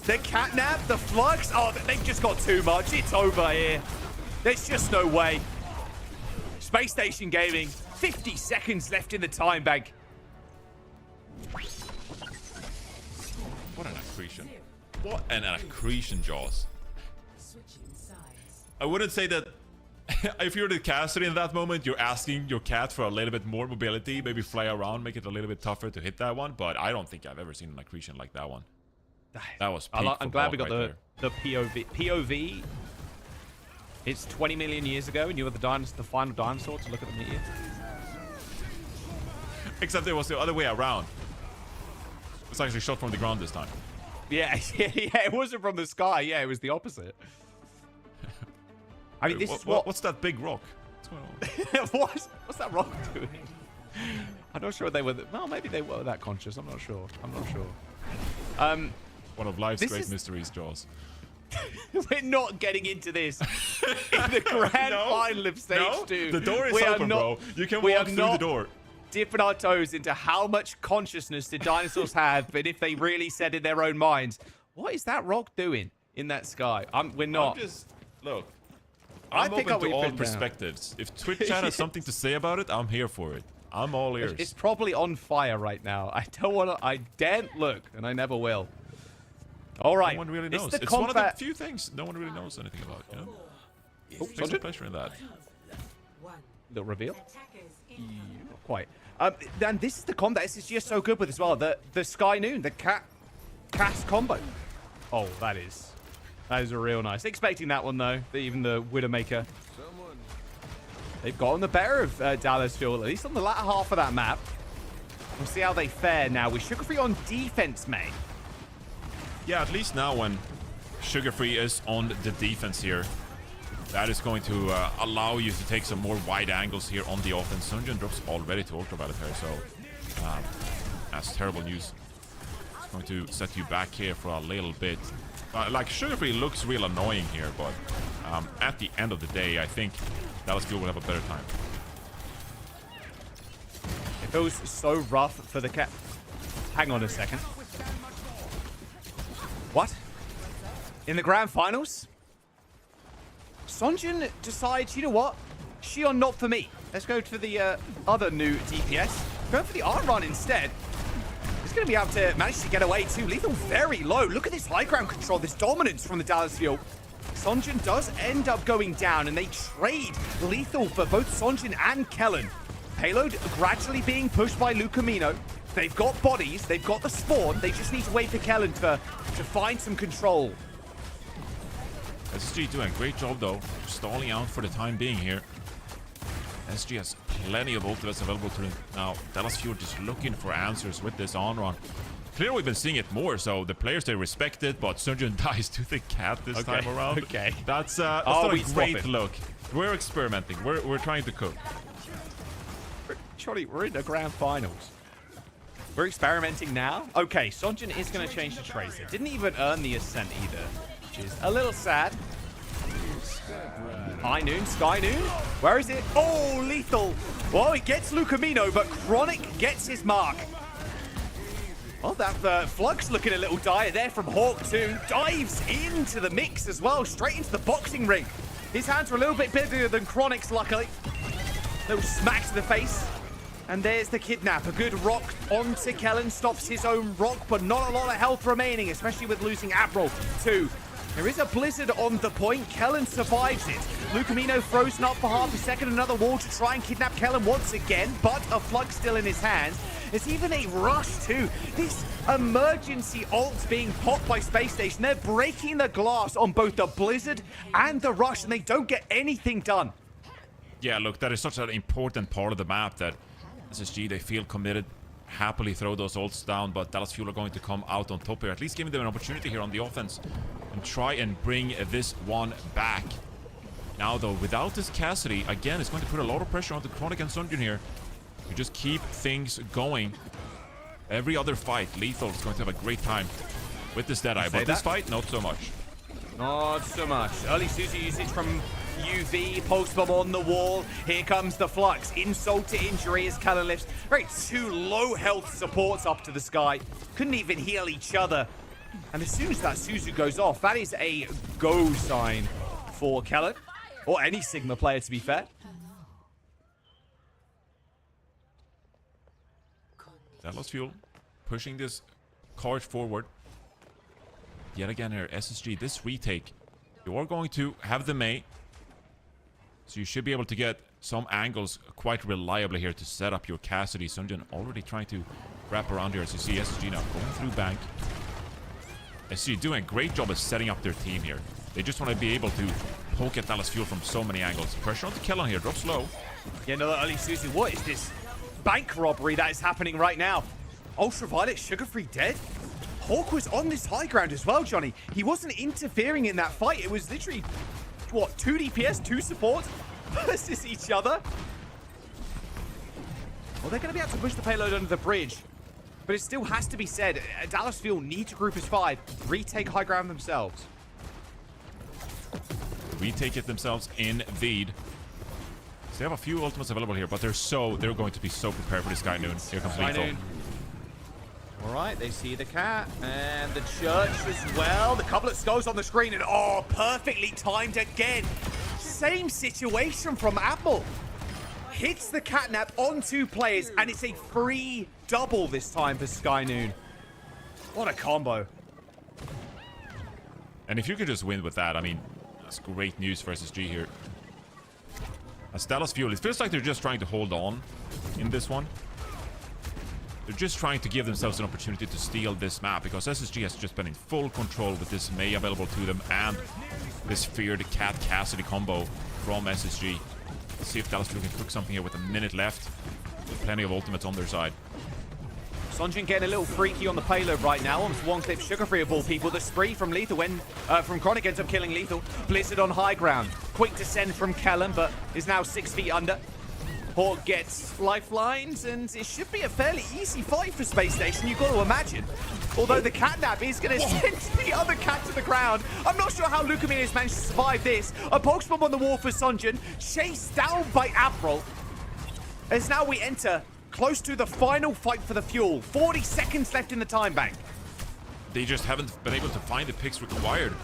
The catnap, the flux. Oh, they've just got too much. It's over here. There's just no way. Space Station Gaming. 50 seconds left in the time bank. What an accretion. What an accretion, Jaws. I wouldn't say that if you're the caster in that moment, you're asking your cat for a little bit more mobility, maybe fly around, make it a little bit tougher to hit that one, but I don't think I've ever seen an accretion like that one. That was peak. I'm glad we got the POV. POV, it's 20 million years ago, and you were the final dinosaur to look at the meteor. Except it was the other way around. It was actually shot from the ground this time. Yeah, it wasn't from the sky. Yeah, it was the opposite. I mean, this is what's that big rock? What's going on? What's that rock doing? I'm not sure they were. Well, maybe they were that conscious. I'm not sure. One of life's great mysteries, Jaws. We're not getting into this in the grand final of stage 2. The door is open, bro. You can walk through the door. Dipping our toes into how much consciousness the dinosaurs have, but if they really said in their own minds, what is that rock doing in that sky? We're not. Look, I'm open to all perspectives. If Twitch chat has something to say about it, I'm here for it. I'm all ears. It's probably on fire right now. I don't want to. I daren't look, and I never will. All right. No one really knows. It's one of the few things no one really knows anything about. You know. Oh, takes some pleasure in that. Little reveal. Not quite. And this is the combo that SSG is so good with as well. The Sky Noon, the cast combo. Oh, that is a real nice. Expecting that one though. Even the Widowmaker. They've gotten the better of Dallas Fuel, at least on the latter half of that map. We'll see how they fare now with Sugarfree on defense, May. Yeah, at least now when Sugarfree is on the defense here, that is going to allow you to take some more wide angles here on the offense. Sunjin drops already to Ultraviolet here, so that's terrible news. It's going to set you back here for a little bit. Like, Sugarfree looks real annoying here, but at the end of the day, I think Dallas Fuel will have a better time. Feels so rough for the cat. Hang on a second. What? In the grand finals? Sonjin decides, you know what? Xion not for me. Let's go to the other new DPS. Going for the R-Run instead. He's going to be able to manage to get away too. Lethal very low. Look at this high ground control, this dominance from the Dallas Fuel. Sonjin does end up going down, and they trade Lethal for both Sonjin and Kellen. Payload gradually being pushed by Lucamino. They've got bodies, they've got the spawn. They just need to wait for Kellen to find some control. SSG doing a great job though, stalling out for the time being here. SG has plenty of ultimates available to them now. Dallas Fuel just looking for answers with this on-run. Clearly we've been seeing it more, so the players, they respect it, but Sunjun dies to the cat this time around. Okay. That's not a great look. We're experimenting. We're trying to cook. Charlie, we're in the grand finals. We're experimenting now. Okay, Sonjin is going to change the Tracer. Didn't even earn the Ascent either, which is a little sad. High Noon, Sky Noon. Where is it? Oh, Lethal. Well, he gets Lucamino, but Chronic gets his mark. Well, that Flux looking a little dire there from Hawk too. Dives into the mix as well, straight into the boxing ring. His hands are a little bit bigger than Chronic's, luckily. Little smack to the face. And there's the kidnap. A good rock onto Kellen. Stops his own rock, but not a lot of health remaining, especially with losing Admiral too. There is a blizzard on the point. Kellen survives it. Lucamino frozen up for half a second. Another wall to try and kidnap Kellen once again, but a Flux still in his hands. There's even a rush too. This emergency ult being popped by Space Station. They're breaking the glass on both the blizzard and the rush, and they don't get anything done. Yeah, look, that is such an important part of the map that SSG, they feel committed, happily throw those ults down, but Dallas Fuel are going to come out on top here, at least giving them an opportunity here on the offense and try and bring this one back. Now though, without this Cassidy, again, it's going to put a lot of pressure on the Chronic and Sunjun here. You just keep things going. Every other fight, Lethal is going to have a great time with this Deadeye, but this fight, not so much. Not so much. Early Suzu usage from UV, Pulse Bomb on the wall. Here comes the Flux. Insult to injury as Kellen lifts. Very two low health supports up to the sky. Couldn't even heal each other. And as soon as that Suzu goes off, that is a go sign for Kellen. Or any Sigma player, to be fair. Dallas Fuel pushing this card forward. Yet again here, SSG, this retake, you are going to have the May. So you should be able to get some angles quite reliably here to set up your Cassidy. Sunjun already trying to wrap around here as you see SSG now going through bank. SSG doing a great job of setting up their team here. They just want to be able to poke at Dallas Fuel from so many angles. Pressure on the Kellen here, drops low. Yeah, another early Suzu. What is this bank robbery that is happening right now? Ultraviolet, Sugar-Free dead? Hawk was on this high ground as well, Johnny. He wasn't interfering in that fight. It was literally, what, 2 DPS, 2 supports versus each other? Well, they're going to be able to push the payload under the bridge. But it still has to be said, Dallas Fuel need to group as 5, retake high ground themselves. Retake it themselves indeed. So they have a few ultimates available here, but they're going to be so prepared for this guy Noon. Here comes Lethal. All right, they see the cat and the church as well. The couplet goes on the screen and oh, perfectly timed again. Same situation from Apple. Hits the catnap on 2 players and it's a free double this time for Sky Noon. What a combo. And if you could just win with that, I mean, that's great news for SSG here. As Dallas Fuel, it feels like they're just trying to hold on in this one. They're just trying to give themselves an opportunity to steal this map because SSG has just been in full control with this May available to them and this feared Cat Cassidy combo from SSG. Let's see if Dallas Fuel can cook something here with a minute left. With plenty of ultimates on their side. Sonjin getting a little freaky on the payload right now. On one clip, Sugar-Free of all people. The spree from Lethal when from Chronic ends up killing Lethal. Blizzard on high ground. Quick descent from Kellen, but is now 6 feet under. Hawk gets lifelines, and it should be a fairly easy fight for Space Station, you've got to imagine. Although the catnap is going to send the other cat to the ground. I'm not sure how Lucamino has managed to survive this. A pulse bomb on the wall for Sonjin, chased down by April. As now we enter close to the final fight for the fuel. 40 seconds left in the time bank. They just haven't been able to find the picks required.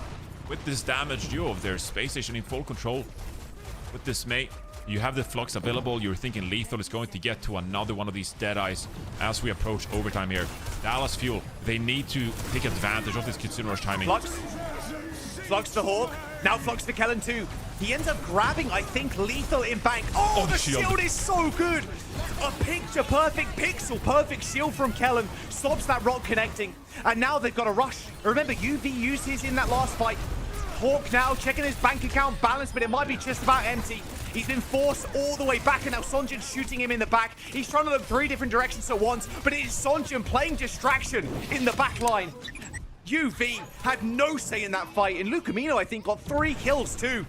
With this damaged duo of their Space Station in full control. With this mate, you have the Flux available. You're thinking Lethal is going to get to another one of these Deadeyes as we approach overtime here. Dallas Fuel, they need to take advantage of this Kitsune Rush timing. Flux to Hawk. Now Flux to Kellen too. He ends up grabbing, I think, Lethal in bank. Oh, the shield is so good. A picture-perfect, pixel-perfect shield from Kellen. Stops that rock connecting. And now they've got a rush. Remember, UV used his in that last fight. Hawk now checking his bank account balance, but it might be just about empty. He's been forced all the way back, and now Sonjin's shooting him in the back. He's trying to look 3 different directions at once, but it is Sonjin playing distraction in the back line. UV had no say in that fight, and Lucamino, I think, got 3 kills too.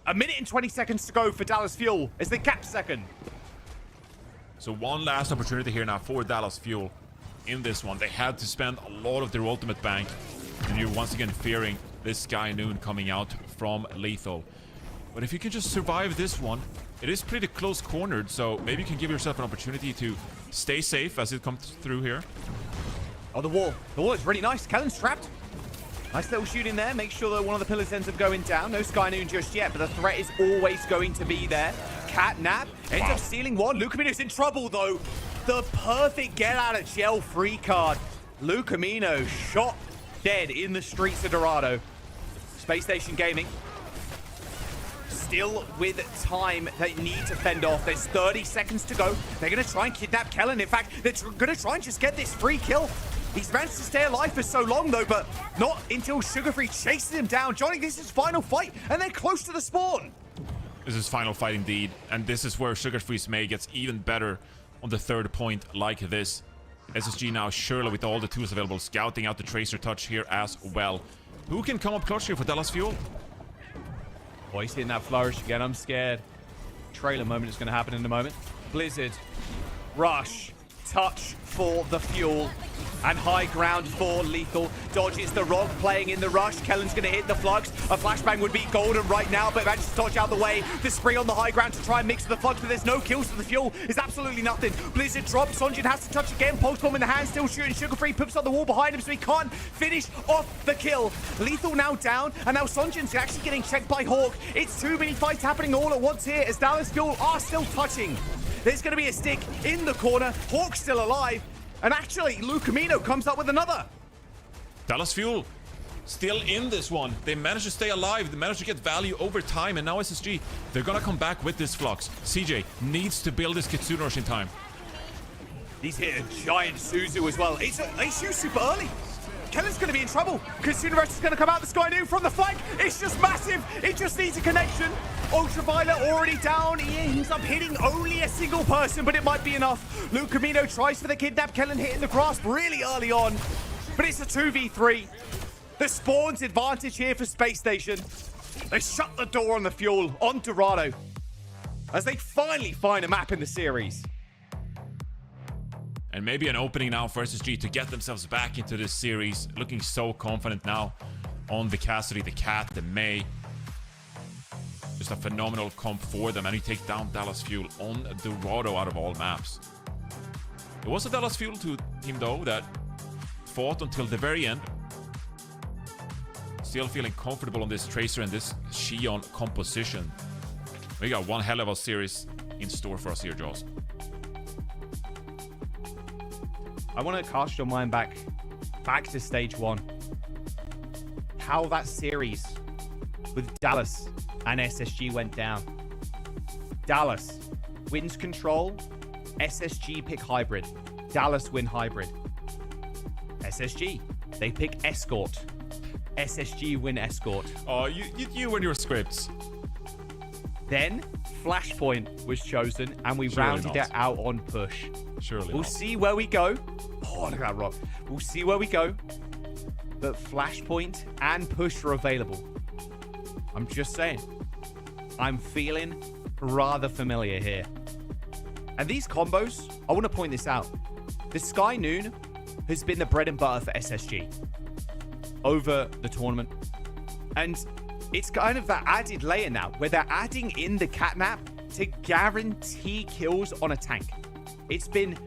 1 minute and 20 seconds to go for Dallas Fuel as they catch second. So one last opportunity here now for Dallas Fuel in this one. They had to spend a lot of their ultimate bank, and you're once again fearing this Sky Noon coming out from Lethal. But if you can just survive this one, it is pretty close cornered, so maybe you can give yourself an opportunity to stay safe as it comes through here. Oh, the wall. The wall is really nice. Kellen's trapped. Nice little shooting there. Make sure that one of the pillars ends up going down. No Sky Noon just yet, but the threat is always going to be there. Catnap ends up stealing one. Lucamino's in trouble, though. The perfect get-out-of-jail free card. Lucamino shot dead in the streets of Dorado. Space Station Gaming still with time they need to fend off. There's 30 seconds to go. They're going to try and kidnap Kellen. In fact, they're going to try and just get this free kill. He's managed to stay alive for so long, though, but not until Sugarfree chases him down. Johnny, this is final fight, and they're close to the spawn. This is final fight indeed, and this is where Sugarfree's May gets even better on the 3rd point like this. SSG now surely with all the tools available, scouting out the Tracer touch here as well. Who can come up clutch here for Dallas Fuel? Boy, he's hitting that flourish again. I'm scared. Trailer moment is going to happen in a moment. Blizzard. Rush. Touch for the Fuel. And high ground for Lethal. Dodges the Rock, playing in the rush. Kellen's going to hit the Flux. A flashbang would be golden right now, but manages to dodge out the way. The spree on the high ground to try and mix with the Flux, but there's no kills for the Fuel. It's absolutely nothing. Blizzard drops. Sonjin has to touch again. Pulse bomb in the hand, still shooting. Sugarfree poops on the wall behind him, so he can't finish off the kill. Lethal now down, and now Sonjin's actually getting checked by Hawk. It's too many fights happening all at once here as Dallas Fuel are still touching. There's going to be a stick in the corner. Hawk's still alive. And actually, Lucamino comes up with another. Dallas Fuel still in this one. They managed to stay alive. They managed to get value over time. And now SSG, they're going to come back with this Flux. CJ needs to build this Kitsune Rush in time. He's hit a giant Suzu as well. It's super early. Kellen's going to be in trouble. Kitsune Rush is going to come out the Sky Noon from the flank. It's just massive. It just needs a connection. Ultraviolet already down. He ends up hitting only a single person, but it might be enough. Lucamino tries for the kidnap. Kellen hitting the grasp really early on, but it's a 2v3. The spawn's advantage here for Space Station. They shut the door on the Fuel on Dorado as they finally find a map in the series. And maybe an opening now for SSG to get themselves back into this series. Looking so confident now on the Cassidy, the Cat, the May. Just a phenomenal comp for them. And you take down Dallas Fuel on Dorado out of all maps. It was a Dallas Fuel team, though, that fought until the very end. Still feeling comfortable on this Tracer and this Xion composition. We got one hell of a series in store for us here, Jaws. I want to cast your mind back to stage 1. How that series with Dallas and SSG went down. Dallas wins control. SSG pick hybrid. Dallas win hybrid. SSG, they pick escort. SSG win escort. Oh, you and your scripts. Then Flashpoint was chosen, and we rounded it out on push. Surely we'll see where we go. Oh, look at that rock. We'll see where we go. But Flashpoint and push are available. I'm just saying. I'm feeling rather familiar here. And these combos, I want to point this out. The Sky Noon has been the bread and butter for SSG over the tournament. And it's kind of that added layer now where they're adding in the catnap to guarantee kills on a tank. It's been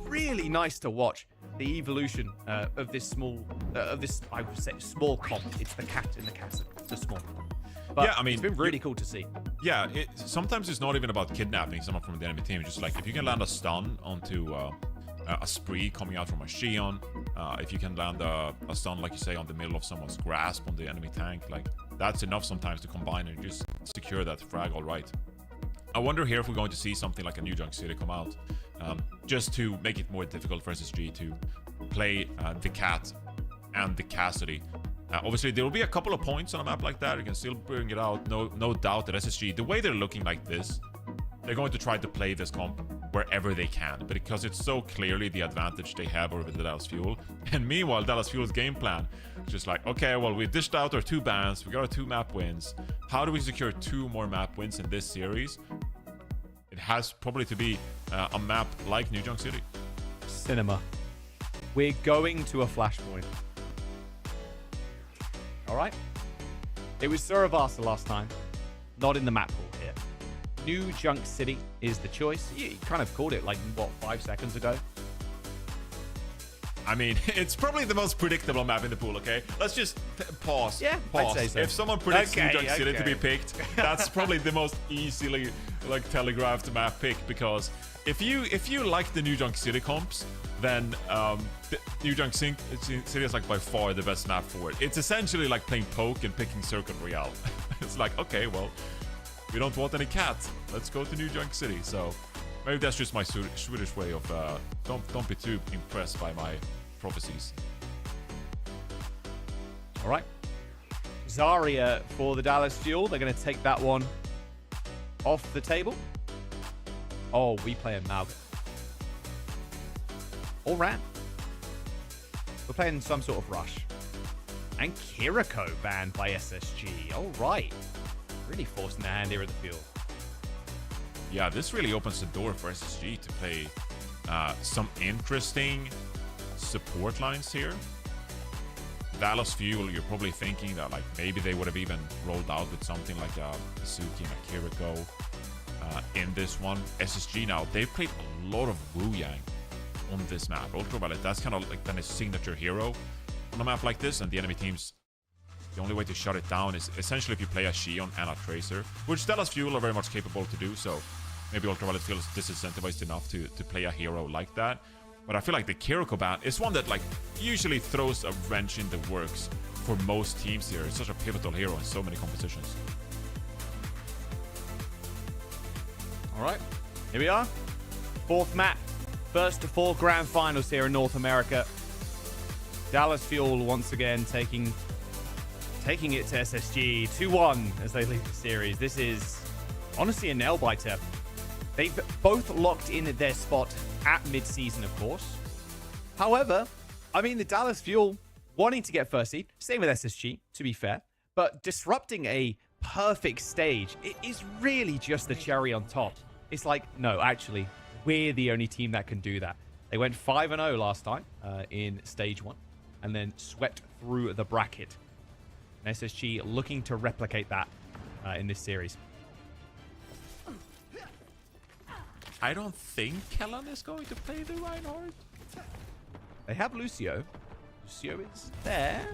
really nice to watch the evolution of this small, I would say, small comp. It's the cat in the castle, the small comp. But yeah, I mean, it's been really cool to see. Yeah, sometimes it's not even about kidnapping someone from the enemy team. It's just like if you can land a stun onto a spree coming out from a Xion, if you can land a stun, like you say, on the middle of someone's grasp on the enemy tank, like that's enough sometimes to combine and just secure that frag all right. I wonder here if we're going to see something like a new Junk City come out, just to make it more difficult for SSG to play the Cat and the Cassidy. Obviously, there will be a couple of points on a map like that. You can still bring it out. No doubt that SSG, the way they're looking like this, they're going to try to play this comp wherever they can. But because it's so clearly the advantage they have over the Dallas Fuel. And meanwhile, Dallas Fuel's game plan is just like, okay, well, we dished out our 2 bans. We got our 2 map wins. How do we secure 2 more map wins in this series? It has probably to be a map like New Junk City. Cinema. We're going to a flashpoint. All right. It was Suravasa last time, not in the map pool here. New Junk City is the choice. You kind of called it like, what, 5 seconds ago? I mean, it's probably the most predictable map in the pool, okay? Let's just pause. Yeah, pause. I'd say so. If someone predicts New Junk City to be picked, that's probably the most easily like telegraphed map pick, because if you like the New Junk City comps, then the New Junk City is like by far the best map for it. It's essentially like playing Poke and picking Circuit Royale. It's like, okay, well, we don't want any cats. Let's go to New Junk City. So maybe that's just my Swedish way of don't be too impressed by my prophecies. All right. Zarya for the Dallas Fuel. They're going to take that one off the table. Oh, we play Amalgam. Or Ram. We're playing some sort of rush. And Kiriko banned by SSG. All right. Really forcing their hand here at the Fuel. Yeah, this really opens the door for SSG to play some interesting support lines here. Dallas Fuel, you're probably thinking that like maybe they would have even rolled out with something like a Suzuki and a Kiriko in this one. SSG now, they've played a lot of Wu Yang on this map. Ultraviolet, that's kind of like then a signature hero on a map like this, and the enemy teams, the only way to shut it down is essentially if you play a Xion and a Tracer, which Dallas Fuel are very much capable to do, so maybe Ultraviolet feels disincentivized enough to play a hero like that. But I feel like the Kiriko ban is one that like usually throws a wrench in the works for most teams here. It's such a pivotal hero in so many compositions. All right, here we are. 4th map. First to 4 grand finals here in North America. Dallas Fuel once again taking it to SSG 2-1 as they lead the series. This is honestly a nail biter. They've both locked in their spot at mid-season, of course. However, I mean, the Dallas Fuel wanting to get first seed, same with SSG, to be fair, but disrupting a perfect stage, it is really just the cherry on top. It's like, no, actually, we're the only team that can do that. They went 5-0 last time in stage 1 and then swept through the bracket. And SSG looking to replicate that in this series. I don't think Kellan is going to play the Reinhardt. They have Lucio. Lucio is there.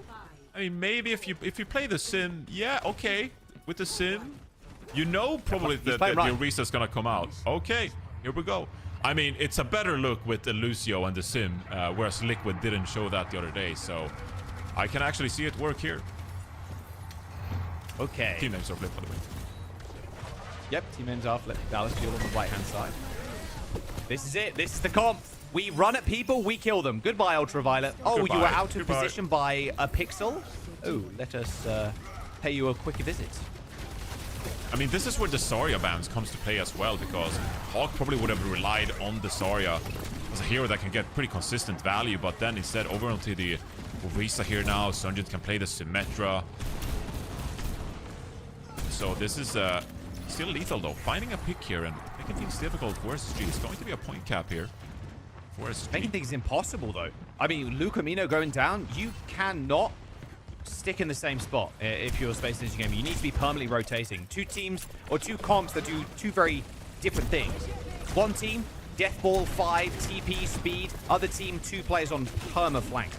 I mean, maybe if you play the Sim, yeah, okay. With the Sim, you know probably that the Orisa's gonna come out. Okay, here we go. I mean, it's a better look with the Lucio and the Sim, whereas Liquid didn't show that the other day, so I can actually see it work here. Okay. Team names are flipped, by the way. Yep, team names are flipped. Dallas Fuel on the right-hand side. This is it. This is the comp. We run at people, we kill them. Goodbye, Ultraviolet. Oh, Goodbye. you were out of position by a pixel? Oh, let us pay you a quick visit. I mean, this is where the Zarya bans comes to play as well, because Hawk probably would have relied on the Zarya as a hero that can get pretty consistent value, but then instead over onto the Orisa here now. Sunjin can play the Symmetra. So this is still lethal though. Finding a pick here and making things difficult for SSG. It's going to be a point cap here for SSG. Making things impossible though. I mean, Lucamino going down, you cannot stick in the same spot if you're Space Ninja game. You need to be permanently rotating. Two teams or two comps that do two very different things. One team Death Ball 5, TP, speed. Other team, 2 players on perma flank.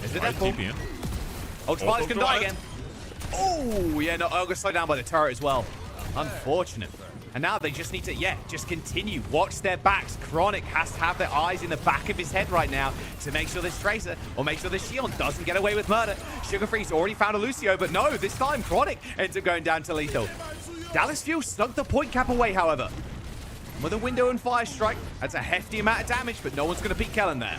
Is it Death Ball? Ultraviolence can die again. Oh, yeah, no, I'll go slow down by the turret as well. Unfortunate. And now they just need to, just continue. Watch their backs. Chronic has to have their eyes in the back of his head right now to make sure this Tracer or make sure this Shion doesn't get away with murder. Sugarfree's already found a Lucio, but no, this time Chronic ends up going down to lethal. Dallas Fuel snuck the point cap away, however. With a window and fire strike, that's a hefty amount of damage, but no one's going to beat Kellen there.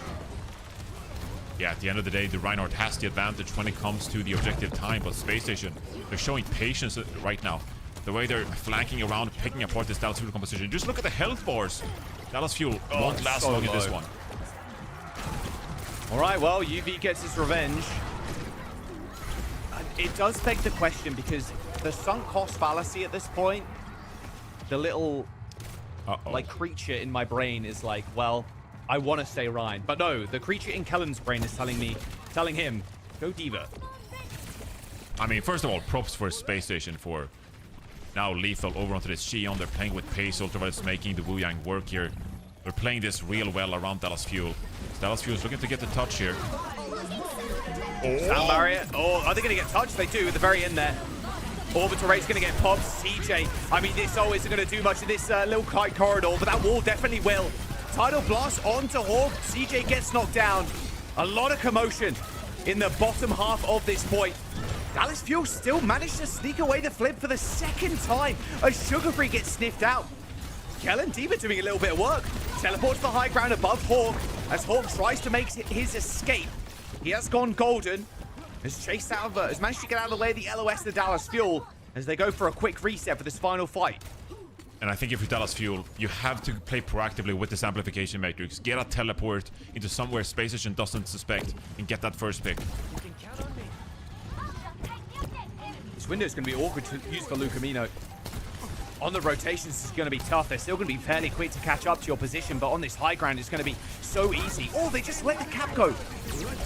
Yeah, at the end of the day, the Reinhardt has the advantage when it comes to the objective time, but Space Station, they're showing patience right now. The way they're flanking around, picking apart this Dallas Fuel composition. Just look at the health bars. Dallas Fuel won't last long in this one. All right, well, UV gets his revenge. It does beg the question because the sunk cost fallacy at this point, the little like creature in my brain is like, well, I want to say Ryan. But no, the creature in Kellen's brain is telling him, go D.Va. I mean, first of all, props for Space Station for now lethal over onto this Xion. They're playing with pace. Ultraviolet's making the Wu Yang work here. They're playing this real well around Dallas Fuel. Dallas Fuel is looking to get the touch here. Sound barrier. Oh, are they going to get touched? They do at the very end there. Orbital Rate's going to get popped. CJ, I mean, this always isn't going to do much in this little kite corridor, but that wall definitely will. Tidal Blast onto Hawk. CJ gets knocked down. A lot of commotion in the bottom half of this point. Dallas Fuel still managed to sneak away the flip for the second time as Sugarfree gets sniffed out. Kellen D.Va doing a little bit of work. Teleports the high ground above Hawk as Hawk tries to make his escape. He has gone golden. Has managed to get out of the way of the LOS to Dallas Fuel as they go for a quick reset for this final fight. And I think if you're Dallas Fuel, you have to play proactively with this amplification matrix. Get a teleport into somewhere Space Station doesn't suspect and get that first pick. This window is going to be awkward to use for Lucamino. On the rotations, it's going to be tough. They're still going to be fairly quick to catch up to your position, but on this high ground, it's going to be so easy. Oh, they just let the cap go.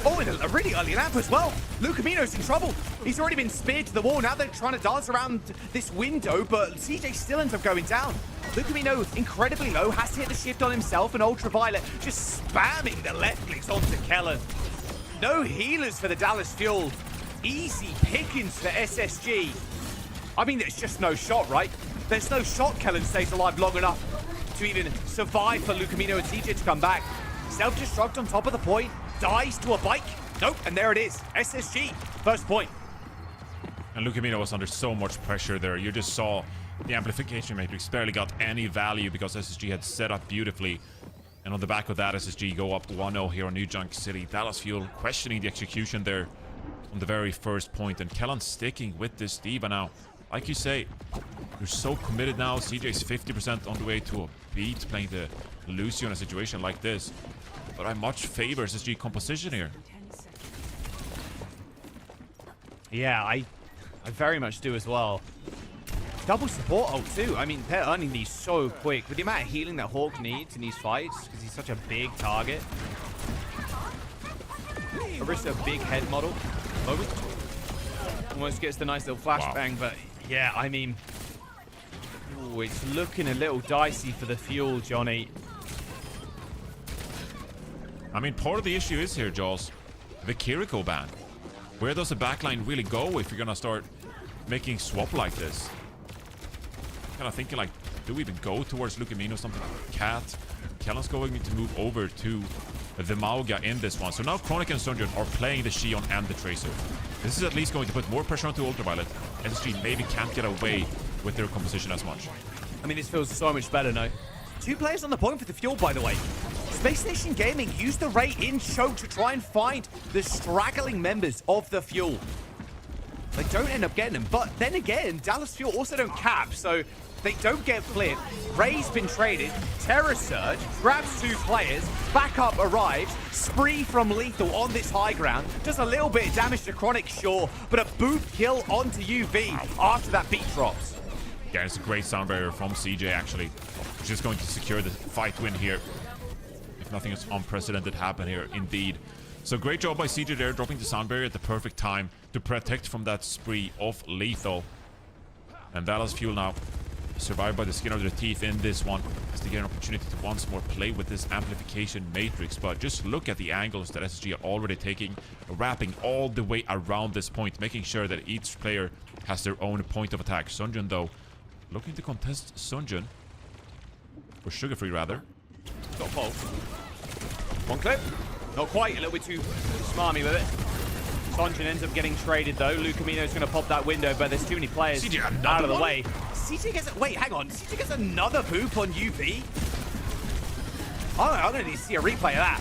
Oh, and a really early lamp as well. Lucamino's in trouble. He's already been speared to the wall. Now they're trying to dance around this window, but CJ still ends up going down. Lucamino, incredibly low, has to hit the shift on himself, and Ultraviolet just spamming the left clicks onto Kellen. No healers for the Dallas Fuel. Easy pickings for SSG. I mean, there's just no shot, right? There's no shot Kellen stays alive long enough to even survive for Lucamino and CJ to come back. Self-destruct on top of the point, dies to a bike. Nope, and there it is. SSG, first point. And Lucamino was under so much pressure there. You just saw the amplification matrix barely got any value because SSG had set up beautifully. And on the back of that, SSG go up 1-0 here on New Junk City. Dallas Fuel questioning the execution there on the very first point. And Kellen sticking with this D.Va now. Like you say, you're so committed now. CJ's 50% on the way to a beat playing the Lucio in a situation like this. But I much favor SSG composition here. Yeah, I very much do as well. Double support ult too. I mean, they're earning these so quick. With the amount of healing that Hawk needs in these fights, because he's such a big target. Orisa, big head model. Almost gets the nice little flashbang, but yeah, I mean, ooh, it's looking a little dicey for the Fuel, Johnny. I mean, part of the issue is here, Jaws, the Kiriko ban. Where does the backline really go if you're gonna start making swap like this? Kind of thinking like, do we even go towards Lucamino, something like Cat? Kellen's going to move over to the Mauga in this one. So now Chronic and Sunjun are playing the Xion and the Tracer. This is at least going to put more pressure onto Ultraviolet. SSG maybe can't get away with their composition as much. I mean, this feels so much better now. 2 players on the point for the Fuel, by the way. Space Station Gaming used the Ray in choke to try and find the straggling members of the Fuel. They don't end up getting them, but then again, Dallas Fuel also don't cap, so they don't get flipped. Ray's been traded. Terror Surge grabs 2 players. Backup arrives. Spree from Lethal on this high ground. Does a little bit of damage to Chronic, sure, but a boot kill onto UV after that beat drops. Yeah, it's a great sound barrier from CJ, actually, which is going to secure the fight win here. If nothing is unprecedented happen here, indeed. So great job by CJ there, dropping the sound barrier at the perfect time to protect from that spree of Lethal. And Dallas Fuel now survive by the skin of their teeth in this one, as they get an opportunity to once more play with this amplification matrix. But just look at the angles that SSG are already taking, wrapping all the way around this point, making sure that each player has their own point of attack. Sunjun, though, looking to contest Sunjun. Or Sugar Free, rather. Got both. One clip. Not quite. A little bit too smarmy with it. Sunjun ends up getting traded, though. Lucamino's going to pop that window, but there's too many players out of the way. CJ gets... Wait, hang on. CJ gets another boop on UV? I don't need to see a replay of that.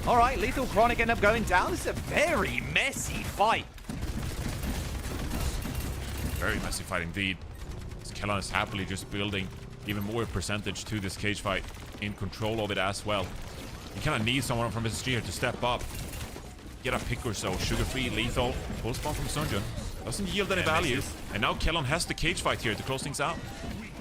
All right, Lethal Chronic end up going down. This is a very messy fight. Very messy fight indeed. Kellan is happily just building even more percentage to this cage fight, in control of it as well. You kind of need someone from SSG here to step up, get a pick or so. Sugar Free, Lethal, full spawn from Sunjun. Doesn't yield any value. And now Kellan has the cage fight here to close things out.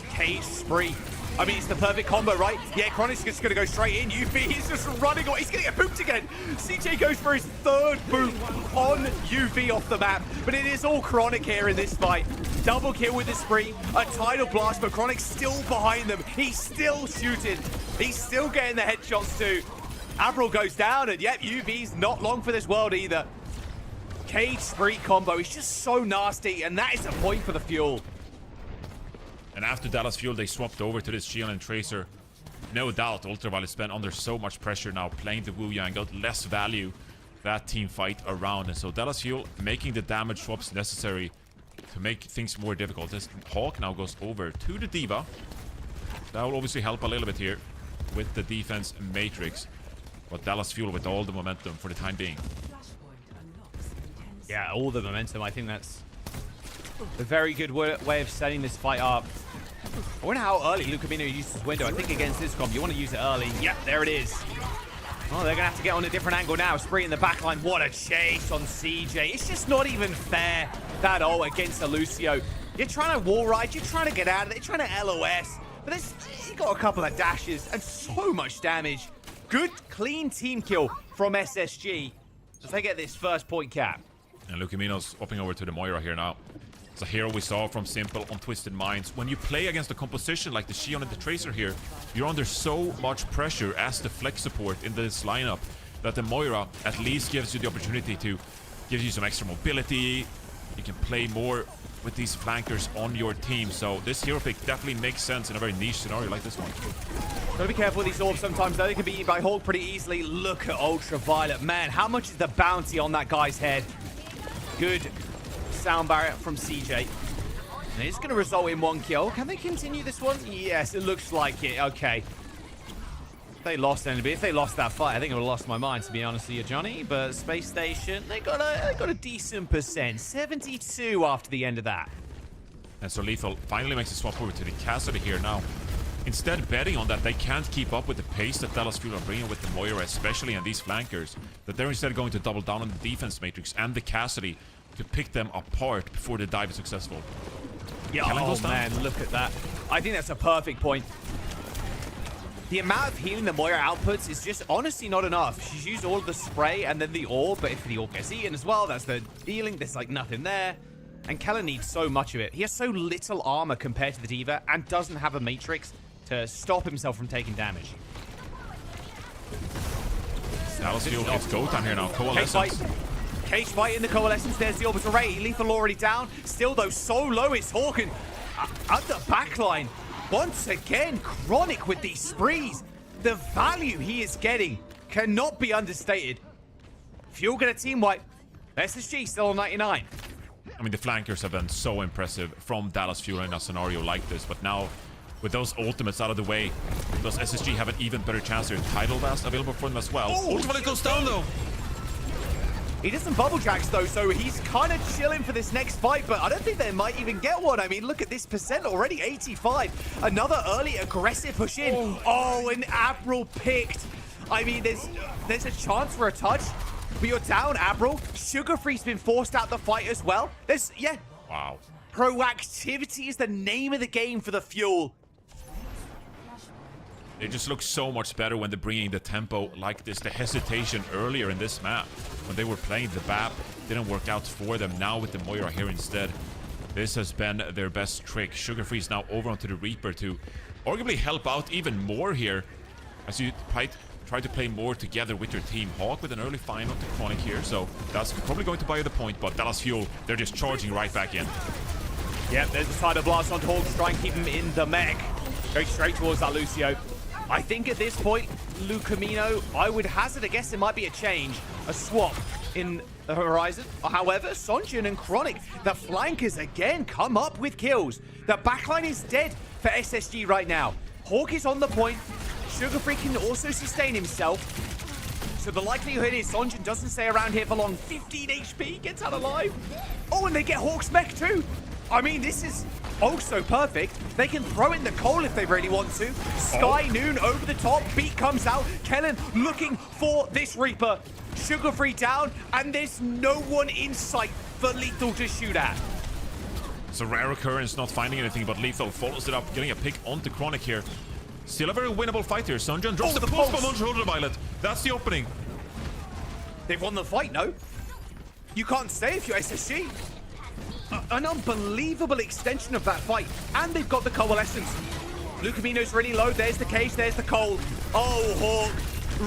Cage spree. I mean, it's the perfect combo, right? Yeah, Chronic's just going to go straight in. UV is just running away. He's going to get booped again. CJ goes for his third boop on UV off the map. But it is all Chronic here in this fight. Double kill with the spree. A tidal blast, but Chronic's still behind them. He's still shooting. He's still getting the headshots too. Avril goes down, and yep, UV's not long for this world either. Cage spree combo is just so nasty, and that is a point for the Fuel. And after Dallas Fuel, they swapped over to this Shield and Tracer. No doubt, Ultraviolet has been under so much pressure now, playing the Wu Yang, got less value that team fight around. And so Dallas Fuel making the damage swaps necessary to make things more difficult. This Hawk now goes over to the D.Va. That will obviously help a little bit here with the defense matrix. But Dallas Fuel with all the momentum for the time being. Yeah, all the momentum. I think that's a very good way of setting this fight up. I wonder how early Lucamino used his window. I think against this comp, you want to use it early. Yep, there it is. Oh, they're going to have to get on a different angle now. Spree in the backline. What a chase on CJ. It's just not even fair, that ult against a Lucio. You're trying to wall ride. You're trying to get out of it. You're trying to LOS. But he got a couple of dashes and so much damage. Good, clean team kill from SSG as they get this first point cap. And Lucamino's hopping over to the Moira here now. It's a hero we saw from Simple on Twisted Minds. When you play against a composition like the Shion and the Tracer here, you're under so much pressure as the flex support in this lineup that the Moira at least gives you the opportunity to give you some extra mobility. You can play more with these flankers on your team. So this hero pick definitely makes sense in a very niche scenario like this one. Gotta be careful with these orbs sometimes, though. They can be eaten by Hawk pretty easily. Look at Ultraviolet. Man, how much is the bounty on that guy's head? Good sound barrier from CJ. And it's going to result in one kill. Can they continue this one? Yes, it looks like it. Okay. If they lost anybody, if they lost that fight, I think I would have lost my mind, to be honest with you, Johnny. But Space Station, they got a decent percent. 72 after the end of that. And so Lethal finally makes a swap over to the Cassidy here now. Instead, betting on that they can't keep up with the pace that Dallas Fuel are bringing with the Moira, especially on these flankers, that they're instead going to double down on the defense matrix and the Cassidy to pick them apart before the dive is successful. Yeah, oh man, look at that. I think that's a perfect point. The amount of healing the Moira outputs is just honestly not enough. She's used all of the spray and then the orb, but if the orb gets eaten as well, that's the healing. There's like nothing there. And Kellan needs so much of it. He has so little armor compared to the D.Va and doesn't have a matrix to stop himself from taking damage. Dallas Fuel gets go time here now. Coalescence. Cage fight in the Coalescence. There's the orbital ray. Lethal already down. Still, though, so low is Hawken. At the backline, once again, Chronic with these sprees. The value he is getting cannot be understated. Fuel get a team wipe. SSG still on 99. I mean, the flankers have been so impressive from Dallas Fuel in a scenario like this, but now with those ultimates out of the way, does SSG have an even better chance here? Tidal Blast available for them as well. Ultimate goes down though. He does some bubble jacks though, so he's kind of chilling for this next fight, but I don't think they might even get one. I mean, look at this percent already, 85. Another early aggressive push in. Oh, and Avril picked. I mean, there's a chance for a touch, but you're down, Avril. Sugar Free's been forced out the fight as well. Yeah. Wow. Proactivity is the name of the game for the Fuel. It just looks so much better when they're bringing the tempo like this. The hesitation earlier in this map, when they were playing the BAP, didn't work out for them. Now with the Moira here instead, This has been their best trick. Sugar Free is now over onto the Reaper to arguably help out even more here as you try to play more together with your team. Hawk with an early final to Chronic here, so that's probably going to buy you the point, but Dallas Fuel, they're just charging right back in. Yep, there's a Tidal Blast onto Hawk to try and keep him in the mech. Going straight towards that Lucio. I think at this point, Lucamino, I would hazard a guess it might be a change, a swap in the horizon. However, Sonjin and Chronic, the flankers again come up with kills. The backline is dead for SSG right now. Hawk is on the point. Sugar Free can also sustain himself. So the likelihood is Sonjin doesn't stay around here for long. 15 HP, gets out alive. Oh, and they get Hawk's mech too. I mean, this is oh so perfect. They can throw in the coal if they really want to. Sky Noon over the top. Beat comes out. Kellen looking for this Reaper. Sugar Free down, and there's no one in sight for Lethal to shoot at. So Rare Occurrence not finding anything, but Lethal follows it up, getting a pick onto Chronic here. Still a very winnable fight here. Sunjun drops the pulse bomb on Shoulder Violet. That's the opening. They've won the fight, no? You can't stay if you're SSG. An unbelievable extension of that fight. And they've got the Coalescence. Lucamino's really low. There's the cage. There's the coal. Oh, Hawk.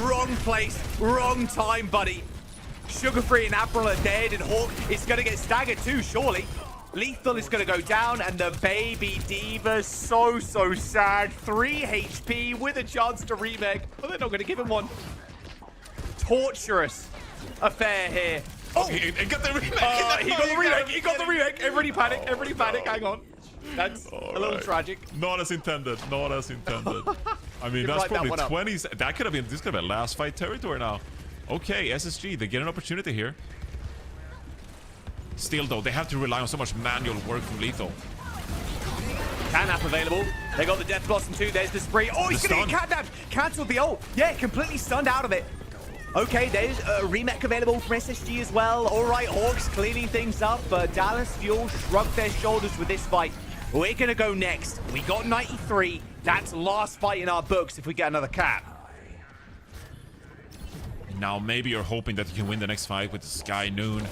Wrong place. Wrong time, buddy. Sugar Free and April are dead. And Hawk is going to get staggered too, surely. Lethal is going to go down. And the baby Diva, so sad. 3 HP with a chance to remake. But they're not going to give him one. Torturous affair here. Oh, he got the remake. He got the remake. He got the remake. Everybody panic. Everybody panic. Hang on. That's a little tragic. Not as intended. Not as intended. I mean, You that's write that probably one up. 20s. That could have been. This could have been last fight territory now. Okay, SSG. They get an opportunity here. Still, though, they have to rely on so much manual work from Lethal. Catnap available. They got the Death Blossom too. There's the spree. Oh, he's going to get catnapped. Cancelled the ult. Yeah, completely stunned out of it. Okay, there's a remake available from SSG as well. All right, Hawks cleaning things up, but Dallas Fuel shrugged their shoulders with this fight. We're going to go next. We got 93. That's last fight in our books if we get another cap. Now, maybe you're hoping that you can win the next fight with Sky Noon.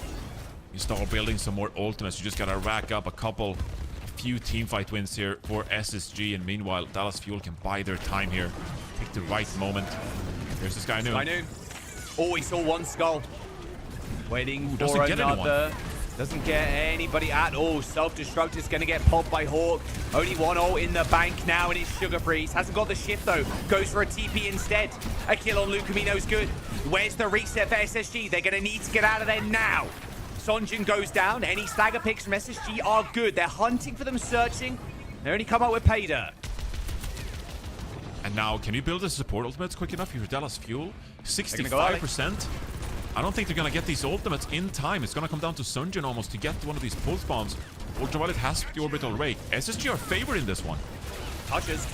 You start building some more ultimates. You just got to rack up a few teamfight wins here for SSG. And meanwhile, Dallas Fuel can buy their time here. Pick the right moment. Here's the Sky Noon. Sky Noon. Oh, he saw one skull. Waiting for doesn't get another. anyone. Doesn't get anybody at all. Self-destruct is going to get popped by Hawk. Only one ult in the bank now, and it's Sugar Freeze. Hasn't got the shift, though. Goes for a TP instead. A kill on Lucamino's good. Where's the reset for SSG? They're going to need to get out of there now. Sonjin goes down. Any stagger picks from SSG are good. They're hunting for them, searching. They only come out with pay dirt. And now, can you build the support ultimates quick enough here? Dallas Fuel, 65%. I don't think they're going to get these ultimates in time. It's going to come down to Sunjin almost to get one of these pulse bombs. Ultraviolet has the orbital rake. SSG are favored in this one. Touches.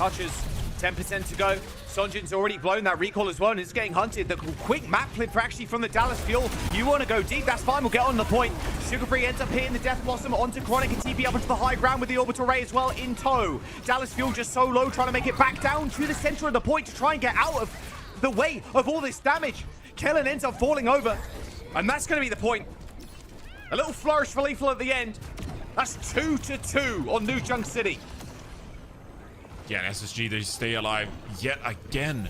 10% to go. Sonjin's already blown that recall as well and is getting hunted. The quick map flip for actually from the Dallas Fuel. You want to go deep, that's fine. We'll get on the point. Sugar Free ends up hitting the Death Blossom onto Chronic and TP up into the high ground with the orbital ray as well in tow. Dallas Fuel just so low, trying to make it back down to the center of the point to try and get out of the way of all this damage. Kellen ends up falling over, and that's going to be the point. A little flourish for Lethal at the end. That's 2-2 on New Junk City. Yeah, and SSG, they stay alive yet again.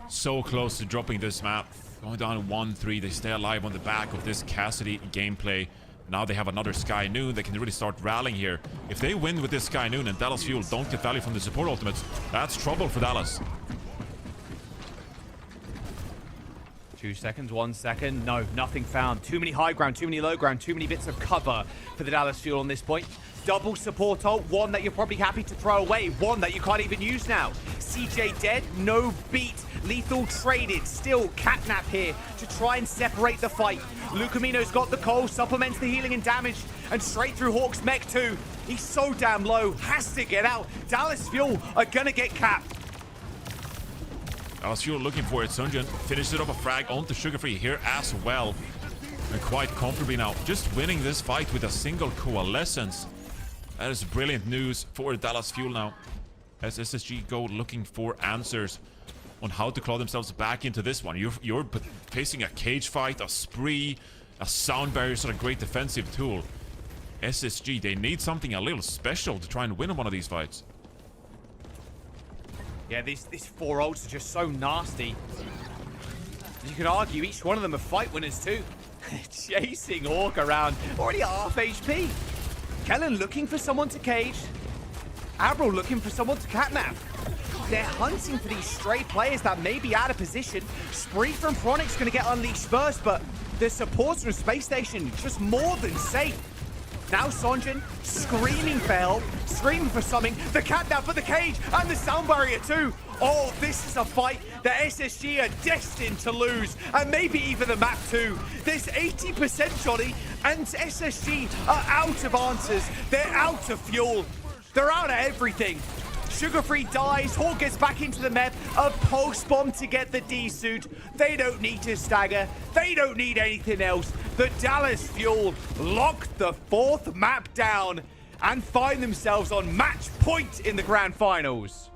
So close to dropping this map. Going down 1-3, they stay alive on the back of this Cassidy gameplay. Now they have another Sky Noon. They can really start rallying here. If they win with this Sky Noon and Dallas Fuel don't get value from the support ultimates, that's trouble for Dallas. 2 seconds, 1 second. No, nothing found. Too many high ground, too many low ground, too many bits of cover for the Dallas Fuel on this point. Double support ult, one that you're probably happy to throw away, one that you can't even use now. CJ dead, no beat. Lethal traded, still catnap here to try and separate the fight. Lucamino's got the coal, supplements the healing and damage, and straight through Hawk's mech too. He's so damn low, has to get out. Dallas Fuel are gonna get capped. Dallas Fuel looking for it. Sunjin finishes up a frag onto Sugar Free here as well. And quite comfortably now, just winning this fight with a single Coalescence. That is brilliant news for Dallas Fuel now. As SSG go looking for answers on how to claw themselves back into this one. You're facing a cage fight, a spree, a sound barrier, sort of great defensive tool. SSG, they need something a little special to try and win one of these fights. Yeah, these 4 ults are just so nasty. You can argue each one of them are fight winners too. Chasing Orc around, already at half HP. Kellen looking for someone to cage. Avril looking for someone to catnap. They're hunting for these stray players that may be out of position. Spree from Phronic's going to get unleashed first, but the supports from Space Station just more than safe. Now Sonjin screaming for help, screaming for something. The catnap for the cage and the sound barrier too. Oh, this is a fight that SSG are destined to lose, and maybe even the map too. There's 80%, Johnny, and SSG are out of answers. They're out of fuel. They're out of everything. Sugar-Free dies, Hawk gets back into the map, a pulse bomb to get the D-suit. They don't need to stagger, they don't need anything else. The Dallas Fuel lock the 4th map down and find themselves on match point in the grand finals.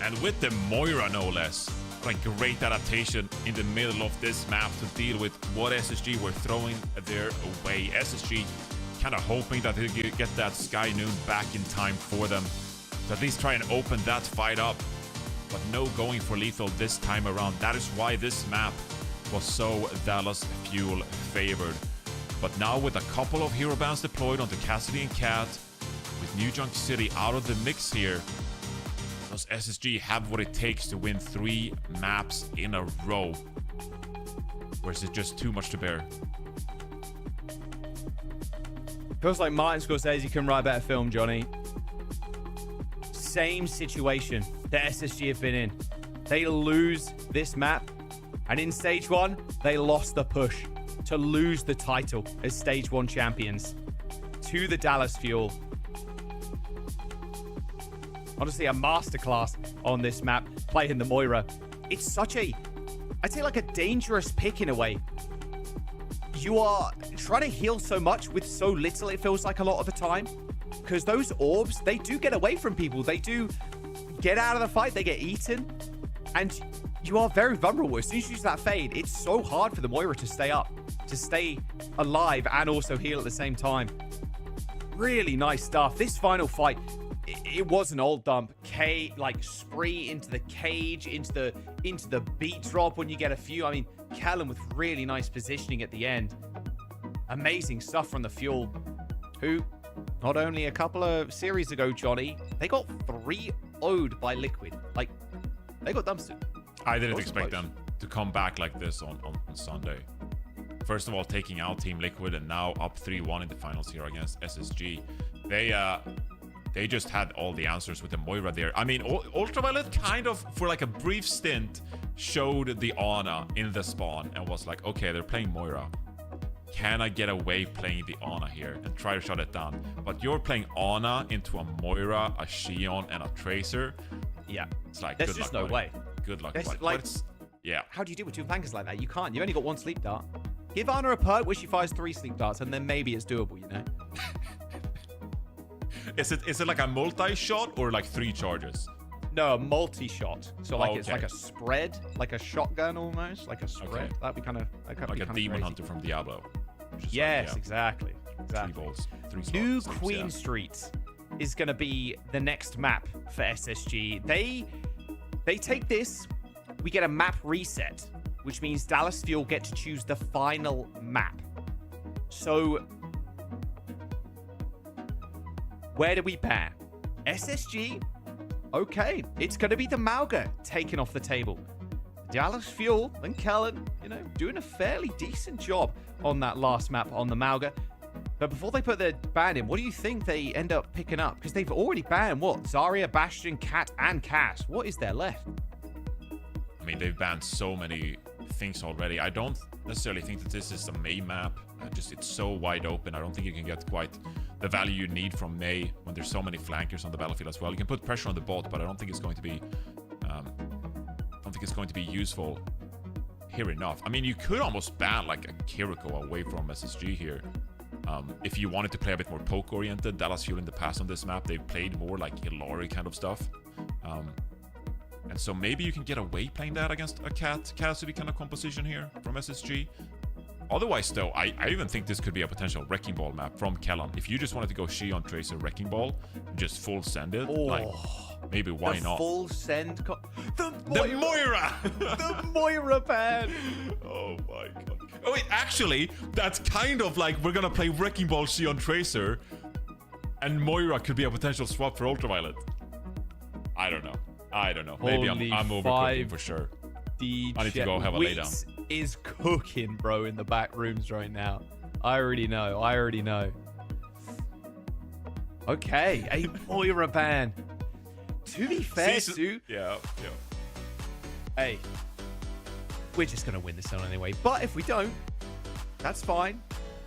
And with the Moira, no less. Like, great adaptation in the middle of this map to deal with what SSG were throwing their way. SSG kind of hoping that they get that Sky Noon back in time for them to at least try and open that fight up, but no going for lethal this time around. That is why this map was so Dallas Fuel favored. But now with a couple of hero bans deployed onto Cassidy and Cat, with New Junk City out of the mix here, does SSG have what it takes to win 3 maps in a row? Or is it just too much to bear? Feels like Martin Scorsese can write a better film, Johnny. Same situation that SSG have been in. They lose this map, and in Stage 1, they lost the push to lose the title as Stage 1 champions to the Dallas Fuel. Honestly, a masterclass on this map, playing the Moira. It's such a, I'd say like a dangerous pick in a way. You are trying to heal so much with so little, it feels like a lot of the time. Because those orbs, they do get away from people. They do get out of the fight, they get eaten. And you are very vulnerable. As soon as you use that fade, it's so hard for the Moira to stay up, to stay alive and also heal at the same time. Really nice stuff. This final fight, it was an old dump. Like Spree into the cage, into the beat drop when you get a few. I mean, Kellen with really nice positioning at the end. Amazing stuff from the Fuel, who not only a couple of series ago, Johnny, they got 3-0'd by Liquid. Like, they got dumpstered. I didn't expect them to come back like this on Sunday. First of all, taking out Team Liquid and now up 3-1 in the finals here against SSG. They just had all the answers with the Moira there. I mean, Ultraviolet kind of, for like a brief stint, showed the Ana in the spawn and was like, okay, they're playing Moira. Can I get away playing the Ana here and try to shut it down? But you're playing Ana into a Moira, a Xion, and a Tracer. Yeah. It's like, there's good just luck, no buddy. way. Good luck, There's buddy. like, But yeah. How do you deal with 2 flankers like that? You can't. You've only got 1 sleep dart. Give Ana a perk where she fires 3 sleep darts, and then maybe it's doable, you know? Is it like a multi-shot or like 3 charges? No, a multi-shot. So like it's Okay. like a spread, like a shotgun almost, like a spread. Okay. That'd be kind of Like a Demon Hunter from Diablo. Yes, like, exactly. 3 volts, 3 New slots, Queen yeah. Street is going to be the next map for SSG. They take this, we get a map reset, which means Dallas Fuel get to choose the final map. So, where do we pair? SSG? Okay, it's going to be the Mauga taken off the table. Dallas Fuel and Kellen, you know, doing a fairly decent job on that last map on the Mauga. But before they put their ban in, what do you think they end up picking up? Because they've already banned, what? Zarya, Bastion, Cat, and Cass. What is there left? I mean, they've banned so many things already. I don't necessarily think that this is a May map. It's so wide open. I don't think you can get quite the value you need from May when there's so many flankers on the battlefield as well. You can put pressure on the bot, but I don't think it's going to be useful here enough. I mean, you could almost ban like a Kiriko away from SSG here. If you wanted to play a bit more poke-oriented, Dallas Fuel in the past on this map, they've played more like Illari kind of stuff. And so maybe you can get away playing that against a Cassidy kind of composition here from SSG. Otherwise, though, I even think this could be a potential Wrecking Ball map from Kellan. If you just wanted to go Shion Tracer Wrecking Ball, just full send it, like, maybe why not? Full send. The Moira! The Moira ban! Oh my god. Oh wait, actually, that's kind of like we're gonna play Wrecking Ball Shion Tracer, and Moira could be a potential swap for Ultraviolet. I don't know. Maybe I'm overcooking for sure. I need to go have a laydown. Is cooking, bro, in the back rooms right now. I already know. Okay, a Moira ban. To be fair, Sue. Yeah. Hey, we're just gonna win this one anyway. But if we don't, that's fine.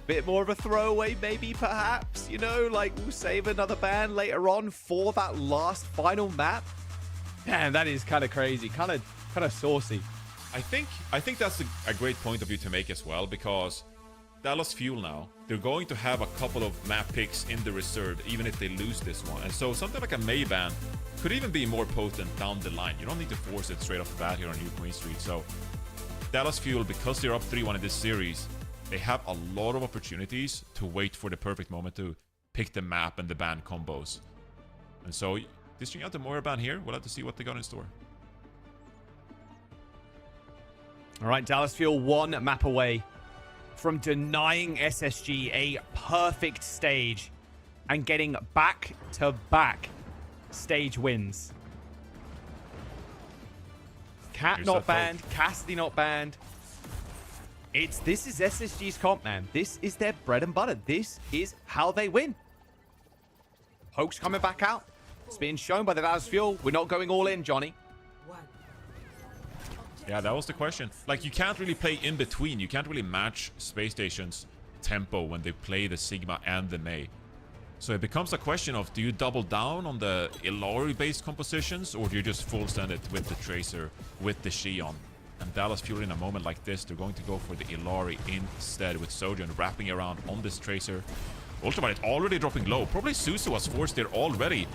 Bit more of a throwaway, maybe, perhaps. You know, like we'll save another ban later on for that last final map. Man, that is kind of crazy, kind of saucy. I think that's a great point of view to make as well, because Dallas Fuel now, they're going to have a couple of map picks in the reserve, even if they lose this one. And so something like a May ban could even be more potent down the line. You don't need to force it straight off the bat here on New Queen Street. So Dallas Fuel, because they're up 3-1 in this series, they have a lot of opportunities to wait for the perfect moment to pick the map and the ban combos. And so dishing out the Moira ban here, we'll have to see what they got in store. All right, Dallas Fuel 1 map away from denying SSG a perfect stage and getting back-to-back stage wins. Cat not banned, Cassidy not banned. This is SSG's comp, man. This is their bread and butter. This is how they win. Hoax coming back out. It's being shown by the Dallas Fuel. We're not going all in, Johnny. Yeah, that was the question. Like, you can't really play in between. You can't really match Space Station's tempo when they play the Sigma and the May. So it becomes a question of, do you double down on the Illari-based compositions, or do you just full send it with the Tracer, with the Shion? And Dallas Fuel, in a moment like this, they're going to go for the Illari instead, with Sojourn wrapping around on this Tracer. Ultraviolet already dropping low. Probably Suzu was forced there already.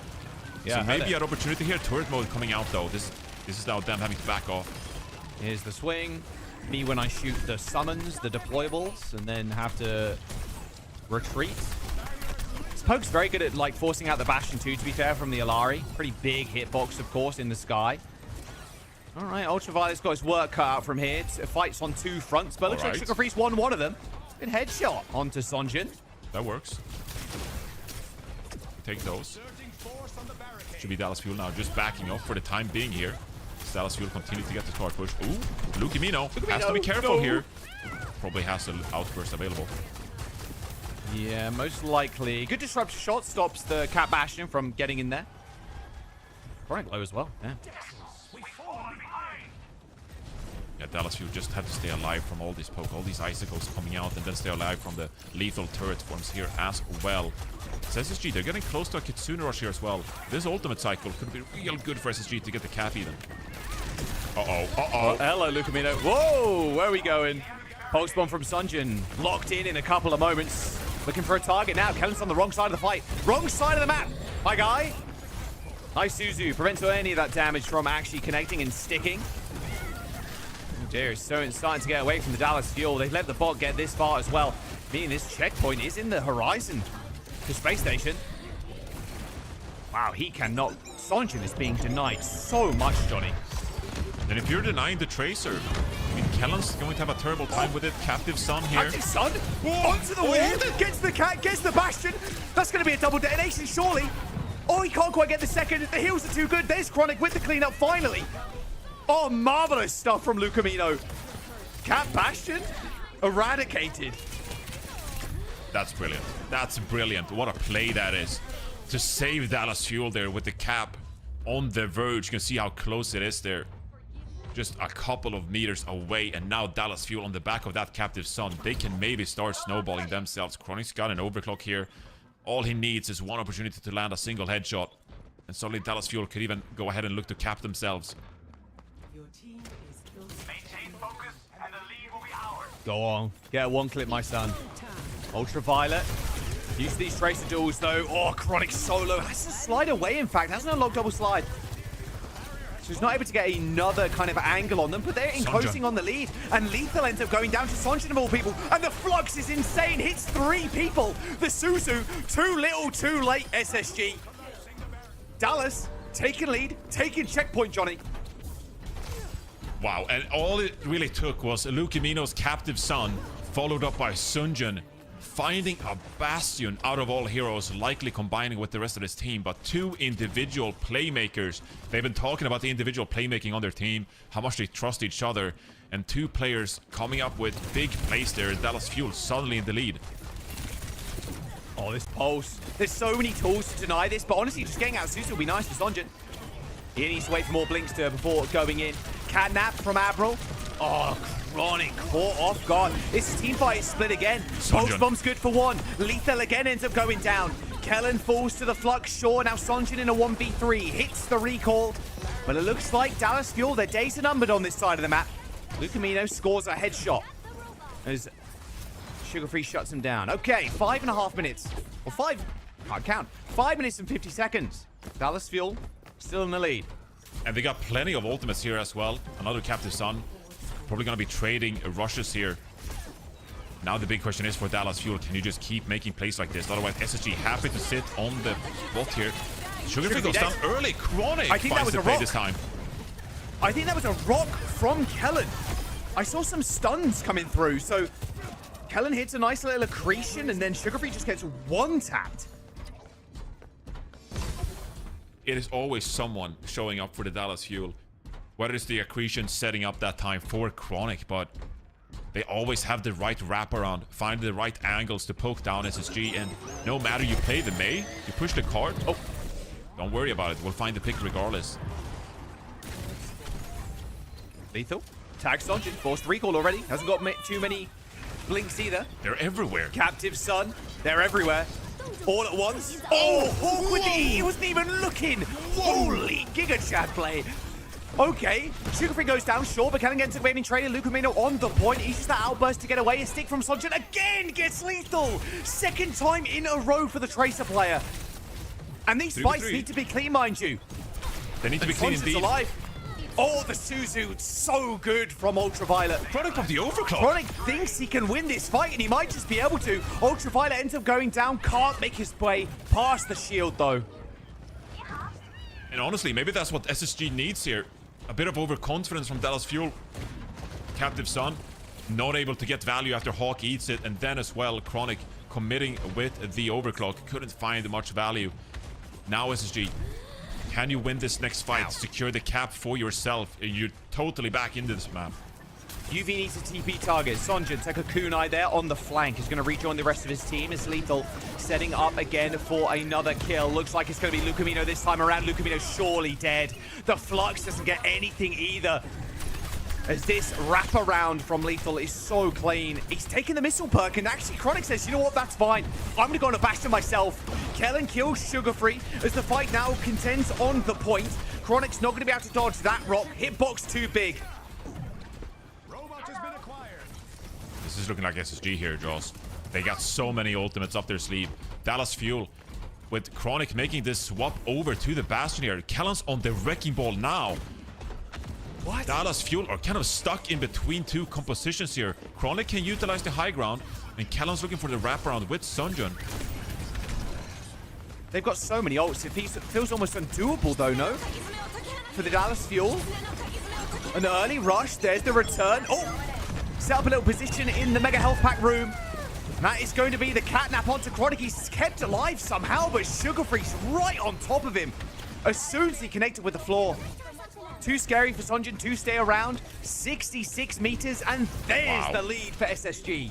Yeah, so maybe an opportunity here. Turret mode coming out, though. This is now them having to back off. Here's the swing. Me when I shoot the summons, the deployables, and then have to retreat. Poke's very good at like forcing out the Bastion too, to be fair, from the Illari. Pretty big hitbox, of course, in the sky. All right, Ultraviolet's got his work cut out from here. Fights on two fronts, but looks like Sugar Freeze won one of them. Good headshot onto Sonjin. That works. Take those. Should be Dallas Fuel now, just backing off for the time being here. Dallas Fuel continue to get the card push. Ooh, Lukemino has to be careful here. Probably has an outburst available. Yeah, most likely. Good disruption shot stops the Cat Bastion from getting in there. Chronic low as well. Yeah. Yeah, Dallas Fuel just had to stay alive from all this poke, all these icicles coming out, and then stay alive from the lethal turret forms here as well. So SSG, they're getting close to a Kitsune rush here as well. This ultimate cycle could be real good for SSG to get the cap even. Uh-oh. Hello, Lukemino. Whoa, where are we going? Pulse bomb from Sunjin. Locked in a couple of moments. Looking for a target now. Kellan's on the wrong side of the fight. Wrong side of the map. My guy. Nice Suzu. Prevents any of that damage from actually connecting and sticking. Oh dear, it's starting to get away from the Dallas Fuel. They've let the bot get this far as well. Meaning this checkpoint is in the horizon to Space Station. Wow, he cannot. Sonjin is being denied so much, Johnny. And if you're denying the Tracer, I mean, Kellan's going to have a terrible time with it. Captive Sun here. Captive Sun onto the wall. Gets the cat, gets the Bastion. That's going to be a double detonation, surely. Oh, he can't quite get the second. The heals are too good. There's Chronic with the cleanup, finally. Oh, marvelous stuff from Lukemino. Cat Bastion eradicated. That's brilliant. That's brilliant. What a play that is. To save Dallas Fuel there with the cap on the verge. You can see how close it is there. Just a couple of meters away, and now Dallas Fuel on the back of that Captive Sun. They can maybe start snowballing themselves. Chronic's got an overclock here. All he needs is one opportunity to land a single headshot. And suddenly Dallas Fuel could even go ahead and look to cap themselves. Go on. Get a one clip, my son. Ultraviolet. Use these Tracer duels, though. Oh, Chronic solo. Has to slide away, in fact. Hasn't unlocked double slide. So he's not able to get another kind of angle on them, but they're encroaching on the lead. And Lethal ends up going down to Sonjin of all people. And the Flux is insane. Hits 3 people. The Suzu, too little, too late, SSG. Dallas taking lead, taking checkpoint, Johnny. Wow, and all it really took was Lukemino's captive son, followed up by Sunjin, finding a bastion out of all heroes, likely combining with the rest of his team, but 2 individual playmakers. They've been talking about the individual playmaking on their team, how much they trust each other, and 2 players coming up with big plays there. Dallas Fuel suddenly in the lead. Oh, this pulse. There's so many tools to deny this, but honestly, just getting out of Suzu will be nice for Sonjin. He needs to wait for more blinks to before going in. Catnap from Admiral. Oh, Chronic caught off guard. This team fight is split again. Pulse bomb's good for 1. Lethal again ends up going down. Kellen falls to the Flux. Shaw now Sonjin in a 1v3. Hits the recall. But it looks like Dallas Fuel, their days are numbered on this side of the map. Lukemino scores a headshot as Sugar Free shuts him down. Okay, 5.5 minutes. Or 5, can't count. 5 minutes and 50 seconds. Dallas Fuel still in the lead. And they got plenty of ultimates here as well. Another captive son. Probably going to be trading rushes here. Now the big question is for Dallas Fuel, can you just keep making plays like this? Otherwise, SSG happy to sit on the bot here. Sugar Free goes down early. Chronic I think that was finds the a play rock. this time. I think that was a rock from Kellen. I saw some stuns coming through, so Kellen hits a nice little accretion, and then Sugar Free just gets one-tapped. It is always someone showing up for the Dallas Fuel. Whether it's the accretion setting up that time for Chronic, but they always have the right wraparound, find the right angles to poke down SSG, and no matter you play the Mei, you push the card. Oh, don't worry about it. We'll find the pick regardless. Lethal tags Sonjin, forced recall already. Hasn't got too many blinks either. They're everywhere. Captive Son, they're everywhere. All at once. Oh, Hawk with the E, he wasn't even looking. Holy Giga Chat play. Okay, Sugar Free goes down, sure, but Kellen gets evading trailer. Lukemino on the point. He uses that outburst to get away. A stick from Sonjin again gets lethal. Second time in a row for the Tracer player. And these fights need to be clean, mind you. They need to be clean indeed. Alive. Oh, the Suzu, so good from Ultraviolet. Product of the overclock. Chronic thinks he can win this fight, and he might just be able to. Ultraviolet ends up going down, can't make his way past the shield, though. And honestly, maybe that's what SSG needs here. A bit of overconfidence from Dallas Fuel. Captive Son, not able to get value after Hawk eats it, and then as well, Chronic committing with the overclock. Couldn't find much value. Now SSG, can you win this next fight? Secure the cap for yourself. You're totally back into this map. UV needs a TP target. Sonjin, take a kunai there on the flank. He's going to rejoin the rest of his team. It's Lethal setting up again for another kill. Looks like it's going to be Lukemino this time around. Lukemino surely dead. The Flux doesn't get anything either. As this wraparound from Lethal is so clean. He's taking the missile perk, and actually Chronic says, you know what, that's fine. I'm going to go on a Bastion myself. Kellen kills Sugar Free as the fight now contends on the point. Chronic's not going to be able to dodge that rock. Hitbox too big. This is looking like SSG here, Jaws. They got so many ultimates up their sleeve. Dallas Fuel with Chronic making this swap over to the Bastion here. Kellen's on the wrecking ball now. What? Dallas Fuel are kind of stuck in between 2 compositions here. Chronic can utilize the high ground, and Kellen's looking for the wraparound with Sunjin. They've got so many ults. It feels almost undoable, though, no? For the Dallas Fuel. An early rush. There's the return. Oh! Set up a little position in the Mega Health Pack room. That is going to be the catnap onto Chronic. He's kept alive somehow, but Sugar Free's right on top of him as soon as he connected with the floor. Too scary for Sonjin to stay around. 66 meters, and there's the lead for SSG.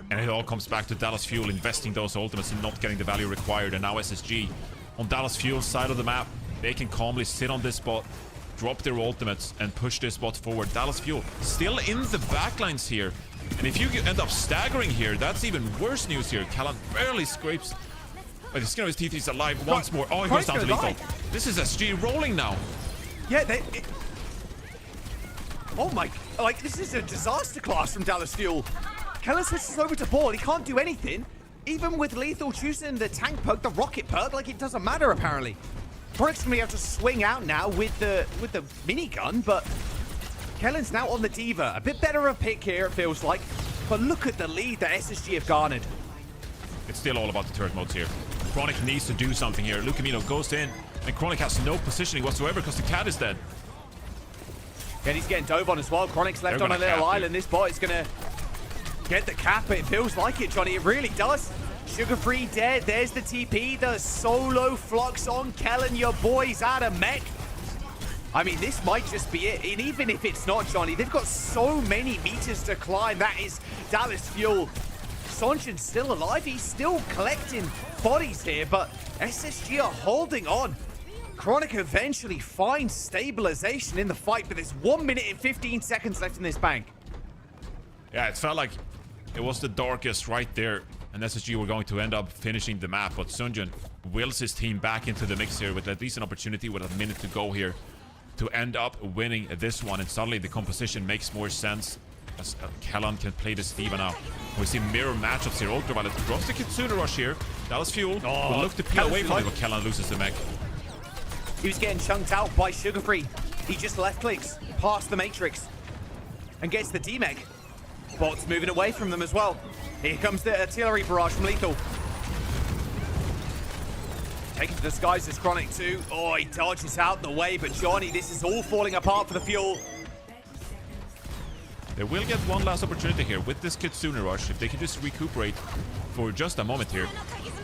And it all comes back to Dallas Fuel investing those ultimates and not getting the value required. And now SSG on Dallas Fuel's side of the map, they can calmly sit on this spot, drop their ultimates, and push this bot forward. Dallas Fuel still in the backlines here. And if you end up staggering here, that's even worse news here. Callan barely scrapes. But the skin of his teeth, he's alive once more. Oh, he goes down to lethal. This is SG rolling now. Yeah, oh my, like, this is a disaster class from Dallas Fuel. Kellen switches over to ball. He can't do anything. Even with Lethal choosing the tank perk, the rocket perk, like it doesn't matter apparently. Chronic's gonna be able to swing out now with the minigun, but Kellen's now on the Diva. A bit better of a pick here, it feels like. But look at the lead that SSG have garnered. It's still all about the turret modes here. Chronic needs to do something here. Lucamino goes in, and Chronic has no positioning whatsoever because the cat is dead. And he's getting dove on as well. Chronic's left on a little island. This bot is gonna get the cap. It feels like it, Johnny. It really does. Sugar Free dead. There's the TP. The solo flux on Kellen. Your boy's out of mech. I mean, this might just be it. And even if it's not, Johnny, they've got so many meters to climb. That is Dallas Fuel. Sonjin's still alive. He's still collecting bodies here, but SSG are holding on. Chronic eventually finds stabilization in the fight, but there's 1 minute and 15 seconds left in this bank. Yeah, it felt like it was the darkest right there, and SSG were going to end up finishing the map, but Sunjin wills his team back into the mix here with at least an opportunity with a minute to go here to end up winning this one, and suddenly the composition makes more sense as Kellan can play this Diva now. We see mirror matchups here. Ultraviolet drops the Kitsune Rush here. Dallas Fuel will look to peel away from it, but Kellan loses the mech. He was getting chunked out by Sugar Free. He just left clicks past the Matrix and gets the D-Mech. Bot's moving away from them as well. Here comes the artillery barrage from Lethal. Taking to the skies as Chronic too. Oh, he dodges out the way, but Johnny, this is all falling apart for the Fuel. They will get one last opportunity here with this Kitsune Rush. If they can just recuperate for just a moment here.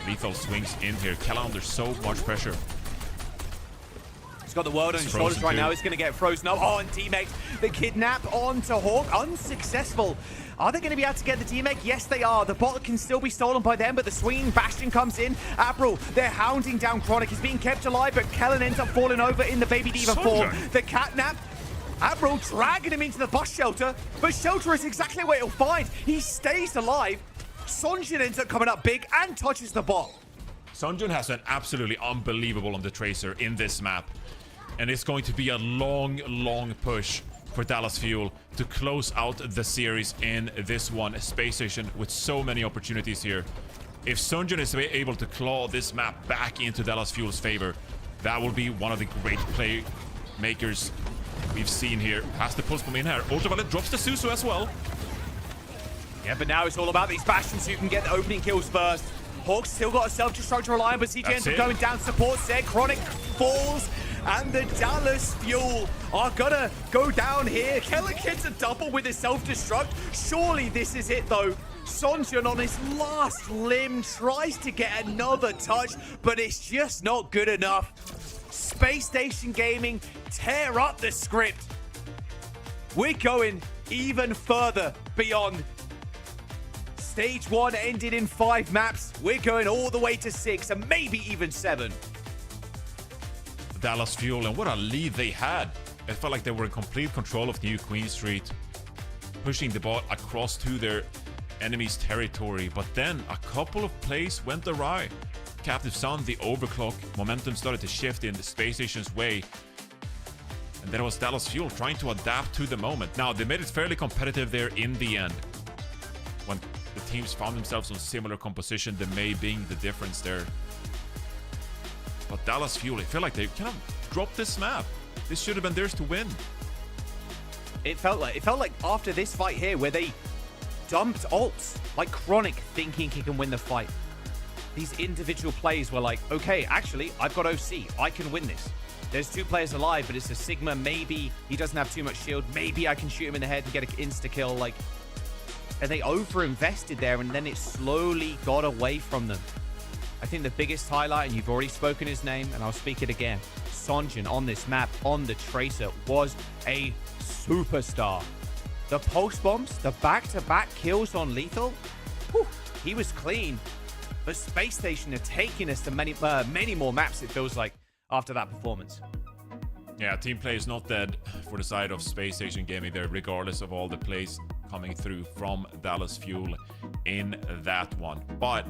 Lethal swings in here. Kellan under so much pressure. He's got the world on his shoulders right now. He's going to get frozen up. Oh, and D-Mech, the kidnap onto Hawk. Unsuccessful. Are they going to be able to get the D-Mech? Yes, they are. The bot can still be stolen by them, but the swinging Bastion comes in. April, they're hounding down Chronic. He's being kept alive, but Kellen ends up falling over in the Baby Diva form. The catnap. April dragging him into the bus shelter, but shelter is exactly what he'll find. He stays alive. Sonjin ends up coming up big and touches the bot. Sonjin has been absolutely unbelievable on the Tracer in this map. And it's going to be a long, long push for Dallas Fuel to close out the series in this one. Space Station with so many opportunities here. If Sonjin is able to claw this map back into Dallas Fuel's favor, that will be one of the great play makers we've seen here. Has the pulse bomb in here. Ultraviolet drops the Suzu as well. Yeah, but now it's all about these Bastions who can get the opening kills first. Hawk's still got a self-destruct reliant, but CJ ends up going down. Support said. Chronic falls, and the Dallas Fuel are gonna go down here. Kellen gets a double with his self-destruct. Surely this is it, though. Sonjin on his last limb tries to get another touch, but it's just not good enough. Space Station Gaming tear up the script. We're going even further beyond. Stage 1 ended in 5 maps. We're going all the way to 6 and maybe even 7. Dallas Fuel, and what a lead they had. It felt like they were in complete control of New Queen Street, pushing the bot across to their enemy's territory. But then a couple of plays went awry. Captive Sun, the overclock, momentum started to shift in the Space Station's way. And then it was Dallas Fuel trying to adapt to the moment. Now, they made it fairly competitive there in the end, when the teams found themselves on similar composition, the May being the difference there. But Dallas Fuel, I feel like they kind of dropped this map. This should have been theirs to win. It felt like after this fight here, where they dumped ults, like Chronic thinking he can win the fight. These individual plays were like, okay, actually, I've got OC. I can win this. There's 2 players alive, but it's a Sigma. Maybe he doesn't have too much shield. Maybe I can shoot him in the head and get an insta-kill. Like, and they over-invested there, and then it slowly got away from them. I think the biggest highlight, and you've already spoken his name, and I'll speak it again, Sonjin on this map, on the Tracer, was a superstar. The pulse bombs, the back-to-back kills on Lethal, whew, he was clean. But Space Station are taking us to many more maps, it feels like, after that performance. Yeah, team play is not dead for the side of Space Station Gaming there, regardless of all the plays coming through from Dallas Fuel in that one. But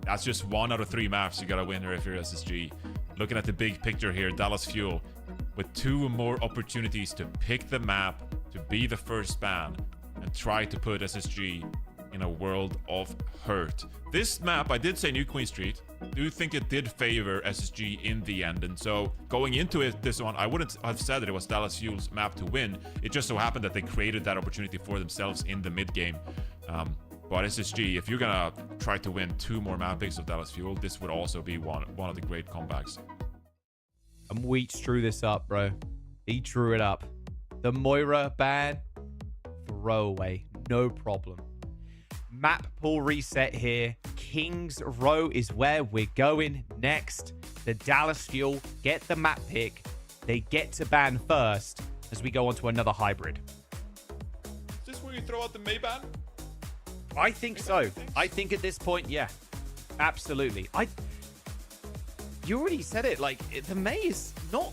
that's just 1 out of 3 maps you gotta win here if you're SSG. Looking at the big picture here, Dallas Fuel with 2 more opportunities to pick the map, to be the first ban, and try to put SSG in a world of hurt. This map, I did say New Queen Street. Do think it did favor SSG in the end, and so going into it, this one, I wouldn't have said that it was Dallas Fuel's map to win. It just so happened that they created that opportunity for themselves in the mid game. But SSG, if you're gonna try to win 2 more map picks of Dallas Fuel, this would also be one of the great comebacks. And Wheats drew this up, bro. He drew it up. The Moira ban, throwaway, no problem. Map pool reset here. Kings Row is where we're going next. The Dallas Fuel get the map pick. They get to ban first as we go on to another hybrid. Is this where you throw out the May ban? I think so. I think at this point, yeah. Absolutely. You already said it. Like, the May is not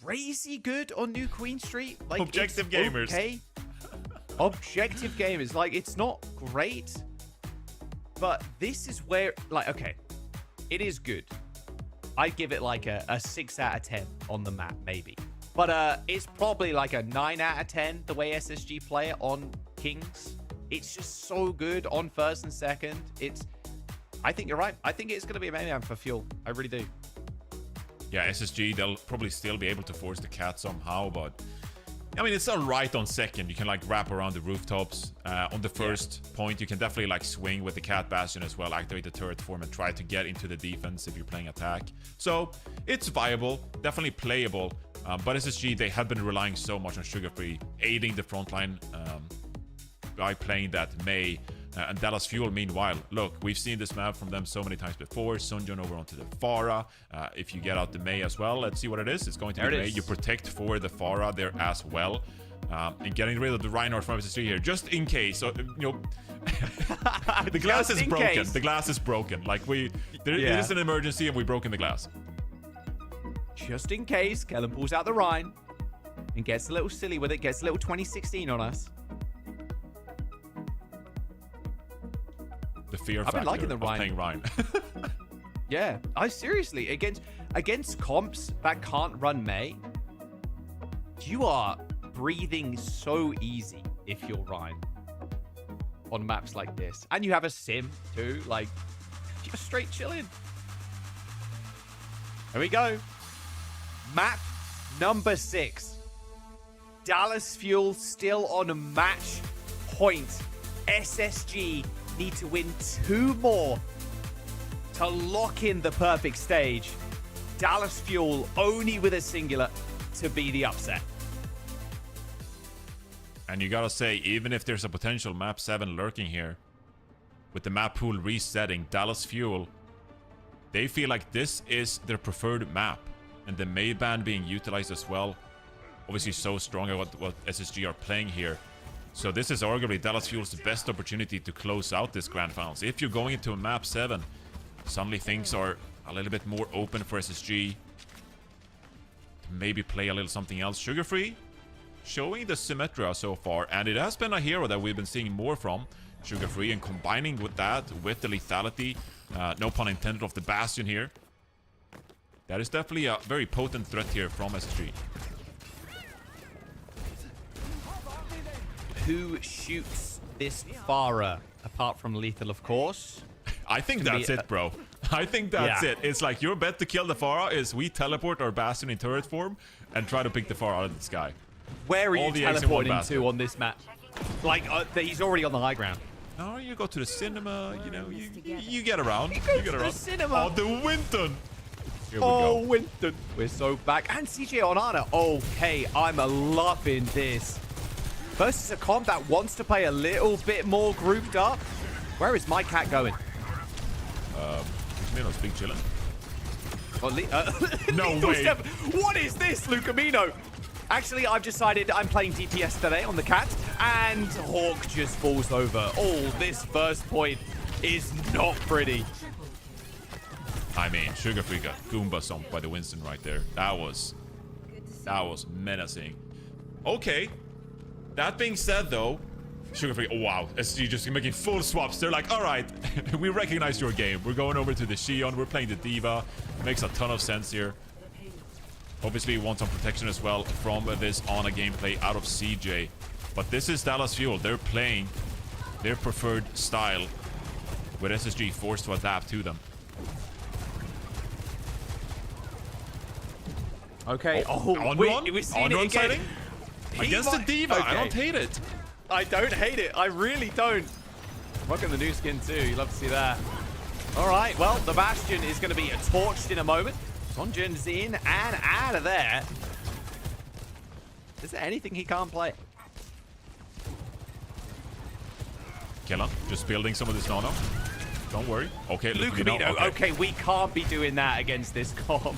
crazy good on New Queen Street. Like, Objective gamers. Okay. Objective gamers. Like, it's not great. But this is where, like, okay. It is good. I'd give it like a 6 out of 10 on the map, maybe. But it's probably like a 9 out of 10 the way SSG play it on Kings. It's just so good on first and second. I think you're right. I think it's going to be a main for Fuel. I really do. Yeah, SSG, they'll probably still be able to force the cat somehow, but I mean, it's all right on second. You can like wrap around the rooftops. On the first point, you can definitely like swing with the cat bastion as well, activate the turret form and try to get into the defense if you're playing attack. So it's viable, definitely playable. But SSG, they have been relying so much on Sugar Free, aiding the front line by playing that May. And Dallas Fuel, meanwhile, look, we've seen this map from them so many times before. Sunjun over onto the Pharah. If you get out the May as well, let's see what it is. It's going to be May. You protect for the Pharah there as well. And getting rid of the Reinhardt from SSG here, just in case. So, you know, the glass is broken. Case. The glass is broken. Like, it is an emergency and we've broken the glass. Just in case, Kellen pulls out the Rhine and gets a little silly with it, gets a little 2016 on us. The fear I've been liking the Rhine. Playing Rhine. Yeah, I seriously, against comps that can't run May, you are breathing so easy if you're Rhine on maps like this. And you have a sim too, like, you're straight chilling. Here we go. Map number 6. Dallas Fuel still on match point. SSG need to win 2 more to lock in the perfect stage. Dallas Fuel only with a singular to be the upset. And you gotta say, even if there's a potential map 7 lurking here, with the map pool resetting, Dallas Fuel, they feel like this is their preferred map. And the May ban being utilized as well, obviously so strong at what SSG are playing here. So this is arguably Dallas Fuel's best opportunity to close out this Grand Finals. If you're going into a map 7, suddenly things are a little bit more open for SSG to maybe play a little something else. Sugar Free showing the Symmetra so far, and it has been a hero that we've been seeing more from. Sugar Free, and combining with that, with the lethality, no pun intended, of the Bastion here. That is definitely a very potent threat here from SSG. Who shoots this Pharah, apart from Lethal, of course? I think that's it, bro. I think that's it. It's like your bet to kill the Pharah is we teleport our Bastion in turret form and try to pick the Pharah out of the sky. Where are you teleporting to on this map? Like, he's already on the high ground. No, you go to the cinema, you know, you get around. You get around. The cinema. Oh, the Winton. Here we go. Winton. We're so back. And CJ on Ana. Okay, I'm loving this. Versus a comp that wants to play a little bit more grouped up. Where is my cat going? Lucamino's big chillin'. No way. What is this, Lucamino? Actually, I've decided I'm playing DPS today on the cat, and Hawk just falls over. Oh, this first point is not pretty. I mean, Sugar Free got Goomba stomped by the Winston right there. That was menacing. Okay. That being said, though, Sugar Free, oh wow, SG just making full swaps. They're like, all right, we recognize your game. We're going over to the Xion. We're playing the D.Va. Makes a ton of sense here. Obviously, we want some protection as well from this Ana gameplay out of CJ. But this is Dallas Fuel. They're playing their preferred style, with SSG forced to adapt to them. Okay. We've seen it again. Against the D.Va. Okay. I don't hate it. I don't hate it. I really don't. Rocking the new skin too. You love to see that. All right. Well, the Bastion is going to be torched in a moment. Sonjin's in and out of there. Is there anything he can't play? Kellen just building some of this Nano. Don't worry. Okay, Lucamino. Okay, we can't be doing that against this comp.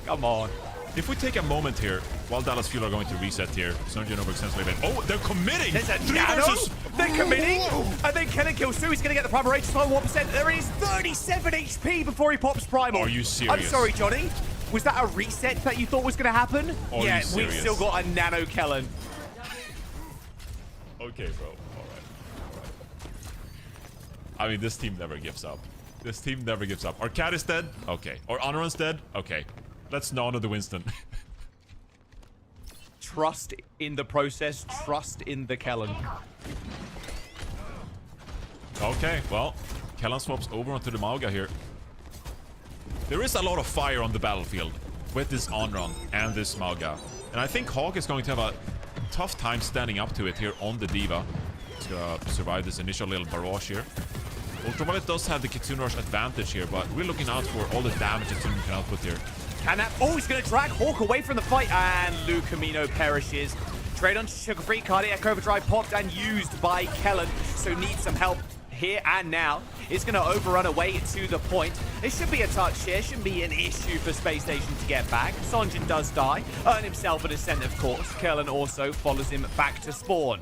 Come on. If we take a moment here, while Dallas Fuel are going to reset here, Sonjin overextensively bit. Oh, they're committing! There's a 3 nano. versus... They're committing! And then Kellen kills 2. He's going to get the Primal Rage to 1%. There is 37 HP before he pops Primal. Are you serious? I'm sorry, Johnny. Was that a reset that you thought was going to happen? Are yeah, you serious? we've still got a nano Kellen. Okay, bro. All right. I mean, this team never gives up. This team never gives up. Our cat is dead? Okay. Our Honorun's dead? Okay. Let's Nano the Winston. Trust in the process. Trust in the Kellen. Okay, well, Kellen swaps over onto the Mauga here. There is a lot of fire on the battlefield with this Onrun and this Mauga. And I think Hawk is going to have a tough time standing up to it here on the D.Va. He's going to survive this initial little barrage here. Ultraviolet does have the Kitsune Rush advantage here, but we're looking out for all the damage Kitsune can output here. Oh, he's going to drag Hawk away from the fight, and Lucamino perishes. Trade on Sugar Free, Cardiac Overdrive popped and used by Kellen, so needs some help here and now. It's going to overrun away to the point. It should be a touch here, shouldn't be an issue for Space Station to get back. Sonjin does die, earn himself an ascent, of course. Kellen also follows him back to spawn.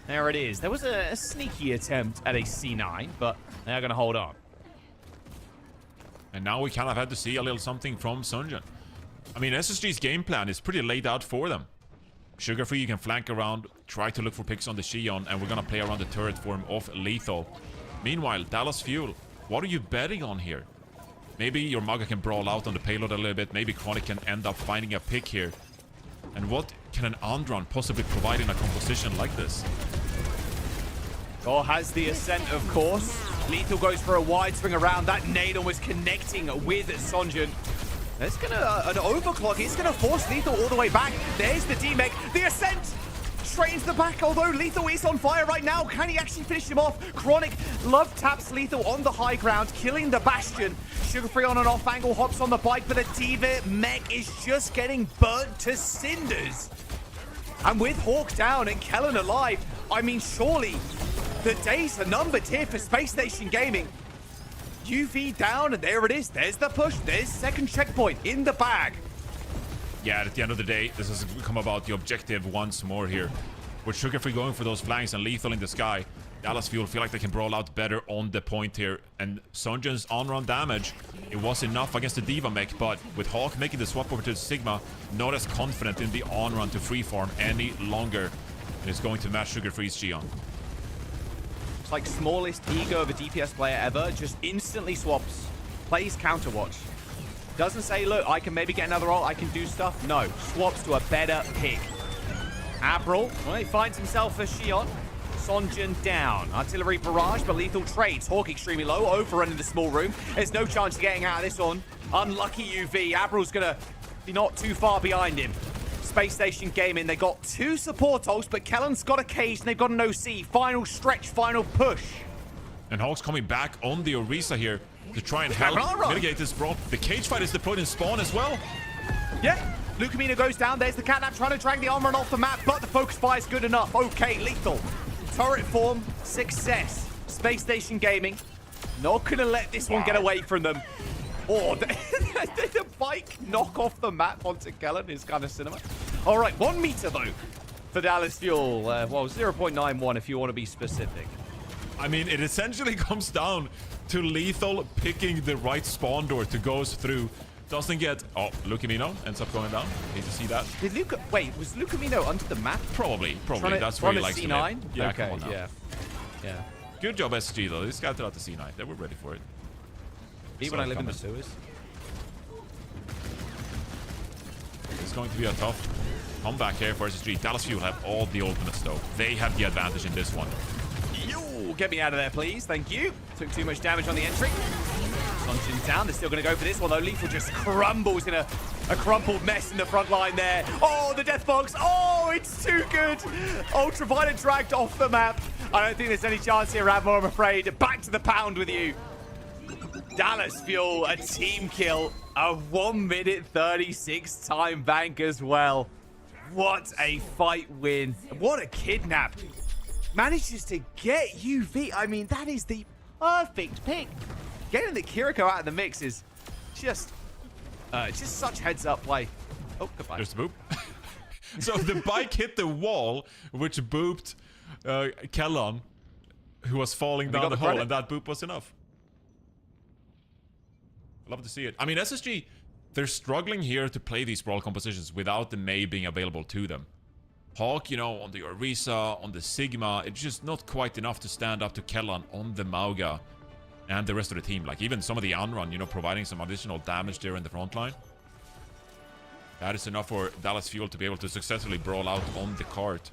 There it is. There was a sneaky attempt at a C9, but they're going to hold on. And now we kind of had to see a little something from Sonjin. I mean, SSG's game plan is pretty laid out for them. Sugar Free, you can flank around, try to look for picks on the Xion, and we're going to play around the turret for him off Lethal. Meanwhile, Dallas Fuel, what are you betting on here? Maybe your Mauga can brawl out on the payload a little bit. Maybe Chronic can end up finding a pick here. And what can an Andron possibly provide in a composition like this? Or has the ascent, of course. Lethal goes for a wide swing around. That nade was connecting with Sonjin. There's gonna an overclock. It's gonna force Lethal all the way back. There's the D-Mech. The ascent trains the back, although Lethal is on fire right now. Can he actually finish him off? Chronic love taps Lethal on the high ground, killing the Bastion. Sugar Free on an off angle, hops on the bike, but the D-Mech is just getting burnt to cinders. And with Hawk down and Kellen alive, I mean, surely the days are numbered here for Space Station Gaming. UV down, and there it is. There's the push. There's second checkpoint in the bag. Yeah, at the end of the day, this has become about the objective once more here. With Sugar Free going for those flanks and Lethal in the sky, Dallas Fuel feel like they can brawl out better on the point here. And Sonjin's on-run damage, it was enough against the D.Va mech, but with Hawk making the swap over to the Sigma, not as confident in the on-run to freeform any longer. And it's going to match Sugar Free's Xion. It's like smallest ego of a DPS player ever, just instantly swaps. Plays Counterwatch. Doesn't say, look, I can maybe get another ult, I can do stuff. No, swaps to a better pick. Abril, well, he finds himself a Xion. Sonjin down. Artillery barrage, but Lethal trades. Hawk extremely low, overrunning the small room. There's no chance of getting out of this one. Unlucky UV. Abril's gonna be not too far behind him. Space Station Gaming, they got 2 support ults, but Kellen's got a cage and they've got an OC. Final stretch, final push. And Hawk's coming back on the Orisa here to try and help mitigate this brawl. The cage fight is deployed in spawn as well. Yeah, Lucamino goes down. There's the catnap trying to drag the armor off the map, but the focus fire is good enough. Okay, Lethal. Turret form, success. Space Station Gaming, not gonna let this one get away from them. Oh, the bike knock off the map onto Kellen is kind of cinema. All right, 1 meter though for Dallas Fuel. Well, 0.91 if you want to be specific. I mean, it essentially comes down to Lethal picking the right spawn door to go through. Doesn't get... Oh, Lucamino ends up going down. Hate to see that. Did Wait, was Lucamino under the map? Probably. That's where he likes to live. Yeah, okay, come on now. Yeah. Good job, SG, though. They scouted out the C9. They were ready for it. Even when I live in the sewers. It's going to be a tough comeback here for SSG. Dallas Fuel have all the ultimates, though. They have the advantage in this one. Oh, get me out of there, please. Thank you. Took too much damage on the entry. Sonjin's down. They're still going to go for this, although Lethal just crumbles in a crumpled mess in the front line there. Oh, the death box. Oh, it's too good. Ultraviolet dragged off the map. I don't think there's any chance here, Radmore, I'm afraid. Back to the pound with you. Dallas Fuel, a team kill. A 1 minute 36 time bank as well. What a fight win. What a kidnap. Manages to get UV. I mean, that is the perfect pick. Getting the Kiriko out of the mix is just such heads up play. Oh, goodbye. There's the boop. So the bike hit the wall, which booped Kellon, who was falling down the hole, and that boop was enough. Love to see it. I mean, SSG, they're struggling here to play these brawl compositions without the Mei being available to them. Hawk, you know, on the Orisa, on the Sigma, it's just not quite enough to stand up to Kellon on the Mauga and the rest of the team. Like, even some of the Unrun, you know, providing some additional damage there in the front line. That is enough for Dallas Fuel to be able to successfully brawl out on the cart.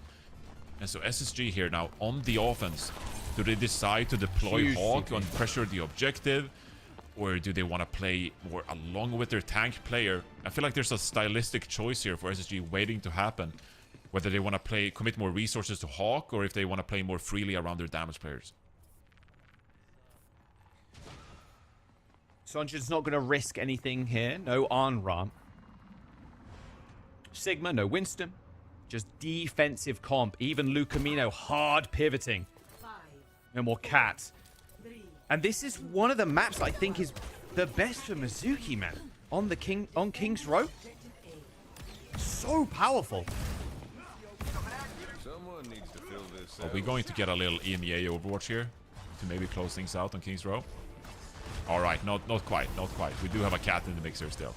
And so SSG here now on the offense. Do they decide to deploy Hawk and pressure the objective? Or do they want to play more along with their tank player? I feel like there's a stylistic choice here for SSG waiting to happen. Whether they want to commit more resources to Hawk, or if they want to play more freely around their damage players. Sonjin's not going to risk anything here. No Arnram. Sigma, no Winston. Just defensive comp. Even Lucamino hard pivoting. No more Cat. And this is one of the maps I think is the best for Mizuki, man. On King's Row. So powerful. Are we going to get a little EMEA Overwatch here to maybe close things out on King's Row? All right, not quite. We do have a Cat in the mix here still.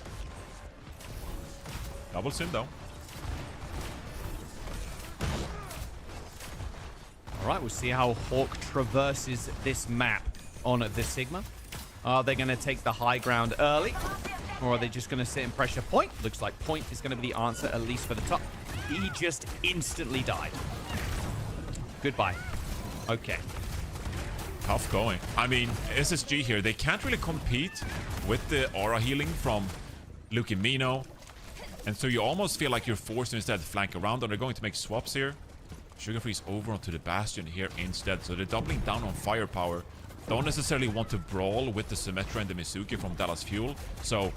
Double sim though. All right, we'll see how Hawk traverses this map on the Sigma. Are they going to take the high ground early? Or are they just going to sit and pressure point? Looks like point is going to be the answer, at least for the top. He just instantly died. Goodbye. Okay. Tough going. I mean, SSG here, they can't really compete with the aura healing from Lucamino. And so you almost feel like you're forced to instead flank around, and they're going to make swaps here. Sugarfree's over onto the Bastion here instead. So they're doubling down on firepower. Don't necessarily want to brawl with the Symmetra and the Mizuki from Dallas Fuel. So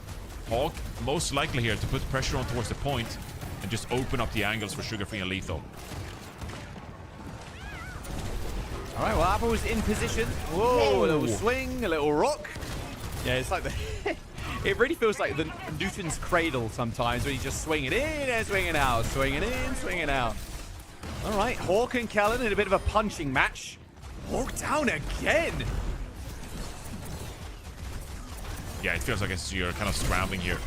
Hawk most likely here to put pressure on towards the point and just open up the angles for Sugarfree and Lethal. All right, well, Apple's in position. Whoa, a little swing, a little rock. Yeah, it's like the... It really feels like the Newton's cradle sometimes, where you just swing it in and swing it out, swing it in, swing it out. All right, Hawk and Kellon in a bit of a punching match. Hawk down again. Yeah, it feels like you're kind of scrambling here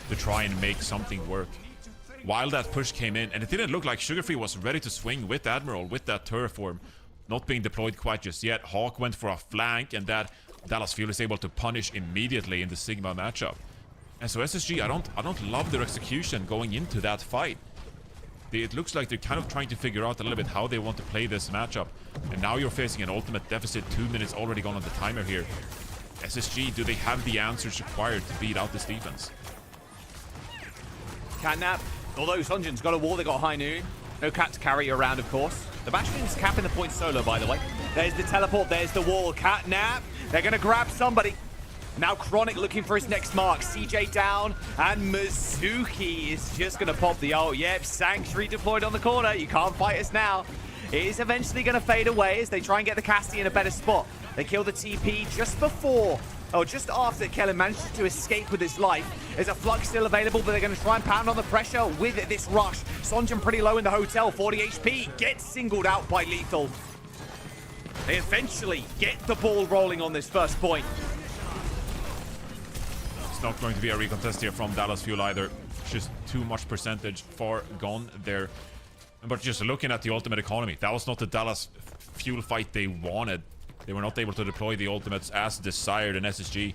to try and make something work. While that push came in, and it didn't look like Sugarfree was ready to swing with Admiral, with that Terraform not being deployed quite just yet. Hawk went for a flank, and that Dallas Fuel is able to punish immediately in the Sigma matchup. And so SSG, I don't love their execution going into that fight. It looks like they're kind of trying to figure out a little bit how they want to play this matchup. And now you're facing an ultimate deficit, 2 minutes already gone on the timer here. SSG, do they have the answers required to beat out this defense? Catnap. Although Sonjin's got a wall, they got High Noon. No Cat to carry around, of course. The Bastion's capping the point solo, by the way. There's the teleport, there's the wall. Catnap. They're going to grab somebody. Now Chronic looking for his next mark. CJ down, and Mizuki is just going to pop the ult. Yep, Sanctuary deployed on the corner. You can't fight us now. It is eventually going to fade away as they try and get the Casty in a better spot. They kill the TP just before, or just after Kellon manages to escape with his life. There's a Flux still available, but they're going to try and pound on the pressure with this rush. Sonjin pretty low in the hotel, 40 HP, gets singled out by Lethal. They eventually get the ball rolling on this first point. It's not going to be a recontest here from Dallas Fuel either. Just too much percentage far gone there. But just looking at the ultimate economy, that was not the Dallas Fuel fight they wanted. They were not able to deploy the ultimates as desired in SSG.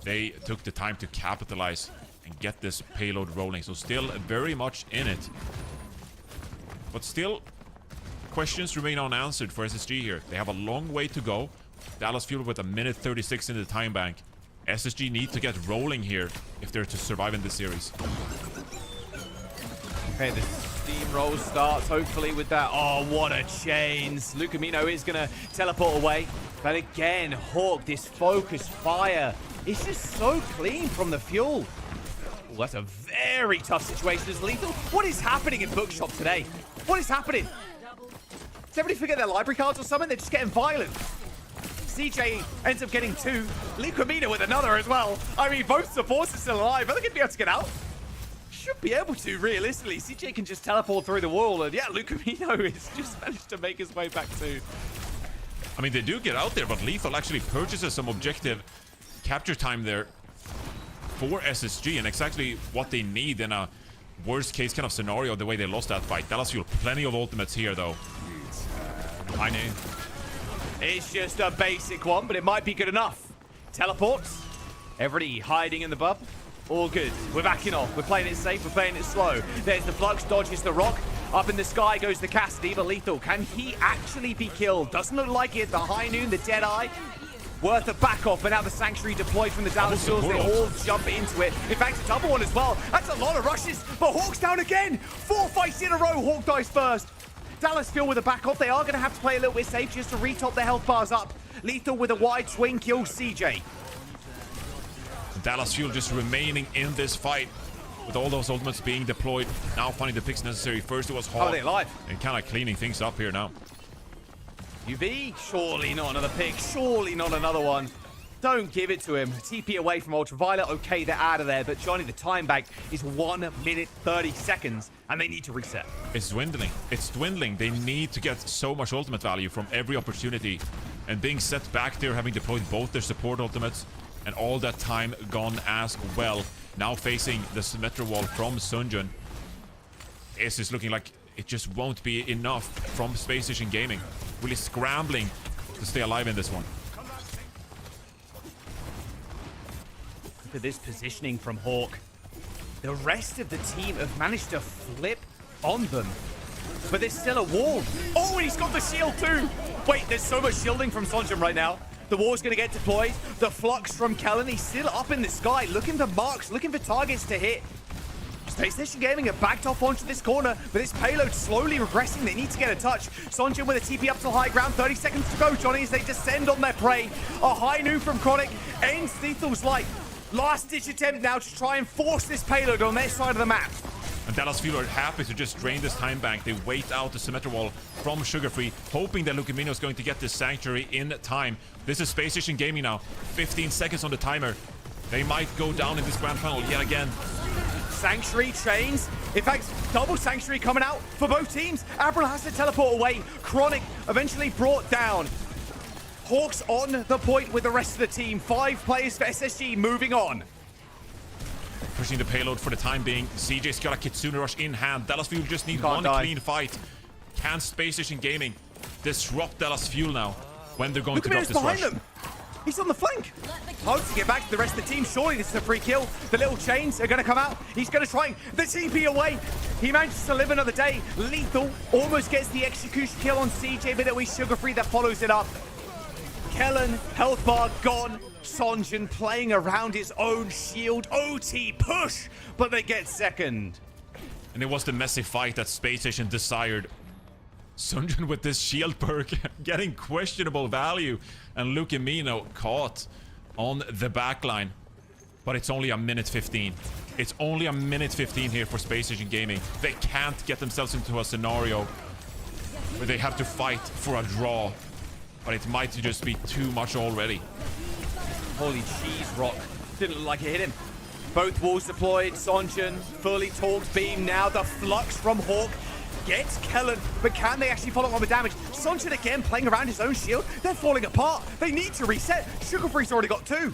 They took the time to capitalize and get this payload rolling. So still very much in it. But still questions remain unanswered for SSG here. They have a long way to go. Dallas Fuel with a minute 36 in the time bank. SSG need to get rolling here if they're to survive in this series. Okay, the steamroll starts hopefully with that. Oh, what a chains. Lucamino is going to teleport away. But again, Hawk, this focused fire is just so clean from the Fuel. Oh, that's a very tough situation as Lethal. What is happening in Bookshop today? What is happening? Does everybody forget their library cards or something? They're just getting violent. CJ ends up getting 2. Lucamino with another as well. I mean, both supports are still alive. Are they going to be able to get out? Should be able to, realistically. CJ can just teleport through the wall. And yeah, Lucamino has just managed to make his way back too. I mean, they do get out there, but Lethal actually purchases some objective capture time there for SSG, and exactly what they need in a worst case kind of scenario, the way they lost that fight. Dallas Fuel, plenty of ultimates here, though. I knew. It's just a basic one, but it might be good enough. Teleports. Everybody hiding in the bub. All good. We're backing off. We're playing it safe. We're playing it slow. There's the Flux, dodges the rock. Up in the sky goes the Cassidy, but Lethal. Can he actually be killed? Doesn't look like it. The High Noon, the Deadeye. Worth a back off, but now the Sanctuary deployed from the Dallas Fuels. They all jump into it. In fact, a double one as well. That's a lot of rushes, but Hawk's down again. 4 fights in a row. Hawk dies first. Dallas Fuel with a back off. They are going to have to play a little bit safe just to retop their health bars up. Lethal with a wide swing kills CJ. Dallas Fuel just remaining in this fight with all those ultimates being deployed. Now finding the picks necessary. First it was Hawk. Oh, they're alive. And kind of cleaning things up here now. UV, surely not another pick. Surely not another one. Don't give it to him. TP away from Ultraviolet. Okay, they're out of there. But Johnny, the time back is 1 minute 30 seconds. And they need to reset. It's dwindling. It's dwindling. They need to get so much ultimate value from every opportunity. And being set back there, having deployed both their support ultimates. And all that time gone as well. Now facing the Symmetra wall from Sunjun. It's just looking like it just won't be enough from Space Station Gaming. Really scrambling to stay alive in this one. Look at this positioning from Hawk. The rest of the team have managed to flip on them. But there's still a wall. Oh, and he's got the shield too. Wait, there's so much shielding from Sonjum right now. The wall's going to get deployed. The Flux from Kellen, he's still up in the sky, looking for marks, looking for targets to hit. Space Station Gaming have backed off onto this corner, but this payload slowly regressing. They need to get a touch. Sonjum with a TP up to high ground. 30 seconds to go, Johnny, as they descend on their prey. A High Noon from Chronic ends Lethal's life. Last-ditch attempt now to try and force this payload on their side of the map. And Dallas Fuel are happy to just drain this time bank. They wait out the Symmetra wall from Sugar Free, hoping that Lucamino is going to get this Sanctuary in time. This is Space Station Gaming now. 15 seconds on the timer. They might go down in this grand final yet again. Sanctuary chains. In fact, double Sanctuary coming out for both teams. Avril has to teleport away. Chronic eventually brought down. Hawks on the point with the rest of the team. 5 players for SSG moving on. Pushing the payload for the time being. CJ's got a Kitsune Rush in hand. Dallas Fuel just need one clean fight. Can Space Station Gaming disrupt Dallas Fuel now when they're going to drop this rush? Them. He's on the flank. Hard to get back to the rest of the team. Surely this is a free kill. The little chains are going to come out. He's going to try and the TP away. He manages to live another day. Lethal almost gets the execution kill on CJ, but it was Sugar Free that follows it up. Kellen, health bar gone. Sonjun playing around his own shield. OT push, but they get second. And it was the messy fight that Space Station desired. Sonjun with this shield perk getting questionable value, and Lucamino caught on the backline. But it's only a minute 15. It's only a minute 15 here for Space Station Gaming. They can't get themselves into a scenario where they have to fight for a draw. But it might just be too much already. Holy cheese rock. Didn't look like it hit him. Both walls deployed. Sonjun fully torqued beam now. The Flux from Hawk gets Kellen, but can they actually follow up with damage? Sonjun again playing around his own shield. They're falling apart. They need to reset. Sugar Free's already got 2.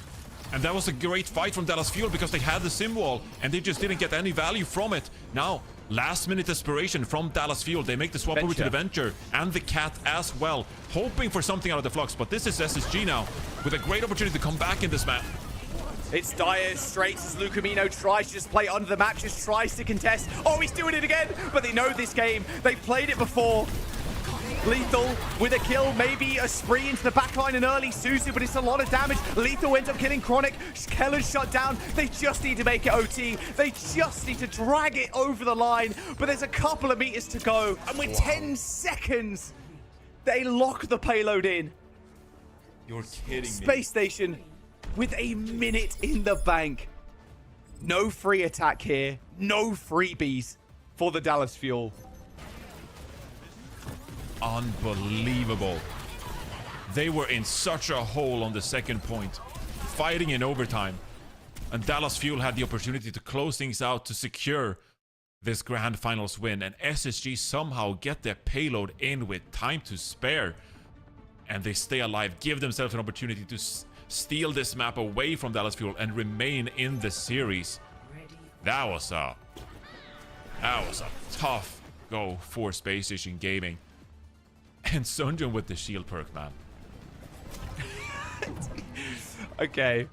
And that was a great fight from Dallas Fuel because they had the sim wall and they just didn't get any value from it. Now, last minute desperation from Dallas Fuel. They make the swap over to the Venture and the Cat as well, hoping for something out of the Flux. But this is SSG now with a great opportunity to come back in this map. It's dire straits as Lucamino tries to just play under the map, just tries to contest. Oh, he's doing it again, but they know this game. They've played it before. Lethal with a kill, maybe a spree into the backline and early Suzu, but it's a lot of damage. Lethal ends up killing Chronic. Keller's shut down. They just need to make it OT. They just need to drag it over the line, but there's a couple of meters to go, and with 10 seconds, they lock the payload in. You're kidding me. Space Station with a minute in the bank. No free attack here. No freebies for the Dallas Fuel. Unbelievable. They were in such a hole on the second point, fighting in overtime. And Dallas Fuel had the opportunity to close things out to secure this grand finals win. And SSG somehow get their payload in with time to spare. And they stay alive, give themselves an opportunity to steal this map away from Dallas Fuel and remain in the series. That was a tough go for Space Station Gaming. And Sunjun with the shield perk, man. Okay.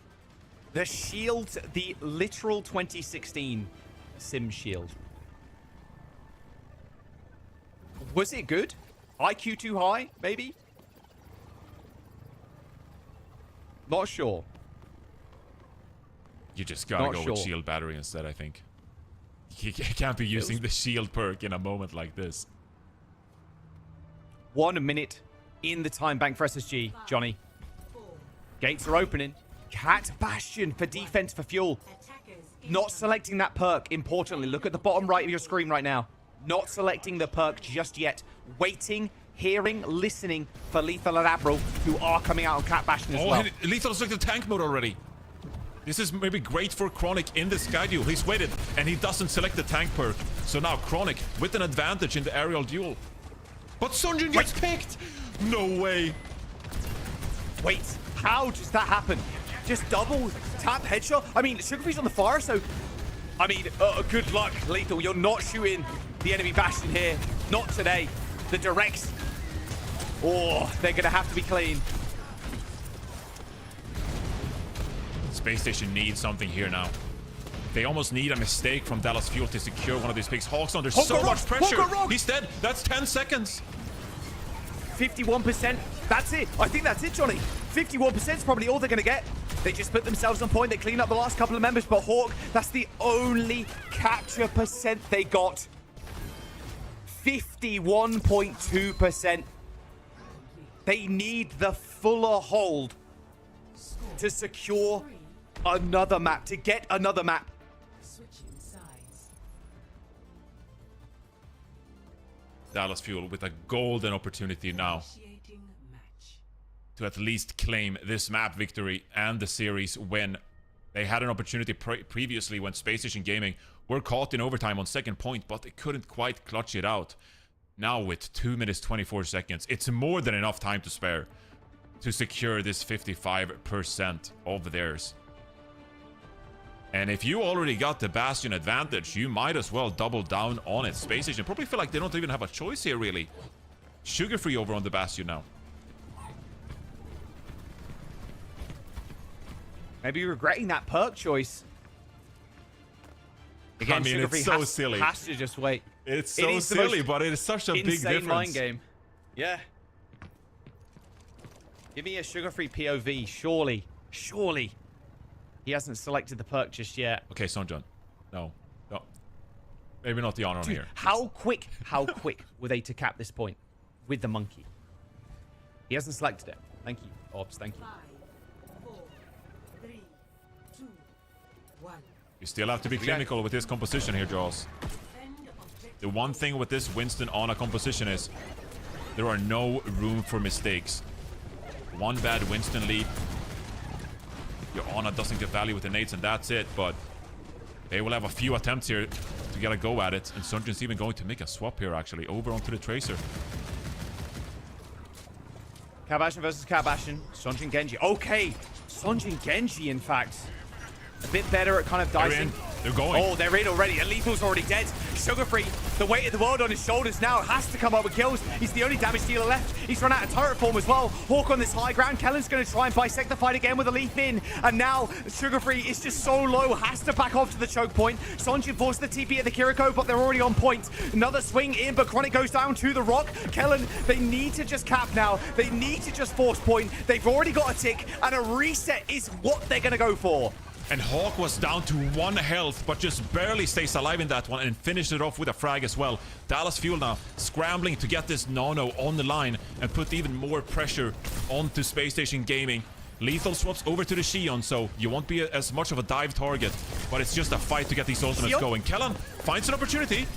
The shield, the literal 2016 Sim shield. Was it good? IQ too high, maybe? Not sure. You just gotta go with shield battery instead, I think. You can't be using the shield perk in a moment like this. 1 minute in the time bank for SSG, Johnny. Gates are opening. Cat Bastion for defense for Fuel. Not selecting that perk, importantly. Look at the bottom right of your screen right now. Not selecting the perk just yet. Waiting, hearing, listening for Lethal and Abral, who are coming out on Cat Bastion as well. Lethal's looked at tank mode already. This is maybe great for Chronic in the schedule. He's waited, and he doesn't select the tank perk. So now Chronic with an advantage in the aerial duel. But Sunjun gets picked! No way. Wait, how does that happen? Just double tap headshot? I mean, Sugarfree's on the fire, so... I mean, good luck, Lethal. You're not shooting the enemy Bastion here. Not today. The directs... Oh, they're going to have to be clean. Space Station needs something here now. They almost need a mistake from Dallas Fuel to secure one of these picks. Hawk's under so much pressure. He's dead. That's 10 seconds. 51%. That's it. I think that's it, Johnny. 51% is probably all they're going to get. They just put themselves on point. They clean up the last couple of members. But Hawk, that's the only capture percent they got. 51.2%. They need the fuller hold to secure another map, to get another map. Dallas Fuel with a golden opportunity now to at least claim this map victory and the series win. They had an opportunity previously when Space Station Gaming were caught in overtime on second point, but they couldn't quite clutch it out. Now with 2 minutes 24 seconds, it's more than enough time to spare to secure this 55% of theirs. And if you already got the Bastion advantage, you might as well double down on it. Space Station probably feel like they don't even have a choice here, really. Sugar-free over on the Bastion now. Maybe regretting that perk choice. Again, I mean, it's so silly. Has to just wait. It's so silly, but it is such a big difference. Mind game. Yeah. Give me a sugar-free POV, surely. Surely. He hasn't selected the perk just yet. Okay, Sunjun. No. Maybe not the honor here. How quick were they to cap this point with the monkey? He hasn't selected it. Thank you, Orbs. Thank you. 5, 4, 3, 2, 1. You still have to be clinical with this composition here, Jaws. The one thing with this Winston Ana composition is there are no room for mistakes. One bad Winston lead, your Ana doesn't get value with the nades, and that's it. But they will have a few attempts here to get a go at it. And Sunjun's even going to make a swap here, actually, over onto the Tracer. Kabashin versus Kabashin. Sunjun Genji. Okay. Sunjun Genji, in fact. A bit better at kind of dicing. They're going. Oh, they're in already. And Lethal's already dead. Sugar Free, the weight of the world on his shoulders now, has to come up with kills. He's the only damage dealer left. He's run out of turret form as well. Hawk on this high ground. Kellen's going to try and bisect the fight again with a leap in. And now Sugar Free is just so low, has to back off to the choke point. Sonjin forced the TP at the Kiriko, but they're already on point. Another swing in, but Chronic goes down to the rock. Kellen, they need to just cap now. They need to just force point. They've already got a tick, and a reset is what they're going to go for. And Hawk was down to 1 health, but just barely stays alive in that one and finished it off with a frag as well. Dallas Fuel now scrambling to get this Nano on the line and put even more pressure onto Space Station Gaming. Lethal swaps over to the Xion, so you won't be as much of a dive target, but it's just a fight to get these ultimates going. Kellen finds an opportunity.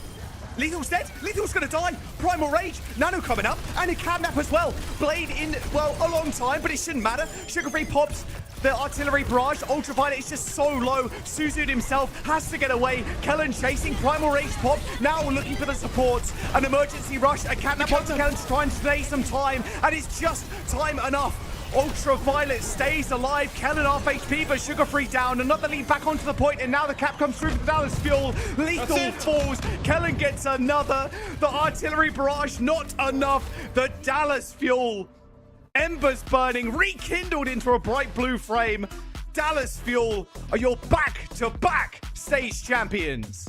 Lethal's dead. Lethal's gonna die. Primal Rage. Nano coming up. And a Catnap as well. Blade in, well, a long time, but it shouldn't matter. Sugar Free pops the artillery barrage. Ultraviolet is just so low. Suzu himself has to get away. Kellen chasing. Primal Rage pop. Now looking for the supports. An emergency rush. A Catnap onto Kellen to try and stay some time. And it's just time enough. Ultraviolet stays alive. Kellen half HP, but Sugar Free down. Another lead back onto the point, and now the cap comes through for Dallas Fuel. Lethal falls. Kellen gets another. The artillery barrage, not enough. The Dallas Fuel. Embers burning, rekindled into a bright blue frame. Dallas Fuel are your back-to-back stage champions.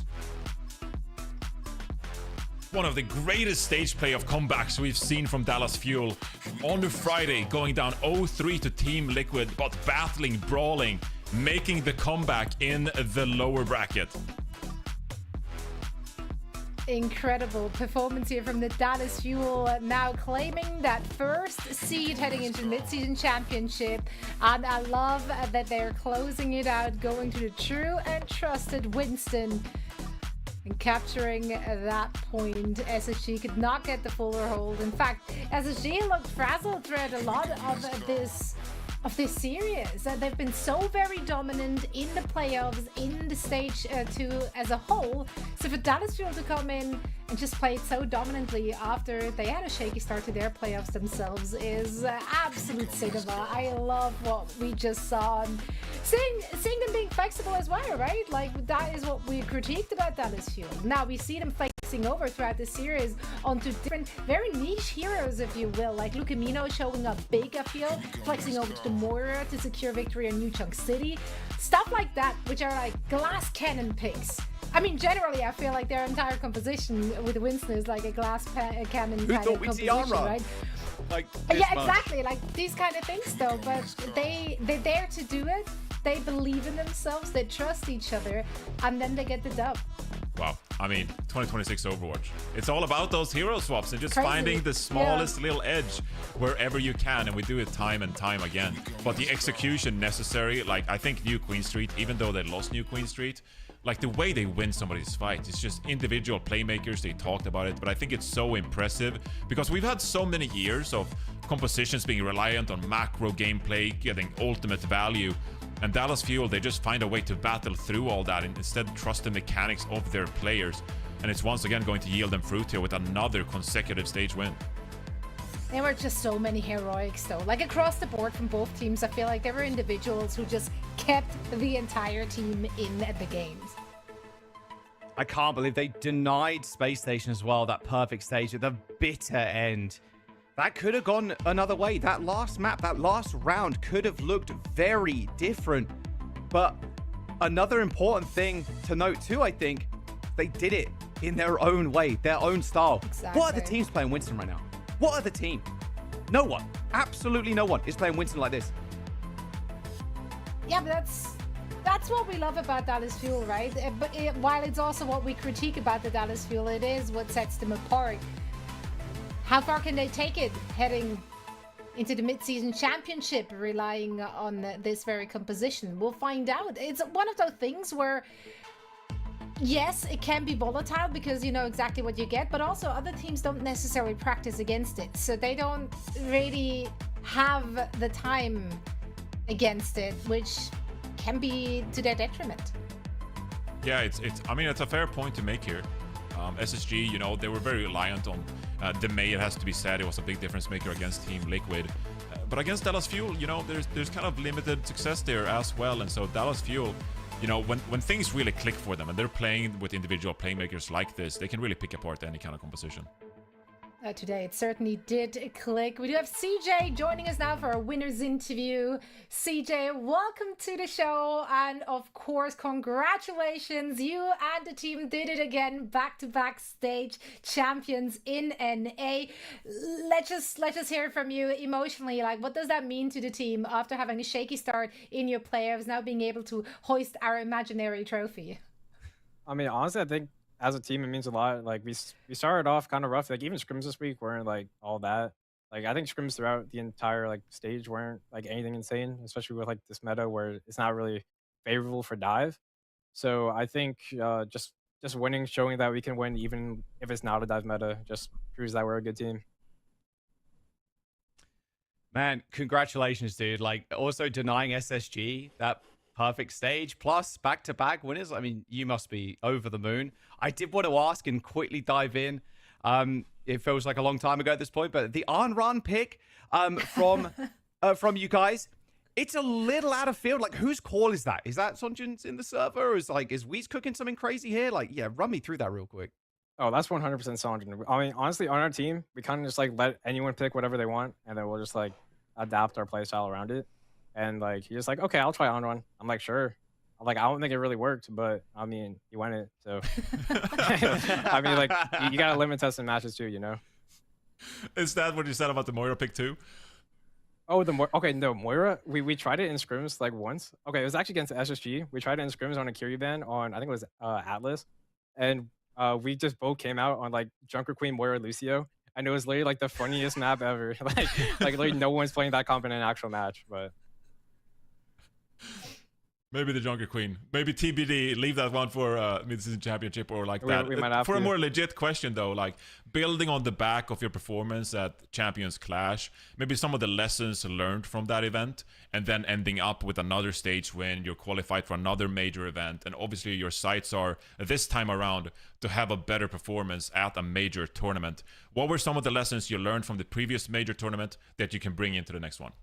One of the greatest stage play of comebacks we've seen from Dallas Fuel. On the Friday, going down 0-3 to Team Liquid, but battling, brawling, making the comeback in the lower bracket. Incredible performance here from the Dallas Fuel, now claiming that first seed heading into the Midseason Championship. And I love that they're closing it out, going to the true and trusted Winston. And capturing that point, SSG could not get the fuller hold. In fact, SSG looked frazzled throughout a lot of this series. They've been so very dominant in the playoffs, in the stage 2 as a whole. So for Dallas Fuel to come in and just play it so dominantly after they had a shaky start to their playoffs themselves is absolute cinema. I love what we just saw. And seeing them being flexible as well, right? Like, that is what we critiqued about Dallas Fuel. Now we see them flexing over throughout the series onto different, very niche heroes, if you will, like Lucamino showing up big, I feel, flexing over to the Moira to secure victory on New Chunk City. Stuff like that, which are like glass cannon picks. I mean, generally, I feel like their entire composition with Winston is like a glass cannon kind of composition, right? Like, yeah, exactly. Like these kind of things, though. But they're there to do it. They believe in themselves. They trust each other, and then they get the dub. Wow. I mean, 2026 Overwatch. It's all about those hero swaps and just Crazy. finding the smallest little edge wherever you can, and we do it time and time again. But the execution necessary, like, I think New Queen Street, even though they lost New Queen Street, like the way they win some of these fights, it's just individual playmakers. They talked about it, but I think it's so impressive because we've had so many years of compositions being reliant on macro gameplay, getting ultimate value. And Dallas Fuel, they just find a way to battle through all that and instead trust the mechanics of their players. And it's once again going to yield them fruit here with another consecutive stage win. There were just so many heroics, though. Like, across the board from both teams, I feel like there were individuals who just kept the entire team in the games. I can't believe they denied Space Station as well, that perfect stage at the bitter end. That could have gone another way. That last map, that last round could have looked very different. But another important thing to note too, I think, they did it in their own way, their own style. Exactly. What are the teams playing Winston right now? What are the team? No one. Absolutely no one is playing Winston like this. Yeah, but that's what we love about Dallas Fuel, right? But while it's also what we critique about the Dallas Fuel, it is what sets them apart. How far can they take it heading into the Midseason Championship, relying on this very composition? We'll find out. It's one of those things where, yes, it can be volatile because you know exactly what you get, but also other teams don't necessarily practice against it. So they don't really have the time against it, which can be to their detriment. Yeah, I mean, it's a fair point to make here. SSG, you know, they were very reliant on the May, it has to be said. It was a big difference maker against Team Liquid. But against Dallas Fuel, you know, there's kind of limited success there as well. And so Dallas Fuel, you know, when things really click for them and they're playing with individual playmakers like this, they can really pick apart any kind of composition. Today it certainly did click. We do have CJ joining us now for a winner's interview. CJ, welcome to the show, and of course, congratulations. You and the team did it again, back-to-back stage champions in NA. Let's just hear from you emotionally. Like, what does that mean to the team after having a shaky start in your playoffs, now being able to hoist our imaginary trophy? I mean, honestly, I think as a team, it means a lot. Like, we started off kind of rough. Like, even scrims this week weren't like all that. Like, I think scrims throughout the entire like stage weren't like anything insane, especially with like this meta where it's not really favorable for dive. So I think just winning, showing that we can win even if it's not a dive meta, just proves that we're a good team. Man, congratulations, dude. Like, also denying SSG that perfect stage plus back-to-back winners. I mean, you must be over the moon. I did want to ask and quickly dive in. It feels like a long time ago at this point, but the on-run pick from you guys, it's a little out of field. Like, whose call is that? Is that Sonjin's in the server? Or is Weez cooking something crazy here? Like, yeah, run me through that real quick. Oh, that's 100% Sonjin. I mean, honestly, on our team, we kind of just like let anyone pick whatever they want, and then we'll just like adapt our playstyle around it. And like he's just like, okay, I'll try on run. I'm like, sure. I'm like, I don't think it really worked, but I mean, he won it, so. I mean, like, you gotta limit test in matches too, you know. Is that what you said about the Moira pick too? Oh, okay, no, Moira. We tried it in scrims like once. Okay, it was actually against SSG. We tried it in scrims on a Kyrie ban on, I think it was Atlas, and we just both came out on like Junker Queen, Moira, Lucio, and it was literally like the funniest map ever. like literally no one's playing that comp in an actual match, but. Maybe the Junker Queen. Maybe TBD. Leave that one for Midseason Championship or like that. We might have for to. A more legit question though, like building on the back of your performance at Champions Clash, maybe some of the lessons learned from that event, and then ending up with another stage win. You're qualified for another major event, and obviously your sights are this time around to have a better performance at a major tournament. What were some of the lessons you learned from the previous major tournament that you can bring into the next one?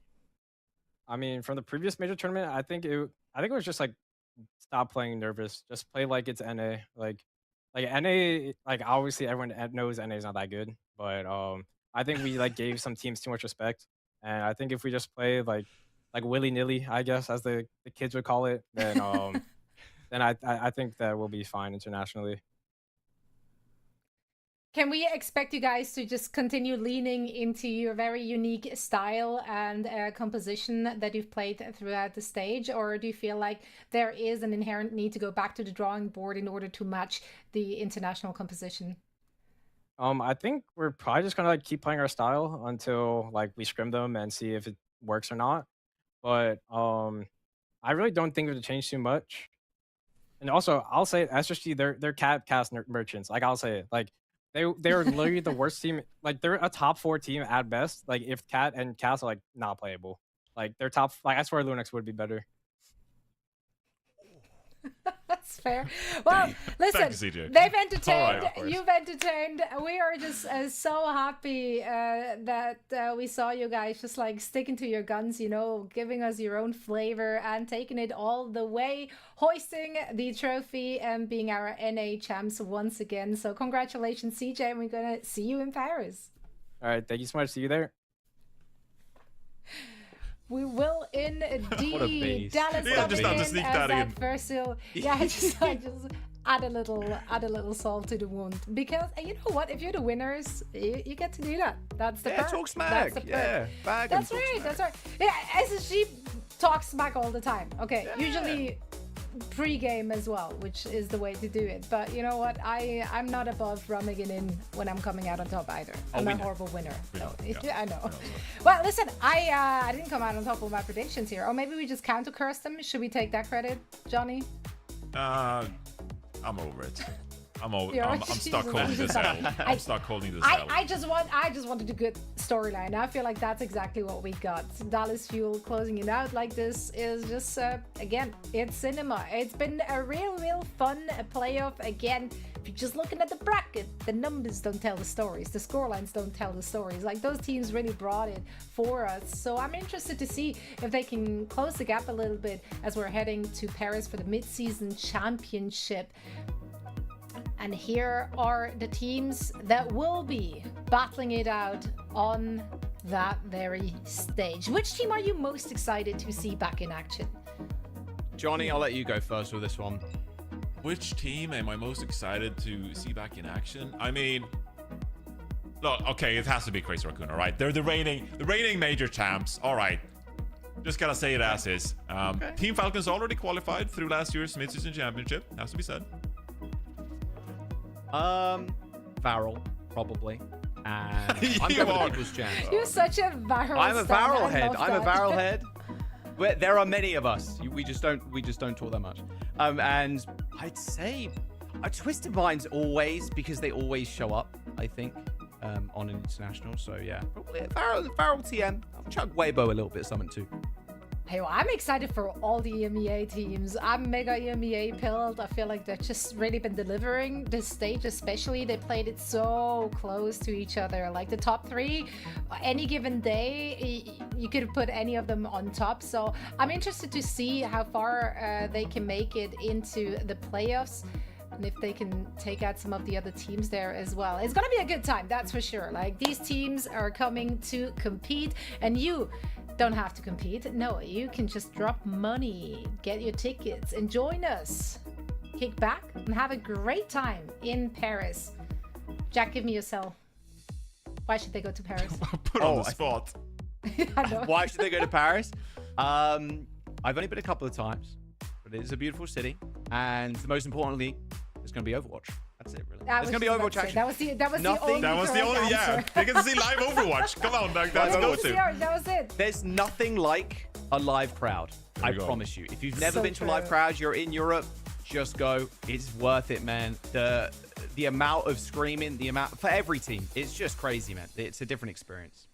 I mean, from the previous major tournament, I think it was just like stop playing nervous. Just play like it's NA. Like NA, like obviously everyone knows NA is not that good, but I think we like gave some teams too much respect. And I think if we just play like willy nilly, I guess as the kids would call it, then then I think that we'll be fine internationally. Can we expect you guys to just continue leaning into your very unique style and composition that you've played throughout the stage? Or do you feel like there is an inherent need to go back to the drawing board in order to match the international composition? I think we're probably just gonna like keep playing our style until like we scrim them and see if it works or not. But I really don't think it would change too much. And also, I'll say SSG, they're cat cast merchants. Like I'll say it, like. They're literally the worst team. Like they're a top 4 team at best. Like if Cat and Cass are like not playable, like they're top. Like I swear Lunex would be better. That's fair. Well, listen, they've entertained, you've entertained. We are just so happy that we saw you guys just like sticking to your guns, you know, giving us your own flavor and taking it all the way, hoisting the trophy and being our NA champs once again. So congratulations, CJ, and we're going to see you in Paris. All right, thank you so much. See you there. We will indeed. Dallas yeah, just have to sneak that in. Versil. Yeah, just add a little salt to the wound, because you know what? If you're the winners, you get to do that. That's the perk. Talk smack. That's right. That's right. Yeah, SSG talks smack all the time. Okay, usually pre-game as well, which is the way to do it. But you know what? I'm not above rumming it in when I'm coming out on top either. I'm a horrible winner. I know. Well, listen, I didn't come out on top of my predictions here. Or maybe we just counter curse them. Should we take that credit, Johnny? I'm over it. I'm stuck holding this L. I'm stuck holding this L. I just wanted a good storyline. I feel like that's exactly what we got. Dallas Fuel closing it out like this is just again, it's cinema. It's been a real fun playoff. Again, if you're just looking at the bracket, the numbers don't tell the stories. The scorelines don't tell the stories. Like, those teams really brought it for us. So I'm interested to see if they can close the gap a little bit as we're heading to Paris for the Midseason Championship. And here are the teams that will be battling it out on that very stage. Which team are you most excited to see back in action? Johnny, I'll let you go first with this one. Which team am I most excited to see back in action? I mean, look, okay, it has to be Crazy Raccoon, all right? They're the reigning major champs, all right. Just gotta say it as is. Team Falcons already qualified through last year's Midseason Championship, has to be said. Varel, probably. And I'm going with People's Champ. You're such a Varel. I'm a Varel head. I'm a Varel head. There are many of us. We just don't talk that much. And I'd say Twisted Minds always, because they always show up, I think, on an international. So yeah, probably Varel TM. I'll chuck Weibo a little bit something too. Hey, well, I'm excited for all the EMEA teams. I'm mega EMEA pilled. I feel like they've just really been delivering this stage, especially. They played it so close to each other. Like, the top three, any given day, you could put any of them on top. So I'm interested to see how far they can make it into the playoffs, and if they can take out some of the other teams there as well. It's gonna be a good time, that's for sure. Like, these teams are coming to compete, and you don't have to compete. No, you can just drop money, get your tickets, and join us. Kick back and have a great time in Paris. Jack, give me your cell. Why should they go to Paris? Put on the spot. I know. Why should they go to Paris? I've only been a couple of times, but it is a beautiful city, and most importantly, it's going to be Overwatch. That's it, really. It's going to be Overwatch action. That was the only. That was the only. Yeah, you can see live Overwatch. Come on, like, that's go-to. That was it. There's nothing like a live crowd. I promise you. If you've never been to a live crowd, you're in Europe, just go. It's worth it, man. The amount of screaming, the amount for every team, it's just crazy, man. It's a different experience.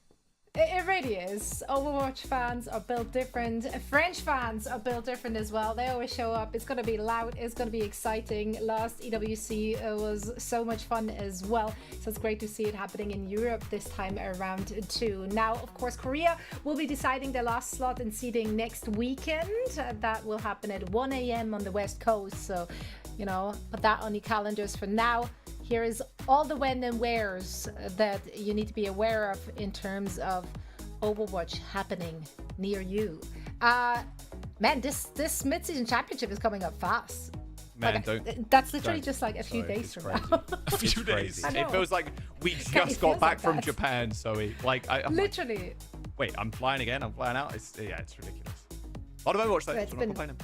It really is. Overwatch fans are built different. French fans are built different as well. They always show up. It's going to be loud. It's going to be exciting. Last EWC was so much fun as well. So it's great to see it happening in Europe this time around too. Now, of course, Korea will be deciding their last slot and seeding next weekend. That will happen at 1 a.m. on the West Coast. So, you know, put that on your calendars for now. Here is all the when and wheres that you need to be aware of in terms of Overwatch happening near you. Man, this Midseason Championship is coming up fast. Man, like, that's literally just like a few days from now. A few days. It feels like we just got back from Japan, Zoe. Like, literally. Wait, I'm flying again. I'm flying out. It's ridiculous. A lot of Overwatch though. So I'm not complaining.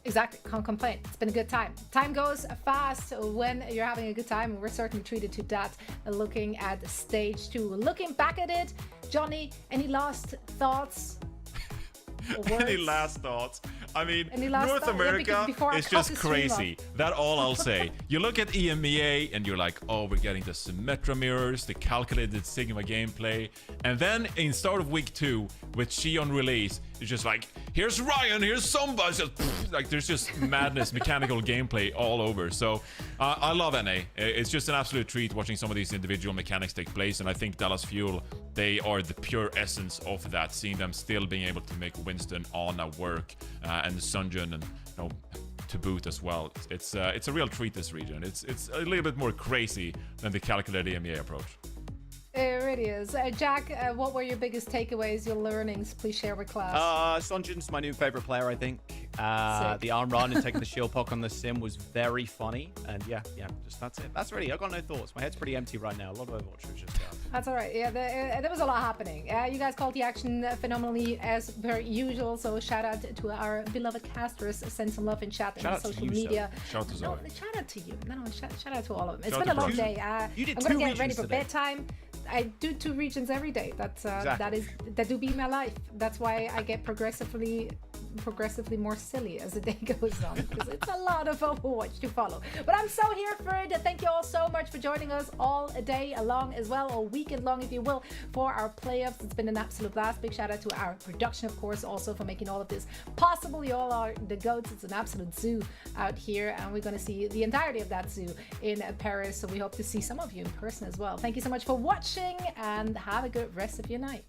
Exactly, can't complain. It's been a good time. Time goes fast when you're having a good time, and we're certainly treated to that looking at stage 2. Looking back at it, Johnny, any last thoughts? Any last thoughts? I mean, North North America is just crazy. That's all I'll say. You look at EMEA and you're like, oh, we're getting the Symmetra mirrors, the calculated Sigma gameplay. And then in start of week 2 with She on release, it's just like, here's Ryan, here's somebody. Just, like, there's just madness, mechanical gameplay all over. So I love NA. It's just an absolute treat watching some of these individual mechanics take place. And I think Dallas Fuel, they are the pure essence of that, seeing them still being able to make Winston, Ana work, and Sunjun, and you know, to boot as well. It's a real treat, this region. It's a little bit more crazy than the calculated EMEA approach. It really is. Jack, what were your biggest takeaways, your learnings? Please share with class. Sunjun's my new favorite player, I think. The arm run and taking the shield poke on the sim was very funny. And yeah, just that's it. That's really, I got no thoughts. My head's pretty empty right now. A lot of Overwatch was just That's all right. Yeah, there was a lot happening. You guys called the action phenomenally as per usual. So shout out to our beloved casters. Send some love in chat and social media. Shout to Zoe. Shout out to you. No, shout out to all of them. It's been a long day. I'm gonna get ready for bedtime. I do 2 regions every day. That's that do be my life. That's why I get progressively progressively more silly as the day goes on, because it's a lot of Overwatch to follow. But I'm so here for it. Thank you all so much for joining us all day long as well, or weekend long if you will, for our playoffs. It's been an absolute blast. Big shout out to our production, of course, also for making all of this possible. You all are the goats. It's an absolute zoo out here, and we're going to see the entirety of that zoo in Paris. So we hope to see some of you in person as well. Thank you so much for watching, and have a good rest of your night.